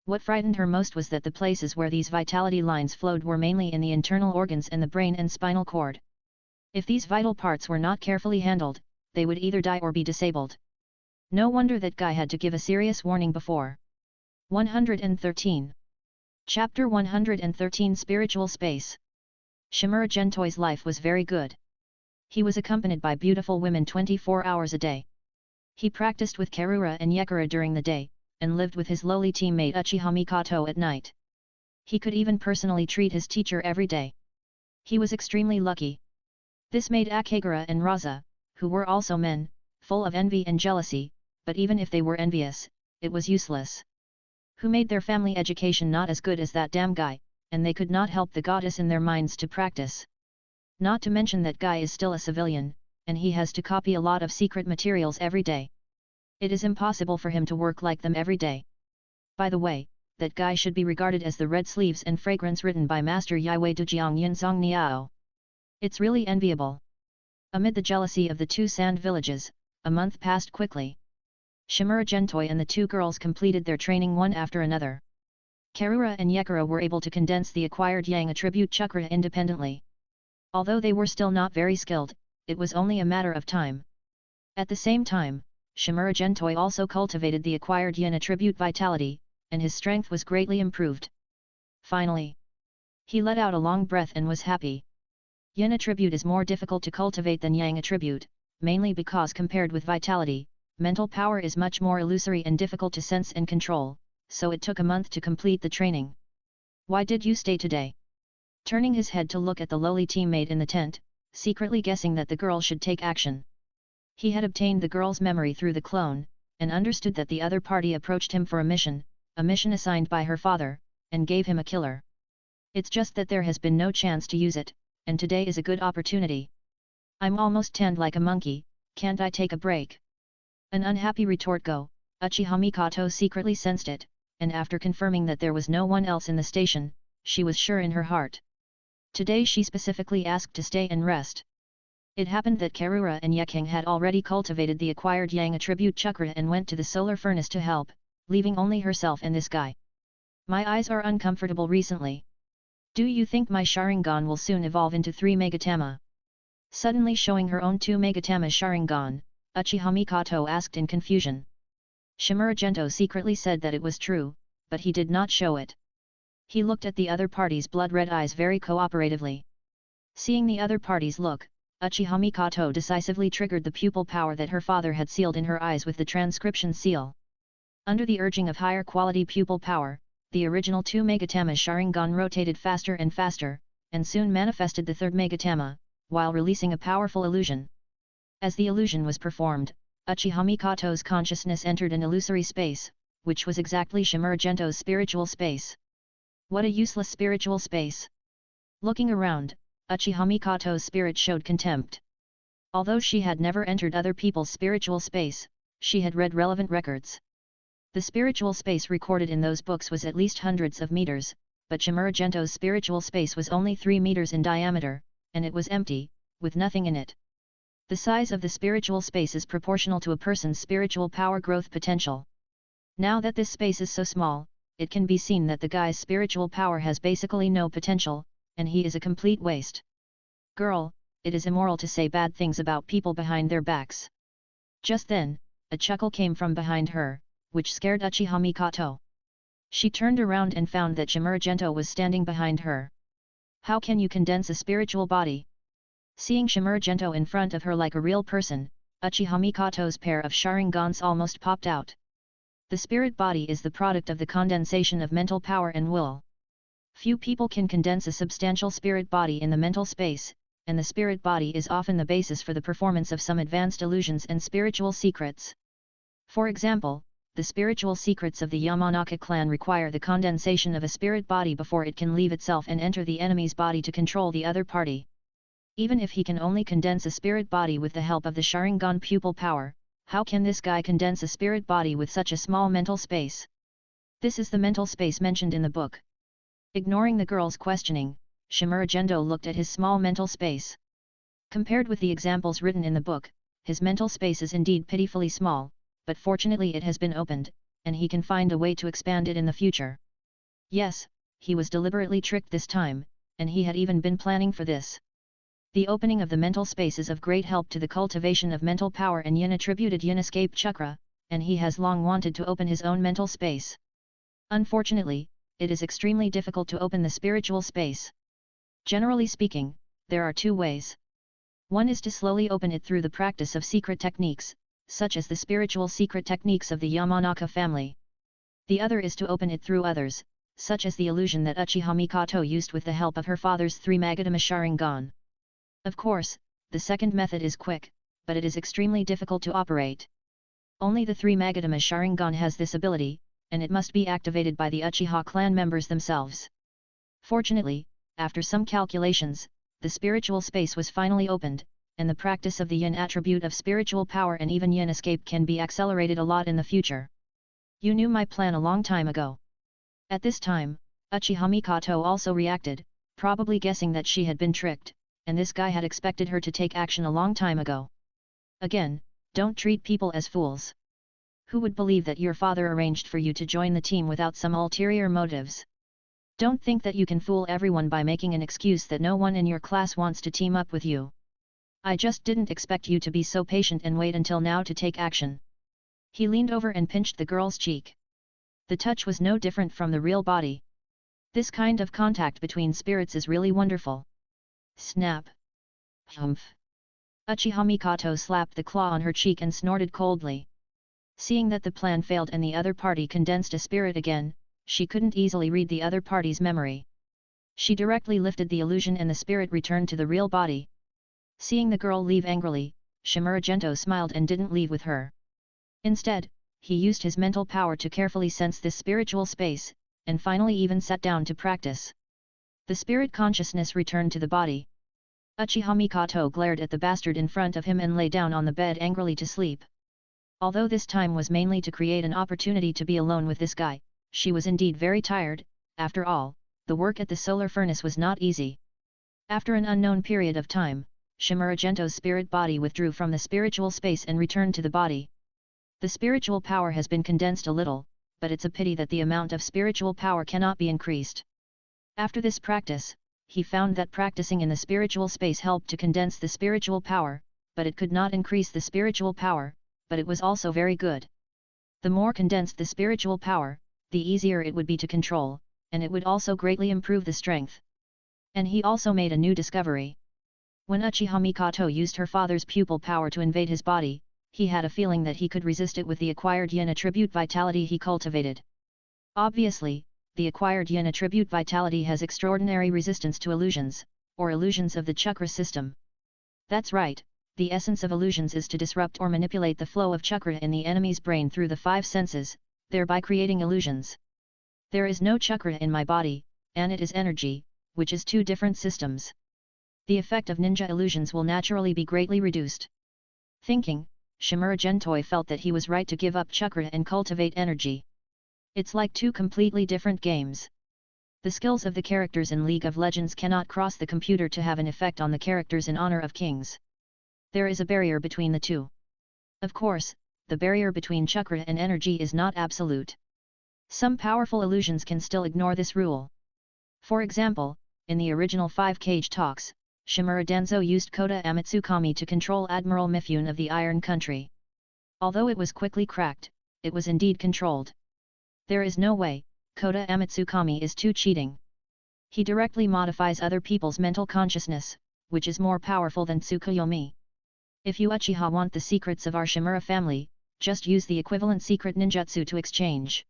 S1: What frightened her most was that the places where these vitality lines flowed were mainly in the internal organs and the brain and spinal cord. If these vital parts were not carefully handled, they would either die or be disabled. No wonder that guy had to give a serious warning before. 113. Chapter 113 Spiritual Space. Shimura Gentoi's life was very good. He was accompanied by beautiful women 24 hours a day. He practiced with Karura and Yekura during the day, and lived with his lowly teammate Uchiha Mikoto at night. He could even personally treat his teacher every day. He was extremely lucky. This made Akagura and Raza, who were also men, full of envy and jealousy, but even if they were envious, it was useless. Who made their family education not as good as that damn guy, and they could not help the goddess in their minds to practice. Not to mention that guy is still a civilian, and he has to copy a lot of secret materials every day. It is impossible for him to work like them every day. By the way, that guy should be regarded as the Red Sleeves and Fragrance written by Master Yaiwei Dujiang Yinzong Niao. It's really enviable. Amid the jealousy of the two sand villages, a month passed quickly. Shimura Gentoi and the two girls completed their training one after another. Karura and Yekura were able to condense the acquired yang attribute chakra independently. Although they were still not very skilled, it was only a matter of time. At the same time, Shimura Gentoi also cultivated the acquired yin attribute vitality, and his strength was greatly improved. Finally, he let out a long breath and was happy. Yin attribute is more difficult to cultivate than yang attribute, mainly because compared with vitality, mental power is much more illusory and difficult to sense and control, so it took a month to complete the training. Why did you stay today? Turning his head to look at the lowly teammate in the tent, secretly guessing that the girl should take action. He had obtained the girl's memory through the clone, and understood that the other party approached him for a mission assigned by her father, and gave him a killer. It's just that there has been no chance to use it, and today is a good opportunity. I'm almost tanned like a monkey, can't I take a break? An unhappy retort go, Uchiha Mikoto secretly sensed it, and after confirming that there was no one else in the station, she was sure in her heart. Today she specifically asked to stay and rest. It happened that Karura and Yeking had already cultivated the acquired yang attribute chakra and went to the solar furnace to help, leaving only herself and this guy. My eyes are uncomfortable recently. Do you think my Sharingan will soon evolve into 3 Megatama? Suddenly showing her own 2 Megatama Sharingan, Uchiha Mikoto asked in confusion. Shimura Gentoi secretly said that it was true, but he did not show it. He looked at the other party's blood-red eyes very cooperatively. Seeing the other party's look, Uchiha Mikoto decisively triggered the pupil power that her father had sealed in her eyes with the transcription seal. Under the urging of higher quality pupil power, the original 2 Megatama Sharingan rotated faster and faster, and soon manifested the 3rd Megatama, while releasing a powerful illusion. As the illusion was performed, Uchiha Mikoto's consciousness entered an illusory space, which was exactly Shimura Gentoi's spiritual space. What a useless spiritual space! Looking around, Uchiha Mikoto's spirit showed contempt. Although she had never entered other people's spiritual space, she had read relevant records. The spiritual space recorded in those books was at least hundreds of meters, but Shimura Gentoi's spiritual space was only 3 meters in diameter, and it was empty, with nothing in it. The size of the spiritual space is proportional to a person's spiritual power growth potential. Now that this space is so small, it can be seen that the guy's spiritual power has basically no potential, and he is a complete waste. Girl, it is immoral to say bad things about people behind their backs. Just then, a chuckle came from behind her, which scared Uchiha Mikoto. She turned around and found that Shimuragento was standing behind her. How can you condense a spiritual body? Seeing Shimuragento in front of her like a real person, Uchiha Mikoto's pair of Sharingans almost popped out. The spirit body is the product of the condensation of mental power and will. Few people can condense a substantial spirit body in the mental space, and the spirit body is often the basis for the performance of some advanced illusions and spiritual secrets. For example, the spiritual secrets of the Yamanaka clan require the condensation of a spirit body before it can leave itself and enter the enemy's body to control the other party. Even if he can only condense a spirit body with the help of the Sharingan pupil power, how can this guy condense a spirit body with such a small mental space? This is the mental space mentioned in the book. Ignoring the girl's questioning, Shimuragento looked at his small mental space. Compared with the examples written in the book, his mental space is indeed pitifully small, but fortunately it has been opened, and he can find a way to expand it in the future. Yes, he was deliberately tricked this time, and he had even been planning for this. The opening of the mental space is of great help to the cultivation of mental power and yin-attributed yin-escape chakra, and he has long wanted to open his own mental space. Unfortunately, it is extremely difficult to open the spiritual space. Generally speaking, there are two ways. One is to slowly open it through the practice of secret techniques, such as the spiritual secret techniques of the Yamanaka family. The other is to open it through others, such as the illusion that Uchiha Mikoto used with the help of her father's 3 Magatama Sharingan. Of course, the second method is quick, but it is extremely difficult to operate. Only the 3 Magatama Sharingan has this ability, and it must be activated by the Uchiha clan members themselves. Fortunately, after some calculations, the spiritual space was finally opened, and the practice of the yin attribute of spiritual power and even yin escape can be accelerated a lot in the future. You knew my plan a long time ago. At this time, Uchiha Mikoto also reacted, probably guessing that she had been tricked, and this guy had expected her to take action a long time ago. Again, don't treat people as fools. Who would believe that your father arranged for you to join the team without some ulterior motives? Don't think that you can fool everyone by making an excuse that no one in your class wants to team up with you. I just didn't expect you to be so patient and wait until now to take action. He leaned over and pinched the girl's cheek. The touch was no different from the real body. This kind of contact between spirits is really wonderful. Snap. Humph. Uchiha Mikoto slapped the claw on her cheek and snorted coldly. Seeing that the plan failed and the other party condensed a spirit again, she couldn't easily read the other party's memory. She directly lifted the illusion and the spirit returned to the real body. Seeing the girl leave angrily, Shimuragento smiled and didn't leave with her. Instead, he used his mental power to carefully sense this spiritual space, and finally even sat down to practice. The spirit consciousness returned to the body. Uchiha Mikoto glared at the bastard in front of him and lay down on the bed angrily to sleep. Although this time was mainly to create an opportunity to be alone with this guy, she was indeed very tired. After all, the work at the solar furnace was not easy. After an unknown period of time, Shimuragento's spirit body withdrew from the spiritual space and returned to the body. The spiritual power has been condensed a little, but it's a pity that the amount of spiritual power cannot be increased. After this practice, he found that practicing in the spiritual space helped to condense the spiritual power, but it could not increase the spiritual power, but it was also very good. The more condensed the spiritual power, the easier it would be to control, and it would also greatly improve the strength. And he also made a new discovery. When Uchiha Mikoto used her father's pupil power to invade his body, he had a feeling that he could resist it with the acquired yin attribute vitality he cultivated. Obviously, the acquired yin attribute vitality has extraordinary resistance to illusions, or illusions of the chakra system. That's right, the essence of illusions is to disrupt or manipulate the flow of chakra in the enemy's brain through the 5 senses, thereby creating illusions. There is no chakra in my body, and it is energy, which is 2 different systems. The effect of ninja illusions will naturally be greatly reduced. Thinking, Shimuragento felt that he was right to give up chakra and cultivate energy. It's like 2 completely different games. The skills of the characters in League of Legends cannot cross the computer to have an effect on the characters in Honor of Kings. There is a barrier between the 2. Of course, the barrier between chakra and energy is not absolute. Some powerful illusions can still ignore this rule. For example, in the original 5-Cage talks, Shimura Danzo used Kota Amatsukami to control Admiral Mifune of the Iron Country. Although it was quickly cracked, it was indeed controlled. There is no way, Kota Amatsukami is too cheating. He directly modifies other people's mental consciousness, which is more powerful than Tsukuyomi. If you Uchiha want the secrets of our Shimura family, just use the equivalent secret ninjutsu to exchange.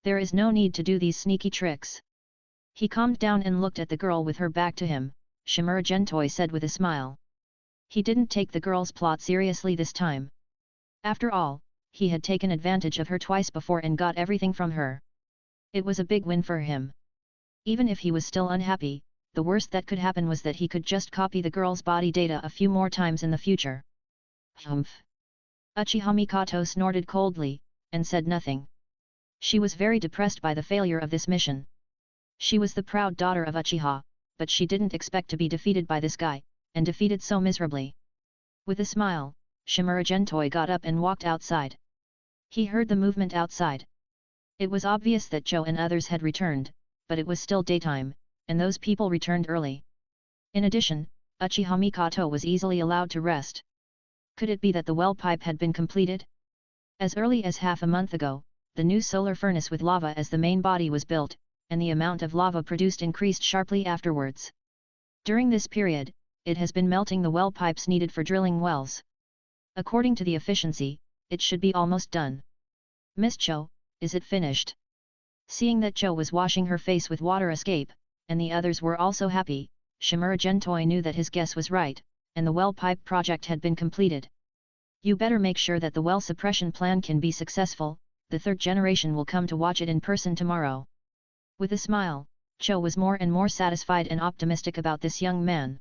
S1: There is no need to do these sneaky tricks. He calmed down and looked at the girl with her back to him. Shimura Gentoi said with a smile. He didn't take the girl's plot seriously this time. After all, he had taken advantage of her twice before and got everything from her. It was a big win for him. Even if he was still unhappy, the worst that could happen was that he could just copy the girl's body data a few more times in the future. Humph. Uchiha Mikoto snorted coldly, and said nothing. She was very depressed by the failure of this mission. She was the proud daughter of Uchiha, but she didn't expect to be defeated by this guy, and defeated so miserably. With a smile, Shimura Gentoi got up and walked outside. He heard the movement outside. It was obvious that Joe and others had returned, but it was still daytime, and those people returned early. In addition, Uchiha Mikoto was easily allowed to rest. Could it be that the well pipe had been completed? As early as half a month ago, the new solar furnace with lava as the main body was built, and the amount of lava produced increased sharply afterwards. During this period, it has been melting the well pipes needed for drilling wells. According to the efficiency, it should be almost done. Miss Cho, is it finished? Seeing that Cho was washing her face with water escape, and the others were also happy, Shimura Gentoi knew that his guess was right, and the well pipe project had been completed. You better make sure that the well suppression plan can be successful, the third generation will come to watch it in person tomorrow. With a smile, Cho was more and more satisfied and optimistic about this young man.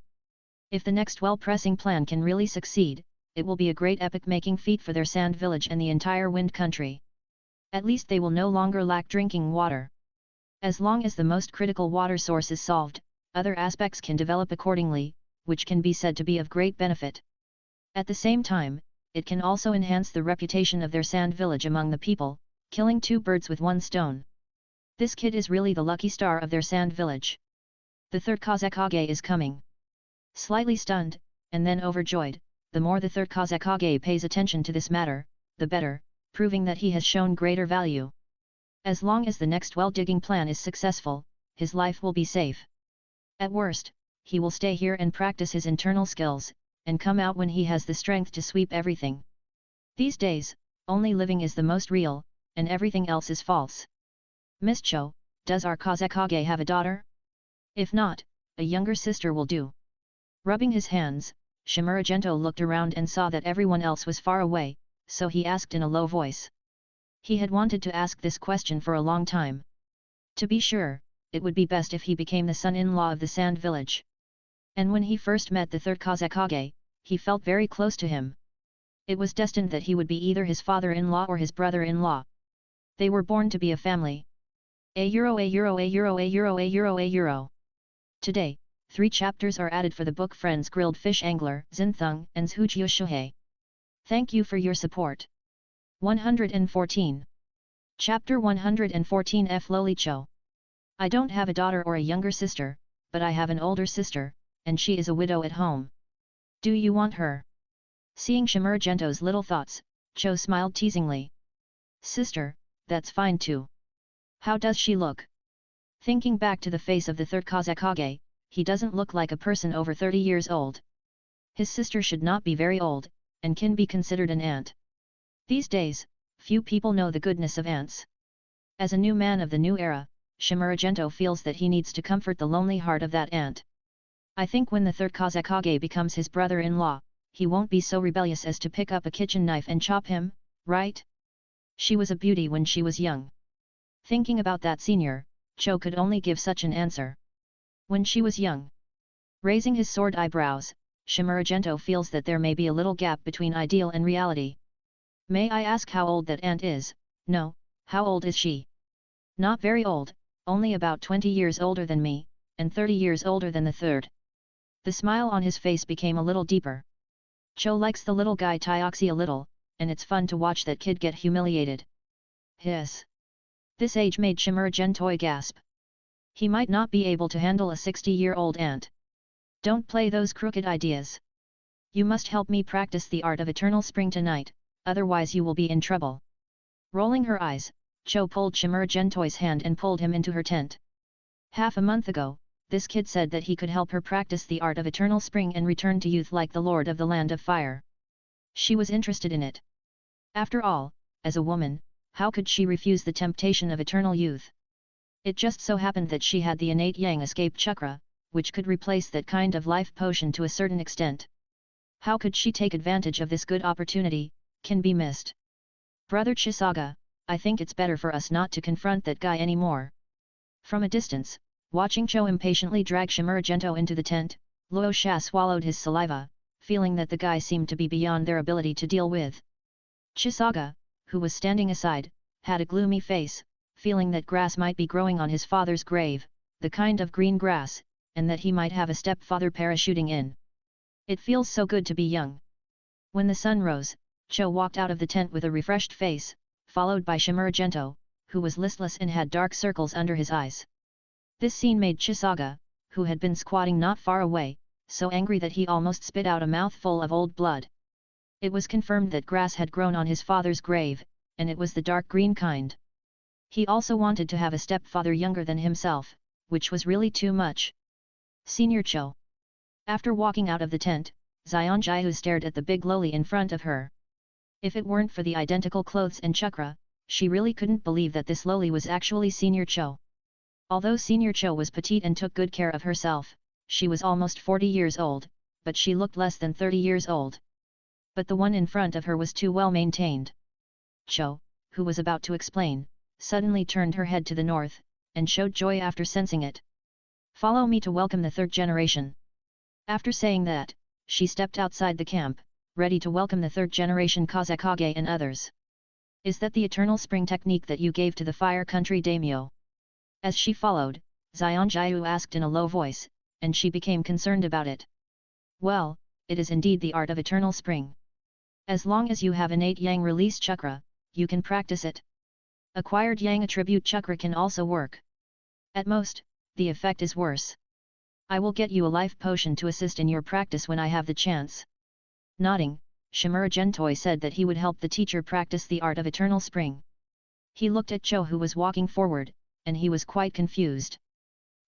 S1: If the next well-pressing plan can really succeed, it will be a great epic-making feat for their sand village and the entire wind country. At least they will no longer lack drinking water. As long as the most critical water source is solved, other aspects can develop accordingly, which can be said to be of great benefit. At the same time, it can also enhance the reputation of their sand village among the people, killing two birds with one stone. This kid is really the lucky star of their sand village. The third Kazekage is coming. Slightly stunned, and then overjoyed, the more the third Kazekage pays attention to this matter, the better, proving that he has shown greater value. As long as the next well-digging plan is successful, his life will be safe. At worst, he will stay here and practice his internal skills, and come out when he has the strength to sweep everything. These days, only living is the most real, and everything else is false. Miss Cho, does our Kazekage have a daughter? If not, a younger sister will do. Rubbing his hands, Shimura Gento looked around and saw that everyone else was far away, so he asked in a low voice. He had wanted to ask this question for a long time. To be sure, it would be best if he became the son-in-law of the Sand Village. And when he first met the third Kazekage, he felt very close to him. It was destined that he would be either his father-in-law or his brother-in-law. They were born to be a family. A euro. Today, 3 chapters are added for the book Friends Grilled Fish Angler, Zinthung and Zhujiu Shuhei. Thank you for your support. 114. Chapter 114 F. Lolicho. I don't have a daughter or a younger sister, but I have an older sister, and she is a widow at home. Do you want her? Seeing Shimura Gento's little thoughts, Cho smiled teasingly. Sister, that's fine too. How does she look? Thinking back to the face of the third Kazekage, he doesn't look like a person over 30 years old. His sister should not be very old, and can be considered an aunt. These days, few people know the goodness of aunts. As a new man of the new era, Shimura Gento feels that he needs to comfort the lonely heart of that aunt. I think when the third Kazekage becomes his brother-in-law, he won't be so rebellious as to pick up a kitchen knife and chop him, right? She was a beauty when she was young. Thinking about that senior, Cho could only give such an answer. When she was young. Raising his sword eyebrows, Shimura Gento feels that there may be a little gap between ideal and reality. May I ask how old that aunt is? No, how old is she? Not very old, only about 20 years older than me, and 30 years older than the third. The smile on his face became a little deeper. Cho likes the little guy Tioxi a little, and it's fun to watch that kid get humiliated. Hiss. This age made Shimura Gentoi gasp. He might not be able to handle a 60-year-old ant. Don't play those crooked ideas. You must help me practice the art of eternal spring tonight, otherwise you will be in trouble. Rolling her eyes, Cho pulled Shimura Gentoi's hand and pulled him into her tent. Half a month ago, this kid said that he could help her practice the art of eternal spring and return to youth like the Lord of the Land of Fire. She was interested in it. After all, as a woman, how could she refuse the temptation of eternal youth? It just so happened that she had the innate yang escape chakra, which could replace that kind of life potion to a certain extent. How could she take advantage of this good opportunity? Can be missed. Brother Chisaga, I think it's better for us not to confront that guy anymore. From a distance, watching Cho impatiently drag Shimura Gento into the tent, Luo Sha swallowed his saliva, feeling that the guy seemed to be beyond their ability to deal with. Chisaga, who was standing aside, had a gloomy face, feeling that grass might be growing on his father's grave, the kind of green grass, and that he might have a stepfather parachuting in. It feels so good to be young. When the sun rose, Cho walked out of the tent with a refreshed face, followed by Shimura Gento, who was listless and had dark circles under his eyes. This scene made Chisaga, who had been squatting not far away, so angry that he almost spit out a mouthful of old blood. It was confirmed that grass had grown on his father's grave, and it was the dark green kind. He also wanted to have a stepfather younger than himself, which was really too much. Senior Cho. After walking out of the tent, Xian Jiahu stared at the big loli in front of her. If it weren't for the identical clothes and chakra, she really couldn't believe that this loli was actually Senior Cho. Although Senior Cho was petite and took good care of herself, she was almost 40 years old, but she looked less than 30 years old. But the one in front of her was too well maintained. Cho, who was about to explain, suddenly turned her head to the north, and showed joy after sensing it. Follow me to welcome the third generation. After saying that, she stepped outside the camp, ready to welcome the third generation Kazekage and others. Is that the eternal spring technique that you gave to the fire country daimyo? As she followed, Xian Jiahu asked in a low voice, and she became concerned about it. Well, it is indeed the art of eternal spring. As long as you have innate yang release chakra, you can practice it. Acquired yang attribute chakra can also work. At most, the effect is worse. I will get you a life potion to assist in your practice when I have the chance. Nodding, Shimura Gentoi said that he would help the teacher practice the art of eternal spring. He looked at Cho, who was walking forward, and he was quite confused.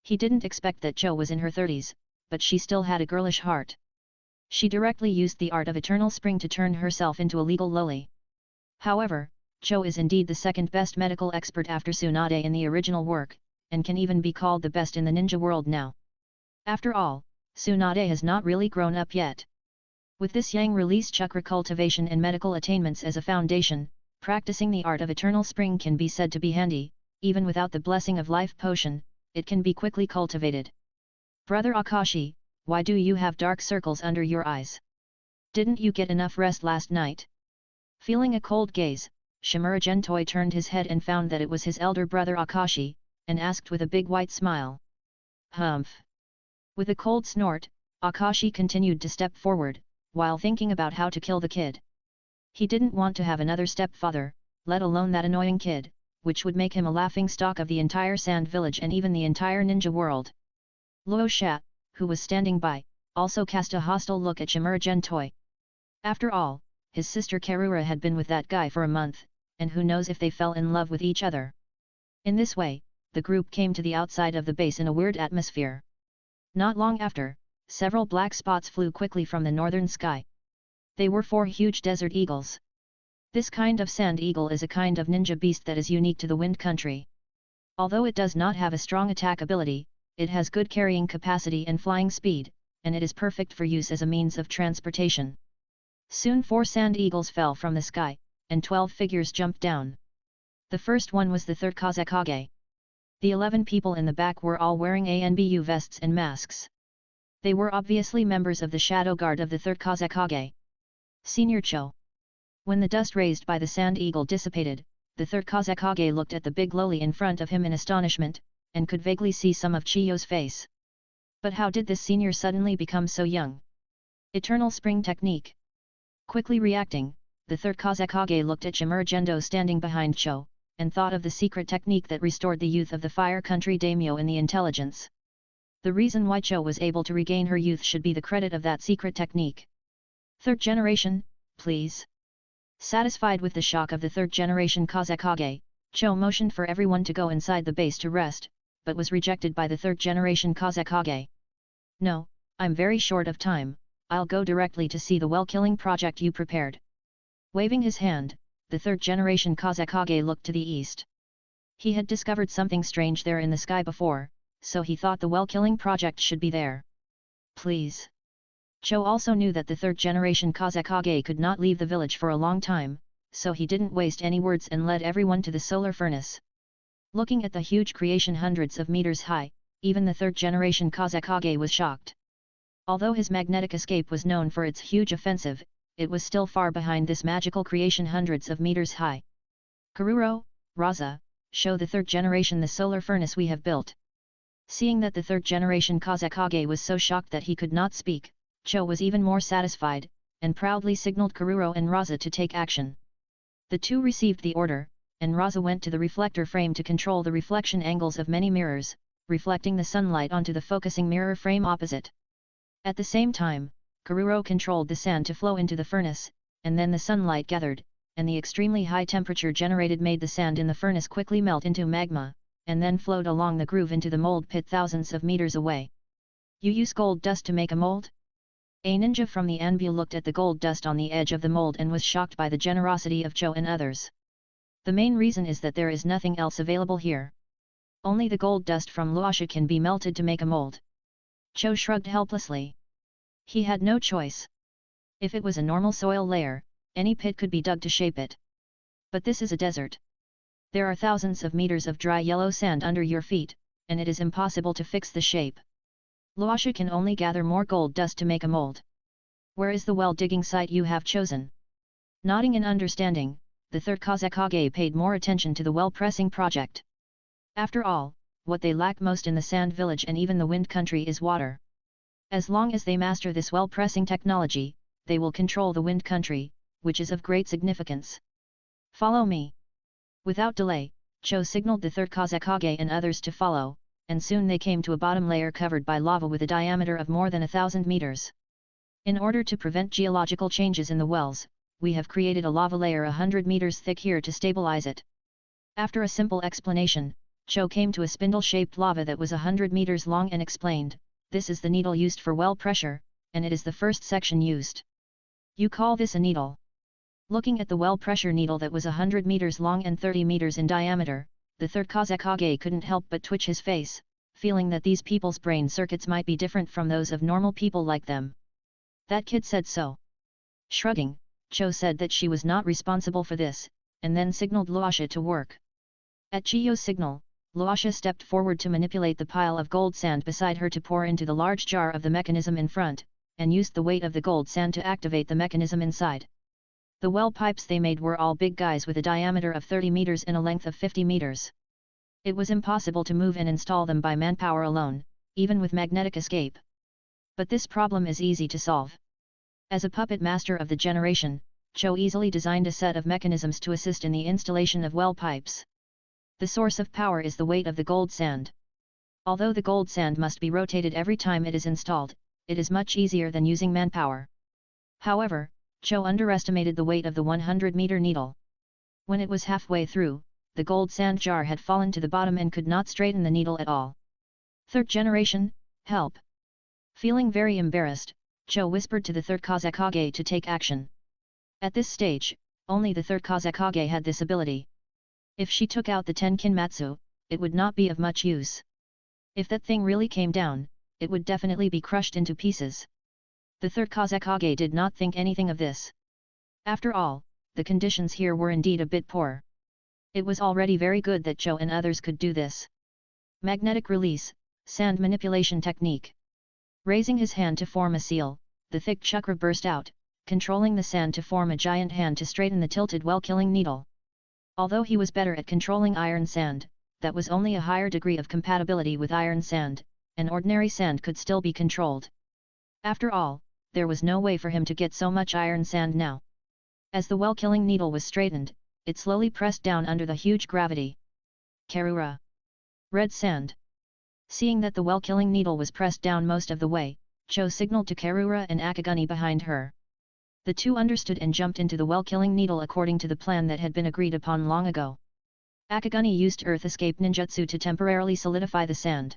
S1: He didn't expect that Cho was in her 30s, but she still had a girlish heart. She directly used the art of eternal spring to turn herself into a legal loli. However, Cho is indeed the second best medical expert after Tsunade in the original work, and can even be called the best in the ninja world now. After all, Tsunade has not really grown up yet. With this yang release chakra cultivation and medical attainments as a foundation, practicing the art of eternal spring can be said to be handy. Even without the blessing of life potion, it can be quickly cultivated. Brother Akashi, why do you have dark circles under your eyes? Didn't you get enough rest last night? Feeling a cold gaze, Shimura Gentoi turned his head and found that it was his elder brother Akashi, and asked with a big white smile. Humph! With a cold snort, Akashi continued to step forward, while thinking about how to kill the kid. He didn't want to have another stepfather, let alone that annoying kid, which would make him a laughingstock of the entire Sand Village and even the entire ninja world. Luo Sha, who was standing by, also cast a hostile look at Shimura Gentoi. After all, his sister Karura had been with that guy for a month, and who knows if they fell in love with each other. In this way, the group came to the outside of the base in a weird atmosphere. Not long after, several black spots flew quickly from the northern sky. They were 4 huge desert eagles. This kind of sand eagle is a kind of ninja beast that is unique to the wind country. Although it does not have a strong attack ability, it has good carrying capacity and flying speed, and it is perfect for use as a means of transportation. Soon 4 sand eagles fell from the sky, and 12 figures jumped down. The first one was the third Kazekage. The 11 people in the back were all wearing ANBU vests and masks. They were obviously members of the shadow guard of the third Kazekage. Senior Cho. When the dust raised by the sand eagle dissipated, the third Kazekage looked at the big loli in front of him in astonishment, and could vaguely see some of Chiyo's face. But how did this senior suddenly become so young? Eternal spring technique. Quickly reacting, the third Kazekage looked at Shimura Gento standing behind Cho, and thought of the secret technique that restored the youth of the Fire Country daimyo in the intelligence. The reason why Cho was able to regain her youth should be the credit of that secret technique. Third generation, please. Satisfied with the shock of the third generation Kazekage, Cho motioned for everyone to go inside the base to rest, but was rejected by the third generation Kazekage. No, I'm very short of time, I'll go directly to see the well-killing project you prepared. Waving his hand, the third generation Kazekage looked to the east. He had discovered something strange there in the sky before, so he thought the well-killing project should be there. Please. Cho also knew that the third generation Kazekage could not leave the village for a long time, so he didn't waste any words and led everyone to the solar furnace. Looking at the huge creation hundreds of meters high, even the third generation Kazekage was shocked. Although his magnetic escape was known for its huge offensive, it was still far behind this magical creation hundreds of meters high. Karuro, Raza, show the third generation the solar furnace we have built. Seeing that the third generation Kazekage was so shocked that he could not speak, Cho was even more satisfied, and proudly signaled Karuro and Raza to take action. The two received the order, and Raza went to the reflector frame to control the reflection angles of many mirrors, reflecting the sunlight onto the focusing mirror frame opposite. At the same time, Karuro controlled the sand to flow into the furnace, and then the sunlight gathered, and the extremely high temperature generated made the sand in the furnace quickly melt into magma, and then flowed along the groove into the mold pit thousands of meters away. You use gold dust to make a mold? A ninja from the anvil looked at the gold dust on the edge of the mold and was shocked by the generosity of Cho and others. The main reason is that there is nothing else available here. Only the gold dust from Luosha can be melted to make a mold. Cho shrugged helplessly. He had no choice. If it was a normal soil layer, any pit could be dug to shape it. But this is a desert. There are thousands of meters of dry yellow sand under your feet, and it is impossible to fix the shape. Luosha can only gather more gold dust to make a mold. Where is the well-digging site you have chosen? Nodding in understanding, the third Kazekage paid more attention to the well-pressing project. After all, what they lack most in the sand village and even the wind country is water. As long as they master this well-pressing technology, they will control the wind country, which is of great significance. Follow me. Without delay, Cho signaled the third Kazekage and others to follow, and soon they came to a bottom layer covered by lava with a diameter of more than 1,000 meters. In order to prevent geological changes in the wells, we have created a lava layer 100 meters thick here to stabilize it. After a simple explanation, Cho came to a spindle-shaped lava that was 100 meters long and explained, this is the needle used for well pressure, and it is the first section used. You call this a needle? Looking at the well pressure needle that was 100 meters long and 30 meters in diameter, the third Kazekage couldn't help but twitch his face, feeling that these people's brain circuits might be different from those of normal people like them. That kid said so. Shrugging, Cho said that she was not responsible for this, and then signaled Luosha to work. At Chiyo's signal, Luosha stepped forward to manipulate the pile of gold sand beside her to pour into the large jar of the mechanism in front, and used the weight of the gold sand to activate the mechanism inside. The well pipes they made were all big guys with a diameter of 30 meters and a length of 50 meters. It was impossible to move and install them by manpower alone, even with magnetic escape. But this problem is easy to solve. As a puppet master of the generation, Cho easily designed a set of mechanisms to assist in the installation of well pipes. The source of power is the weight of the gold sand. Although the gold sand must be rotated every time it is installed, it is much easier than using manpower. However, Cho underestimated the weight of the 100-meter needle. When it was halfway through, the gold sand jar had fallen to the bottom and could not straighten the needle at all. Third generation, help! Feeling very embarrassed, Cho whispered to the third Kazekage to take action. At this stage, only the third Kazekage had this ability. If she took out the Tenkinmatsu, it would not be of much use. If that thing really came down, it would definitely be crushed into pieces. The third Kazekage did not think anything of this. After all, the conditions here were indeed a bit poor. It was already very good that Cho and others could do this. Magnetic release, sand manipulation technique. Raising his hand to form a seal, the thick chakra burst out, controlling the sand to form a giant hand to straighten the tilted well-killing needle. Although he was better at controlling iron sand, that was only a higher degree of compatibility with iron sand, and ordinary sand could still be controlled. After all, there was no way for him to get so much iron sand now. As the well-killing needle was straightened, it slowly pressed down under the huge gravity. Karura. Red sand. Seeing that the well-killing needle was pressed down most of the way, Cho signaled to Karura and Akaguni behind her. The two understood and jumped into the well-killing needle according to the plan that had been agreed upon long ago. Akaguni used Earth Escape ninjutsu to temporarily solidify the sand.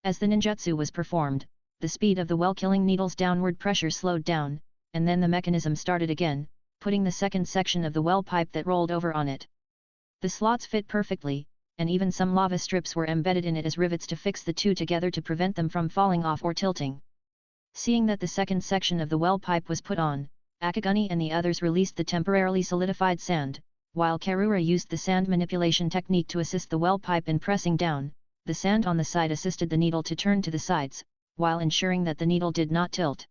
S1: As the ninjutsu was performed, the speed of the well-killing needle's downward pressure slowed down, and then the mechanism started again, putting the second section of the well pipe that rolled over on it. The slots fit perfectly, and even some lava strips were embedded in it as rivets to fix the two together to prevent them from falling off or tilting. Seeing that the second section of the well pipe was put on, Akaguni and the others released the temporarily solidified sand, while Karura used the sand manipulation technique to assist the well pipe in pressing down. The sand on the side assisted the needle to turn to the sides, while ensuring that the needle did not tilt.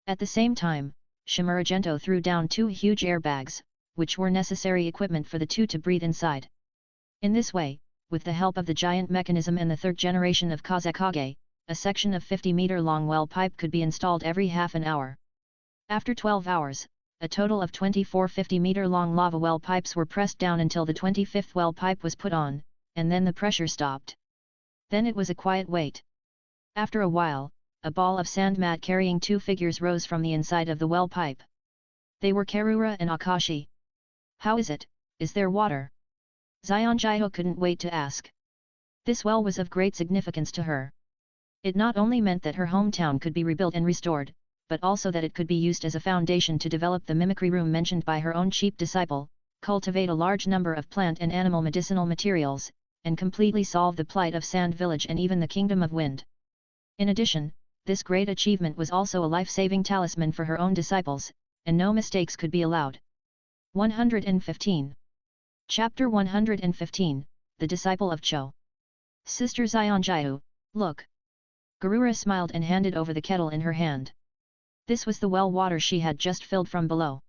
S1: At the same time, Shimuragento threw down 2 huge airbags, which were necessary equipment for the two to breathe inside. In this way, with the help of the giant mechanism and the third generation of Kazekage, a section of 50-meter-long well pipe could be installed every half an hour. After 12 hours, a total of 24 50-meter-long lava well pipes were pressed down until the 25th well pipe was put on, and then the pressure stopped. Then it was a quiet wait. After a while, a ball of sand mat carrying 2 figures rose from the inside of the well pipe. They were Karura and Akashi. "How is it? Is there water?" Zionjaiho couldn't wait to ask. This well was of great significance to her. It not only meant that her hometown could be rebuilt and restored, but also that it could be used as a foundation to develop the mimicry room mentioned by her own chief disciple, cultivate a large number of plant and animal medicinal materials, and completely solve the plight of Sand Village and even the Kingdom of Wind. In addition, this great achievement was also a life-saving talisman for her own disciples, and no mistakes could be allowed. 115. Chapter 115, The Disciple of Cho. "Sister Zionjaiho, look." Karura smiled and handed over the kettle in her hand. This was the well water she had just filled from below.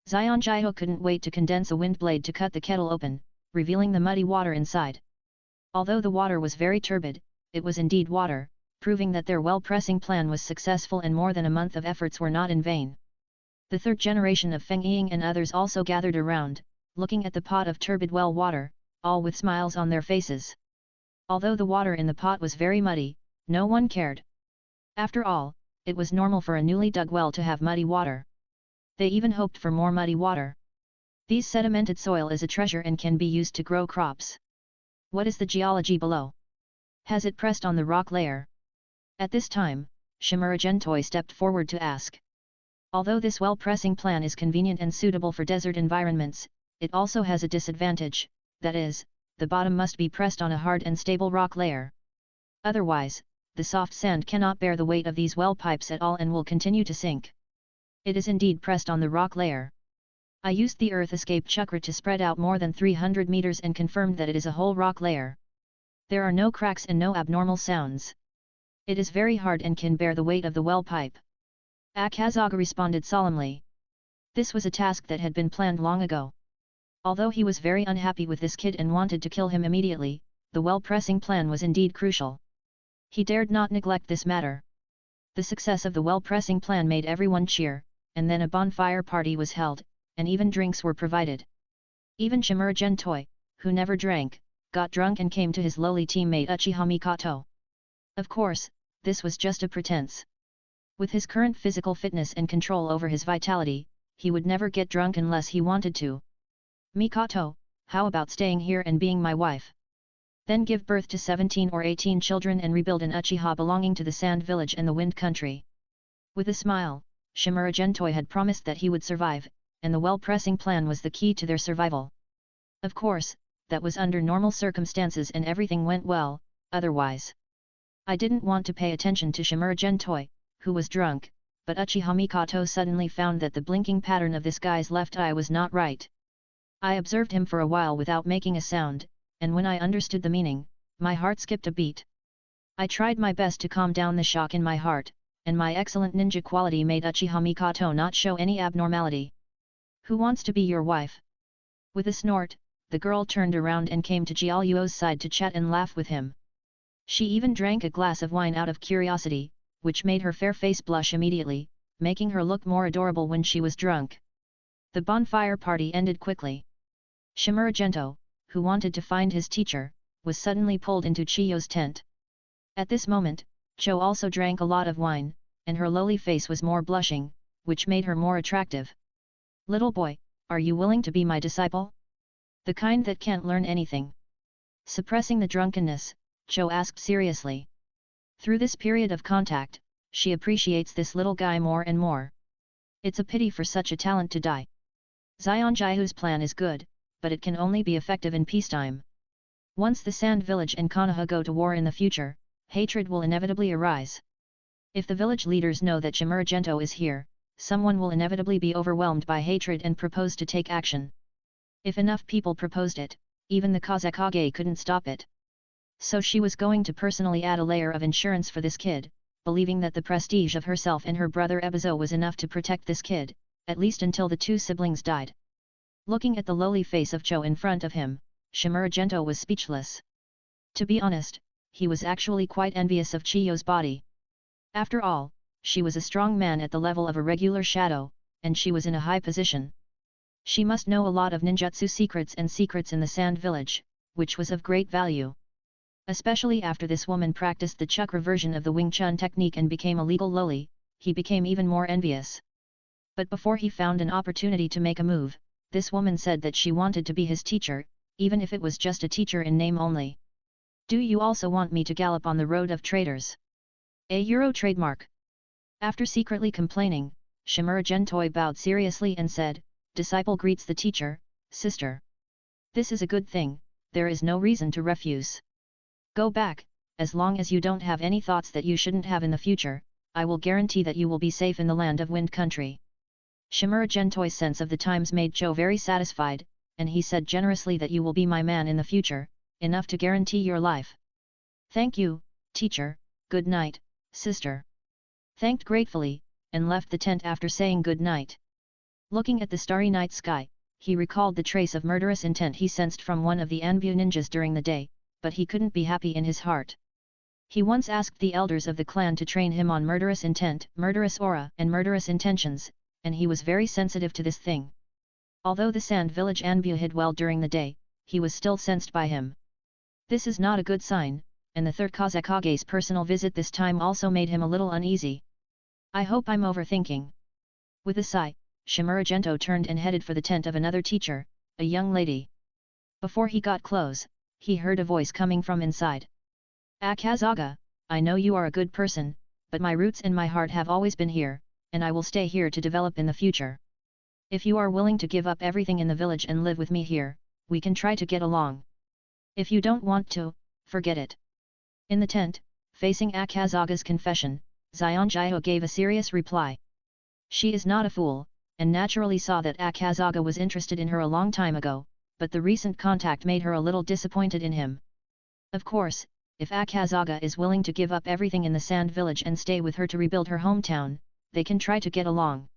S1: Zionjaiho couldn't wait to condense a wind blade to cut the kettle open, revealing the muddy water inside. Although the water was very turbid, it was indeed water, proving that their well-pressing plan was successful and more than a month of efforts were not in vain. The third generation of Feng Ying and others also gathered around, looking at the pot of turbid well water, all with smiles on their faces. Although the water in the pot was very muddy, no one cared. After all, it was normal for a newly dug well to have muddy water. They even hoped for more muddy water. These sedimented soil is a treasure and can be used to grow crops. What is the geology below? Has it pressed on the rock layer? At this time, Shimuragentoi stepped forward to ask. Although this well-pressing plan is convenient and suitable for desert environments, it also has a disadvantage, that is, the bottom must be pressed on a hard and stable rock layer. Otherwise, the soft sand cannot bear the weight of these well pipes at all and will continue to sink. It is indeed pressed on the rock layer. I used the Earth Escape Chakra to spread out more than 300 meters and confirmed that it is a whole rock layer. There are no cracks and no abnormal sounds. It is very hard and can bear the weight of the well pipe. Akazaga responded solemnly. This was a task that had been planned long ago. Although he was very unhappy with this kid and wanted to kill him immediately, the well-pressing plan was indeed crucial. He dared not neglect this matter. The success of the well-pressing plan made everyone cheer, and then a bonfire party was held, and even drinks were provided. Even Shimuragentoi, who never drank, got drunk and came to his lowly teammate Uchiha Mikoto. Of course, this was just a pretense. With his current physical fitness and control over his vitality, he would never get drunk unless he wanted to. "Mikoto, how about staying here and being my wife? Then give birth to 17 or 18 children and rebuild an Uchiha belonging to the Sand Village and the Wind Country." With a smile, Shimuragentoi had promised that he would survive, and the well-pressing plan was the key to their survival. Of course, that was under normal circumstances and everything went well, otherwise. I didn't want to pay attention to Shimuragentoi, who was drunk, but Uchiha Mikoto suddenly found that the blinking pattern of this guy's left eye was not right. I observed him for a while without making a sound, and when I understood the meaning, my heart skipped a beat. I tried my best to calm down the shock in my heart, and my excellent ninja quality made Uchiha Mikoto not show any abnormality. "Who wants to be your wife?" With a snort, the girl turned around and came to Jiaoyuo's side to chat and laugh with him. She even drank a glass of wine out of curiosity, which made her fair face blush immediately, making her look more adorable when she was drunk. The bonfire party ended quickly. Shimura Gento, who wanted to find his teacher, was suddenly pulled into Chiyo's tent. At this moment, Cho also drank a lot of wine, and her lowly face was more blushing, which made her more attractive. "Little boy, are you willing to be my disciple? The kind that can't learn anything?" Suppressing the drunkenness, Cho asked seriously. Through this period of contact, she appreciates this little guy more and more. It's a pity for such a talent to die. Xian Jiahu's plan is good, but it can only be effective in peacetime. Once the Sand Village and Konoha go to war in the future, hatred will inevitably arise. If the village leaders know that Shimura Gento is here, someone will inevitably be overwhelmed by hatred and propose to take action. If enough people proposed it, even the Kazekage couldn't stop it. So she was going to personally add a layer of insurance for this kid, believing that the prestige of herself and her brother Ebizo was enough to protect this kid, at least until the two siblings died. Looking at the lowly face of Cho in front of him, Shimura Gento was speechless. To be honest, he was actually quite envious of Chiyo's body. After all, she was a strong man at the level of a regular shadow, and she was in a high position. She must know a lot of ninjutsu secrets and secrets in the Sand Village, which was of great value. Especially after this woman practiced the chakra version of the Wing Chun technique and became a legal loli, he became even more envious. But before he found an opportunity to make a move, this woman said that she wanted to be his teacher, even if it was just a teacher in name only. "Do you also want me to gallop on the road of traitors? A Euro trademark?" After secretly complaining, Shimura Gentoi bowed seriously and said, "Disciple greets the teacher, sister. This is a good thing, there is no reason to refuse. Go back, as long as you don't have any thoughts that you shouldn't have in the future, I will guarantee that you will be safe in the land of Wind Country." Shimura Gentoi's sense of the times made Cho very satisfied, and he said generously that "you will be my man in the future, enough to guarantee your life." "Thank you, teacher, good night, sister." Thanked gratefully, and left the tent after saying good night. Looking at the starry night sky, he recalled the trace of murderous intent he sensed from one of the Anbu ninjas during the day, but he couldn't be happy in his heart. He once asked the elders of the clan to train him on murderous intent, murderous aura, and murderous intentions, and he was very sensitive to this thing. Although the Sand Village Anbu hid well during the day, he was still sensed by him. This is not a good sign, and the third Kazekage's personal visit this time also made him a little uneasy. "I hope I'm overthinking." With a sigh, Shimura Gento turned and headed for the tent of another teacher, a young lady. Before he got close, he heard a voice coming from inside. "Akazaga, I know you are a good person, but my roots and my heart have always been here, and I will stay here to develop in the future. If you are willing to give up everything in the village and live with me here, we can try to get along. If you don't want to, forget it." In the tent, facing Akazaga's confession, Xian Jiahu gave a serious reply. She is not a fool, and naturally saw that Akazaga was interested in her a long time ago, but the recent contact made her a little disappointed in him. Of course, if Akazaga is willing to give up everything in the Sand Village and stay with her to rebuild her hometown, they can try to get along.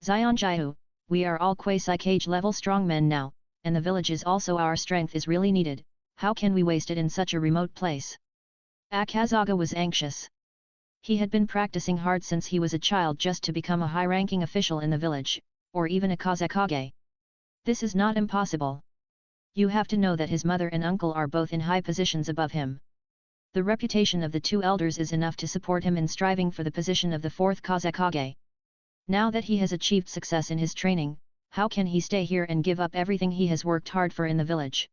S1: "Xian Jiahu, we are all Quasi-Cage level strongmen now, and the village is also our strength is really needed, how can we waste it in such a remote place?" Akazaga was anxious. He had been practicing hard since he was a child just to become a high-ranking official in the village, or even a Kazekage. This is not impossible. You have to know that his mother and uncle are both in high positions above him. The reputation of the two elders is enough to support him in striving for the position of the fourth Kazekage. Now that he has achieved success in his training, how can he stay here and give up everything he has worked hard for in the village?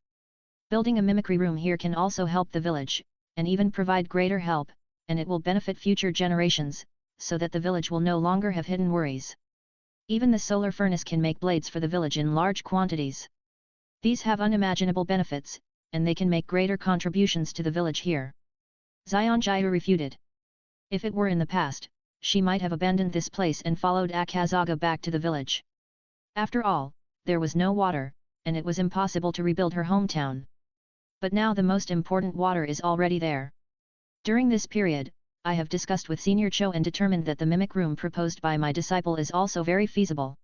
S1: Building a mimicry room here can also help the village, and even provide greater help, and it will benefit future generations, so that the village will no longer have hidden worries. Even the solar furnace can make blades for the village in large quantities. These have unimaginable benefits, and they can make greater contributions to the village here. Xian Jiahu refuted. If it were in the past, she might have abandoned this place and followed Akazaga back to the village. After all, there was no water, and it was impossible to rebuild her hometown. But now the most important water is already there. During this period, I have discussed with Senior Cho and determined that the mimic room proposed by my disciple is also very feasible.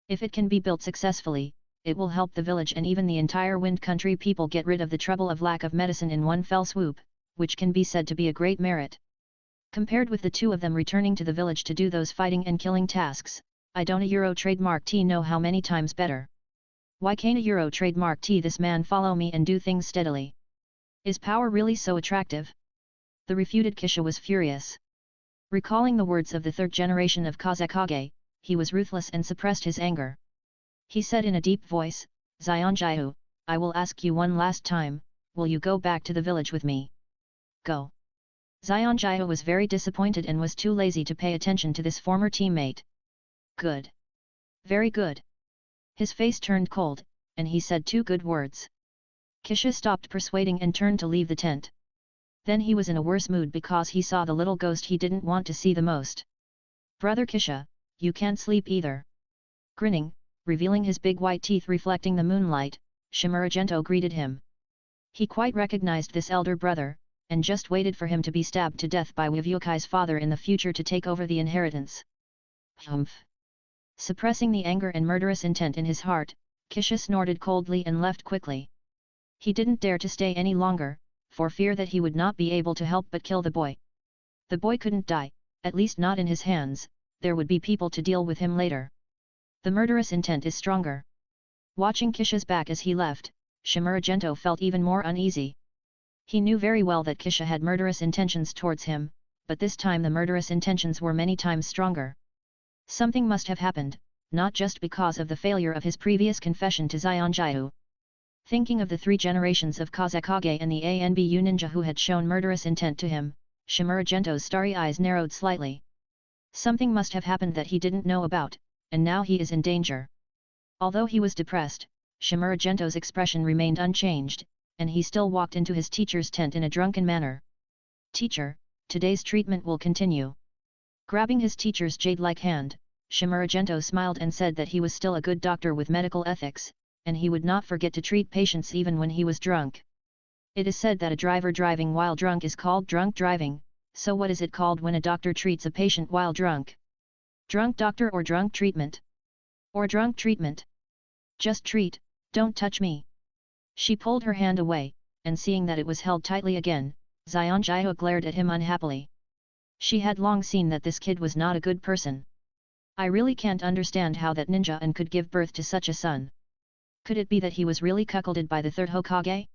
S1: If it can be built successfully, it will help the village and even the entire Wind Country people get rid of the trouble of lack of medicine in one fell swoop, which can be said to be a great merit. Compared with the two of them returning to the village to do those fighting and killing tasks, I don't a Euro trademark T know how many times better. Why can't a Euro trademark this man follow me and do things steadily? Is power really so attractive? The refuted Kisha was furious. Recalling the words of the third generation of Kazekage, he was ruthless and suppressed his anger. He said in a deep voice, Zionjiu, I will ask you one last time, will you go back to the village with me? Go. Zionjiu was very disappointed and was too lazy to pay attention to this former teammate. Good. Very good. His face turned cold, and he said two good words. Kisha stopped persuading and turned to leave the tent. Then he was in a worse mood because he saw the little ghost he didn't want to see the most. Brother Kisha, you can't sleep either. Grinning, revealing his big white teeth reflecting the moonlight, Shimuragento greeted him. He quite recognized this elder brother, and just waited for him to be stabbed to death by Wavyukai's father in the future to take over the inheritance. Humph! Suppressing the anger and murderous intent in his heart, Kisha snorted coldly and left quickly. He didn't dare to stay any longer, for fear that he would not be able to help but kill the boy. The boy couldn't die, at least not in his hands, there would be people to deal with him later. The murderous intent is stronger. Watching Kisha's back as he left, Shimuragento felt even more uneasy. He knew very well that Kisha had murderous intentions towards him, but this time the murderous intentions were many times stronger. Something must have happened, not just because of the failure of his previous confession to Zionjiu. Thinking of the 3 generations of Kazekage and the ANBU ninja who had shown murderous intent to him, Shimuragento's starry eyes narrowed slightly. Something must have happened that he didn't know about, and now he is in danger. Although he was depressed, Shimuragento's expression remained unchanged, and he still walked into his teacher's tent in a drunken manner. Teacher, today's treatment will continue. Grabbing his teacher's jade-like hand, Shimuragento smiled and said that he was still a good doctor with medical ethics, and he would not forget to treat patients even when he was drunk. It is said that a driver driving while drunk is called drunk driving, so what is it called when a doctor treats a patient while drunk? Drunk doctor or drunk treatment? Or drunk treatment? Just treat, don't touch me. She pulled her hand away, and seeing that it was held tightly again, Zionjiu glared at him unhappily. She had long seen that this kid was not a good person. I really can't understand how that ninja and could give birth to such a son. Could it be that he was really cuckolded by the third Hokage?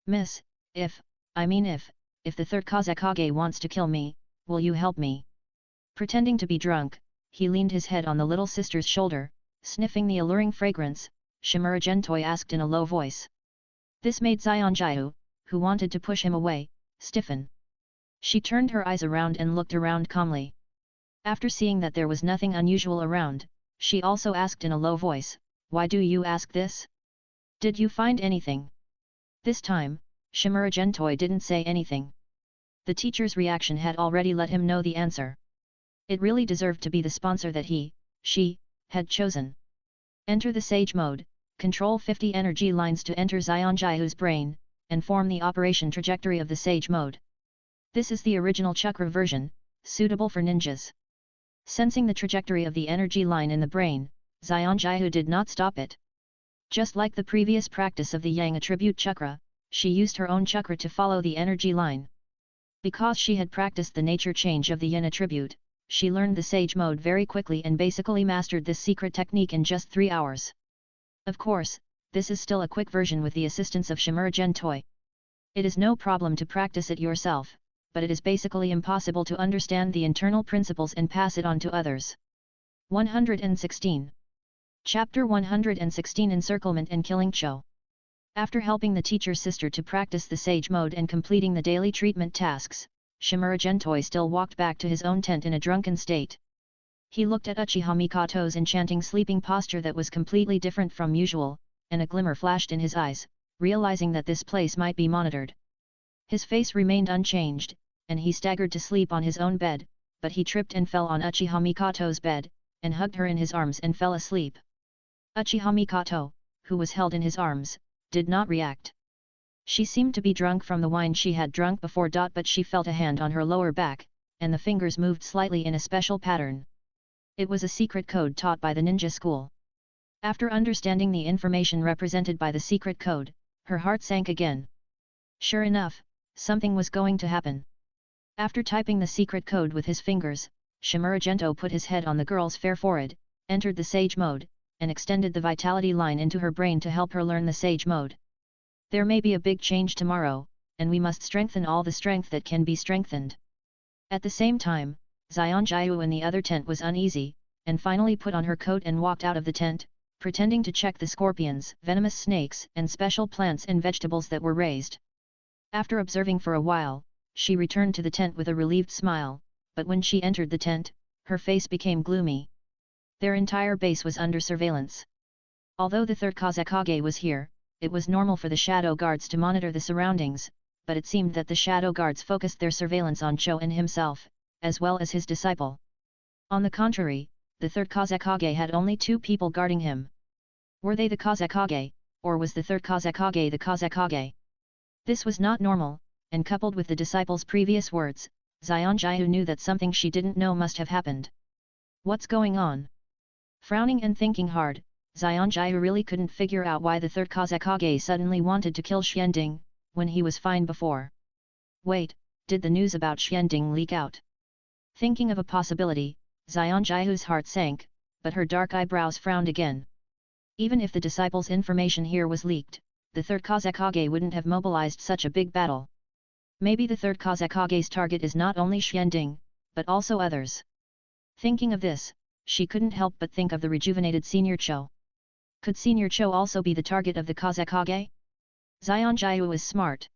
S1: Miss, if the third Kazekage wants to kill me, will you help me? Pretending to be drunk, he leaned his head on the little sister's shoulder, sniffing the alluring fragrance, Shimuragento asked in a low voice. This made Zionjiu, who wanted to push him away, stiffen. She turned her eyes around and looked around calmly. After seeing that there was nothing unusual around, she also asked in a low voice, why do you ask this? Did you find anything? This time, Shimuragento didn't say anything. The teacher's reaction had already let him know the answer. It really deserved to be the sponsor that she, had chosen. Enter the Sage mode, control 50 energy lines to enter Zionjiu's brain, and form the operation trajectory of the Sage mode. This is the original Chakra version, suitable for ninjas. Sensing the trajectory of the energy line in the brain, Zionjiu did not stop it. Just like the previous practice of the Yang attribute Chakra, she used her own Chakra to follow the energy line. Because she had practiced the nature change of the Yin attribute, she learned the Sage mode very quickly and basically mastered this secret technique in just 3 hours. Of course, this is still a quick version with the assistance of Shimuragento. It is no problem to practice it yourself, but it is basically impossible to understand the internal principles and pass it on to others. 116. Chapter 116 Encirclement and Killing Cho. After helping the teacher's sister to practice the Sage mode and completing the daily treatment tasks, Shimuragento still walked back to his own tent in a drunken state. He looked at Uchiha Mikoto's enchanting sleeping posture that was completely different from usual, and a glimmer flashed in his eyes, realizing that this place might be monitored. His face remained unchanged, and he staggered to sleep on his own bed, but he tripped and fell on Uchiha Mikoto's bed, and hugged her in his arms and fell asleep. Uchiha Mikoto, who was held in his arms, did not react. She seemed to be drunk from the wine she had drunk before. But she felt a hand on her lower back, and the fingers moved slightly in a special pattern. It was a secret code taught by the ninja school. After understanding the information represented by the secret code, her heart sank again. Sure enough, something was going to happen. After typing the secret code with his fingers, Shimuragento put his head on the girl's fair forehead, entered the Sage mode, and extended the vitality line into her brain to help her learn the Sage mode. There may be a big change tomorrow, and we must strengthen all the strength that can be strengthened. At the same time, Xianjiu in the other tent was uneasy, and finally put on her coat and walked out of the tent, pretending to check the scorpions, venomous snakes, and special plants and vegetables that were raised. After observing for a while, she returned to the tent with a relieved smile, but when she entered the tent, her face became gloomy. Their entire base was under surveillance. Although the third Kazekage was here, it was normal for the shadow guards to monitor the surroundings, but it seemed that the shadow guards focused their surveillance on Cho and himself, as well as his disciple. On the contrary, the third Kazekage had only 2 people guarding him. Were they the Kazekage, or was the third Kazekage the Kazekage? This was not normal, and coupled with the disciple's previous words, Xianjiu knew that something she didn't know must have happened. What's going on? Frowning and thinking hard, Xianjiu really couldn't figure out why the third Kazekage suddenly wanted to kill Xianding, when he was fine before. Wait, did the news about Xianding leak out? Thinking of a possibility, Xianjiu's heart sank, but her dark eyebrows frowned again. Even if the disciple's information here was leaked, the third Kazekage wouldn't have mobilized such a big battle. Maybe the third Kazekage's target is not only Xianding, but also others. Thinking of this, she couldn't help but think of the rejuvenated Senior Cho. Could Senior Cho also be the target of the Kazekage? Xianjiu is smart.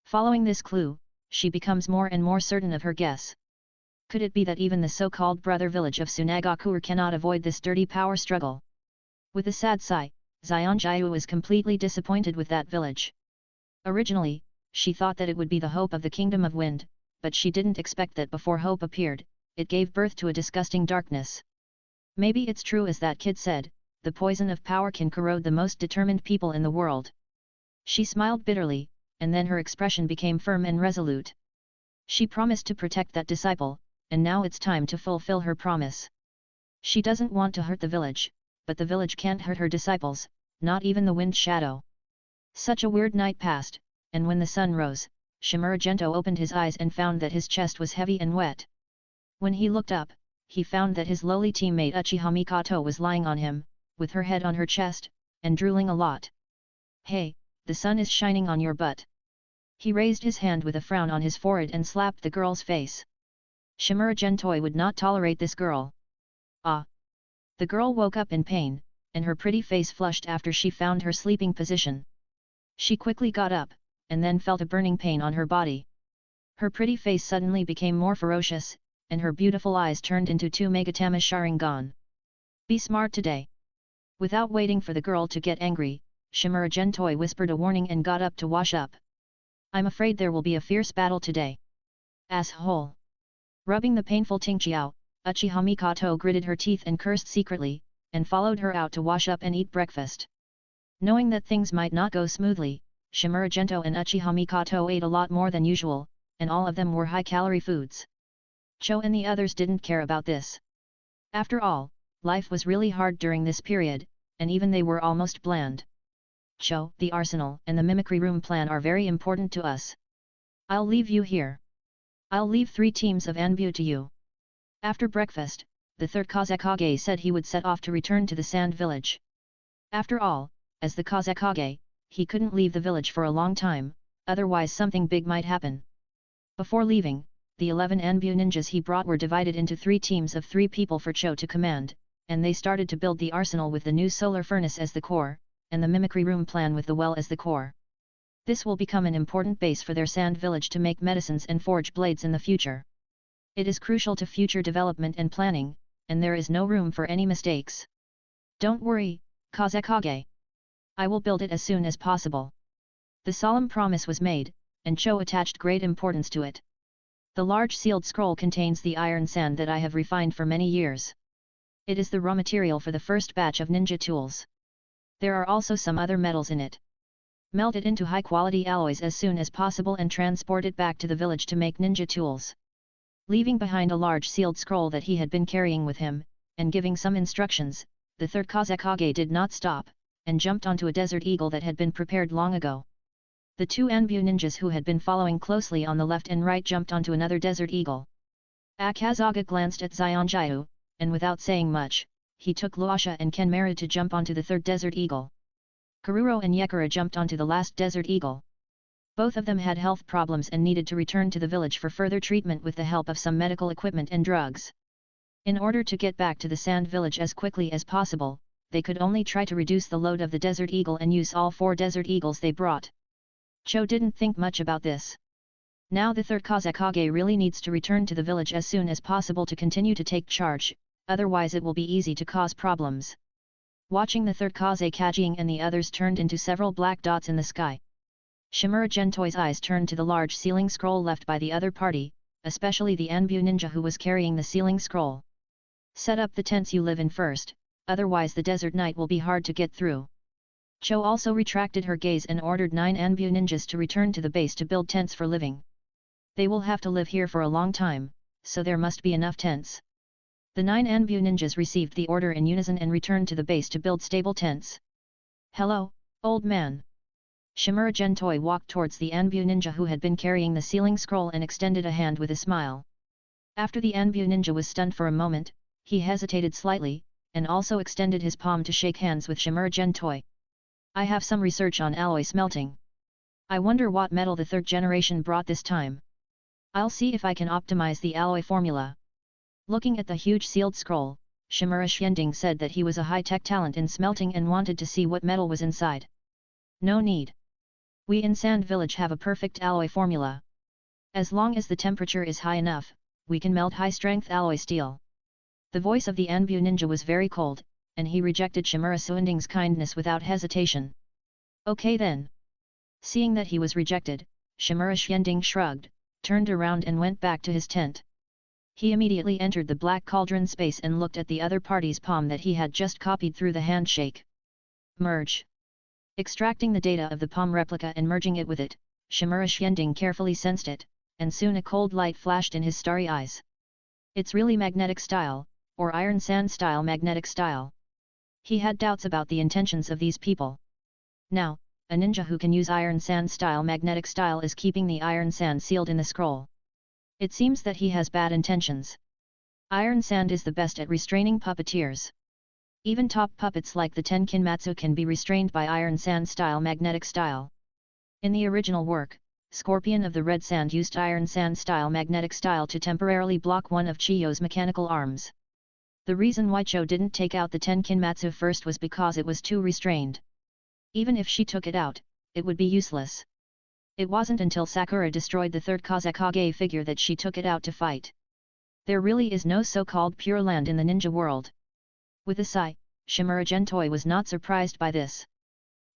S1: Following this clue, she becomes more and more certain of her guess. Could it be that even the so-called brother village of Tsunagakure cannot avoid this dirty power struggle? With a sad sigh, Xianjiu is completely disappointed with that village. Originally, she thought that it would be the hope of the Kingdom of Wind, but she didn't expect that before hope appeared, it gave birth to a disgusting darkness. Maybe it's true as that kid said, the poison of power can corrode the most determined people in the world. She smiled bitterly, and then her expression became firm and resolute. She promised to protect that disciple, and now it's time to fulfill her promise. She doesn't want to hurt the village, but the village can't hurt her disciples, not even the wind shadow. Such a weird night passed, and when the sun rose, Shimuragento opened his eyes and found that his chest was heavy and wet. When he looked up, he found that his lowly teammate Uchiha Mikoto was lying on him, with her head on her chest, and drooling a lot. "Hey, the sun is shining on your butt." He raised his hand with a frown on his forehead and slapped the girl's face. Shimuragento would not tolerate this girl. Ah! The girl woke up in pain, and her pretty face flushed after she found her sleeping position. She quickly got up, and then felt a burning pain on her body. Her pretty face suddenly became more ferocious, and her beautiful eyes turned into 2 Megatama Sharingan. "Be smart today." Without waiting for the girl to get angry, Shimuragento whispered a warning and got up to wash up. "I'm afraid there will be a fierce battle today." "Asshole!" Rubbing the painful Tingqiao, Uchiha Mikoto gritted her teeth and cursed secretly, and followed her out to wash up and eat breakfast. Knowing that things might not go smoothly, Shimuragento and Uchiha Mikoto ate a lot more than usual, and all of them were high-calorie foods. Cho and the others didn't care about this. After all, life was really hard during this period, and even they were almost bland. "Cho, the arsenal and the mimicry room plan are very important to us. I'll leave you here. I'll leave 3 teams of Anbu to you." After breakfast, the third Kazekage said he would set off to return to the Sand Village. After all, as the Kazekage, he couldn't leave the village for a long time, otherwise something big might happen. Before leaving, the 11 Anbu ninjas he brought were divided into 3 teams of 3 people for Cho to command, and they started to build the arsenal with the new solar furnace as the core, and the mimicry room plan with the well as the core. This will become an important base for their Sand Village to make medicines and forge blades in the future. It is crucial to future development and planning, and there is no room for any mistakes. "Don't worry, Kazekage. I will build it as soon as possible." The solemn promise was made, and Cho attached great importance to it. "The large sealed scroll contains the iron sand that I have refined for many years. It is the raw material for the first batch of ninja tools. There are also some other metals in it. Melt it into high-quality alloys as soon as possible and transport it back to the village to make ninja tools." Leaving behind a large sealed scroll that he had been carrying with him, and giving some instructions, the third Kazekage did not stop, and jumped onto a desert eagle that had been prepared long ago. The 2 Anbu ninjas who had been following closely on the left and right jumped onto another desert eagle. Akazaga glanced at Xianjiu, and without saying much, he took Luasha and Kenmaru to jump onto the third Desert Eagle. Karuro and Yekara jumped onto the last Desert Eagle. Both of them had health problems and needed to return to the village for further treatment with the help of some medical equipment and drugs. In order to get back to the Sand Village as quickly as possible, they could only try to reduce the load of the Desert Eagle and use all 4 Desert Eagles they brought. Cho didn't think much about this. Now the third Kazekage really needs to return to the village as soon as possible to continue to take charge, otherwise it will be easy to cause problems. Watching the third Kazekage and the others turned into several black dots in the sky. Shimura Gentoi's eyes turned to the large sealing scroll left by the other party, especially the Anbu ninja who was carrying the sealing scroll. Set up the tents you live in first, otherwise the desert night will be hard to get through. Cho also retracted her gaze and ordered 9 Anbu ninjas to return to the base to build tents for living. They will have to live here for a long time, so there must be enough tents. The 9 Anbu ninjas received the order in unison and returned to the base to build stable tents. "Hello, old man." Shimura Gentoi walked towards the Anbu ninja who had been carrying the sealing scroll and extended a hand with a smile. After the Anbu ninja was stunned for a moment, he hesitated slightly, and also extended his palm to shake hands with Shimura Gentoi. "I have some research on alloy smelting. I wonder what metal the third generation brought this time. I'll see if I can optimize the alloy formula." Looking at the huge sealed scroll, Shimura Xianding said that he was a high-tech talent in smelting and wanted to see what metal was inside. "No need. We in Sand Village have a perfect alloy formula. As long as the temperature is high enough, we can melt high-strength alloy steel." The voice of the Anbu ninja was very cold, and he rejected Shimura Xianding's kindness without hesitation. "Okay then." Seeing that he was rejected, Shimura Xianding shrugged, turned around and went back to his tent. He immediately entered the black cauldron space and looked at the other party's palm that he had just copied through the handshake. Merge. Extracting the data of the palm replica and merging it with it, Shimura Xianding carefully sensed it, and soon a cold light flashed in his starry eyes. "It's really magnetic style, or iron sand style magnetic style." He had doubts about the intentions of these people. Now, a ninja who can use iron sand style magnetic style is keeping the iron sand sealed in the scroll. It seems that he has bad intentions. Iron sand is the best at restraining puppeteers. Even top puppets like the Tenkinmatsu can be restrained by iron sand style magnetic style. In the original work, Scorpion of the Red Sand used iron sand style magnetic style to temporarily block one of Chiyo's mechanical arms. The reason why Cho didn't take out the Tenkinmatsu first was because it was too restrained. Even if she took it out, it would be useless. It wasn't until Sakura destroyed the third Kazekage figure that she took it out to fight. There really is no so-called Pure Land in the ninja world. With a sigh, Shimura Gentoi was not surprised by this.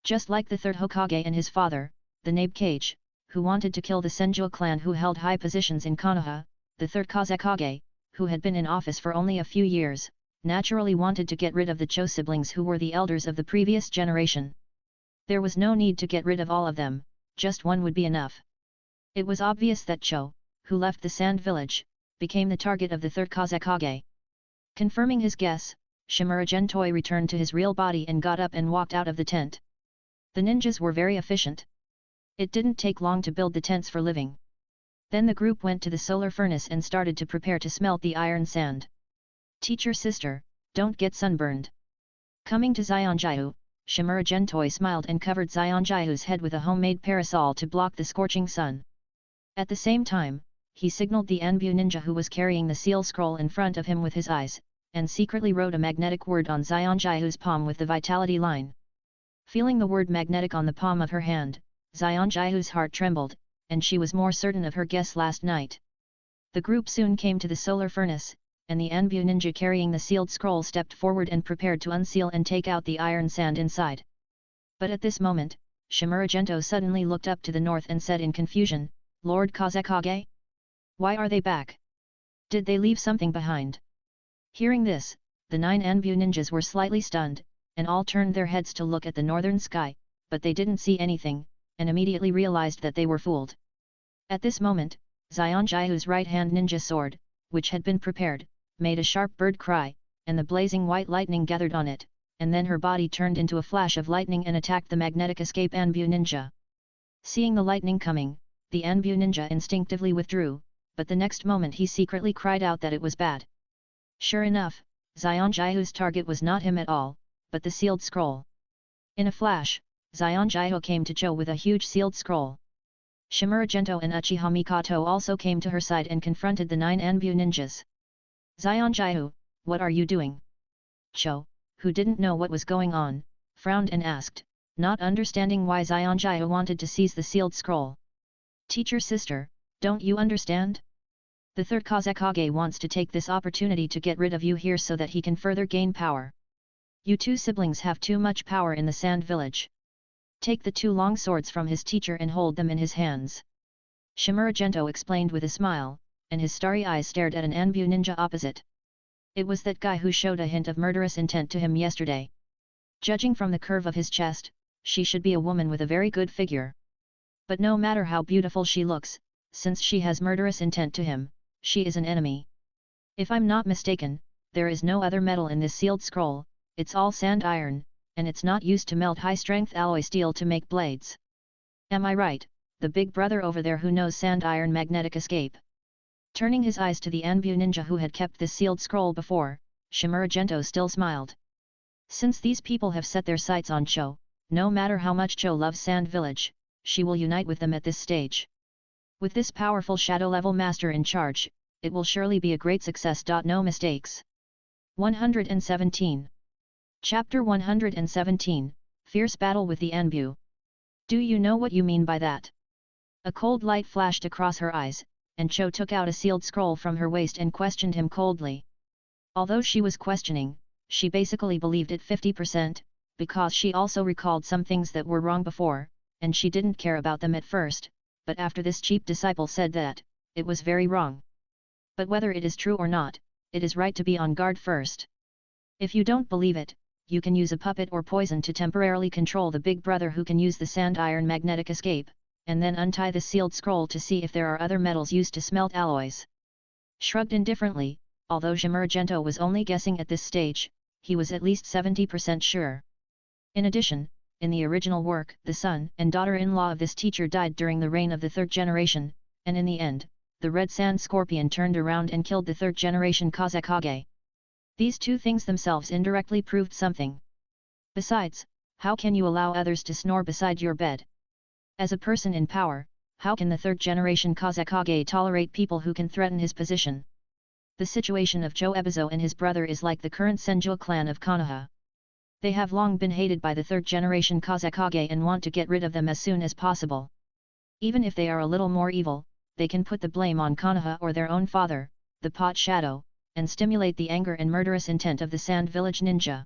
S1: Just like the third Hokage and his father, the Nabe Kage, who wanted to kill the Senju clan who held high positions in Konoha, the third Kazekage, who had been in office for only a few years, naturally wanted to get rid of the Cho siblings who were the elders of the previous generation. There was no need to get rid of all of them, just one would be enough. It was obvious that Cho, who left the Sand Village, became the target of the third Kazekage. Confirming his guess, Shimura Gentoi returned to his real body and got up and walked out of the tent. The ninjas were very efficient. It didn't take long to build the tents for living. Then the group went to the solar furnace and started to prepare to smelt the iron sand. "Teacher sister, don't get sunburned." Coming to Zionjiu, Shimura Gentoi smiled and covered Zionjiu's head with a homemade parasol to block the scorching sun. At the same time, he signaled the Anbu ninja who was carrying the seal scroll in front of him with his eyes, and secretly wrote a magnetic word on Zionjiu's palm with the vitality line. Feeling the word magnetic on the palm of her hand, Zionjiu's heart trembled, and she was more certain of her guess last night. The group soon came to the solar furnace, and the Anbu ninja carrying the sealed scroll stepped forward and prepared to unseal and take out the iron sand inside. But at this moment, Shimura Gentoi suddenly looked up to the north and said in confusion, "Lord Kazekage? Why are they back? Did they leave something behind?" Hearing this, the 9 Anbu ninjas were slightly stunned, and all turned their heads to look at the northern sky, but they didn't see anything, and immediately realized that they were fooled. At this moment, Zionjiu's right-hand ninja sword, which had been prepared, made a sharp bird cry, and the blazing white lightning gathered on it, and then her body turned into a flash of lightning and attacked the magnetic escape Anbu ninja. Seeing the lightning coming, the Anbu ninja instinctively withdrew, but the next moment he secretly cried out that it was bad. Sure enough, Xianjihu's target was not him at all, but the sealed scroll. In a flash, Xianjihu came to Cho with a huge sealed scroll. Shimura Gento and Uchiha Mikoto also came to her side and confronted the 9 Anbu ninjas. Xianjihu, what are you doing? Cho, who didn't know what was going on, frowned and asked, not understanding why Xianjihu wanted to seize the sealed scroll. Teacher sister, don't you understand? The third Kazekage wants to take this opportunity to get rid of you here so that he can further gain power. You two siblings have too much power in the Sand Village. Take the 2 long swords from his teacher and hold them in his hands. Shimura Gento explained with a smile, and his starry eyes stared at an Anbu ninja opposite. It was that guy who showed a hint of murderous intent to him yesterday. Judging from the curve of his chest, she should be a woman with a very good figure. But no matter how beautiful she looks, since she has murderous intent to him, she is an enemy. If I'm not mistaken, there is no other metal in this sealed scroll, it's all sand iron, and it's not used to melt high-strength alloy steel to make blades. Am I right, the big brother over there who knows sand iron magnetic escape? Turning his eyes to the Anbu ninja who had kept this sealed scroll before, Shimura Gento still smiled. Since these people have set their sights on Cho, no matter how much Cho loves Sand Village, she will unite with them at this stage. With this powerful shadow-level master in charge, it will surely be a great success. No mistakes. 117. Chapter 117, Fierce Battle with the Anbu. Do you know what you mean by that? A cold light flashed across her eyes, and Cho took out a sealed scroll from her waist and questioned him coldly. Although she was questioning, she basically believed it 50%, because she also recalled some things that were wrong before, and she didn't care about them at first, but after this cheap disciple said that, it was very wrong. But whether it is true or not, it is right to be on guard first. If you don't believe it, you can use a puppet or poison to temporarily control the big brother who can use the sand iron magnetic escape, and then untie the sealed scroll to see if there are other metals used to smelt alloys. Shrugged indifferently, although Shimura Gento was only guessing at this stage, he was at least 70% sure. In addition, in the original work, the son and daughter-in-law of this teacher died during the reign of the 3rd generation, and in the end, the red sand scorpion turned around and killed the 3rd generation Kazekage. These two things themselves indirectly proved something. Besides, how can you allow others to snore beside your bed? As a person in power, how can the 3rd generation Kazekage tolerate people who can threaten his position? The situation of Cho Ebizo and his brother is like the current Senju clan of Konoha. They have long been hated by the 3rd generation Kazekage and want to get rid of them as soon as possible. Even if they are a little more evil, they can put the blame on Konoha or their own father, the Pot Shadow, and stimulate the anger and murderous intent of the Sand Village ninja.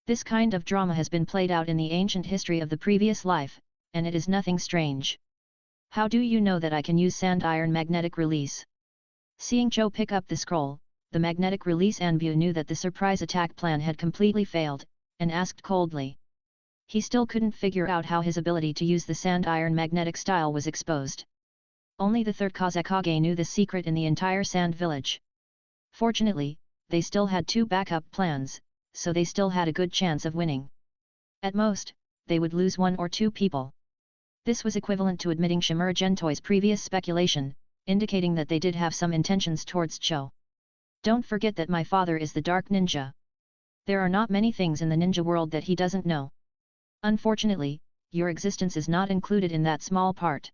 S1: This kind of drama has been played out in the ancient history of the previous life, and it is nothing strange. How do you know that I can use sand iron magnetic release? Seeing Cho pick up the scroll, the magnetic release Anbu knew that the surprise attack plan had completely failed, and asked coldly. He still couldn't figure out how his ability to use the sand iron magnetic style was exposed. Only the 3rd Kazekage knew the secret in the entire Sand Village. Fortunately, they still had 2 backup plans, so they still had a good chance of winning. At most, they would lose 1 or 2 people. This was equivalent to admitting Shimura Gento's previous speculation, indicating that they did have some intentions towards Cho. Don't forget that my father is the Dark Ninja. There are not many things in the ninja world that he doesn't know. Unfortunately, your existence is not included in that small part.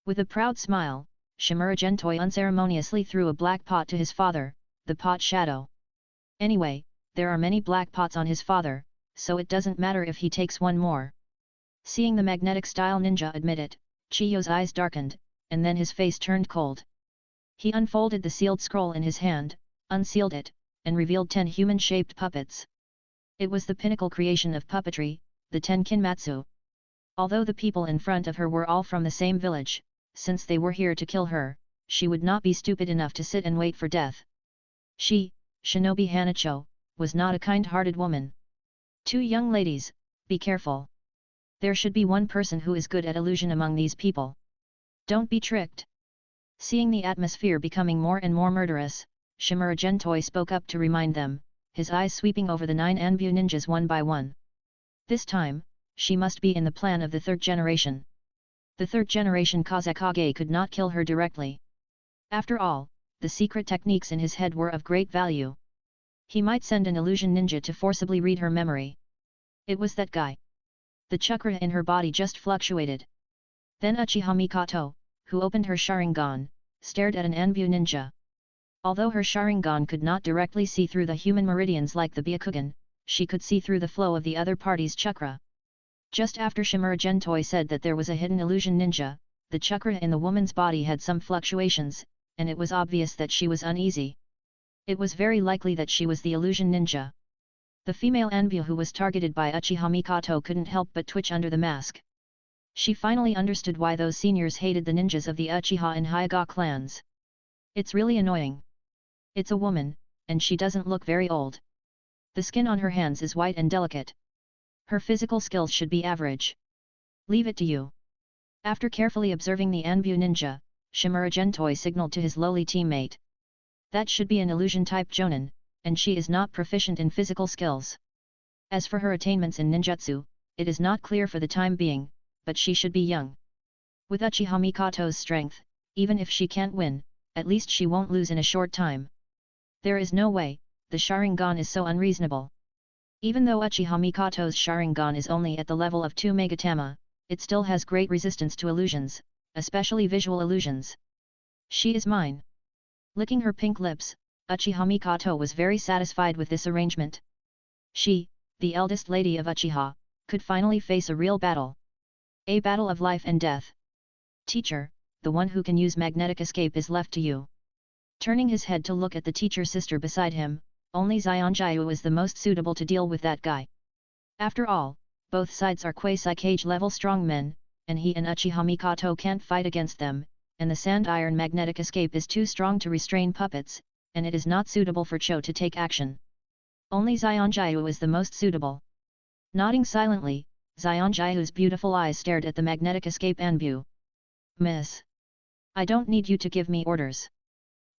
S1: With a proud smile, Shimura Gento unceremoniously threw a black pot to his father, the Pot Shadow. Anyway, there are many black pots on his father, so it doesn't matter if he takes 1 more. Seeing the magnetic style ninja admit it, Chiyo's eyes darkened, and then his face turned cold. He unfolded the sealed scroll in his hand, unsealed it, and revealed 10 human-shaped puppets. It was the pinnacle creation of puppetry, the 10 Kinmatsu. Although the people in front of her were all from the same village, since they were here to kill her, she would not be stupid enough to sit and wait for death. She, Shinobi Hanacho, was not a kind-hearted woman. 2 young ladies, be careful. There should be 1 person who is good at illusion among these people. Don't be tricked. Seeing the atmosphere becoming more and more murderous, Shimura Gento spoke up to remind them, his eyes sweeping over the 9 Anbu ninjas one by one. This time, she must be in the plan of the 3rd generation. The 3rd generation Kazekage could not kill her directly. After all, the secret techniques in his head were of great value. He might send an illusion ninja to forcibly read her memory. It was that guy. The chakra in her body just fluctuated. Then Uchiha Mikoto, who opened her Sharingan, stared at an Anbu ninja. Although her Sharingan could not directly see through the human meridians like the Byakugan, she could see through the flow of the other party's chakra. Just after Shimura Gentoi said that there was a hidden illusion ninja, the chakra in the woman's body had some fluctuations, and it was obvious that she was uneasy. It was very likely that she was the illusion ninja. The female Anbu who was targeted by Uchiha Mikoto couldn't help but twitch under the mask. She finally understood why those seniors hated the ninjas of the Uchiha and Hyuga clans. It's really annoying. It's a woman, and she doesn't look very old. The skin on her hands is white and delicate. Her physical skills should be average. Leave it to you. After carefully observing the Anbu ninja, Shimura Gentoi signaled to his lowly teammate. That should be an illusion-type jonin, and she is not proficient in physical skills. As for her attainments in ninjutsu, it is not clear for the time being, but she should be young. With Uchiha Mikoto's strength, even if she can't win, at least she won't lose in a short time. There is no way, the Sharingan is so unreasonable. Even though Uchiha Mikoto's Sharingan is only at the level of 2 Megatama, it still has great resistance to illusions, especially visual illusions. She is mine. Licking her pink lips, Uchiha Mikoto was very satisfied with this arrangement. She, the eldest lady of Uchiha, could finally face a real battle. A battle of life and death. Teacher, the one who can use magnetic escape is left to you. Turning his head to look at the teacher sister beside him, only Xionjiu is the most suitable to deal with that guy. After all, both sides are quasi-cage level strongmen, and he and Uchiha Mikoto can't fight against them, and the sand iron magnetic escape is too strong to restrain puppets, and it is not suitable for Cho to take action. Only Xionjiu is the most suitable. Nodding silently, Xionjiu's beautiful eyes stared at the magnetic escape Anbu. Miss. I don't need you to give me orders.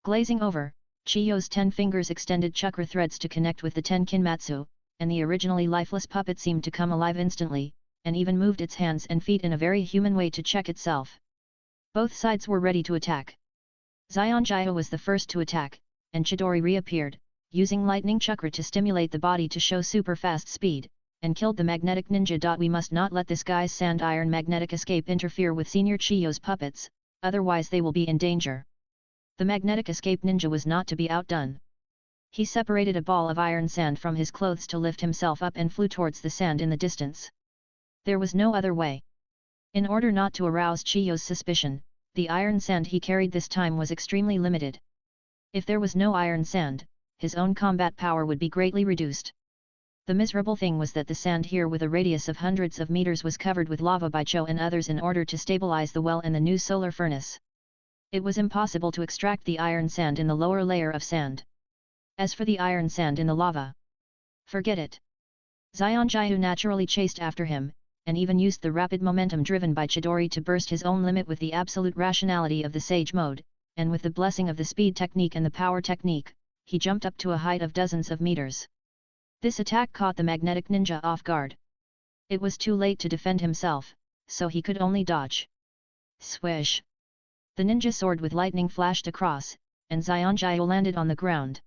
S1: Glazing over, Chiyo's 10 fingers extended chakra threads to connect with the 10 kinmatsu, and the originally lifeless puppet seemed to come alive instantly, and even moved its hands and feet in a very human way to check itself. Both sides were ready to attack. Xionjiu was the first to attack, and Chidori reappeared, using lightning chakra to stimulate the body to show super fast speed, and killed the magnetic ninja. We must not let this guy's sand iron magnetic escape interfere with Senior Chiyo's puppets, otherwise they will be in danger. The magnetic escape ninja was not to be outdone. He separated a ball of iron sand from his clothes to lift himself up and flew towards the sand in the distance. There was no other way. In order not to arouse Chiyo's suspicion, the iron sand he carried this time was extremely limited. If there was no iron sand, his own combat power would be greatly reduced. The miserable thing was that the sand here with a radius of hundreds of meters was covered with lava by Cho and others in order to stabilize the well and the new solar furnace. It was impossible to extract the iron sand in the lower layer of sand. As for the iron sand in the lava, forget it. Xionjiu naturally chased after him, and even used the rapid momentum driven by Chidori to burst his own limit with the absolute rationality of the Sage Mode, and with the blessing of the speed technique and the power technique, he jumped up to a height of dozens of meters. This attack caught the magnetic ninja off guard. It was too late to defend himself, so he could only dodge. Swish! The ninja sword with lightning flashed across, and Xionjiu landed on the ground.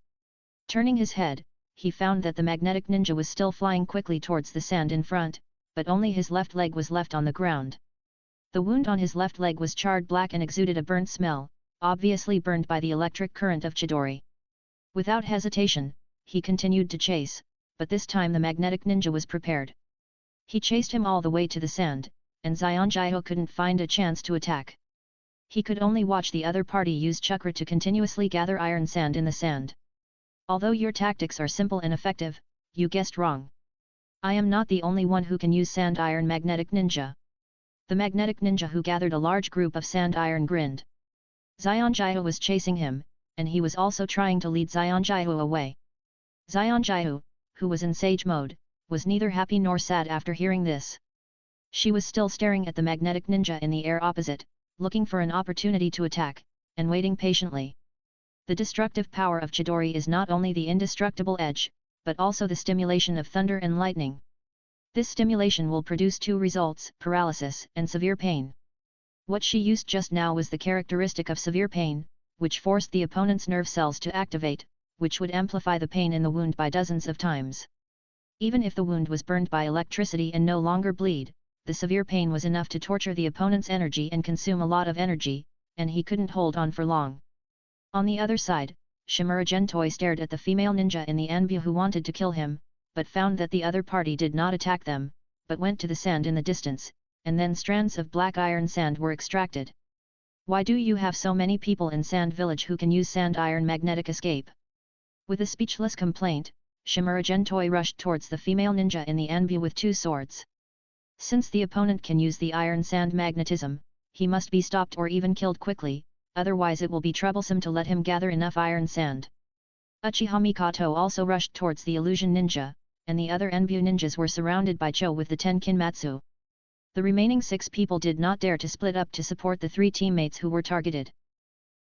S1: Turning his head, he found that the magnetic ninja was still flying quickly towards the sand in front, but only his left leg was left on the ground. The wound on his left leg was charred black and exuded a burnt smell, obviously burned by the electric current of Chidori. Without hesitation, he continued to chase, but this time the magnetic ninja was prepared. He chased him all the way to the sand, and Xionjiu couldn't find a chance to attack. He could only watch the other party use chakra to continuously gather iron sand in the sand. Although your tactics are simple and effective, you guessed wrong. I am not the only one who can use sand iron magnetic ninja. The magnetic ninja who gathered a large group of sand iron grinned. Xionjiu was chasing him, and he was also trying to lead Xionjiu away. Xionjiu, who was in Sage Mode, was neither happy nor sad after hearing this. She was still staring at the magnetic ninja in the air opposite, looking for an opportunity to attack, and waiting patiently. The destructive power of Chidori is not only the indestructible edge, but also the stimulation of thunder and lightning. This stimulation will produce two results: paralysis and severe pain. What she used just now was the characteristic of severe pain, which forced the opponent's nerve cells to activate, which would amplify the pain in the wound by dozens of times. Even if the wound was burned by electricity and no longer bleed, the severe pain was enough to torture the opponent's energy and consume a lot of energy, and he couldn't hold on for long. On the other side, Shimura Gentoi stared at the female ninja in the anbu who wanted to kill him, but found that the other party did not attack them, but went to the sand in the distance, and then strands of black iron sand were extracted. Why do you have so many people in Sand Village who can use sand iron magnetic escape? With a speechless complaint, Shimura Gentoi rushed towards the female ninja in the anbu with 2 swords. Since the opponent can use the iron sand magnetism, he must be stopped or even killed quickly, otherwise it will be troublesome to let him gather enough iron sand. Uchiha Mikoto also rushed towards the illusion ninja, and the other anbu ninjas were surrounded by Cho with the Tenkinmatsu. The remaining 6 people did not dare to split up to support the 3 teammates who were targeted.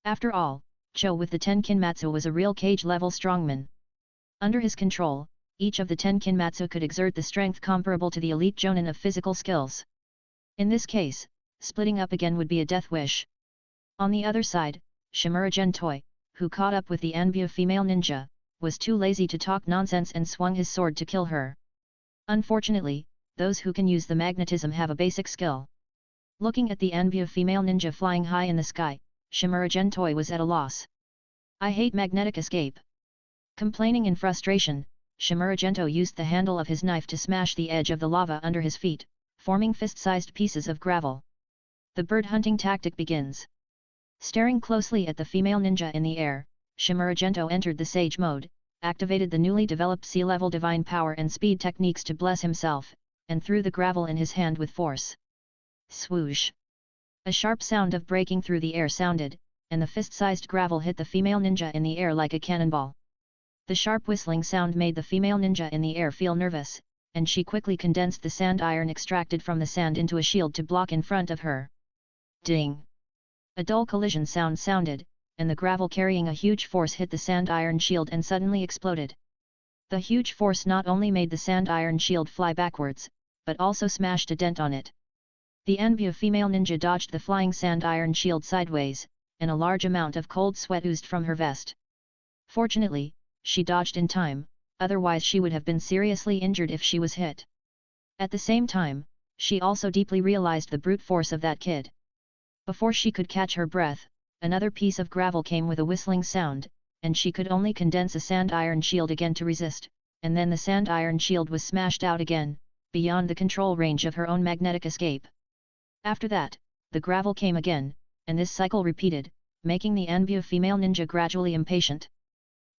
S1: After all, Cho with the Tenkinmatsu was a real cage-level strongman. Under his control, each of the Tenkinmatsu could exert the strength comparable to the elite jonin of physical skills. In this case, splitting up again would be a death wish. On the other side, Shimura Gentoi, who caught up with the anbu female ninja, was too lazy to talk nonsense and swung his sword to kill her. Unfortunately, those who can use the magnetism have a basic skill. Looking at the anbu female ninja flying high in the sky, Shimura Gentoi was at a loss. I hate magnetic escape. Complaining in frustration, Shimura Gentoi used the handle of his knife to smash the edge of the lava under his feet, forming fist-sized pieces of gravel. The bird hunting tactic begins. Staring closely at the female ninja in the air, Shimura Gentoi entered the Sage mode, activated the newly developed sea-level divine power and speed techniques to bless himself, and threw the gravel in his hand with force. Swoosh! A sharp sound of breaking through the air sounded, and the fist-sized gravel hit the female ninja in the air like a cannonball. The sharp whistling sound made the female ninja in the air feel nervous, and she quickly condensed the sand iron extracted from the sand into a shield to block in front of her. Ding! A dull collision sound sounded, and the gravel carrying a huge force hit the sand iron shield and suddenly exploded. The huge force not only made the sand iron shield fly backwards, but also smashed a dent on it. The anbu female ninja dodged the flying sand iron shield sideways, and a large amount of cold sweat oozed from her vest. Fortunately, she dodged in time, otherwise she would have been seriously injured if she was hit. At the same time, she also deeply realized the brute force of that kid. Before she could catch her breath, another piece of gravel came with a whistling sound, and she could only condense a sand iron shield again to resist, and then the sand iron shield was smashed out again, beyond the control range of her own magnetic escape. After that, the gravel came again, and this cycle repeated, making the anbu female ninja gradually impatient.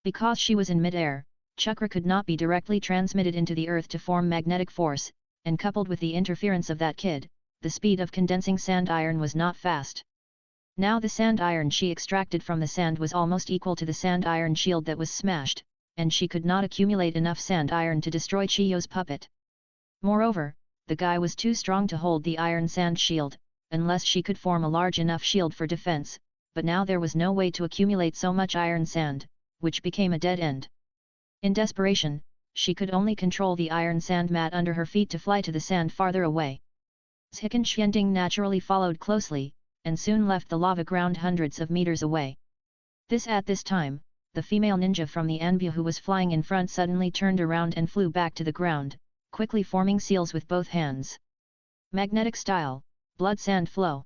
S1: Because she was in mid-air, chakra could not be directly transmitted into the earth to form magnetic force, and coupled with the interference of that kid, the speed of condensing sand iron was not fast. Now the sand iron she extracted from the sand was almost equal to the sand iron shield that was smashed, and she could not accumulate enough sand iron to destroy Chiyo's puppet. Moreover, the guy was too strong to hold the iron sand shield, unless she could form a large enough shield for defense, but now there was no way to accumulate so much iron sand, which became a dead end. In desperation, she could only control the iron sand mat under her feet to fly to the sand farther away. Ziken Xianding naturally followed closely, and soon left the lava ground hundreds of meters away. At this time, the female ninja from the anbu who was flying in front suddenly turned around and flew back to the ground, quickly forming seals with both hands. Magnetic style, blood sand flow.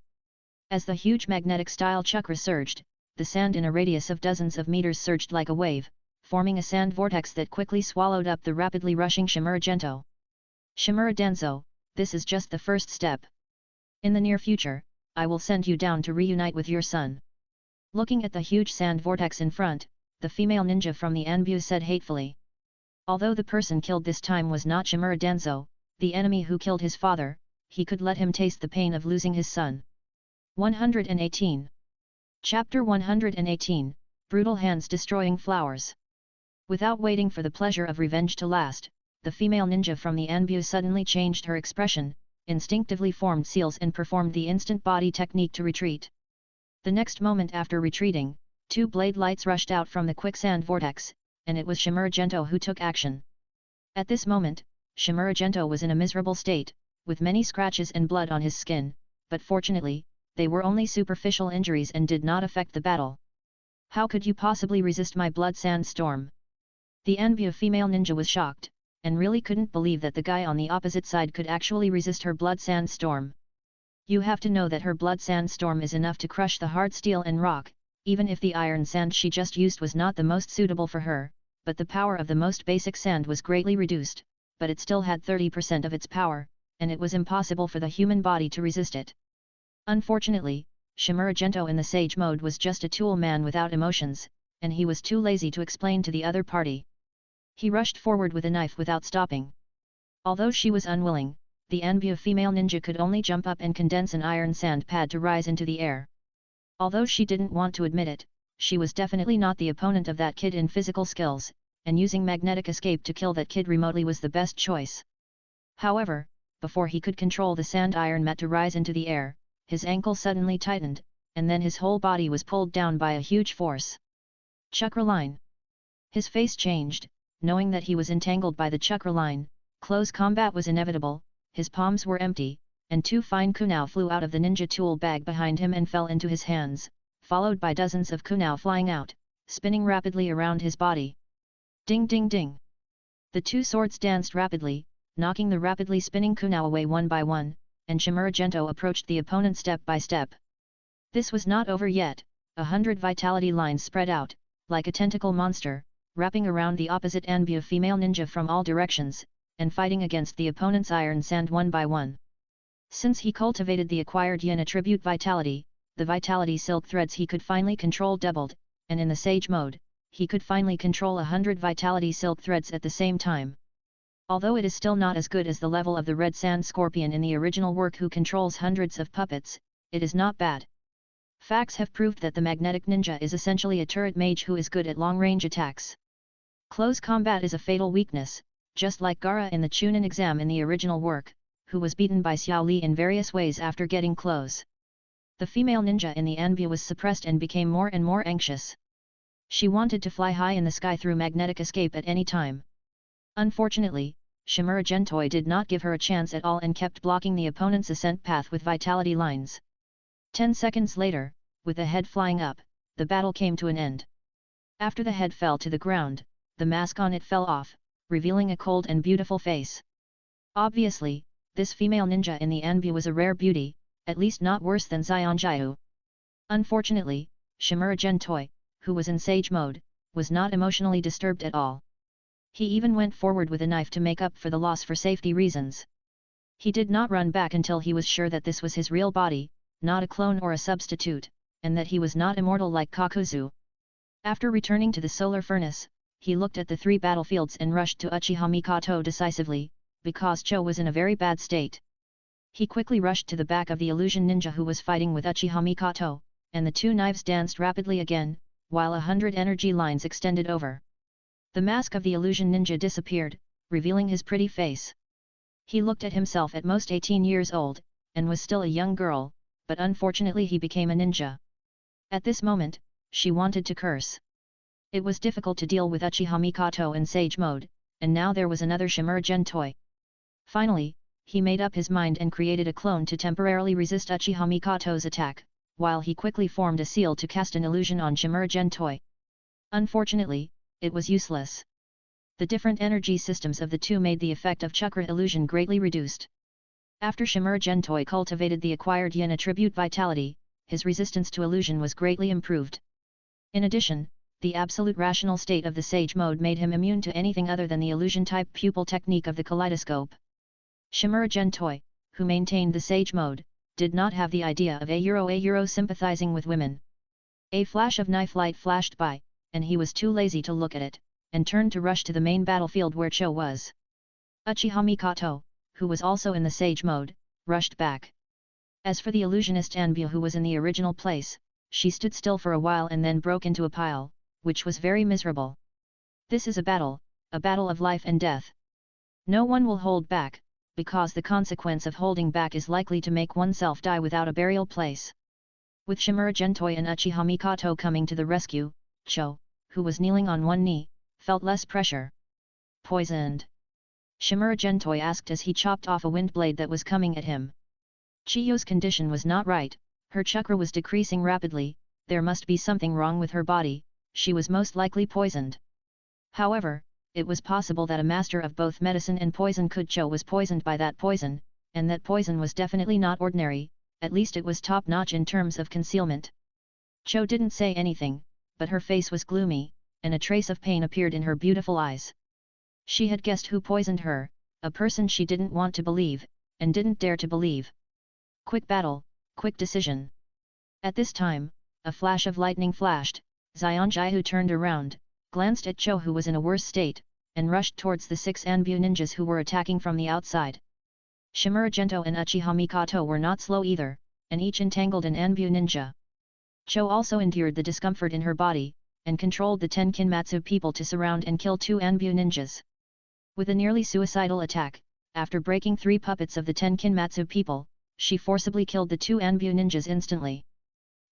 S1: As the huge magnetic style chakra surged, the sand in a radius of dozens of meters surged like a wave, forming a sand vortex that quickly swallowed up the rapidly rushing Shimura Gentoi. Shimura Denzo, this is just the first step. In the near future, I will send you down to reunite with your son. Looking at the huge sand vortex in front, the female ninja from the anbu said hatefully. Although the person killed this time was not Shimura Denzo, the enemy who killed his father, he could let him taste the pain of losing his son. 118. Chapter 118, Brutal Hands Destroying Flowers. Without waiting for the pleasure of revenge to last, the female ninja from the anbu suddenly changed her expression, instinctively formed seals and performed the instant body technique to retreat. The next moment after retreating, 2 blade lights rushed out from the quicksand vortex, and it was Shimura Gentoi who took action. At this moment, Shimura Gentoi was in a miserable state, with many scratches and blood on his skin, but fortunately, they were only superficial injuries and did not affect the battle. How could you possibly resist my blood sandstorm? The Anbya female ninja was shocked, and really couldn't believe that the guy on the opposite side could actually resist her blood sandstorm. You have to know that her blood sandstorm is enough to crush the hard steel and rock, even if the iron sand she just used was not the most suitable for her, but the power of the most basic sand was greatly reduced, but it still had 30% of its power, and it was impossible for the human body to resist it. Unfortunately, Shimura Gento in the sage mode was just a tool man without emotions, and he was too lazy to explain to the other party. He rushed forward with a knife without stopping. Although she was unwilling, the Anbya female ninja could only jump up and condense an iron sand pad to rise into the air. Although she didn't want to admit it, she was definitely not the opponent of that kid in physical skills, and using magnetic escape to kill that kid remotely was the best choice. However, before he could control the sand iron mat to rise into the air, his ankle suddenly tightened, and then his whole body was pulled down by a huge force. Chakra line. His face changed, knowing that he was entangled by the chakra line. Close combat was inevitable, his palms were empty, and 2 fine kunao flew out of the ninja tool bag behind him and fell into his hands, followed by dozens of kunao flying out, spinning rapidly around his body. Ding ding ding! The 2 swords danced rapidly, knocking the rapidly spinning kunao away one by one, and Shimura Gento approached the opponent step by step. This was not over yet. 100 vitality lines spread out, like a tentacle monster, wrapping around the opposite Anbya female ninja from all directions, and fighting against the opponent's iron sand one by one. Since he cultivated the acquired yin attribute vitality, the vitality silk threads he could finally control doubled, and in the sage mode, he could finally control 100 vitality silk threads at the same time. Although it is still not as good as the level of the red sand scorpion in the original work who controls hundreds of puppets, it is not bad. Facts have proved that the magnetic ninja is essentially a turret mage who is good at long-range attacks. Close combat is a fatal weakness, just like Gaara in the Chunin exam in the original work, who was beaten by Xiao Li in various ways after getting close. The female ninja in the Anbya was suppressed and became more and more anxious. She wanted to fly high in the sky through magnetic escape at any time. Unfortunately, Shimura Gentoi did not give her a chance at all and kept blocking the opponent's ascent path with vitality lines. 10 seconds later, with the head flying up, the battle came to an end. After the head fell to the ground, the mask on it fell off, revealing a cold and beautiful face. Obviously, this female ninja in the Anbya was a rare beauty, at least not worse than Xianjiu. Unfortunately, Shimura Gentoi, who was in sage mode, was not emotionally disturbed at all. He even went forward with a knife to make up for the loss for safety reasons. He did not run back until he was sure that this was his real body, not a clone or a substitute, and that he was not immortal like Kakuzu. After returning to the solar furnace, he looked at the 3 battlefields and rushed to Uchiha Mikoto decisively, because Cho was in a very bad state. He quickly rushed to the back of the illusion ninja who was fighting with Uchiha Mikoto, and the 2 knives danced rapidly again, while 100 energy lines extended over. The mask of the illusion ninja disappeared, revealing his pretty face. He looked at himself at most 18 years old, and was still a young girl, but unfortunately he became a ninja. At this moment, she wanted to curse. It was difficult to deal with Uchiha Mikoto in sage mode, and now there was another Shimura Gentoi. Finally, he made up his mind and created a clone to temporarily resist Uchiha Mikoto's attack, while he quickly formed a seal to cast an illusion on Shimura Gentoi. Unfortunately, it was useless. The different energy systems of the 2 made the effect of chakra illusion greatly reduced. After Shimura Gentoi cultivated the acquired yin attribute vitality, his resistance to illusion was greatly improved. In addition, the absolute rational state of the sage mode made him immune to anything other than the illusion-type pupil technique of the kaleidoscope. Shimura Gentoi, who maintained the sage mode, did not have the idea of a sympathizing with women. A flash of knife light flashed by, and he was too lazy to look at it, and turned to rush to the main battlefield where Cho was. Uchiha Mikoto, who was also in the sage mode, rushed back. As for the illusionist Anbya who was in the original place, she stood still for a while and then broke into a pile, which was very miserable. This is a battle of life and death. No one will hold back, because the consequence of holding back is likely to make oneself die without a burial place. With Shimura Gentoi and Uchiha Mikoto coming to the rescue, Cho, who was kneeling on one knee, felt less pressure. Poisoned? Shimura Gentoi asked as he chopped off a wind blade that was coming at him. Chiyo's condition was not right, her chakra was decreasing rapidly, there must be something wrong with her body, she was most likely poisoned. However, it was possible that a master of both medicine and poison Cho was poisoned by that poison, and that poison was definitely not ordinary, at least it was top-notch in terms of concealment. Cho didn't say anything, but her face was gloomy, and a trace of pain appeared in her beautiful eyes. She had guessed who poisoned her, a person she didn't want to believe, and didn't dare to believe. Quick battle, quick decision. At this time, a flash of lightning flashed, Xian Jiahu turned around, glanced at Cho who was in a worse state, and rushed towards the 6 Anbu ninjas who were attacking from the outside. Shimura Gento and Uchiha Mikoto were not slow either, and each entangled an Anbu ninja. Cho also endured the discomfort in her body, and controlled the 10 Kinmatsu people to surround and kill 2 Anbu ninjas. With a nearly suicidal attack, after breaking 3 puppets of the 10 Kinmatsu people, she forcibly killed the 2 Anbu ninjas instantly.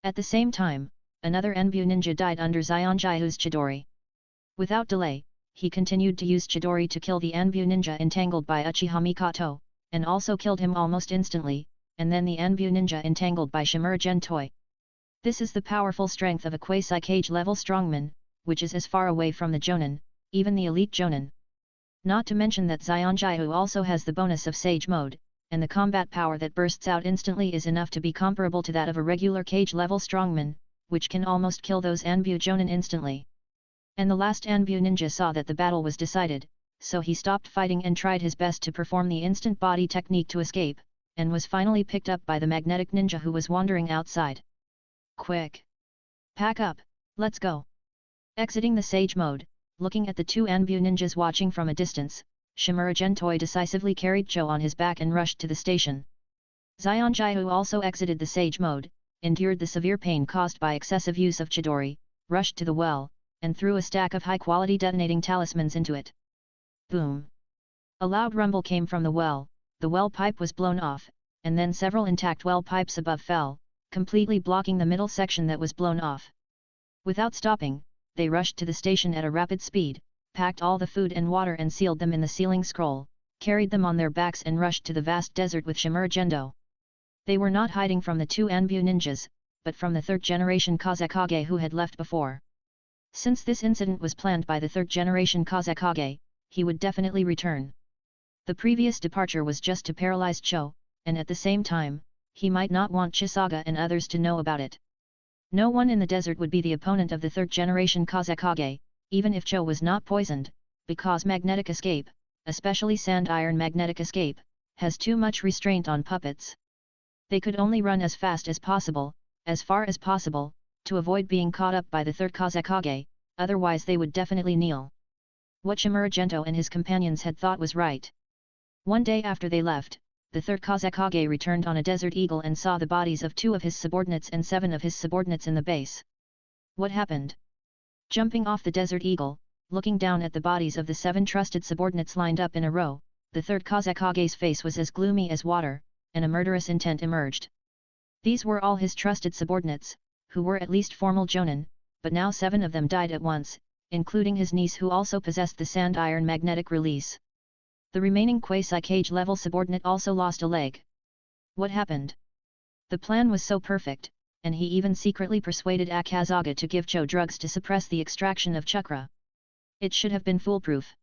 S1: At the same time, another Anbu ninja died under Xian Jiahu's Chidori. Without delay, he continued to use Chidori to kill the Anbu ninja entangled by Uchiha Mikoto, and also killed him almost instantly, and then the Anbu ninja entangled by Shimura Gentoi. This is the powerful strength of a quasi-cage level strongman, which is as far away from the Jonin, even the elite Jonin. Not to mention that Xian Jiahu also has the bonus of Sage Mode, and the combat power that bursts out instantly is enough to be comparable to that of a regular cage level strongman, which can almost kill those Anbu Jonin instantly. And the last Anbu ninja saw that the battle was decided, so he stopped fighting and tried his best to perform the instant body technique to escape, and was finally picked up by the magnetic ninja who was wandering outside. Quick! Pack up, let's go! Exiting the Sage Mode, looking at the 2 Anbu ninjas watching from a distance, Shimura Gentoi decisively carried Cho on his back and rushed to the station. Xian Jiahu also exited the Sage Mode, endured the severe pain caused by excessive use of Chidori, rushed to the well, and threw a stack of high-quality detonating talismans into it. Boom! A loud rumble came from the well pipe was blown off, and then several intact well pipes above fell, completely blocking the middle section that was blown off. Without stopping, they rushed to the station at a rapid speed, packed all the food and water and sealed them in the sealing scroll, carried them on their backs and rushed to the vast desert with Shimura Gendo. They were not hiding from the 2 Anbu ninjas, but from the 3rd generation Kazekage who had left before. Since this incident was planned by the 3rd generation Kazekage, he would definitely return. The previous departure was just to paralyze Cho, and at the same time, he might not want Chisaga and others to know about it. No one in the desert would be the opponent of the 3rd generation Kazekage, even if Cho was not poisoned, because magnetic escape, especially sand iron magnetic escape, has too much restraint on puppets. They could only run as fast as possible, as far as possible, to avoid being caught up by the 3rd Kazekage, otherwise they would definitely kneel. What Shimura Gento and his companions had thought was right. One day after they left, the 3rd Kazekage returned on a desert eagle and saw the bodies of 2 of his subordinates and 7 of his subordinates in the base. What happened? Jumping off the desert eagle, looking down at the bodies of the 7 trusted subordinates lined up in a row, the 3rd Kazekage's face was as gloomy as water, and a murderous intent emerged. These were all his trusted subordinates, who were at least formal Jonin, but now 7 of them died at once, including his niece who also possessed the sand iron magnetic release. The remaining quasi-cage level subordinate also lost a leg. What happened? The plan was so perfect, and he even secretly persuaded Akazaga to give Cho drugs to suppress the extraction of chakra. It should have been foolproof.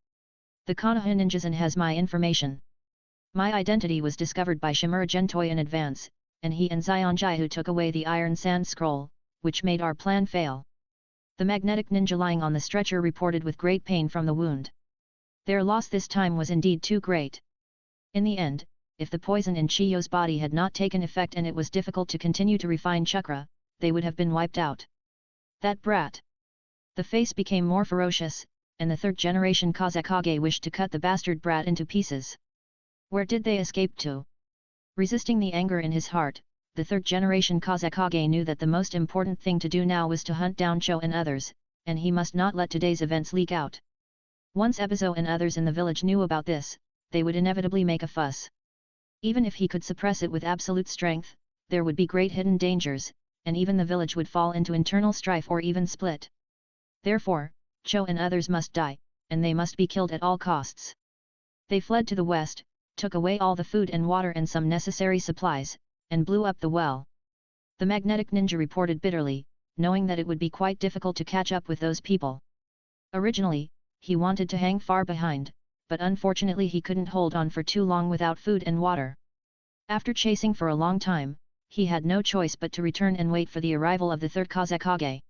S1: The Konoha ninjas has my information. My identity was discovered by Shimura Gentoi in advance, and he and Xian Jiahu took away the iron sand scroll, which made our plan fail. The magnetic ninja lying on the stretcher reported with great pain from the wound. Their loss this time was indeed too great. In the end, if the poison in Chiyo's body had not taken effect and it was difficult to continue to refine chakra, they would have been wiped out. That brat! The face became more ferocious, and the 3rd generation Kazekage wished to cut the bastard brat into pieces. Where did they escape to? Resisting the anger in his heart, the 3rd generation Kazekage knew that the most important thing to do now was to hunt down Cho and others, and he must not let today's events leak out. Once Ebizo and others in the village knew about this, they would inevitably make a fuss. Even if he could suppress it with absolute strength, there would be great hidden dangers, and even the village would fall into internal strife or even split. Therefore, Cho and others must die, and they must be killed at all costs. They fled to the west, took away all the food and water and some necessary supplies, and blew up the well. The magnetic ninja reported bitterly, knowing that it would be quite difficult to catch up with those people. Originally, he wanted to hang far behind, but unfortunately he couldn't hold on for too long without food and water. After chasing for a long time, he had no choice but to return and wait for the arrival of the third Kazekage.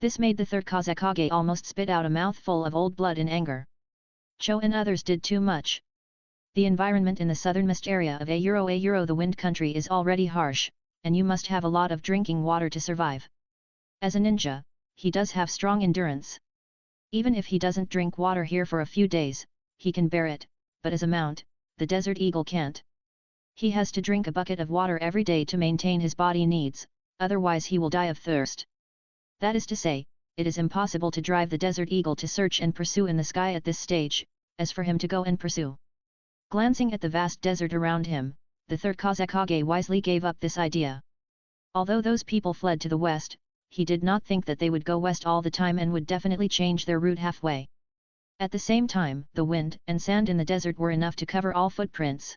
S1: This made the third Kazekage almost spit out a mouthful of old blood in anger. Cho and others did too much. The environment in the southernmost area of the wind country is already harsh, and you must have a lot of drinking water to survive. As a ninja, he does have strong endurance. Even if he doesn't drink water here for a few days, he can bear it, but as a mount, the desert eagle can't. He has to drink a bucket of water every day to maintain his body needs, otherwise he will die of thirst. That is to say, it is impossible to drive the desert eagle to search and pursue in the sky at this stage, as for him to go and pursue. Glancing at the vast desert around him, the third Kazekage wisely gave up this idea. Although those people fled to the west, he did not think that they would go west all the time and would definitely change their route halfway. At the same time, the wind and sand in the desert were enough to cover all footprints.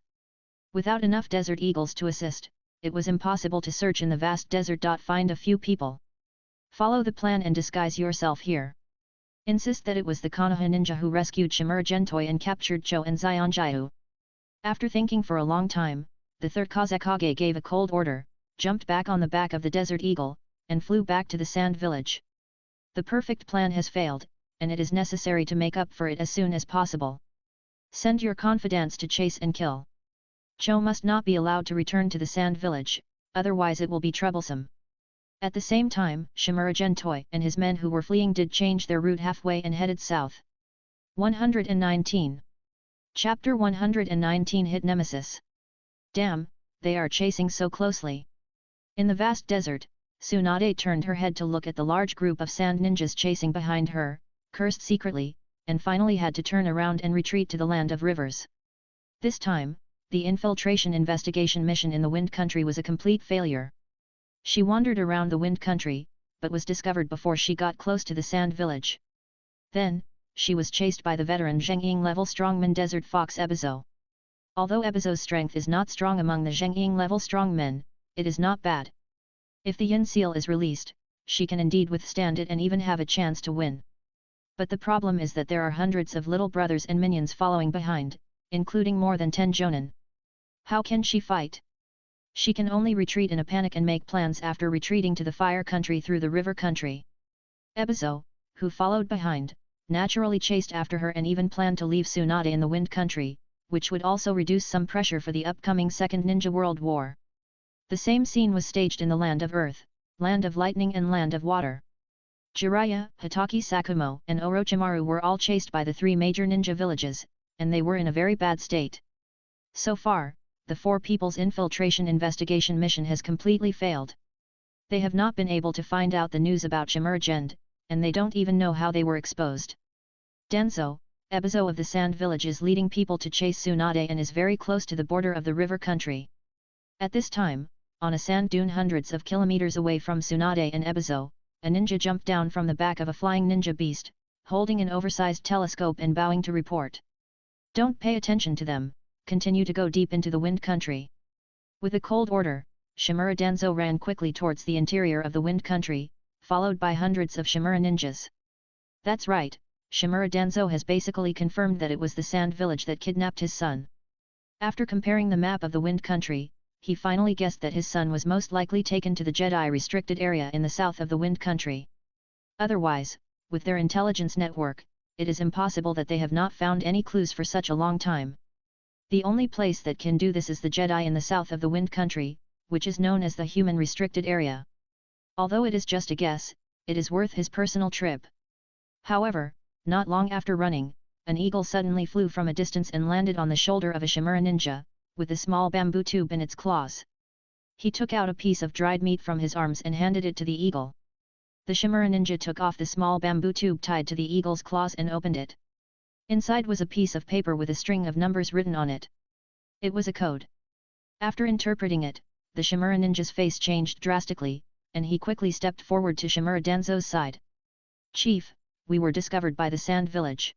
S1: Without enough desert eagles to assist, it was impossible to search in the vast desert. Find a few people. Follow the plan and disguise yourself here. Insist that it was the Konoha ninja who rescued Shimura Gentoi and captured Cho and Zionjiu. After thinking for a long time, the third Kazekage gave a cold order, jumped back on the back of the desert eagle, and flew back to the sand village. The perfect plan has failed, and it is necessary to make up for it as soon as possible. Send your confidants to chase and kill. Cho must not be allowed to return to the sand village, otherwise it will be troublesome. At the same time, Shimura Gentoi and his men who were fleeing did change their route halfway and headed south. 119. Chapter 119 Hit Nemesis. Damn, they are chasing so closely. In the vast desert, Tsunade turned her head to look at the large group of sand ninjas chasing behind her, cursed secretly, and finally had to turn around and retreat to the land of rivers. This time, the infiltration investigation mission in the wind country was a complete failure. She wandered around the wind country, but was discovered before she got close to the sand village. Then, she was chased by the veteran Zhengying level strongman Desert Fox Ebizo. Although Ebizo's strength is not strong among the Zhengying level strongmen, it is not bad. If the Yin seal is released, she can indeed withstand it and even have a chance to win. But the problem is that there are hundreds of little brothers and minions following behind, including more than 10 jonin. How can she fight? She can only retreat in a panic and make plans after retreating to the fire country through the river country. Ebizo, who followed behind, naturally chased after her and even planned to leave Tsunade in the wind country, which would also reduce some pressure for the upcoming Second Ninja World War. The same scene was staged in the Land of Earth, Land of Lightning and Land of Water. Jiraiya, Hitaki Sakumo and Orochimaru were all chased by the 3 major ninja villages, and they were in a very bad state. So far, the 4 people's infiltration investigation mission has completely failed. They have not been able to find out the news about Shimura Gent, and they don't even know how they were exposed. Danzo, Ebizo of the Sand Village is leading people to chase Tsunade and is very close to the border of the river country. At this time, on a sand dune hundreds of kilometers away from Tsunade and Ebizo, a ninja jumped down from the back of a flying ninja beast, holding an oversized telescope and bowing to report. Don't pay attention to them. Continue to go deep into the wind country. With a cold order, Shimura Danzo ran quickly towards the interior of the wind country, followed by hundreds of Shimura ninjas. That's right, Shimura Danzo has basically confirmed that it was the sand village that kidnapped his son. After comparing the map of the wind country, he finally guessed that his son was most likely taken to the Jedi restricted area in the south of the wind country. Otherwise, with their intelligence network, it is impossible that they have not found any clues for such a long time. The only place that can do this is the Jedi in the south of the wind country, which is known as the human restricted area. Although it is just a guess, it is worth his personal trip. However, not long after running, an eagle suddenly flew from a distance and landed on the shoulder of a Shimura ninja, with a small bamboo tube in its claws. He took out a piece of dried meat from his arms and handed it to the eagle. The Shimura ninja took off the small bamboo tube tied to the eagle's claws and opened it. Inside was a piece of paper with a string of numbers written on it. It was a code. After interpreting it, the Shimura ninja's face changed drastically, and he quickly stepped forward to Shimura Danzo's side. Chief, we were discovered by the Sand Village.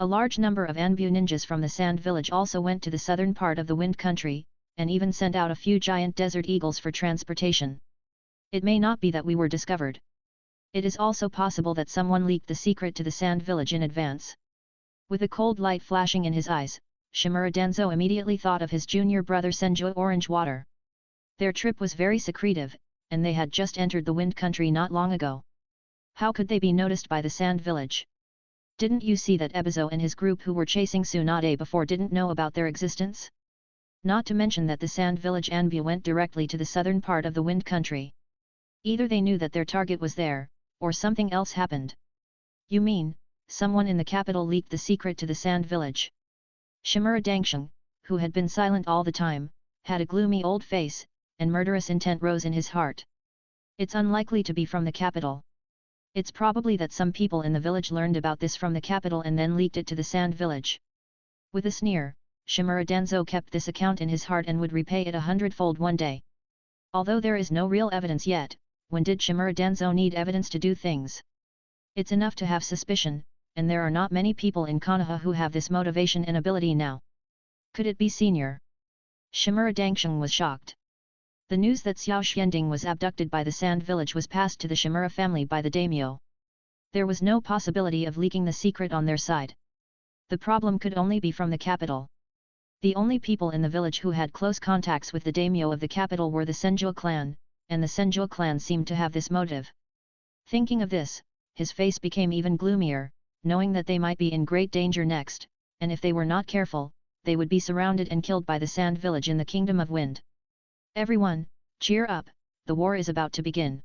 S1: A large number of Anbu ninjas from the Sand Village also went to the southern part of the Wind Country, and even sent out a few giant desert eagles for transportation. It may not be that we were discovered. It is also possible that someone leaked the secret to the sand village in advance. With a cold light flashing in his eyes, Shimura Danzo immediately thought of his junior brother Senju Orange Water. Their trip was very secretive, and they had just entered the wind country not long ago. How could they be noticed by the sand village? Didn't you see that Ebizo and his group who were chasing Tsunade before didn't know about their existence? Not to mention that the sand village Anbu went directly to the southern part of the wind country. Either they knew that their target was there, or something else happened. You mean, someone in the capital leaked the secret to the sand village? Shimura Dangsheng, who had been silent all the time, had a gloomy old face, and murderous intent rose in his heart. It's unlikely to be from the capital. It's probably that some people in the village learned about this from the capital and then leaked it to the sand village. With a sneer, Shimura Danzo kept this account in his heart and would repay it 100-fold one day. Although there is no real evidence yet, when did Shimura Danzo need evidence to do things? It's enough to have suspicion, and there are not many people in Konoha who have this motivation and ability now. Could it be Senior? Shimura Dangsheng was shocked. The news that Xiao Xianding was abducted by the sand village was passed to the Shimura family by the daimyo. There was no possibility of leaking the secret on their side. The problem could only be from the capital. The only people in the village who had close contacts with the daimyo of the capital were the Senju clan, and the Senju clan seemed to have this motive. Thinking of this, his face became even gloomier, knowing that they might be in great danger next, and if they were not careful, they would be surrounded and killed by the sand village in the Kingdom of Wind. Everyone, cheer up, the war is about to begin.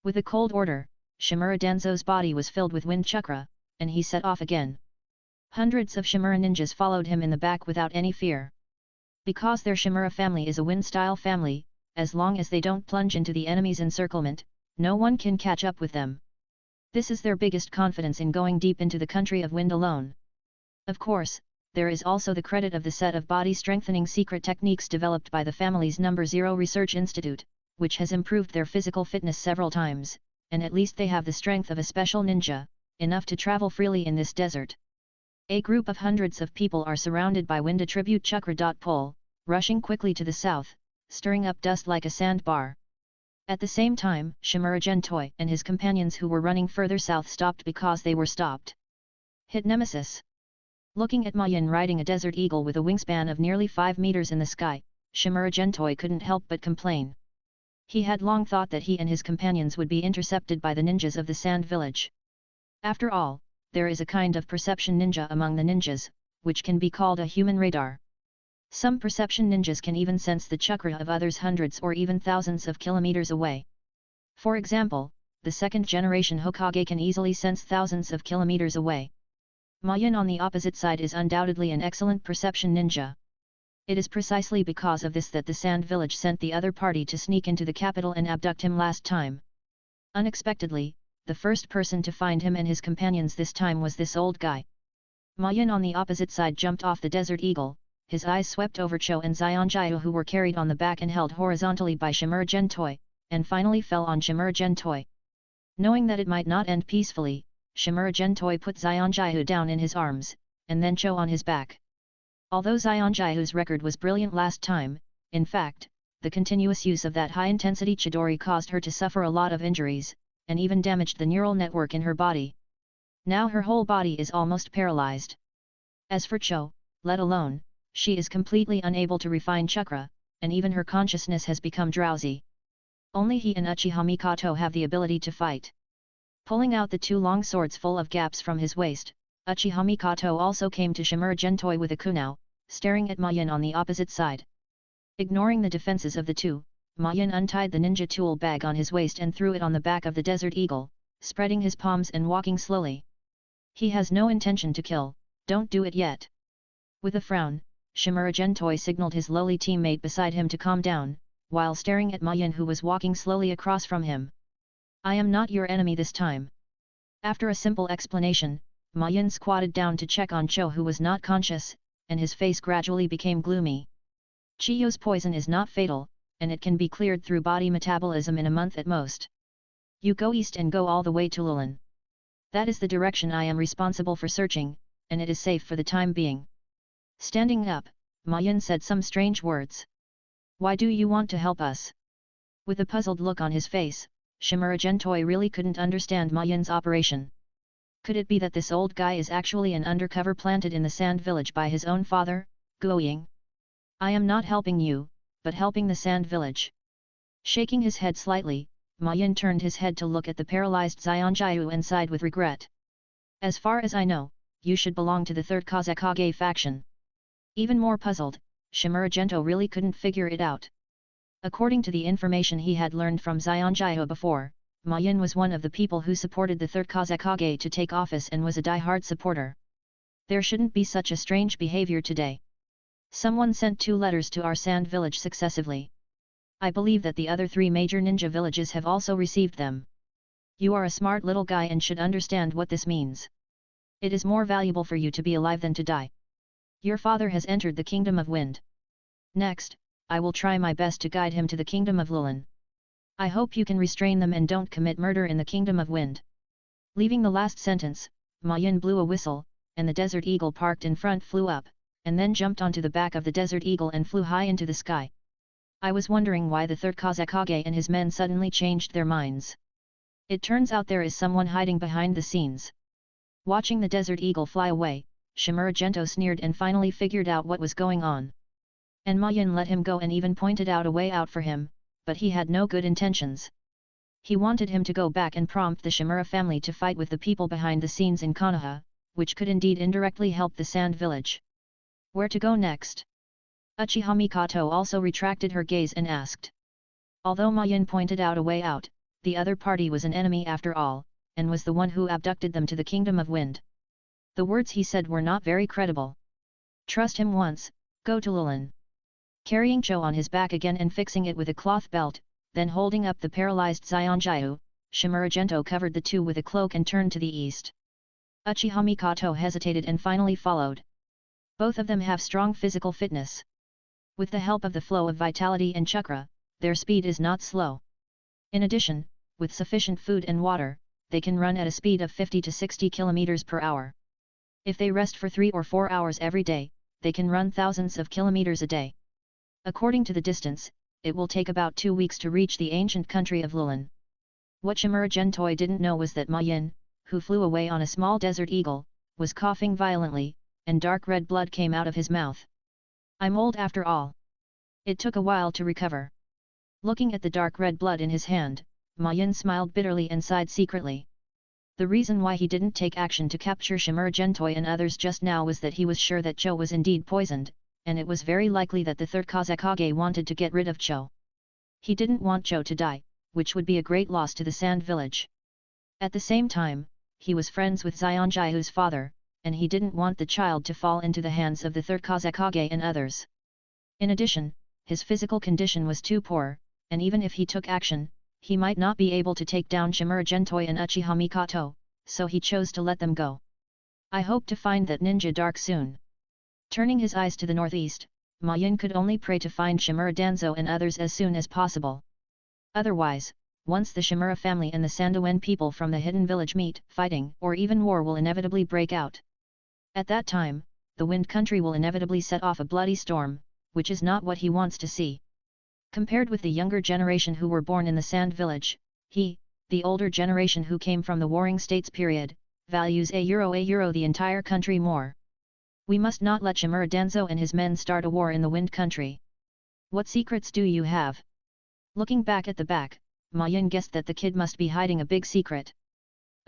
S1: With a cold order, Shimura Danzo's body was filled with wind chakra, and he set off again. Hundreds of Shimura ninjas followed him in the back without any fear. Because their Shimura family is a wind-style family, as long as they don't plunge into the enemy's encirclement, no one can catch up with them. This is their biggest confidence in going deep into the country of wind alone. Of course, there is also the credit of the set of body-strengthening secret techniques developed by the family's No. 0 Research Institute, which has improved their physical fitness several times, and at least they have the strength of a special ninja, enough to travel freely in this desert. A group of hundreds of people are surrounded by wind attribute chakra. Pole, rushing quickly to the south, stirring up dust like a sandbar. At the same time, Shimura Gentoi and his companions who were running further south stopped because they were stopped. Hit Nemesis. Looking at Ma Yin riding a desert eagle with a wingspan of nearly 5 meters in the sky, Shimura Gentoi couldn't help but complain. He had long thought that he and his companions would be intercepted by the ninjas of the sand village. After all, there is a kind of perception ninja among the ninjas, which can be called a human radar. Some perception ninjas can even sense the chakra of others hundreds or even thousands of kilometers away. For example, the second-generation Hokage can easily sense thousands of kilometers away. Ma Yin on the opposite side is undoubtedly an excellent perception ninja. It is precisely because of this that the Sand Village sent the other party to sneak into the capital and abduct him last time. Unexpectedly, the first person to find him and his companions this time was this old guy. Ma Yin on the opposite side jumped off the Desert Eagle, his eyes swept over Cho and Zionjiu who were carried on the back and held horizontally by Shimura Gentoi, and finally fell on Shimura Gentoi. Knowing that it might not end peacefully, Shimura Gentoi put Zionjiu down in his arms, and then Cho on his back. Although Zionjiu's record was brilliant last time, in fact, the continuous use of that high-intensity Chidori caused her to suffer a lot of injuries, and even damaged the neural network in her body. Now her whole body is almost paralyzed. As for Cho, let alone, she is completely unable to refine chakra, and even her consciousness has become drowsy. Only he and Uchiha Mikoto have the ability to fight. Pulling out the two long swords full of gaps from his waist, Uchiha Mikoto also came to Shimura Gentoi with a kunao, staring at Ma Yin on the opposite side. Ignoring the defenses of the two, Ma Yin untied the ninja tool bag on his waist and threw it on the back of the Desert Eagle, spreading his palms and walking slowly. He has no intention to kill, don't do it yet. With a frown, Shimura Gentoi signaled his lowly teammate beside him to calm down, while staring at Ma Yin who was walking slowly across from him. I am not your enemy this time. After a simple explanation, Ma Yin squatted down to check on Cho who was not conscious, and his face gradually became gloomy. Chiyo's poison is not fatal, and it can be cleared through body metabolism in a month at most. You go east and go all the way to Lulin. That is the direction I am responsible for searching, and it is safe for the time being. Standing up, Ma Yin said some strange words. Why do you want to help us? With a puzzled look on his face, Shimura Gentoi really couldn't understand Ma Yin's operation. Could it be that this old guy is actually an undercover planted in the sand village by his own father, Guoying? I am not helping you, but helping the sand village. Shaking his head slightly, Ma Yin turned his head to look at the paralyzed Xianjiu and sighed with regret. As far as I know, you should belong to the third Kazekage faction. Even more puzzled, Shimura Gento really couldn't figure it out. According to the information he had learned from Xianjiu before, Ma Yin was one of the people who supported the third Kazekage to take office and was a die-hard supporter. There shouldn't be such a strange behavior today. Someone sent 2 letters to our sand village successively. I believe that the other 3 major ninja villages have also received them. You are a smart little guy and should understand what this means. It is more valuable for you to be alive than to die. Your father has entered the Kingdom of Wind. Next, I will try my best to guide him to the Kingdom of Lulin. I hope you can restrain them and don't commit murder in the Kingdom of Wind. Leaving the last sentence, Ma Yin blew a whistle, and the Desert Eagle parked in front flew up, and then jumped onto the back of the Desert Eagle and flew high into the sky. I was wondering why the third Kazekage and his men suddenly changed their minds. It turns out there is someone hiding behind the scenes. Watching the Desert Eagle fly away, Shimura Gento sneered and finally figured out what was going on. And Ma Yin let him go and even pointed out a way out for him, but he had no good intentions. He wanted him to go back and prompt the Shimura family to fight with the people behind the scenes in Konoha, which could indeed indirectly help the sand village. Where to go next? Uchiha Mikoto also retracted her gaze and asked. Although Ma Yin pointed out a way out, the other party was an enemy after all, and was the one who abducted them to the Kingdom of Wind. The words he said were not very credible. Trust him once, go to Lulin. Carrying Cho on his back again and fixing it with a cloth belt, then holding up the paralyzed Xianjiu, Shimura Gento covered the 2 with a cloak and turned to the east. Uchiha Mikoto hesitated and finally followed. Both of them have strong physical fitness. With the help of the flow of vitality and chakra, their speed is not slow. In addition, with sufficient food and water, they can run at a speed of 50 to 60 km per hour. If they rest for 3 or 4 hours every day, they can run thousands of kilometers a day. According to the distance, it will take about 2 weeks to reach the ancient country of Lulin. What Shimura Gentoi didn't know was that Ma Yin, who flew away on a small desert eagle, was coughing violently, and dark red blood came out of his mouth. I'm old after all. It took a while to recover. Looking at the dark red blood in his hand, Ma Yin smiled bitterly and sighed secretly. The reason why he didn't take action to capture Shimura Gentoi and others just now was that he was sure that Cho was indeed poisoned, and it was very likely that the third Kazekage wanted to get rid of Cho. He didn't want Cho to die, which would be a great loss to the sand village. At the same time, he was friends with Xianjiu's father, and he didn't want the child to fall into the hands of the third Kazekage and others. In addition, his physical condition was too poor, and even if he took action, he might not be able to take down Shimura Gentoi and Uchiha Mikoto, so he chose to let them go. I hope to find that ninja dark soon. Turning his eyes to the northeast, Ma Yin could only pray to find Shimura Danzo and others as soon as possible. Otherwise, once the Shimura family and the Sandoen people from the hidden village meet, fighting or even war will inevitably break out. At that time, the Wind Country will inevitably set off a bloody storm, which is not what he wants to see. Compared with the younger generation who were born in the Sand Village, he, the older generation who came from the Warring States period, values a euro the entire country more. We must not let Shimura Danzo and his men start a war in the Wind Country. What secrets do you have? Looking back at the back, Ma Yin guessed that the kid must be hiding a big secret.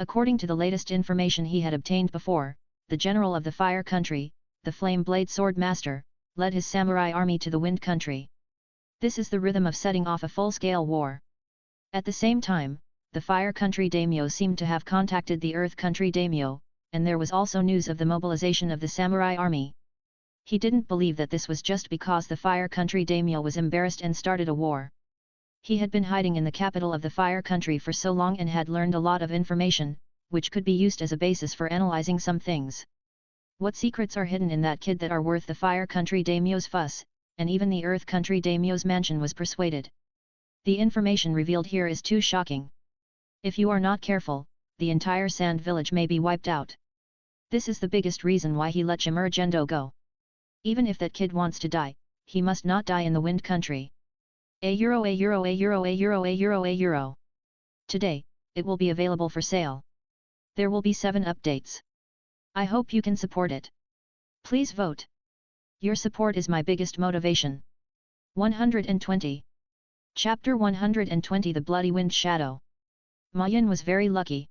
S1: According to the latest information he had obtained before, the general of the Fire Country, the Flame Blade Sword Master, led his samurai army to the Wind Country. This is the rhythm of setting off a full-scale war. At the same time, the Fire Country daimyo seemed to have contacted the Earth Country daimyo, and there was also news of the mobilization of the samurai army. He didn't believe that this was just because the Fire Country daimyo was embarrassed and started a war. He had been hiding in the capital of the Fire Country for so long and had learned a lot of information, which could be used as a basis for analyzing some things. What secrets are hidden in that kid that are worth the Fire Country daimyo's fuss, and even the Earth Country daimyo's mansion was persuaded. The information revealed here is too shocking. If you are not careful, the entire Sand Village may be wiped out. This is the biggest reason why he let Shimura Gendo go. Even if that kid wants to die, he must not die in the Wind Country. €. Today, it will be available for sale. There will be 7 updates. I hope you can support it. Please vote. Your support is my biggest motivation. 120. Chapter 120 The Bloody Wind Shadow. Ma Yin was very lucky.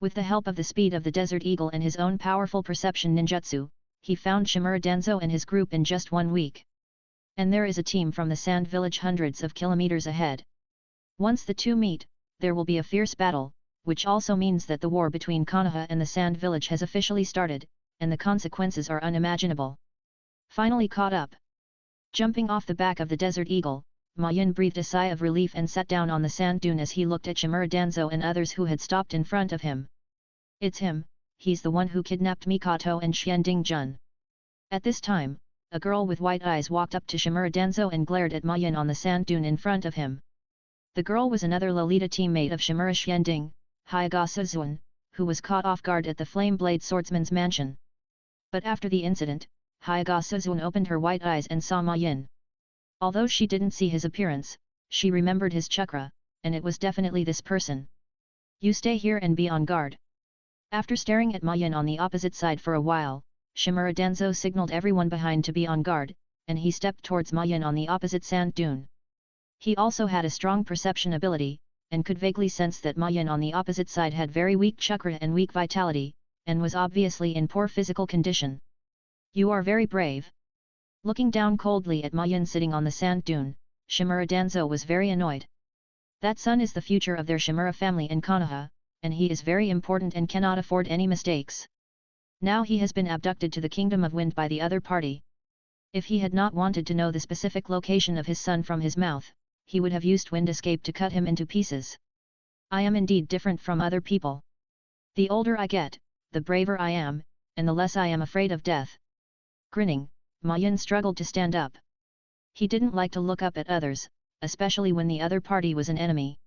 S1: With the help of the speed of the Desert Eagle and his own powerful perception ninjutsu, he found Shimura Danzo and his group in just 1 week. And there is a team from the Sand Village hundreds of kilometers ahead. Once the two meet, there will be a fierce battle, which also means that the war between Konoha and the Sand Village has officially started, and the consequences are unimaginable. Finally caught up. Jumping off the back of the Desert Eagle, Ma Yin breathed a sigh of relief and sat down on the sand dune as he looked at Shimura Danzo and others who had stopped in front of him. It's him, he's the one who kidnapped Mikoto and Xianding Jun. At this time, a girl with white eyes walked up to Shimura Danzo and glared at Ma Yin on the sand dune in front of him. The girl was another Lolita teammate of Shimura Xianding, Hyaga Suzuan, who was caught off guard at the Flame Blade Swordsman's mansion. But after the incident, Hyaga Suzuan opened her white eyes and saw Ma Yin. Although she didn't see his appearance, she remembered his chakra, and it was definitely this person. You stay here and be on guard. After staring at Ma Yin on the opposite side for a while, Shimura Danzo signaled everyone behind to be on guard, and he stepped towards Ma Yin on the opposite sand dune. He also had a strong perception ability, and could vaguely sense that Ma Yin on the opposite side had very weak chakra and weak vitality, and was obviously in poor physical condition. You are very brave. Looking down coldly at Ma Yin sitting on the sand dune, Shimura Danzo was very annoyed. That son is the future of their Shimura family in Konoha, and he is very important and cannot afford any mistakes. Now he has been abducted to the Kingdom of Wind by the other party. If he had not wanted to know the specific location of his son from his mouth, he would have used Wind Escape to cut him into pieces. I am indeed different from other people. The older I get, the braver I am, and the less I am afraid of death. Grinning, Ma Yin struggled to stand up. He didn't like to look up at others, especially when the other party was an enemy.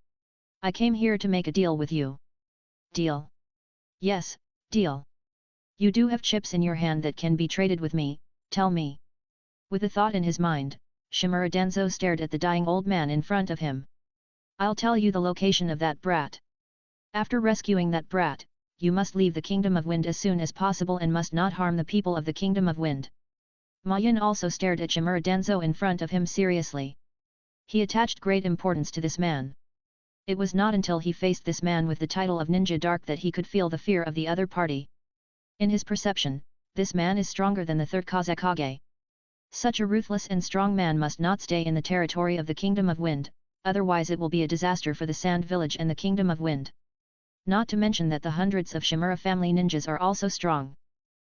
S1: I came here to make a deal with you. Deal? Yes, deal. You do have chips in your hand that can be traded with me, tell me. With a thought in his mind, Shimura Danzo stared at the dying old man in front of him. I'll tell you the location of that brat. After rescuing that brat, you must leave the Kingdom of Wind as soon as possible and must not harm the people of the Kingdom of Wind. Ma Yin also stared at Shimura Danzo in front of him seriously. He attached great importance to this man. It was not until he faced this man with the title of Ninja Dark that he could feel the fear of the other party. In his perception, this man is stronger than the third Kazekage. Such a ruthless and strong man must not stay in the territory of the Kingdom of Wind, otherwise it will be a disaster for the Sand Village and the Kingdom of Wind. Not to mention that the hundreds of Shimura family ninjas are also strong.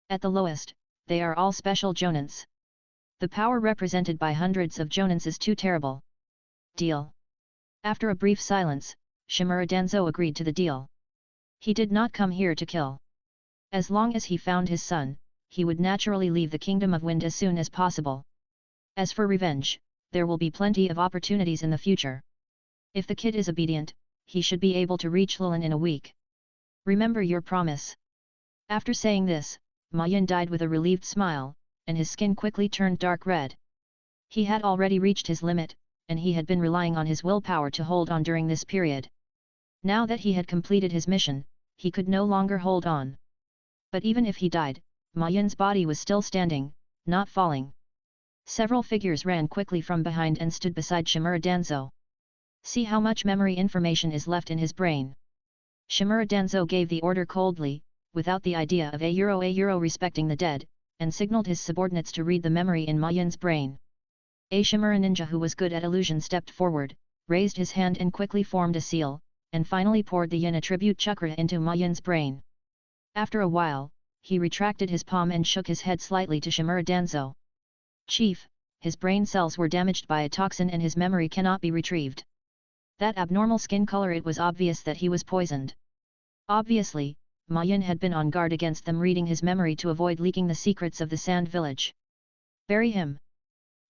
S1: At the lowest, they are all special jonins. The power represented by hundreds of jonins is too terrible. Deal. After a brief silence, Shimura Danzo agreed to the deal. He did not come here to kill. As long as he found his son, he would naturally leave the Kingdom of Wind as soon as possible. As for revenge, there will be plenty of opportunities in the future. If the kid is obedient, he should be able to reach Lulin in a week. Remember your promise. After saying this, Ma Yin died with a relieved smile, and his skin quickly turned dark red. He had already reached his limit, and he had been relying on his willpower to hold on during this period. Now that he had completed his mission, he could no longer hold on. But even if he died, Ma Yin's body was still standing, not falling. Several figures ran quickly from behind and stood beside Shimura Danzo. See how much memory information is left in his brain. Shimura Danzo gave the order coldly, without the idea of a respecting the dead, and signaled his subordinates to read the memory in Ma Yin's brain. A Shimura ninja who was good at illusion stepped forward, raised his hand and quickly formed a seal, and finally poured the yin attribute chakra into Ma Yin's brain. After a while, he retracted his palm and shook his head slightly to Shimura Danzo. Chief, his brain cells were damaged by a toxin and his memory cannot be retrieved. That abnormal skin color, it was obvious that he was poisoned. Obviously, Ma Yin had been on guard against them reading his memory to avoid leaking the secrets of the Sand Village. Bury him.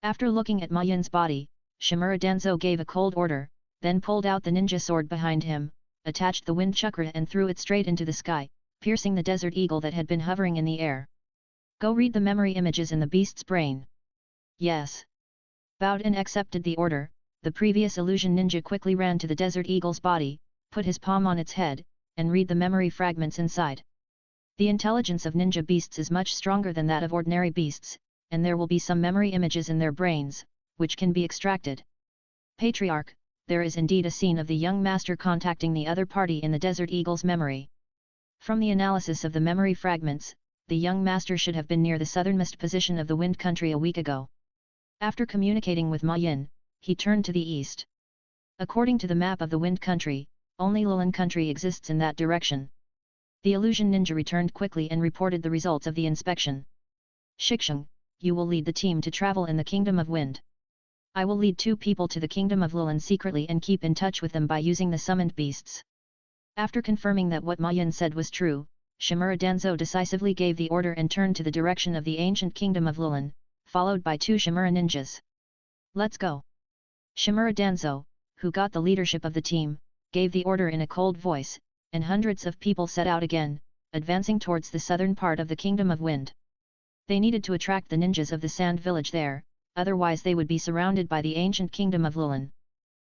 S1: After looking at Ma Yin's body, Shimura Danzo gave a cold order, then pulled out the ninja sword behind him, attached the wind chakra and threw it straight into the sky, piercing the desert eagle that had been hovering in the air. Go read the memory images in the beast's brain. Yes. Bowed and accepted the order, the previous illusion ninja quickly ran to the desert eagle's body, put his palm on its head, and read the memory fragments inside. The intelligence of ninja beasts is much stronger than that of ordinary beasts, and there will be some memory images in their brains, which can be extracted. Patriarch, there is indeed a scene of the young master contacting the other party in the desert eagle's memory. From the analysis of the memory fragments, the young master should have been near the southernmost position of the wind country a week ago. After communicating with Ma Yin, he turned to the east. According to the map of the wind country, only Lulan country exists in that direction. The illusion ninja returned quickly and reported the results of the inspection. Shixing, you will lead the team to travel in the Kingdom of Wind. I will lead 2 people to the Kingdom of Lulan secretly and keep in touch with them by using the summoned beasts. After confirming that what Ma Yin said was true, Shimura Danzo decisively gave the order and turned to the direction of the ancient Kingdom of Lulan, followed by 2 Shimura ninjas. Let's go! Shimura Danzo, who got the leadership of the team, gave the order in a cold voice, and hundreds of people set out again, advancing towards the southern part of the Kingdom of Wind. They needed to attract the ninjas of the Sand Village there, otherwise they would be surrounded by the ancient Kingdom of Lulan.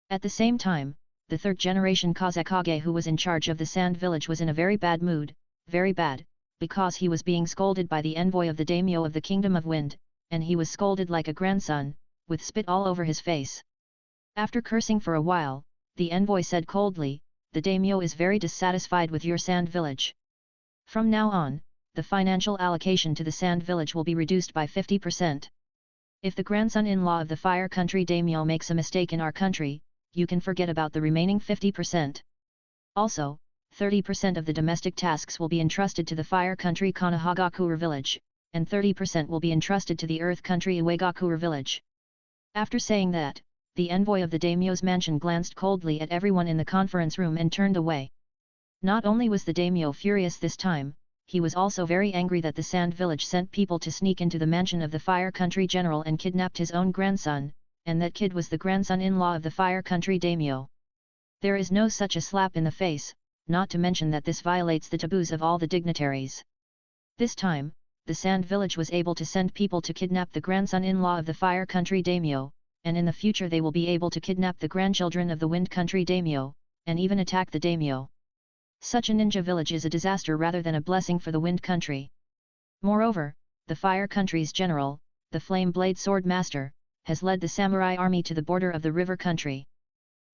S1: At the same time, the 3rd generation Kazekage who was in charge of the Sand Village was in a very bad mood, very bad, because he was being scolded by the envoy of the daimyo of the Kingdom of Wind, and he was scolded like a grandson, with spit all over his face. After cursing for a while, the envoy said coldly, "The daimyo is very dissatisfied with your Sand Village. From now on, the financial allocation to the Sand Village will be reduced by 50%. If the grandson-in-law of the Fire Country daimyo makes a mistake in our country, you can forget about the remaining 50%. Also, 30% of the domestic tasks will be entrusted to the Fire Country Konohagakure village, and 30% will be entrusted to the Earth Country Iwagakure village." After saying that, the envoy of the daimyo's mansion glanced coldly at everyone in the conference room and turned away. Not only was the daimyo furious this time, he was also very angry that the Sand Village sent people to sneak into the mansion of the Fire Country general and kidnapped his own grandson, and that kid was the grandson-in-law of the Fire Country daimyo. There is no such a slap in the face, not to mention that this violates the taboos of all the dignitaries. This time, the Sand Village was able to send people to kidnap the grandson-in-law of the Fire Country daimyo, and in the future they will be able to kidnap the grandchildren of the Wind Country daimyo, and even attack the daimyo. Such a ninja village is a disaster rather than a blessing for the Wind Country. Moreover, the Fire Country's general, the Flame Blade Sword Master, has led the samurai army to the border of the River Country.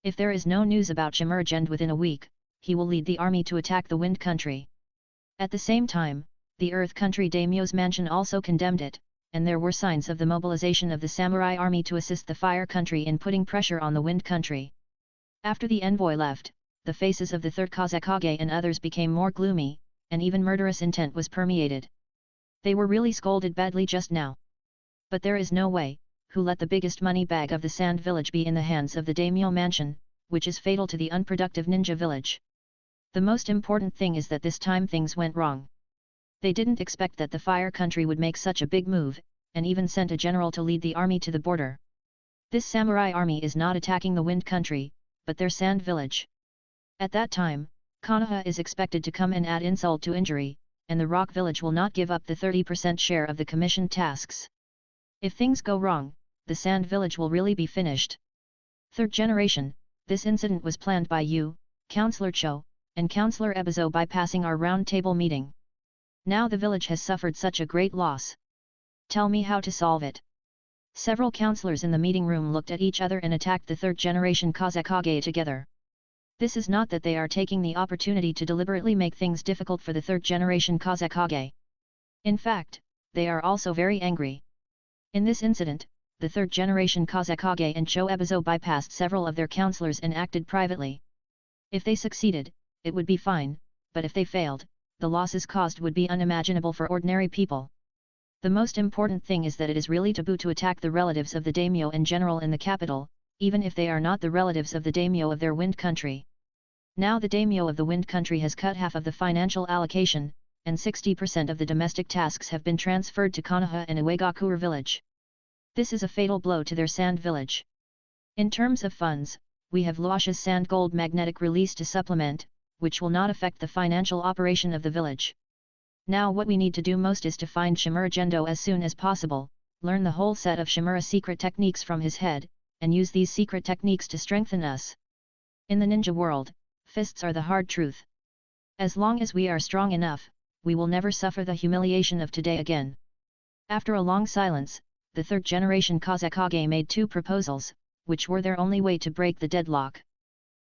S1: If there is no news about Shimuragend within a week, he will lead the army to attack the Wind Country. At the same time, the Earth Country daimyo's mansion also condemned it, and there were signs of the mobilization of the samurai army to assist the Fire Country in putting pressure on the Wind Country. After the envoy left, the faces of the 3rd Kazekage and others became more gloomy, and even murderous intent was permeated. They were really scolded badly just now. But there is no way, who let the biggest money bag of the Sand Village be in the hands of the daimyo mansion, which is fatal to the unproductive ninja village. The most important thing is that this time things went wrong. They didn't expect that the Fire Country would make such a big move, and even sent a general to lead the army to the border. This samurai army is not attacking the Wind Country, but their Sand Village. At that time, Konoha is expected to come and add insult to injury, and the Rock Village will not give up the 30% share of the commissioned tasks. If things go wrong, the Sand Village will really be finished. 3rd generation, this incident was planned by you, Counselor Cho, and Counselor Ebizo bypassing our round table meeting. Now the village has suffered such a great loss. Tell me how to solve it. Several counselors in the meeting room looked at each other and attacked the 3rd generation Kazekage together. This is not that they are taking the opportunity to deliberately make things difficult for the 3rd generation Kazekage. In fact, they are also very angry. In this incident, the 3rd generation Kazekage and Cho Ebizo bypassed several of their counselors and acted privately. If they succeeded, it would be fine, but if they failed, the losses caused would be unimaginable for ordinary people. The most important thing is that it is really taboo to attack the relatives of the daimyo and general in the capital, even if they are not the relatives of the daimyo of their Wind Country. Now the daimyo of the Wind Country has cut half of the financial allocation, and 60% of the domestic tasks have been transferred to Konoha and Iwagakure village. This is a fatal blow to their Sand Village. In terms of funds, we have Luasha's Sand Gold Magnetic Release to supplement, which will not affect the financial operation of the village. Now what we need to do most is to find Shimura Gendo as soon as possible, learn the whole set of Shimura secret techniques from his head, and use these secret techniques to strengthen us. In the ninja world, fists are the hard truth. As long as we are strong enough, we will never suffer the humiliation of today again. After a long silence, the third generation Kazekage made 2 proposals, which were their only way to break the deadlock.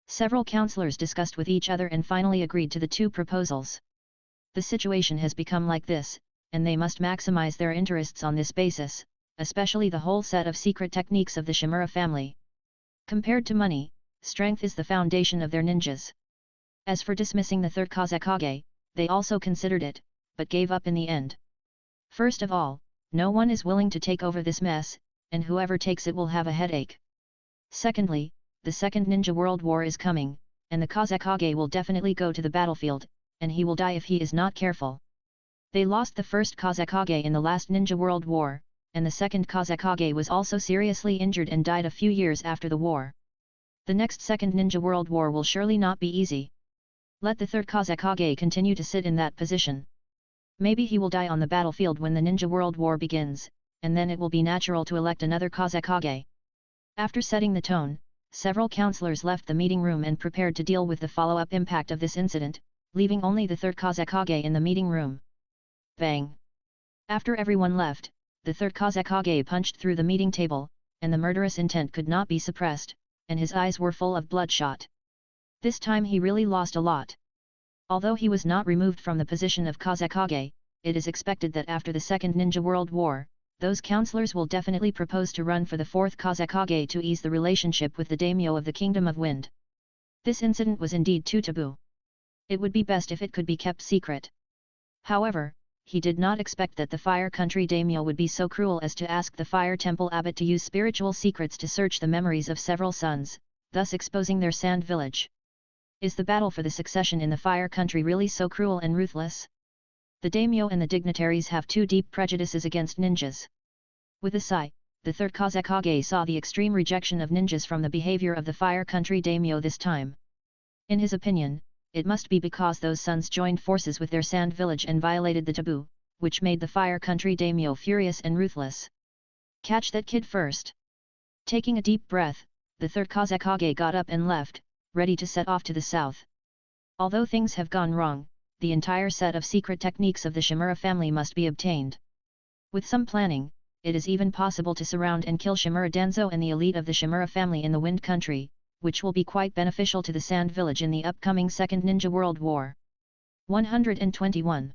S1: Several counselors discussed with each other and finally agreed to the 2 proposals. The situation has become like this, and they must maximize their interests on this basis, especially the whole set of secret techniques of the Shimura family. Compared to money, strength is the foundation of their ninjas. As for dismissing the third Kazekage, they also considered it, but gave up in the end. First of all, no one is willing to take over this mess, and whoever takes it will have a headache. Secondly, the Second Ninja World War is coming, and the Kazekage will definitely go to the battlefield, and he will die if he is not careful. They lost the first Kazekage in the last Ninja World War, and the second Kazekage was also seriously injured and died a few years after the war. The next Second Ninja World War will surely not be easy. Let the third Kazekage continue to sit in that position. Maybe he will die on the battlefield when the Ninja World War begins, and then it will be natural to elect another Kazekage. After setting the tone, several counselors left the meeting room and prepared to deal with the follow-up impact of this incident, leaving only the third Kazekage in the meeting room. Bang! After everyone left, the third Kazekage punched through the meeting table, and the murderous intent could not be suppressed, and his eyes were full of bloodshot. This time he really lost a lot. Although he was not removed from the position of Kazekage, it is expected that after the Second Ninja World War, those counselors will definitely propose to run for the fourth Kazekage to ease the relationship with the daimyo of the Kingdom of Wind. This incident was indeed too taboo. It would be best if it could be kept secret. However, he did not expect that the Fire Country daimyo would be so cruel as to ask the Fire Temple abbot to use spiritual secrets to search the memories of several sons, thus exposing their sand village. Is the battle for the succession in the Fire Country really so cruel and ruthless? The daimyo and the dignitaries have 2 deep prejudices against ninjas. With a sigh, the third Kazekage saw the extreme rejection of ninjas from the behavior of the Fire Country daimyo this time. In his opinion, it must be because those sons joined forces with their sand village and violated the taboo, which made the Fire Country daimyo furious and ruthless. Catch that kid first! Taking a deep breath, the third Kazekage got up and left, ready to set off to the south. Although things have gone wrong, the entire set of secret techniques of the Shimura family must be obtained. With some planning, it is even possible to surround and kill Shimura Danzo and the elite of the Shimura family in the Wind Country, which will be quite beneficial to the Sand Village in the upcoming Second Ninja World War. 121.